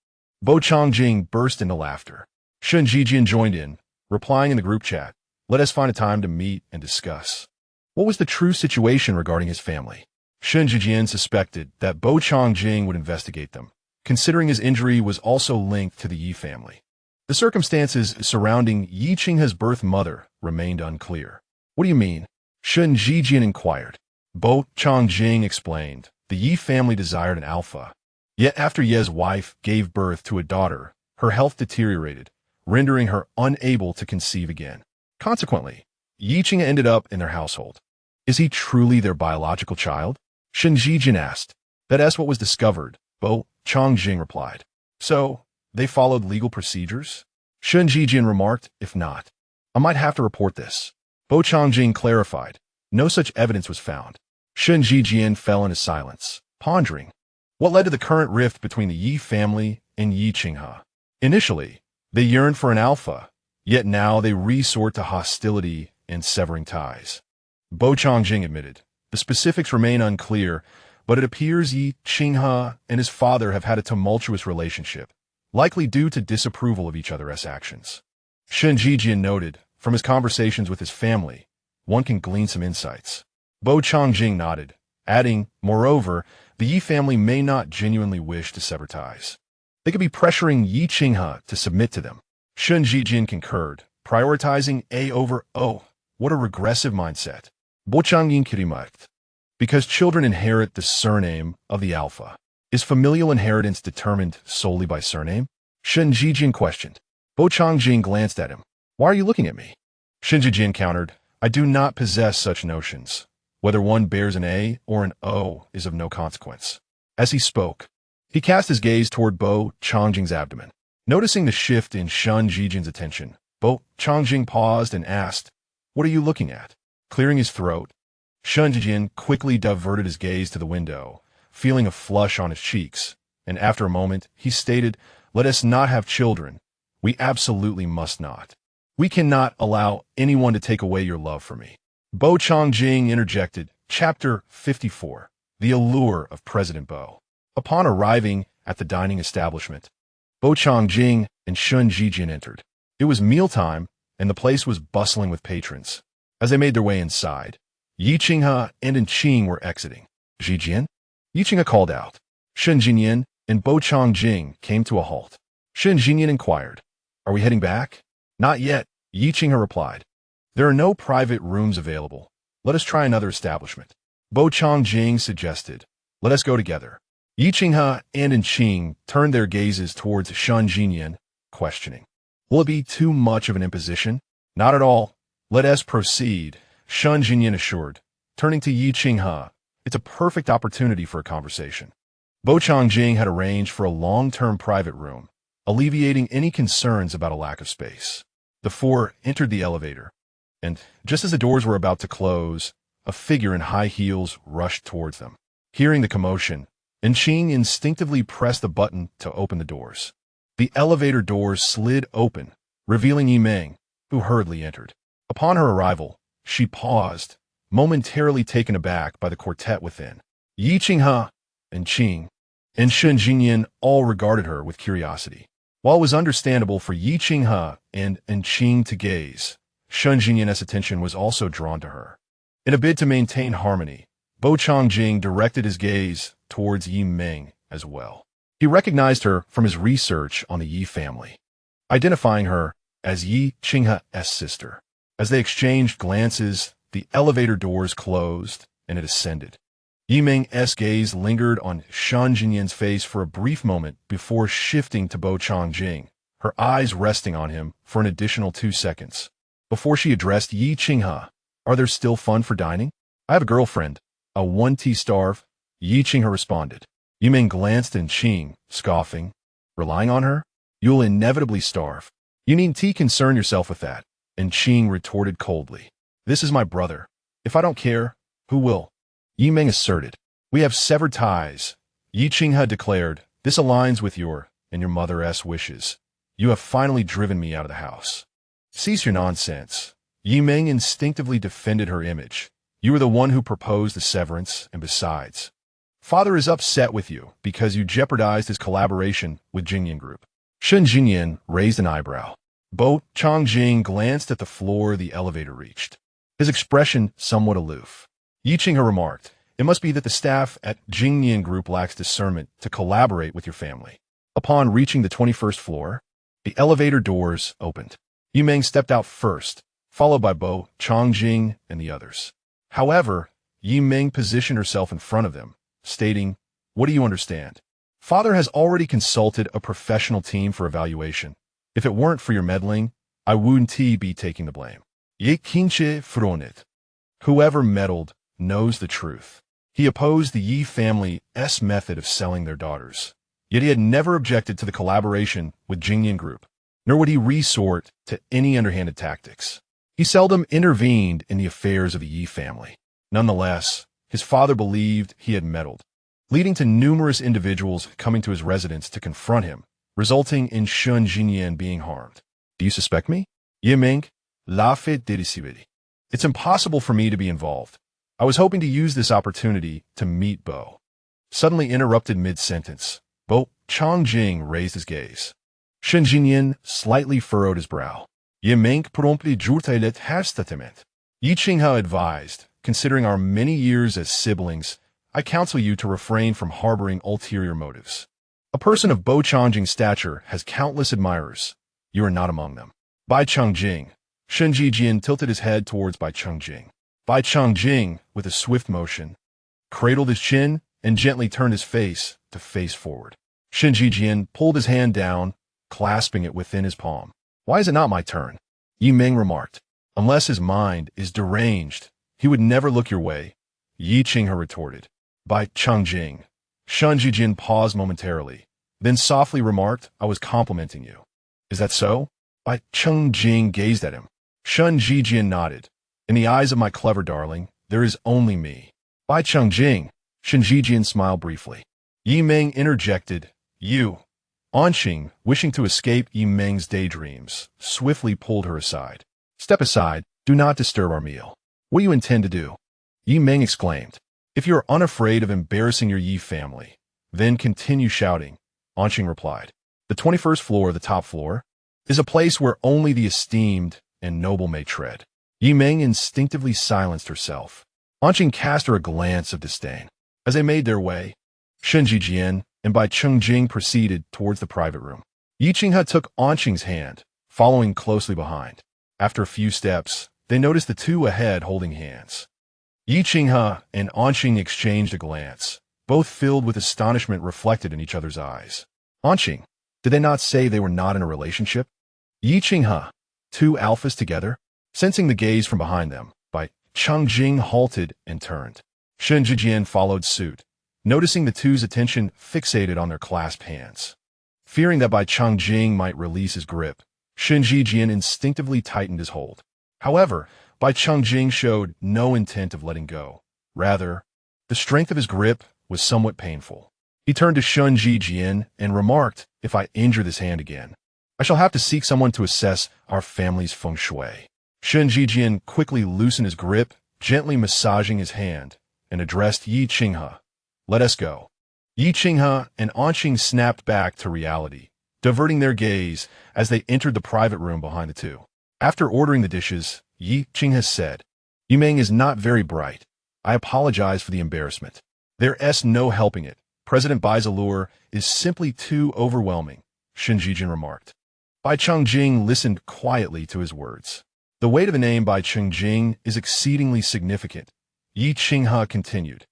Speaker 1: Bo Changjing burst into laughter. Shangye joined in, replying in the group chat, "Let us find a time to meet and discuss." What was the true situation regarding his family? Shangye suspected that Bo Changjing would investigate them, considering his injury was also linked to the Yi family. The circumstances surrounding Yi Qinghe's birth mother remained unclear. What do you mean? Shangye inquired. Bo Changjing explained, the Yi family desired an alpha. Yet after Ye's wife gave birth to a daughter, her health deteriorated, rendering her unable to conceive again. Consequently, Yi Qinghe ended up in their household. Is he truly their biological child? Shangye asked. That's what was discovered, Bo Changjing replied. So, they followed legal procedures? Shangye remarked, if not, I might have to report this. Bo Changjing clarified, no such evidence was found. Shangye fell into silence, pondering. What led to the current rift between the Yi family and Yi Qinghe? Initially, they yearned for an alpha, yet now they resort to hostility and severing ties. Bo Changjing admitted, the specifics remain unclear, but it appears Yi Qinghe and his father have had a tumultuous relationship, likely due to disapproval of each other's actions. Shangye noted, from his conversations with his family, one can glean some insights. Bo Changjing nodded, adding, moreover, the Yi family may not genuinely wish to sever ties. They could be pressuring Yi Qinghe to submit to them. Shangye concurred, prioritizing A over O. What a regressive mindset. Bo Changjing remarked. Because children inherit the surname of the alpha. Is familial inheritance determined solely by surname? Shangye questioned. Bo Changjing glanced at him. Why are you looking at me? Shangye countered. I do not possess such notions. Whether one bears an A or an O is of no consequence. As he spoke, he cast his gaze toward Bo Changjing's abdomen. Noticing the shift in Shangye's attention, Bo Changjing paused and asked, what are you looking at? Clearing his throat, Shangye quickly diverted his gaze to the window, feeling a flush on his cheeks, and after a moment, he stated, let us not have children. We absolutely must not. We cannot allow anyone to take away your love for me. Bo Changjing interjected, Chapter 54, The Allure of President Bo. Upon arriving at the dining establishment, Bo Changjing and Shangye entered. It was mealtime, and the place was bustling with patrons. As they made their way inside, Yi Qinghe and Xing were exiting. Zhijian? Yi Qinghe called out. Shangye and Bo Changjing came to a halt. Shangye inquired, are we heading back? Not yet, Yi Qinghe replied. There are no private rooms available. Let us try another establishment. Bo Changjing suggested, let us go together. Yi Qinghe and Xing turned their gazes towards Shangye, questioning, will it be too much of an imposition? Not at all. Let us proceed, Shangye assured. Turning to Yi Qinghe, it's a perfect opportunity for a conversation. Bo Changjing had arranged for a long-term private room, alleviating any concerns about a lack of space. The four entered the elevator, and just as the doors were about to close, a figure in high heels rushed towards them. Hearing the commotion, Xing instinctively pressed the button to open the doors. The elevator doors slid open, revealing Yimeng, who hurriedly entered. Upon her arrival, she paused, momentarily taken aback by the quartet within. Yi Qinghe and Xing and Shangye all regarded her with curiosity. While it was understandable for Yi Qinghe and Xing to gaze, Shangye's attention was also drawn to her. In a bid to maintain harmony, Bo Changjing directed his gaze towards Yimeng as well. He recognized her from his research on the Yi family. identifying her as Yi Qinghe's sister. As they exchanged glances, the elevator doors closed, and it ascended. Yimeng's gaze lingered on Shan Jinyan's face for a brief moment before shifting to Bo Changjing, her eyes resting on him for an additional 2 seconds. Before she addressed Yi Qinghe, "Are there still fun for dining? I have a girlfriend. A 1T starve?" Yi Qinghe responded. Yimeng glanced at Xing, scoffing. "Relying on her? You'll inevitably starve. You needn't concern yourself with that." And Xing retorted coldly. "This is my brother. If I don't care, who will?" Yimeng asserted. "We have severed ties." Yi Qinghe declared, "This aligns with your and your mother's wishes. You have finally driven me out of the house." "Cease your nonsense." Yimeng instinctively defended her image. "You were the one who proposed the severance, and besides, Father is upset with you because you jeopardized his collaboration with Jingyan Group." Shen Jinyan raised an eyebrow. Bo Changjing glanced at the floor the elevator reached, his expression somewhat aloof. Yi Qinghe remarked, "It must be that the staff at Jingyan Group lacks discernment to collaborate with your family." Upon reaching the 21st floor, the elevator doors opened. Yimeng stepped out first, followed by Bo Changjing and the others. However, Yimeng positioned herself in front of them, stating, "What do you understand? Father has already consulted a professional team for evaluation. If it weren't for your meddling, I wouldn't be taking the blame. Ye kinche fronit." Whoever meddled knows the truth. He opposed the Yi family's method of selling their daughters. Yet he had never objected to the collaboration with Jingyan Group, nor would he resort to any underhanded tactics. He seldom intervened in the affairs of the Yi family. Nonetheless, his father believed he had meddled, leading to numerous individuals coming to his residence to confront him, resulting in Shen Jinyan being harmed. "Do you suspect me?" Yimeng, la fait dérisivity. "It's impossible for me to be involved. I was hoping to use this opportunity to meet Bo." Suddenly interrupted mid-sentence, Bo Changjing raised his gaze. Shen Jinyan slightly furrowed his brow. Yimeng promptly jurtailet hastatament. Yi Qinghe advised, "Considering our many years as siblings, I counsel you to refrain from harboring ulterior motives. A person of Bo Changjing's stature has countless admirers. You are not among them." Bai Changjing. Shen Jijian tilted his head towards Bai Changjing. Bai Changjing, with a swift motion, cradled his chin and gently turned his face to face forward. Shen Jijian pulled his hand down, clasping it within his palm. "Why is it not my turn?" Yimeng remarked. "Unless his mind is deranged, he would never look your way," Yi Qinghe retorted. Bai Changjing. Shen Jijian paused momentarily, then softly remarked, "I was complimenting you." "Is that so?" Bai Changjing gazed at him. Shen Jijian nodded. "In the eyes of my clever darling, there is only me." Bai Changjing. Shen Jijian smiled briefly. Yimeng interjected, "You." Anqing, wishing to escape Yimeng's daydreams, swiftly pulled her aside. "Step aside, do not disturb our meal." "What do you intend to do?" Yimeng exclaimed. "If you are unafraid of embarrassing your Yi family, then continue shouting," Anqing replied. "The 21st floor, the top floor, is a place where only the esteemed and noble may tread." Yimeng instinctively silenced herself. Anqing cast her a glance of disdain. As they made their way, Shen Jijian and Bai Changjing proceeded towards the private room. Yi Qinghe took Anqing's hand, following closely behind. After a few steps, they noticed the two ahead holding hands. Yi Qinghe and Anqing exchanged a glance, both filled with astonishment reflected in each other's eyes. "Anqing, did they not say they were not in a relationship?" Yi Qinghe, two alphas together? Sensing the gaze from behind them, Bai Changjing halted and turned. Shen Jijian followed suit, noticing the two's attention fixated on their clasped hands. Fearing that Bai Changjing might release his grip, Shen Jijian instinctively tightened his hold. However, Bai Changjing showed no intent of letting go. Rather, the strength of his grip was somewhat painful. He turned to Shen Jijian and remarked, "If I injure this hand again, I shall have to seek someone to assess our family's feng shui." Shen Jijian quickly loosened his grip, gently massaging his hand, and addressed Yi Qinghe. "Let us go." Yi Qinghe and Anqing snapped back to reality, diverting their gaze as they entered the private room behind the two. After ordering the dishes, Yi Qinghe said, "Yimeng is not very bright. I apologize for the embarrassment. There's no helping it. President Bai's allure is simply too overwhelming," Shen Jijian remarked. Bai Chongjing listened quietly to his words. The weight of the name Bai Chongjing is exceedingly significant. Yi Qinghe continued.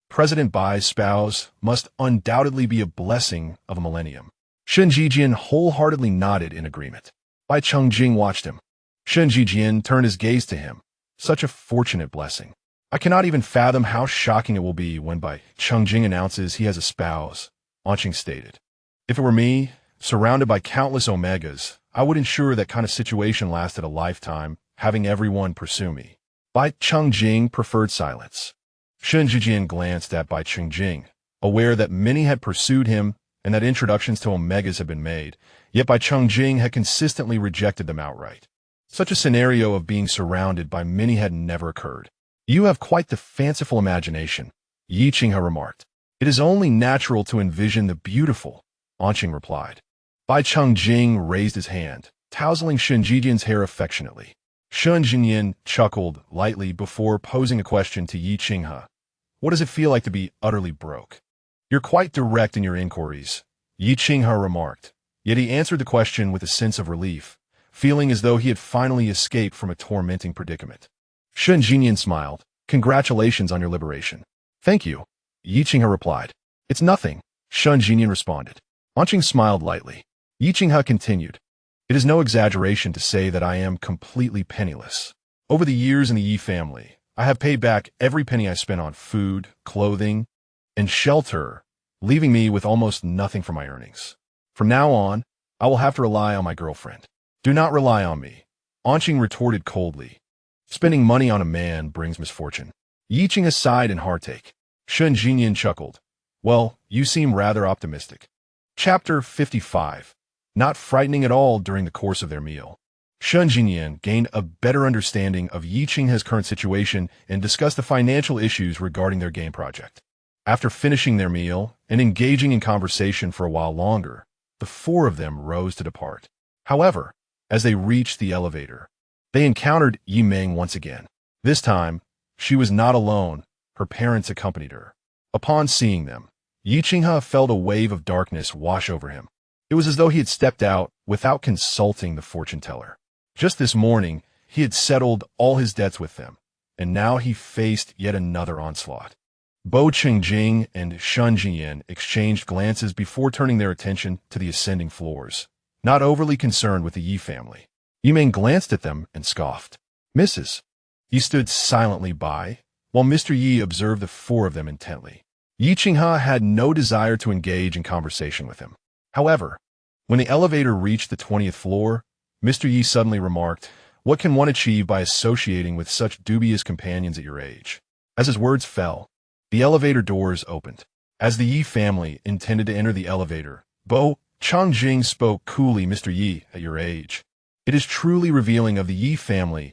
Speaker 1: President Bai's spouse must undoubtedly be a blessing of a millennium. Shen Jijian wholeheartedly nodded in agreement. Bai Chongjing watched him. Shen Jijian turned his gaze to him. Such a fortunate blessing. I cannot even fathom how shocking it will be when Bai Chongjing announces he has a spouse, Anqing stated. If it were me, surrounded by countless omegas, I would ensure that kind of situation lasted a lifetime, having everyone pursue me. Bai Chongjing preferred silence. Shen Jijian glanced at Bai Chongjing, aware that many had pursued him and that introductions to omegas had been made, yet Bai Chongjing had consistently rejected them outright. Such a scenario of being surrounded by many had never occurred. You have quite the fanciful imagination, Yi Qinghe remarked. It is only natural to envision the beautiful, Anqing replied. Bai Chongjing raised his hand, tousling Shen Jijian's hair affectionately. Shen Jijian chuckled lightly before posing a question to Yi Qinghe. What does it feel like to be utterly broke? You're quite direct in your inquiries, Yi Qinghe remarked, yet he answered the question with a sense of relief, feeling as though he had finally escaped from a tormenting predicament. Shen Jijian smiled. Congratulations on your liberation. Thank you, Yi Qinghe replied. It's nothing, Shen Jijian responded. Anqing smiled lightly. Yi Qinghe continued. It is no exaggeration to say that I am completely penniless. Over the years in the Yi family, I have paid back every penny I spent on food, clothing, and shelter, leaving me with almost nothing for my earnings. From now on, I will have to rely on my girlfriend. Do not rely on me, Anqing retorted coldly. Spending money on a man brings misfortune. Yi Qinghe sighed in heartache. Shen Jijian chuckled. Well, you seem rather optimistic. Chapter 55. Not frightening at all during the course of their meal. Shen Jijian gained a better understanding of Yi Qinghe's current situation and discussed the financial issues regarding their game project. After finishing their meal and engaging in conversation for a while longer, the four of them rose to depart. However, as they reached the elevator, they encountered Yi Meng once again. This time, she was not alone. Her parents accompanied her. Upon seeing them, Yi Qinghe felt a wave of darkness wash over him. It was as though he had stepped out without consulting the fortune-teller. Just this morning, he had settled all his debts with them, and now he faced yet another onslaught. Bo Qingjing and Shen Jijian exchanged glances before turning their attention to the ascending floors, not overly concerned with the Yi family. Yi Meng glanced at them and scoffed. Mrs. Yi stood silently by, while Mr. Yi observed the four of them intently. Yi Qinghe had no desire to engage in conversation with him. However, when the elevator reached the 20th floor, Mr. Yi suddenly remarked, What can one achieve by associating with such dubious companions at your age? As his words fell, the elevator doors opened. As the Yi family intended to enter the elevator, Bo Chongjing spoke coolly, Mr. Yi, at your age. It is truly revealing of the Yi family's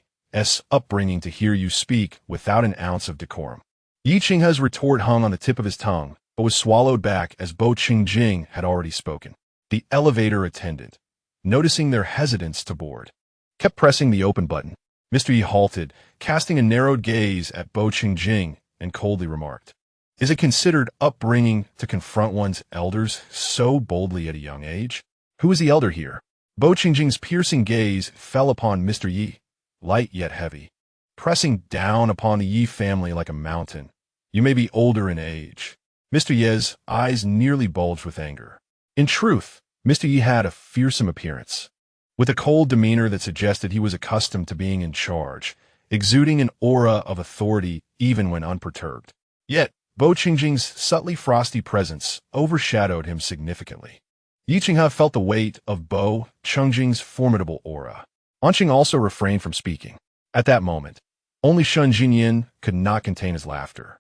Speaker 1: upbringing to hear you speak without an ounce of decorum. Yi Qinghe's retort hung on the tip of his tongue, but was swallowed back as Bo Qingjing had already spoken. The elevator attendant, noticing their hesitance to board, kept pressing the open button. Mr. Yi halted, casting a narrowed gaze at Bo Qingjing, and coldly remarked, Is it considered upbringing to confront one's elders so boldly at a young age? Who is the elder here? Bo Qingjing's piercing gaze fell upon Mr. Yi, light yet heavy, pressing down upon the Yi family like a mountain. You may be older in age. Mr. Yi's eyes nearly bulged with anger. In truth, Mr. Yi had a fearsome appearance, with a cold demeanor that suggested he was accustomed to being in charge, exuding an aura of authority even when unperturbed. Yet, Bo Qingjing's subtly frosty presence overshadowed him significantly. Yi Qinghe felt the weight of Bo Qingjing's formidable aura. Anqing also refrained from speaking. At that moment, only Shen Jijian could not contain his laughter.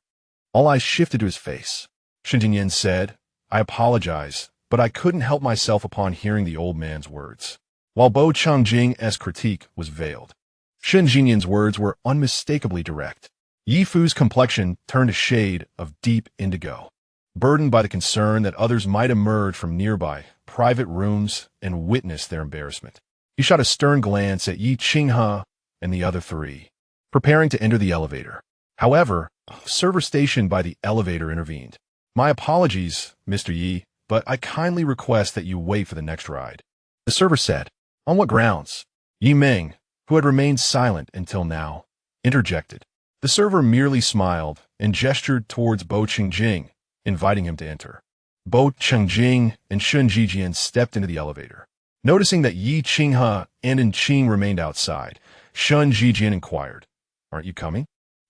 Speaker 1: All eyes shifted to his face. Shen Jijian said, I apologize, but I couldn't help myself upon hearing the old man's words. While Bo Chongjing's critique was veiled, Shen Jijian's words were unmistakably direct. Yi Fu's complexion turned a shade of deep indigo, burdened by the concern that others might emerge from nearby private rooms and witness their embarrassment. He shot a stern glance at Yi Qinghe and the other three, preparing to enter the elevator. However, a server stationed by the elevator intervened. My apologies, Mr. Yi, but I kindly request that you wait for the next ride. The server said. On what grounds? Yi Meng, who had remained silent until now, interjected. The server merely smiled and gestured towards Bo Qingjing, inviting him to enter. Bo Qingjing and Shun Jijian stepped into the elevator. Noticing that Yi Qinghe and Qing remained outside, Shun Jijian inquired, "Aren't you coming?"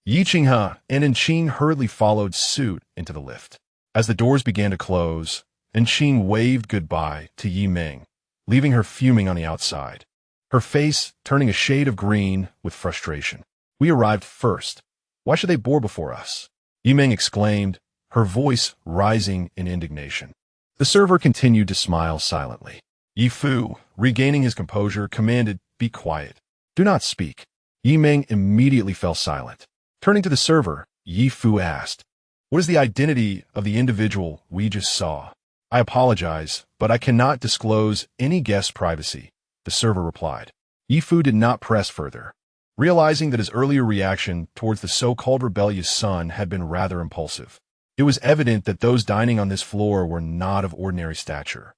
Speaker 1: Yi Qinghe and Qing hurriedly followed suit into the lift. As the doors began to close, Qing waved goodbye to Yi Meng, leaving her fuming on the outside, her face turning a shade of green with frustration. "We arrived first. Why should they board before us?" Yi Meng exclaimed, her voice rising in indignation. The server continued to smile silently. Yi Fu, regaining his composure, commanded, "Be quiet. Do not speak." Yi Meng immediately fell silent. Turning to the server, Yi Fu asked, "What is the identity of the individual we just saw?" "I apologize, but I cannot disclose any guest privacy," the server replied. Yi Fu did not press further, realizing that his earlier reaction towards the so-called rebellious son had been rather impulsive. It was evident that those dining on this floor were not of ordinary stature.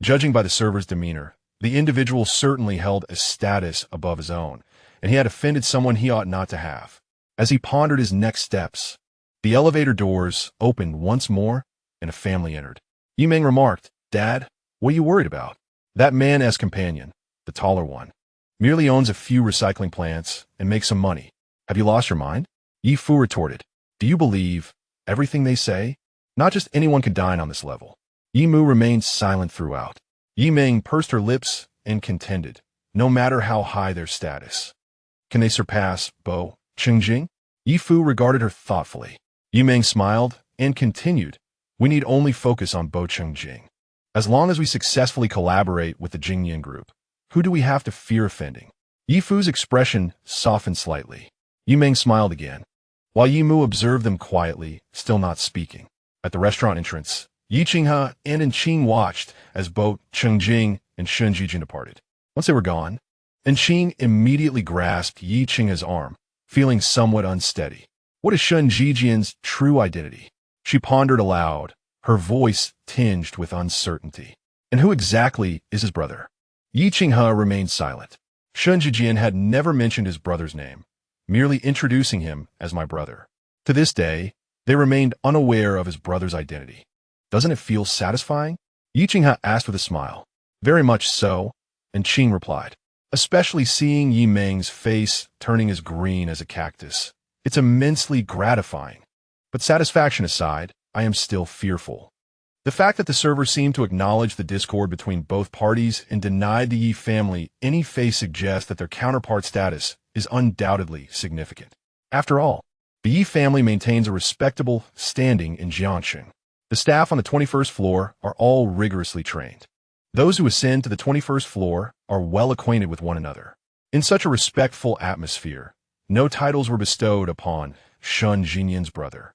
Speaker 1: Judging by the server's demeanor, the individual certainly held a status above his own, and he had offended someone he ought not to have. As he pondered his next steps, the elevator doors opened once more, and a family entered. Yi Meng remarked, "Dad, what are you worried about?" That man as companion, the taller one, merely owns a few recycling plants and makes some money. Have you lost your mind? Yi Fu retorted, "Do you believe everything they say? Not just anyone can dine on this level." Yi Mu remained silent throughout. Yi Meng pursed her lips and contended, no matter how high their status. "Can they surpass Bo Qingjing?" Yi Fu regarded her thoughtfully. Yi Meng smiled and continued, "We need only focus on Bo Qingjing. As long as we successfully collaborate with the Jingyan group, who do we have to fear offending?" Yi Fu's expression softened slightly. Yi Meng smiled again, while Yi Mu observed them quietly, still not speaking. At the restaurant entrance, Yi Qinghe and Qing watched as Bo Qingjing and Shun Jijian departed. Once they were gone, Qing immediately grasped Yi Qinghe's arm, feeling somewhat unsteady. What is Shun Jijian's true identity? She pondered aloud, her voice tinged with uncertainty. And who exactly is his brother? Yi Qinghe remained silent. Shun Jijian had never mentioned his brother's name, merely introducing him as my brother. To this day, they remained unaware of his brother's identity. "Doesn't it feel satisfying?" Yi Qinghe asked with a smile. "Very much so," Qing replied. "Especially seeing Yi Meng's face turning as green as a cactus. It's immensely gratifying. But satisfaction aside, I am still fearful." The fact that the server seemed to acknowledge the discord between both parties and denied the Yi family any face suggests that their counterpart status is undoubtedly significant. After all, the Yi family maintains a respectable standing in Jiangxing. The staff on the 21st floor are all rigorously trained. Those who ascend to the 21st floor are well acquainted with one another. In such a respectful atmosphere, no titles were bestowed upon Shun Jinyan's brother.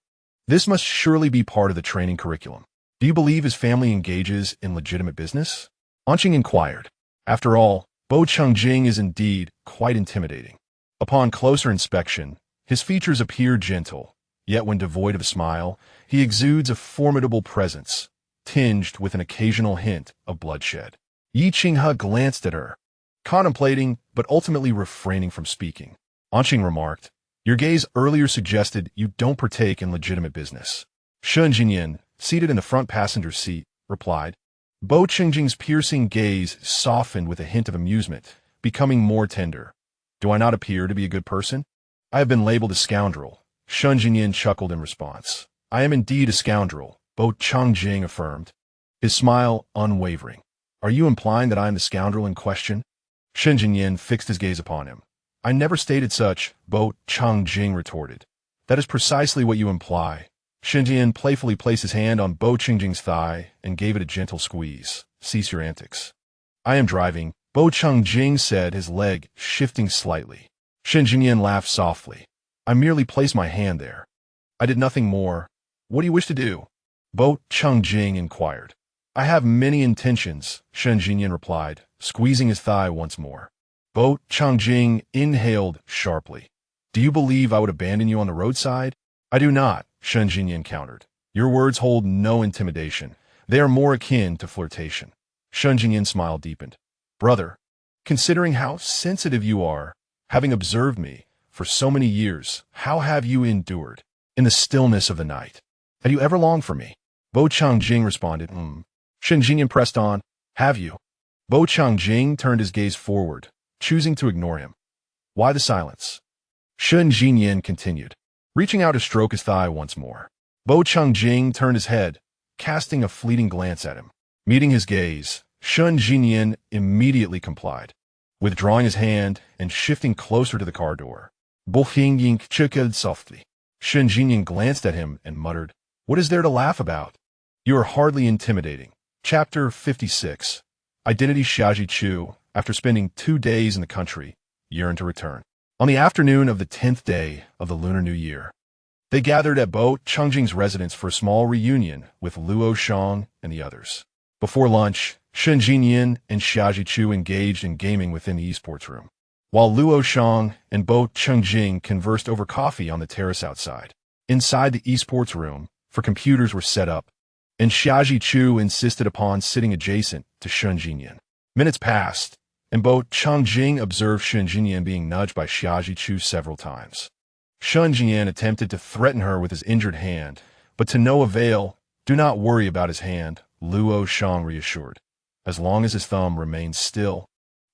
Speaker 1: This must surely be part of the training curriculum. "Do you believe his family engages in legitimate business?" Xing inquired. After all, Bo Qingjing is indeed quite intimidating. Upon closer inspection, his features appear gentle, yet when devoid of a smile, he exudes a formidable presence, tinged with an occasional hint of bloodshed. Yi Qinghe glanced at her, contemplating but ultimately refraining from speaking. Xing remarked, "Your gaze earlier suggested you don't partake in legitimate business." Shun Jinyan, seated in the front passenger seat, replied. Bo Qingjing's piercing gaze softened with a hint of amusement, becoming more tender. "Do I not appear to be a good person?" "I have been labeled a scoundrel." Shun Jinyan chuckled in response. "I am indeed a scoundrel," Bo Qingjing affirmed, his smile unwavering. "Are you implying that I am the scoundrel in question?" Shun Jinyan fixed his gaze upon him. "I never stated such," Bo Qingjing retorted. "That is precisely what you imply." Shun Jinyan playfully placed his hand on Bo Qingjing's thigh and gave it a gentle squeeze. "Cease your antics." "I am driving," Bo Qingjing said, his leg shifting slightly. Shun Jinyan laughed softly. "I merely placed my hand there. I did nothing more. What do you wish to do?" Bo Qingjing inquired. "I have many intentions," Shun Jinyan replied, squeezing his thigh once more. Bo Qingjing inhaled sharply. "Do you believe I would abandon you on the roadside?" "I do not," Shun Jinyan countered. "Your words hold no intimidation. They are more akin to flirtation." Shun Jinyan's smile deepened. "Brother, Considering how sensitive you are, having observed me for so many years, how have you endured in the stillness of the night? Have you ever longed for me? Bo Changjing responded, Shen Jinyan pressed on, have you? Bo Changjing turned his gaze forward, choosing to ignore him. Why the silence? Shen Jinyan continued, reaching out to stroke his thigh once more. Bo Changjing turned his head, casting a fleeting glance at him. Meeting his gaze, Shen Jinyan immediately complied, withdrawing his hand and shifting closer to the car door. Bo Hingying chuckled softly. Shen Jinyan glanced at him and muttered, what is there to laugh about? You are hardly intimidating. Chapter 56. Identity. Xiaji Chu, after spending 2 days in the country, yearned to return. On the afternoon of the 10th day of the Lunar New Year, they gathered at Bo Changjing's residence for a small reunion with Luoyan and the others. Before lunch, Shen Jinyan and Xiaji Chu engaged in gaming within the esports room, while Luoyan and Bo Changjing conversed over coffee on the terrace outside. Inside the esports room, for computers were set up, and Xiaji Chu insisted upon sitting adjacent to Shen Jinyan. Minutes passed, and Bo Changjing observed Shen Jinyan being nudged by Xiaji Chu several times. Shen Jinyan attempted to threaten her with his injured hand, but to no avail. Do not worry about his hand, Luoyan reassured. As long as his thumb remains still,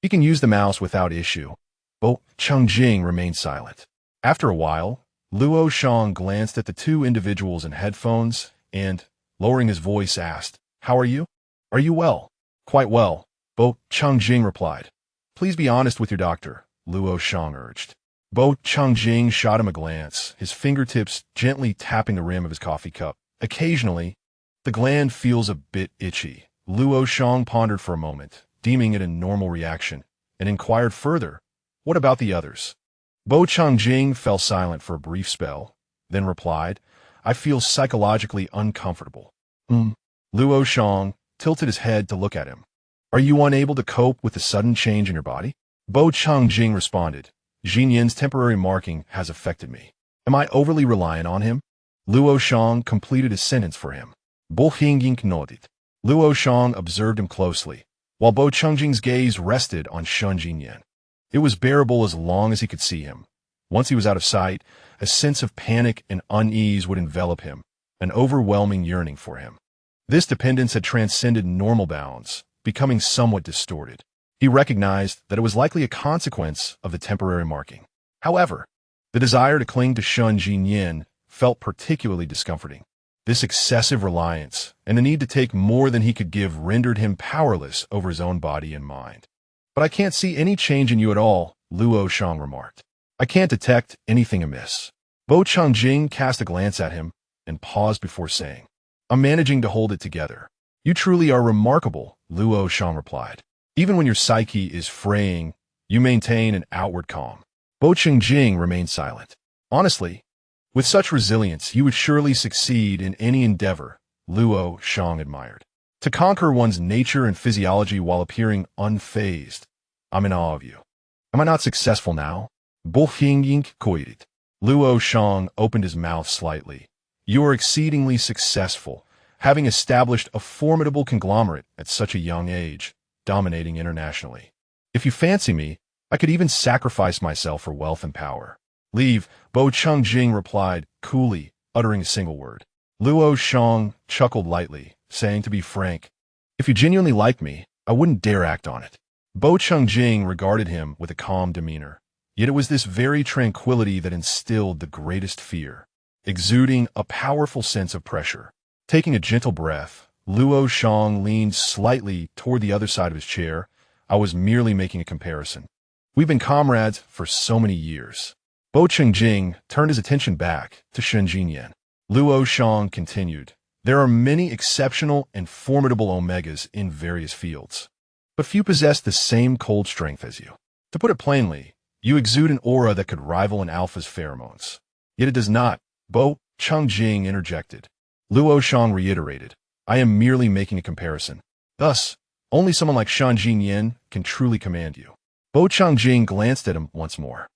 Speaker 1: he can use the mouse without issue. Bo Changjing remained silent. After a while, Luoyan glanced at the two individuals in headphones and, lowering his voice, asked, how are you? Are you well? Quite well, Bo Changjing replied. Please be honest with your doctor, Luoyan urged. Bo Changjing shot him a glance, his fingertips gently tapping the rim of his coffee cup. Occasionally, the gland feels a bit itchy. Luoyan pondered for a moment, deeming it a normal reaction, and inquired further, what about the others? Bo Changjing fell silent for a brief spell, then replied, I feel psychologically uncomfortable. Luoyan tilted his head to look at him. Are you unable to cope with the sudden change in your body? Bo Changjing responded, Jinyan's temporary marking has affected me. Am I overly reliant on him? Luoyan completed his sentence for him. Bo Hingying nodded. Luoyan observed him closely, while Bo Changjing's gaze rested on Shen Jinyan. It was bearable as long as he could see him. Once he was out of sight, a sense of panic and unease would envelop him, an overwhelming yearning for him. This dependence had transcended normal bounds, becoming somewhat distorted. He recognized that it was likely a consequence of the temporary marking. However, the desire to cling to Shen Jinyan felt particularly discomforting. This excessive reliance and the need to take more than he could give rendered him powerless over his own body and mind. But I can't see any change in you at all, Luoyan remarked. I can't detect anything amiss. Bo Changjing cast a glance at him and paused before saying, I'm managing to hold it together. You truly are remarkable, Luoyan replied. Even when your psyche is fraying, you maintain an outward calm. Bo Changjing remained silent. Honestly, with such resilience, you would surely succeed in any endeavor, Luoyan admired. To conquer one's nature and physiology while appearing unfazed. I'm in awe of you. Am I not successful now? Bo Hingying quoted. Luoyan opened his mouth slightly. You are exceedingly successful, having established a formidable conglomerate at such a young age, dominating internationally. If you fancy me, I could even sacrifice myself for wealth and power. Leave, Bo Changjing replied, coolly, uttering a single word. Luoyan chuckled lightly, saying, to be frank, if you genuinely liked me, I wouldn't dare act on it. Bo Changjing regarded him with a calm demeanor. Yet it was this very tranquility that instilled the greatest fear, exuding a powerful sense of pressure. Taking a gentle breath, Luoyan leaned slightly toward the other side of his chair. I was merely making a comparison. We've been comrades for so many years. Bo Changjing turned his attention back to Shen Jinyan. Luoyan continued, there are many exceptional and formidable omegas in various fields, but few possess the same cold strength as you. To put it plainly, you exude an aura that could rival an alpha's pheromones. Yet it does not, Bo Changjing interjected. Luoyan reiterated, I am merely making a comparison. Thus, only someone like Shen Jinyan can truly command you. Bo Changjing glanced at him once more.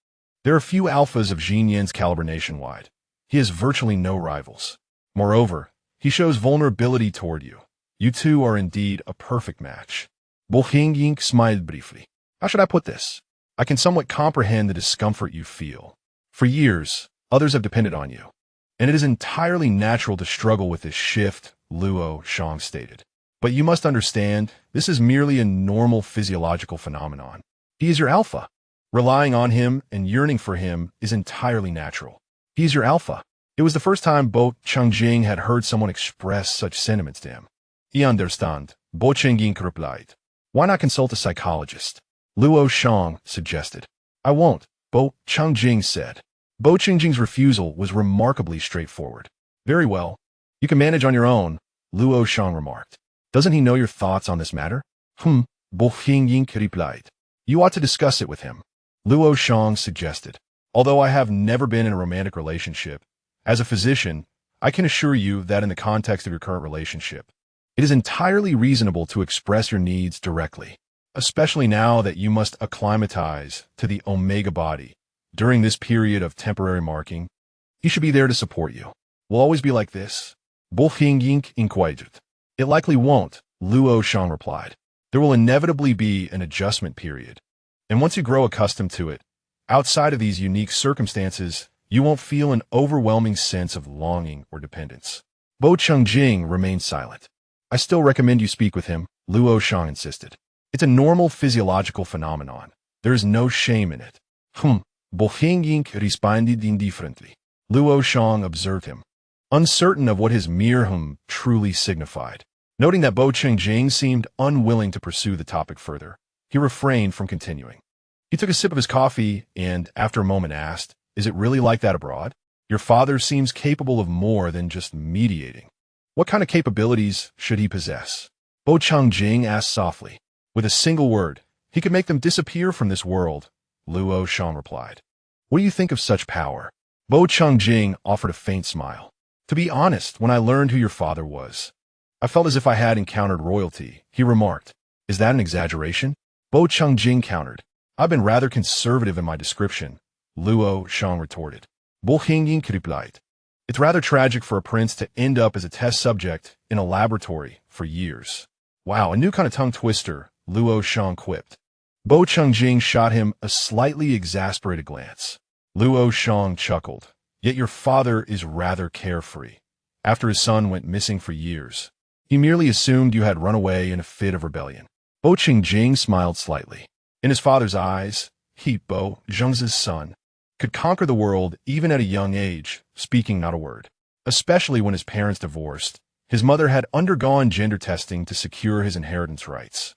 Speaker 1: There are few alphas of Jinyan's caliber nationwide. He has virtually no rivals. Moreover, he shows vulnerability toward you. You two are indeed a perfect match. Bo Hingying smiled briefly. How should I put this? I can somewhat comprehend the discomfort you feel. For years, others have depended on you, and it is entirely natural to struggle with this shift, Shang stated. But you must understand, this is merely a normal physiological phenomenon. He is your alpha. Relying on him and yearning for him is entirely natural. He is your alpha. It was the first time Bo Changjing had heard someone express such sentiments to him. You understand, Bo Changjing replied. Why not consult a psychologist? Shang suggested. I won't, Bo Changjing said. Bo Changjing's refusal was remarkably straightforward. Very well. You can manage on your own, Shang remarked. Doesn't he know your thoughts on this matter? Bo Changjing replied. You ought to discuss it with him. Shang suggested. Although I have never been in a romantic relationship, as a physician, I can assure you that in the context of your current relationship, it is entirely reasonable to express your needs directly, especially now that you must acclimatize to the Omega body. During this period of temporary marking, he should be there to support you. Will always be like this? Bo Changjing inquired. It likely won't, Shang replied. There will inevitably be an adjustment period, and once you grow accustomed to it, outside of these unique circumstances, you won't feel an overwhelming sense of longing or dependence. Bo Changjing remained silent. I still recommend you speak with him, Shang insisted. It's a normal physiological phenomenon. There is no shame in it. Bo Changjing responded indifferently. Shang observed him, uncertain of what his mere truly signified. Noting that Bo Changjing seemed unwilling to pursue the topic further, he refrained from continuing. He took a sip of his coffee and, after a moment, asked, Is it really like that abroad? Your father seems capable of more than just mediating. What kind of capabilities should he possess? Bo Changjing asked softly. With a single word, he could make them disappear from this world, Shang replied. What do you think of such power? Bo Changjing offered a faint smile. To be honest, when I learned who your father was, I felt as if I had encountered royalty, he remarked. Is that an exaggeration? Bo Changjing countered. I've been rather conservative in my description, Shang retorted. Bo Changjing replied. It's rather tragic for a prince to end up as a test subject in a laboratory for years. Wow, a new kind of tongue twister, Shang quipped. Bo Changjing shot him a slightly exasperated glance. Shang chuckled. Yet your father is rather carefree. After his son went missing for years, he merely assumed you had run away in a fit of rebellion. Bo Changjing smiled slightly. In his father's eyes, he, Bo, Zheng's son, could conquer the world even at a young age, speaking not a word. Especially when his parents divorced, his mother had undergone gender testing to secure his inheritance rights.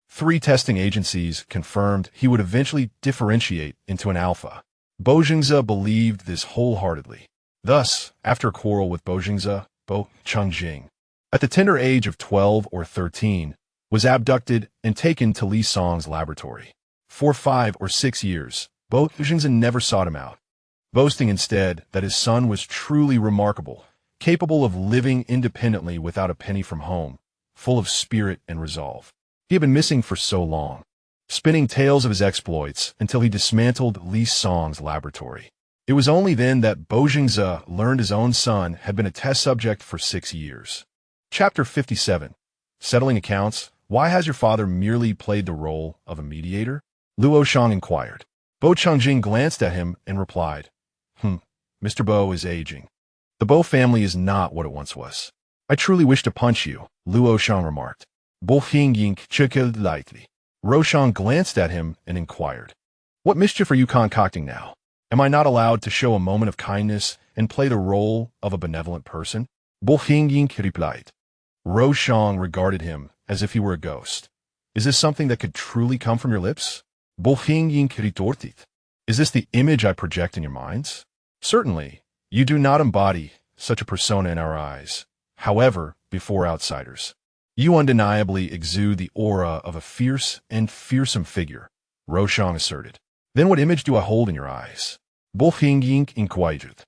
Speaker 1: 3 testing agencies confirmed he would eventually differentiate into an alpha. Bo Zhengze believed this wholeheartedly. Thus, after a quarrel with Bo Zhengze, Bo Changjing, at the tender age of 12 or 13, was abducted and taken to Li Song's laboratory. For 5 or 6 years, Bo Zhengze never sought him out, boasting instead that his son was truly remarkable, capable of living independently without a penny from home, full of spirit and resolve. He had been missing for so long, spinning tales of his exploits until he dismantled Li Song's laboratory. It was only then that Bo Zhengze learned his own son had been a test subject for 6 years. Chapter 57. Settling accounts. Why has your father merely played the role of a mediator? Shang inquired. Bo Changjing glanced at him and replied, Mr. Bo is aging. The Bo family is not what it once was. I truly wish to punch you, Shang remarked. Bo Changjing chuckled lightly. Shang glanced at him and inquired, What mischief are you concocting now? Am I not allowed to show a moment of kindness and play the role of a benevolent person? Bo Changjing replied. Shang regarded him as if he were a ghost. Is this something that could truly come from your lips? Bo Changjing retorted. Is this the image I project in your minds? Certainly, you do not embody such a persona in our eyes. However, before outsiders, you undeniably exude the aura of a fierce and fearsome figure, Shang asserted. Then what image do I hold in your eyes? Bo Changjing inquired.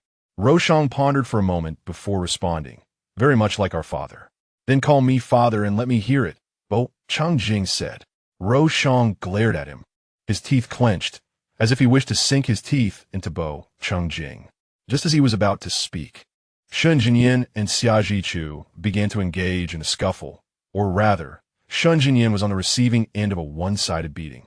Speaker 1: Shang pondered for a moment before responding, very much like our father. Then call me father and let me hear it, Bo Changjing said. Shang glared at him, his teeth clenched, as if he wished to sink his teeth into Bo Changjing. Just as he was about to speak, Shun Jinyan and Xia Zhichu began to engage in a scuffle, or rather, Shun Jinyan was on the receiving end of a one-sided beating.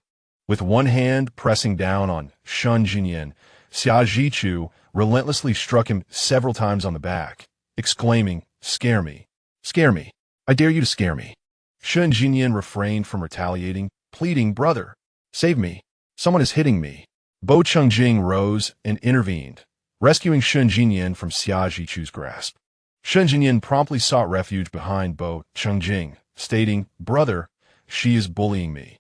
Speaker 1: With one hand pressing down on Shun Jinyan, Xia Zhichu relentlessly struck him several times on the back, exclaiming, "Scare me! Scare me! I dare you to scare me!" Shun Jinyan refrained from retaliating, pleading, "Brother, save me! Someone is hitting me!" Bo Chengjing rose and intervened, rescuing Shun Jinyan from Xia Zhichu's grasp. Shun Jinyan promptly sought refuge behind Bo Chengjing, stating, "Brother, she is bullying me."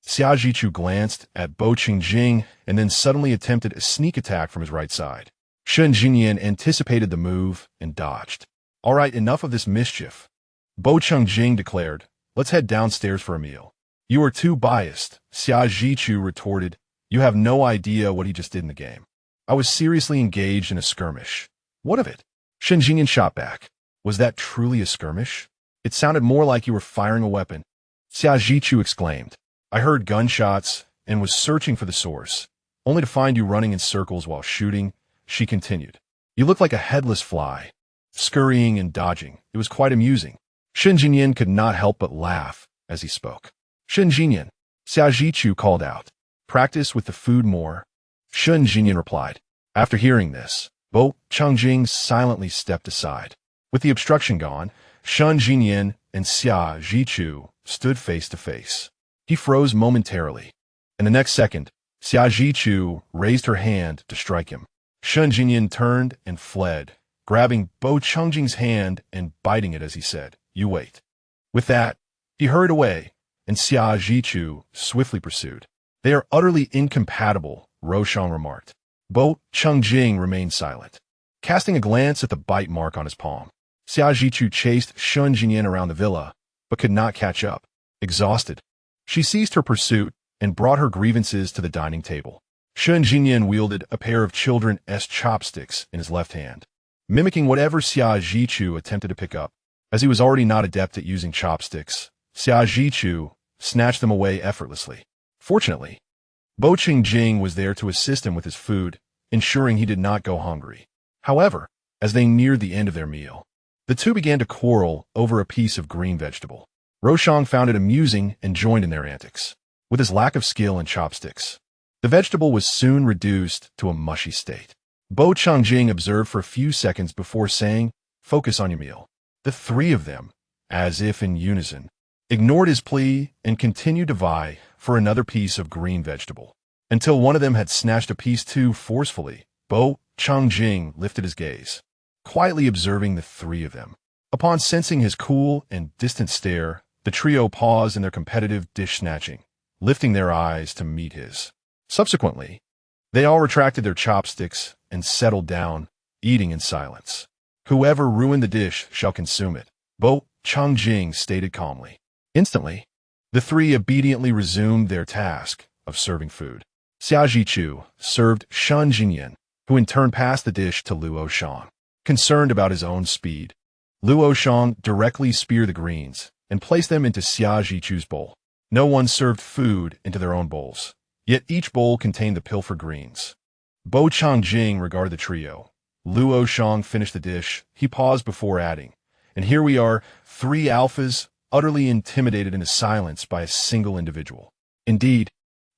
Speaker 1: Xia Zhichu glanced at Bo Chengjing and then suddenly attempted a sneak attack from his right side. Shun Jinyan anticipated the move and dodged. "All right, enough of this mischief," Bo Chengjing declared. "Let's head downstairs for a meal." "You are too biased," Xia Zhichu retorted. "You have no idea what he just did in the game. I was seriously engaged in a skirmish." "What of it?" Shun Jinyan shot back. "Was that truly a skirmish? It sounded more like you were firing a weapon." Xia Zhichu exclaimed. "I heard gunshots and was searching for the source, only to find you running in circles while shooting," she continued. "You looked like a headless fly, scurrying and dodging. It was quite amusing." Shun Jinyan could not help but laugh as he spoke. "Shun Jinyan," Xia Zhichu called out. "Practice with the food more." Shun Jinyan replied. After hearing this, Bo Chengjing silently stepped aside. With the obstruction gone, Shun Jinyan and Xia Zhichu stood face to face. He froze momentarily, and the next second, Xia Zhichu raised her hand to strike him. Shun Jinyan turned and fled, grabbing Bo Chengjing's hand and biting it as he said, "You wait." With that, he hurried away, and Xia Zhichu swiftly pursued. "They are utterly incompatible," Shang remarked. Bo Chengjing remained silent, casting a glance at the bite mark on his palm. Xia Zhichu chased Shun Jinyan around the villa, but could not catch up. Exhausted, she ceased her pursuit and brought her grievances to the dining table. Shun Jinyan wielded a pair of children's chopsticks in his left hand, mimicking whatever Xia Zhichu attempted to pick up. As he was already not adept at using chopsticks, Xia Zhichu snatched them away effortlessly. Fortunately, Bo Chengjing was there to assist him with his food, ensuring he did not go hungry. However, as they neared the end of their meal, the two began to quarrel over a piece of green vegetable. Shang found it amusing and joined in their antics. With his lack of skill in chopsticks, the vegetable was soon reduced to a mushy state. Bo Chengjing observed for a few seconds before saying, "Focus on your meal." The three of them, as if in unison, ignored his plea and continued to vie for another piece of green vegetable, until one of them had snatched a piece too forcefully. Bo Chengjing lifted his gaze, quietly observing the three of them. Upon sensing his cool and distant stare, the trio paused in their competitive dish-snatching, lifting their eyes to meet his. Subsequently, they all retracted their chopsticks and settled down, eating in silence. "Whoever ruined the dish shall consume it," Bo Chengjing stated calmly. Instantly, the three obediently resumed their task of serving food. Xia Zhichu served Shun Jinyan, who in turn passed the dish to Luoyan. Concerned about his own speed, Luoyan directly speared the greens and placed them into Xia Zhichu's bowl. No one served food into their own bowls, yet each bowl contained the pilfered greens. Bo Chengjing regarded the trio. Luoyan finished the dish. He paused before adding, "And here we are, three alphas, utterly intimidated into silence by a single individual." "Indeed,"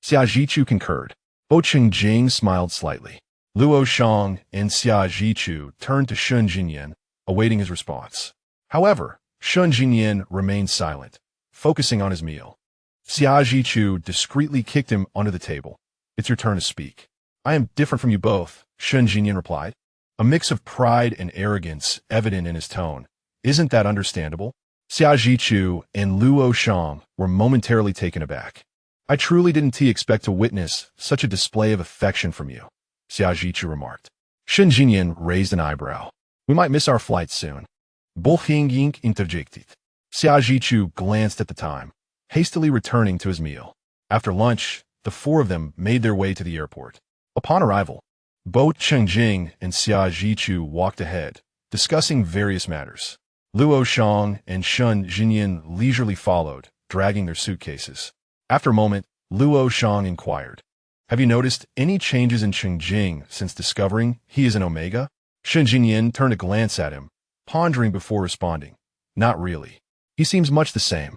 Speaker 1: Xia Zhichu concurred. Bo Chengjing smiled slightly. Luoyan and Xia Zhichu turned to Shun Jinyan, awaiting his response. However, Shun Jinyan remained silent, focusing on his meal. Xia Zhichu discreetly kicked him onto the table. "It's your turn to speak." "I am different from you both," Shun Jinyan replied, a mix of pride and arrogance evident in his tone. "Isn't that understandable?" Xia Zhichu and Luoyan were momentarily taken aback. "I truly didn't expect to witness such a display of affection from you," Xia Zhichu remarked. Shun Jinyan raised an eyebrow. "We might miss our flight soon." Bo Xing interjected. Xia Zhichu glanced at the time, hastily returning to his meal. After lunch, the four of them made their way to the airport. Upon arrival, Bo Chengjing and Xia Zhichu walked ahead, discussing various matters. Luoyan and Shun Jinyan leisurely followed, dragging their suitcases. After a moment, Luoyan inquired, "Have you noticed any changes in Chengjing since discovering he is an Omega?" Shun Jinyan turned a glance at him, pondering before responding, "Not really. He seems much the same."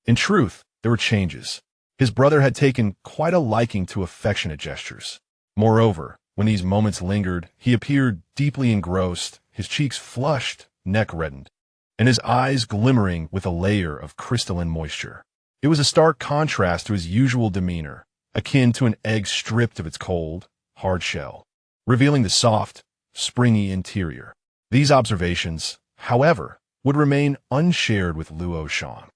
Speaker 1: In truth, there were changes. His brother had taken quite a liking to affectionate gestures. Moreover, when these moments lingered, he appeared deeply engrossed, his cheeks flushed, neck reddened, and his eyes glimmering with a layer of crystalline moisture. It was a stark contrast to his usual demeanor, akin to an egg stripped of its cold, hard shell, revealing the soft, springy interior. These observations, however, would remain unshared with Luoyan.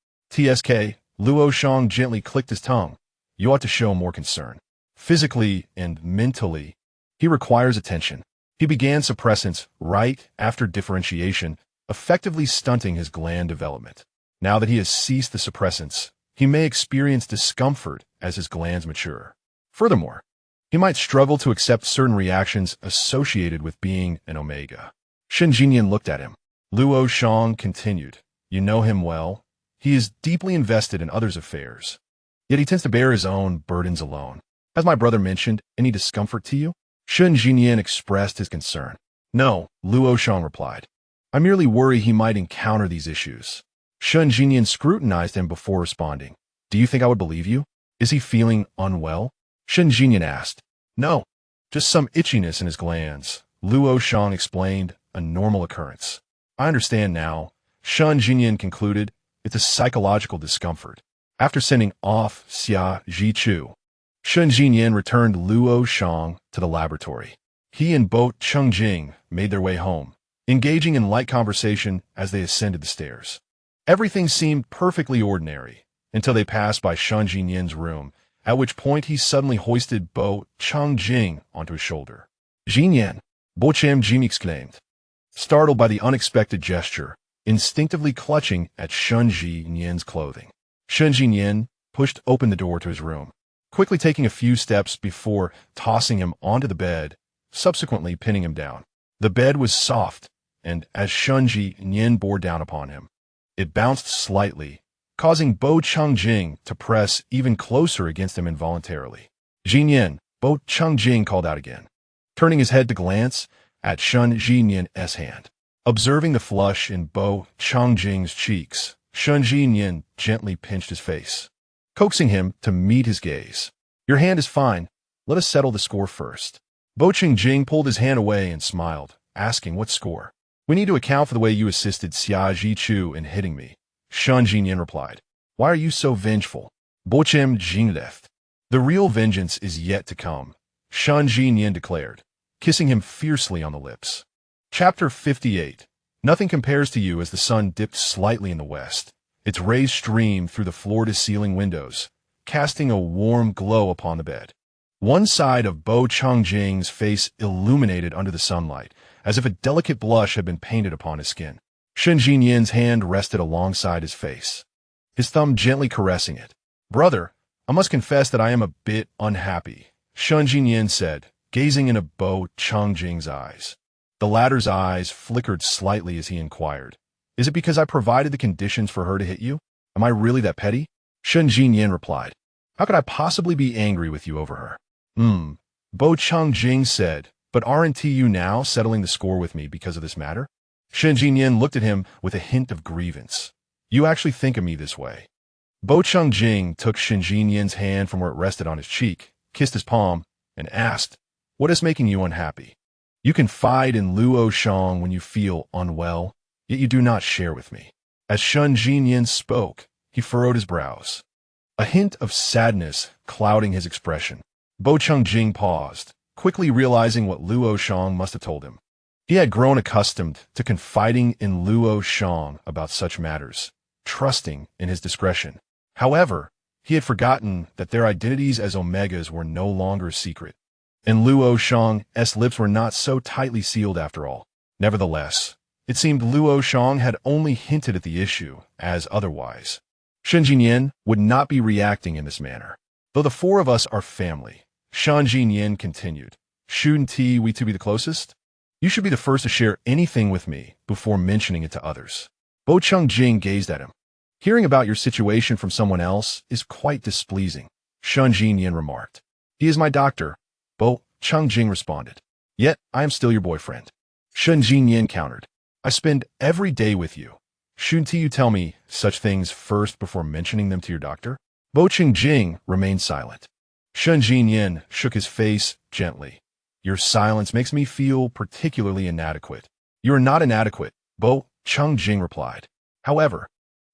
Speaker 1: Luoyan gently clicked his tongue. You ought to show more concern. Physically and mentally, he requires attention. He began suppressants right after differentiation, effectively stunting his gland development. Now that he has ceased the suppressants, he may experience discomfort as his glands mature. Furthermore, he might struggle to accept certain reactions associated with being an omega. Shangye looked at him. Luoyan continued. You know him well. He is deeply invested in others' affairs. Yet he tends to bear his own burdens alone. Has my brother mentioned any discomfort to you? Shangye expressed his concern. No, Luoyan replied. I merely worry he might encounter these issues. Shangye scrutinized him before responding. Do you think I would believe you? Is he feeling unwell? Shangye asked. No, just some itchiness in his glands. Luoyan explained, a normal occurrence. I understand now. Shangye concluded, it's a psychological discomfort. After sending off Xia Zhichu, Shangye returned Luoyan to the laboratory. He and Bo Chungjing made their way home, engaging in light conversation as they ascended the stairs. Everything seemed perfectly ordinary until they passed by Shangye's room, at which point he suddenly hoisted Bo Chungjing onto his shoulder. Xing, Bo Chungjing exclaimed, startled by the unexpected gesture, instinctively clutching at Shangye's clothing. Shangye pushed open the door to his room, quickly taking a few steps before tossing him onto the bed, subsequently pinning him down. The bed was soft, and as Shangye bore down upon him, it bounced slightly, causing Bo Chungjing to press even closer against him involuntarily. Xing, Bo Chungjing called out again, turning his head to glance at Shangye's hand. Observing the flush in Bo Chungjing's cheeks, Shangye gently pinched his face, coaxing him to meet his gaze. Your hand is fine. Let us settle the score first. Bo Chungjing pulled his hand away and smiled, asking what score. We need to account for the way you assisted Xia Zhichu in hitting me. Shangye replied. Why are you so vengeful? Bo Chungjing left. The real vengeance is yet to come, Shangye declared, kissing him fiercely on the lips. Chapter 58. Nothing compares to you as the sun dipped slightly in the west. Its rays streamed through the floor-to-ceiling windows, casting a warm glow upon the bed. One side of Bo Chungjing's face illuminated under the sunlight, as if a delicate blush had been painted upon his skin. Shangye's hand rested alongside his face, his thumb gently caressing it. Brother, I must confess that I am a bit unhappy, Shangye said, gazing into Bo Chungjing's eyes. The latter's eyes flickered slightly as he inquired, Is it because I provided the conditions for her to hit you? Am I really that petty? Shangye replied, How could I possibly be angry with you over her? Bo Chungjing said, But aren't you now settling the score with me because of this matter? Shangye looked at him with a hint of grievance. You actually think of me this way. Bo Chungjing took Shangye's hand from where it rested on his cheek, kissed his palm, and asked, What is making you unhappy? You confide in Luoyan when you feel unwell, yet you do not share with me. As Shangye spoke, he furrowed his brows, a hint of sadness clouding his expression. Bo Chungjing paused, quickly realizing what Luoyan must have told him. He had grown accustomed to confiding in Luoyan about such matters, trusting in his discretion. However, he had forgotten that their identities as omegas were no longer a secret, and Luoyan's lips were not so tightly sealed after all. Nevertheless, it seemed Luoyan had only hinted at the issue, as otherwise Shangye would not be reacting in this manner. Though the four of us are family, Shangye continued, shouldn't we two be the closest? You should be the first to share anything with me before mentioning it to others. Bo Chungjing gazed at him. Hearing about your situation from someone else is quite displeasing, Shangye remarked. He is my doctor, Bo Chungjing responded. Yet I am still your boyfriend. Shangye countered. I spend every day with you. Shouldn't you tell me such things first before mentioning them to your doctor? Bo Qingjing remained silent. Shen Jinyan shook his face gently. Your silence makes me feel particularly inadequate. You are not inadequate, Bo Qingjing replied. However,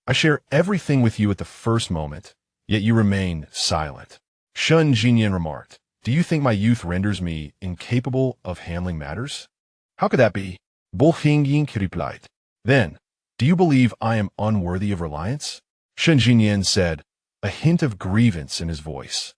Speaker 1: I share everything with you at the first moment, yet you remain silent. Shen Jinyan remarked. Do you think my youth renders me incapable of handling matters? How could that be? Bo Qingjing replied. Then, do you believe I am unworthy of reliance? Shen Jinyan said, a hint of grievance in his voice.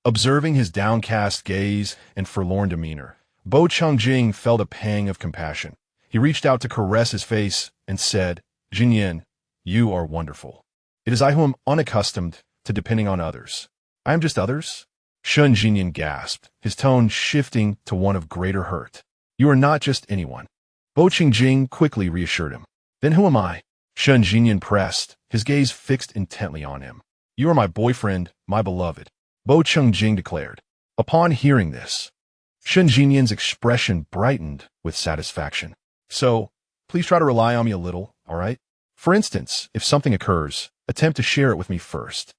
Speaker 1: Observing his downcast gaze and forlorn demeanor, Bo Qingjing felt a pang of compassion. He reached out to caress his face and said, Jinyan, you are wonderful. It is I who am unaccustomed to depending on others. I am just others? Shen Jinyan gasped, his tone shifting to one of greater hurt. You are not just anyone. Bo Qingjing quickly reassured him. Then who am I? Shen Jinyan pressed, his gaze fixed intently on him. You are my boyfriend, my beloved, Bo Qingjing declared. Upon hearing this, Shen Jinyan's expression brightened with satisfaction. So, please try to rely on me a little, all right? For instance, if something occurs, attempt to share it with me first.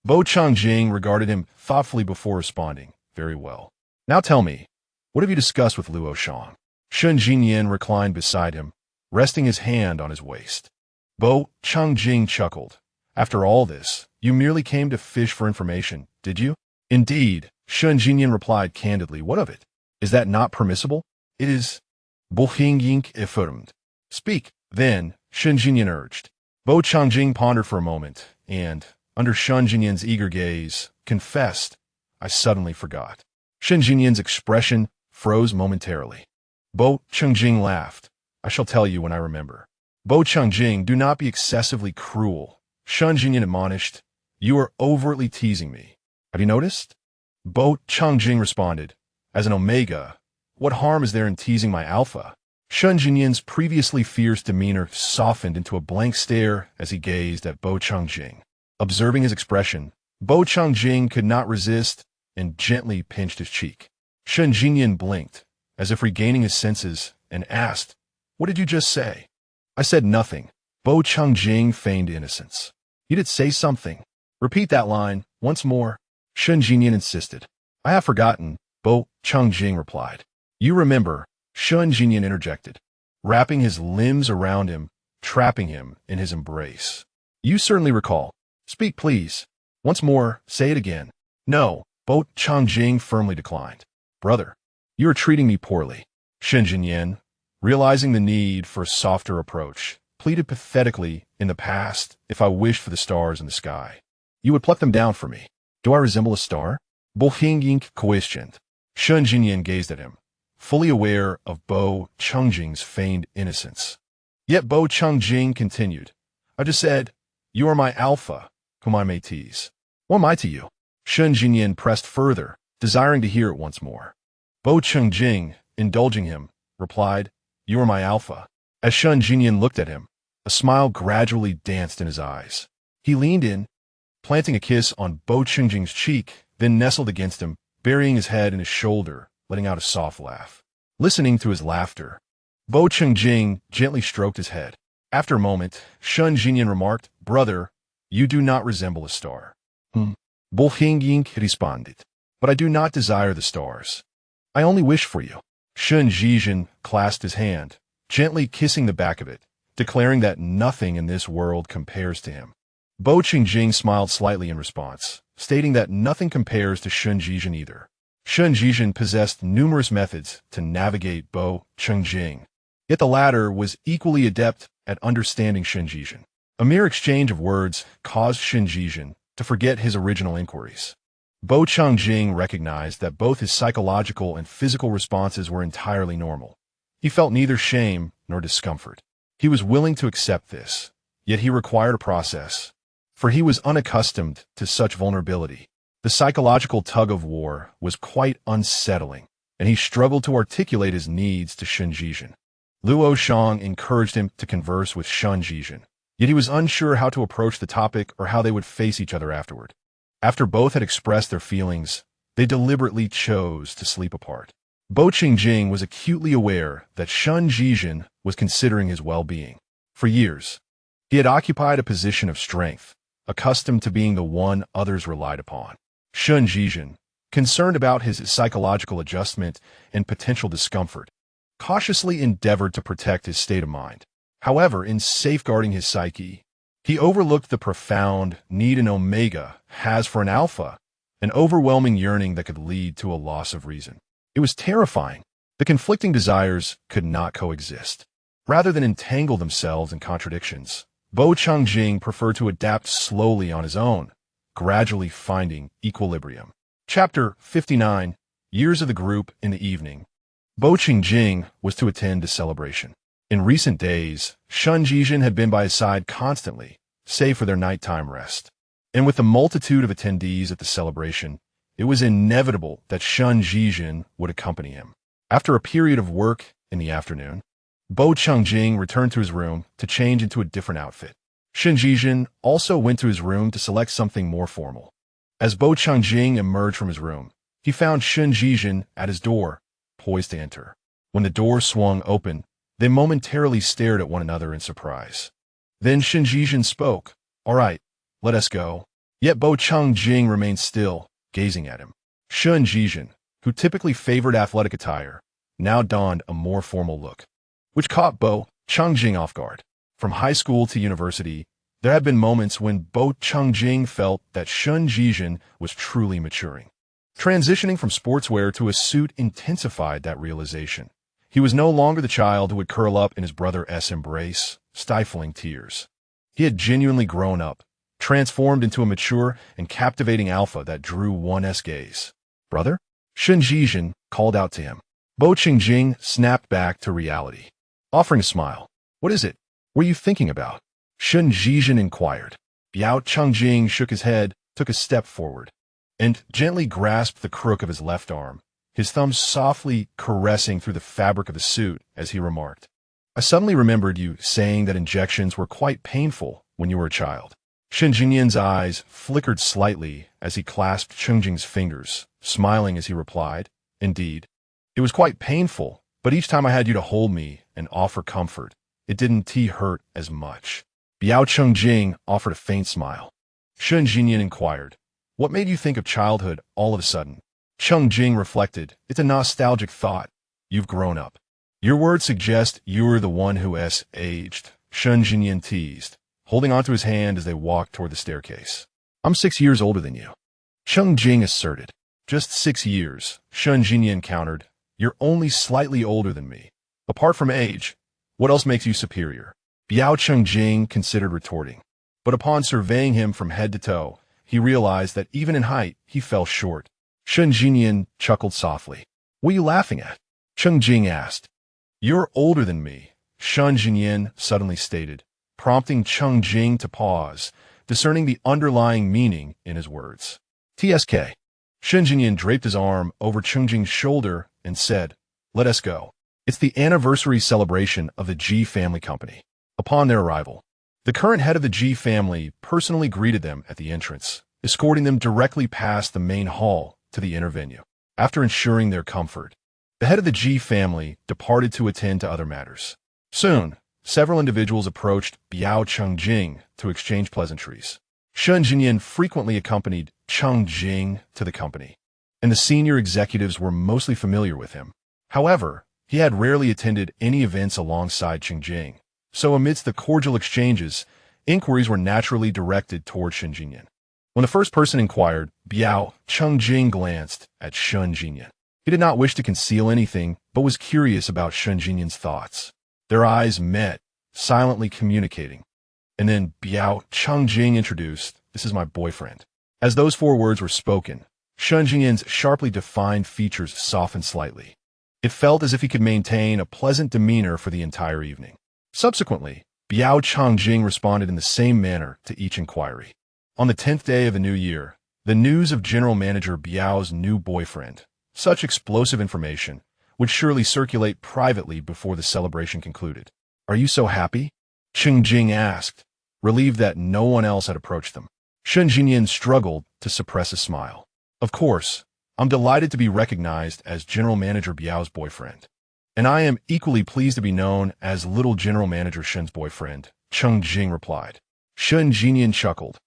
Speaker 1: Bo Qingjing regarded him thoughtfully before responding. Very well. Now tell me, what have you discussed with Luoyan? Shen Jinyan reclined beside him, resting his hand on his waist. Bo Qingjing chuckled. After all this, you merely came to fish for information, did you? Indeed, Shen Jinyan replied candidly. What of it? Is that not permissible? It is. Bo Qingjing affirmed. Speak, then, Shen Jinyan urged. Bo Qingjing pondered for a moment, and, under Shen Jinyan's eager gaze, confessed, I suddenly forgot. Shen Jinyan's expression froze momentarily. Bo Qingjing laughed. I shall tell you when I remember. Bo Qingjing, do not be excessively cruel. Shen Jinyan admonished. You are overtly teasing me. Have you noticed? Bo Qingjing responded. As an omega, what harm is there in teasing my alpha? Shen Jinyan's previously fierce demeanor softened into a blank stare as he gazed at Bo Qingjing. Observing his expression, Bo Qingjing could not resist and gently pinched his cheek. Shen Jinyan blinked, as if regaining his senses, and asked, What did you just say? I said nothing. Bo Qingjing feigned innocence. You did say something. Repeat that line, once more. Shen Jinyan insisted. I have forgotten, Bo Qingjing replied. You remember, Shen Jinyan interjected, wrapping his limbs around him, trapping him in his embrace. You certainly recall. Speak, please. Once more, say it again. No, Bo Qingjing firmly declined. Brother, you are treating me poorly. Shen Jinyan, realizing the need for a softer approach, pleaded pathetically, in the past, if I wished for the stars in the sky, you would pluck them down for me. Do I resemble a star? Bo Qingjing questioned. Shen Jinyan gazed at him, fully aware of Bo Qingjing's feigned innocence. Yet Bo Qingjing continued. I just said, you are my alpha, whom I may tease. What am I to you? Shen Jinyan pressed further, desiring to hear it once more. Bo Qingjing, indulging him, replied, You are my alpha. As Shen Jinyan looked at him, a smile gradually danced in his eyes. He leaned in, planting a kiss on Bo Qingjing's cheek, then nestled against him, burying his head in his shoulder, letting out a soft laugh. Listening to his laughter, Bo Qingjing gently stroked his head. After a moment, Shen Jinyan remarked, Brother, you do not resemble a star. Bo Qingjing responded. But I do not desire the stars. I only wish for you. Shen Jinyan clasped his hand, gently kissing the back of it, declaring that nothing in this world compares to him. Bo Qingjing smiled slightly in response, stating that nothing compares to Shen Jinyan either. Shen Jinyan possessed numerous methods to navigate Bo Qingjing, yet the latter was equally adept at understanding Shen Jinyan. A mere exchange of words caused Shen Jinyan to forget his original inquiries. Bo Qingjing recognized that both his psychological and physical responses were entirely normal. He felt neither shame nor discomfort. He was willing to accept this, yet he required a process, for he was unaccustomed to such vulnerability. The psychological tug-of-war was quite unsettling, and he struggled to articulate his needs to Shen Jinyan. Luoyan encouraged him to converse with Shen Jinyan, yet he was unsure how to approach the topic or how they would face each other afterward. After both had expressed their feelings, they deliberately chose to sleep apart. Bo Qingjing was acutely aware that Shen Jinyan was considering his well-being. For years, he had occupied a position of strength, accustomed to being the one others relied upon. Shang, concerned about his psychological adjustment and potential discomfort, cautiously endeavored to protect his state of mind. However, in safeguarding his psyche, he overlooked the profound need an omega has for an alpha, an overwhelming yearning that could lead to a loss of reason. It was terrifying. The conflicting desires could not coexist. Rather than entangle themselves in contradictions, Bo Changjing preferred to adapt slowly on his own, gradually finding equilibrium. Chapter 59, Years of the Group in the Evening. Bo Changjing was to attend a celebration. In recent days, Shangye had been by his side constantly, save for their nighttime rest. And with the multitude of attendees at the celebration, it was inevitable that Shangye would accompany him. After a period of work in the afternoon, Bo Changjing returned to his room to change into a different outfit. Shangye also went to his room to select something more formal. As Bo Changjing emerged from his room, he found Shangye at his door, poised to enter. When the door swung open, they momentarily stared at one another in surprise. Then Shangye spoke. "All right, let us go." Yet Bo Changjing remained still, gazing at him. Shangye, who typically favored athletic attire, now donned a more formal look, which caught Bo Changjing off guard. From high school to university, there had been moments when Bo Changjing felt that Shangye was truly maturing. Transitioning from sportswear to a suit intensified that realization. He was no longer the child who would curl up in his brother's embrace, stifling tears. He had genuinely grown up, transformed into a mature and captivating alpha that drew one's gaze. "Brother?" Shangye called out to him. Bo Changjing snapped back to reality, offering a smile. "What is it? What are you thinking about?" Shangye inquired. Biao Changjing shook his head, took a step forward, and gently grasped the crook of his left arm, his thumbs softly caressing through the fabric of the suit as he remarked, "I suddenly remembered you saying that injections were quite painful when you were a child." Shangye's eyes flickered slightly as he clasped Changjing's fingers, smiling as he replied, "Indeed, it was quite painful, but each time I had you to hold me and offer comfort, it didn't hurt as much." Biao Changjing offered a faint smile. Shangye inquired, "What made you think of childhood all of a sudden?" Changjing reflected, "It's a nostalgic thought. You've grown up. Your words suggest you're the one who has aged," Shangye teased, holding onto his hand as they walked toward the staircase. "I'm 6 years older than you," Changjing asserted. "Just 6 years," Shangye countered. "You're only slightly older than me. Apart from age, what else makes you superior?" Biao Changjing considered retorting, but upon surveying him from head to toe, he realized that even in height, he fell short. Shangye chuckled softly. "What are you laughing at?" Changjing asked. "You're older than me," Shangye suddenly stated, prompting Changjing to pause, discerning the underlying meaning in his words. "TSK." Shangye draped his arm over Changjing's shoulder and said, "Let us go. It's the anniversary celebration of the G family company." Upon their arrival, the current head of the G family personally greeted them at the entrance, escorting them directly past the main hall to the inner venue. After ensuring their comfort, the head of the G family departed to attend to other matters. Soon, several individuals approached Biao Changjing to exchange pleasantries. Shangye frequently accompanied Changjing to the company, and the senior executives were mostly familiar with him. However, he had rarely attended any events alongside Changjing, so amidst the cordial exchanges, inquiries were naturally directed toward Shangye. When the first person inquired, Biao Changjing glanced at Shangye. He did not wish to conceal anything, but was curious about Shangye's thoughts. Their eyes met, silently communicating. And then Biao Changjing introduced, "This is my boyfriend." As those 4 words were spoken, Shangye's sharply defined features softened slightly. It felt as if he could maintain a pleasant demeanor for the entire evening. Subsequently, Biao Changjing responded in the same manner to each inquiry. On the 10th day of the new year, the news of General Manager Biao's new boyfriend, such explosive information, would surely circulate privately before the celebration concluded. "Are you so happy?" Changjing asked, relieved that no one else had approached them. Shangye struggled to suppress a smile. "Of course, I'm delighted to be recognized as General Manager Biao's boyfriend. And I am equally pleased to be known as Little General Manager Shen's boyfriend," Changjing replied. Shangye chuckled.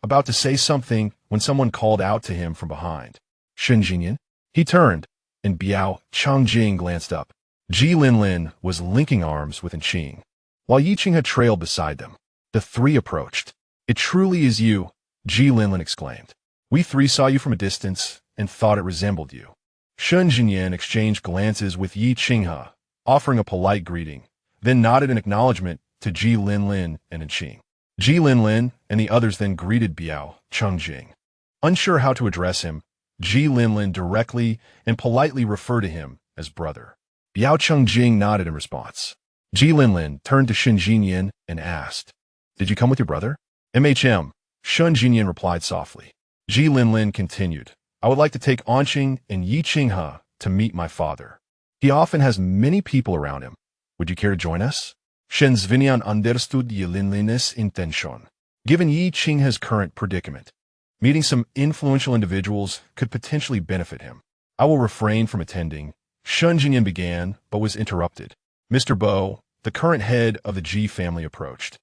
Speaker 1: about to say something when someone called out to him from behind. Shenzhen. He turned, and Biao Changjing glanced up. Ji Linlin was linking arms with Xing, while Yi Qing had trailed beside them. The three approached. "It truly is you," Ji Linlin exclaimed. "We three saw you from a distance and thought it resembled you." Shun Jinyan exchanged glances with Yi Qinghe, offering a polite greeting, then nodded in acknowledgement to Ji Linlin and Xing. Ji Linlin and the others then greeted Biao Changjing. Unsure how to address him, Ji Linlin directly and politely referred to him as brother. Biao Changjing nodded in response. Ji Linlin turned to Shun Jinyan and asked, "Did you come with your brother?" "MHM," Shun Jinyan replied softly. Ji Linlin continued, "I would like to take Anqing and Yi Qinghe to meet my father. He often has many people around him. Would you care to join us?" Shenzvinian understood Yi Linlin's intention. Given Yi Qinghe's current predicament, meeting some influential individuals could potentially benefit him. "I will refrain from attending," Shun Jinyan began, but was interrupted. Mr. Bo, the current head of the Ji family, approached.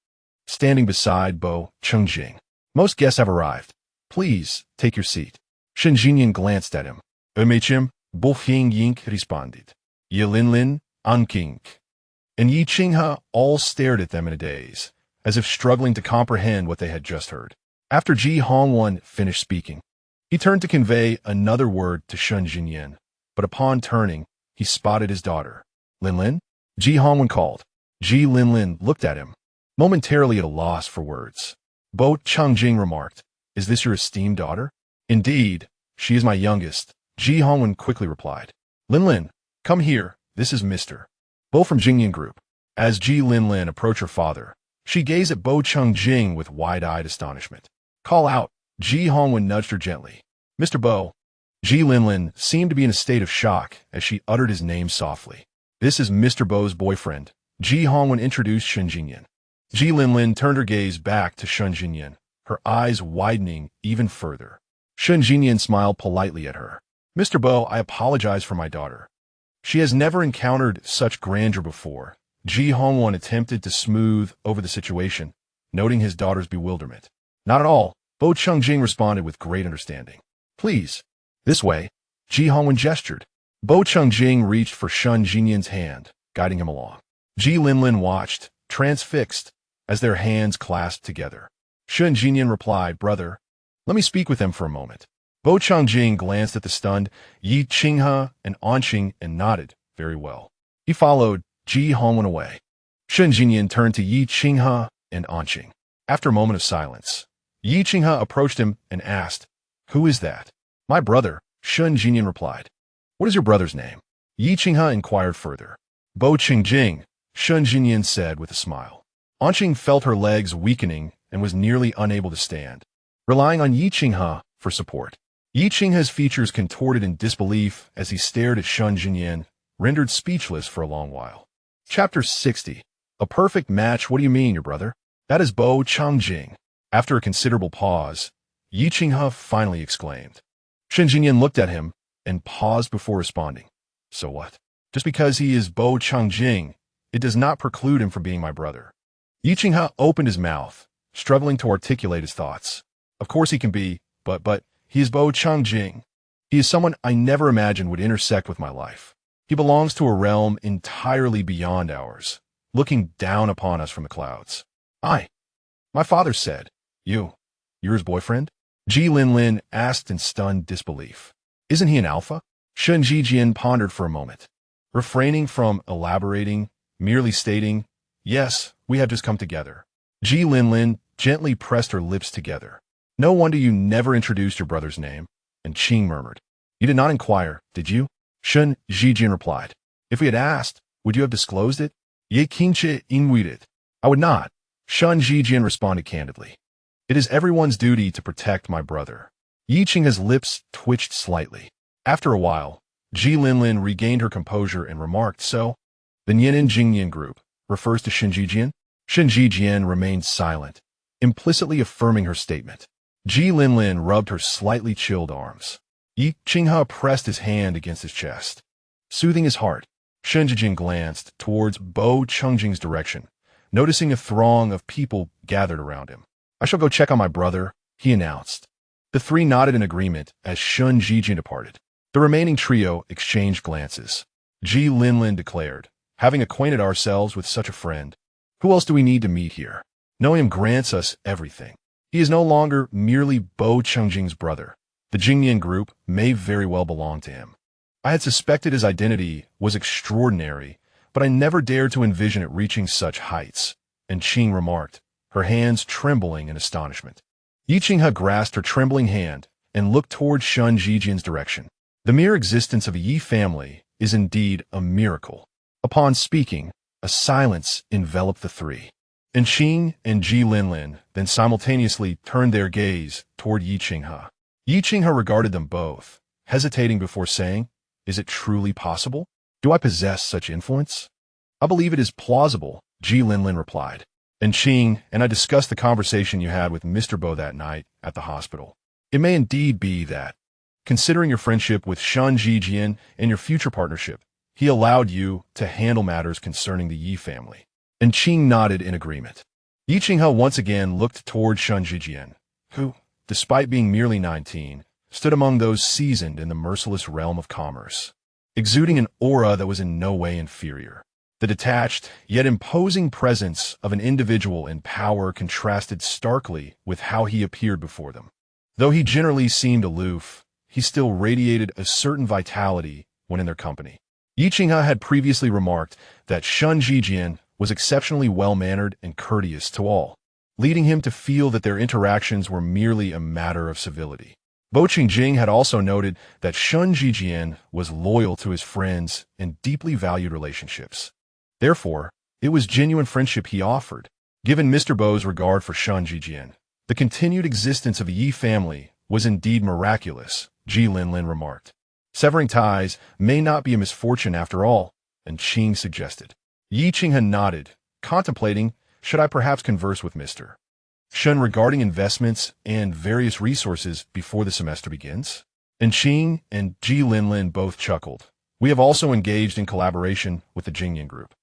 Speaker 1: Standing beside Bo Changjing. "Most guests have arrived. Please, take your seat." Shun Jinyan glanced at him. "MHM," Bo Ying responded. "Yi Linlin, Anqing." And Yi Qinghe all stared at them in a daze, as if struggling to comprehend what they had just heard. After Ji Hongwan finished speaking, he turned to convey another word to Shun Jinyan, but upon turning, he spotted his daughter. "Linlin?" Ji Hongwan called. Ji Linlin looked at him, momentarily at a loss for words. Bo Changjing remarked, "Is this your esteemed daughter?" "Indeed, she is my youngest," Ji Hongwan quickly replied. "Linlin, come here, this is Mr. Bo from Jingyan Group." As Ji Linlin approached her father, she gazed at Bo Changjing with wide-eyed astonishment. "Call out," Ji Hongwan nudged her gently. "Mr. Bo." Ji Linlin seemed to be in a state of shock as she uttered his name softly. "This is Mr. Bo's boyfriend," Ji Hongwan introduced Shun Jinyan. Ji Linlin turned her gaze back to Shun Jinyan, her eyes widening even further. Shun Jinyan smiled politely at her. "Mr. Bo, I apologize for my daughter. She has never encountered such grandeur before." Ji Hongwan attempted to smooth over the situation, noting his daughter's bewilderment. "Not at all," Bo Changjing responded with great understanding. "Please, this way," Ji Hongwan gestured. Bo Changjing reached for Shun Jinyan's hand, guiding him along. Ji Linlin watched, transfixed, as their hands clasped together. Shun Jinyan replied, "Brother, let me speak with them for a moment." Bo Changjing glanced at the stunned Yi Qinghe and Anqing and nodded, "Very well." He followed Ji Hongwan away. Shun Jinyan turned to Yi Qinghe and Anqing. After a moment of silence, Yi Qinghe approached him and asked, "Who is that?" "My brother," Shun Jinyan replied. "What is your brother's name?" Yi Qinghe inquired further. "Bo Qingjing," Shun Jinyan said with a smile. Anqing felt her legs weakening and was nearly unable to stand, relying on Yi Qinghe for support. Yi Qinghe's features contorted in disbelief as he stared at Shun Jinyan, rendered speechless for a long while. Chapter 60. A perfect match? What do you mean, your brother? That is Bo Changjing. After a considerable pause, Yi Qinghe finally exclaimed. Shun Jinyan looked at him and paused before responding. "So what? Just because he is Bo Changjing, it does not preclude him from being my brother." Yi Qinghe opened his mouth, struggling to articulate his thoughts. "Of course he can be, but he is Bo Changjing. He is someone I never imagined would intersect with my life. He belongs to a realm entirely beyond ours, looking down upon us from the clouds." My father said, You're his boyfriend?" Ji Linlin asked in stunned disbelief. "Isn't he an alpha?" Shun Jijian pondered for a moment, refraining from elaborating, merely stating, "Yes, we have just come together." Ji Linlin gently pressed her lips together. "No wonder you never introduced your brother's name," and Qing murmured. "You did not inquire, did you?" Shun Jijian replied. "If we had asked, would you have disclosed it?" "Ye kinche inwit. I would not," Shun Jijian responded candidly. "It is everyone's duty to protect my brother." Yi Qinghe's lips twitched slightly. After a while, Ji Linlin regained her composure and remarked, "So, the Nyenin Jingyan group refers to Shun Jijian?" Shun Jijian remained silent, implicitly affirming her statement. Ji Linlin rubbed her slightly chilled arms. Yi Qinghe pressed his hand against his chest, soothing his heart. Shun Jijian glanced towards Bo Changjing's direction, noticing a throng of people gathered around him. "I shall go check on my brother," he announced. The three nodded in agreement as Shun Zhijian departed. The remaining trio exchanged glances. Ji Linlin declared, having acquainted ourselves with such a friend, who else do we need to meet here? Knowing him grants us everything. He is no longer merely Bo Chengjing's brother. The Jingyan group may very well belong to him. I had suspected his identity was extraordinary, but I never dared to envision it reaching such heights, and Xing remarked, her hands trembling in astonishment. Yi Qinghe grasped her trembling hand and looked toward Shun Zhijian's direction. The mere existence of a Yi family is indeed a miracle. Upon speaking, a silence enveloped the three. And Xing and Ji Linlin then simultaneously turned their gaze toward Yi Qinghe. Yi Qinghe regarded them both, hesitating before saying, is it truly possible? Do I possess such influence? I believe it is plausible, Ji Linlin replied. And Xing and I discussed the conversation you had with Mr. Bo that night at the hospital. It may indeed be that, considering your friendship with Shun Zhijian and your future partnership, he allowed you to handle matters concerning the Yi family. And Xing nodded in agreement. Yi Qinghe once again looked toward Shun Zhijian, who, despite being merely 19, stood among those seasoned in the merciless realm of commerce, exuding an aura that was in no way inferior. The detached, yet imposing presence of an individual in power contrasted starkly with how he appeared before them. Though he generally seemed aloof, he still radiated a certain vitality when in their company. Yi Qinghe had previously remarked that Shun Zhijian was exceptionally well-mannered and courteous to all, leading him to feel that their interactions were merely a matter of civility. Bo Qingjing had also noted that Shun Zhijian was loyal to his friends and deeply valued relationships. Therefore, it was genuine friendship he offered. Given Mr. Bo's regard for Shun Zhijian, the continued existence of a Yi family was indeed miraculous, Ji Linlin remarked. Severing ties may not be a misfortune after all, and Xing suggested. Yi Qinghe nodded, contemplating, should I perhaps converse with Mr. Shun regarding investments and various resources before the semester begins? And Xing and Ji Linlin both chuckled. We have also engaged in collaboration with the Jingyan group.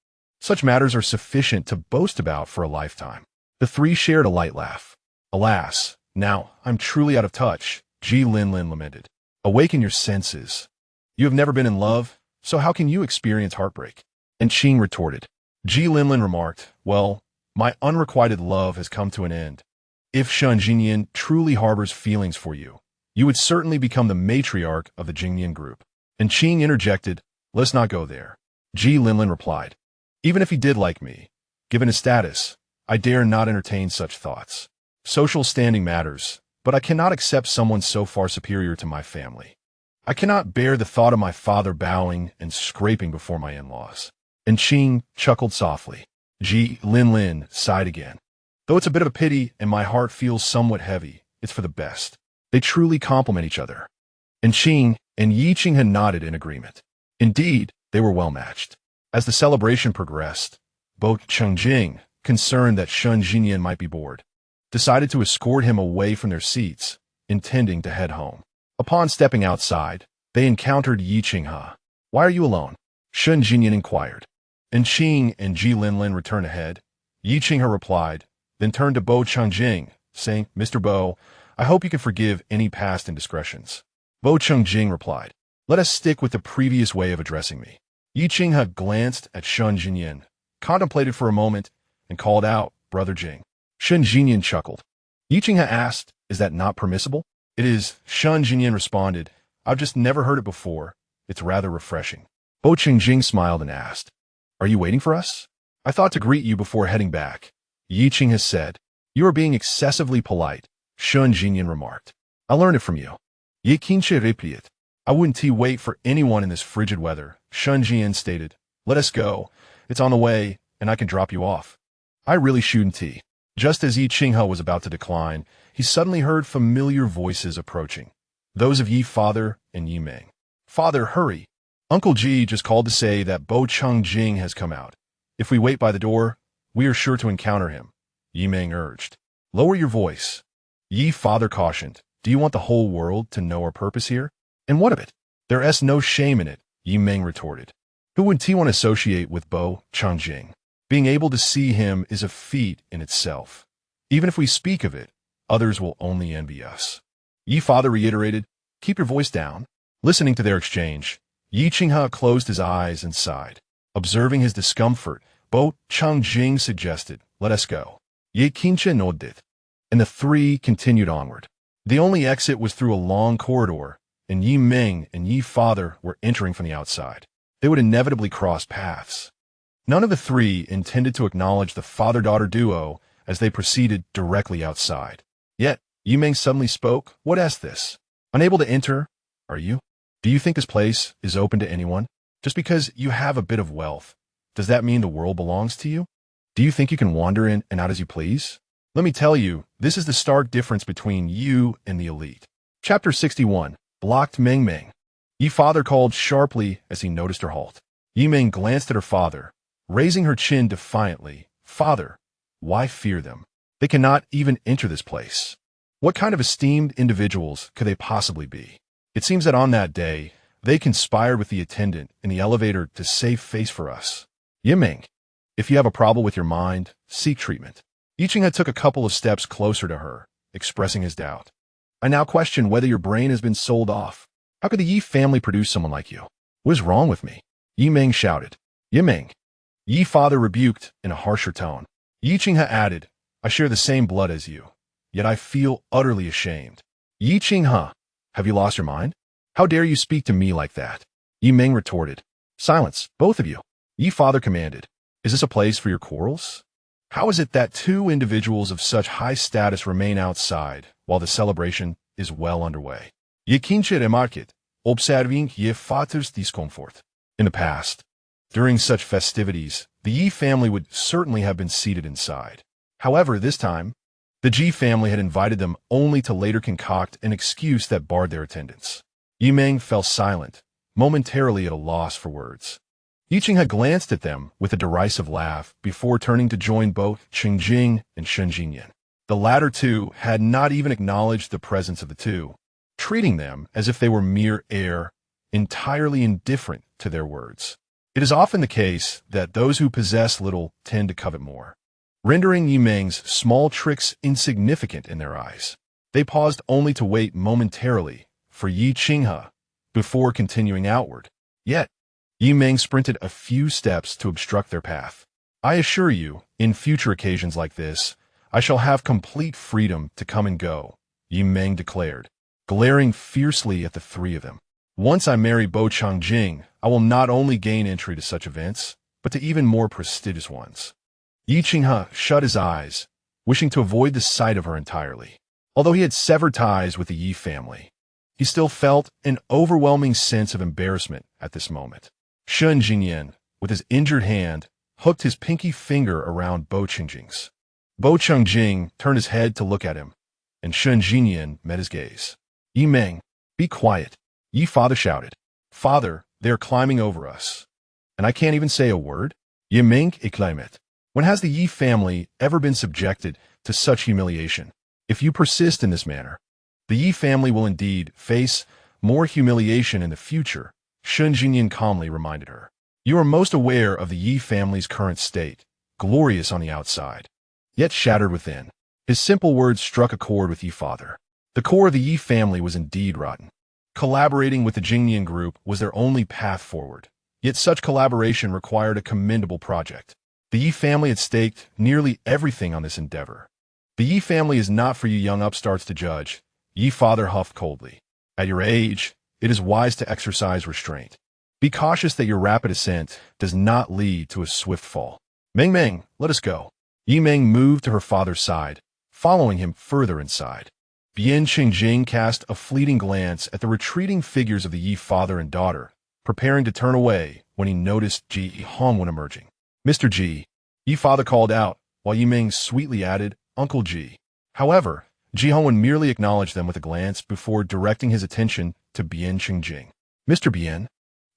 Speaker 1: Such matters are sufficient to boast about for a lifetime. The three shared a light laugh. Alas, now I'm truly out of touch, Ji Linlin lamented. Awaken your senses. You have never been in love, so how can you experience heartbreak? And Xing retorted. Ji Linlin remarked, well, my unrequited love has come to an end. If Shun Zhijian truly harbors feelings for you, you would certainly become the matriarch of the Jingyan group. And Xing interjected, let's not go there. Ji Linlin replied, even if he did like me, given his status, I dare not entertain such thoughts. Social standing matters, but I cannot accept someone so far superior to my family. I cannot bear the thought of my father bowing and scraping before my in-laws. And Xing chuckled softly. Ji Linlin sighed again. Though it's a bit of a pity and my heart feels somewhat heavy, it's for the best. They truly complement each other. And Xing and Yi Qinghe nodded in agreement. Indeed, they were well matched. As the celebration progressed, Bo Chengjing, concerned that Shun Zhijian might be bored, decided to escort him away from their seats, intending to head home. Upon stepping outside, they encountered Yi Qinghe. Why are you alone? Shun Zhijian inquired. And Xing and Ji Linlin returned ahead. Yi Qinghe replied, then turned to Bo Chengjing, saying, Mr. Bo, I hope you can forgive any past indiscretions. Bo Chengjing replied, let us stick with the previous way of addressing me. Yi Qinghe glanced at Shun Zhijian, contemplated for a moment, and called out, Brother Jing. Shun Zhijian chuckled. Yi Qinghe asked, is that not permissible? It is, Shun Zhijian responded. I've just never heard it before. It's rather refreshing. Bo Chengjing smiled and asked, are you waiting for us? I thought to greet you before heading back. Yi Qinghe said, you are being excessively polite, Shun Zhijian remarked. I learned it from you. Yi Qinghe replied. I wouldn't wait for anyone in this frigid weather, Shun Zhijian stated. Let us go. It's on the way, and I can drop you off. I really shouldn't. Just as Yi Qinghe was about to decline, he suddenly heard familiar voices approaching. Those of Yi Father and Yi Meng. Father, hurry. Uncle Ji just called to say that Bo Chengjing has come out. If we wait by the door, we are sure to encounter him, Yi Meng urged. Lower your voice. Yi Father cautioned. Do you want the whole world to know our purpose here? And what of it? There's no shame in it, Yi Meng retorted. Who would want to associate with Bo Chengjing? Being able to see him is a feat in itself. Even if we speak of it, others will only envy us. Yi father reiterated, keep your voice down. Listening to their exchange, Yi Qinghe closed his eyes and sighed. Observing his discomfort, Bo Changjing suggested, let us go. Ye Qinghe nodded, and the three continued onward. The only exit was through a long corridor, and Yi Ming and Yi father were entering from the outside. They would inevitably cross paths. None of the three intended to acknowledge the father-daughter duo as they proceeded directly outside. Yet, Yi Ming suddenly spoke, what is this? Unable to enter, are you? Do you think this place is open to anyone? Just because you have a bit of wealth, does that mean the world belongs to you? Do you think you can wander in and out as you please? Let me tell you, this is the stark difference between you and the elite. Chapter 61. Blocked Ming Ming. Yi father called sharply as he noticed her halt. Yi Ming glanced at her father, raising her chin defiantly. Father, why fear them? They cannot even enter this place. What kind of esteemed individuals could they possibly be? It seems that on that day, they conspired with the attendant in the elevator to save face for us. Yi Ming, if you have a problem with your mind, seek treatment. Yi Qinghe took a couple of steps closer to her, expressing his doubt. I now question whether your brain has been sold off. How could the Yi family produce someone like you? What is wrong with me? Yi Ming shouted. Yi Ming. Yi father rebuked in a harsher tone. Yi Qinghe added, I share the same blood as you, yet I feel utterly ashamed. Yi Qinghe, have you lost your mind? How dare you speak to me like that? Yi Ming retorted. Silence, both of you. Yi father commanded. Is this a place for your quarrels? How is it that two individuals of such high status remain outside while the celebration is well underway? Ye Qinghe remarqued, observing Ye father's discomfort. In the past, during such festivities, the Yi family would certainly have been seated inside. However, this time, the Ji family had invited them only to later concoct an excuse that barred their attendance. Yi Ming fell silent, momentarily at a loss for words. Yi Qinghe glanced at them with a derisive laugh before turning to join both Qingjing and Shen Jinyan. The latter two had not even acknowledged the presence of the two, treating them as if they were mere air, entirely indifferent to their words. It is often the case that those who possess little tend to covet more, rendering Yi Ming's small tricks insignificant in their eyes. They paused only to wait momentarily for Yi Qinghe before continuing outward. Yet, Yi Ming sprinted a few steps to obstruct their path. I assure you, in future occasions like this, I shall have complete freedom to come and go, Yi Ming declared, glaring fiercely at the three of them. Once I marry Bo Changjing, I will not only gain entry to such events, but to even more prestigious ones. Yi Qinghe shut his eyes, wishing to avoid the sight of her entirely. Although he had severed ties with the Yi family, he still felt an overwhelming sense of embarrassment at this moment. Shen Jinyan, with his injured hand, hooked his pinky finger around Bo Changjing's. Bo Changjing turned his head to look at him, and Shen Jinyan met his gaze. Yi Ming, be quiet, Yi father shouted. Father, they are climbing over us. And I can't even say a word? Yi Ming exclaimed. When has the Yi family ever been subjected to such humiliation? If you persist in this manner, the Yi family will indeed face more humiliation in the future, Shen Jinyan calmly reminded her. You are most aware of the Yi family's current state, glorious on the outside, yet shattered within. His simple words struck a chord with Yi father. The core of the Yi family was indeed rotten. Collaborating with the Jingyan group was their only path forward, yet such collaboration required a commendable project. The Yi family had staked nearly everything on this endeavor. The Yi family is not for you young upstarts to judge, Yi father huffed coldly. At your age, it is wise to exercise restraint. Be cautious that your rapid ascent does not lead to a swift fall. Ming Ming, let us go. Yi Ming moved to her father's side, following him further inside. Bian Qingjing cast a fleeting glance at the retreating figures of the Yi father and daughter, preparing to turn away when he noticed Ji Hongwen emerging. Mr. Ji, Yi father called out, while Yi Ming sweetly added, Uncle Ji. However, Ji Hongwen merely acknowledged them with a glance before directing his attention to Bian Qingjing. Mr. Bian,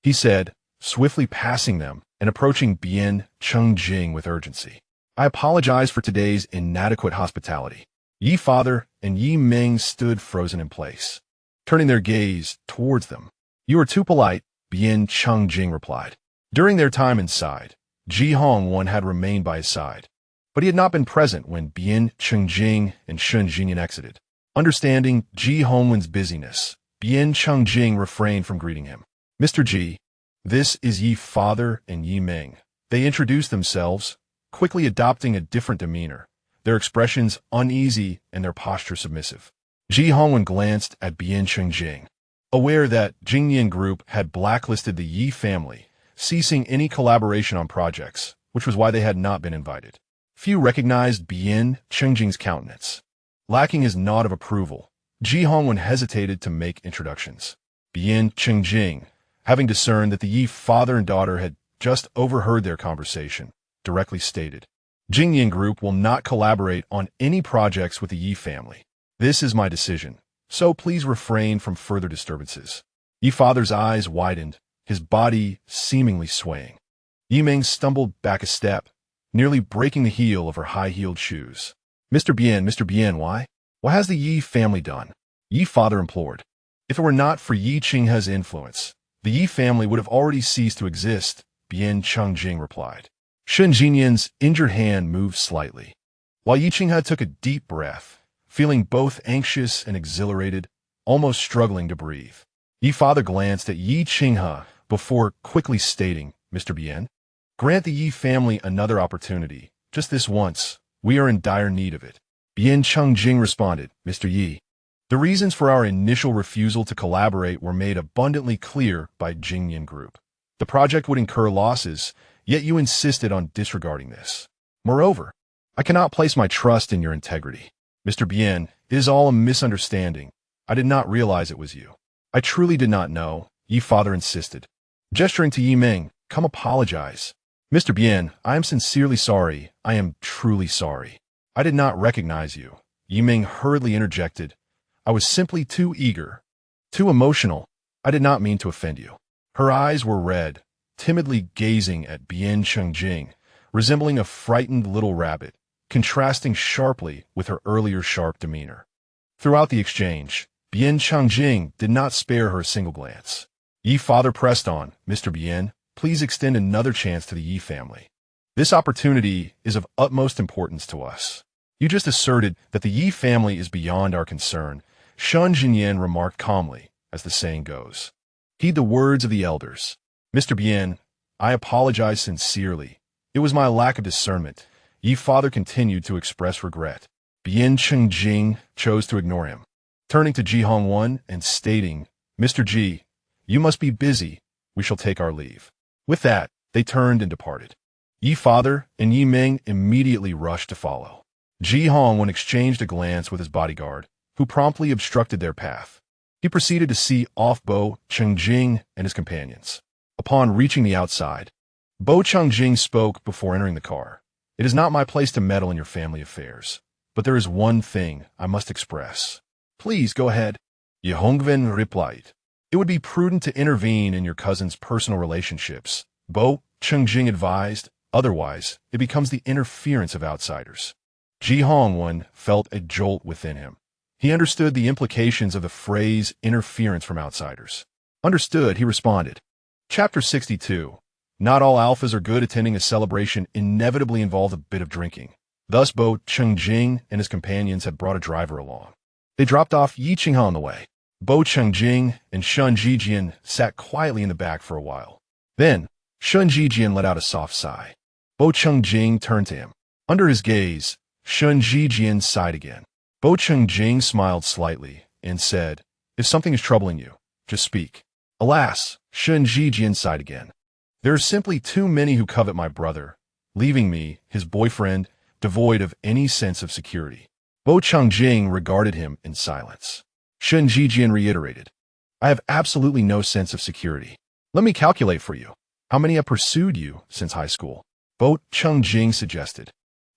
Speaker 1: he said, swiftly passing them and approaching Bian Qingjing with urgency. I apologize for today's inadequate hospitality. Yi father and Yi Ming stood frozen in place, turning their gaze towards them. You are too polite, Bian Qingjing replied. During their time inside, Ji Hongwen had remained by his side, but he had not been present when Bian Chengjing and Shun Jinyan exited. Understanding Ji Hongwen's busyness, Bian Chengjing refrained from greeting him. Mr. Ji, this is Yi Father and Yi Ming. They introduced themselves, quickly adopting a different demeanor, their expressions uneasy and their posture submissive. Ji Hongwen glanced at Bian Chengjing, aware that Jingyan Group had blacklisted the Yi family, ceasing any collaboration on projects, which was why they had not been invited. Few recognized Bian Chengjing's countenance. Lacking his nod of approval, Ji Hongwen hesitated to make introductions. Bian Chengjing, having discerned that the Yi father and daughter had just overheard their conversation, directly stated, Jingyan Group will not collaborate on any projects with the Yi family. This is my decision, so please refrain from further disturbances. Yi father's eyes widened, his body seemingly swaying. Yi Ming stumbled back a step, nearly breaking the heel of her high-heeled shoes. Mr. Bian, why? What has the Yi family done? Yi father implored. If it were not for Yi Qinghe's influence, the Yi family would have already ceased to exist, Bian Chengjing replied. Shun Jinyan's injured hand moved slightly. While Yi Qinghe took a deep breath, feeling both anxious and exhilarated, almost struggling to breathe. Yi father glanced at Yi Qinghe before quickly stating, Mr. Bian, grant the Yi family another opportunity, just this once. We are in dire need of it. Bian Chengjing responded, Mr. Yi. The reasons for our initial refusal to collaborate were made abundantly clear by Jingyan Group. The project would incur losses, yet you insisted on disregarding this. Moreover, I cannot place my trust in your integrity. Mr. Bian, it is all a misunderstanding. I did not realize it was you. I truly did not know, Yi father insisted. Gesturing to Yi Ming, come apologize. Mr. Bian, I am sincerely sorry. I am truly sorry. I did not recognize you. Yi Ming hurriedly interjected. I was simply too eager, too emotional. I did not mean to offend you. Her eyes were red, timidly gazing at Bian Chengjing, resembling a frightened little rabbit, contrasting sharply with her earlier sharp demeanor. Throughout the exchange, Bian Chengjing did not spare her a single glance. Yi father pressed on, Mr. Bian, please extend another chance to the Yi family. This opportunity is of utmost importance to us. You just asserted that the Yi family is beyond our concern, Shun Jinyan remarked calmly, as the saying goes. Heed the words of the elders. Mr. Bian, I apologize sincerely. It was my lack of discernment. Yi father continued to express regret. Bian Chengjing chose to ignore him, turning to Ji Hongwen and stating, Mr. Ji, you must be busy. We shall take our leave. With that, they turned and departed. Yi father and Yi Ming immediately rushed to follow. Ji Hongwen exchanged a glance with his bodyguard, who promptly obstructed their path. He proceeded to see off Bo Chengjing and his companions. Upon reaching the outside, Bo Chengjing spoke before entering the car. It is not my place to meddle in your family affairs, but there is one thing I must express. Please go ahead. Yi Hongwen replied. It would be prudent to intervene in your cousin's personal relationships, Bo Chengjing advised, otherwise it becomes the interference of outsiders. Ji Hongwen felt a jolt within him. He understood the implications of the phrase interference from outsiders. Understood, he responded. Chapter 62. Not all alphas are good. Attending a celebration inevitably involved a bit of drinking. Thus Bo Chengjing and his companions had brought a driver along. They dropped off Yi Qinghe on the way. Bo Chengjing and Shun Jijian sat quietly in the back for a while. Then, Shun Jijian let out a soft sigh. Bo Chengjing turned to him. Under his gaze, Shun Jijian sighed again. Bo Chengjing smiled slightly and said, If something is troubling you, just speak. Alas, Shun Jijian sighed again. There are simply too many who covet my brother, leaving me, his boyfriend, devoid of any sense of security. Bo Chengjing regarded him in silence. Shun Jijian reiterated, I have absolutely no sense of security. Let me calculate for you. How many have pursued you since high school? Bo Chengjing suggested.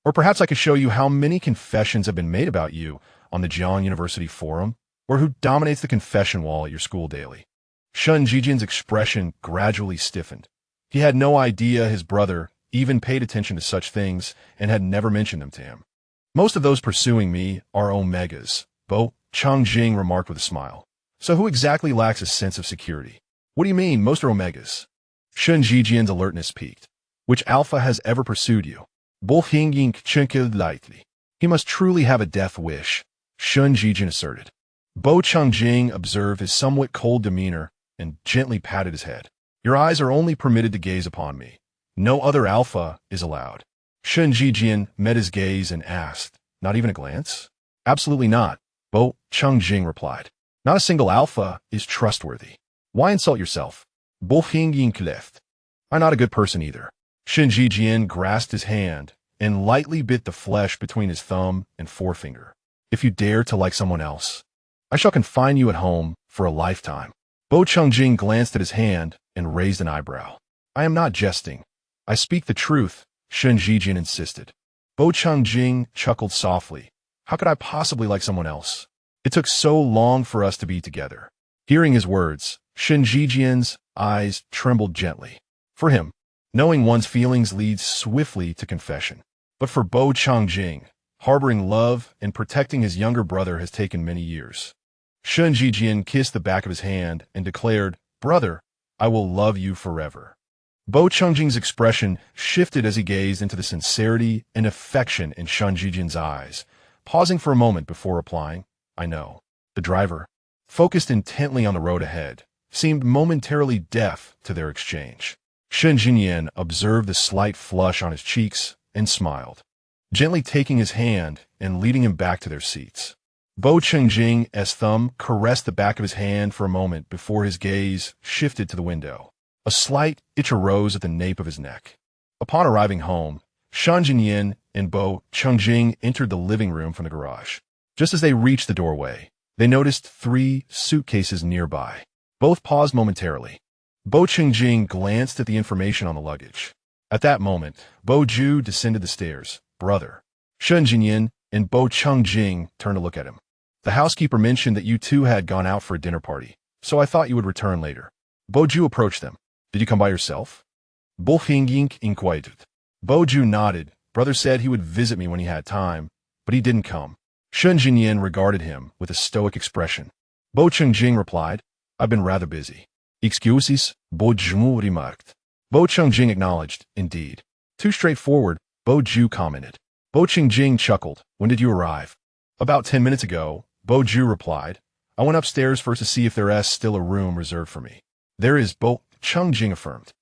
Speaker 1: Or perhaps I could show you how many confessions have been made about you on the Jiang University forum, or who dominates the confession wall at your school daily. Shun Jijian's expression gradually stiffened. He had no idea his brother even paid attention to such things and had never mentioned them to him. Most of those pursuing me are omegas, Bo Chengjing remarked with a smile. So who exactly lacks a sense of security? What do you mean, most are omegas? Shun Jijian's alertness peaked. Which alpha has ever pursued you? Bo Hing chuckled lightly. He must truly have a death wish, Shangye asserted. Bo Changjing observed his somewhat cold demeanor and gently patted his head. Your eyes are only permitted to gaze upon me. No other alpha is allowed. Shangye met his gaze and asked, not even a glance? Absolutely not, Bo Changjing replied. Not a single alpha is trustworthy. Why insult yourself? Bo Hing left. I'm not a good person either. Shangye grasped his hand and lightly bit the flesh between his thumb and forefinger. If you dare to like someone else, I shall confine you at home for a lifetime. Bo Changjing glanced at his hand and raised an eyebrow. I am not jesting. I speak the truth, Shangye insisted. Bo Changjing chuckled softly. How could I possibly like someone else? It took so long for us to be together. Hearing his words, Shangye's eyes trembled gently. For him, knowing one's feelings leads swiftly to confession. But for Bo Changjing, harboring love and protecting his younger brother has taken many years. Shangye kissed the back of his hand and declared, Brother, I will love you forever. Bo Changjing's expression shifted as he gazed into the sincerity and affection in Shangye's eyes, pausing for a moment before replying, I know. The driver, focused intently on the road ahead, seemed momentarily deaf to their exchange. Shangye observed the slight flush on his cheeks and smiled, gently taking his hand and leading him back to their seats. Bo Changjing's thumb caressed the back of his hand for a moment before his gaze shifted to the window. A slight itch arose at the nape of his neck. Upon arriving home, Shangye and Bo Changjing entered the living room from the garage. Just as they reached the doorway, they noticed 3 suitcases nearby. Both paused momentarily. Bo Changjing glanced at the information on the luggage. At that moment, Bo Ju descended the stairs. Brother. Shangye and Bo Changjing turned to look at him. The housekeeper mentioned that you two had gone out for a dinner party, so I thought you would return later. Bo Ju approached them. Did you come by yourself? Bo Hing inquired. Bo Ju nodded. Brother said he would visit me when he had time, but he didn't come. Shangye regarded him with a stoic expression. Bo Changjing replied, I've been rather busy. Excuses, Bo Ju remarked. Bo Changjing acknowledged, indeed. Too straightforward, Bo Ju commented. Bo Changjing chuckled. When did you arrive? About 10 minutes ago, Bo Ju replied. I went upstairs first to see if there is still a room reserved for me. There is, Bo Changjing affirmed.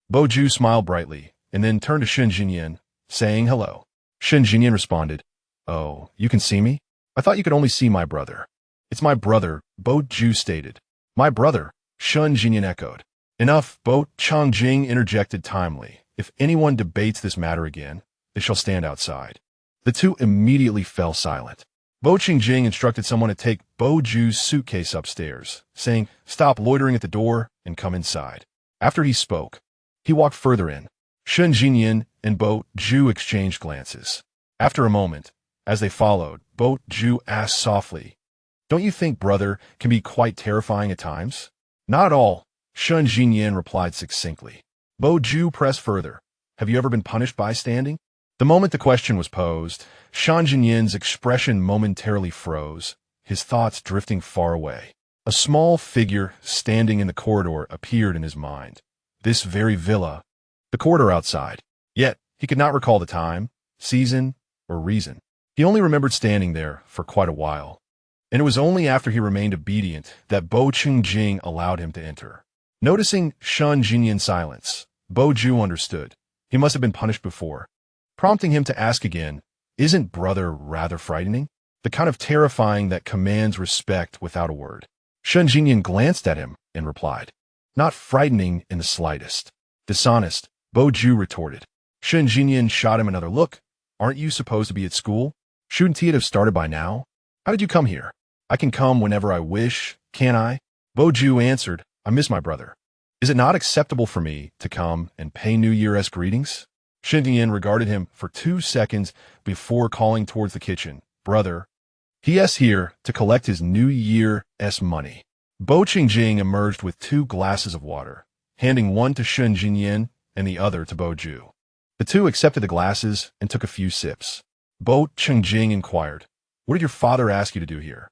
Speaker 1: Bo Ju smiled brightly and then turned to Shangye, saying hello. Shangye responded, Oh, you can see me? I thought you could only see my brother. It's my brother, Bo Ju stated. My brother, Shangye echoed. Enough, Bo Changjing interjected timely. If anyone debates this matter again, they shall stand outside. The two immediately fell silent. Bo Changjing instructed someone to take Bo Ju's suitcase upstairs, saying, Stop loitering at the door and come inside. After he spoke, he walked further in. Shangye and Bo Ju exchanged glances. After a moment, as they followed, Bo Ju asked softly, Don't you think brother can be quite terrifying at times? Not at all, Shangye replied succinctly. Bo Ju pressed further. Have you ever been punished by standing? The moment the question was posed, Shangye's expression momentarily froze, his thoughts drifting far away. A small figure standing in the corridor appeared in his mind. This very villa, the corridor outside. Yet, he could not recall the time, season, or reason. He only remembered standing there for quite a while. And it was only after he remained obedient that Bo Changjing allowed him to enter. Noticing Shangye's silence, Bo Ju understood. He must have been punished before, prompting him to ask again, Isn't brother rather frightening? The kind of terrifying that commands respect without a word. Shangye glanced at him and replied, Not frightening in the slightest. Dishonest, Bo Ju retorted. Shangye shot him another look. Aren't you supposed to be at school? Shouldn't he have started by now? How did you come here? I can come whenever I wish, can't I? Bo Ju answered, I miss my brother. Is it not acceptable for me to come and pay New Year's greetings? Shangye regarded him for 2 seconds before calling towards the kitchen. Brother, he is here to collect his New Year's money. Bo Changjing emerged with 2 glasses of water, handing one to Shangye and the other to Bo Ju. The two accepted the glasses and took a few sips. Bo Changjing inquired, What did your father ask you to do here?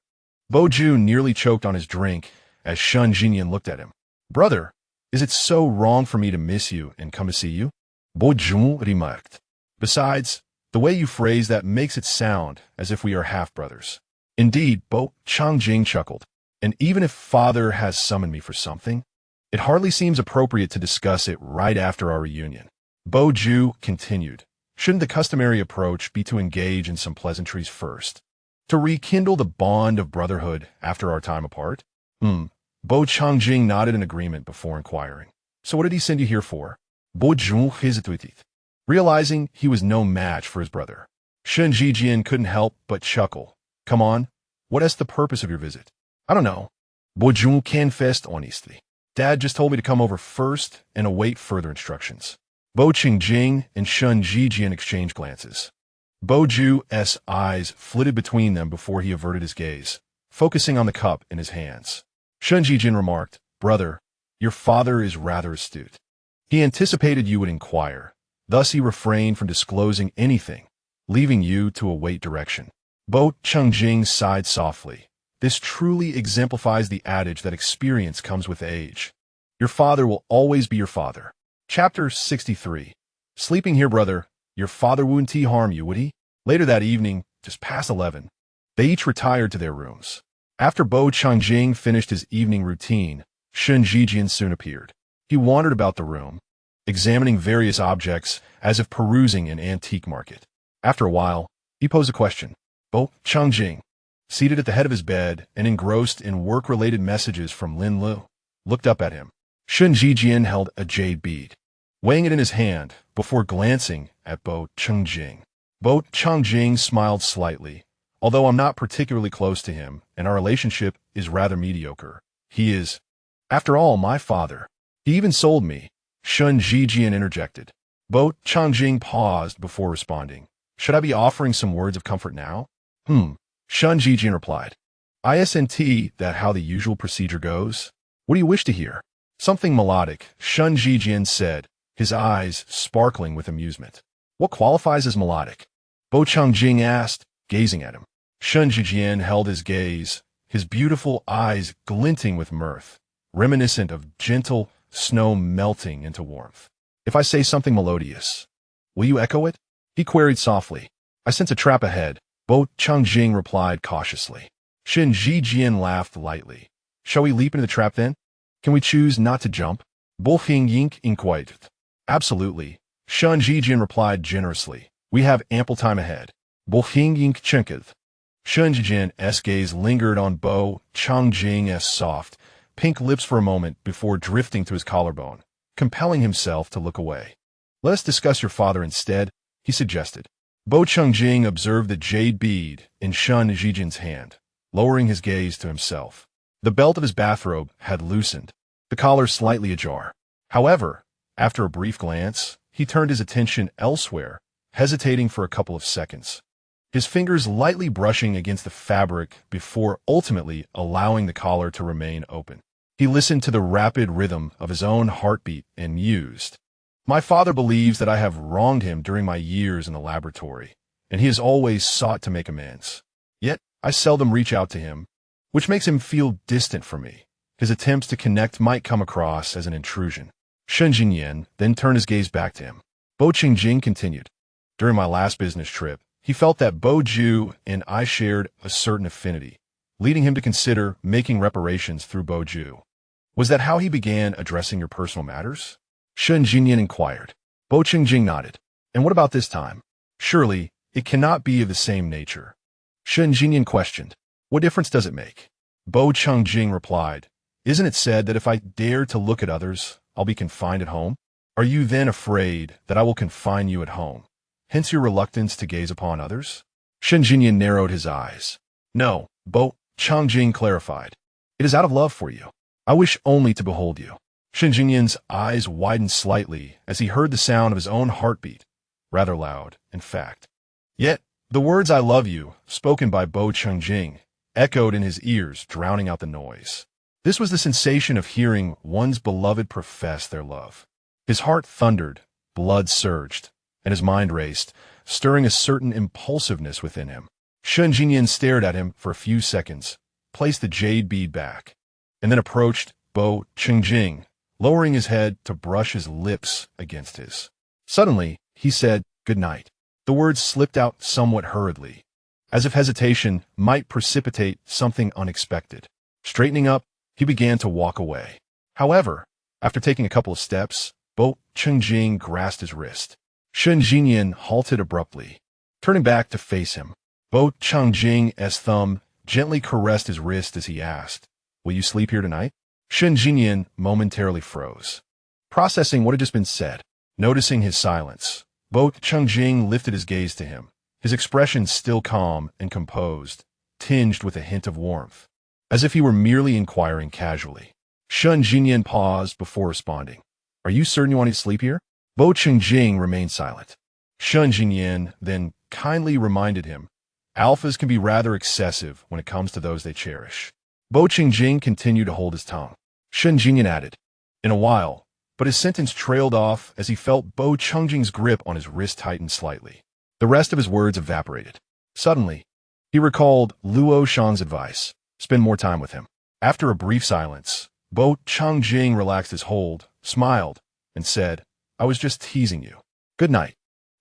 Speaker 1: Bo Ju nearly choked on his drink as Shangye looked at him. Brother, is it so wrong for me to miss you and come to see you? Bo Ju remarked. Besides, the way you phrase that makes it sound as if we are half-brothers. Indeed, Bo Changjing chuckled. And even if father has summoned me for something, it hardly seems appropriate to discuss it right after our reunion. Bo Ju continued. Shouldn't the customary approach be to engage in some pleasantries first? To rekindle the bond of brotherhood after our time apart? Bo Changjing nodded in agreement before inquiring. So what did he send you here for? Bo Ju hesitated, realizing he was no match for his brother. Shen Jijian couldn't help but chuckle. Come on, what is the purpose of your visit? I don't know. Bo Ju confessed honestly. Dad just told me to come over first and await further instructions. Bo Qingjing and Shen Jijian exchanged glances. Bo Ju's eyes flitted between them before he averted his gaze, focusing on the cup in his hands. Shen Jijian remarked, Brother, your father is rather astute. He anticipated you would inquire, thus he refrained from disclosing anything, leaving you to await direction. Bo Qingjing sighed softly. This truly exemplifies the adage that experience comes with age. Your father will always be your father. Chapter 63. Sleeping here, brother. Your father wouldn't harm you, would he? Later that evening, just past 11, they each retired to their rooms. After Bo Changjing finished his evening routine, Shen Jijian soon appeared. He wandered about the room, examining various objects as if perusing an antique market. After a while, he posed a question. Bo Changjing, seated at the head of his bed and engrossed in work-related messages from Lin Lu, looked up at him. Shen Jijian held a jade bead, weighing it in his hand before glancing at Bo Changjing. Bo Changjing smiled slightly. Although I'm not particularly close to him and our relationship is rather mediocre, he is, after all, my father. He even sold me. Shen Jijian interjected. Bo Changjing paused before responding. Should I be offering some words of comfort now? Shen Jijian replied. Isn't that how the usual procedure goes? What do you wish to hear? Something melodic, Shen Jijian said, his eyes sparkling with amusement. What qualifies as melodic? Bo Changjing asked, gazing at him. Shen Jijian held his gaze, his beautiful eyes glinting with mirth, reminiscent of gentle snow melting into warmth. If I say something melodious, will you echo it? He queried softly. I sense a trap ahead, Bo Changjing replied cautiously. Shen Jijian laughed lightly. Shall we leap into the trap then? Can we choose not to jump? Bo Yink inquired. Absolutely. Shen Jijian replied generously. We have ample time ahead. Bo Yink chinked. Shen Jijian's gaze lingered on Bo Changjing's soft, pink lips for a moment before drifting to his collarbone, compelling himself to look away. Let us discuss your father instead, he suggested. Bo Changjing observed the jade bead in Shen Jijian's hand, lowering his gaze to himself. The belt of his bathrobe had loosened, the collar slightly ajar. However, after a brief glance, he turned his attention elsewhere, hesitating for a couple of seconds, his fingers lightly brushing against the fabric before ultimately allowing the collar to remain open. He listened to the rapid rhythm of his own heartbeat and mused. My father believes that I have wronged him during my years in the laboratory, and he has always sought to make amends. Yet, I seldom reach out to him, which makes him feel distant from me. His attempts to connect might come across as an intrusion. Shen Jijian then turned his gaze back to him. Bo Qingjing continued. During my last business trip, he felt that Bo Ju and I shared a certain affinity, leading him to consider making reparations through Bo Ju. Was that how he began addressing your personal matters? Shen Jijian inquired. Bo Qingjing nodded. And what about this time? Surely, it cannot be of the same nature. Shen Jijian questioned. What difference does it make? Bo Qingjing replied. Isn't it said that if I dare to look at others, I'll be confined at home? Are you then afraid that I will confine you at home? Hence your reluctance to gaze upon others? Shen Jijian narrowed his eyes. No, Bo Changjing clarified. It is out of love for you. I wish only to behold you. Shen Jijian's eyes widened slightly as he heard the sound of his own heartbeat, rather loud, in fact. Yet, the words I love you, spoken by Bo Changjing, echoed in his ears, drowning out the noise. This was the sensation of hearing one's beloved profess their love. His heart thundered, blood surged, and his mind raced, stirring a certain impulsiveness within him. Shen Jijian stared at him for a few seconds, placed the jade bead back, and then approached Bo Changjing, lowering his head to brush his lips against his. Suddenly, he said, Good night. The words slipped out somewhat hurriedly, as if hesitation might precipitate something unexpected. Straightening up, he began to walk away. However, after taking a couple of steps, Bo Chengjing grasped his wrist. Shen Jinyan halted abruptly, turning back to face him. Bo Chengjing's thumb gently caressed his wrist as he asked, "Will you sleep here tonight?" Shen Jinyan momentarily froze, processing what had just been said. Noticing his silence, Bo Chengjing lifted his gaze to him, his expression still calm and composed, tinged with a hint of warmth, as if he were merely inquiring casually. Shen Jinyan paused before responding. "Are you certain you want to sleep here?" Bo Chengjing remained silent. Shen Jinyan then kindly reminded him, "Alphas can be rather excessive when it comes to those they cherish." Bo Chengjing continued to hold his tongue. Shen Jinyan added, "In a while," but his sentence trailed off as he felt Bo Chengjing's grip on his wrist tighten slightly. The rest of his words evaporated. Suddenly, he recalled Luoyan's advice, spend more time with him. After a brief silence, Bo Chengjing relaxed his hold, smiled, and said, "I was just teasing you. Good night."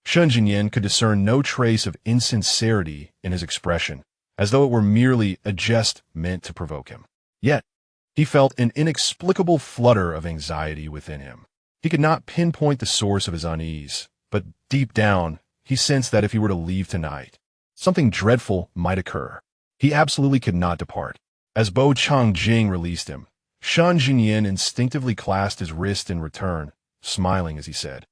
Speaker 1: Shen Jinyan could discern no trace of insincerity in his expression, as though it were merely a jest meant to provoke him. Yet, he felt an inexplicable flutter of anxiety within him. He could not pinpoint the source of his unease, but deep down, he sensed that if he were to leave tonight, something dreadful might occur. He absolutely could not depart. As Bo Chengjing released him, Shen Jinyan instinctively clasped his wrist in return, smiling as he said,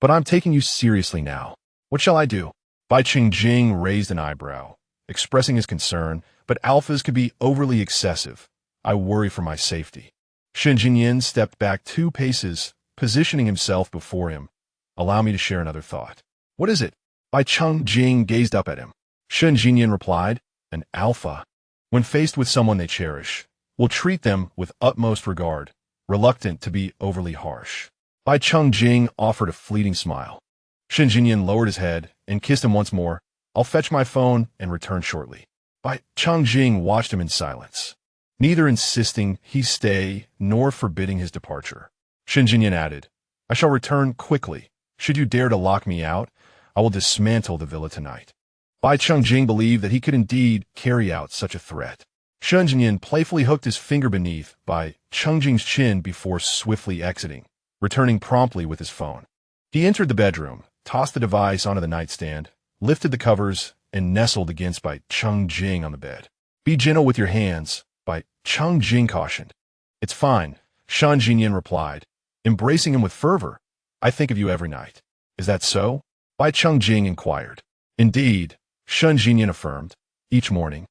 Speaker 1: "But I'm taking you seriously now. What shall I do?" Bai Chengjing raised an eyebrow, expressing his concern, "But alphas could be overly excessive. I worry for my safety." Shen Jinyan stepped back 2 paces, positioning himself before him. "Allow me to share another thought." "What is it?" Bai Chengjing gazed up at him. Shen Jinyan replied, "An alpha, when faced with someone they cherish, will treat them with utmost regard, reluctant to be overly harsh." Bai Chengjing offered a fleeting smile. Shen Jinyan lowered his head and kissed him once more. "I'll fetch my phone and return shortly." Bai Chengjing watched him in silence, neither insisting he stay nor forbidding his departure. Shen Jinyan added, "I shall return quickly. Should you dare to lock me out, I will dismantle the villa tonight." Bai Chengjing believed that he could indeed carry out such a threat. Shen Jinyan playfully hooked his finger beneath Bai Chengjing's chin before swiftly exiting, returning promptly with his phone. He entered the bedroom, tossed the device onto the nightstand, lifted the covers, and nestled against Bai Chengjing on the bed. "Be gentle with your hands," Bai Chengjing cautioned. "It's fine," Shen Jinyan replied, embracing him with fervor. "I think of you every night." "Is that so?" Bai Chengjing inquired. "Indeed," Shen Jinyan affirmed. "Each morning,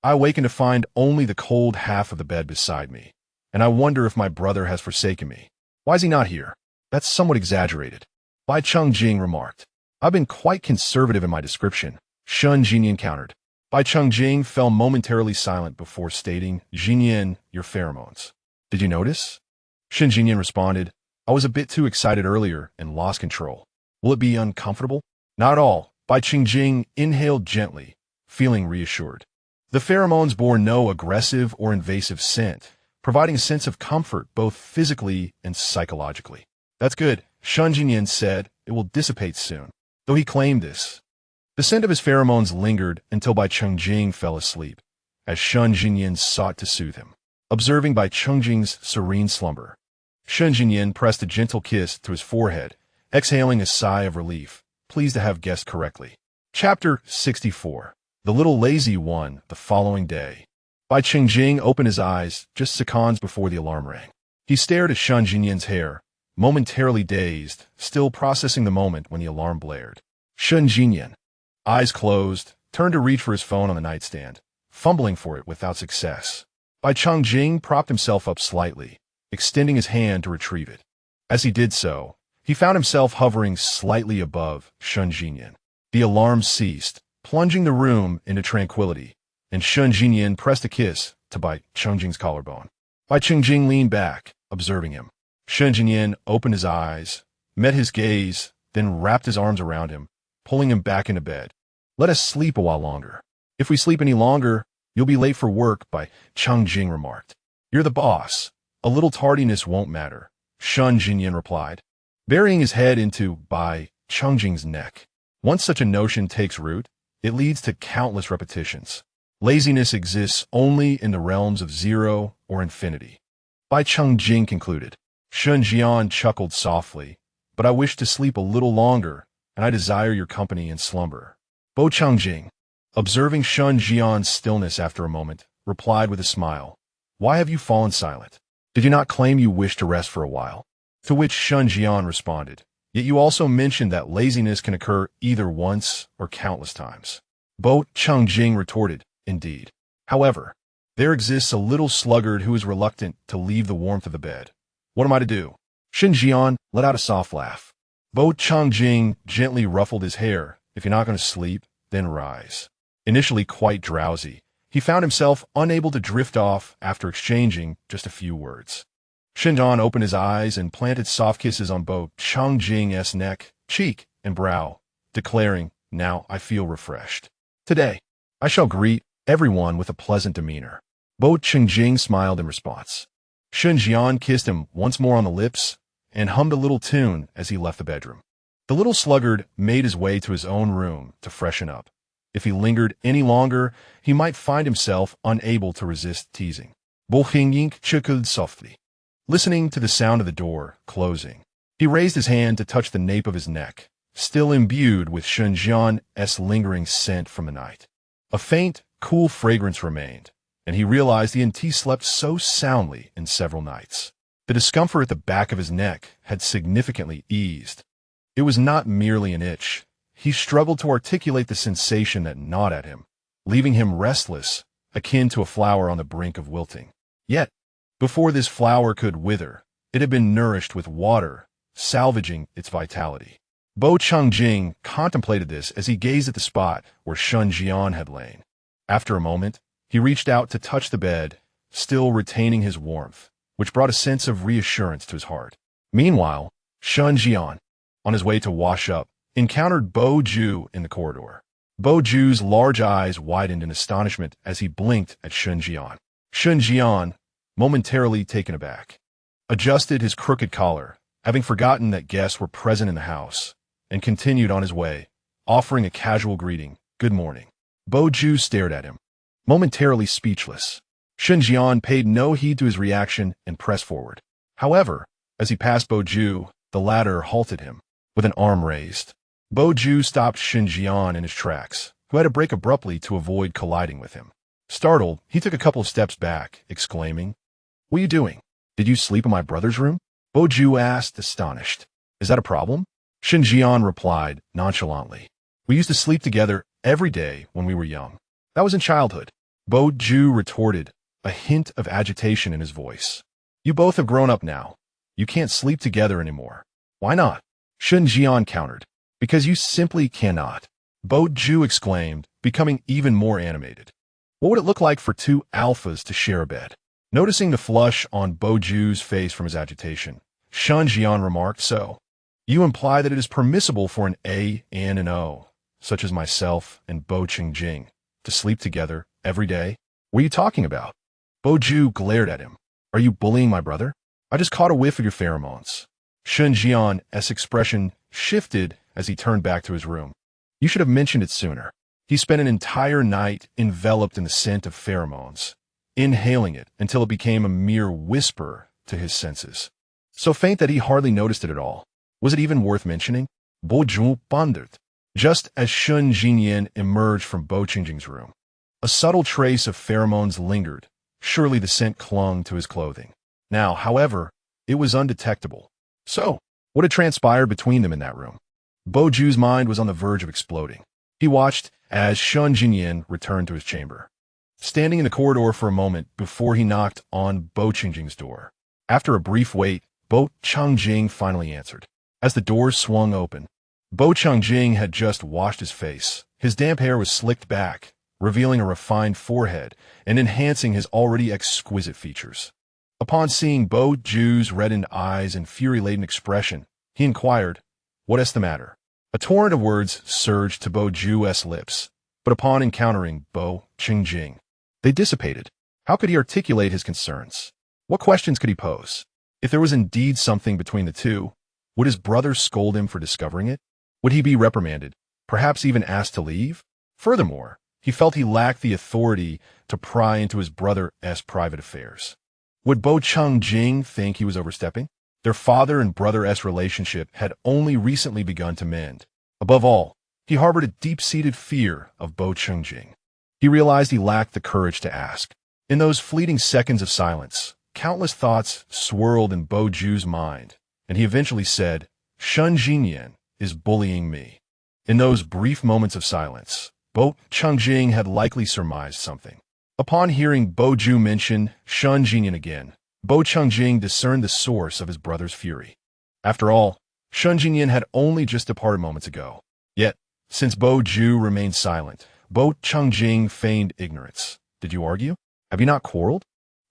Speaker 1: I awaken to find only the cold half of the bed beside me, and I wonder if my brother has forsaken me. Why is he not here?" "That's somewhat exaggerated," Bai Chengjing remarked. "I've been quite conservative in my description," Shen Jinyan countered. Bai Chengjing fell momentarily silent before stating, "Jinyan, your pheromones. Did you notice?" Shen Jinyan responded, "I was a bit too excited earlier and lost control. Will it be uncomfortable?" "Not at all." Bai Chengjing inhaled gently, feeling reassured. The pheromones bore no aggressive or invasive scent, providing a sense of comfort both physically and psychologically. "That's good," Shen Jinyan said. "It will dissipate soon." Though he claimed this, the scent of his pheromones lingered until Bai Chengjing fell asleep, as Shen Jinyan sought to soothe him. Observing Bai Chengjing's serene slumber, Shen Jinyan pressed a gentle kiss to his forehead, exhaling a sigh of relief, pleased to have guessed correctly. Chapter 64. The Little Lazy One. The following day, Bai Chengjing opened his eyes just seconds before the alarm rang. He stared at Shen Jinyan's hair, momentarily dazed, still processing the moment when the alarm blared. Shen Jinyan, eyes closed, turned to reach for his phone on the nightstand, fumbling for it without success. Bai Chengjing propped himself up slightly, extending his hand to retrieve it. As he did so, he found himself hovering slightly above Shen Jinyan. The alarm ceased, plunging the room into tranquility, and Shen Jinyan pressed a kiss to Bai Chengjing's collarbone. Bai Chengjing leaned back, observing him. Shen Jinyan opened his eyes, met his gaze, then wrapped his arms around him, pulling him back into bed. "Let us sleep a while longer. If we sleep any longer, you'll be late for work," Bai Chengjing remarked. "You're the boss. A little tardiness won't matter," Shen Jinyan replied, burying his head into Bai Chengjing's neck. Once such a notion takes root, it leads to countless repetitions. Laziness exists only in the realms of zero or infinity. Bai Cheng concluded. Shun Jian chuckled softly, but I wish to sleep a little longer, and I desire your company in slumber. Bo Changjing, observing Shun Jian's stillness after a moment, replied with a smile. Why have you fallen silent? Did you not claim you wished to rest for a while? To which Shun Jian responded, Yet you also mentioned that laziness can occur either once or countless times. Bo Changjing retorted, Indeed. However, there exists a little sluggard who is reluctant to leave the warmth of the bed. What am I to do? Shun Jian let out a soft laugh. Bo Changjing gently ruffled his hair. If you're not going to sleep, then rise. Initially quite drowsy, he found himself unable to drift off after exchanging just a few words. Shun Jian opened his eyes and planted soft kisses on Bo Changjing's neck, cheek, and brow, declaring, Now I feel refreshed. Today, I shall greet everyone with a pleasant demeanor. Bo Changjing smiled in response. Shun Jian kissed him once more on the lips and hummed a little tune as he left the bedroom. The little sluggard made his way to his own room to freshen up. If he lingered any longer, he might find himself unable to resist teasing. Bo Hingying chuckled softly, listening to the sound of the door closing. He raised his hand to touch the nape of his neck, still imbued with Shun Jian's lingering scent from the night. A faint, cool fragrance remained, and he realized he hadn't slept so soundly in several nights. The discomfort at the back of his neck had significantly eased. It was not merely an itch. He struggled to articulate the sensation that gnawed at him, leaving him restless, akin to a flower on the brink of wilting. Yet, before this flower could wither, it had been nourished with water, salvaging its vitality. Bo Changjing contemplated this as he gazed at the spot where Shun Jian had lain. After a moment, he reached out to touch the bed, still retaining his warmth, which brought a sense of reassurance to his heart. Meanwhile, Shun Jian, on his way to wash up, encountered Bo Ju in the corridor. Bo Ju's large eyes widened in astonishment as he blinked at Shun Jian. Shun Jian, momentarily taken aback, adjusted his crooked collar, having forgotten that guests were present in the house, and continued on his way, offering a casual greeting, Good morning. Bo Ju stared at him, momentarily speechless. Shun Jian paid no heed to his reaction and pressed forward. However, as he passed Bo Ju, the latter halted him, with an arm raised. Bo Ju stopped Shun Jian in his tracks, who had to brake abruptly to avoid colliding with him. Startled, he took a couple of steps back, exclaiming, What are you doing? Did you sleep in my brother's room? Bo Ju asked, astonished. Is that a problem? Shun Jian replied, nonchalantly. We used to sleep together every day when we were young. That was in childhood. Bo Ju retorted, a hint of agitation in his voice. You both have grown up now. You can't sleep together anymore. Why not? Shun Jian countered. Because you simply cannot. Bo Ju exclaimed, becoming even more animated. What would it look like for two alphas to share a bed? Noticing the flush on Bo Ju's face from his agitation, Shun Jian remarked, So, you imply that it is permissible for an A and an O, such as myself and Bo Changjing, to sleep together every day? What are you talking about? Bo Ju glared at him. Are you bullying my brother? I just caught a whiff of your pheromones. Shun Jian's expression shifted as he turned back to his room. You should have mentioned it sooner. He spent an entire night enveloped in the scent of pheromones, inhaling it until it became a mere whisper to his senses. So faint that he hardly noticed it at all. Was it even worth mentioning? Bo Ju pondered, just as Shun Jian emerged from Bo Changjing's room. A subtle trace of pheromones lingered. Surely the scent clung to his clothing. Now, however, it was undetectable. So, what had transpired between them in that room? Bo Ju's mind was on the verge of exploding. He watched as Shun Jian returned to his chamber, standing in the corridor for a moment before he knocked on Bo Changjing's door. After a brief wait, Bo Changjing finally answered. As the doors swung open, Bo Changjing had just washed his face. His damp hair was slicked back, revealing a refined forehead and enhancing his already exquisite features. Upon seeing Bo Ju's reddened eyes and fury-laden expression, he inquired, What is the matter? A torrent of words surged to Bo Ju's lips, but upon encountering Bo Changjing, they dissipated. How could he articulate his concerns? What questions could he pose? If there was indeed something between the two, would his brother scold him for discovering it? Would he be reprimanded, perhaps even asked to leave. Furthermore, he felt he lacked the authority to pry into his brother's private affairs. Would Bo Changjing think he was overstepping? Their father and brother's relationship had only recently begun to mend. Above all, he harbored a deep-seated fear of Bo Changjing. He realized he lacked the courage to ask. In those fleeting seconds of silence, countless thoughts swirled in Bo Ju's mind, and he eventually said, Shun Jinyan is bullying me. In those brief moments of silence, Bo Changjing had likely surmised something. Upon hearing Bo Ju mention Shun Jinyan again, Bo Changjing discerned the source of his brother's fury. After all, Shun Jinyan had only just departed moments ago. Yet, since Bo Ju remained silent, Bo Changjing feigned ignorance. Did you argue? Have you not quarreled?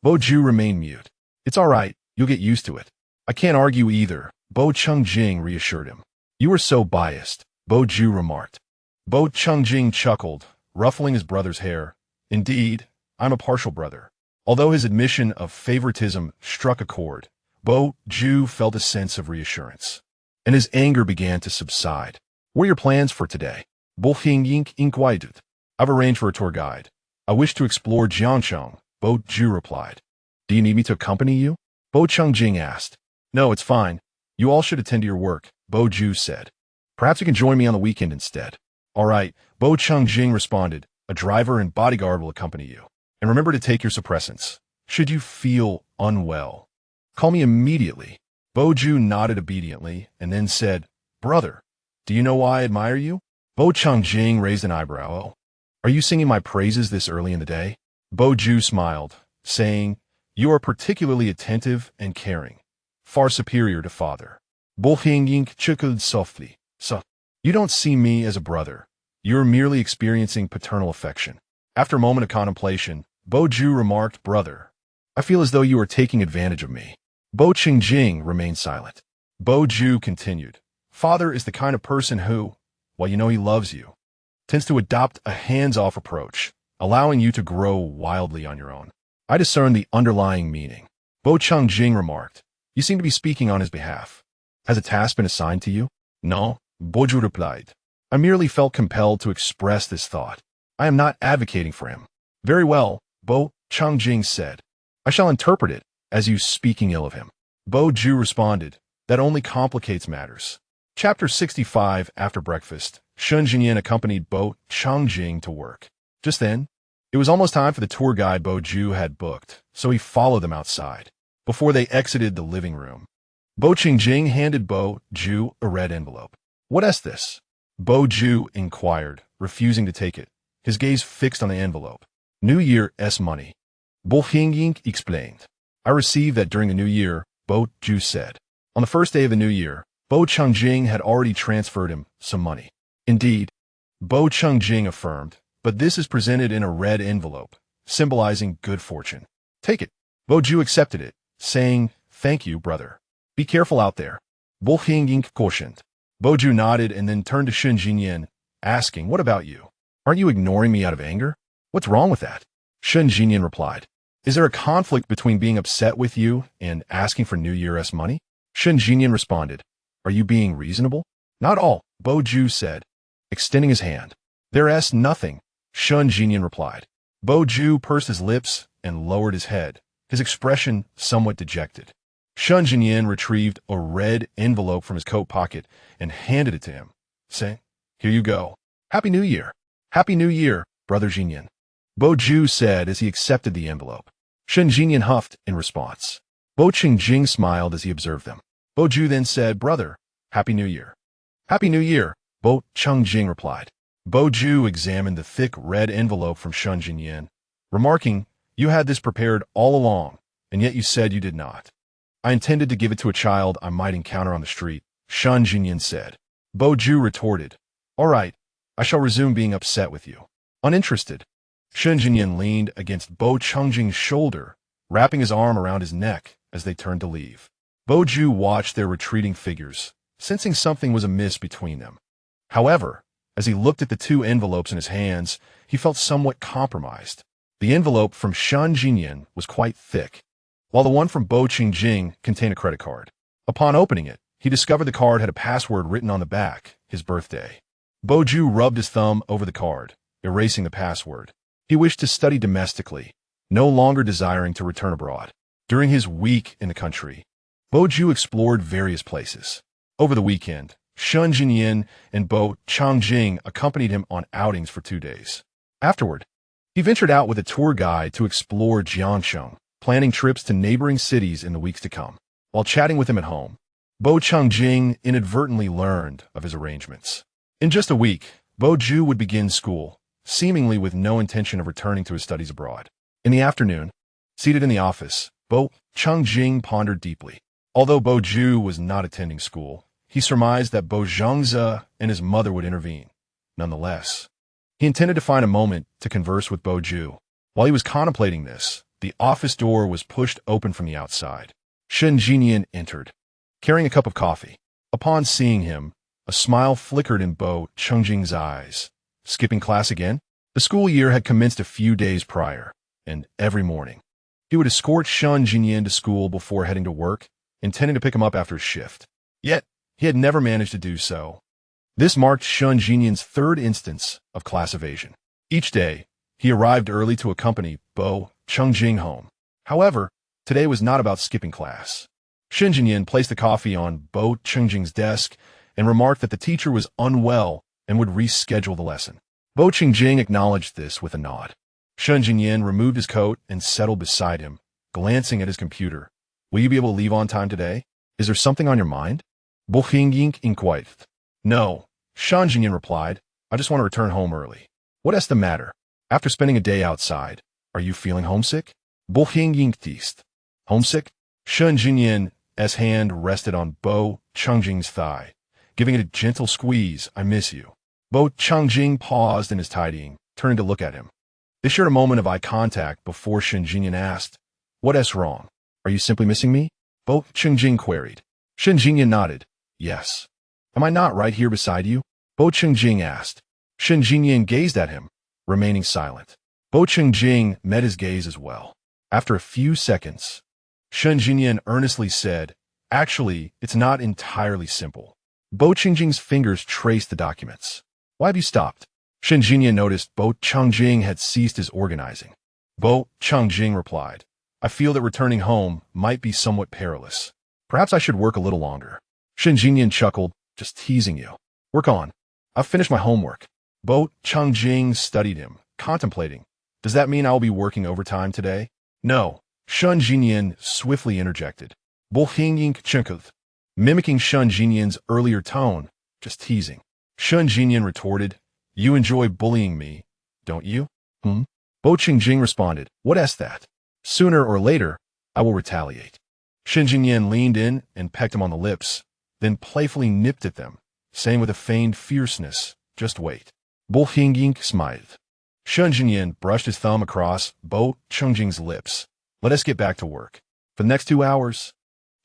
Speaker 1: Bo Ju remained mute. It's all right, you'll get used to it. I can't argue either, Bo Changjing reassured him. You are so biased, Bo Ju remarked. Bo Changjing chuckled, ruffling his brother's hair. Indeed, I'm a partial brother. Although his admission of favoritism struck a chord, Bo Ju felt a sense of reassurance, and his anger began to subside. What are your plans for today? Bo Ying inquired. I've arranged for a tour guide. I wish to explore Jiangcheng, Bo Ju replied. Do you need me to accompany you? Bo Changjing asked. No, it's fine. You all should attend to your work, Bo Ju said. Perhaps you can join me on the weekend instead. All right, Bo Changjing responded. A driver and bodyguard will accompany you. And remember to take your suppressants. Should you feel unwell, call me immediately. Bo Ju nodded obediently and then said, Brother, do you know why I admire you? Bo Changjing raised an eyebrow. Oh, are you singing my praises this early in the day? Bo Ju smiled, saying, You are particularly attentive and caring, far superior to father. Bo Ying chuckled softly. So, you don't see me as a brother. You're merely experiencing paternal affection. After a moment of contemplation, Bo Ju remarked, Brother, I feel as though you are taking advantage of me. Bo Changjing remained silent. Bo Ju continued, Father is the kind of person who, while you know he loves you, tends to adopt a hands-off approach, allowing you to grow wildly on your own. I discern the underlying meaning. Bo Changjing remarked, You seem to be speaking on his behalf. Has a task been assigned to you? No, Bo Ju replied. I merely felt compelled to express this thought. I am not advocating for him. Very well, Bo Changjing said. I shall interpret it as you speaking ill of him. Bo Ju responded, That only complicates matters. Chapter 65. After breakfast, Shun Jinyan accompanied Bo Changjing to work. Just then, it was almost time for the tour guide Bo Ju had booked, so he followed them outside. Before they exited the living room, Bo Changjing handed Bo Ju a red envelope. What is this? Bo Ju inquired, refusing to take it, his gaze fixed on the envelope. New Year's money. Bo Ying explained. I received that during the new year, Bo Ju said. On the first day of the new year, Bo Changjing had already transferred him some money. Indeed, Bo Changjing affirmed, but this is presented in a red envelope, symbolizing good fortune. Take it. Bo Ju accepted it, saying, Thank you, brother. Be careful out there. Bo Ying cautioned. Bo Ju nodded and then turned to Shun Jinyan, asking, What about you? Aren't you ignoring me out of anger? What's wrong with that? Shun Jinyan replied, Is there a conflict between being upset with you and asking for New Year's money? Shun Jinyan responded, Are you being reasonable? Not all, Bo Ju said, extending his hand. There's nothing, Shun Jinyan replied. Bo Ju pursed his lips and lowered his head, his expression somewhat dejected. Shun Jinyan retrieved a red envelope from his coat pocket and handed it to him, saying, Here you go. Happy New Year. Happy New Year, Brother Jinyan. Bo Ju said as he accepted the envelope. Shun Jinyan huffed in response. Bo Changjing smiled as he observed them. Bo Ju then said, Brother, Happy New Year. Happy New Year, Bo Changjing replied. Bo Ju examined the thick red envelope from Shun Jinyan, remarking, You had this prepared all along, and yet you said you did not. I intended to give it to a child I might encounter on the street, Shun Jinyan said. Bo Ju retorted, All right, I shall resume being upset with you. Uninterested. Shun Jinyan leaned against Bo Changjing's shoulder, wrapping his arm around his neck as they turned to leave. Bo Ju watched their retreating figures, sensing something was amiss between them. However, as he looked at the two envelopes in his hands, he felt somewhat compromised. The envelope from Shun Jinyan was quite thick, while the one from Bo Changjing contained a credit card. Upon opening it, he discovered the card had a password written on the back, his birthday. Boju rubbed his thumb over the card, erasing the password. He wished to study domestically, no longer desiring to return abroad. During his week in the country, Boju explored various places. Over the weekend, Shun Jinyin and Bo Changjing accompanied him on outings for 2 days. Afterward, he ventured out with a tour guide to explore Jiangsheng, planning trips to neighboring cities in the weeks to come. While chatting with him at home, Bo Changjing inadvertently learned of his arrangements. In just a week, Boju would begin school, seemingly with no intention of returning to his studies abroad. In the afternoon, seated in the office, Bo Changjing pondered deeply. Although Boju was not attending school, he surmised that Bo Zhangze and his mother would intervene. Nonetheless, he intended to find a moment to converse with Boju. While he was contemplating this, the office door was pushed open from the outside. Shen Jinyan entered, carrying a cup of coffee. Upon seeing him, a smile flickered in Bo Changjing's eyes. Skipping class again? The school year had commenced a few days prior, and every morning, he would escort Shen Jinyan to school before heading to work, intending to pick him up after his shift. Yet, he had never managed to do so. This marked Shun Jinyan's third instance of class evasion. Each day, he arrived early to accompany Bo Changjing home. However, today was not about skipping class. Shen Jinyan placed the coffee on Bo Changjing's desk and remarked that the teacher was unwell and would reschedule the lesson. Bo Changjing acknowledged this with a nod. Shun Jinyan removed his coat and settled beside him, glancing at his computer. Will you be able to leave on time today? Is there something on your mind? Bo Changjing inquired. No, Shun Jinyan replied. I just want to return home early. What is the matter? After spending a day outside, are you feeling homesick? Bo Changjing teased. Homesick? Shun Jinyan's hand rested on Bo Changjing's thigh, giving it a gentle squeeze. I miss you. Bo Changjing paused in his tidying, turning to look at him. They shared a moment of eye contact before Shen Jinyan asked, What is wrong? Are you simply missing me? Bo Changjing queried. Shen Jinyan nodded. Yes. Am I not right here beside you? Bo Changjing asked. Shen Jinyan gazed at him, remaining silent. Bo Changjing met his gaze as well. After a few seconds, Shen Jinyan earnestly said, Actually, it's not entirely simple. Bo Changjing's fingers traced the documents. Why have you stopped? Shen Jinyan noticed Bo Changjing had ceased his organizing. Bo Changjing replied, I feel that returning home might be somewhat perilous. Perhaps I should work a little longer. Shen Jinyan chuckled, just teasing you. Work on. I've finished my homework. Bo Changjing studied him, contemplating. Does that mean I will be working overtime today? No. Shun Jinyan swiftly interjected. Bo Changjing chuckled, mimicking Shun Jinyan's earlier tone, just teasing. Shun Jinyan retorted, You enjoy bullying me, don't you? Bo Changjing responded, What is that? Sooner or later, I will retaliate. Shen Jinyan leaned in and pecked him on the lips, then playfully nipped at them, saying with a feigned fierceness, Just wait. Bo Changjing smiled. Shun Jinyan brushed his thumb across Bo Changjing's lips. Let us get back to work. For the next 2 hours,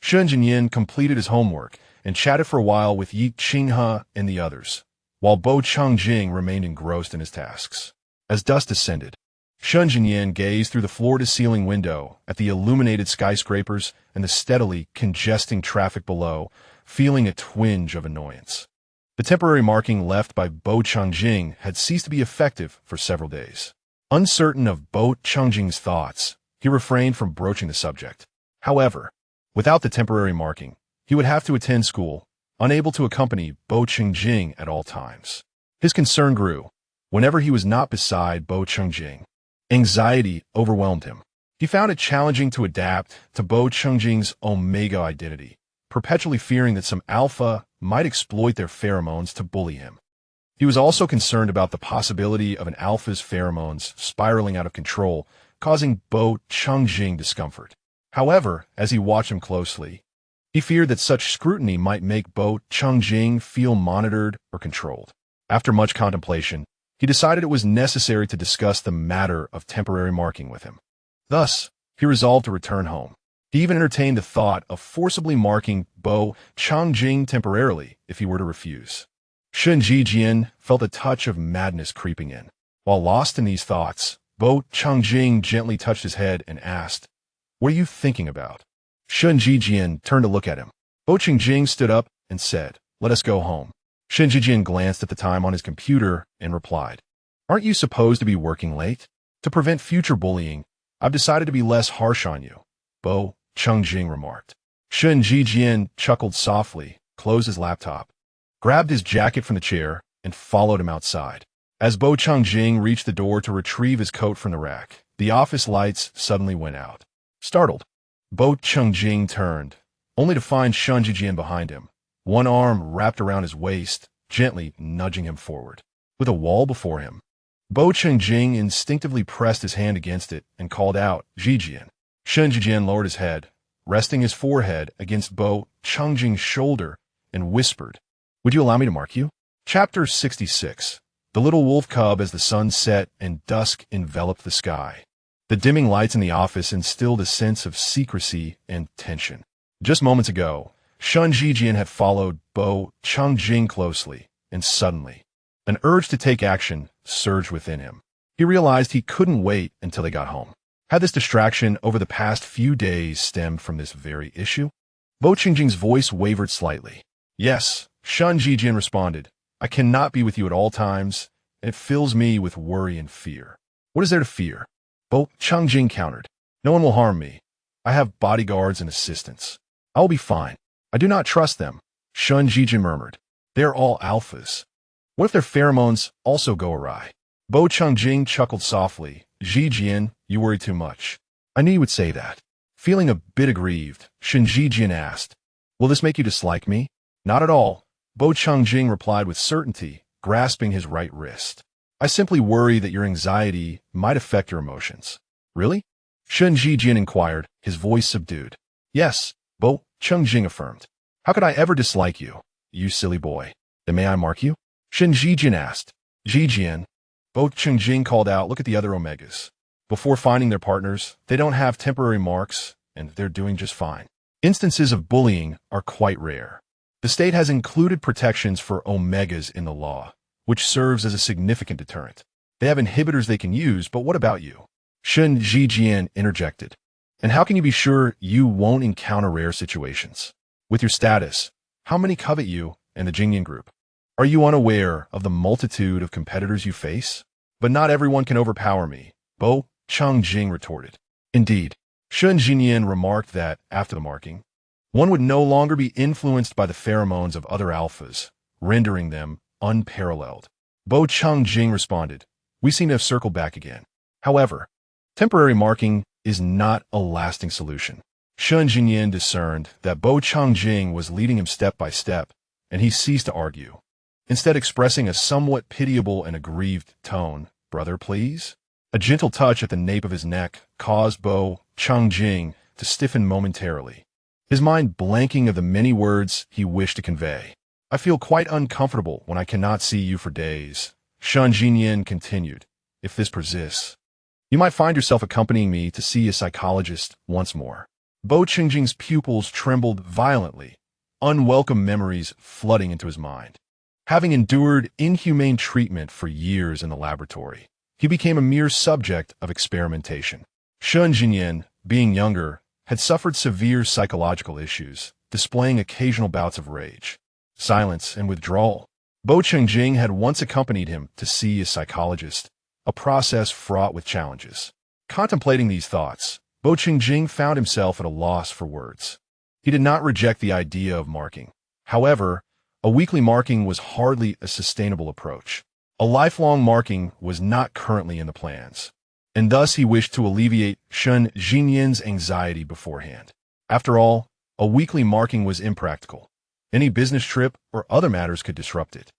Speaker 1: Shun Jinyan completed his homework and chatted for a while with Yi Qinghe and the others, while Bo Changjing remained engrossed in his tasks. As dusk descended, Shun Jinyan gazed through the floor-to-ceiling window at the illuminated skyscrapers and the steadily congesting traffic below, feeling a twinge of annoyance. The temporary marking left by Bo Changjing had ceased to be effective for several days. Uncertain of Bo Changjing's thoughts, he refrained from broaching the subject. However, without the temporary marking, he would have to attend school, unable to accompany Bo Changjing at all times. His concern grew whenever he was not beside Bo Changjing. Anxiety overwhelmed him. He found it challenging to adapt to Bo Changjing's Omega identity, perpetually fearing that some alpha might exploit their pheromones to bully him. He was also concerned about the possibility of an alpha's pheromones spiraling out of control, causing Bo Changjing discomfort. However, as he watched him closely, he feared that such scrutiny might make Bo Changjing feel monitored or controlled. After much contemplation, he decided it was necessary to discuss the matter of temporary marking with him. Thus, he resolved to return home. He even entertained the thought of forcibly marking Bo Changjing temporarily if he were to refuse. Shen Jinyan felt a touch of madness creeping in. While lost in these thoughts, Bo Changjing gently touched his head and asked, What are you thinking about? Shen Jinyan turned to look at him. Bo Changjing stood up and said, Let us go home. Shangye glanced at the time on his computer and replied, "Aren't you supposed to be working late? To prevent future bullying, I've decided to be less harsh on you," Bo Chungjing remarked. Shangye chuckled softly, closed his laptop, grabbed his jacket from the chair, and followed him outside. As Bo Chungjing reached the door to retrieve his coat from the rack, the office lights suddenly went out. Startled, Bo Chungjing turned, only to find Shangye behind him, one arm wrapped around his waist, gently nudging him forward. With a wall before him, Bo Chungjing instinctively pressed his hand against it and called out, "Jijian." Shangye lowered his head, resting his forehead against Bo Chungjing's shoulder, and whispered, "Would you allow me to mark you?" Chapter 66. The little wolf cub as the sun set and dusk enveloped the sky. The dimming lights in the office instilled a sense of secrecy and tension. Just moments ago, Shangye had followed Bo Chungjing closely, and suddenly, an urge to take action surged within him. He realized he couldn't wait until they got home. Had this distraction over the past few days stemmed from this very issue? Bo Chungjing's voice wavered slightly. "Yes," Shangye responded. "I cannot be with you at all times, and it fills me with worry and fear." "What is there to fear?" Bo Chungjing countered. "No one will harm me. I have bodyguards and assistants. I will be fine." "I do not trust them," Shangye murmured. "They are all alphas. What if their pheromones also go awry?" Bo Chungjing chuckled softly. "Jijian, you worry too much." "I knew you would say that." Feeling a bit aggrieved, Shangye asked, "Will this make you dislike me?" "Not at all," Bo Chungjing replied with certainty, grasping his right wrist. "I simply worry that your anxiety might affect your emotions." "Really?" Shangye inquired, his voice subdued. "Yes," Bo Chungjing affirmed. "How could I ever dislike you, you silly boy?" "Then may I mark you?" Shangye asked. "Jijian," Bo Chungjing called out, "look at the other omegas. Before finding their partners, they don't have temporary marks, and they're doing just fine." Instances of bullying are quite rare. The state has included protections for omegas in the law, which serves as a significant deterrent. They have inhibitors they can use, but what about you? Shangye interjected. "And how can you be sure you won't encounter rare situations? With your status, how many covet you and the Jingyan group? Are you unaware of the multitude of competitors you face?" "But not everyone can overpower me," Bo Chungjing retorted. "Indeed," Shangye remarked that, after the marking, one would no longer be influenced by the pheromones of other alphas, rendering them unparalleled. Bo Chungjing responded, "We seem to have circled back again." However, temporary marking is not a lasting solution. Shangye discerned that Bo Chungjing was leading him step by step, and he ceased to argue, instead expressing a somewhat pitiable and aggrieved tone. "Brother, please?" A gentle touch at the nape of his neck caused Bo Chungjing to stiffen momentarily, his mind blanking of the many words he wished to convey. "I feel quite uncomfortable when I cannot see you for days," Shangye continued. "If this persists, you might find yourself accompanying me to see a psychologist once more." Bo Chungjing's pupils trembled violently, unwelcome memories flooding into his mind. Having endured inhumane treatment for years in the laboratory, he became a mere subject of experimentation. Shangye, being younger, had suffered severe psychological issues, displaying occasional bouts of rage, silence, and withdrawal. Bo Chungjing had once accompanied him to see a psychologist, a process fraught with challenges. Contemplating these thoughts, Bo Chungjing found himself at a loss for words. He did not reject the idea of marking. However, a weekly marking was hardly a sustainable approach. A lifelong marking was not currently in the plans, and thus he wished to alleviate Shangye's anxiety beforehand. After all, a weekly marking was impractical. Any business trip or other matters could disrupt it.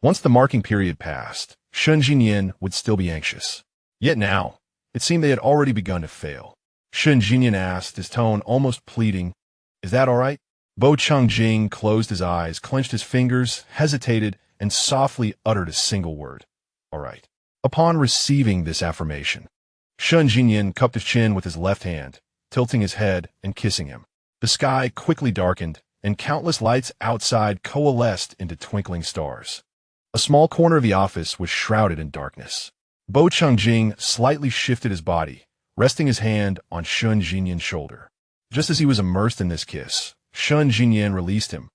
Speaker 1: Once the marking period passed, Shangye would still be anxious. Yet now, it seemed they had already begun to fail. Shangye asked, his tone almost pleading, "Is that all right?" Bo Chungjing closed his eyes, clenched his fingers, hesitated, and softly uttered a single word. "All right." Upon receiving this affirmation, Shangye cupped his chin with his left hand, tilting his head and kissing him. The sky quickly darkened, and countless lights outside coalesced into twinkling stars. A small corner of the office was shrouded in darkness. Bo Chungjing slightly shifted his body, resting his hand on Shangye's shoulder. Just as he was immersed in this kiss, Shangye released him,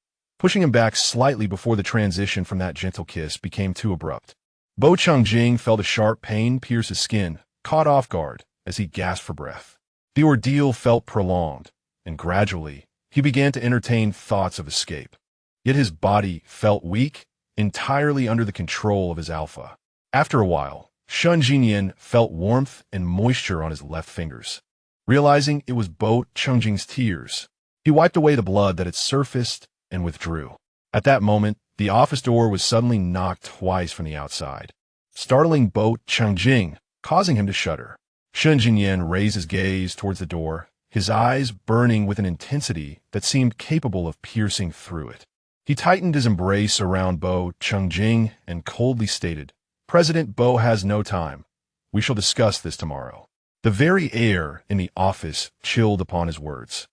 Speaker 1: pushing him back slightly before the transition from that gentle kiss became too abrupt. Bo Changjing felt a sharp pain pierce his skin, caught off guard as he gasped for breath. The ordeal felt prolonged, and gradually, he began to entertain thoughts of escape. Yet his body felt weak, entirely under the control of his alpha. After a while, Shun Jinyan felt warmth and moisture on his left fingers. Realizing it was Bo Changjing's tears, he wiped away the blood that had surfaced and withdrew. At that moment, the office door was suddenly knocked twice from the outside, startling Bo Changjing, causing him to shudder. Shun Jinyan raised his gaze towards the door, his eyes burning with an intensity that seemed capable of piercing through it. He tightened his embrace around Bo Changjing and coldly stated, "President Bo has no time. We shall discuss this tomorrow." The very air in the office chilled upon his words,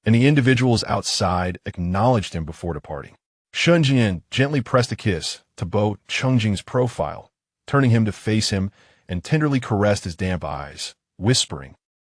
Speaker 1: and the individuals outside acknowledged him before departing. Shun Jinyan gently pressed a kiss to Bo Changjing's profile, turning him to face him and tenderly caressed his damp eyes, whispering,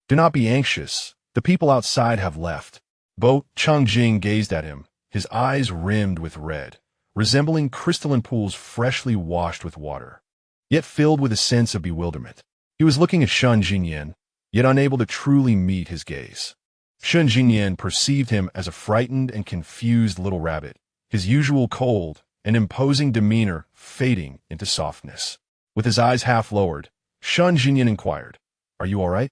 Speaker 1: "Do not be anxious. The people outside have left." Bo Changjing gazed at him, his eyes rimmed with red, resembling crystalline pools freshly washed with water, yet filled with a sense of bewilderment. He was looking at Shun Jinyan, yet unable to truly meet his gaze. Shun Jinyan perceived him as a frightened and confused little rabbit, his usual cold and imposing demeanor fading into softness. With his eyes half lowered, Shun Jinyan inquired, "Are you all right?"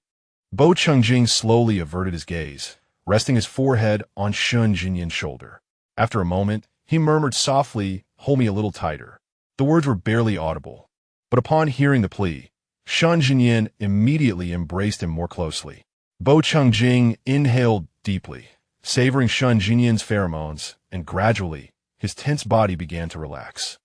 Speaker 1: Bo Changjing slowly averted his gaze, resting his forehead on Shun Jinyan's shoulder. After a moment, he murmured softly, "Hold me a little tighter." The words were barely audible, but upon hearing the plea, Shun Jinyan immediately embraced him more closely. Bo Changjing inhaled deeply, savoring Shun Jinyan's pheromones, and gradually, his tense body began to relax.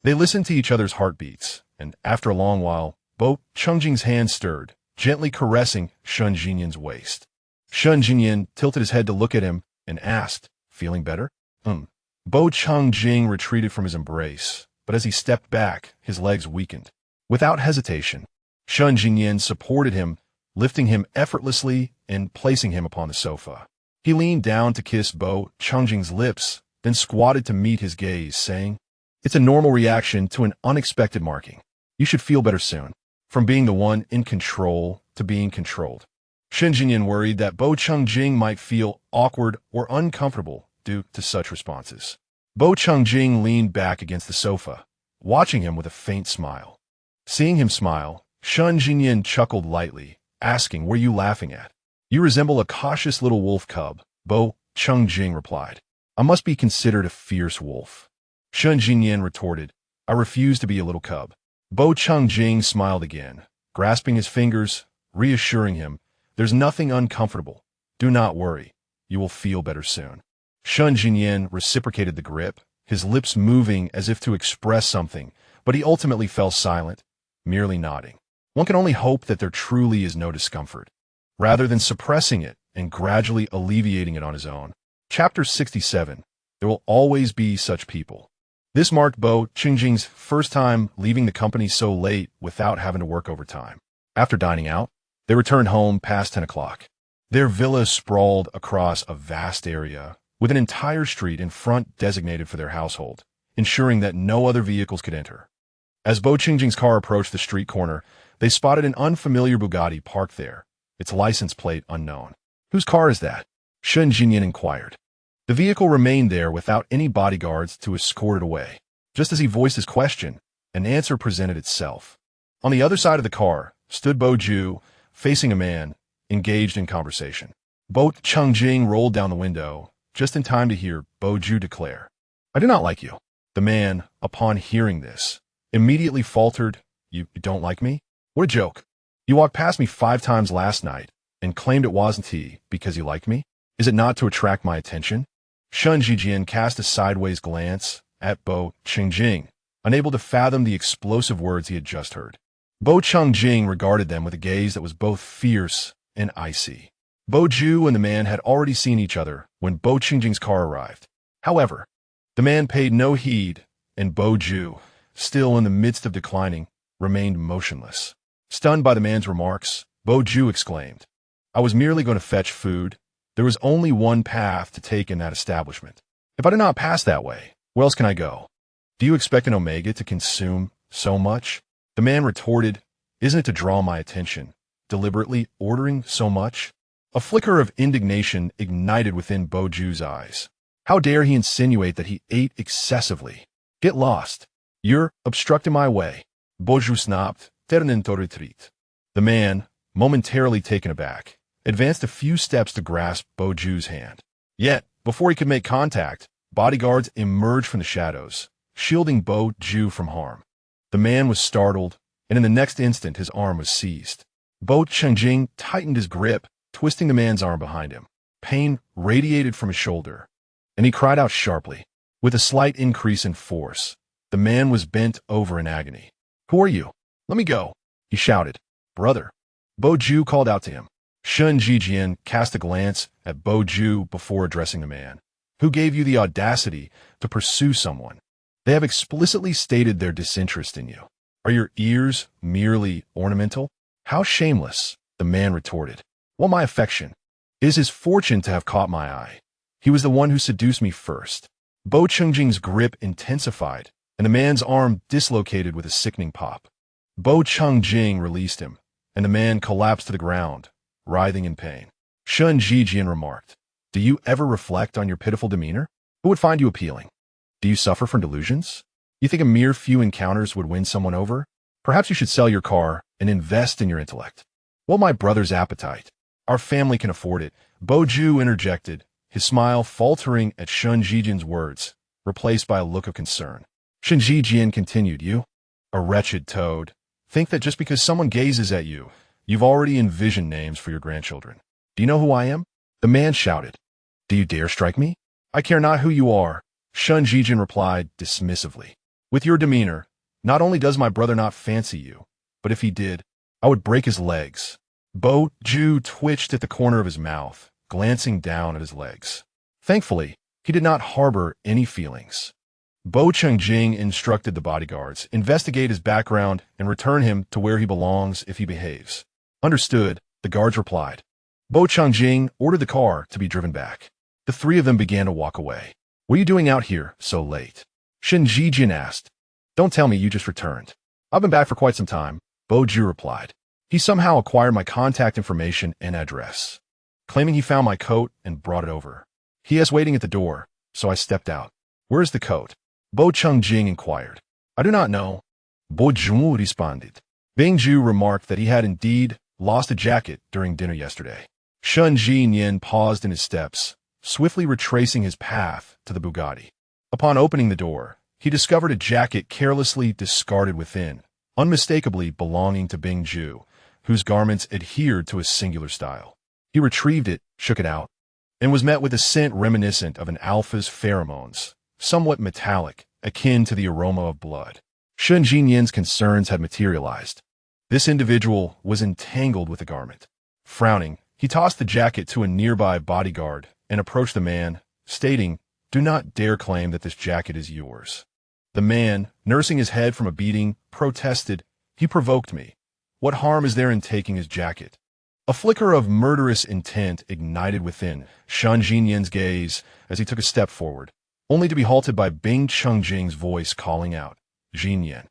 Speaker 1: They listened to each other's heartbeats, and after a long while, Bo Changjing's hand stirred, gently caressing Shun Jinyan's waist. Shun Jinyan tilted his head to look at him and asked, "Feeling better?" Bo Changjing retreated from his embrace, but as he stepped back, his legs weakened. Without hesitation, Shun Jinyan supported him, lifting him effortlessly and placing him upon the sofa. He leaned down to kiss Bo Changjing's lips, then squatted to meet his gaze, saying, "It's a normal reaction to an unexpected marking. You should feel better soon." From being the one in control to being controlled, Shun Jinyan worried that Bo Changjing might feel awkward or uncomfortable due to such responses. Bo Changjing leaned back against the sofa, watching him with a faint smile. Seeing him smile, Shun Jinyan chuckled lightly, asking, "What are you laughing at?" "You resemble a cautious little wolf cub," Bo Changjing replied. "I must be considered a fierce wolf." Shun Jinyan retorted, "I refuse to be a little cub." Bo Changjing smiled again, grasping his fingers, reassuring him, "There's nothing uncomfortable. Do not worry. You will feel better soon." Shun Jinyan reciprocated the grip, his lips moving as if to express something, but he ultimately fell silent, merely nodding. One can only hope that there truly is no discomfort, rather than suppressing it and gradually alleviating it on his own. Chapter 67. There will always be such people. This marked Bo Changjing's first time leaving the company so late without having to work overtime. After dining out, they returned home past 10 o'clock. Their villa sprawled across a vast area, with an entire street in front designated for their household, ensuring that no other vehicles could enter. As Bo Changjing's car approached the street corner, they spotted an unfamiliar Bugatti parked there, its license plate unknown. "Whose car is that?" Shun Jinyan inquired. The vehicle remained there without any bodyguards to escort it away. Just as he voiced his question, an answer presented itself. On the other side of the car stood Bo Ju, facing a man, engaged in conversation. Bo Changjing rolled down the window, just in time to hear Bo Ju declare, "I do not like you." The man, upon hearing this, immediately faltered, You don't like me? What a joke. You walked past me 5 times last night and claimed it wasn't he because you like me? Is it not to attract my attention?" Shun Jijian cast a sideways glance at Bo Changjing, unable to fathom the explosive words he had just heard. Bo Changjing regarded them with a gaze that was both fierce and icy. Bo Ju and the man had already seen each other when Bo Changjing's car arrived. However, the man paid no heed, and Bo Ju, still in the midst of declining, remained motionless. Stunned by the man's remarks, Bo Ju exclaimed, "I was merely going to fetch food. There was only one path to take in that establishment." If I do not pass that way, where else can I go? Do you expect an omega to consume so much? The man retorted, isn't it to draw my attention, deliberately ordering so much? A flicker of indignation ignited within Boju's eyes. How dare he insinuate that he ate excessively? Get lost. You're obstructing my way. Boju snapped, to retreat. The man, momentarily taken aback, advanced a few steps to grasp Boju's hand. Yet, before he could make contact, bodyguards emerged from the shadows, shielding Boju from harm. The man was startled, and in the next instant his arm was seized. Bo Chengjing tightened his grip, twisting the man's arm behind him. Pain radiated from his shoulder, and he cried out sharply. With a slight increase in force, the man was bent over in agony. Who are you? Let me go, he shouted. Brother. Boju called out to him. Shangye cast a glance at Boju before addressing the man. Who gave you the audacity to pursue someone? They have explicitly stated their disinterest in you. Are your ears merely ornamental? How shameless, the man retorted. Well, my affection. It is his fortune to have caught my eye. He was the one who seduced me first. Bo Chengjing's grip intensified, and the man's arm dislocated with a sickening pop. Bo Chengjing released him, and the man collapsed to the ground, writhing in pain. Shangye remarked, do you ever reflect on your pitiful demeanor? Who would find you appealing? Do you suffer from delusions? You think a mere few encounters would win someone over? Perhaps you should sell your car and invest in your intellect. Well, my brother's appetite. Our family can afford it. Boju interjected, his smile faltering at Shangye's words, replaced by a look of concern. Shangye continued, you, a wretched toad, think that just because someone gazes at you, you've already envisioned names for your grandchildren. Do you know who I am? The man shouted. Do you dare strike me? I care not who you are, Shangye replied dismissively. With your demeanor, not only does my brother not fancy you, but if he did, I would break his legs. Boju twitched at the corner of his mouth, glancing down at his legs. Thankfully, he did not harbor any feelings. Bo Chengjing instructed the bodyguards, investigate his background and return him to where he belongs if he behaves. Understood, the guards replied. Bo Chengjing ordered the car to be driven back. The three of them began to walk away. What are you doing out here so late? Shangye asked. Don't tell me you just returned. I've been back for quite some time, Boju replied. He somehow acquired my contact information and address, claiming he found my coat and brought it over. He is waiting at the door, so I stepped out. Where is the coat? Bo Chengjing inquired. I do not know, Boju responded. Bingju remarked that he had indeed lost a jacket during dinner yesterday. Shangye paused in his steps, swiftly retracing his path to the Bugatti. Upon opening the door, he discovered a jacket carelessly discarded within, unmistakably belonging to Bingju, whose garments adhered to his singular style. He retrieved it, shook it out, and was met with a scent reminiscent of an alpha's pheromones, somewhat metallic, akin to the aroma of blood. Shangye's concerns had materialized. This individual was entangled with the garment. Frowning, he tossed the jacket to a nearby bodyguard and approached the man, stating, do not dare claim that this jacket is yours. The man, nursing his head from a beating, protested, he provoked me. What harm is there in taking his jacket? A flicker of murderous intent ignited within Shangye's gaze as he took a step forward, only to be halted by Bing Chengjing's voice calling out, Jinyan.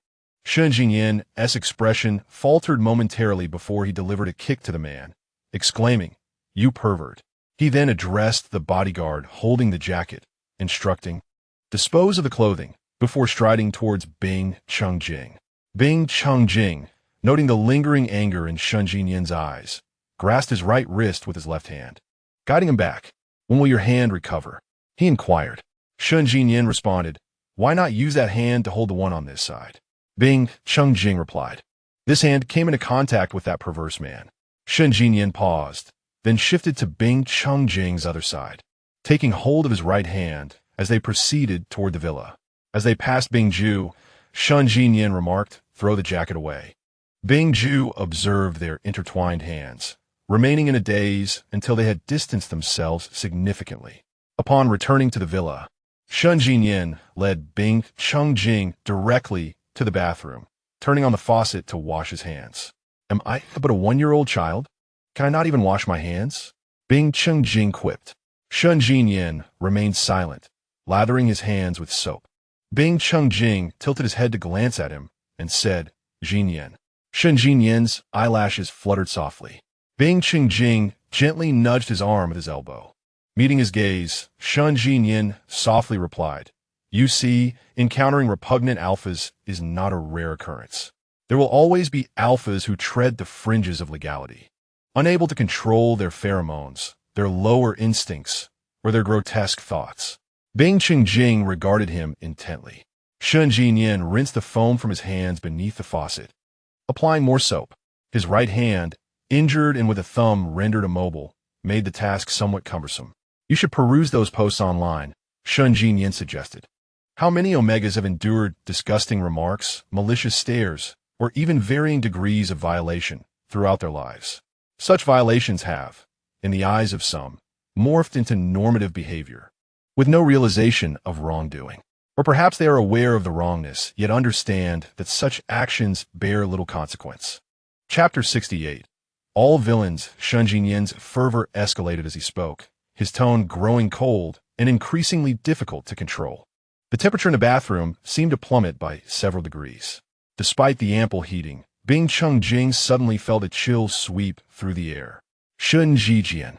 Speaker 1: Shangye's expression faltered momentarily before he delivered a kick to the man, exclaiming, you pervert. He then addressed the bodyguard holding the jacket, instructing, dispose of the clothing, before striding towards Bing Chengjing. Bing Chengjing, noting the lingering anger in Shangye's eyes, grasped his right wrist with his left hand. Guiding him back, when will your hand recover? He inquired. Shangye responded, why not use that hand to hold the one on this side? Bing Chengjing replied. This hand came into contact with that perverse man. Shangye paused, then shifted to Bing Chengjing's other side, taking hold of his right hand as they proceeded toward the villa. As they passed Bingju, Shangye remarked, throw the jacket away. Bingju observed their intertwined hands, remaining in a daze until they had distanced themselves significantly. Upon returning to the villa, Shangye led Bing Chengjing directly to the bathroom, turning on the faucet to wash his hands. Am I but a 1-year-old child? Can I not even wash my hands? Bing Chengjing quipped. Shangye remained silent, lathering his hands with soap. Bing Chungjing tilted his head to glance at him and said, Jinyan. Shen Jinyan's eyelashes fluttered softly. Bing Qingjing gently nudged his arm at his elbow. Meeting his gaze, Shen Jinyan softly replied, You see, encountering repugnant alphas is not a rare occurrence. There will always be alphas who tread the fringes of legality, unable to control their pheromones, their lower instincts, or their grotesque thoughts. Bing Qingjing regarded him intently. Shen Jinyan rinsed the foam from his hands beneath the faucet, applying more soap. His right hand, injured and with a thumb rendered immobile, made the task somewhat cumbersome. You should peruse those posts online, Shen Jinyan suggested. How many Omegas have endured disgusting remarks, malicious stares, or even varying degrees of violation throughout their lives? Such violations have, in the eyes of some, morphed into normative behavior, with no realization of wrongdoing. Or perhaps they are aware of the wrongness, yet understand that such actions bear little consequence. Chapter 68. All villains. Shen Jinyan's fervor escalated as he spoke, his tone growing cold and increasingly difficult to control. The temperature in the bathroom seemed to plummet by several degrees. Despite the ample heating, Bing Chungjing suddenly felt a chill sweep through the air. Shen Jijian,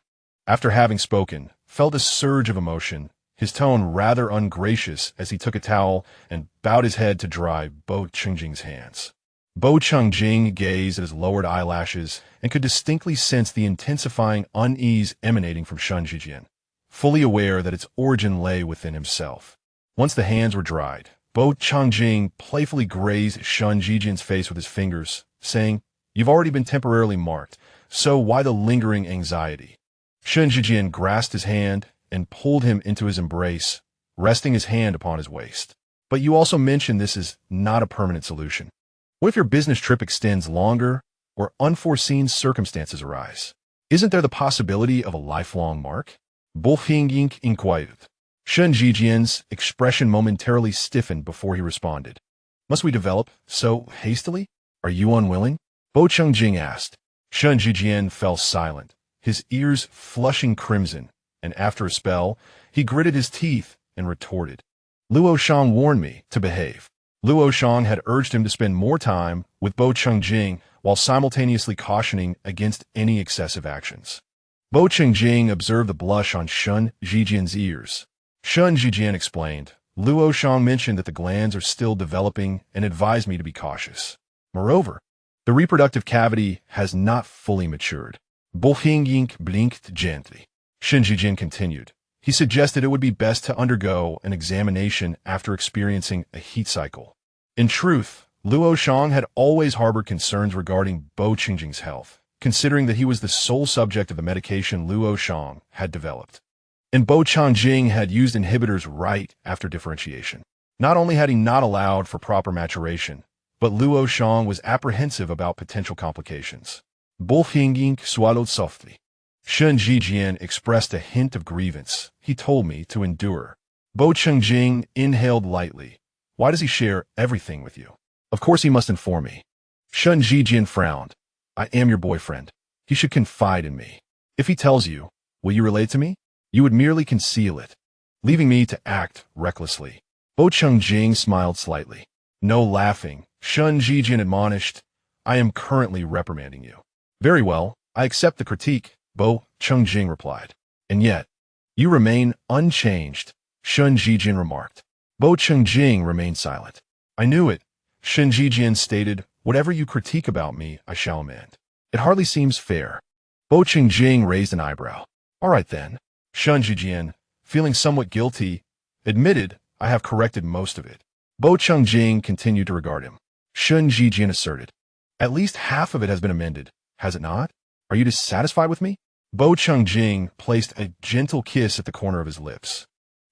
Speaker 1: after having spoken, felt a surge of emotion, his tone rather ungracious as he took a towel and bowed his head to dry Bo Chungjing's hands. Bo Chungjing gazed at his lowered eyelashes and could distinctly sense the intensifying unease emanating from Shen Jijian, fully aware that its origin lay within himself. Once the hands were dried, Bo Chungjing playfully grazed Shen Jijian's face with his fingers, saying, You've already been temporarily marked, so why the lingering anxiety? Shen Jijian grasped his hand and pulled him into his embrace, resting his hand upon his waist. But you also mentioned this is not a permanent solution. What if your business trip extends longer or unforeseen circumstances arise? Isn't there the possibility of a lifelong mark? Xing inquired. Shen Jijian's expression momentarily stiffened before he responded. Must we develop so hastily? Are you unwilling? Bo Chungjing asked. Shen Jijian fell silent, his ears flushing crimson, and after a spell, he gritted his teeth and retorted. Luoyan warned me to behave. Luoyan had urged him to spend more time with Bo Chungjing while simultaneously cautioning against any excessive actions. Bo Chungjing observed the blush on Shen Jijian's ears. Shen Jijian explained, Luoyan mentioned that the glands are still developing and advised me to be cautious. Moreover, the reproductive cavity has not fully matured. Bo Xing blinked gently. Shen Jijian continued. He suggested it would be best to undergo an examination after experiencing a heat cycle. In truth, Luoyan had always harbored concerns regarding Bo Qingjing's health, considering that he was the sole subject of the medication Luoyan had developed. And Bo Chungjing had used inhibitors right after differentiation. Not only had he not allowed for proper maturation, but Luoyan was apprehensive about potential complications. Bo Xing swallowed softly. Shen Jijian expressed a hint of grievance. He told me to endure. Bo Chungjing inhaled lightly. Why does he share everything with you? Of course he must inform me. Shen Jijian frowned. I am your boyfriend. He should confide in me. If he tells you, will you relate to me? You would merely conceal it, leaving me to act recklessly. Bo Chungjing smiled slightly. No laughing, Shen Jijian admonished. I am currently reprimanding you. Very well, I accept the critique, Bo Chungjing replied. And yet, you remain unchanged, Shen Jijian remarked. Bo Chungjing remained silent. I knew it, Shen Jijian stated. Whatever you critique about me, I shall amend. It hardly seems fair. Bo Chungjing raised an eyebrow. All right then. Shen Jijian, feeling somewhat guilty, admitted, I have corrected most of it. Bo Chungjing continued to regard him. Shen Jijian asserted. At least half of it has been amended, has it not? Are you dissatisfied with me? Bo Chungjing placed a gentle kiss at the corner of his lips.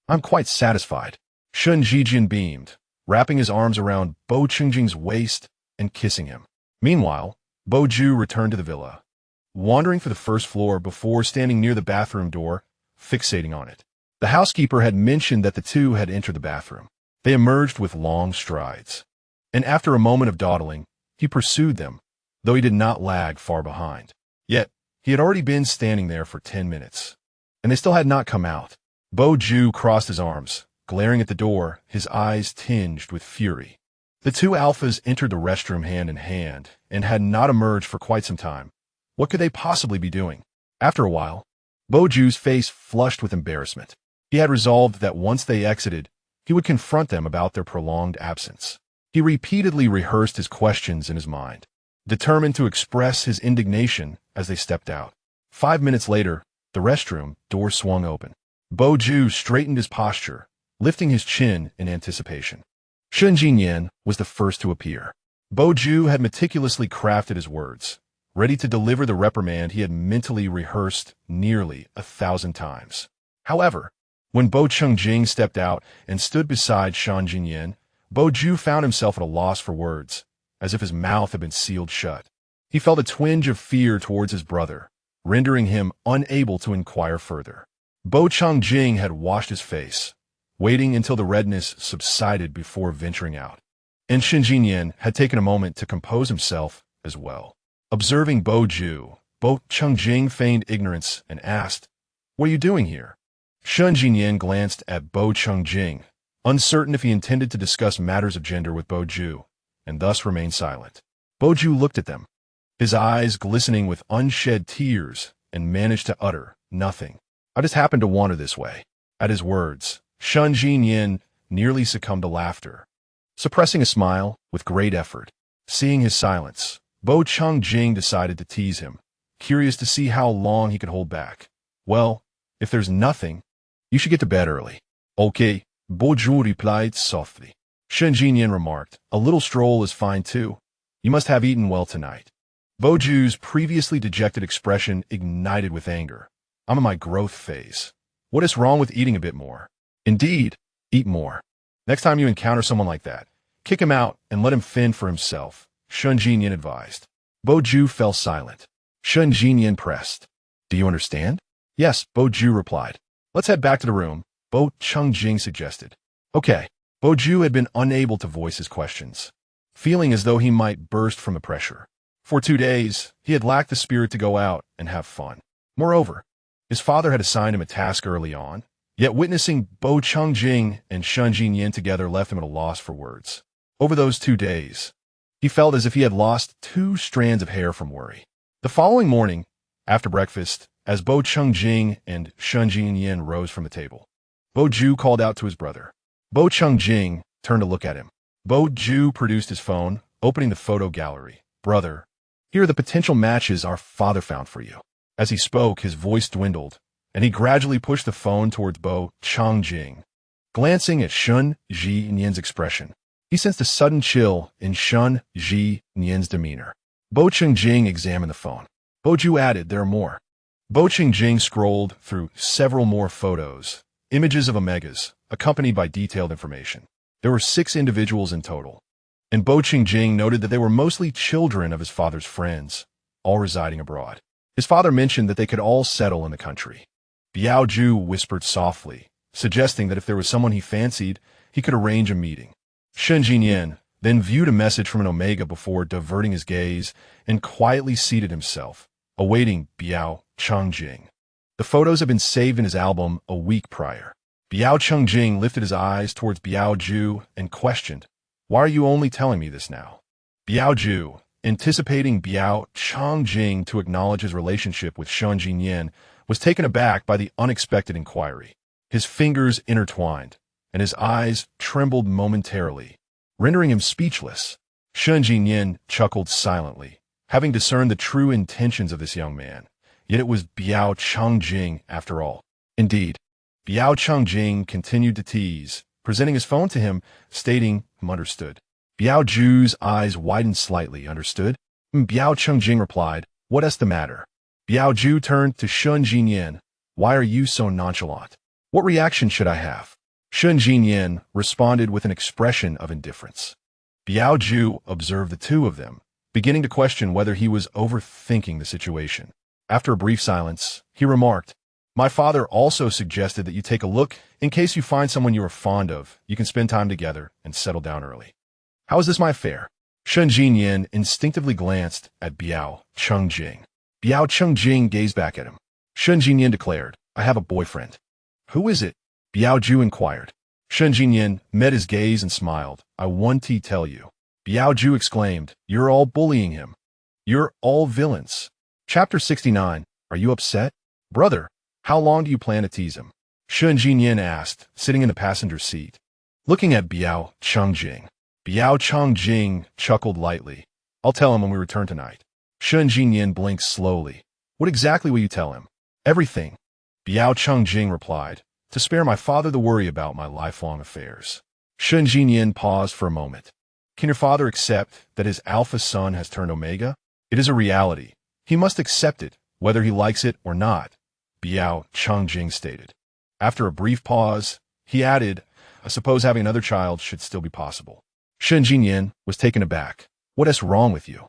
Speaker 1: I'm quite satisfied. Shen Jijian beamed, wrapping his arms around Bo Chungjing's waist and kissing him. Meanwhile, Bo Ju returned to the villa, wandering for the first floor before standing near the bathroom door, fixating on it. The housekeeper had mentioned that the two had entered the bathroom. They emerged with long strides, and after a moment of dawdling, he pursued them, though he did not lag far behind. Yet, he had already been standing there for 10 minutes, and they still had not come out. Bo Ju crossed his arms, glaring at the door, his eyes tinged with fury. The two alphas entered the restroom hand in hand and had not emerged for quite some time. What could they possibly be doing? After a while, Boju's face flushed with embarrassment. He had resolved that once they exited, he would confront them about their prolonged absence. He repeatedly rehearsed his questions in his mind, determined to express his indignation as they stepped out. 5 minutes later, the restroom door swung open. Boju straightened his posture, lifting his chin in anticipation. Shangye was the first to appear. Boju had meticulously crafted his words, ready to deliver the reprimand he had mentally rehearsed nearly 1,000 times. However, when Bo Chungjing stepped out and stood beside Shangye, Boju found himself at a loss for words, as if his mouth had been sealed shut. He felt a twinge of fear towards his brother, rendering him unable to inquire further. Bo Chungjing had washed his face, waiting until the redness subsided before venturing out. And Shangye had taken a moment to compose himself as well. Observing Boju, Bo Chungjing feigned ignorance and asked, "What are you doing here?" Shangye glanced at Bo Chungjing, uncertain if he intended to discuss matters of gender with Boju, and thus remained silent. Boju looked at them, his eyes glistening with unshed tears, and managed to utter nothing. "I just happened to wander this way." At his words, Shangye nearly succumbed to laughter, suppressing a smile with great effort. Seeing his silence, Bo Chungjing decided to tease him, curious to see how long he could hold back. "Well, if there's nothing, you should get to bed early." "Okay," Boju replied softly. Shangye remarked, "A little stroll is fine too. You must have eaten well tonight." Boju's previously dejected expression ignited with anger. "I'm in my growth phase. What is wrong with eating a bit more?" "Indeed, eat more. Next time you encounter someone like that, kick him out and let him fend for himself," Shangye advised. Boju fell silent. Shangye pressed, "Do you understand?" "Yes," Boju replied. "Let's head back to the room," Bo Chungjing suggested. "Okay." Boju had been unable to voice his questions, feeling as though he might burst from the pressure. For 2 days, he had lacked the spirit to go out and have fun. Moreover, his father had assigned him a task early on, yet witnessing Bo Chungjing and Shangye together left him at a loss for words. Over those 2 days, he felt as if he had lost 2 strands of hair from worry. The following morning, after breakfast, as Bo Chungjing and Shangye rose from the table, Boju called out to his brother. Bo Chungjing turned to look at him. Boju produced his phone, opening the photo gallery. "Brother, here are the potential matches our father found for you." As he spoke, his voice dwindled, and he gradually pushed the phone towards Bo Chungjing. Glancing at Shangye's expression, he sensed a sudden chill in Shangye's demeanor. Bo Chungjing examined the phone. Boju added, "There are more." Bo Chungjing scrolled through several more photos, images of omegas, accompanied by detailed information. There were 6 individuals in total, and Bo Chungjing noted that they were mostly children of his father's friends, all residing abroad. His father mentioned that they could all settle in the country. Biaoju whispered softly, suggesting that if there was someone he fancied, he could arrange a meeting. Shangye then viewed a message from an omega before diverting his gaze and quietly seated himself, awaiting Biao Chungjing. The photos had been saved in his album a week prior. Biao Chungjing lifted his eyes towards Biaoju and questioned, "Why are you only telling me this now?" Biaoju, anticipating Biao Chungjing to acknowledge his relationship with Shangye, was taken aback by the unexpected inquiry. His fingers intertwined, and his eyes trembled momentarily, rendering him speechless. Shangye chuckled silently, having discerned the true intentions of this young man. Yet it was Biao Chungjing after all. Indeed, Biao Chungjing continued to tease, presenting his phone to him, stating, "Understood." Biaoju's eyes widened slightly. "Understood?" Biao Chungjing replied, "What is the matter?" Biaoju turned to Shangye. "Why are you so nonchalant? What reaction should I have?" Shangye responded with an expression of indifference. Biaoju observed the two of them, beginning to question whether he was overthinking the situation. After a brief silence, he remarked, "My father also suggested that you take a look in case you find someone you are fond of. You can spend time together and settle down early. How is this my affair?" Shangye instinctively glanced at Biao Chungjing. Biao Chungjing gazed back at him. Shangye declared, "I have a boyfriend." "Who is it?" Biaoju inquired. Shen Jinyan met his gaze and smiled. I want to tell you. Biao Ju exclaimed, you're all bullying him. You're all villains. Chapter 69. Are you upset? Brother, how long do you plan to tease him? Shen Jinyan asked, sitting in the passenger seat. Looking at Biao Changjing. Biao Changjing chuckled lightly. I'll tell him when we return tonight. Shen Jinyan blinked slowly. What exactly will you tell him? Everything. Biao Changjing replied, to spare my father the worry about my lifelong affairs. Shen Jinyan paused for a moment. Can your father accept that his alpha son has turned omega? It is a reality. He must accept it, whether he likes it or not, Biao Changjing stated. After a brief pause, he added, I suppose having another child should still be possible. Shen Jinyan was taken aback. What is wrong with you?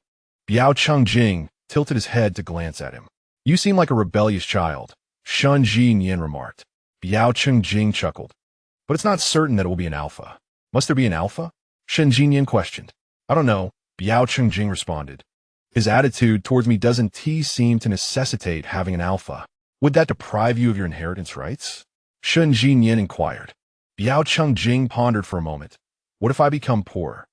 Speaker 1: Biao Changjing tilted his head to glance at him. You seem like a rebellious child, Shen Jinyan remarked. Biao Changjing chuckled. But it's not certain that it will be an alpha. Must there be an alpha? Shen Jinyan questioned. I don't know, Biao Changjing responded. His attitude towards me doesn't seem to necessitate having an alpha. Would that deprive you of your inheritance rights? Shen Jinyan inquired. Biao Changjing pondered for a moment. What if I become poor?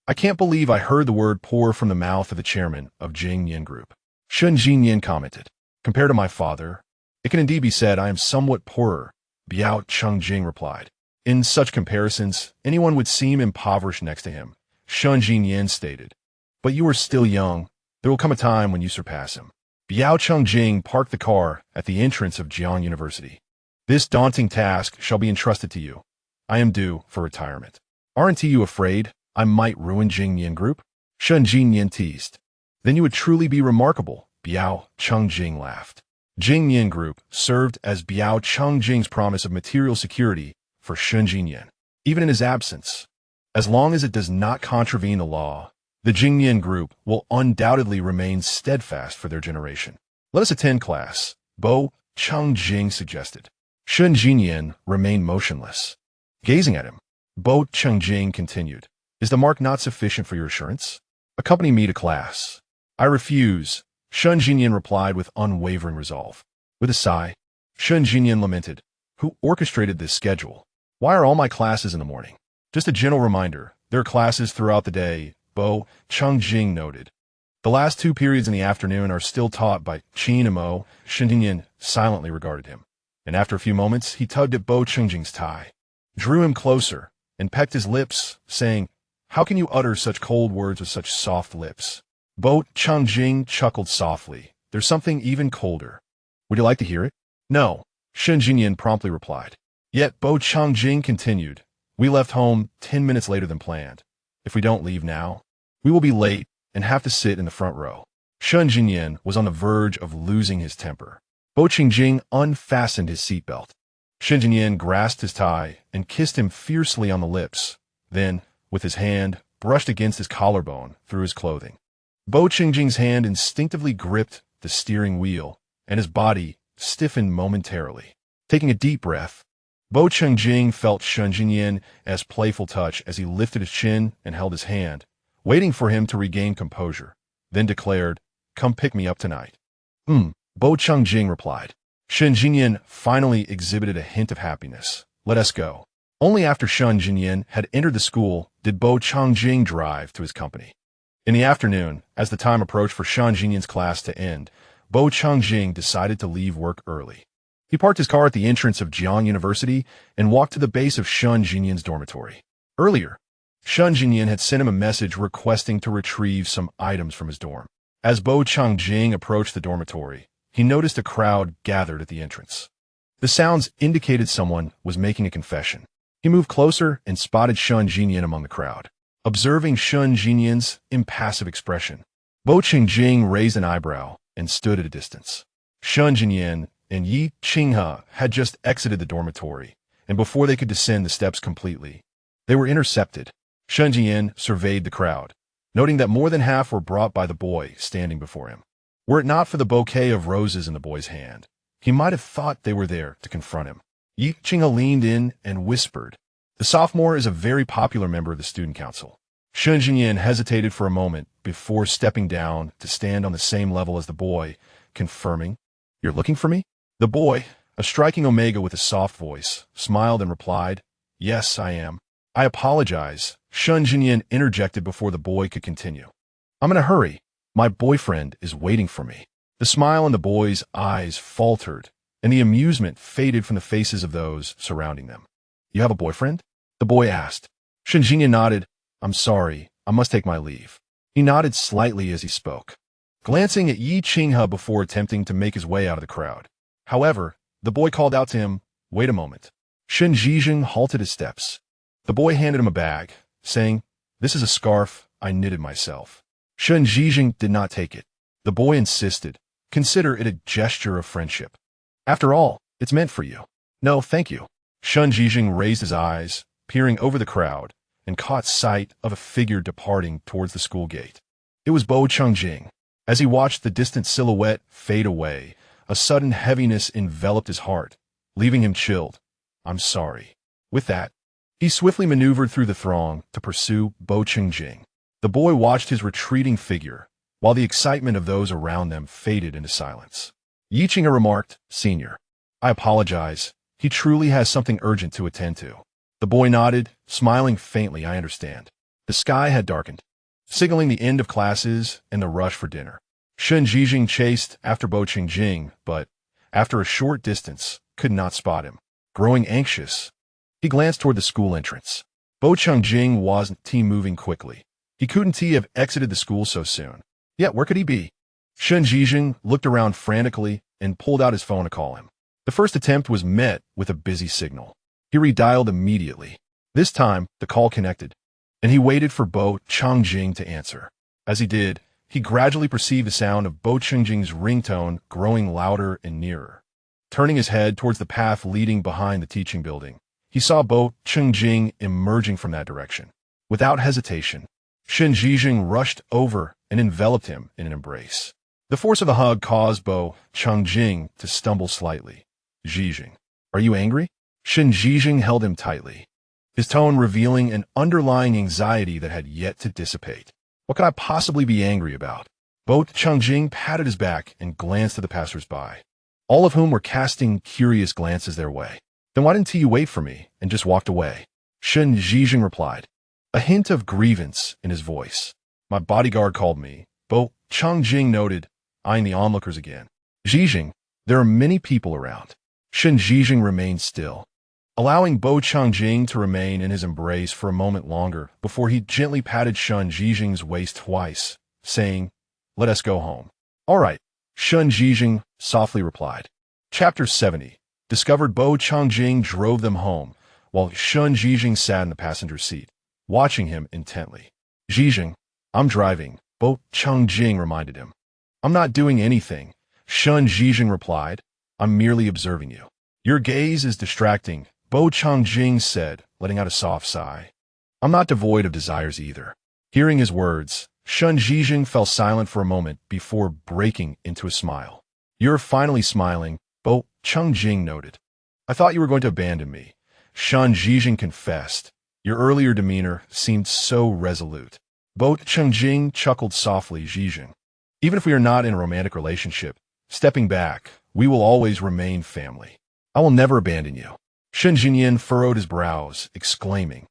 Speaker 1: I can't believe I heard the word poor from the mouth of the chairman of Jing Yin Group. Shen Jinyan commented. Compared to my father, it can indeed be said I am somewhat poorer, Biao Changjing replied. In such comparisons, anyone would seem impoverished next to him, Shen Jinyan stated. But you are still young. There will come a time when you surpass him. Biao Changjing parked the car at the entrance of Jiang University. This daunting task shall be entrusted to you. I am due for retirement. Aren't you afraid I might ruin Jing Yin Group? Shen Jinyan teased. Then you would truly be remarkable, Biao Changjing laughed. Jing Yin Group served as Biao Changjing's promise of material security for Shen Jinyan, even in his absence. As long as it does not contravene the law, the Jing Yin Group will undoubtedly remain steadfast for their generation. Let us attend class, Bo Changjing suggested. Shen Jinyan remained motionless. Gazing at him, Bo Changjing continued. Is the mark not sufficient for your assurance? Accompany me to class. I refuse, Shen Jinyan replied with unwavering resolve. With a sigh, Shen Jinyan lamented. Who orchestrated this schedule? Why are all my classes in the morning? Just a gentle reminder, there are classes throughout the day, Bo Changjing noted. The last 2 periods in the afternoon are still taught by Qin and Mo. Shen Jinyan silently regarded him, and after a few moments, he tugged at Bo Changjing's tie, drew him closer, and pecked his lips, saying, How can you utter such cold words with such soft lips? Bo Changjing chuckled softly. There's something even colder. Would you like to hear it? No, Shen Jinyan promptly replied. Yet Bo Changjing continued. We left home 10 minutes later than planned. If we don't leave now, we will be late and have to sit in the front row. Shen Jinyan was on the verge of losing his temper. Bo Changjing unfastened his seatbelt. Shen Jinyan grasped his tie and kissed him fiercely on the lips, then, with his hand, brushed against his collarbone through his clothing. Bo Changjing's hand instinctively gripped the steering wheel, and his body stiffened momentarily. Taking a deep breath, Bo Changjing felt Shen Jinyan's playful touch as he lifted his chin and held his hand, waiting for him to regain composure, then declared, Come pick me up tonight. Bo Changjing replied. Shen Jinyan finally exhibited a hint of happiness. Let us go. Only after Shen Jinyan had entered the school did Bo Changjing drive to his company. In the afternoon, as the time approached for Shen Jinyan's class to end, Bo Changjing decided to leave work early. He parked his car at the entrance of Jiang University and walked to the base of Shen Jinyan's dormitory. Earlier, Shen Jinyan had sent him a message requesting to retrieve some items from his dorm. As Bo Changjing approached the dormitory, he noticed a crowd gathered at the entrance. The sounds indicated someone was making a confession. He moved closer and spotted Shen Jinyan among the crowd. Observing Shen Jinyan's impassive expression, Bo Changjing raised an eyebrow and stood at a distance. Shen Jinyan and Yi Qinghe had just exited the dormitory, and before they could descend the steps completely, they were intercepted. Shen Jinyan surveyed the crowd, noting that more than half were brought by the boy standing before him. Were it not for the bouquet of roses in the boy's hand, he might have thought they were there to confront him. Yi Qinghe leaned in and whispered, The sophomore is a very popular member of the student council. Shen Jinyan hesitated for a moment before stepping down to stand on the same level as the boy, confirming, You're looking for me? The boy, a striking omega with a soft voice, smiled and replied, Yes, I am. I apologize, Shun Jinyan interjected before the boy could continue. I'm in a hurry. My boyfriend is waiting for me. The smile in the boy's eyes faltered, and the amusement faded from the faces of those surrounding them. You have a boyfriend? The boy asked. Shun Jinyan nodded. I'm sorry, I must take my leave. He nodded slightly as he spoke, glancing at Yi Qinghe before attempting to make his way out of the crowd. However, the boy called out to him, Wait a moment. Shen Zhizheng halted his steps. The boy handed him a bag, saying, This is a scarf I knitted myself. Shen Zhizheng did not take it. The boy insisted, Consider it a gesture of friendship. After all, it's meant for you. No, thank you. Shen Zhizheng raised his eyes, peering over the crowd, and caught sight of a figure departing towards the school gate. It was Bo Chongjing. As he watched the distant silhouette fade away, a sudden heaviness enveloped his heart, leaving him chilled. I'm sorry. With that, he swiftly maneuvered through the throng to pursue Bo Chongjing. The boy watched his retreating figure, while the excitement of those around them faded into silence. Yi Qinghe remarked, Senior, I apologize. He truly has something urgent to attend to. The boy nodded, smiling faintly. I understand. The sky had darkened, signaling the end of classes and the rush for dinner. Shen Zhizheng chased after Bo Qingjing, but, after a short distance, could not spot him. Growing anxious, he glanced toward the school entrance. Bo Qingjing wasn't moving quickly. He couldn't have exited the school so soon. Yet where could he be? Shen Zhizheng looked around frantically and pulled out his phone to call him. The first attempt was met with a busy signal. He redialed immediately. This time, the call connected, and he waited for Bo Chongjing to answer. As he did, he gradually perceived the sound of Bo Chongjing's ringtone growing louder and nearer. Turning his head towards the path leading behind the teaching building, he saw Bo Chongjing emerging from that direction. Without hesitation, Shen Zhizheng rushed over and enveloped him in an embrace. The force of the hug caused Bo Chongjing to stumble slightly. Zhizheng, are you angry? Shen Zhizheng held him tightly, his tone revealing an underlying anxiety that had yet to dissipate. What could I possibly be angry about? Bo Chongjing patted his back and glanced at the passers-by, all of whom were casting curious glances their way. Then why didn't you wait for me and just walked away? Shen Zhizheng replied, a hint of grievance in his voice. My bodyguard called me. Bo Chongjing noted, eyeing the onlookers again. Zhizheng, there are many people around. Shen Zhizheng remained still, allowing Bo Chongjing to remain in his embrace for a moment longer before he gently patted Shen Zhizheng's waist twice, saying, Let us go home. All right, Shen Zhizheng softly replied. Chapter 70. Discovered Bo Chongjing drove them home, while Shen Zhizheng sat in the passenger seat, watching him intently. Zhizheng, I'm driving, Bo Chongjing reminded him. I'm not doing anything, Shen Zhizheng replied. I'm merely observing you. Your gaze is distracting, Bo Chongjing said, letting out a soft sigh. I'm not devoid of desires either. Hearing his words, Shen Zhizheng fell silent for a moment before breaking into a smile. You're finally smiling, Bo Chongjing noted. I thought you were going to abandon me, Shen Zhizheng confessed. Your earlier demeanor seemed so resolute. Bo Chongjing chuckled softly. Zhizheng, even if we are not in a romantic relationship, stepping back, we will always remain family. I will never abandon you. Shen Jinyan furrowed his brows, exclaiming,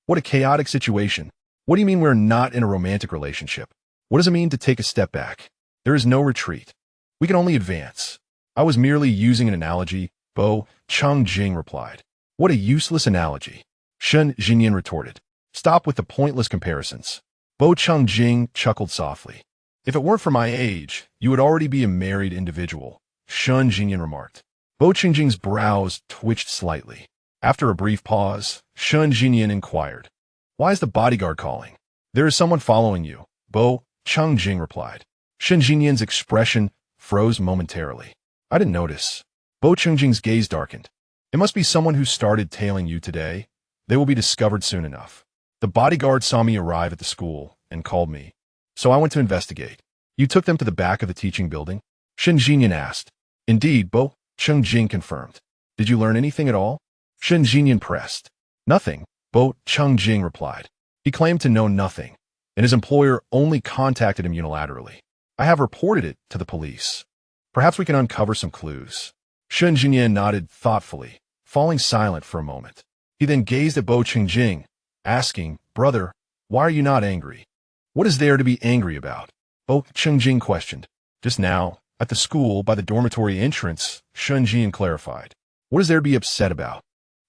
Speaker 1: What a chaotic situation. What do you mean we're not in a romantic relationship? What does it mean to take a step back? There is no retreat. We can only advance. I was merely using an analogy, Bo Chongjing replied. What a useless analogy. Shen Jinyan retorted. Stop with the pointless comparisons. Bo Chongjing chuckled softly. If it weren't for my age, you would already be a married individual, Shen Jinyan remarked. Bo Qingjing's brows twitched slightly. After a brief pause, Shen Jinyan inquired, Why is the bodyguard calling? There is someone following you, Bo Chongjing replied. Shen Jinyan's expression froze momentarily. I didn't notice. Bo Chongjing's gaze darkened. It must be someone who started tailing you today. They will be discovered soon enough. The bodyguard saw me arrive at the school and called me, so I went to investigate. You took them to the back of the teaching building? Shen Jinyan asked. Indeed, Bo Chongjing confirmed. Did you learn anything at all? Shen Jinyan pressed. Nothing, Bo Chongjing replied. He claimed to know nothing, and his employer only contacted him unilaterally. I have reported it to the police. Perhaps we can uncover some clues. Shen Jinyan nodded thoughtfully, falling silent for a moment. He then gazed at Bo Qingjing, asking, "Brother, why are you not angry? What is there to be angry about?" Bo Qingjing questioned. "Just now, at the school by the dormitory entrance," Shangye clarified. "What is there to be upset about?"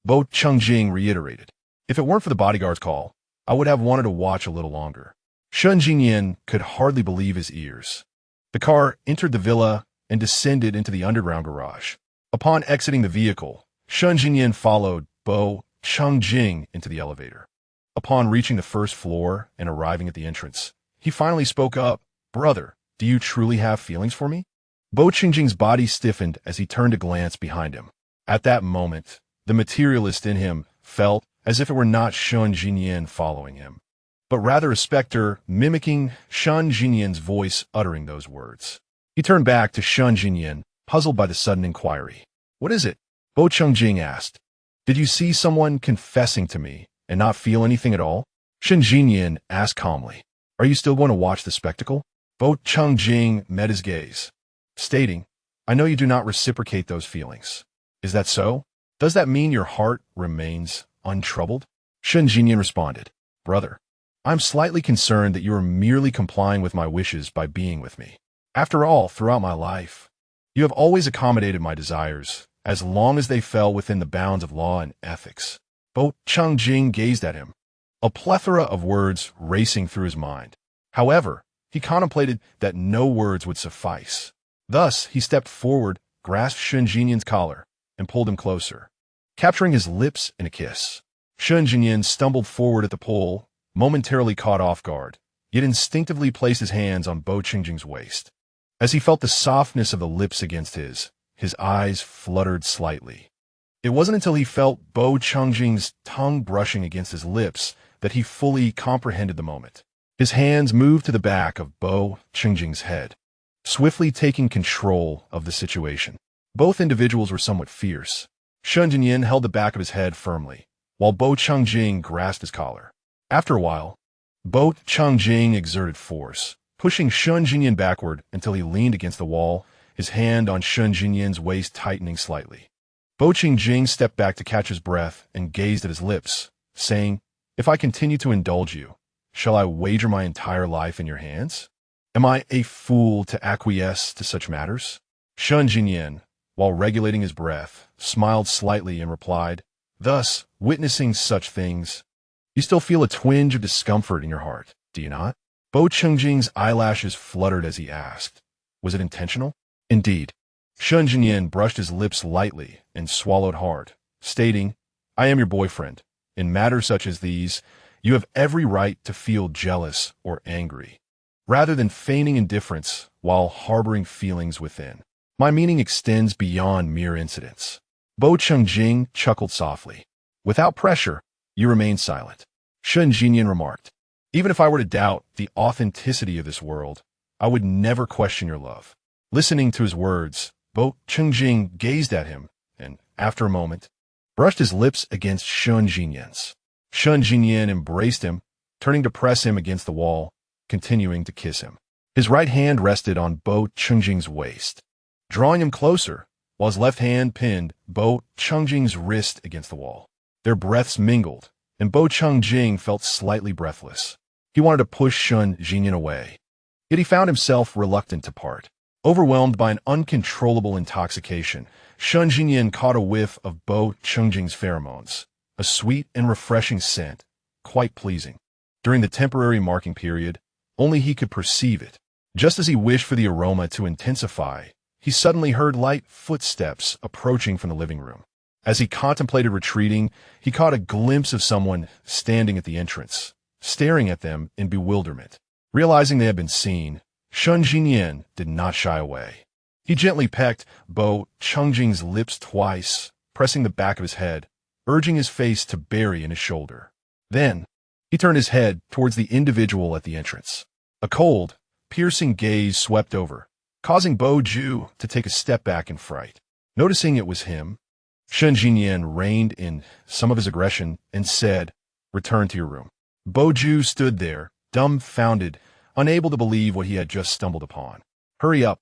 Speaker 1: Bo Qingjing reiterated. "If it weren't for the bodyguard's call, I would have wanted to watch a little longer." Shangye could hardly believe his ears. The car entered the villa and descended into the underground garage. Upon exiting the vehicle, Shangye followed Bo Qingjing into the elevator. Upon reaching the first floor and arriving at the entrance, he finally spoke up. "Brother, do you truly have feelings for me?" Bo Qingjing's body stiffened as he turned to glance behind him. At that moment, the materialist in him felt as if it were not Shangye following him, but rather a specter mimicking Shangye's voice uttering those words. He turned back to Shangye, puzzled by the sudden inquiry. "What is it?" Bo Qingjing asked. "Did you see someone confessing to me and not feel anything at all?" Shangye asked calmly. "Are you still going to watch the spectacle?" Bo Qingjing met his gaze, stating, "I know you do not reciprocate those feelings. Is that so? Does that mean your heart remains untroubled?" Shangye responded, "Brother, I'm slightly concerned that you are merely complying with my wishes by being with me. After all, throughout my life, you have always accommodated my desires, as long as they fell within the bounds of law and ethics." Bo Qingjing gazed at him, a plethora of words racing through his mind. However, he contemplated that no words would suffice. Thus, he stepped forward, grasped Shangye's collar, and pulled him closer, capturing his lips in a kiss. Shangye stumbled forward at the pole, momentarily caught off guard, yet instinctively placed his hands on Bo Qingjing's waist. As he felt the softness of the lips against his eyes fluttered slightly. It wasn't until he felt Bo Qingjing's tongue brushing against his lips that he fully comprehended the moment. His hands moved to the back of Bo Qingjing's head, swiftly taking control of the situation. Both individuals were somewhat fierce. Shangye held the back of his head firmly, while Bo Qingjing grasped his collar. After a while, Bo Qingjing exerted force, pushing Shangye backward until he leaned against the wall, his hand on Shangye's waist tightening slightly. Bo Qingjing stepped back to catch his breath and gazed at his lips, saying, "If I continue to indulge you, shall I wager my entire life in your hands? Am I a fool to acquiesce to such matters?" Shangye, while regulating his breath, smiled slightly and replied, "Thus, witnessing such things, you still feel a twinge of discomfort in your heart, do you not?" Bo Qingjing's eyelashes fluttered as he asked, "Was it intentional?" "Indeed." Shangye brushed his lips lightly and swallowed hard, stating, "I am your boyfriend. In matters such as these, you have every right to feel jealous or angry, rather than feigning indifference while harboring feelings within. My meaning extends beyond mere incidents." Bo Qingjing chuckled softly. "Without pressure, you remain silent." Shangye remarked, "Even if I were to doubt the authenticity of this world, I would never question your love." Listening to his words, Bo Qingjing gazed at him and, after a moment, brushed his lips against Shangye's. Shangye embraced him, turning to press him against the wall, continuing to kiss him. His right hand rested on Bo Qingjing's waist, drawing him closer, while his left hand pinned Bo Qingjing's wrist against the wall. Their breaths mingled, and Bo Qingjing felt slightly breathless. He wanted to push Shangye away, yet he found himself reluctant to part. Overwhelmed by an uncontrollable intoxication, Shangye caught a whiff of Bo Qingjing's pheromones, a sweet and refreshing scent, quite pleasing. During the temporary marking period, only he could perceive it. Just as he wished for the aroma to intensify, he suddenly heard light footsteps approaching from the living room. As he contemplated retreating, he caught a glimpse of someone standing at the entrance, staring at them in bewilderment. Realizing they had been seen, Shangye did not shy away. He gently pecked Bo Qingjing's lips twice, pressing the back of his head, urging his face to bury in his shoulder. Then, he turned his head towards the individual at the entrance. A cold, piercing gaze swept over, causing Bo Ju to take a step back in fright. Noticing it was him, Shangye reined in some of his aggression and said, "Return to your room." Bo Ju stood there, dumbfounded, unable to believe what he had just stumbled upon. "Hurry up,"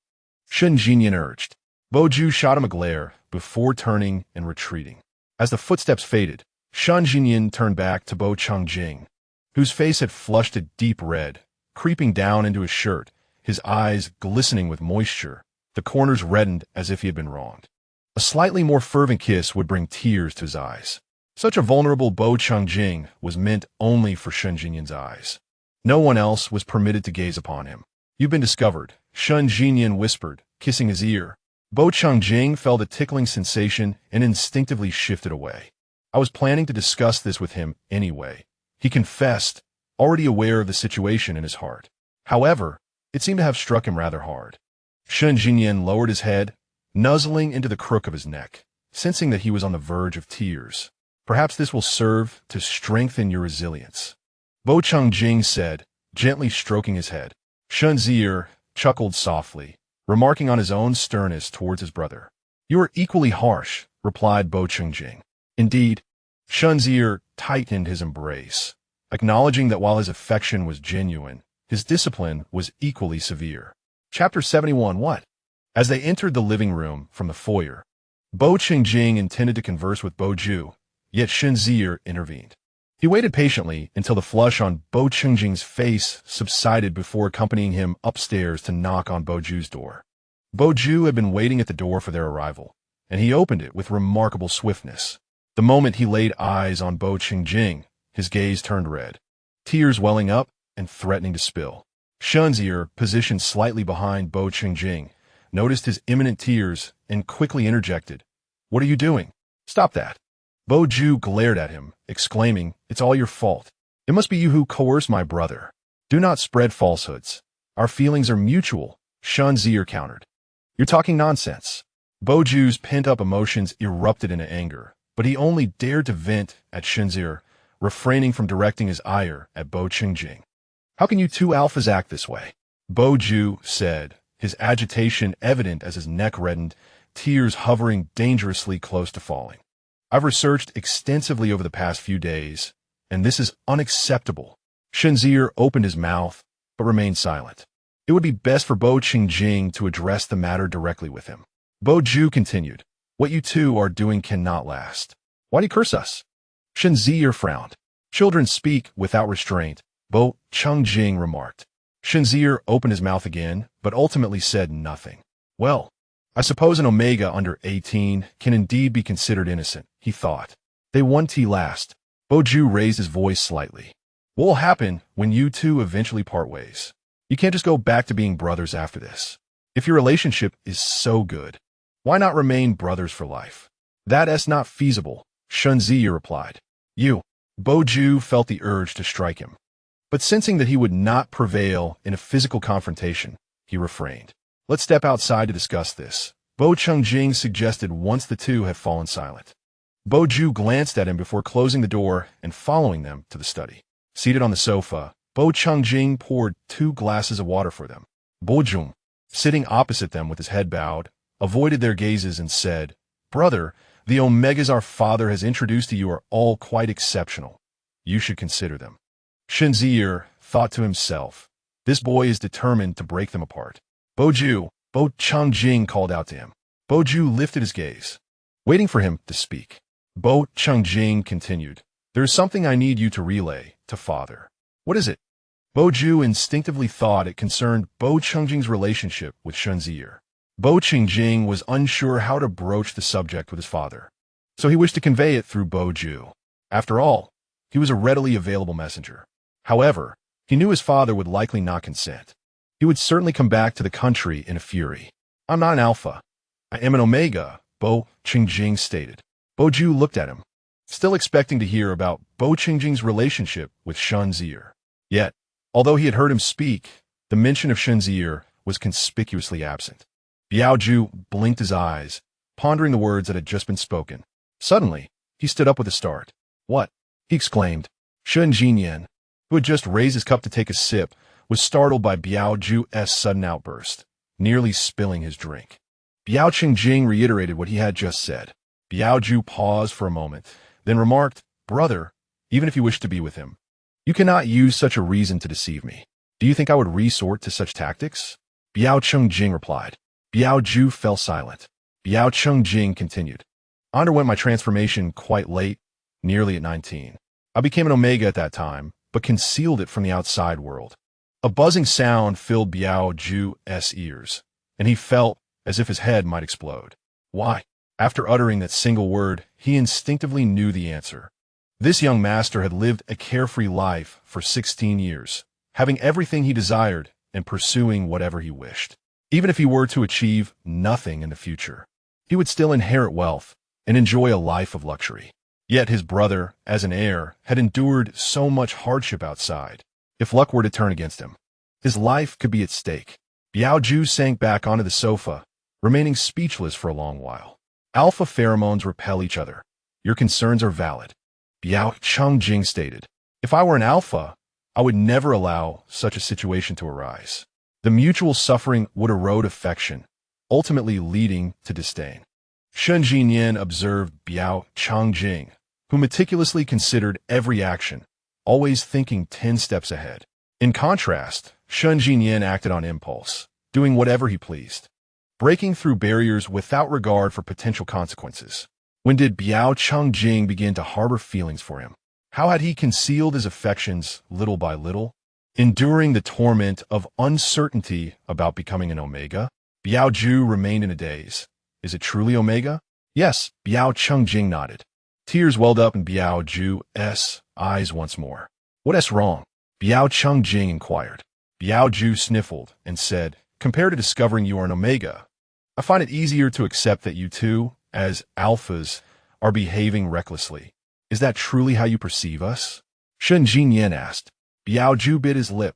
Speaker 1: Shangye urged. Bo Ju shot him a glare before turning and retreating. As the footsteps faded, Shan Jinyan turned back to Bo Changjing, whose face had flushed a deep red, creeping down into his shirt, his eyes glistening with moisture, the corners reddened as if he had been wronged. A slightly more fervent kiss would bring tears to his eyes. Such a vulnerable Bo Changjing was meant only for Shan Jinyan's eyes. No one else was permitted to gaze upon him. You've been discovered, Shan Jinyan whispered, kissing his ear. Bo Changjing felt a tickling sensation and instinctively shifted away. I was planning to discuss this with him anyway, he confessed, already aware of the situation in his heart. However, it seemed to have struck him rather hard. Shan Jinyan lowered his head, nuzzling into the crook of his neck, sensing that he was on the verge of tears. Perhaps this will serve to strengthen your resilience, Bo Changjing said, gently stroking his head. Shan Zier chuckled softly, remarking on his own sternness towards his brother. You are equally harsh, replied Bo Changjing. Indeed, Shan Zier tightened his embrace, acknowledging that while his affection was genuine, his discipline was equally severe. Chapter 71 What? As they entered the living room from the foyer, Bo Changjing intended to converse with Bo Ju, yet Shan Zier intervened. He waited patiently until the flush on Bo Changjing's face subsided before accompanying him upstairs to knock on Bo Ju's door. Bo Ju had been waiting at the door for their arrival, and he opened it with remarkable swiftness. The moment he laid eyes on Bo Changjing, his gaze turned red, tears welling up and threatening to spill. Shan Zier, positioned slightly behind Bo Changjing, noticed his imminent tears and quickly interjected. What are you doing? Stop that. Bo Ju glared at him, exclaiming, It's all your fault. It must be you who coerced my brother. Do not spread falsehoods. Our feelings are mutual, Shan Zier countered. You're talking nonsense. Bo Ju's pent-up emotions erupted into anger, but he only dared to vent at Shan Zier, refraining from directing his ire at Bo Changjing. How can you two alphas act this way? Bo Ju said, his agitation evident as his neck reddened, tears hovering dangerously close to falling. I've researched extensively over the past few days, and this is unacceptable. Shan Zier opened his mouth, but remained silent. It would be best for Bo Changjing to address the matter directly with him. Bo Ju continued, What you two are doing cannot last. Why do you curse us? Shan Zier frowned. Children speak without restraint, Bo Changjing remarked. Shan Zier opened his mouth again, but ultimately said nothing. Well, I suppose an Omega under 18 can indeed be considered innocent, he thought. They won tea last. Bo Ju raised his voice slightly. What will happen when you two eventually part ways? You can't just go back to being brothers after this. If your relationship is so good, why not remain brothers for life? That's not feasible, Shan Zier replied. Bo Ju felt the urge to strike him. But sensing that he would not prevail in a physical confrontation, he refrained. Let's step outside to discuss this, Bo Changjing suggested once the two had fallen silent. Bo Ju glanced at him before closing the door and following them to the study. Seated on the sofa, Bo Changjing poured 2 glasses of water for them. Bo Jung, sitting opposite them with his head bowed, avoided their gazes and said, Brother, the Omegas our father has introduced to you are all quite exceptional. You should consider them. Shan Zier thought to himself, this boy is determined to break them apart. Bo Changjing called out to him. Bo Ju lifted his gaze, waiting for him to speak. Bo Changjing continued, There is something I need you to relay to father. What is it? Bo Ju instinctively thought it concerned Bo Changjing's relationship with Shan Zier. Bo Changjing was unsure how to broach the subject with his father, so he wished to convey it through Bo Ju. After all, he was a readily available messenger. However, he knew his father would likely not consent. He would certainly come back to the country in a fury. I'm not an alpha. I am an omega, Bo Changjing stated. Bo Ju looked at him, still expecting to hear about Bo Changjing's relationship with Shan Zier. Yet, although he had heard him speak, the mention of Shan Zier was conspicuously absent. Biao Ju blinked his eyes, pondering the words that had just been spoken. Suddenly, he stood up with a start. What? He exclaimed. Shan Jinyan, who had just raised his cup to take a sip, was startled by Biao Ju's sudden outburst, nearly spilling his drink. Biao Changjing reiterated what he had just said. Biao Ju paused for a moment, then remarked, Brother, even if you wish to be with him, you cannot use such a reason to deceive me. Do you think I would resort to such tactics? Biao Changjing replied. Biao Ju fell silent. Biao Changjing continued. I underwent my transformation quite late, nearly at 19. I became an Omega at that time, but concealed it from the outside world. A buzzing sound filled Biao Ju's ears, and he felt as if his head might explode. Why? After uttering that single word, he instinctively knew the answer. This young master had lived a carefree life for 16 years, having everything he desired and pursuing whatever he wished. Even if he were to achieve nothing in the future, he would still inherit wealth and enjoy a life of luxury. Yet his brother, as an heir, had endured so much hardship outside. If luck were to turn against him, his life could be at stake. Biao Ju sank back onto the sofa, remaining speechless for a long while. Alpha pheromones repel each other. Your concerns are valid. Biao Changjing stated, if I were an alpha, I would never allow such a situation to arise. The mutual suffering would erode affection, ultimately leading to disdain. Shen Jinyan observed Biao Changjing, who meticulously considered every action, always thinking 10 steps ahead. In contrast, Shen Jinyan acted on impulse, doing whatever he pleased, breaking through barriers without regard for potential consequences. When did Biao Changjing begin to harbor feelings for him? How had he concealed his affections little by little? Enduring the torment of uncertainty about becoming an Omega, Biao Ju remained in a daze. Is it truly Omega? Yes, Biao Changjing nodded. Tears welled up in Biao Ju's eyes once more. What's wrong? Biao Changjing inquired. Biao Ju sniffled and said, compared to discovering you are an Omega, I find it easier to accept that you two, as alphas, are behaving recklessly. Is that truly how you perceive us? Shen Jinyan asked. Biao Ju bit his lip,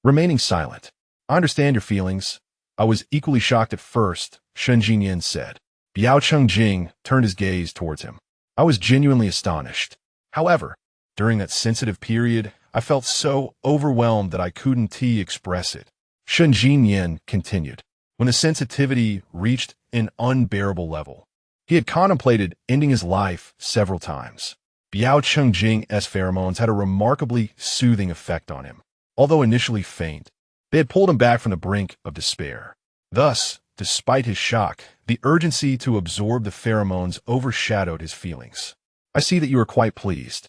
Speaker 1: remaining silent. I understand your feelings. I was equally shocked at first, Shen Jinyan said. Biao Changjing turned his gaze towards him. I was genuinely astonished. However, during that sensitive period, I felt so overwhelmed that I couldn't express it. Shen Jinyan continued. When the sensitivity reached an unbearable level, he had contemplated ending his life several times. Biao Changjing's pheromones had a remarkably soothing effect on him. Although initially faint, they had pulled him back from the brink of despair. Thus, despite his shock, the urgency to absorb the pheromones overshadowed his feelings. I see that you are quite pleased,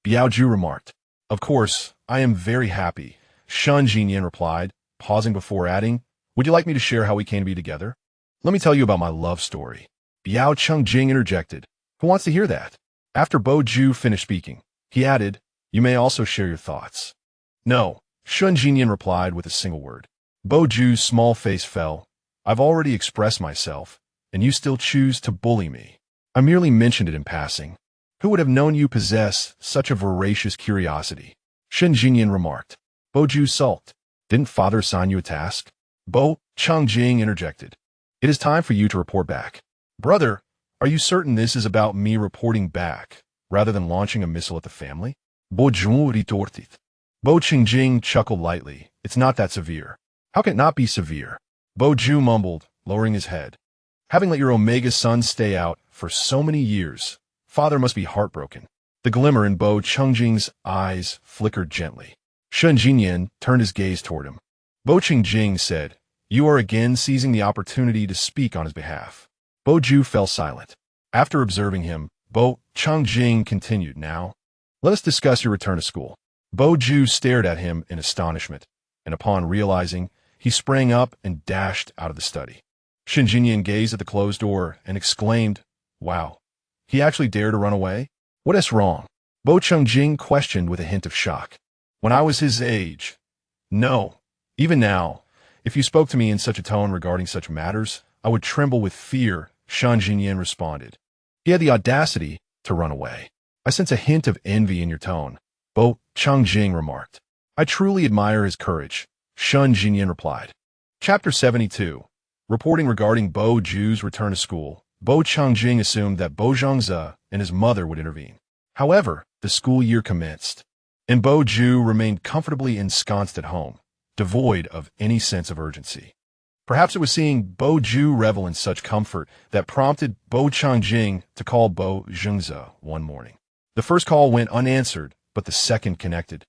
Speaker 1: Biao Ju remarked. Of course, I am very happy, Shen Jinyan replied, pausing before adding, would you like me to share how we came to be together? Let me tell you about my love story. Biao Changjing interjected. Who wants to hear that? After Bo Ju finished speaking, he added, you may also share your thoughts. No, Shen Jinyan replied with a single word. Bo Ju's small face fell. I've already expressed myself, and you still choose to bully me. I merely mentioned it in passing. Who would have known you possess such a voracious curiosity? Shen Jinyan remarked. Bo Ju sulked. Didn't father assign you a task? Bo Changjing interjected. It is time for you to report back. Brother, are you certain this is about me reporting back, rather than launching a missile at the family? Bo Jun retorted. Bo Changjing chuckled lightly. It's not that severe. How can it not be severe? Bo Ju mumbled, lowering his head. Having let your Omega son stay out for so many years, father must be heartbroken. The glimmer in Bo Changjing's eyes flickered gently. Shen Jinyan turned his gaze toward him. Bo Changjing said, you are again seizing the opportunity to speak on his behalf. Bo Ju fell silent. After observing him, Bo Changjing continued, now, let us discuss your return to school. Bo Ju stared at him in astonishment, and upon realizing, he sprang up and dashed out of the study. Shen Jinyan gazed at the closed door and exclaimed, wow, he actually dared to run away? What's wrong? Bo Changjing questioned with a hint of shock. When I was his age. No. Even now, if you spoke to me in such a tone regarding such matters, I would tremble with fear, Shen Jinyan responded. He had the audacity to run away. I sense a hint of envy in your tone, Bo Changjing remarked. I truly admire his courage, Shen Jinyan replied. Chapter 72. Reporting regarding Bo Ju's return to school, Bo Changjing assumed that Bo Zhangze and his mother would intervene. However, the school year commenced, and Bo Ju remained comfortably ensconced at home, devoid of any sense of urgency. Perhaps it was seeing Bo Ju revel in such comfort that prompted Bo Changjing to call Bo Zhangze one morning. The first call went unanswered, but the second connected.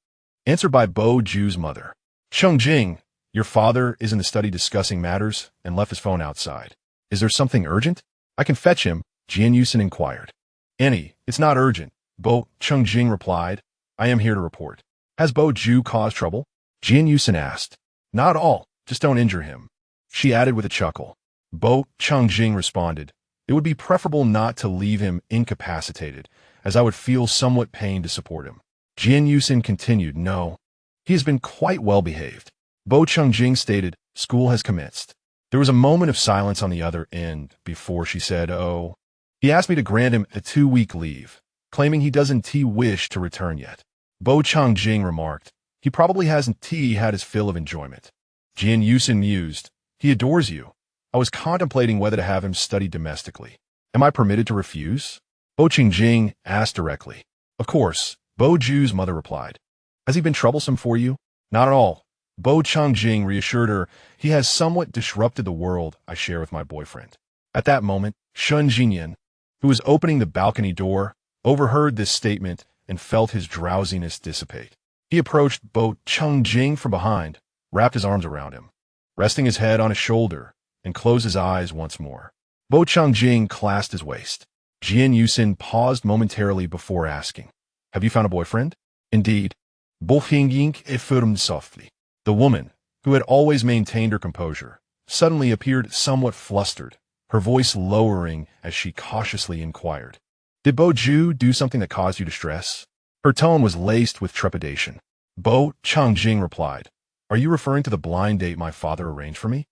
Speaker 1: Answered by Bo Ju's mother. Changjing, your father is in the study discussing matters and left his phone outside. Is there something urgent? I can fetch him, Jian Yusin inquired. Annie, it's not urgent. Bo Chungjing replied, I am here to report. Has Bo Ju caused trouble? Jian Yusin asked. Not at all, just don't injure him. She added with a chuckle. Bo Chungjing responded, it would be preferable not to leave him incapacitated, as I would feel somewhat pained to support him. Jian Yusin continued, no. He has been quite well behaved. Bo Chungjing stated, school has commenced. There was a moment of silence on the other end before she said, oh. He asked me to grant him a 2-week leave, claiming he doesn't wish to return yet. Bo Chungjing remarked, he probably hasn't had his fill of enjoyment. Jian Yusin mused, he adores you. I was contemplating whether to have him study domestically. Am I permitted to refuse? Bo Chungjing asked directly. Of course, Bo Ju's mother replied. Has he been troublesome for you? Not at all. Bo Chungjing reassured her, he has somewhat disrupted the world I share with my boyfriend. At that moment, Shun Jinyan, who was opening the balcony door, overheard this statement and felt his drowsiness dissipate. He approached Bo Chungjing from behind, wrapped his arms around him, resting his head on his shoulder, and closed his eyes once more. Bo Chungjing clasped his waist. Jian Yusin paused momentarily before asking, have you found a boyfriend? Indeed. Bo Hingying affirmed softly. The woman, who had always maintained her composure, suddenly appeared somewhat flustered, her voice lowering as she cautiously inquired, did Bo Ju do something that caused you distress? Her tone was laced with trepidation. Bo Chungjing replied, are you referring to the blind date my father arranged for me?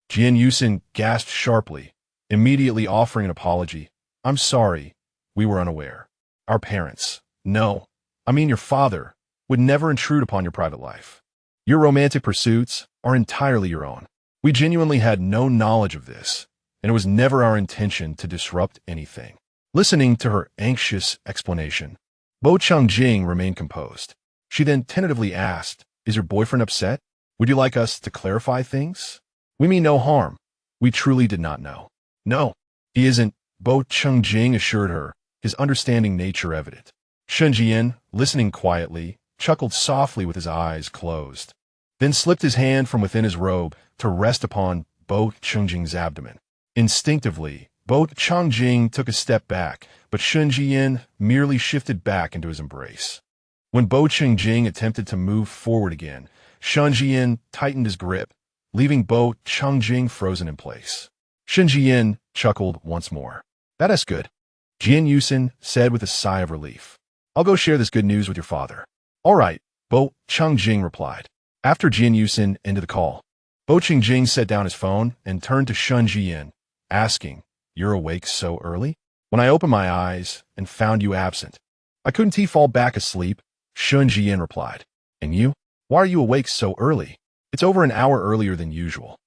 Speaker 1: Jian Yusin gasped sharply, immediately offering an apology. I'm sorry, we were unaware. Our parents, no, I mean your father, would never intrude upon your private life. Your romantic pursuits are entirely your own. We genuinely had no knowledge of this, and it was never our intention to disrupt anything. Listening to her anxious explanation, Bo Chungjing remained composed. She then tentatively asked, is your boyfriend upset? Would you like us to clarify things? We mean no harm. We truly did not know. No, he isn't, Bo Chungjing assured her, his understanding nature evident. Shun Jian, listening quietly, chuckled softly with his eyes closed, then slipped his hand from within his robe to rest upon Bo Chungjing's abdomen. Instinctively, Bo Chungjing took a step back, but Shun Jian merely shifted back into his embrace. When Bo Chungjing attempted to move forward again, Shun Jian tightened his grip, leaving Bo Chungjing frozen in place. Shun Jian chuckled once more. That's good. Jian Yusin said with a sigh of relief. I'll go share this good news with your father. All right, Bo Chungjing replied. After Jian Yusin ended the call, Bo Chungjing set down his phone and turned to Shun Jian, asking, you're awake so early? When I opened my eyes and found you absent, I couldn't fall back asleep, Shun Jian replied. And you? Why are you awake so early? It's over an hour earlier than usual.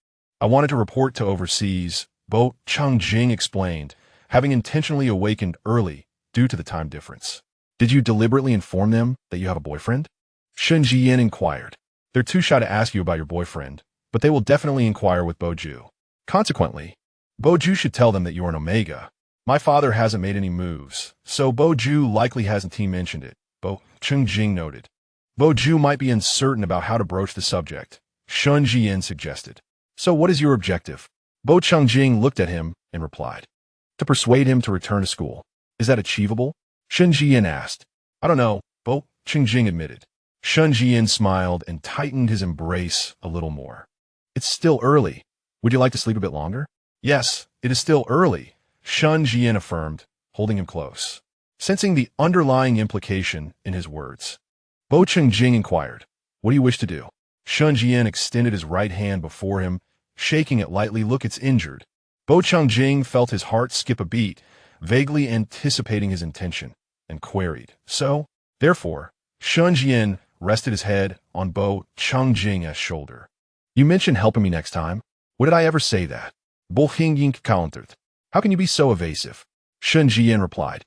Speaker 1: I wanted to report to overseas, Bo Chungjing explained, having intentionally awakened early due to the time difference. Did you deliberately inform them that you have a boyfriend? Shun Jian inquired. They're too shy to ask you about your boyfriend, but they will definitely inquire with Bo Ju. Consequently, Bo Ju should tell them that you're an Omega. My father hasn't made any moves, so Bo Ju likely hasn't mentioned it, Bo Chungjing noted. Bo Ju might be uncertain about how to broach the subject, Shun Jian suggested. So what is your objective? Bo Chungjing looked at him and replied. To persuade him to return to school. Is that achievable? Shun Jian asked. I don't know, Bo Chungjing admitted. Shun Jian smiled and tightened his embrace a little more. It's still early. Would you like to sleep a bit longer? Yes, it is still early, Shun Jian affirmed, holding him close, sensing the underlying implication in his words. Bo Chungjing inquired, what do you wish to do? Shun Jian extended his right hand before him, shaking it lightly. Look, it's injured. Bo Chungjing felt his heart skip a beat, vaguely anticipating his intention, and queried, so? Therefore, Shun Jian rested his head on Bo Chungjing's shoulder. You mentioned helping me next time. What did I ever say that? Bo Hingying countered. How can you be so evasive? Shun Jian replied.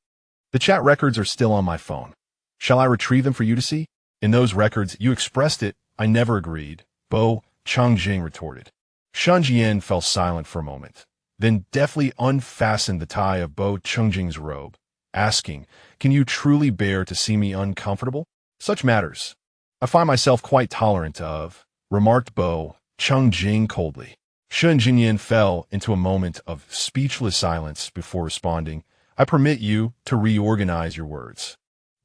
Speaker 1: The chat records are still on my phone. Shall I retrieve them for you to see? In those records, you expressed it. I never agreed, Bo Chungjing retorted. Shun Jian fell silent for a moment, then deftly unfastened the tie of Bo Chungjing's robe, asking, can you truly bear to see me uncomfortable? Such matters I find myself quite tolerant of, remarked Bo Chungjing coldly. Shun Jian fell into a moment of speechless silence before responding, I permit you to reorganize your words.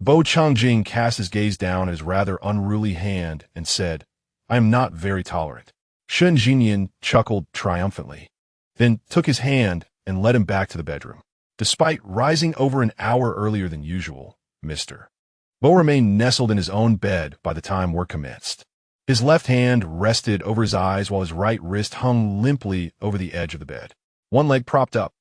Speaker 1: Bo Changjing cast his gaze down at his rather unruly hand and said, I am not very tolerant. Shun Jinyan chuckled triumphantly, then took his hand and led him back to the bedroom. Despite rising over an hour earlier than usual, Mr. Bo remained nestled in his own bed by the time work commenced. His left hand rested over his eyes while his right wrist hung limply over the edge of the bed. One leg propped up,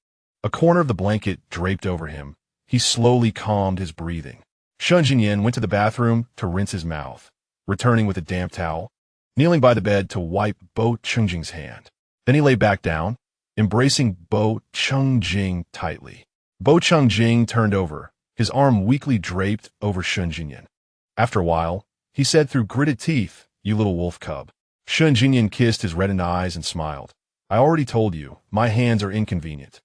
Speaker 1: a corner of the blanket draped over him. He slowly calmed his breathing. Shun Jinyan went to the bathroom to rinse his mouth, returning with a damp towel, kneeling by the bed to wipe Bo Changjing's hand. Then he lay back down, embracing Bo Changjing tightly. Bo Changjing turned over, his arm weakly draped over Shun Jinyan. After a while, he said through gritted teeth, You little wolf cub. Shun Jinyan kissed his reddened eyes and smiled. I already told you, my hands are inconvenient.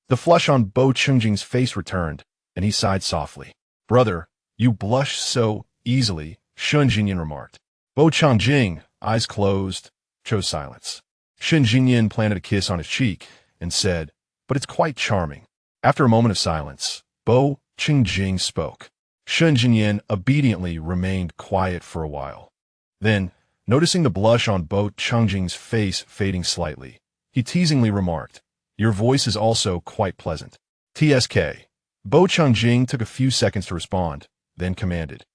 Speaker 1: The flush on Bo Changjing's face returned, and he sighed softly. Brother, you blush so easily, Shun Jinyan remarked. Bo Changjing, eyes closed, chose silence. Shun Jinyan planted a kiss on his cheek and said, But it's quite charming. After a moment of silence, Bo Changjing spoke. Shun Jinyan obediently remained quiet for a while. Then, noticing the blush on Bo Changjing's face fading slightly, he teasingly remarked, Your voice is also quite pleasant. TSK. Bo Changjing took a few seconds to respond, then commanded,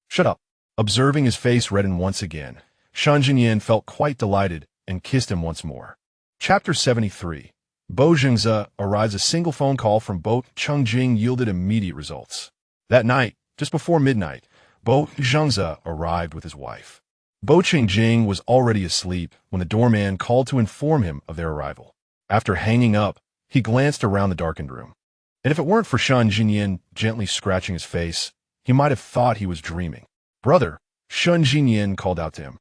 Speaker 1: Shut up. Observing his face redden once again, Shun Jinyan felt quite delighted and kissed him once more. Chapter 73. Bo Zhengze arrives. A single phone call from Bo Changjing yielded immediate results. That night, just before midnight, Bo Zhengze arrived with his wife. Bo Changjing was already asleep when the doorman called to inform him of their arrival. After hanging up, he glanced around the darkened room. And if it weren't for Shun Jinyan gently scratching his face, he might have thought he was dreaming. Brother, Shun Jinyan called out to him.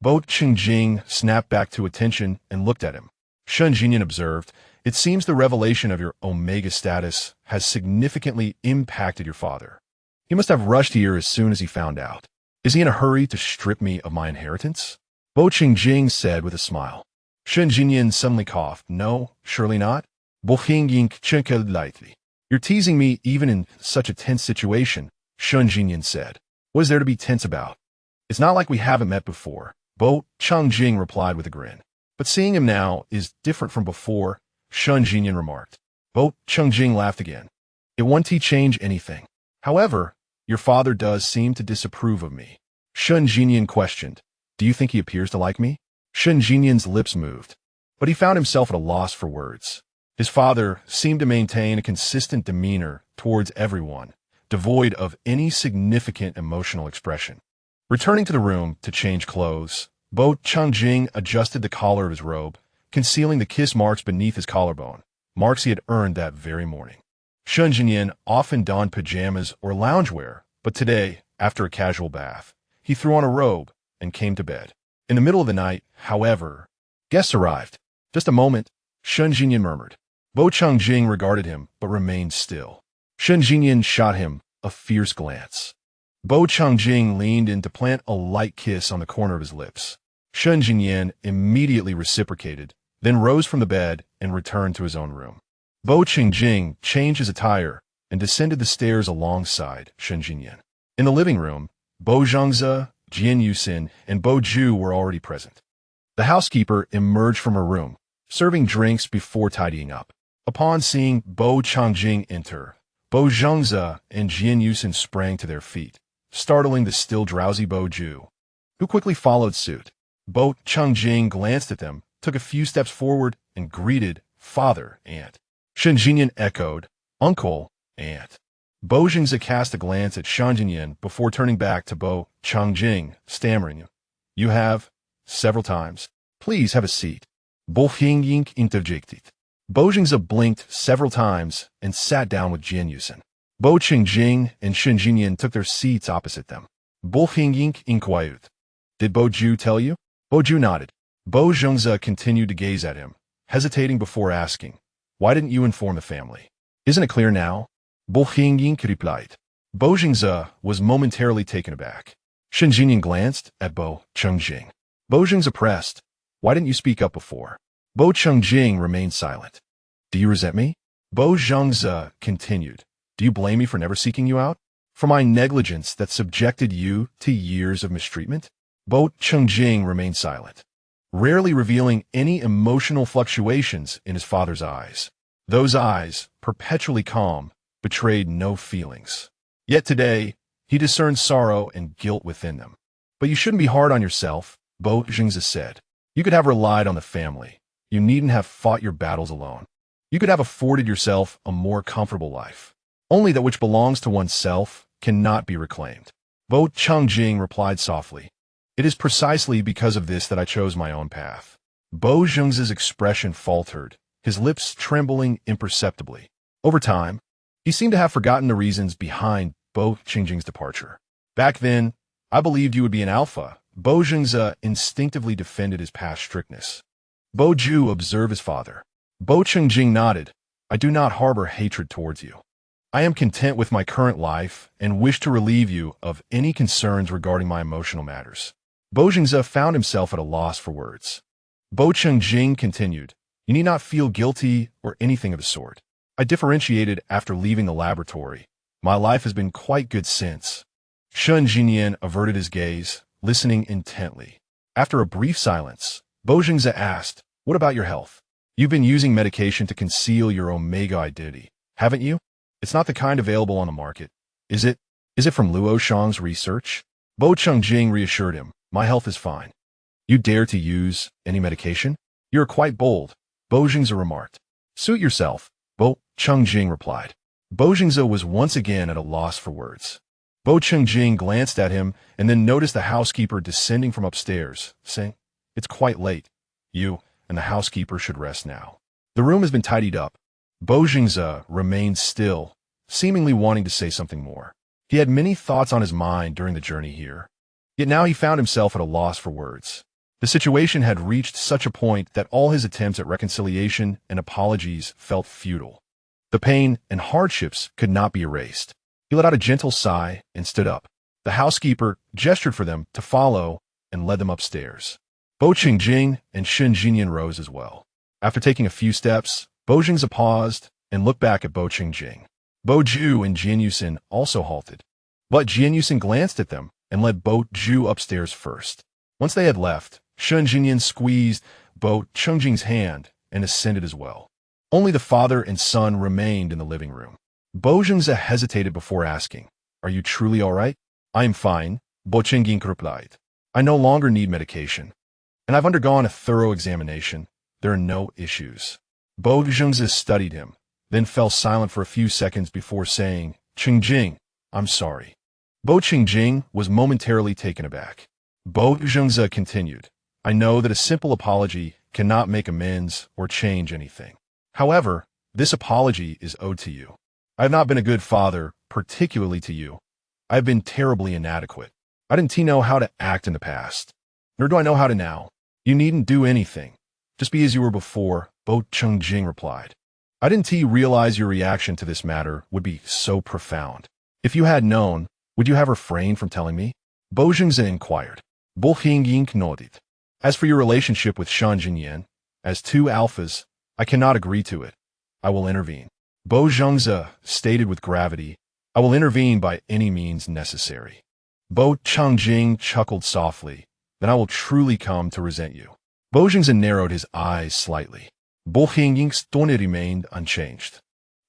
Speaker 1: Bo Changjing snapped back to attention and looked at him. Shun Jinyan observed, It seems the revelation of your Omega status has significantly impacted your father. He must have rushed here as soon as he found out. Is he in a hurry to strip me of my inheritance? Bo Changjing said with a smile. Shun Jinyan suddenly coughed. No, surely not. Bo Changjing chuckled lightly. You're teasing me even in such a tense situation, Shun Jinyan said. What is there to be tense about? It's not like we haven't met before, Bo Changjing replied with a grin. But seeing him now is different from before, Shun Jinyan remarked. Bo Changjing laughed again. It won't change anything. However, your father does seem to disapprove of me. Shun Jinyan questioned. Do you think he appears to like me? Shun Jinyan's lips moved, but he found himself at a loss for words. His father seemed to maintain a consistent demeanor towards everyone, devoid of any significant emotional expression. Returning to the room to change clothes, Bo Changjing adjusted the collar of his robe, concealing the kiss marks beneath his collarbone, marks he had earned that very morning. Shun Jinyan often donned pajamas or loungewear, but today, after a casual bath, he threw on a robe and came to bed. In the middle of the night, however, guests arrived. Just a moment, Shun Jinyan murmured. Bo Changjing regarded him, but remained still. Shun Jinyan shot him a fierce glance. Bo Changjing leaned in to plant a light kiss on the corner of his lips. Shun Jinyan immediately reciprocated, then rose from the bed and returned to his own room. Bo Changjing changed his attire and descended the stairs alongside Shun Jinyan. In the living room, Bo Zhengze, Jian Yusin, and Bo Ju were already present. The housekeeper emerged from her room, serving drinks before tidying up. Upon seeing Bo Changjing enter, Bo Zhengze and Jian Yusin sprang to their feet, startling the still drowsy Bo Ju, who quickly followed suit. Bo Changjing glanced at them, took a few steps forward, and greeted father, aunt. Shun Jinyan echoed, uncle, aunt. Bo Zhengze cast a glance at Shun Jinyan before turning back to Bo Changjing, stammering, You have, several times. Please have a seat. Bo Changjing interjected. Bo Zhengze blinked several times and sat down with Jian Yusin. Bo Changjing and Shun Jinyan took their seats opposite them. Bo Changjing inquired, Did Bo Ju tell you? Bo Ju nodded. Bo Zhengze continued to gaze at him, hesitating before asking, Why didn't you inform the family? Isn't it clear now? Bo Changjing replied. Bo Zhengze was momentarily taken aback. Shun Jinyan glanced at Bo Changjing. Bo Zhengze pressed, Why didn't you speak up before? Bo Changjing remained silent. Do you resent me? Bo Zhengze continued. Do you blame me for never seeking you out? For my negligence that subjected you to years of mistreatment? Bo Chungjing remained silent, rarely revealing any emotional fluctuations in his father's eyes. Those eyes, perpetually calm, betrayed no feelings. Yet today, he discerned sorrow and guilt within them. But you shouldn't be hard on yourself, Bo Jingzi said. You could have relied on the family. You needn't have fought your battles alone. You could have afforded yourself a more comfortable life. Only that which belongs to oneself cannot be reclaimed. Bo Chungjing replied softly. It is precisely because of this that I chose my own path. Bo Jingzi's expression faltered, his lips trembling imperceptibly. Over time, he seemed to have forgotten the reasons behind Bo Qingjing's departure. Back then, I believed you would be an alpha. Bo Jingzi instinctively defended his past strictness. Bo Ju observed his father. Bo Qingjing nodded. I do not harbor hatred towards you. I am content with my current life and wish to relieve you of any concerns regarding my emotional matters. Bo Jingzi found himself at a loss for words. Bo Qingjing continued, You need not feel guilty or anything of the sort. I differentiated after leaving the laboratory. My life has been quite good since. Shun Jinyan averted his gaze, listening intently. After a brief silence, Bo Jingzi asked, What about your health? You've been using medication to conceal your Omega identity, haven't you? It's not the kind available on the market. Is it? Is it from Luoyan's research? Bo Chungjing reassured him, My health is fine. You dare to use any medication? You're quite bold, Bo Jingzi remarked. Suit yourself, Bo Chungjing replied. Bo Jingzi was once again at a loss for words. Bo Chungjing glanced at him and then noticed the housekeeper descending from upstairs, saying, It's quite late. You and the housekeeper should rest now. The room has been tidied up. Bo Jingzi remained still, seemingly wanting to say something more. He had many thoughts on his mind during the journey here. Yet now he found himself at a loss for words. The situation had reached such a point that all his attempts at reconciliation and apologies felt futile. The pain and hardships could not be erased. He let out a gentle sigh and stood up. The housekeeper gestured for them to follow and led them upstairs. Bo Qingjing and Shun Jinyan rose as well. After taking a few steps, Bo Jingzi paused and looked back at Bo Qingjing. Bo Ju and Jian Yusin also halted. But Jian Yusin glanced at them and led Bo Ju upstairs first. Once they had left, Shun Jinyan squeezed Bo Chungjing's hand and ascended as well. Only the father and son remained in the living room. Bo Jingzi hesitated before asking, Are you truly all right? I am fine, Bo Qingjing replied. I no longer need medication. And I've undergone a thorough examination. There are no issues. Bo Jingzi studied him, then fell silent for a few seconds before saying, Qingjing, I'm sorry. Bo Qingjing was momentarily taken aback. Bo Jingzi continued, I know that a simple apology cannot make amends or change anything. However, this apology is owed to you. I have not been a good father, particularly to you. I have been terribly inadequate. I didn't know how to act in the past. Nor do I know how to now. You needn't do anything. Just be as you were before, Bo Chungjing replied. I didn't realize your reaction to this matter would be so profound. If you had known, would you have refrained from telling me? Bo Jingzi inquired. Bo Hingying nodded. As for your relationship with Shan Jinyan, as two alphas, I cannot agree to it. I will intervene. Bo Jingzi stated with gravity, I will intervene by any means necessary. Bo Chungjing chuckled softly, then I will truly come to resent you. Bo Jingzi narrowed his eyes slightly. Bo Hingying's tone remained unchanged.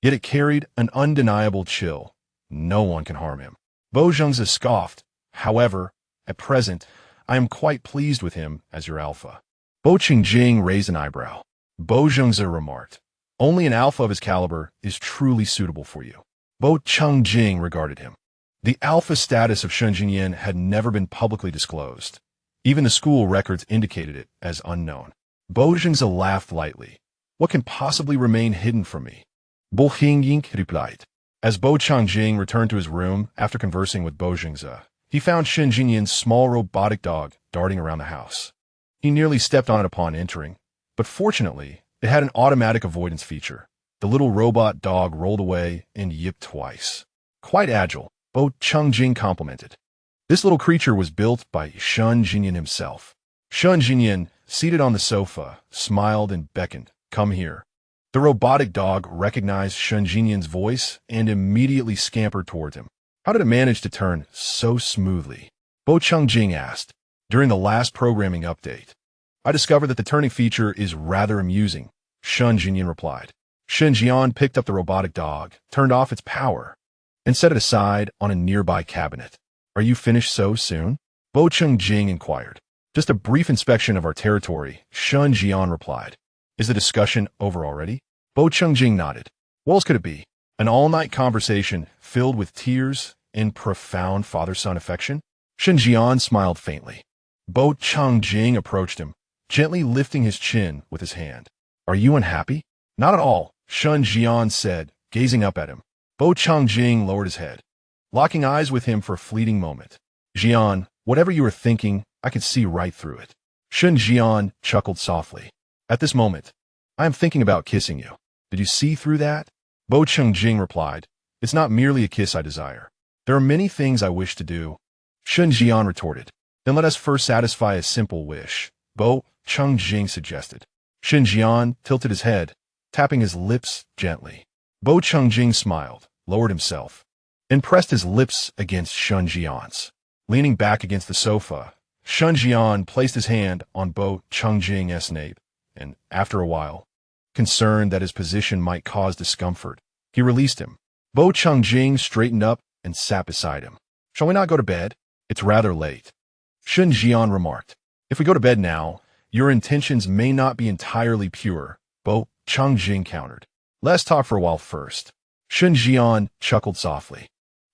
Speaker 1: Yet it carried an undeniable chill. No one can harm him. Bo Jingzi scoffed. However, at present, I am quite pleased with him as your alpha. Bo Qingjing raised an eyebrow. Bo Jingzi remarked, Only an alpha of his caliber is truly suitable for you. Bo Chungjing regarded him. The alpha status of Shun Jinyan had never been publicly disclosed. Even the school records indicated it as unknown. Bo Jingzi laughed lightly. What can possibly remain hidden from me? Bo Hingying replied. As Bo Chungjing returned to his room after conversing with Bo Jingzi, he found Shun Jinyan's small robotic dog darting around the house. He nearly stepped on it upon entering, but fortunately, it had an automatic avoidance feature. The little robot dog rolled away and yipped twice. Quite agile, Bo Chungjing complimented. This little creature was built by Shun Jinyan himself. Shun Jinyan, seated on the sofa, smiled and beckoned, Come here. The robotic dog recognized Shun Jinyan's voice and immediately scampered toward him. How did it manage to turn so smoothly? Bo Changjing asked. During the last programming update, I discovered that the turning feature is rather amusing, Shun Jinyan replied. Shen Jian picked up the robotic dog, turned off its power, and set it aside on a nearby cabinet. Are you finished so soon? Bo Changjing inquired. Just a brief inspection of our territory, Shun Jian replied. Is the discussion over already? Bo Changjing nodded. What else could it be? An all-night conversation filled with tears and profound father-son affection? Shen Jian smiled faintly. Bo Changjing approached him, gently lifting his chin with his hand. Are you unhappy? Not at all, Shun Jian said, gazing up at him. Bo Changjing lowered his head, locking eyes with him for a fleeting moment. Jian, whatever you are thinking, I can see right through it. Shun Jian chuckled softly. At this moment, I am thinking about kissing you. Did you see through that? Bo Changjing replied. It's not merely a kiss I desire. There are many things I wish to do. Shun Jian retorted. Then let us first satisfy a simple wish, Bo Changjing suggested. Shen Jian tilted his head, tapping his lips gently. Bo Changjing smiled, lowered himself, and pressed his lips against Shun Jian's. Leaning back against the sofa, Shun Jian placed his hand on Bo Changjing's nape, and after a while, concerned that his position might cause discomfort, he released him. Bo Changjing straightened up and sat beside him. Shall we not go to bed? It's rather late. Shun Jian remarked. If we go to bed now, your intentions may not be entirely pure, Bo Changjing countered. Let's talk for a while first. Shun Jian chuckled softly.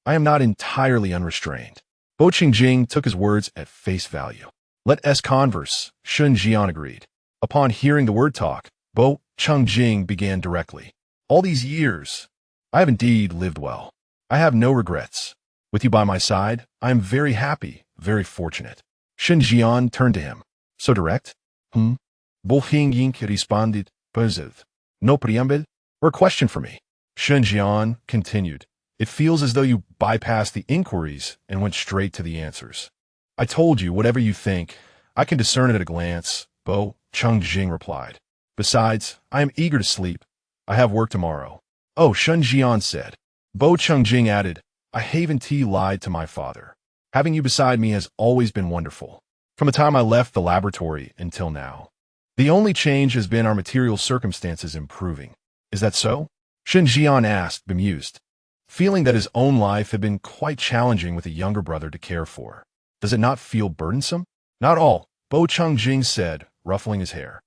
Speaker 1: I am not entirely unrestrained. Bo Changjing took his words at face value. Let us converse, Shun Jian agreed. Upon hearing the word talk, Bo Changjing began directly. All these years, I have indeed lived well. I have no regrets. With you by my side, I am very happy, very fortunate. Shun Jian turned to him. So direct? Bo Changjing responded, positive. No preamble? Or a question for me? Shun Jian continued. It feels as though you bypassed the inquiries and went straight to the answers. I told you, whatever you think, I can discern it at a glance, Bo Changjing replied. Besides, I am eager to sleep. I have work tomorrow. Oh, Shun Jian said. Bo Changjing added, I haven't lied to my father. Having you beside me has always been wonderful. From the time I left the laboratory until now. The only change has been our material circumstances improving. Is that so? Shun Jian asked, bemused, feeling that his own life had been quite challenging with a younger brother to care for. Does it not feel burdensome? Not all, Bo Changjing said, ruffling his hair.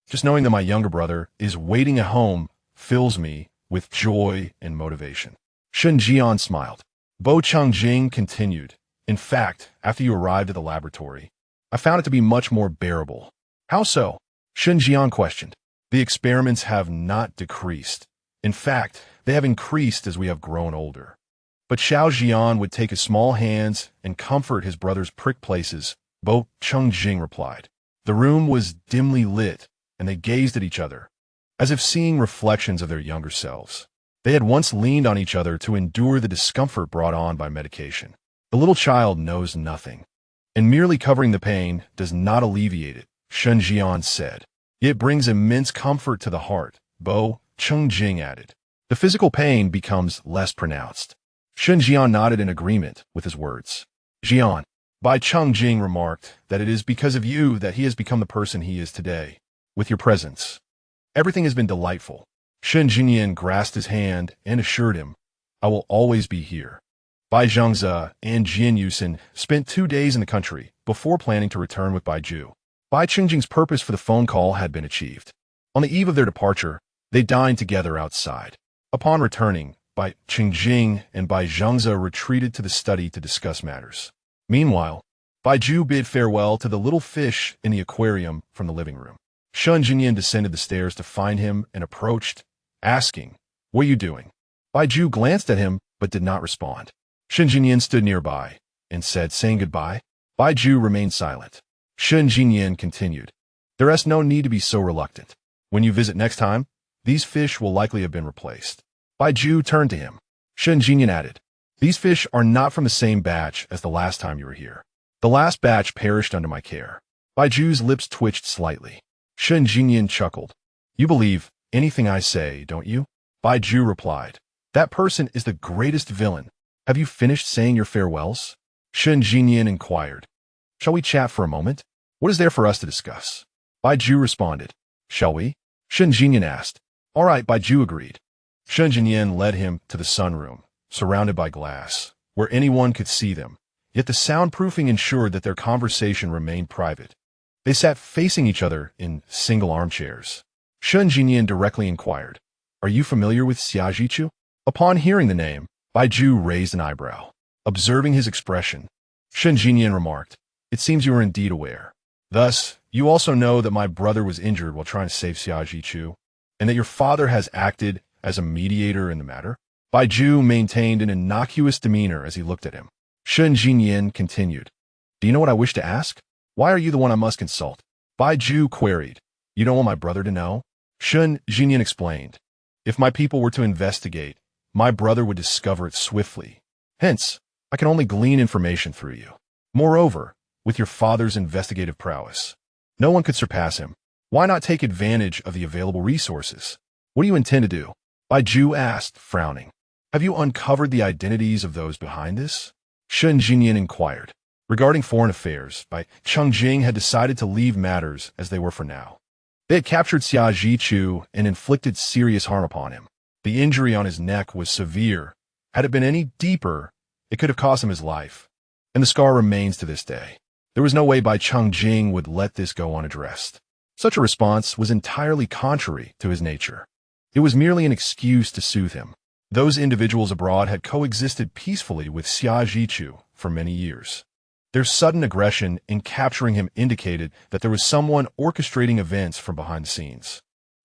Speaker 1: Just knowing that my younger brother is waiting at home fills me with joy and motivation. Shun Jian smiled. Bo Changjing continued. In fact, after you arrived at the laboratory, I found it to be much more bearable. How so? Shun Jian questioned. The experiments have not decreased. In fact, they have increased as we have grown older. But Xiao Jian would take his small hands and comfort his brother's prick places, Bo Changjing replied. The room was dimly lit, and they gazed at each other, as if seeing reflections of their younger selves. They had once leaned on each other to endure the discomfort brought on by medication. The little child knows nothing, and merely covering the pain does not alleviate it, Shun Jian said. It brings immense comfort to the heart, Bo Changjing added. The physical pain becomes less pronounced. Shun Jian nodded in agreement with his words. Jian, Bai Changjing remarked that it is because of you that he has become the person he is today. With your presence, everything has been delightful. Shun Jinyan grasped his hand and assured him, I will always be here. Bai Zhangze and Jian Yusin spent 2 days in the country before planning to return with Bai Ju. Bai Qingjing's purpose for the phone call had been achieved. On the eve of their departure, they dined together outside. Upon returning, Bai Qingjing and Bai Zhangze retreated to the study to discuss matters. Meanwhile, Bai Ju bid farewell to the little fish in the aquarium from the living room. Shun Jinyan descended the stairs to find him and approached, asking, What are you doing? Bai Ju glanced at him but did not respond. Shun Jinyan stood nearby and said, saying goodbye. Bai Ju remained silent. Shun Jinyan continued, There is no need to be so reluctant. When you visit next time, these fish will likely have been replaced. Bai Ju turned to him. Shun Jinyan added, These fish are not from the same batch as the last time you were here. The last batch perished under my care. Bai Ju's lips twitched slightly. Shun Jinyan chuckled. You believe anything I say, don't you? Bai Ju replied. That person is the greatest villain Have you finished saying your farewells? Shun Jinyan inquired. Shall we chat for a moment? What is there for us to discuss? Baiju responded. Shall we? Shun Jinyan asked. All right, Baiju agreed. Shun Jinyan led him to the sunroom, surrounded by glass, where anyone could see them, yet the soundproofing ensured that their conversation remained private. They sat facing each other in single armchairs. Shun Jinyan directly inquired, Are you familiar with Xiajichu? Upon hearing the name, Baiju raised an eyebrow. Observing his expression, Shun Jinyan remarked, It seems you are indeed aware. Thus, you also know that my brother was injured while trying to save Xiajichu, and that your father has acted as a mediator in the matter? Baiju maintained an innocuous demeanor as he looked at him. Shun Jinyan continued, Do you know what I wish to ask? Why are you the one I must consult? Baiju queried, You don't want my brother to know? Shun Jinyan explained, If my people were to investigate, my brother would discover it swiftly. Hence, I can only glean information through you. Moreover, with your father's investigative prowess, no one could surpass him. Why not take advantage of the available resources? What do you intend to do? Baiju asked, frowning. Have you uncovered the identities of those behind this? Shun Jinyan inquired. Regarding foreign affairs, Changye had decided to leave matters as they were for now. They had captured Xiajichu and inflicted serious harm upon him. The injury on his neck was severe. Had it been any deeper, it could have cost him his life. And the scar remains to this day. There was no way Changye would let this go unaddressed. Such a response was entirely contrary to his nature. It was merely an excuse to soothe him. Those individuals abroad had coexisted peacefully with Xiajichu for many years. Their sudden aggression in capturing him indicated that there was someone orchestrating events from behind the scenes.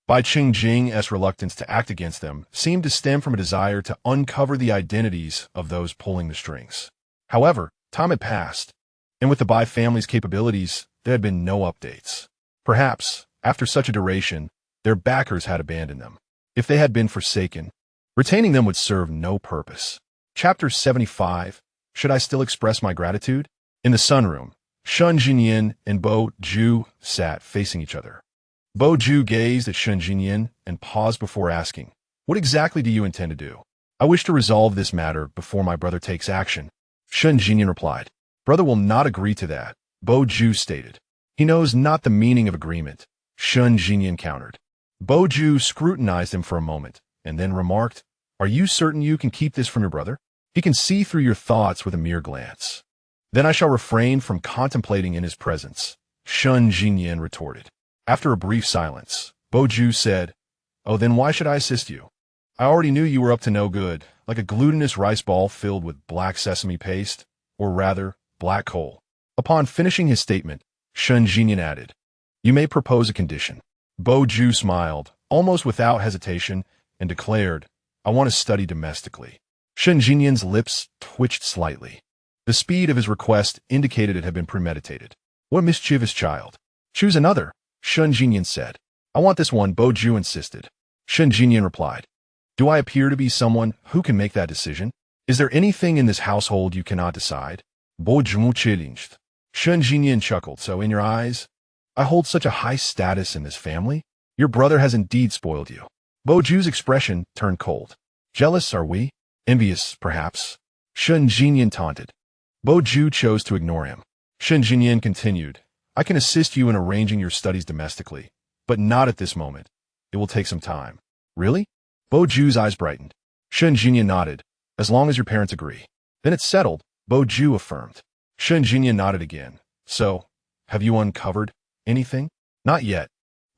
Speaker 1: Changye's reluctance to act against them seemed to stem from a desire to uncover the identities of those pulling the strings. However, time had passed, and with the Bai family's capabilities, there had been no updates. Perhaps, after such a duration, their backers had abandoned them. If they had been forsaken, retaining them would serve no purpose. Chapter 75, Should I Still Express My Gratitude? In the sunroom, Shun Jinyan and Baiju sat facing each other. Baiju gazed at Shun Jinyan and paused before asking, What exactly do you intend to do? I wish to resolve this matter before my brother takes action. Shun Jinyan replied, Brother will not agree to that, Baiju stated. He knows not the meaning of agreement, Shun Jinyan countered. Baiju scrutinized him for a moment, and then remarked, Are you certain you can keep this from your brother? He can see through your thoughts with a mere glance. Then I shall refrain from contemplating in his presence, Shun Jinyan retorted. After a brief silence, Baiju said, Oh, then why should I assist you? I already knew you were up to no good, like a glutinous rice ball filled with black sesame paste, or rather, black coal. Upon finishing his statement, Shun Jinyan added, You may propose a condition. Baiju smiled, almost without hesitation, and declared, I want to study domestically. Shun Jinyan's lips twitched slightly. The speed of his request indicated it had been premeditated. What a mischievous child. Choose another, Shun Jinyan said. I want this one, Baiju insisted. Shun Jinyan replied, Do I appear to be someone who can make that decision? Is there anything in this household you cannot decide? Baiju challenged. Shun Jinyan chuckled, So in your eyes, I hold such a high status in this family? Your brother has indeed spoiled you. Baiju's expression turned cold. Jealous, are we? Envious, perhaps? Shun Jinyan taunted. Baiju chose to ignore him. Shun Jinyan continued, I can assist you in arranging your studies domestically, but not at this moment. It will take some time. Really? Baiju's eyes brightened. Shun Jinyan nodded, As long as your parents agree. Then it's settled, Baiju affirmed. Shun Jinyan nodded again. So, have you uncovered anything? Not yet.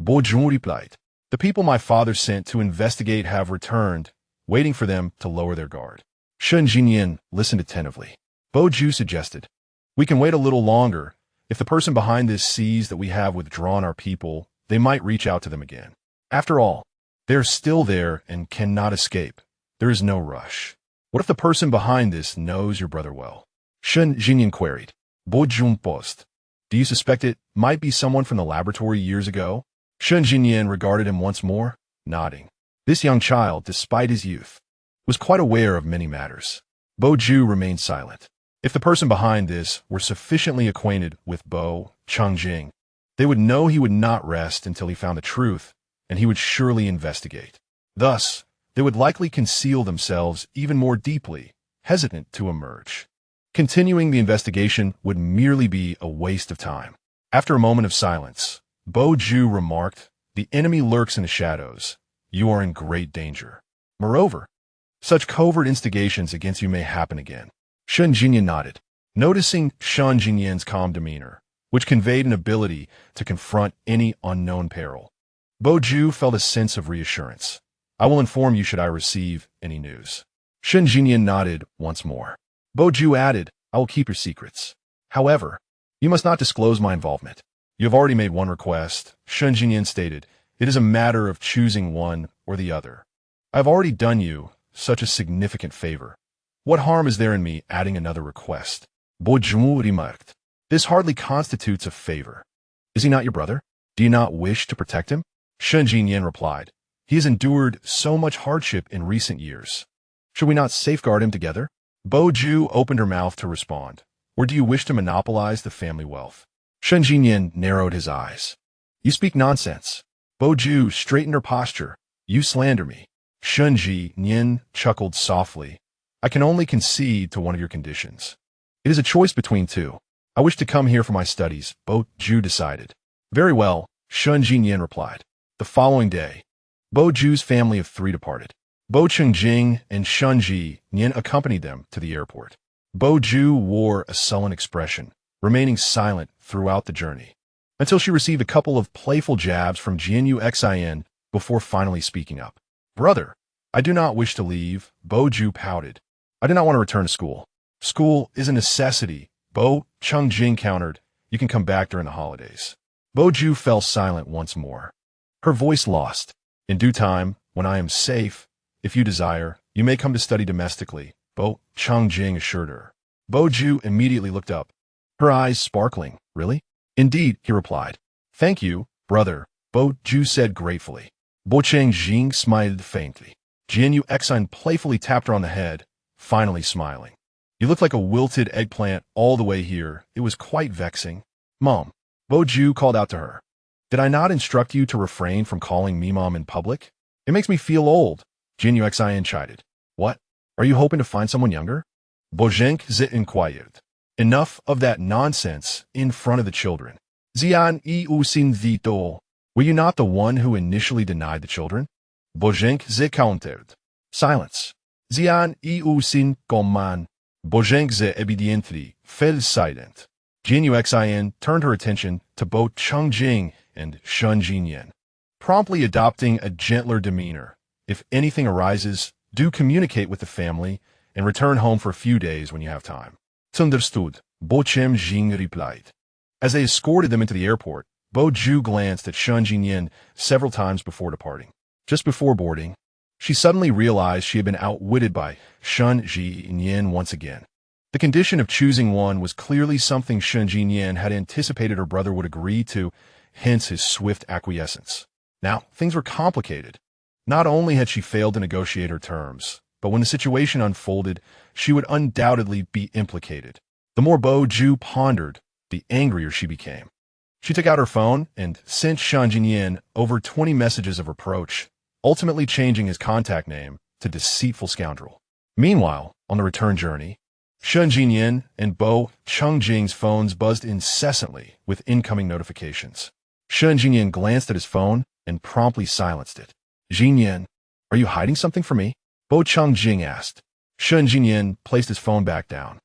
Speaker 1: Baiju replied. The people my father sent to investigate have returned, waiting for them to lower their guard. Shun Jinyan listened attentively. Baiju suggested, We can wait a little longer. If the person behind this sees that we have withdrawn our people, they might reach out to them again. After all, they're still there and cannot escape. There is no rush. What if the person behind this knows your brother well? Shun Jinyan queried. Baiju paused. Do you suspect it might be someone from the laboratory years ago? Shun Jinyan regarded him once more, nodding. This young child, despite his youth, was quite aware of many matters. Baiju remained silent. If the person behind this were sufficiently acquainted with Changye, they would know he would not rest until he found the truth, and he would surely investigate. Thus, they would likely conceal themselves even more deeply, hesitant to emerge. Continuing the investigation would merely be a waste of time. After a moment of silence, Bo-ju remarked, "The enemy lurks in the shadows. You are in great danger. Moreover, such covert instigations against you may happen again." Shangye nodded, noticing Shangye's calm demeanor, which conveyed an ability to confront any unknown peril. Bo-ju felt a sense of reassurance. "I will inform you should I receive any news." Shangye nodded once more. Bo-ju added, "I will keep your secrets. However, you must not disclose my involvement. You have already made one request," Shangye stated. "It is a matter of choosing one or the other. I have already done you such a significant favor. What harm is there in me adding another request?" Bo-ju remarked, "This hardly constitutes a favor. Is he not your brother? Do you not wish to protect him?" Shangye replied, "He has endured so much hardship in recent years. Should we not safeguard him together?" Bo-ju opened her mouth to respond. "Or do you wish to monopolize the family wealth?" Shangye narrowed his eyes. "You speak nonsense." Bo-ju straightened her posture. "You slander me." Shangye chuckled softly. "I can only concede to one of your conditions. It is a choice between two. I wish to come here for my studies," Bo-ju decided. "Very well," Shangye replied. The following day, Bo-ju's family of three departed. Bo-cheng and Shangye accompanied them to the airport. Bo-ju wore a sullen expression, remaining silent throughout the journey, until she received a couple of playful jabs from Xing before finally speaking up. "Brother, I do not wish to leave," Bo-ju pouted. "I do not want to return to school." "School is a necessity," Bo-cheng countered. "You can come back during the holidays." Bo-ju fell silent once more. Her voice lost. "In due time, when I am safe, if you desire, you may come to study domestically," Bo-cheng assured her. Bo-ju immediately looked up, her eyes sparkling. "Really?" "Indeed," he replied. "Thank you, brother," Bo-ju said gratefully. Bo-cheng smiled faintly. Xing playfully tapped her on the head, finally smiling. "You look like a wilted eggplant all the way here. It was quite vexing." "Mom," Bo-ju called out to her. "Did I not instruct you to refrain from calling me mom in public? It makes me feel old," Xing chided. "What? Are you hoping to find someone younger?" Bo-cheng inquired. "Enough of that nonsense in front of the children. Were you not the one who initially denied the children?" Bo-cheng countered. Silence. Bo-cheng evidently fell silent. Xing turned her attention to both Cheng and Shangye, promptly adopting a gentler demeanor. "If anything arises, do communicate with the family and return home for a few days when you have time." "It's understood," Bo-cheng replied. As they escorted them into the airport, Bo-ju glanced at Shangye several times before departing. Just before boarding, she suddenly realized she had been outwitted by Shangye once again. The condition of choosing one was clearly something Shangye had anticipated her brother would agree to, hence his swift acquiescence. Now, things were complicated. Not only had she failed to negotiate her terms, but when the situation unfolded, she would undoubtedly be implicated. The more Bo-ju pondered, the angrier she became. She took out her phone and sent Shangye over 20 messages of reproach, ultimately changing his contact name to deceitful scoundrel. Meanwhile, on the return journey, Shangye and Bo-cheng's phones buzzed incessantly with incoming notifications. Shangye glanced at his phone and promptly silenced it. "Xing, are you hiding something from me?" Bo-cheng asked. Shangye placed his phone back down.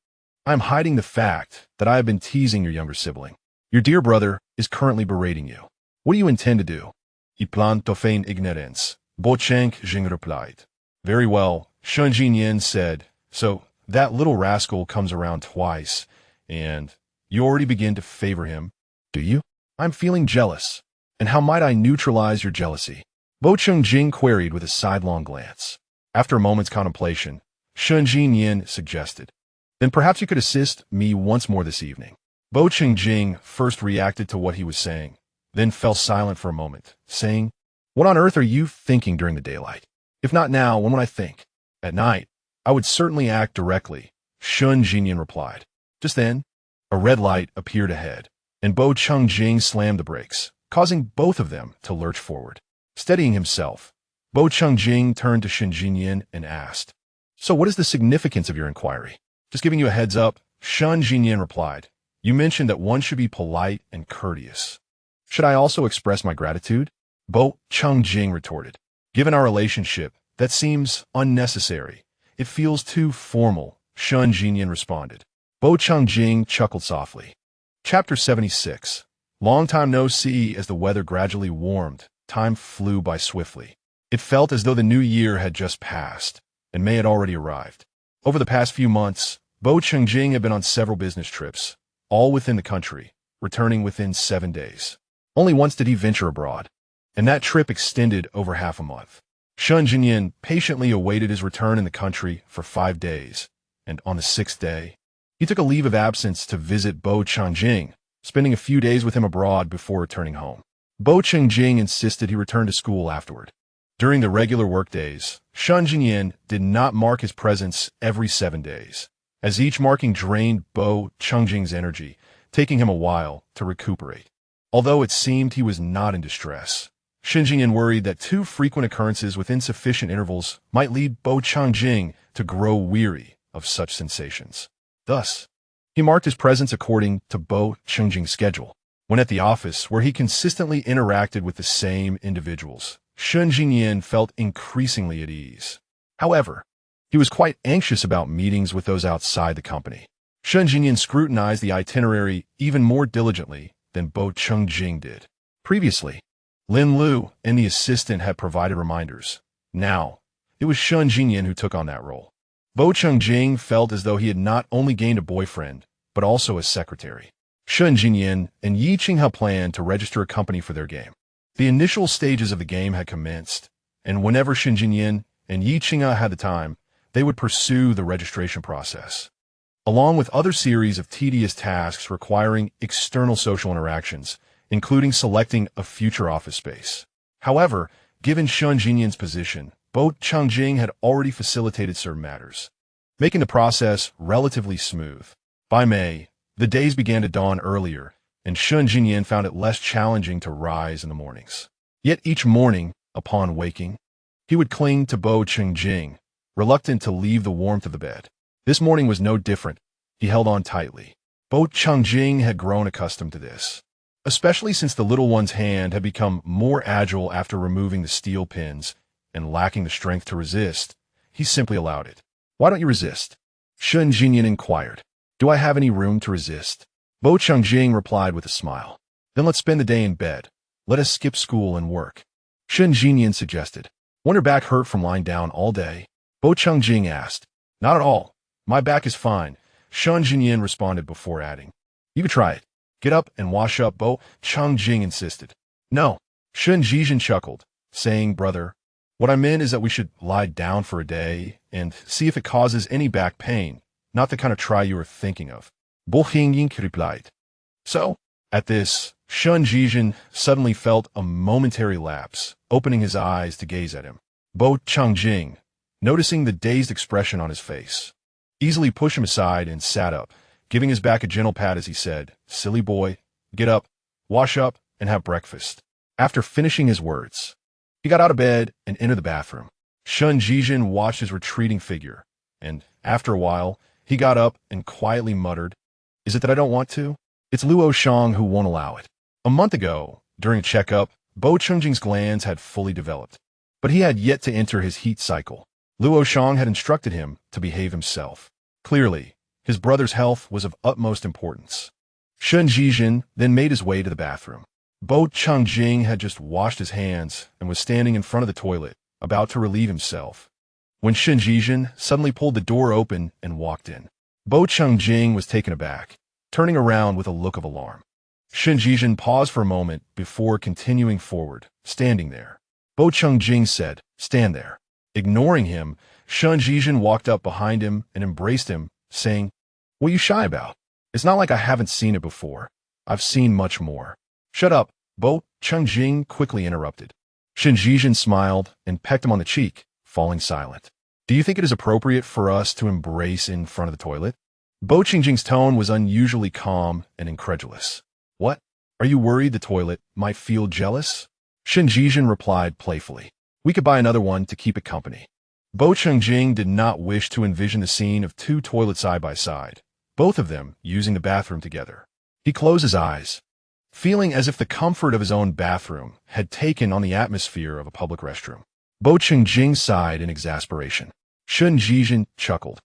Speaker 1: "I am hiding the fact that I have been teasing your younger sibling. Your dear brother is currently berating you. What do you intend to do?" "I plan to feign ignorance," Bo-cheng replied. "Very well," Shangye said. "So that little rascal comes around twice, and you already begin to favor him, do you?" "I'm feeling jealous. And how might I neutralize your jealousy?" Bo-cheng queried with a sidelong glance. After a moment's contemplation, Shangye suggested, "Then perhaps you could assist me once more this evening." Bo-cheng first reacted to what he was saying, then fell silent for a moment, saying, "What on earth are you thinking during the daylight? If not now, when would I think?" "At night, I would certainly act directly," Shangye replied. Just then, a red light appeared ahead, and Bo-cheng slammed the brakes, causing both of them to lurch forward. Steadying himself, Bo-cheng turned to Shangye and asked, So what is the significance of your inquiry? Just giving you a heads up, Shun Jinyan replied. You mentioned that one should be polite and courteous. Should I also express my gratitude? Bo Changjing retorted. Given our relationship, that seems unnecessary. It feels too formal, Shun Jinyan responded. Bo Changjing chuckled softly. Chapter 76. Long time no see. As the weather gradually warmed, time flew by swiftly. It felt as though the new year had just passed, and May had already arrived. Over the past few months, Bo Changjing had been on several business trips, all within the country, returning within 7 days. Only once did he venture abroad, and that trip extended over half a month. Shun Jinyan patiently awaited his return in the country for 5 days, and on the 6th day, he took a leave of absence to visit Bo Changjing, spending a few days with him abroad before returning home. Bo Changjing insisted he return to school afterward. During the regular workdays, Shun Jinyan did not mark his presence every 7 days, as each marking drained Bo Changjing's energy, taking him a while to recuperate. Although it seemed he was not in distress, Shun Jinyan worried that too frequent occurrences with insufficient intervals might lead Bo Changjing to grow weary of such sensations. Thus, he marked his presence according to Bo Changjing's schedule. When at the office, where he consistently interacted with the same individuals, Shun Jinyan felt increasingly at ease. However, he was quite anxious about meetings with those outside the company. Shun Jinyan scrutinized the itinerary even more diligently than Bo Changjing did. Previously, Lin Lu and the assistant had provided reminders. Now, it was Shun Jinyan who took on that role. Bo Changjing felt as though he had not only gained a boyfriend, but also a secretary. Shun Jinyan and Yi Qing had planned to register a company for their game. The initial stages of the game had commenced, and whenever Shun Jinyan and Yi Qing had the time, they would pursue the registration process, along with other series of tedious tasks requiring external social interactions, including selecting a future office space. However, given Shun Jinyan's position, Bo Changjing had already facilitated certain matters, making the process relatively smooth. By May, the days began to dawn earlier, and Shun Jinyan found it less challenging to rise in the mornings. Yet each morning, upon waking, he would cling to Bo Changjing, reluctant to leave the warmth of the bed. This morning was no different. He held on tightly. Bo Changjing had grown accustomed to this, especially since the little one's hand had become more agile after removing the steel pins, and lacking the strength to resist, he simply allowed it. Why don't you resist? Shun Jinyan inquired. Do I have any room to resist? Bo Changjing replied with a smile. Then let's spend the day in bed. Let us skip school and work. Shun Jinyan suggested. Won't your back hurt from lying down all day? Bo Changjing asked. Not at all. My back is fine, Shun Jinyan responded before adding. You could try it. Get up and wash up, Bo Changjing insisted. No, Shun Jinyan chuckled, saying, brother, what I meant is that we should lie down for a day and see if it causes any back pain, not the kind of try you were thinking of. Bo Changjing replied. So, at this, Shun Jinyan suddenly felt a momentary lapse, opening his eyes to gaze at him. Bo Changjing, noticing the dazed expression on his face, easily pushed him aside and sat up, giving his back a gentle pat as he said, Silly boy, get up, wash up, and have breakfast. After finishing his words, he got out of bed and entered the bathroom. Shun Jinyan watched his retreating figure, and, after a while, he got up and quietly muttered, Is it that I don't want to? It's Luoyan who won't allow it. A month ago, during a checkup, Bo Changjing's glands had fully developed, but he had yet to enter his heat cycle. Luoyan had instructed him to behave himself. Clearly, his brother's health was of utmost importance. Shun Jinyan then made his way to the bathroom. Bo Changjing had just washed his hands and was standing in front of the toilet, about to relieve himself, when Shun Jinyan suddenly pulled the door open and walked in. Bo Changjing was taken aback, turning around with a look of alarm. Shun Jinyan paused for a moment before continuing forward, standing there. Bo Changjing said, Stand there. Ignoring him, Shun Jinyan walked up behind him and embraced him, saying, What are you shy about? It's not like I haven't seen it before. I've seen much more. Shut up, Bo Changjing quickly interrupted. Shun Jinyan smiled and pecked him on the cheek, falling silent. Do you think it is appropriate for us to embrace in front of the toilet? Bo Changjing's tone was unusually calm and incredulous. What? Are you worried the toilet might feel jealous? Shun Jinyan replied playfully. We could buy another one to keep it company. Bo Chungjing did not wish to envision the scene of two toilets side by side, both of them using the bathroom together. He closed his eyes, feeling as if the comfort of his own bathroom had taken on the atmosphere of a public restroom. Bo Chungjing sighed in exasperation. Shun Jijin chuckled.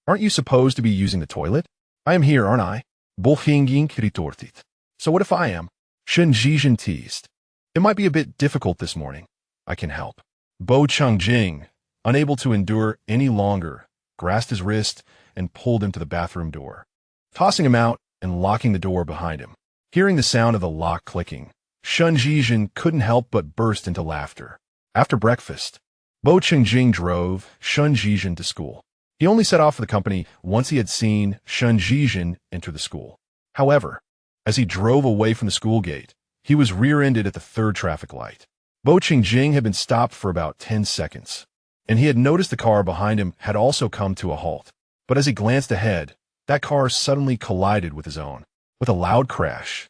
Speaker 1: Aren't you supposed to be using the toilet? I am here, aren't I? Bo Hingying retorted. So what if I am? Shun Jijin teased. It might be a bit difficult this morning. I can help. Bo Chungjing, unable to endure any longer, grasped his wrist and pulled him to the bathroom door, tossing him out and locking the door behind him. Hearing the sound of the lock clicking, Shun Jijin couldn't help but burst into laughter. After breakfast, Bo Chungjing drove Shun Jijin to school. He only set off for the company once he had seen Shun Jijin enter the school. However, as he drove away from the school gate, he was rear-ended at the third traffic light. Bo Chungjing had been stopped for about 10 seconds, and he had noticed the car behind him had also come to a halt. But as he glanced ahead, that car suddenly collided with his own. With a loud crash,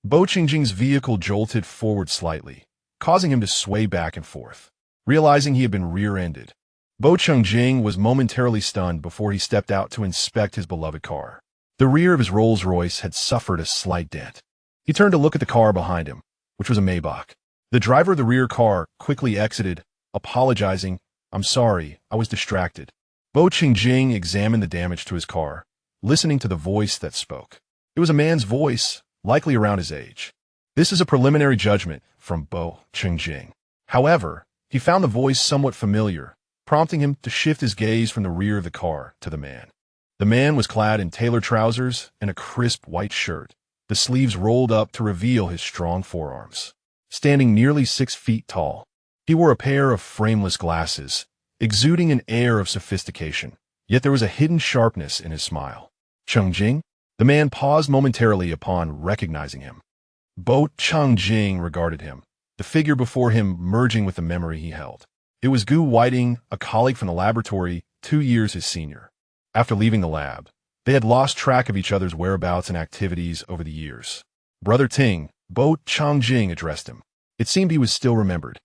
Speaker 1: Bo Chungjing's vehicle jolted forward slightly, causing him to sway back and forth. Realizing he had been rear-ended, Bo Chungjing was momentarily stunned before he stepped out to inspect his beloved car. The rear of his Rolls-Royce had suffered a slight dent. He turned to look at the car behind him, which was a Maybach. The driver of the rear car quickly exited, apologizing, "I'm sorry, I was distracted." Bo Chungjing examined the damage to his car, listening to the voice that spoke. It was a man's voice, likely around his age. This is a preliminary judgment from Bo Chungjing. However, he found the voice somewhat familiar, prompting him to shift his gaze from the rear of the car to the man. The man was clad in tailored trousers and a crisp white shirt, the sleeves rolled up to reveal his strong forearms. Standing nearly 6 feet tall, he wore a pair of frameless glasses, exuding an air of sophistication, yet there was a hidden sharpness in his smile. "Chungjing?" The man paused momentarily upon recognizing him. Bo Chungjing regarded him, the figure before him merging with the memory he held. It was Gu Whiting, a colleague from the laboratory, 2 years his senior. After leaving the lab, they had lost track of each other's whereabouts and activities over the years. "Brother Ting," Bo Chungjing addressed him. It seemed he was still remembered.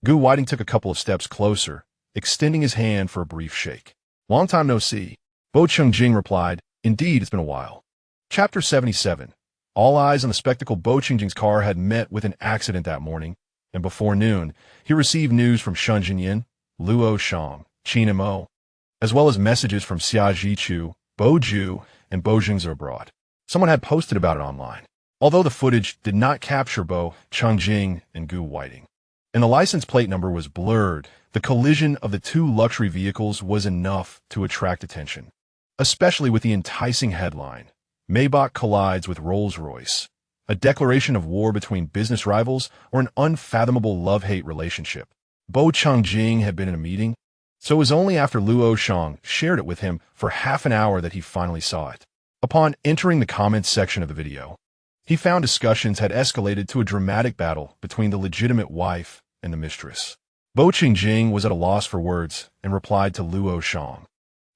Speaker 1: Gu Whiting took a couple of steps closer, extending his hand for a brief shake. "Long time no see." Bo Chungjing replied, "Indeed, it's been a while." Chapter 77. All eyes on the spectacle. Bo Chungjing's car had met with an accident that morning, and before noon, he received news from Shun Jinyan, Luo Shang, Qin Mo, as well as messages from Xia Zhichu, Bo Ju, and Bo Jingzi abroad. Someone had posted about it online, although the footage did not capture Bo Chungjing and Gu Whiting, and the license plate number was blurred. The collision of the two luxury vehicles was enough to attract attention, especially with the enticing headline, "Maybach collides with Rolls-Royce, a declaration of war between business rivals or an unfathomable love-hate relationship." Bo Chungjing had been in a meeting, so it was only after Luo Shang shared it with him for half an hour that he finally saw it. Upon entering the comments section of the video, he found discussions had escalated to a dramatic battle between the legitimate wife and the mistress. Bo Chungjing was at a loss for words and replied to Luo Shang.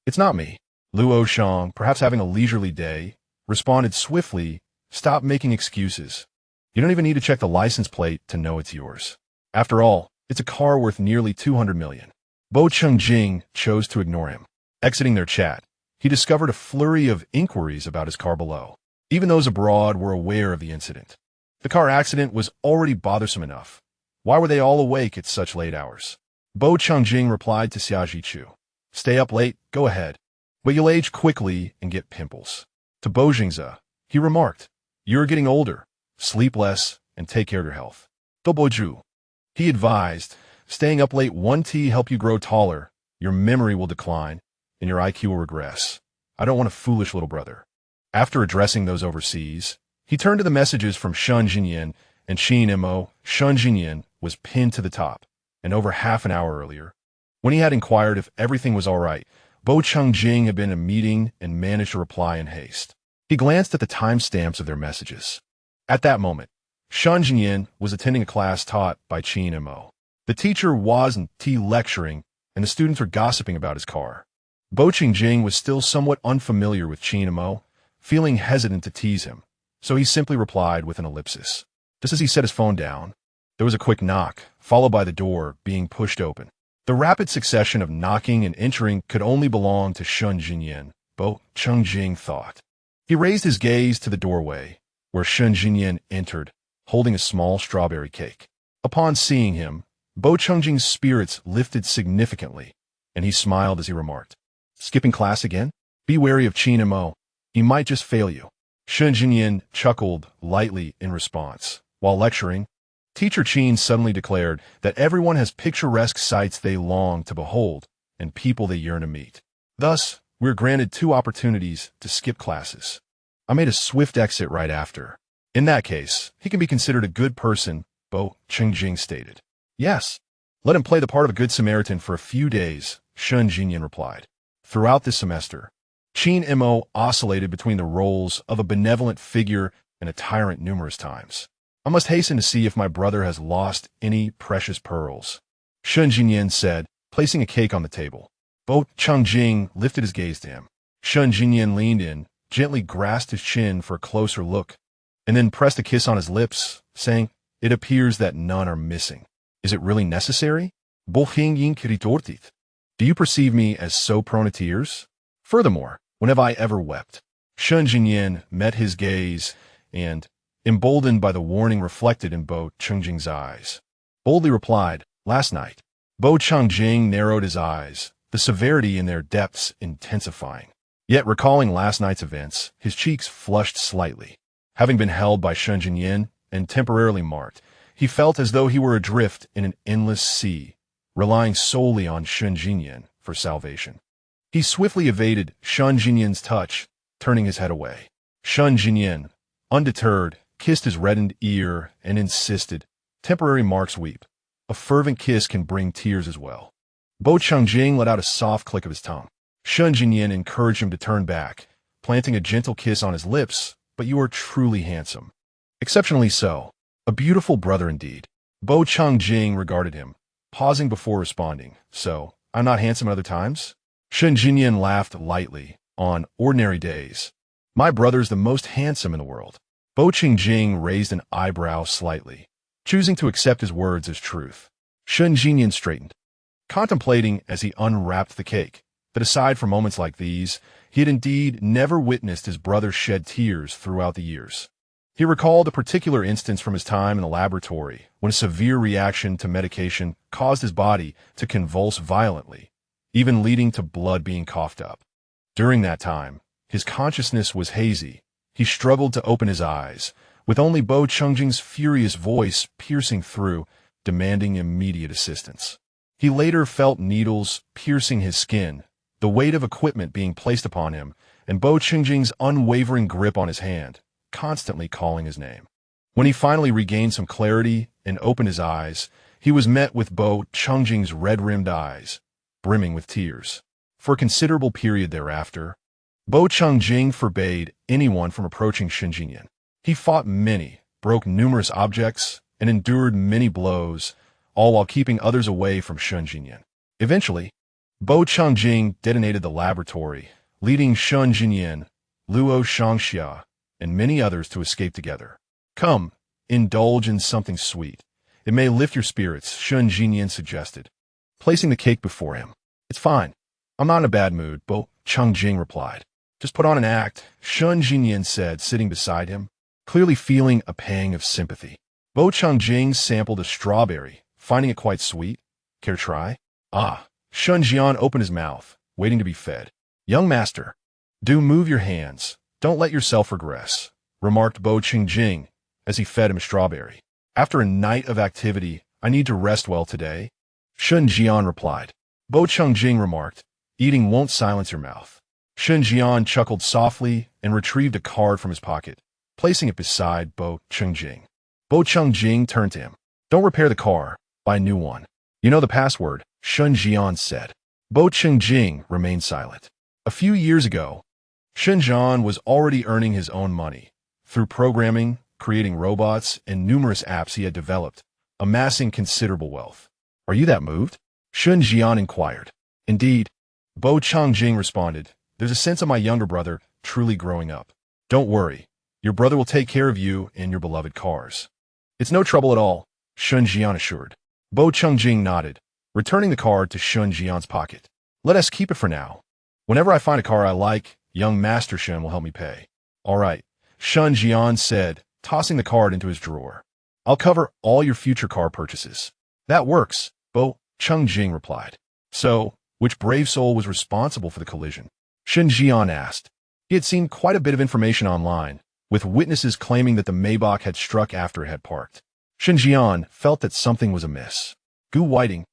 Speaker 1: "It's not me." Luo Shang, perhaps having a leisurely day, responded swiftly, "Stop making excuses. You don't even need to check the license plate to know it's yours. After all, it's a car worth nearly 200 million. Bo Chungjing chose to ignore him. Exiting their chat, he discovered a flurry of inquiries about his car below. Even those abroad were aware of the incident. The car accident was already bothersome enough. Why were they all awake at such late hours? Bo Chungjing replied to Xia Zhichu, "Stay up late, go ahead. But you'll age quickly and get pimples." To Bo Jingzi, he remarked, "You're getting older. Sleep less and take care of your health." To Bo Ju, he advised, "Staying up late won't help you grow taller. Your memory will decline and your IQ will regress. I don't want a foolish little brother." After addressing those overseas, he turned to the messages from Shun Jinyan and Qin Mo. Shun Jinyan was pinned to the top, and over half an hour earlier, when he had inquired if everything was all right, Bo Chungjing had been in a meeting and managed to reply in haste. He glanced at the timestamps of their messages. At that moment, Shun Jinyan was attending a class taught by Qin Mo. The teacher wasn't lecturing, and the students were gossiping about his car. Bo Chungjing was still somewhat unfamiliar with Qin Mo, feeling hesitant to tease him, so he simply replied with an ellipsis. Just as he set his phone down, there was a quick knock, followed by the door being pushed open. The rapid succession of knocking and entering could only belong to Shun Jinyan, Bo Chengjing thought. He raised his gaze to the doorway, where Shun Jinyan entered, holding a small strawberry cake. Upon seeing him, Bo Chengjing's spirits lifted significantly, and he smiled as he remarked, "Skipping class again? Be wary of Qin Mo. He might just fail you." Shun Jinyan chuckled lightly in response. While lecturing, Teacher Qin suddenly declared that everyone has picturesque sights they long to behold and people they yearn to meet. Thus, we're granted 2 opportunities to skip classes. I made a swift exit right after. In that case, he can be considered a good person, Bo Chengjing stated. Yes, let him play the part of a good Samaritan for a few days, Shun Jinyan replied. Throughout this semester, Qin Mo oscillated between the roles of a benevolent figure and a tyrant numerous times. I must hasten to see if my brother has lost any precious pearls, Shun Jinyan said, placing a cake on the table. Bo Chengjing lifted his gaze to him. Shun Jinyan leaned in, gently grasped his chin for a closer look, and then pressed a kiss on his lips, saying, "It appears that none are missing. Is it really necessary? Do you perceive me as so prone to tears? Furthermore, when have I ever wept?" Shun Jinyan met his gaze and, emboldened by the warning reflected in Bo Chengjing's eyes, boldly replied, "Last night." Bo Chengjing narrowed his eyes, the severity in their depths intensifying. Yet recalling last night's events, his cheeks flushed slightly. Having been held by Shun Jinyan and temporarily marked, he felt as though he were adrift in an endless sea, relying solely on Shun Jinyan for salvation. He swiftly evaded Shun Jinyan's touch, turning his head away. Shun Jinyan, undeterred, kissed his reddened ear and insisted, "Temporary marks weep. A fervent kiss can bring tears as well." Bo Chengjing let out a soft click of his tongue. Shun Jinyan encouraged him to turn back, planting a gentle kiss on his lips. "But you are truly handsome. Exceptionally so. A beautiful brother indeed." Bo Chengjing regarded him, pausing before responding. "So, I'm not handsome at other times?" Shun Jinyan laughed lightly. "On ordinary days, my brother's the most handsome in the world." Bo Chengjing raised an eyebrow slightly, choosing to accept his words as truth. Shun Jinyan straightened, contemplating as he unwrapped the cake, that aside from moments like these, he had indeed never witnessed his brother shed tears throughout the years. He recalled a particular instance from his time in the laboratory when a severe reaction to medication caused his body to convulse violently, even leading to blood being coughed up. During that time, his consciousness was hazy. He struggled to open his eyes, with only Bo Chengjing's furious voice piercing through, demanding immediate assistance. He later felt needles piercing his skin, the weight of equipment being placed upon him, and Bo Chengjing's unwavering grip on his hand, constantly calling his name. When he finally regained some clarity and opened his eyes, he was met with Bo Chengjing's red-rimmed eyes, brimming with tears. For a considerable period thereafter, Bo Chengjing forbade anyone from approaching Shun Jinyan. He fought many, broke numerous objects, and endured many blows, all while keeping others away from Shun Jinyan. Eventually, Bo Chengjing detonated the laboratory, leading Shun Jinyan, Luo Shangxia, and many others to escape together. "Come, indulge in something sweet. It may lift your spirits," Shun Jinyan suggested, placing the cake before him. "It's fine. I'm not in a bad mood," Bo Chengjing replied. "Just put on an act," Shun Jinyan said, sitting beside him, clearly feeling a pang of sympathy. Bo Chengjing sampled a strawberry, finding it quite sweet. "Care to try?" "Ah." Shun Jian opened his mouth, waiting to be fed. "Young master, do move your hands. Don't let yourself regress," remarked Bo Chengjing as he fed him a strawberry. "After a night of activity, I need to rest well today," Shun Jian replied. Bo Chengjing remarked, "Eating won't silence your mouth." Shun Jian chuckled softly and retrieved a card from his pocket, placing it beside Bo Chengjing. Bo Chengjing turned to him. "Don't repair the car, buy a new one. You know the password," Shun Jian said. Bo Chengjing remained silent. A few years ago, Shun Jian was already earning his own money through programming, creating robots, and numerous apps he had developed, amassing considerable wealth. "Are you that moved?" Shun Jian inquired. "Indeed," Bo Chengjing responded. "There's a sense of my younger brother truly growing up. Don't worry, your brother will take care of you and your beloved cars." "It's no trouble at all," Shun Jian assured. Bo Chengjing nodded, returning the card to Shun Jian's pocket. Let us keep it for now. Whenever I find a car I like, young Master Shun will help me pay. All right, Shun Jian said, tossing the card into his drawer. I'll cover all your future car purchases. That works, Bo Chungjing replied. So, which brave soul was responsible for the collision? Shun Jian asked. He had seen quite a bit of information online, with witnesses claiming that the Maybach had struck after it had parked. Shun Jian felt that something was amiss. Gu Whiting,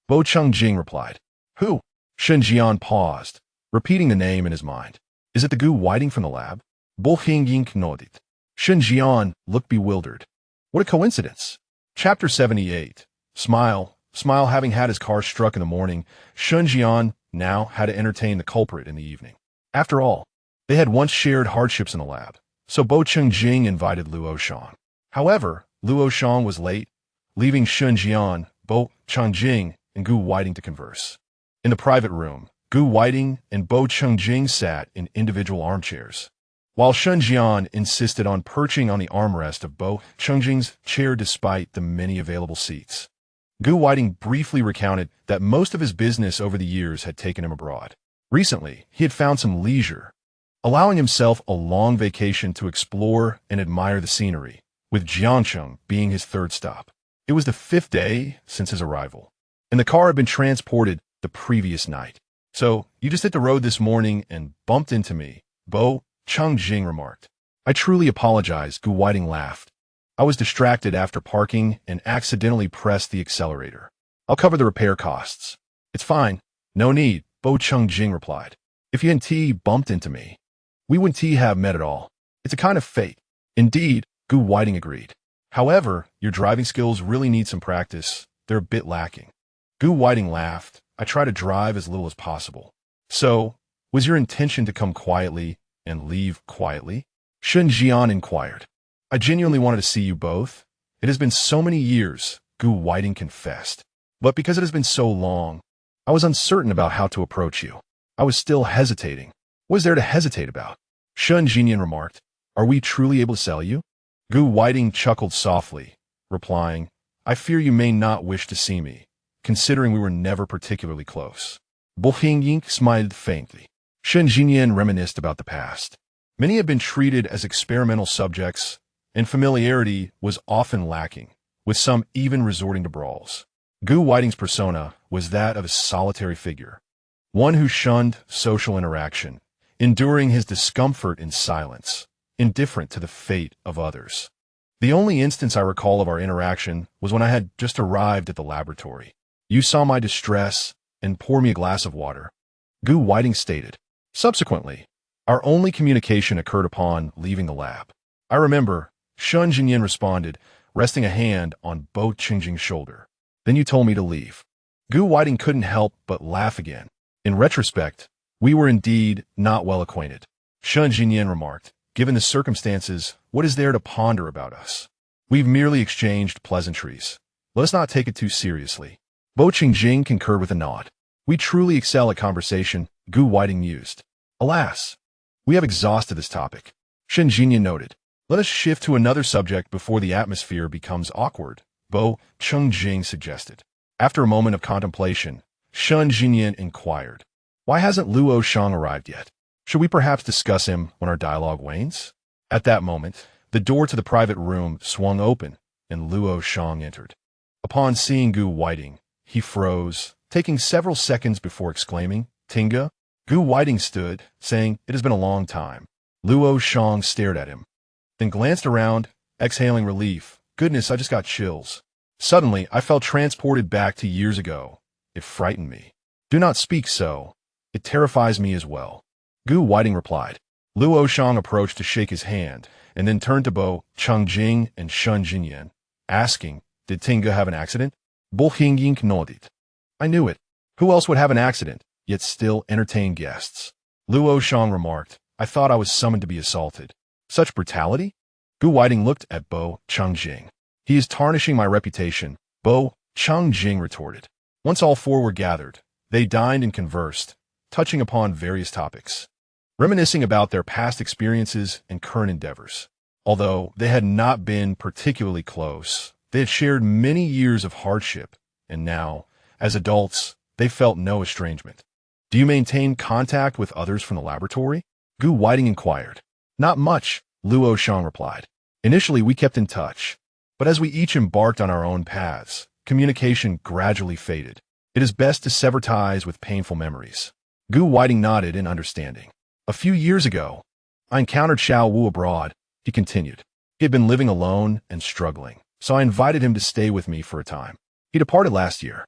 Speaker 1: Bo Chungjing replied. Who? Shun Jian paused, repeating the name in his mind. Is it the Gu Whiting from the lab? Bo Hingying nodded. Shun Jian looked bewildered. What a coincidence. Chapter 78. Smile. Having had his car struck in the morning, Shun Jian now had to entertain the culprit in the evening. After all, they had once shared hardships in the lab, so Bo Chungjing invited Luoyan. However, Luoyan was late, leaving Shun Jian, Bo Chungjing, and Gu Whiting to converse. In the private room, Gu Whiting and Bo Chungjing sat in individual armchairs, while Shun Jian insisted on perching on the armrest of Bo Chungjing's chair despite the many available seats. Gu Whiting briefly recounted that most of his business over the years had taken him abroad. Recently, he had found some leisure, allowing himself a long vacation to explore and admire the scenery, with Jiangcheng being his third stop. It was the 5th day since his arrival, and the car had been transported the previous night. So, you just hit the road this morning and bumped into me, Bo Chungjing remarked. I truly apologize, Gu Whiting laughed. I was distracted after parking and accidentally pressed the accelerator. I'll cover the repair costs. It's fine. No need, Bo Chungjing replied. If you and T bumped into me, we wouldn't have met at all. It's a kind of fate. Indeed, Gu Whiting agreed. However, your driving skills really need some practice. They're a bit lacking. Gu Whiting laughed. I try to drive as little as possible. So, was your intention to come quietly and leave quietly? Shun Jian inquired. I genuinely wanted to see you both. It has been so many years, Gu Whiting confessed. But because it has been so long, I was uncertain about how to approach you. I was still hesitating. What is there to hesitate about? Shun Jian remarked. Are we truly able to sell you? Gu Whiting chuckled softly, replying, I fear you may not wish to see me, considering we were never particularly close. Bo Hingying smiled faintly. Shun Jian reminisced about the past. Many had been treated as experimental subjects, and familiarity was often lacking, with some even resorting to brawls. Gu Whiting's persona was that of a solitary figure, one who shunned social interaction, enduring his discomfort in silence, indifferent to the fate of others. The only instance I recall of our interaction was when I had just arrived at the laboratory. You saw my distress and poured me a glass of water, Gu Whiting stated. Subsequently, our only communication occurred upon leaving the lab. I remember, Shun Jian responded, resting a hand on Bo Chungjing's shoulder. Then you told me to leave. Gu Whiting couldn't help but laugh again. In retrospect, we were indeed not well acquainted. Shun Jian remarked, given the circumstances, what is there to ponder about us? We've merely exchanged pleasantries. Let us not take it too seriously. Bo Chungjing concurred with a nod. We truly excel at conversation, Gu Whiting mused. Alas, we have exhausted this topic. Shun Jian noted. Let us shift to another subject before the atmosphere becomes awkward, Bo Chungjing suggested. After a moment of contemplation, Shun Jian inquired, why hasn't Luoyan arrived yet? Should we perhaps discuss him when our dialogue wanes? At that moment, the door to the private room swung open, and Luoyan entered. Upon seeing Gu Whiting, he froze, taking several seconds before exclaiming, Tinga? Gu Whiting stood, saying, it has been a long time. Luoyan stared at him, then glanced around, exhaling relief. Goodness, I just got chills. Suddenly, I felt transported back to years ago. It frightened me. Do not speak so. It terrifies me as well. Gu Whiting replied. Luoyan approached to shake his hand, and then turned to Bo Chungjing and Shun Jian, asking, did Tinga have an accident? Bo Hingying nodded. I knew it. Who else would have an accident, yet still entertain guests? Luoyan remarked, I thought I was summoned to be assaulted. Such brutality? Gu Whiting looked at Bo Chungjing. He is tarnishing my reputation, Bo Chungjing retorted. Once all four were gathered, they dined and conversed, touching upon various topics, reminiscing about their past experiences and current endeavors. Although they had not been particularly close, they had shared many years of hardship, and now, As adults, they felt no estrangement. Do you maintain contact with others from the laboratory? Gu Whiting inquired. Not much, Luoyan replied. Initially, we kept in touch, but as we each embarked on our own paths, communication gradually faded. It is best to sever ties with painful memories. Gu Whiting nodded in understanding. A few years ago, I encountered Xiao Wu abroad, he continued. He had been living alone and struggling, so I invited him to stay with me for a time. He departed last year.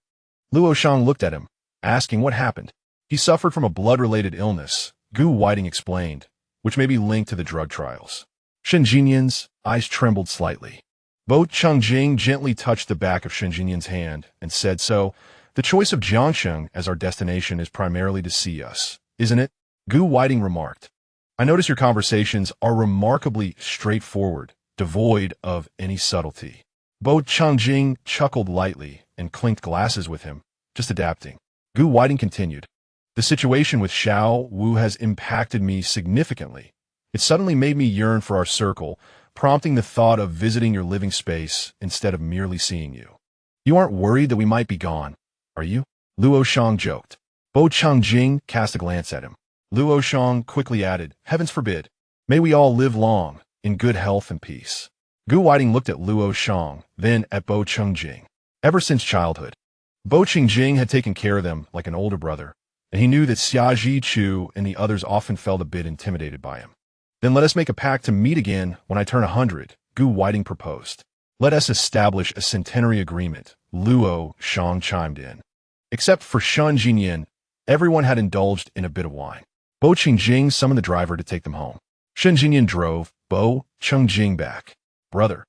Speaker 1: Luoyan looked at him, asking what happened. He suffered from a blood-related illness, Gu Whiting explained, which may be linked to the drug trials. Shen Jinyan's eyes trembled slightly. Bo Changjing gently touched the back of Shen Jinyan's hand and said, so, the choice of Jiangsheng as our destination is primarily to see us, isn't it? Gu Whiting remarked. I notice your conversations are remarkably straightforward, devoid of any subtlety. Bo Changjing chuckled lightly and clinked glasses with him, just adapting. Gu Whiting continued. The situation with Xiao Wu has impacted me significantly. It suddenly made me yearn for our circle, prompting the thought of visiting your living space instead of merely seeing you. You aren't worried that we might be gone, are you? Luoyan joked. Bo Changjing cast a glance at him. Luoyan quickly added, heavens forbid. May we all live long, in good health and peace. Gu Whiting looked at Luoyan, then at Bo Changjing. Ever since childhood, Bo Changjing had taken care of them like an older brother, and he knew that Xia Chu and the others often felt a bit intimidated by him. Then let us make a pact to meet again when I turn 100, Gu Whiting proposed. Let us establish a centenary agreement, Luoyan chimed in. Except for Shen Jinyan, everyone had indulged in a bit of wine. Bo Changjing summoned the driver to take them home. Shen Jinyan drove Bo Changjing back. Brother,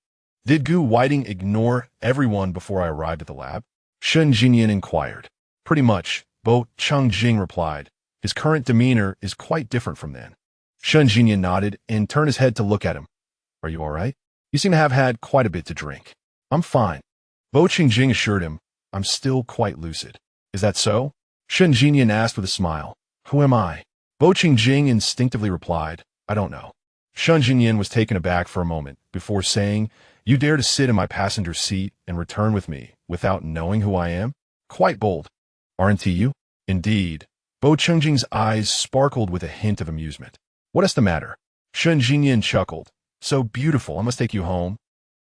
Speaker 1: did Gu Whiting ignore everyone before I arrived at the lab? Shen Jinyan inquired. Pretty much, Bo Changjing replied. His current demeanor is quite different from then. Shen Jinyan nodded and turned his head to look at him. Are you all right? You seem to have had quite a bit to drink. I'm fine. Bo Changjing assured him. I'm still quite lucid. Is that so? Shen Jinyan asked with a smile. Who am I? Bo Changjing instinctively replied. I don't know. Shen Jinyan was taken aback for a moment before saying, you dare to sit in my passenger seat and return with me without knowing who I am? Quite bold. Aren't you? Indeed. Bo Changjing's eyes sparkled with a hint of amusement. What is the matter? Shen Jinyan chuckled. So beautiful, I must take you home,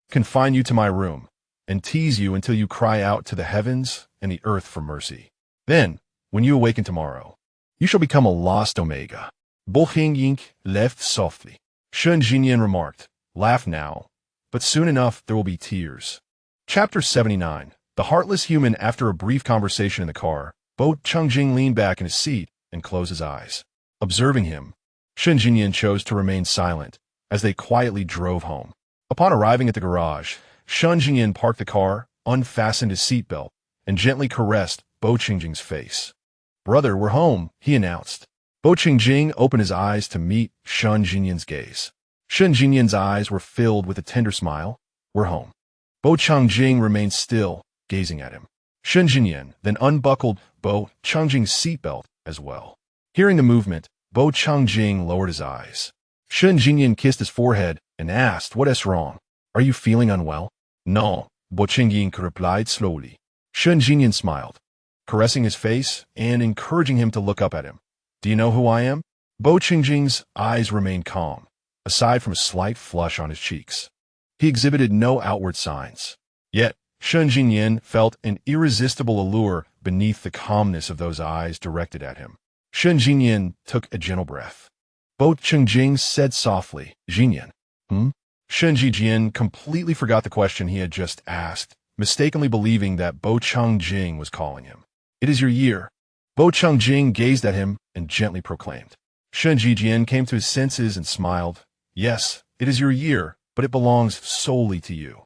Speaker 1: confine you to my room, and tease you until you cry out to the heavens and the earth for mercy. Then, when you awaken tomorrow, you shall become a lost Omega. Bo Ying laughed softly. Shen Jinyan remarked, laugh now, but soon enough there will be tears. Chapter 79. The Heartless Human. After a brief conversation in the car, Bo Changjing leaned back in his seat and closed his eyes. Observing him, Shen Jinyan chose to remain silent as they quietly drove home. Upon arriving at the garage, Shen Jinyan parked the car, unfastened his seatbelt, and gently caressed Bo Changjing's face. Brother, we're home, he announced. Bo Changjing opened his eyes to meet Shen Jinyan's gaze. Shen Jinyan's eyes were filled with a tender smile. We're home. Bo Changjing remained still, gazing at him. Shen Jinyan then unbuckled Bo Changjing's seatbelt as well. Hearing the movement, Bo Changjing lowered his eyes. Shen Jinyan kissed his forehead and asked, what is wrong? Are you feeling unwell? No, Bo Changjing replied slowly. Shen Jinyan smiled, caressing his face and encouraging him to look up at him. Do you know who I am? Bo Changjing's eyes remained calm, aside from a slight flush on his cheeks. He exhibited no outward signs. Yet, Shen Jinyan felt an irresistible allure beneath the calmness of those eyes directed at him. Shen Jinyan took a gentle breath. Bo Changjing said softly, Jinyan. Shen Jinyan completely forgot the question he had just asked, mistakenly believing that Bo Changjing was calling him. It is your year. Bo Changjing gazed at him and gently proclaimed. Shen Jinyan came to his senses and smiled. Yes, it is your year, but it belongs solely to you.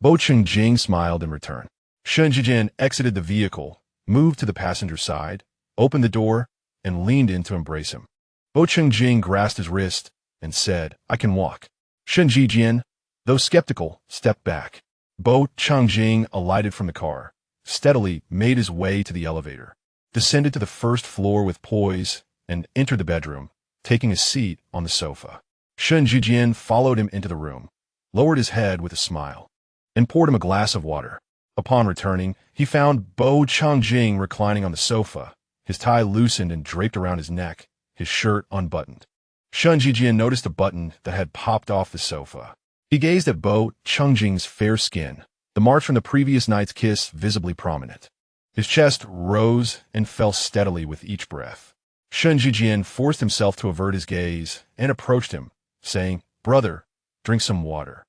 Speaker 1: Bo Changjing smiled in return. Shen Jinyan exited the vehicle, moved to the passenger side, opened the door, and leaned in to embrace him. Bo Changjing grasped his wrist and said, I can walk. Shen Jinyan, though skeptical, stepped back. Bo Changjing alighted from the car, steadily made his way to the elevator, descended to the first floor with poise, and entered the bedroom, taking a seat on the sofa. Shen Jinyan followed him into the room, lowered his head with a smile, and poured him a glass of water. Upon returning, he found Bo Changjing reclining on the sofa, his tie loosened and draped around his neck, his shirt unbuttoned. Shangye noticed a button that had popped off the sofa. He gazed at Bo Changjing's fair skin, the marks from the previous night's kiss visibly prominent. His chest rose and fell steadily with each breath. Shangye forced himself to avert his gaze and approached him, saying, "Brother, drink some water."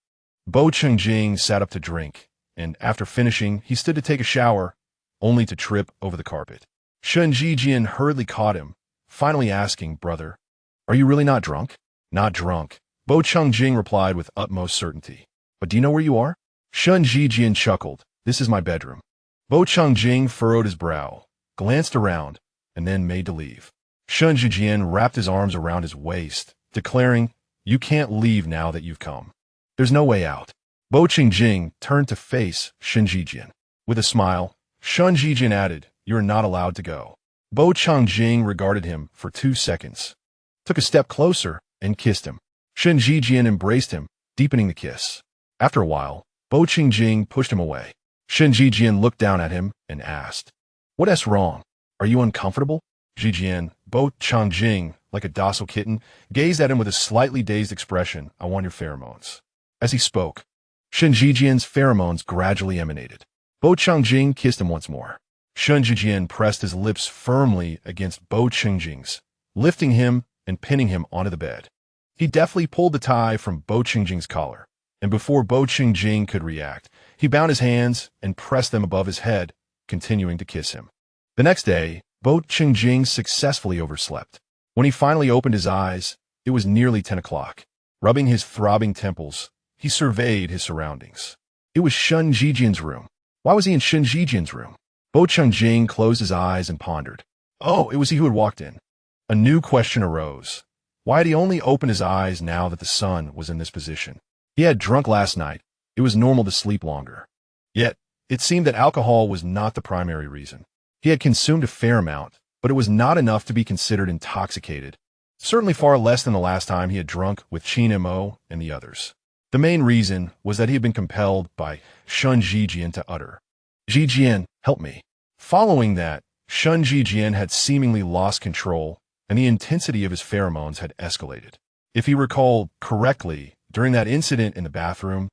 Speaker 1: Bo Changjing sat up to drink, and after finishing, he stood to take a shower, only to trip over the carpet. Shangye hurriedly caught him, finally asking, "Brother, are you really not drunk?" "Not drunk," Bo Changjing replied with utmost certainty. "But do you know where you are?" Shangye chuckled. "This is my bedroom." Bo Changjing furrowed his brow, glanced around, and then made to leave. Shangye wrapped his arms around his waist, declaring, "You can't leave now that you've come. There's no way out." Bo Changjing turned to face Shangye. With a smile, Shangye added, "You're not allowed to go." Bo Changjing regarded him for 2 seconds, took a step closer, and kissed him. Shangye embraced him, deepening the kiss. After a while, Bo Changjing pushed him away. Shangye looked down at him and asked, "What's wrong? Are you uncomfortable?" Bo Changjing, like a docile kitten, gazed at him with a slightly dazed expression. "I want your pheromones." As he spoke, Shangye's pheromones gradually emanated. Bo Changjing kissed him once more. Shangye pressed his lips firmly against Bo Changjing's, lifting him and pinning him onto the bed. He deftly pulled the tie from Bo Changjing's collar, and before Bo Changjing could react, he bound his hands and pressed them above his head, continuing to kiss him. The next day, Bo Changjing successfully overslept. When he finally opened his eyes, it was nearly 10 o'clock. Rubbing his throbbing temples, he surveyed his surroundings. It was Shangye's room. Why was he in Shangye's room? Bo Changjing closed his eyes and pondered. Oh, it was he who had walked in. A new question arose. Why had he only opened his eyes now that the sun was in this position? He had drunk last night. It was normal to sleep longer. Yet, it seemed that alcohol was not the primary reason. He had consumed a fair amount, but it was not enough to be considered intoxicated. Certainly far less than the last time he had drunk with Qin Mo and the others. The main reason was that he had been compelled by Shangye to utter, "Jijian, help me." Following that, Shangye had seemingly lost control, and the intensity of his pheromones had escalated. If he recalled correctly, during that incident in the bathroom,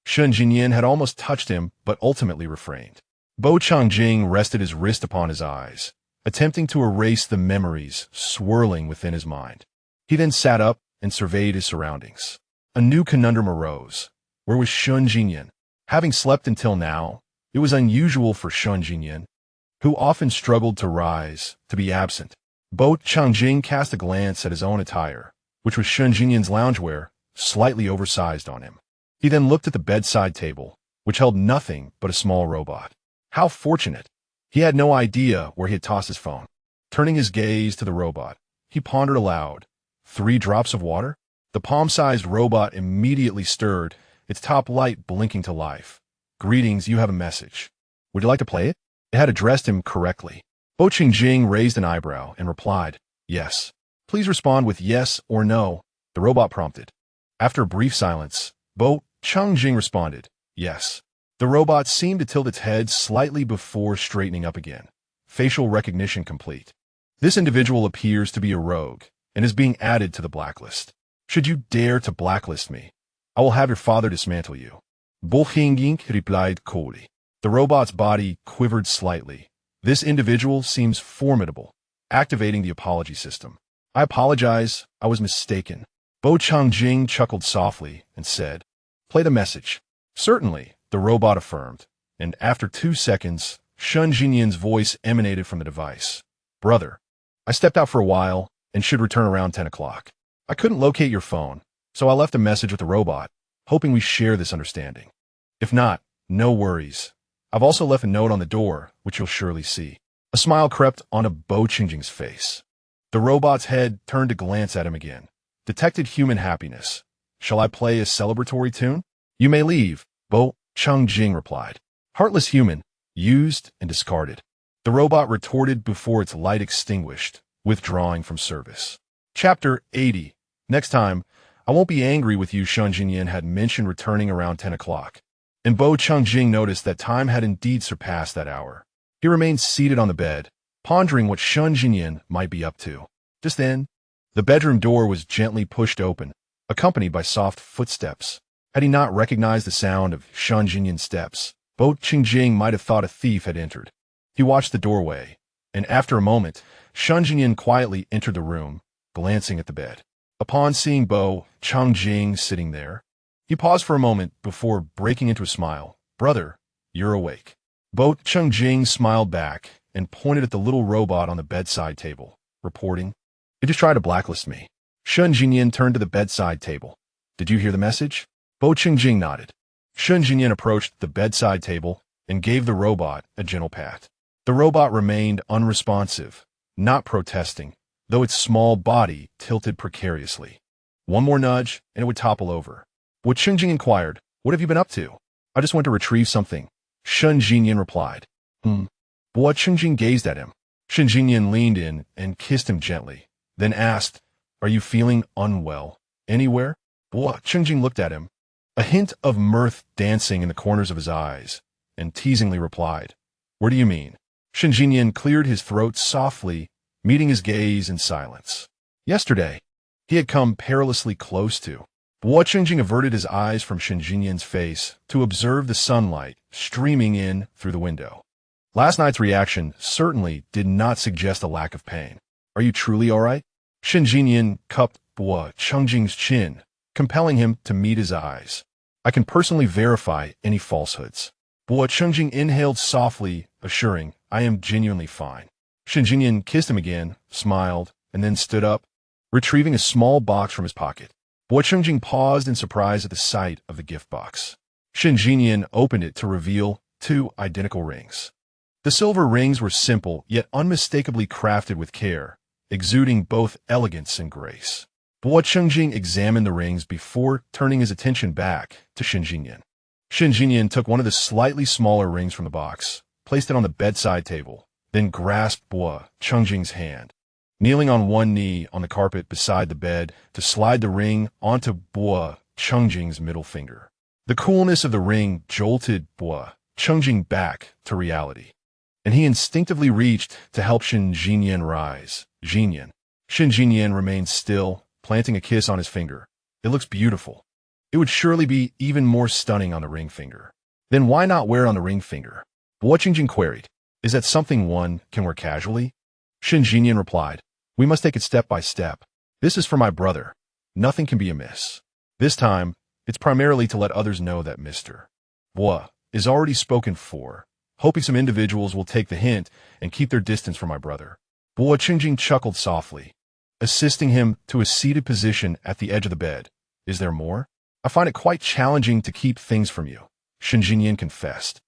Speaker 1: Shangye had almost touched him but ultimately refrained. Bo Changjing rested his wrist upon his eyes, attempting to erase the memories swirling within his mind. He then sat up and surveyed his surroundings. A new conundrum arose. Where was Shangye? Having slept until now, it was unusual for Shangye, who often struggled to rise, to be absent. Bo Changjing cast a glance at his own attire, which was Shangye's loungewear, slightly oversized on him. He then looked at the bedside table, which held nothing but a small robot. How fortunate! He had no idea where he had tossed his phone. Turning his gaze to the robot, he pondered aloud. 3 drops of water? The palm-sized robot immediately stirred, its top light blinking to life. "Greetings, you have a message. Would you like to play it?" It had addressed him correctly. Bo Changjing raised an eyebrow and replied, "Yes." "Please respond with yes or no," the robot prompted. After a brief silence, Bo Changjing responded, "Yes." The robot seemed to tilt its head slightly before straightening up again. Facial recognition complete. This individual appears to be a rogue and is being added to the blacklist. Should you dare to blacklist me, I will have your father dismantle you. Bo Changjing replied coolly. The robot's body quivered slightly. This individual seems formidable. Activating the apology system. "I apologize, I was mistaken." Bo Changjing chuckled softly and said, "Play the message." "Certainly," the robot affirmed, and after 2 seconds, Shangye's voice emanated from the device. "Brother, I stepped out for a while and should return around 10 o'clock. I couldn't locate your phone, so I left a message with the robot, hoping we share this understanding. If not, no worries. I've also left a note on the door, which you'll surely see." A smile crept onto Bo Changjing's face. The robot's head turned to glance at him again. Detected human happiness. "Shall I play a celebratory tune?" "You may leave," Bo Changjing replied. "Heartless human, used and discarded." The robot retorted before its light extinguished, withdrawing from service. Chapter 80. Next time, I won't be angry with you, Shangye had mentioned returning around 10 o'clock. and Bo Changjing noticed that time had indeed surpassed that hour. He remained seated on the bed, pondering what Shen Jinyan might be up to. Just then, the bedroom door was gently pushed open, accompanied by soft footsteps. Had he not recognized the sound of Shen Jinyan's steps, Bo Changjing might have thought a thief had entered. He watched the doorway, and after a moment, Shen Jinyan quietly entered the room, glancing at the bed. Upon seeing Bo Changjing sitting there, he paused for a moment before breaking into a smile. "Brother, you're awake." Bo Changjing smiled back and pointed at the little robot on the bedside table, reporting, "It just tried to blacklist me." Shen Jinyan turned to the bedside table. "Did you hear the message?" Bo Changjing nodded. Shen Jinyan approached the bedside table and gave the robot a gentle pat. The robot remained unresponsive, not protesting, though its small body tilted precariously. One more nudge, and it would topple over. Bo Changjing inquired, "What have you been up to?" "I just went to retrieve something," Shen Jinyan replied. Bo Changjing gazed at him. Shen Jinyan leaned in and kissed him gently, then asked, "Are you feeling unwell anywhere?" Bo Changjing looked at him, a hint of mirth dancing in the corners of his eyes, and teasingly replied, "Where do you mean?" Shen Jinyan cleared his throat softly, meeting his gaze in silence. Yesterday, he had come perilously close to. Bo Changjing averted his eyes from Shen Jinyan's face to observe the sunlight streaming in through the window. Last night's reaction certainly did not suggest a lack of pain. "Are you truly all right?" Shen Jinyan cupped Bo Changjing's chin, compelling him to meet his eyes. "I can personally verify any falsehoods." Bo Changjing inhaled softly, assuring, "I am genuinely fine." Shen Jinyan kissed him again, smiled, and then stood up, retrieving a small box from his pocket. Bo Changjing paused in surprise at the sight of the gift box. Shen Jinyan opened it to reveal 2 identical rings. The silver rings were simple, yet unmistakably crafted with care, exuding both elegance and grace. Bo Changjing examined the rings before turning his attention back to Shen Jinyan. Shen Jinyan took one of the slightly smaller rings from the box, placed it on the bedside table, then grasped Bo Changjing's hand, kneeling on one knee on the carpet beside the bed to slide the ring onto Bo Changjing's middle finger. The coolness of the ring jolted Bo Changjing back to reality, and he instinctively reached to help Shen Jinyan rise. "Jinyan." Shen Jinyan remained still, planting a kiss on his finger. "It looks beautiful. It would surely be even more stunning on the ring finger." "Then why not wear it on the ring finger?" Bo Changjing queried. "Is that something one can wear casually?" Shen Jinyan replied, "We must take it step by step. This is for my brother. Nothing can be amiss. This time, it's primarily to let others know that Mr. Bo is already spoken for, hoping some individuals will take the hint and keep their distance from my brother." Bo Changjing chuckled softly, assisting him to a seated position at the edge of the bed. "Is there more?" "I find it quite challenging to keep things from you," Shen Jinyan confessed.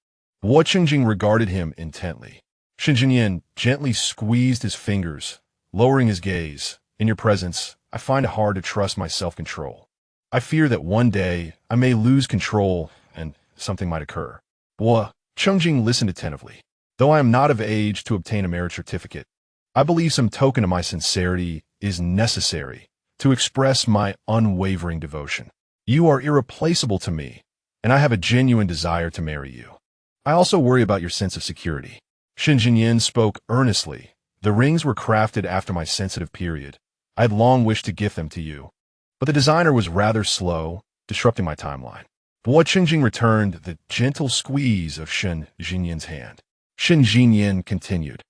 Speaker 1: Bo Changjing regarded him intently. Shen Jinyan gently squeezed his fingers, lowering his gaze. "In your presence, I find it hard to trust my self-control. I fear that one day I may lose control and something might occur." Bo Changjing listened attentively. "Though I am not of age to obtain a marriage certificate, I believe some token of my sincerity is necessary to express my unwavering devotion. You are irreplaceable to me, and I have a genuine desire to marry you. I also worry about your sense of security." Shen Jinyan spoke earnestly. "The rings were crafted after my sensitive period. I had long wished to gift them to you, but the designer was rather slow, disrupting my timeline." Bo Changjing returned the gentle squeeze of Shen Jinyan's hand. Shen Jinyan continued,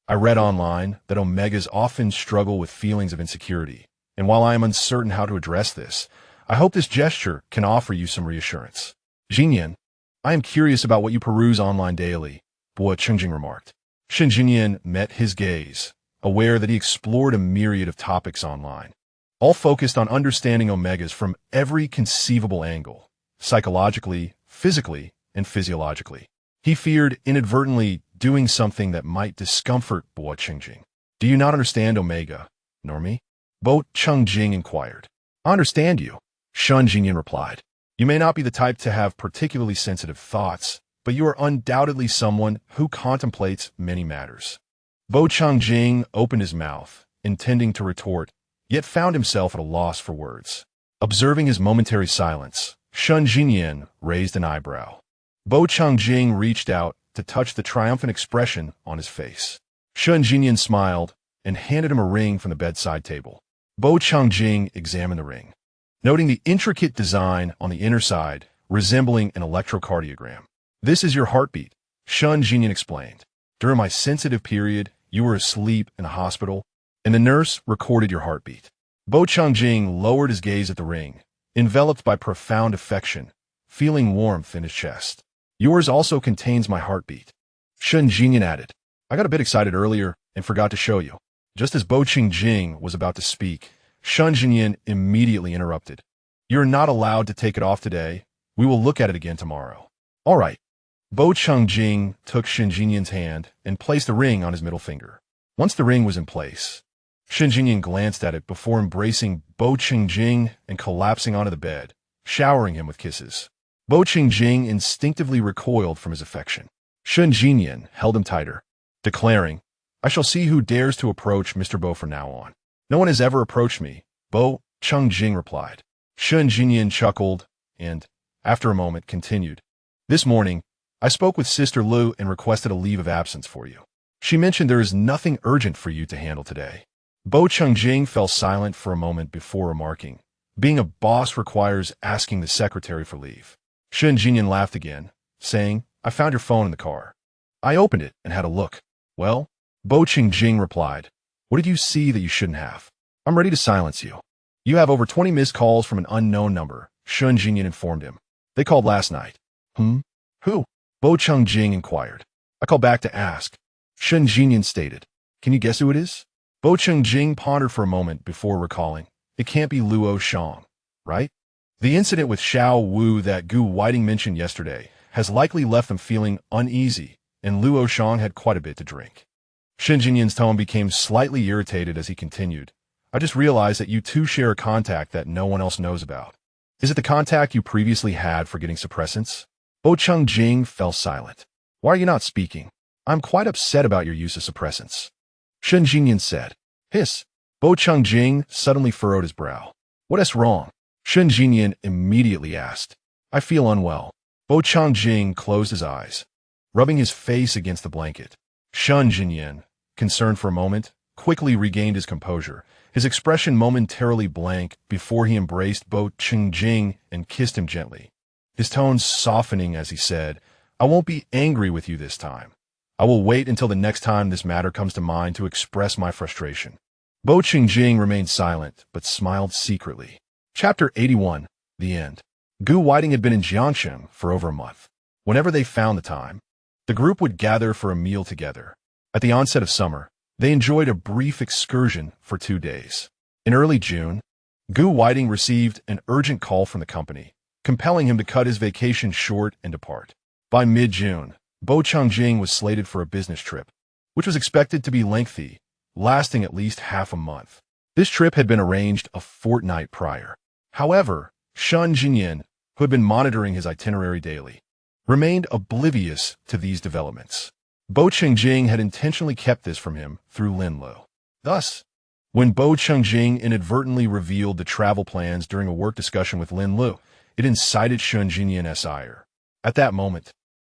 Speaker 1: "I read online that omegas often struggle with feelings of insecurity, and while I am uncertain how to address this, I hope this gesture can offer you some reassurance." "Jinyan, I am curious about what you peruse online daily," Bo Changjing remarked. Shen Jinyan met his gaze, aware that he explored a myriad of topics online, all focused on understanding omegas from every conceivable angle, psychologically, physically, and physiologically. He feared inadvertently doing something that might discomfort Bo Changjing. "Do you not understand omega, nor me?" Bo Changjing inquired. "I understand you," Shen Jinyan replied. "You may not be the type to have particularly sensitive thoughts, but you are undoubtedly someone who contemplates many matters." Bo Changjing opened his mouth, intending to retort, yet found himself at a loss for words. Observing his momentary silence, Shen Jinyan raised an eyebrow. Bo Changjing reached out to touch the triumphant expression on his face. Shun Jinyan smiled and handed him a ring from the bedside table. Bo Changjing examined the ring, noting the intricate design on the inner side, resembling an electrocardiogram. "This is your heartbeat," Shun Jinyan explained. "During my sensitive period, you were asleep in a hospital, and the nurse recorded your heartbeat." Bo Changjing lowered his gaze at the ring, enveloped by profound affection, feeling warmth in his chest. "Yours also contains my heartbeat," Shun Jinyan added. "I got a bit excited earlier and forgot to show you." Just as Bo Changjing was about to speak, Shun Jinyan immediately interrupted. "You're not allowed to take it off today. We will look at it again tomorrow." "All right." Bo Changjing took Shun Jinyan's hand and placed the ring on his middle finger. Once the ring was in place, Shun Jinyan glanced at it before embracing Bo Changjing and collapsing onto the bed, showering him with kisses. Bo Changjing instinctively recoiled from his affection. Shun Jinyan held him tighter, declaring, "I shall see who dares to approach Mr. Bo from now on." "No one has ever approached me," Bo Changjing replied. Shun Jinyan chuckled and, after a moment, continued. "This morning, I spoke with Sister Lu and requested a leave of absence for you. She mentioned there is nothing urgent for you to handle today." Bo Changjing fell silent for a moment before remarking, "Being a boss requires asking the secretary for leave." Shun Jinyan laughed again, saying, "I found your phone in the car." I opened it and had a look. "Well?" Bo Changjing replied, "What did you see that you shouldn't have?" "I'm ready to silence you." "You have over 20 missed calls from an unknown number," Shun Jinyan informed him. "They called last night." "Who?" Bo Changjing inquired. "I called back to ask," Shun Jinyan stated. "Can you guess who it is?" Bo Changjing pondered for a moment before recalling. "It can't be Shang, right? The incident with Xiao Wu that Gu Whiting mentioned yesterday has likely left them feeling uneasy, and Shang had quite a bit to drink." Shun Jinyan's tone became slightly irritated as he continued. "I just realized that you two share a contact that no one else knows about. Is it the contact you previously had for getting suppressants?" Bo Changjing fell silent. "Why are you not speaking? I'm quite upset about your use of suppressants," Shun Jinyan said. "Hiss." Bo Changjing suddenly furrowed his brow. "What is wrong?" Shun Jinyan immediately asked. "I feel unwell." Bo Changjing closed his eyes, rubbing his face against the blanket. Shun Jinyan, concerned for a moment, quickly regained his composure, his expression momentarily blank before he embraced Bo Changjing and kissed him gently, his tones softening as he said, "I won't be angry with you this time. I will wait until the next time this matter comes to mind to express my frustration." Bo Changjing remained silent, but smiled secretly. Chapter 81. The End. Gu Whiting had been in Jiangsheng for over a month. Whenever they found the time, the group would gather for a meal together. At the onset of summer, they enjoyed a brief excursion for 2 days. In early June, Gu Whiting received an urgent call from the company, compelling him to cut his vacation short and depart. By mid-June, Bo Changjing was slated for a business trip, which was expected to be lengthy, lasting at least half a month. This trip had been arranged a fortnight prior. However, Shun Jinyan, who had been monitoring his itinerary daily, remained oblivious to these developments. Bo Changjing had intentionally kept this from him through Lin Lu. Thus, when Bo Changjing inadvertently revealed the travel plans during a work discussion with Lin Lu, it incited Shun Jinyan's ire. At that moment,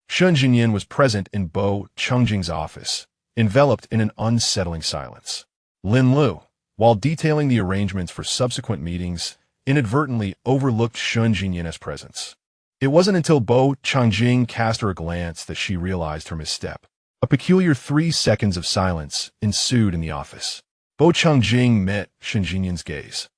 Speaker 1: Shun Jinyan was present in Bo Changjing's office, enveloped in an unsettling silence. Lin Lu, while detailing the arrangements for subsequent meetings, inadvertently overlooked Shun Jinyan's presence. It wasn't until Bo Changjing cast her a glance that she realized her misstep. A peculiar 3 seconds of silence ensued in the office. Bo Changjing met Shun Jinyan's gaze,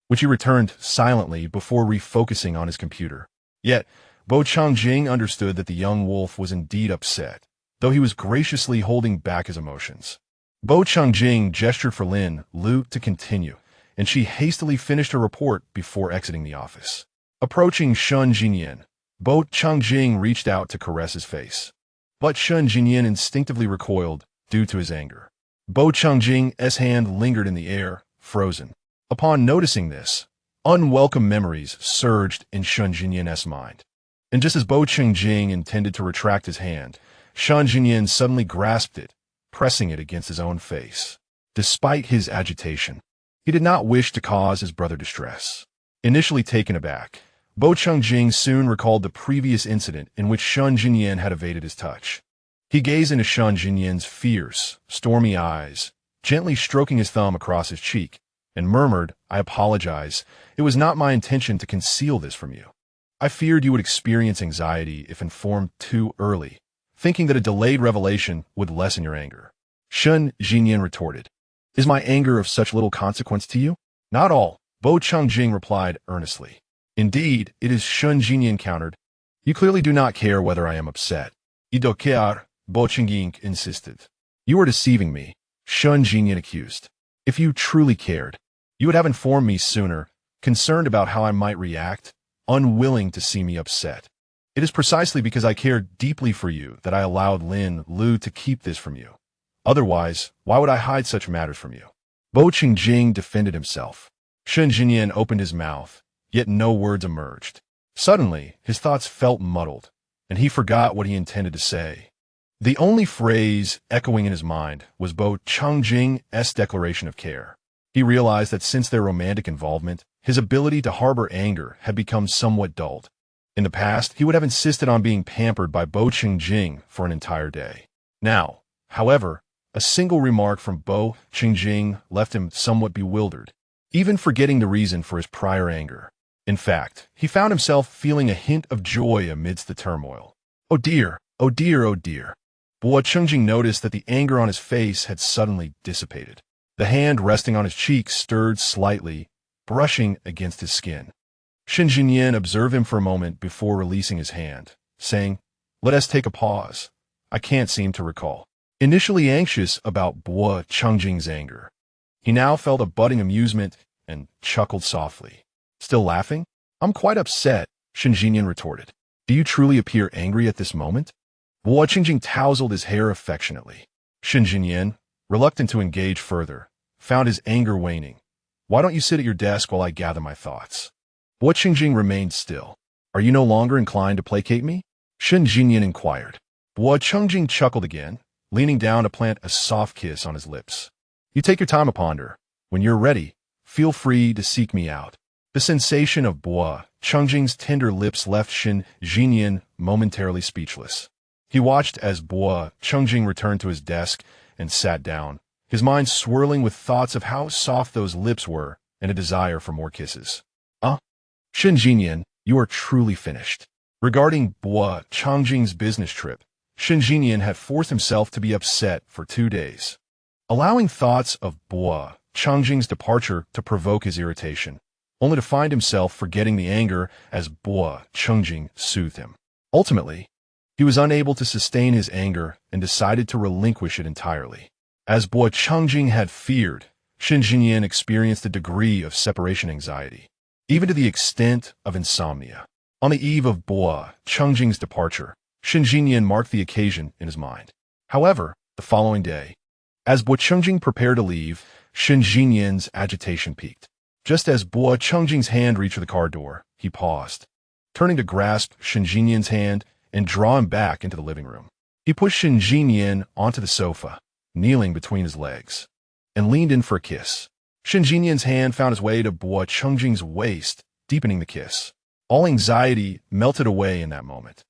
Speaker 1: which he returned silently before refocusing on his computer. Yet, Bo Changjing understood that the young wolf was indeed upset, though he was graciously holding back his emotions. Bo Changjing gestured for Lin Lu to continue, and she hastily finished her report before exiting the office. Approaching Shun Jinyan, Bo Changjing reached out to caress his face. But Shun Jinyan instinctively recoiled due to his anger. Bo Changjing's hand lingered in the air, frozen. Upon noticing this, unwelcome memories surged in Shun Jinyan's mind. And just as Bo Changjing intended to retract his hand, Shun Jinyan suddenly grasped it, pressing it against his own face. Despite his agitation, he did not wish to cause his brother distress. Initially taken aback, Bo Changjing soon recalled the previous incident in which Shun Jinyan had evaded his touch. He gazed into Shun Jinyan's fierce, stormy eyes, gently stroking his thumb across his cheek, and murmured, "I apologize. It was not my intention to conceal this from you. I feared you would experience anxiety if informed too early, thinking that a delayed revelation would lessen your anger." Shun Jinyan retorted, "Is my anger of such little consequence to you?" "Not all," Bo Changjing replied earnestly. "Indeed, it is," Shun Jinyan countered. "You clearly do not care whether I am upset." "Idokear," Bo Changjing insisted. "You are deceiving me," Shun Jinyan accused. "If you truly cared, you would have informed me sooner, concerned about how I might react, unwilling to see me upset. It is precisely because I care deeply for you that I allowed Lu to keep this from you. Otherwise, why would I hide such matters from you?" Bo Changjing defended himself. Shun Jinyan opened his mouth, yet no words emerged. Suddenly, his thoughts felt muddled, and he forgot what he intended to say. The only phrase echoing in his mind was Bo Changjing's declaration of care. He realized that since their romantic involvement, his ability to harbor anger had become somewhat dulled. In the past, he would have insisted on being pampered by Bo Changjing for an entire day. Now, however, a single remark from Bo Changjing left him somewhat bewildered, even forgetting the reason for his prior anger. In fact, he found himself feeling a hint of joy amidst the turmoil. "Oh dear, oh dear, oh dear." Bo Changjing noticed that the anger on his face had suddenly dissipated. The hand resting on his cheek stirred slightly, brushing against his skin. Shun Jinyan observed him for a moment before releasing his hand, saying, "Let us take a pause. I can't seem to recall." Initially anxious about Bo Changjing's anger, he now felt a budding amusement and chuckled softly. "Still laughing? I'm quite upset," Shun Jinyan retorted. "Do you truly appear angry at this moment?" Bo Changjing tousled his hair affectionately. Shun Jinyan, reluctant to engage further, found his anger waning. "Why don't you sit at your desk while I gather my thoughts?" Bo Changjing remained still. "Are you no longer inclined to placate me?" Shun Jinyan inquired. Bo Changjing chuckled again, leaning down to plant a soft kiss on his lips. "You take your time to ponder. When you're ready, feel free to seek me out." The sensation of Bo Changjing's tender lips left Shun Jinyan momentarily speechless. He watched as Bo Changjing returned to his desk and sat down, his mind swirling with thoughts of how soft those lips were and a desire for more kisses. Shun Jinyan, you are truly finished." Regarding Bo Changjing's business trip, Shun Jinyan had forced himself to be upset for 2 days, allowing thoughts of Bo Changjing's departure to provoke his irritation, only to find himself forgetting the anger as Bo Changjing soothed him. Ultimately, he was unable to sustain his anger and decided to relinquish it entirely. As Bo Changjing had feared, Shun Jinyan experienced a degree of separation anxiety, even to the extent of insomnia. On the eve of Bo Changjing's departure, Shun Jinyan marked the occasion in his mind. However, the following day, as Bo Changjing prepared to leave, Shun Jinyan's agitation peaked. Just as Bo Changjing's hand reached the car door, he paused, turning to grasp Shun Jinyan's hand and draw him back into the living room. He pushed Shun Jinyan onto the sofa, kneeling between his legs, and leaned in for a kiss. Shun Jinyan's hand found its way to Bo Changjing's waist, deepening the kiss. All anxiety melted away in that moment.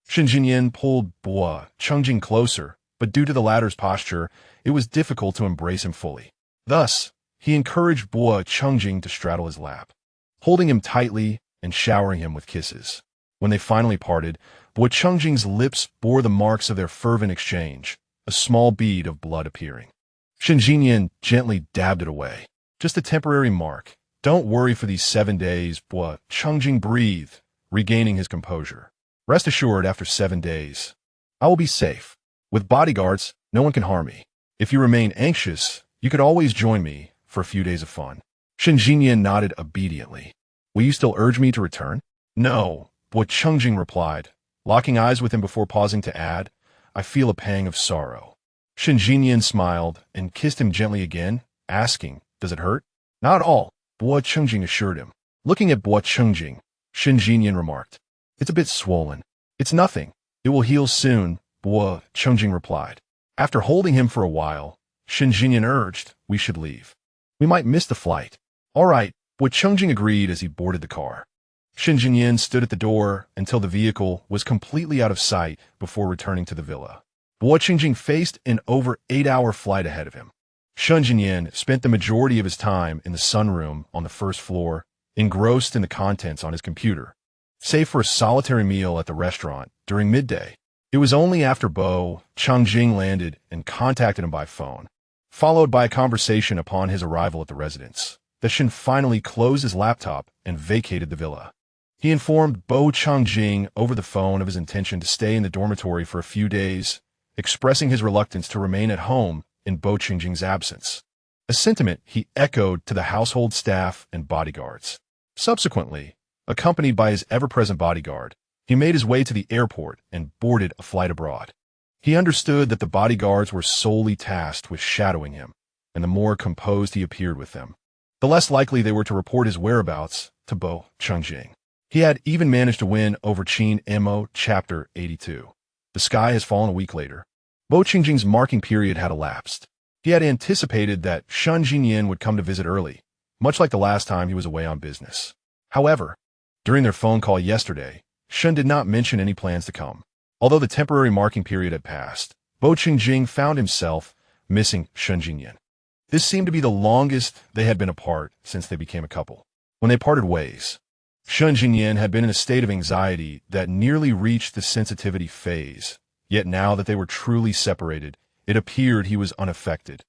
Speaker 1: Shun Jinyan pulled Bo Changjing closer, but due to the latter's posture, it was difficult to embrace him fully. Thus, he encouraged Bo Changjing to straddle his lap, holding him tightly and showering him with kisses. When they finally parted, Bo Changjing's lips bore the marks of their fervent exchange, a small bead of blood appearing. Shun Jinyan gently dabbed it away. "Just a temporary mark. Don't worry for these 7 days," Bo Changjing breathed, regaining his composure. "Rest assured, after 7 days, I will be safe. With bodyguards, no one can harm me. If you remain anxious, you could always join me for a few days of fun." Shun Jinyan nodded obediently. "Will you still urge me to return?" "No," Bo Changjing replied, locking eyes with him before pausing to add, "I feel a pang of sorrow." Shun Jinyan smiled and kissed him gently again, asking, "Does it hurt?" "Not at all," Bo Changjing assured him. Looking at Bo Changjing, Shun Jinyan remarked, "It's a bit swollen." "It's nothing. It will heal soon," Bo Changjing replied. After holding him for a while, Shun Jinyan urged, "We should leave. We might miss the flight." "All right," Bo Changjing agreed as he boarded the car. Shangye stood at the door until the vehicle was completely out of sight before returning to the villa. But Xing faced an over 8-hour flight ahead of him. Shangye spent the majority of his time in the sunroom on the first floor, engrossed in the contents on his computer, save for a solitary meal at the restaurant during midday. It was only after Xing landed and contacted him by phone, followed by a conversation upon his arrival at the residence, that Shin finally closed his laptop and vacated the villa. He informed Xing over the phone of his intention to stay in the dormitory for a few days, expressing his reluctance to remain at home in Xing's absence, a sentiment he echoed to the household staff and bodyguards. Subsequently, accompanied by his ever-present bodyguard, he made his way to the airport and boarded a flight abroad. He understood that the bodyguards were solely tasked with shadowing him, and the more composed he appeared with them, the less likely they were to report his whereabouts to Xing. He had even managed to win over Qin Mo Chapter 82. The sky has fallen a week later. Xing's marking period had elapsed. He had anticipated that Shangye would come to visit early, much like the last time he was away on business. However, during their phone call yesterday, Shun did not mention any plans to come. Although the temporary marking period had passed, Xing found himself missing Shangye. This seemed to be the longest they had been apart since they became a couple. When they parted ways, Shangye had been in a state of anxiety that nearly reached the sensitivity phase, yet now that they were truly separated, it appeared he was unaffected.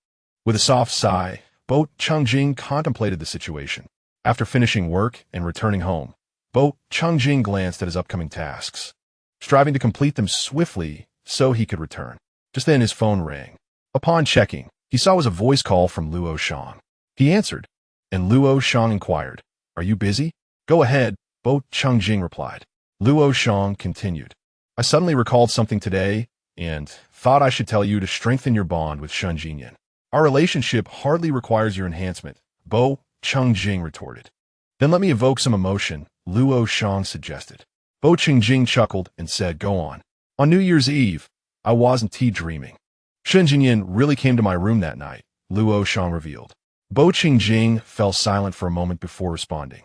Speaker 1: With a soft sigh, Xing contemplated the situation. After finishing work and returning home, Xing glanced at his upcoming tasks, striving to complete them swiftly so he could return. Just then his phone rang. Upon checking, he saw it was a voice call from Luoyan. He answered, and Luoyan inquired, "Are you busy?" "Go ahead," Xing replied. Luoyan continued, "I suddenly recalled something today and thought I should tell you to strengthen your bond with Shangye. Our relationship hardly requires your enhancement," Xing retorted. "Then let me evoke some emotion," Luoyan suggested. Xing chuckled and said, "Go on." "On New Year's Eve, I wasn't dreaming. Shangye really came to my room that night," Luoyan revealed. Xing fell silent for a moment before responding.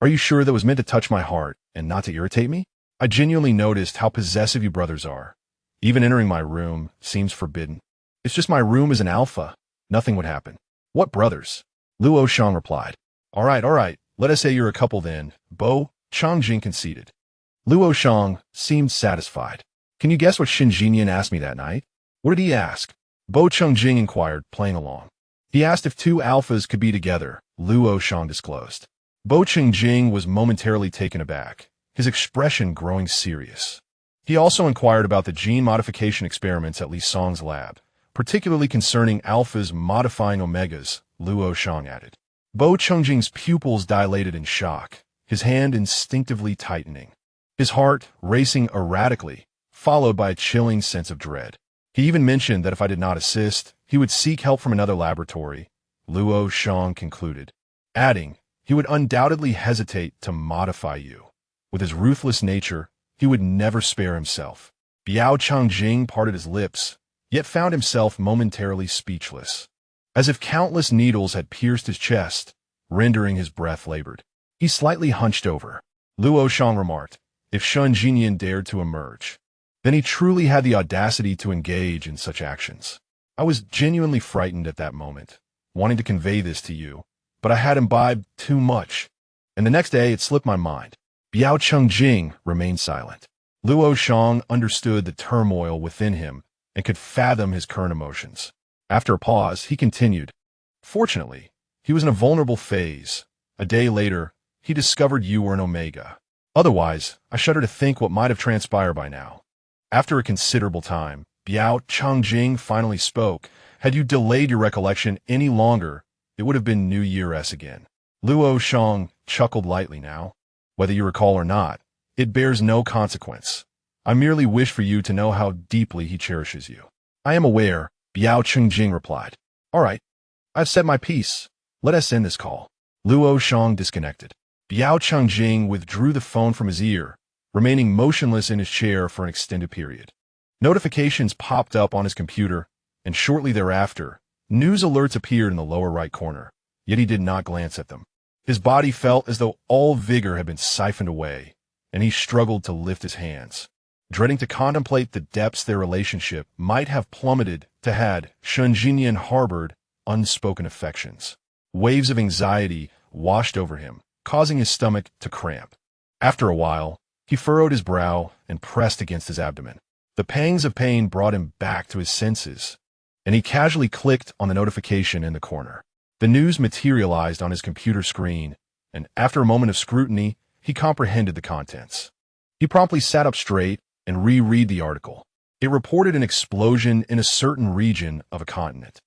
Speaker 1: "Are you sure that was meant to touch my heart and not to irritate me? I genuinely noticed how possessive you brothers are. Even entering my room seems forbidden. It's just my room is an alpha. Nothing would happen." "What brothers?" Luoyan replied. All right. Let us say you're a couple then," Xing conceded. Luoyan seemed satisfied. "Can you guess what Shangye asked me that night?" "What did he ask?" Xing inquired, playing along. "He asked if two alphas could be together," Luoyan disclosed. Xing was momentarily taken aback, his expression growing serious. He also inquired about the gene modification experiments at Shang's lab, particularly concerning alphas modifying omegas, Luoyan added. Xing's pupils dilated in shock, his hand instinctively tightening, his heart racing erratically, followed by a chilling sense of dread. He even mentioned that if I did not assist, he would seek help from another laboratory, Luoyan concluded, adding, he would undoubtedly hesitate to modify you. With his ruthless nature, he would never spare himself. Xing parted his lips, yet found himself momentarily speechless, as if countless needles had pierced his chest, rendering his breath labored. He slightly hunched over. Luoyan remarked, if Shangye dared to emerge, then he truly had the audacity to engage in such actions. I was genuinely frightened at that moment, wanting to convey this to you, but I had imbibed too much, and the next day it slipped my mind. Xing remained silent. Luoyan understood the turmoil within him and could fathom his current emotions. After a pause, he continued. Fortunately, he was in a vulnerable phase. A day later, he discovered you were an Omega. Otherwise, I shudder to think what might have transpired by now. After a considerable time, Xing finally spoke. Had you delayed your recollection any longer, it would have been New Year's again. Luoyan chuckled lightly now. Whether you recall or not, it bears no consequence. I merely wish for you to know how deeply he cherishes you. I am aware, Xing replied. All right, I've said my piece. Let us end this call. Luoyan disconnected. Xing withdrew the phone from his ear, remaining motionless in his chair for an extended period. Notifications popped up on his computer, and shortly thereafter, news alerts appeared in the lower right corner, yet he did not glance at them. His body felt as though all vigor had been siphoned away, and he struggled to lift his hands, dreading to contemplate the depths their relationship might have plummeted to had Shangye harbored unspoken affections. Waves of anxiety washed over him, causing his stomach to cramp. After a while, he furrowed his brow and pressed against his abdomen. The pangs of pain brought him back to his senses, and he casually clicked on the notification in the corner. The news materialized on his computer screen, and after a moment of scrutiny, he comprehended the contents. He promptly sat up straight and reread the article. It reported an explosion in a certain region of a continent,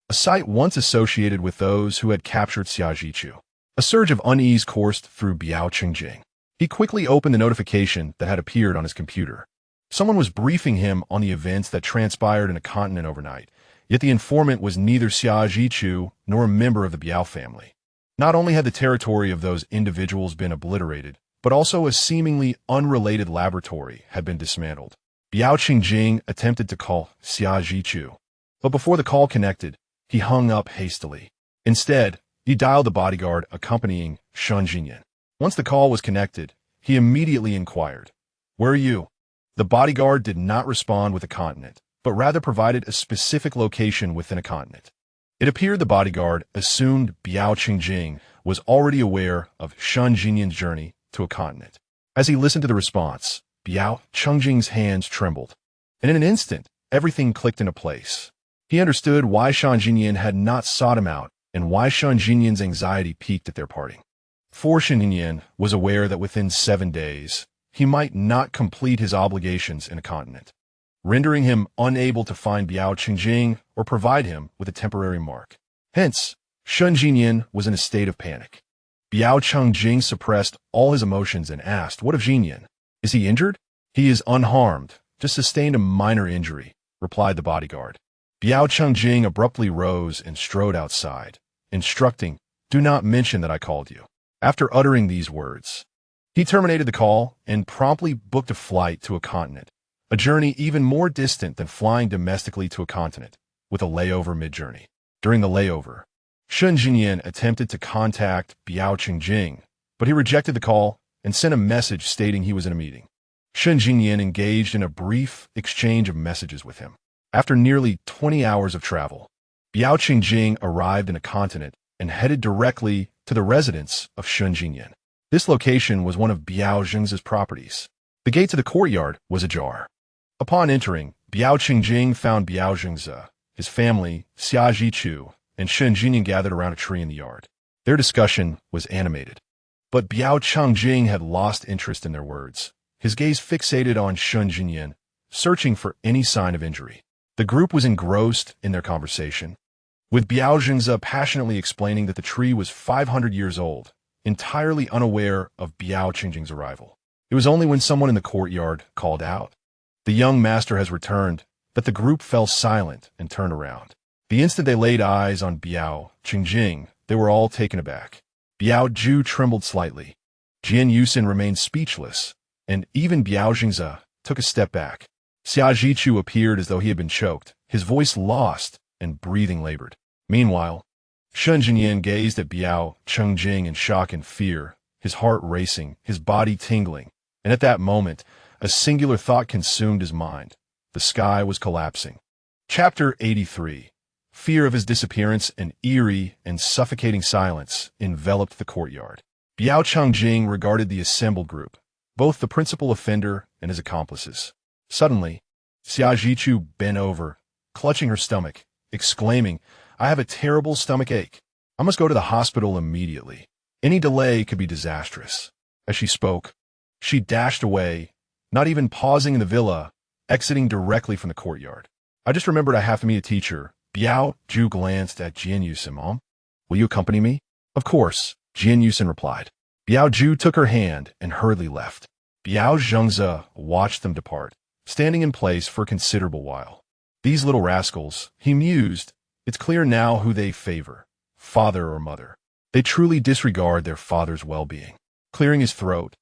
Speaker 1: a site once associated with those who had captured Xiajichu. A surge of unease coursed through Biao Qingjing. He quickly opened the notification that had appeared on his computer. Someone was briefing him on the events that transpired in a continent overnight, yet the informant was neither Xiajichu nor a member of the Biao family. Not only had the territory of those individuals been obliterated, but also a seemingly unrelated laboratory had been dismantled. Biao Qingjing attempted to call Xiajichu, but before the call connected, he hung up hastily. Instead, he dialed the bodyguard accompanying Shangye. Once the call was connected, he immediately inquired, "Where are you?" The bodyguard did not respond with a continent, but rather provided a specific location within a continent. It appeared the bodyguard assumed Biao Qingjing was already aware of Shangye's journey to a continent. As he listened to the response, Biao Qingjing's hands trembled, and in an instant, everything clicked into place. He understood why Shangye had not sought him out and why Shangye's anxiety peaked at their parting. For Shangye was aware that within 7 days, he might not complete his obligations in a continent, rendering him unable to find Biao Qingjing or provide him with a temporary mark. Hence, Shangye was in a state of panic. Biao Qingjing suppressed all his emotions and asked, "What of Xing? Is he injured?" "He is unharmed, just sustained a minor injury," replied the bodyguard. Biao Qingjing abruptly rose and strode outside, instructing, "Do not mention that I called you." After uttering these words, he terminated the call and promptly booked a flight to a continent, a journey even more distant than flying domestically to a continent, with a layover mid-journey. During the layover, Shangye attempted to contact Biao Qingjing, but he rejected the call and sent a message stating he was in a meeting. Shangye engaged in a brief exchange of messages with him. After nearly 20 hours of travel, Biao Qingjing arrived in a continent and headed directly to the residence of Shangye. This location was one of Biao Xing's properties. The gate to the courtyard was ajar. Upon entering, Biao Qingjing found Biao Xing's, his family, Xiajichu, and Shangye gathered around a tree in the yard. Their discussion was animated, but Biao Qingjing had lost interest in their words, his gaze fixated on Shangye, searching for any sign of injury. The group was engrossed in their conversation, with Biao Xingze passionately explaining that the tree was 500 years old, entirely unaware of Biao Qingjing's arrival. It was only when someone in the courtyard called out, "The young master has returned," that the group fell silent and turned around. The instant they laid eyes on Biao Qingjing, they were all taken aback. Biao Ju trembled slightly. Jian Yusin remained speechless, and even Biao Xingze took a step back. Xiajichu appeared as though he had been choked, his voice lost and breathing labored. Meanwhile, Shangye gazed at Biao Qingjing in shock and fear, his heart racing, his body tingling, and at that moment, a singular thought consumed his mind. The sky was collapsing. Chapter 83. Fear of his disappearance, an eerie and suffocating silence enveloped the courtyard. Biao Qingjing regarded the assembled group, both the principal offender and his accomplices. Suddenly, Xiajichu bent over, clutching her stomach, exclaiming, "I have a terrible stomach ache. I must go to the hospital immediately. Any delay could be disastrous." As she spoke, she dashed away, not even pausing in the villa, exiting directly from the courtyard. "I just remembered I have to meet a teacher." Biao Ju glanced at Jian Yusin. "Mom, will you accompany me?" "Of course," Jian Yusin replied. Biao Ju took her hand and hurriedly left. Biao Xingze watched them depart, standing in place for a considerable while. "These little rascals," he mused, "it's clear now who they favor, father or mother. They truly disregard their father's well-being." Clearing his throat,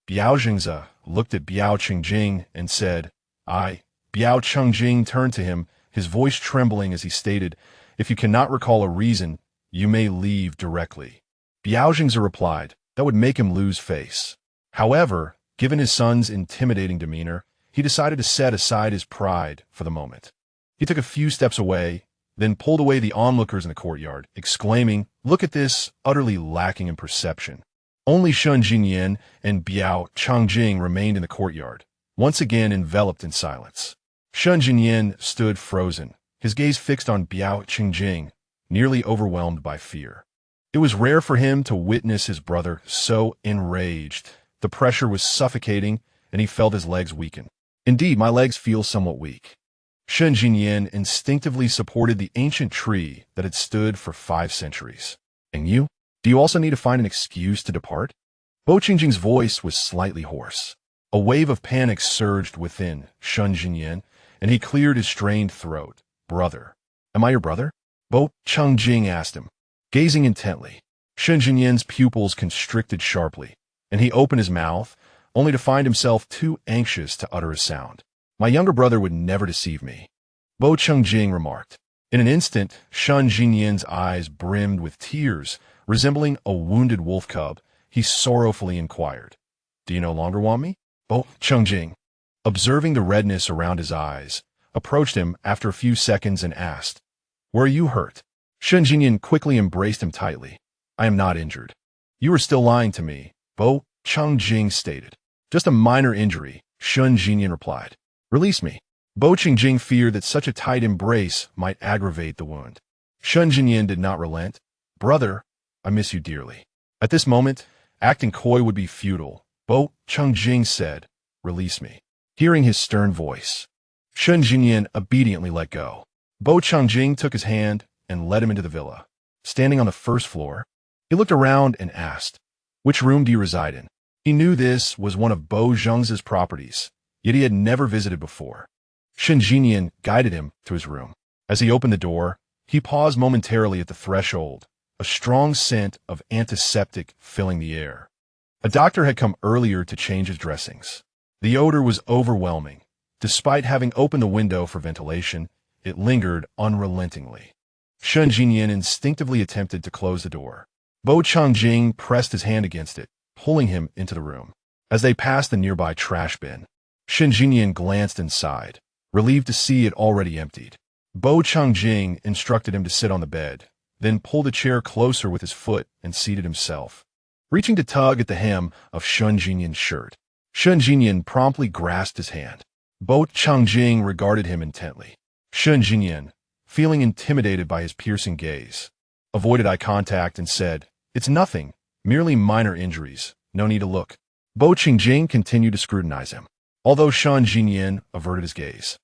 Speaker 1: Biao Xingze looked at Biao Qingjing and said, "I." Biao Qingjing turned to him, his voice trembling as he stated, "If you cannot recall a reason, you may leave directly." Biao replied, that would make him lose face. However, given his son's intimidating demeanor, he decided to set aside his pride for the moment. He took a few steps away, then pulled away the onlookers in the courtyard, exclaiming, "Look at this, utterly lacking in perception." Only Shun Jinyan and Biao Changjing remained in the courtyard, once again enveloped in silence. Shun Jinyan stood frozen, his gaze fixed on Biao Changjing, nearly overwhelmed by fear. It was rare for him to witness his brother so enraged. The pressure was suffocating, and he felt his legs weaken. "Indeed, my legs feel somewhat weak." Shun Jinyan instinctively supported the ancient tree that had stood for 5 centuries. "And you? Do you also need to find an excuse to depart?" Bo Qingjing's voice was slightly hoarse. A wave of panic surged within Shun Jinyan, and he cleared his strained throat. "Brother. Am I your brother?" Bo Changjing asked him, gazing intently. Shun Jinyan's pupils constricted sharply, and he opened his mouth, only to find himself too anxious to utter a sound. "My younger brother would never deceive me," Bo Changjing remarked. In an instant, Shun Jinyan's eyes brimmed with tears. Resembling a wounded wolf cub, he sorrowfully inquired, "Do you no longer want me?" Bo Changjing, observing the redness around his eyes, approached him after a few seconds and asked, "Where are you hurt?" Shun Jinyan quickly embraced him tightly. "I am not injured." "You are still lying to me," Bo Changjing stated. "Just a minor injury," Shun Jinyan replied. "Release me." Bo Changjing feared that such a tight embrace might aggravate the wound. Shun Jinyan did not relent. "Brother, I miss you dearly." At this moment, acting coy would be futile. Bo Changjing said, "Release me." Hearing his stern voice, Shun Jinyan obediently let go. Bo Changjing took his hand and led him into the villa. Standing on the first floor, he looked around and asked, "Which room do you reside in?" He knew this was one of Bo Zheng's properties, yet he had never visited before. Shun Jinyan guided him to his room. As he opened the door, he paused momentarily at the threshold, a strong scent of antiseptic filling the air. A doctor had come earlier to change his dressings. The odor was overwhelming. Despite having opened the window for ventilation, it lingered unrelentingly. Shun Jinyan instinctively attempted to close the door. Bo Changjing pressed his hand against it, pulling him into the room. As they passed the nearby trash bin, Shun Jinyan glanced inside, relieved to see it already emptied. Bo Changjing instructed him to sit on the bed, then pulled a chair closer with his foot and seated himself, reaching to tug at the hem of Shun Jinyan's shirt. Shun Jinyan promptly grasped his hand. Bo Changjing regarded him intently. Shun Jinyan, feeling intimidated by his piercing gaze, avoided eye contact and said, "It's nothing, merely minor injuries, no need to look." Bo Changjing continued to scrutinize him, although Shun Jinyan averted his gaze.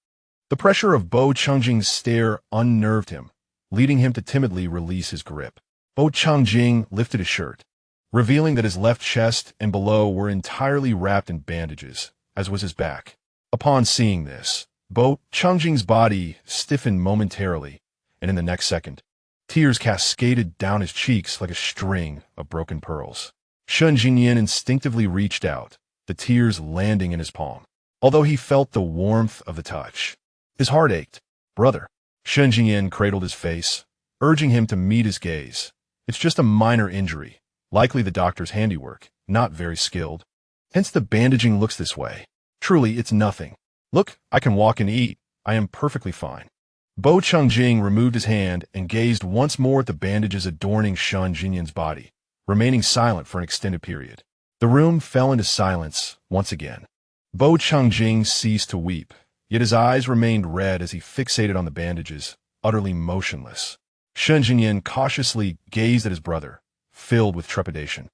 Speaker 1: The pressure of Bo Changjing's stare unnerved him, leading him to timidly release his grip. Bo Changjing lifted his shirt, revealing that his left chest and below were entirely wrapped in bandages, as was his back. Upon seeing this, Bo Changjing's body stiffened momentarily, and in the next second, tears cascaded down his cheeks like a string of broken pearls. Shun Jinyan instinctively reached out, the tears landing in his palm. Although he felt the warmth of the touch, his heart ached. "Brother." Shun Jinyan cradled his face, urging him to meet his gaze. "It's just a minor injury, likely the doctor's handiwork, not very skilled. Hence the bandaging looks this way. Truly, it's nothing. Look, I can walk and eat. I am perfectly fine." Bo Changjing removed his hand and gazed once more at the bandages adorning Shun Jinyan's body, remaining silent for an extended period. The room fell into silence once again. Bo Changjing ceased to weep, yet his eyes remained red as he fixated on the bandages, utterly motionless. Shun Jinyan cautiously gazed at his brother, filled with trepidation,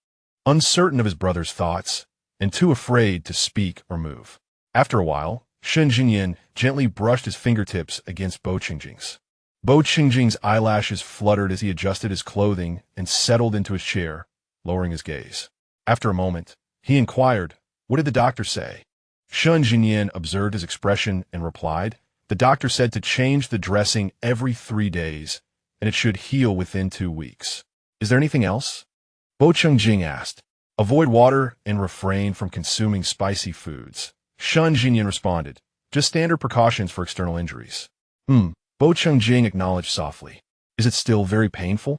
Speaker 1: uncertain of his brother's thoughts, and too afraid to speak or move. After a while, Shun Jinyan gently brushed his fingertips against Bo Changjing's. Bo Changjing's eyelashes fluttered as he adjusted his clothing and settled into his chair, lowering his gaze. After a moment, he inquired, "What did the doctor say?" Shun Jinyan observed his expression and replied, "The doctor said to change the dressing every 3 days, and it should heal within 2 weeks. Is there anything else?" Bo Changjing asked. "Avoid water and refrain from consuming spicy foods." Shun Jinyan responded, "Just standard precautions for external injuries." Bo Changjing acknowledged softly. "Is it still very painful?"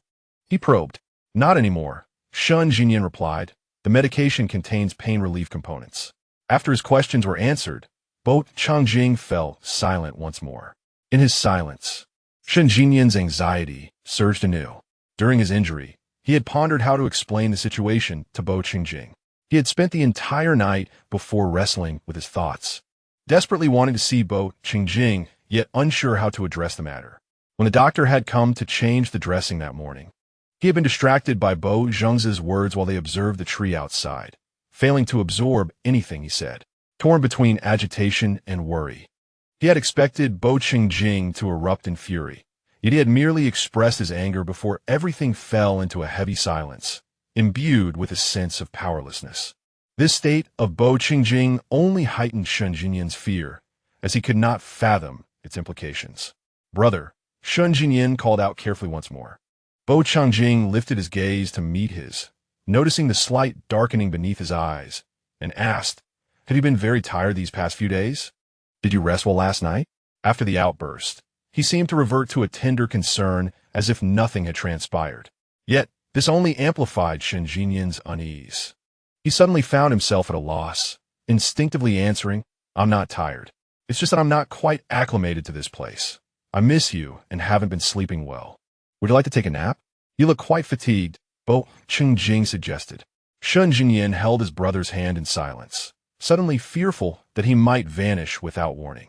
Speaker 1: He probed. "Not anymore," Shun Jinyan replied, "The medication contains pain relief components." After his questions were answered, Bo Changjing fell silent once more. In his silence, Shun Jinyan's anxiety surged anew. During his injury, he had pondered how to explain the situation to Bo Qingjing. He had spent the entire night before wrestling with his thoughts, desperately wanting to see Bo Qingjing, yet unsure how to address the matter. When the doctor had come to change the dressing that morning, he had been distracted by Bo Zheng's words while they observed the tree outside, failing to absorb anything he said. Torn between agitation and worry, he had expected Bo Qingjing to erupt in fury, yet he had merely expressed his anger before everything fell into a heavy silence, imbued with a sense of powerlessness. This state of Bo Qingjing only heightened Shun Jinyan's fear, as he could not fathom its implications. "Brother," Shun Jinyan called out carefully once more. Bo Changjing lifted his gaze to meet his, noticing the slight darkening beneath his eyes, and asked, "Have you been very tired these past few days? Did you rest well last night?" After the outburst, he seemed to revert to a tender concern as if nothing had transpired. Yet, this only amplified Shun Jinyan's unease. He suddenly found himself at a loss, instinctively answering, "I'm not tired. It's just that I'm not quite acclimated to this place. I miss you and haven't been sleeping well. Would you like to take a nap? You look quite fatigued," Bo Qingjing suggested. Shun Jinyan held his brother's hand in silence, suddenly fearful that he might vanish without warning.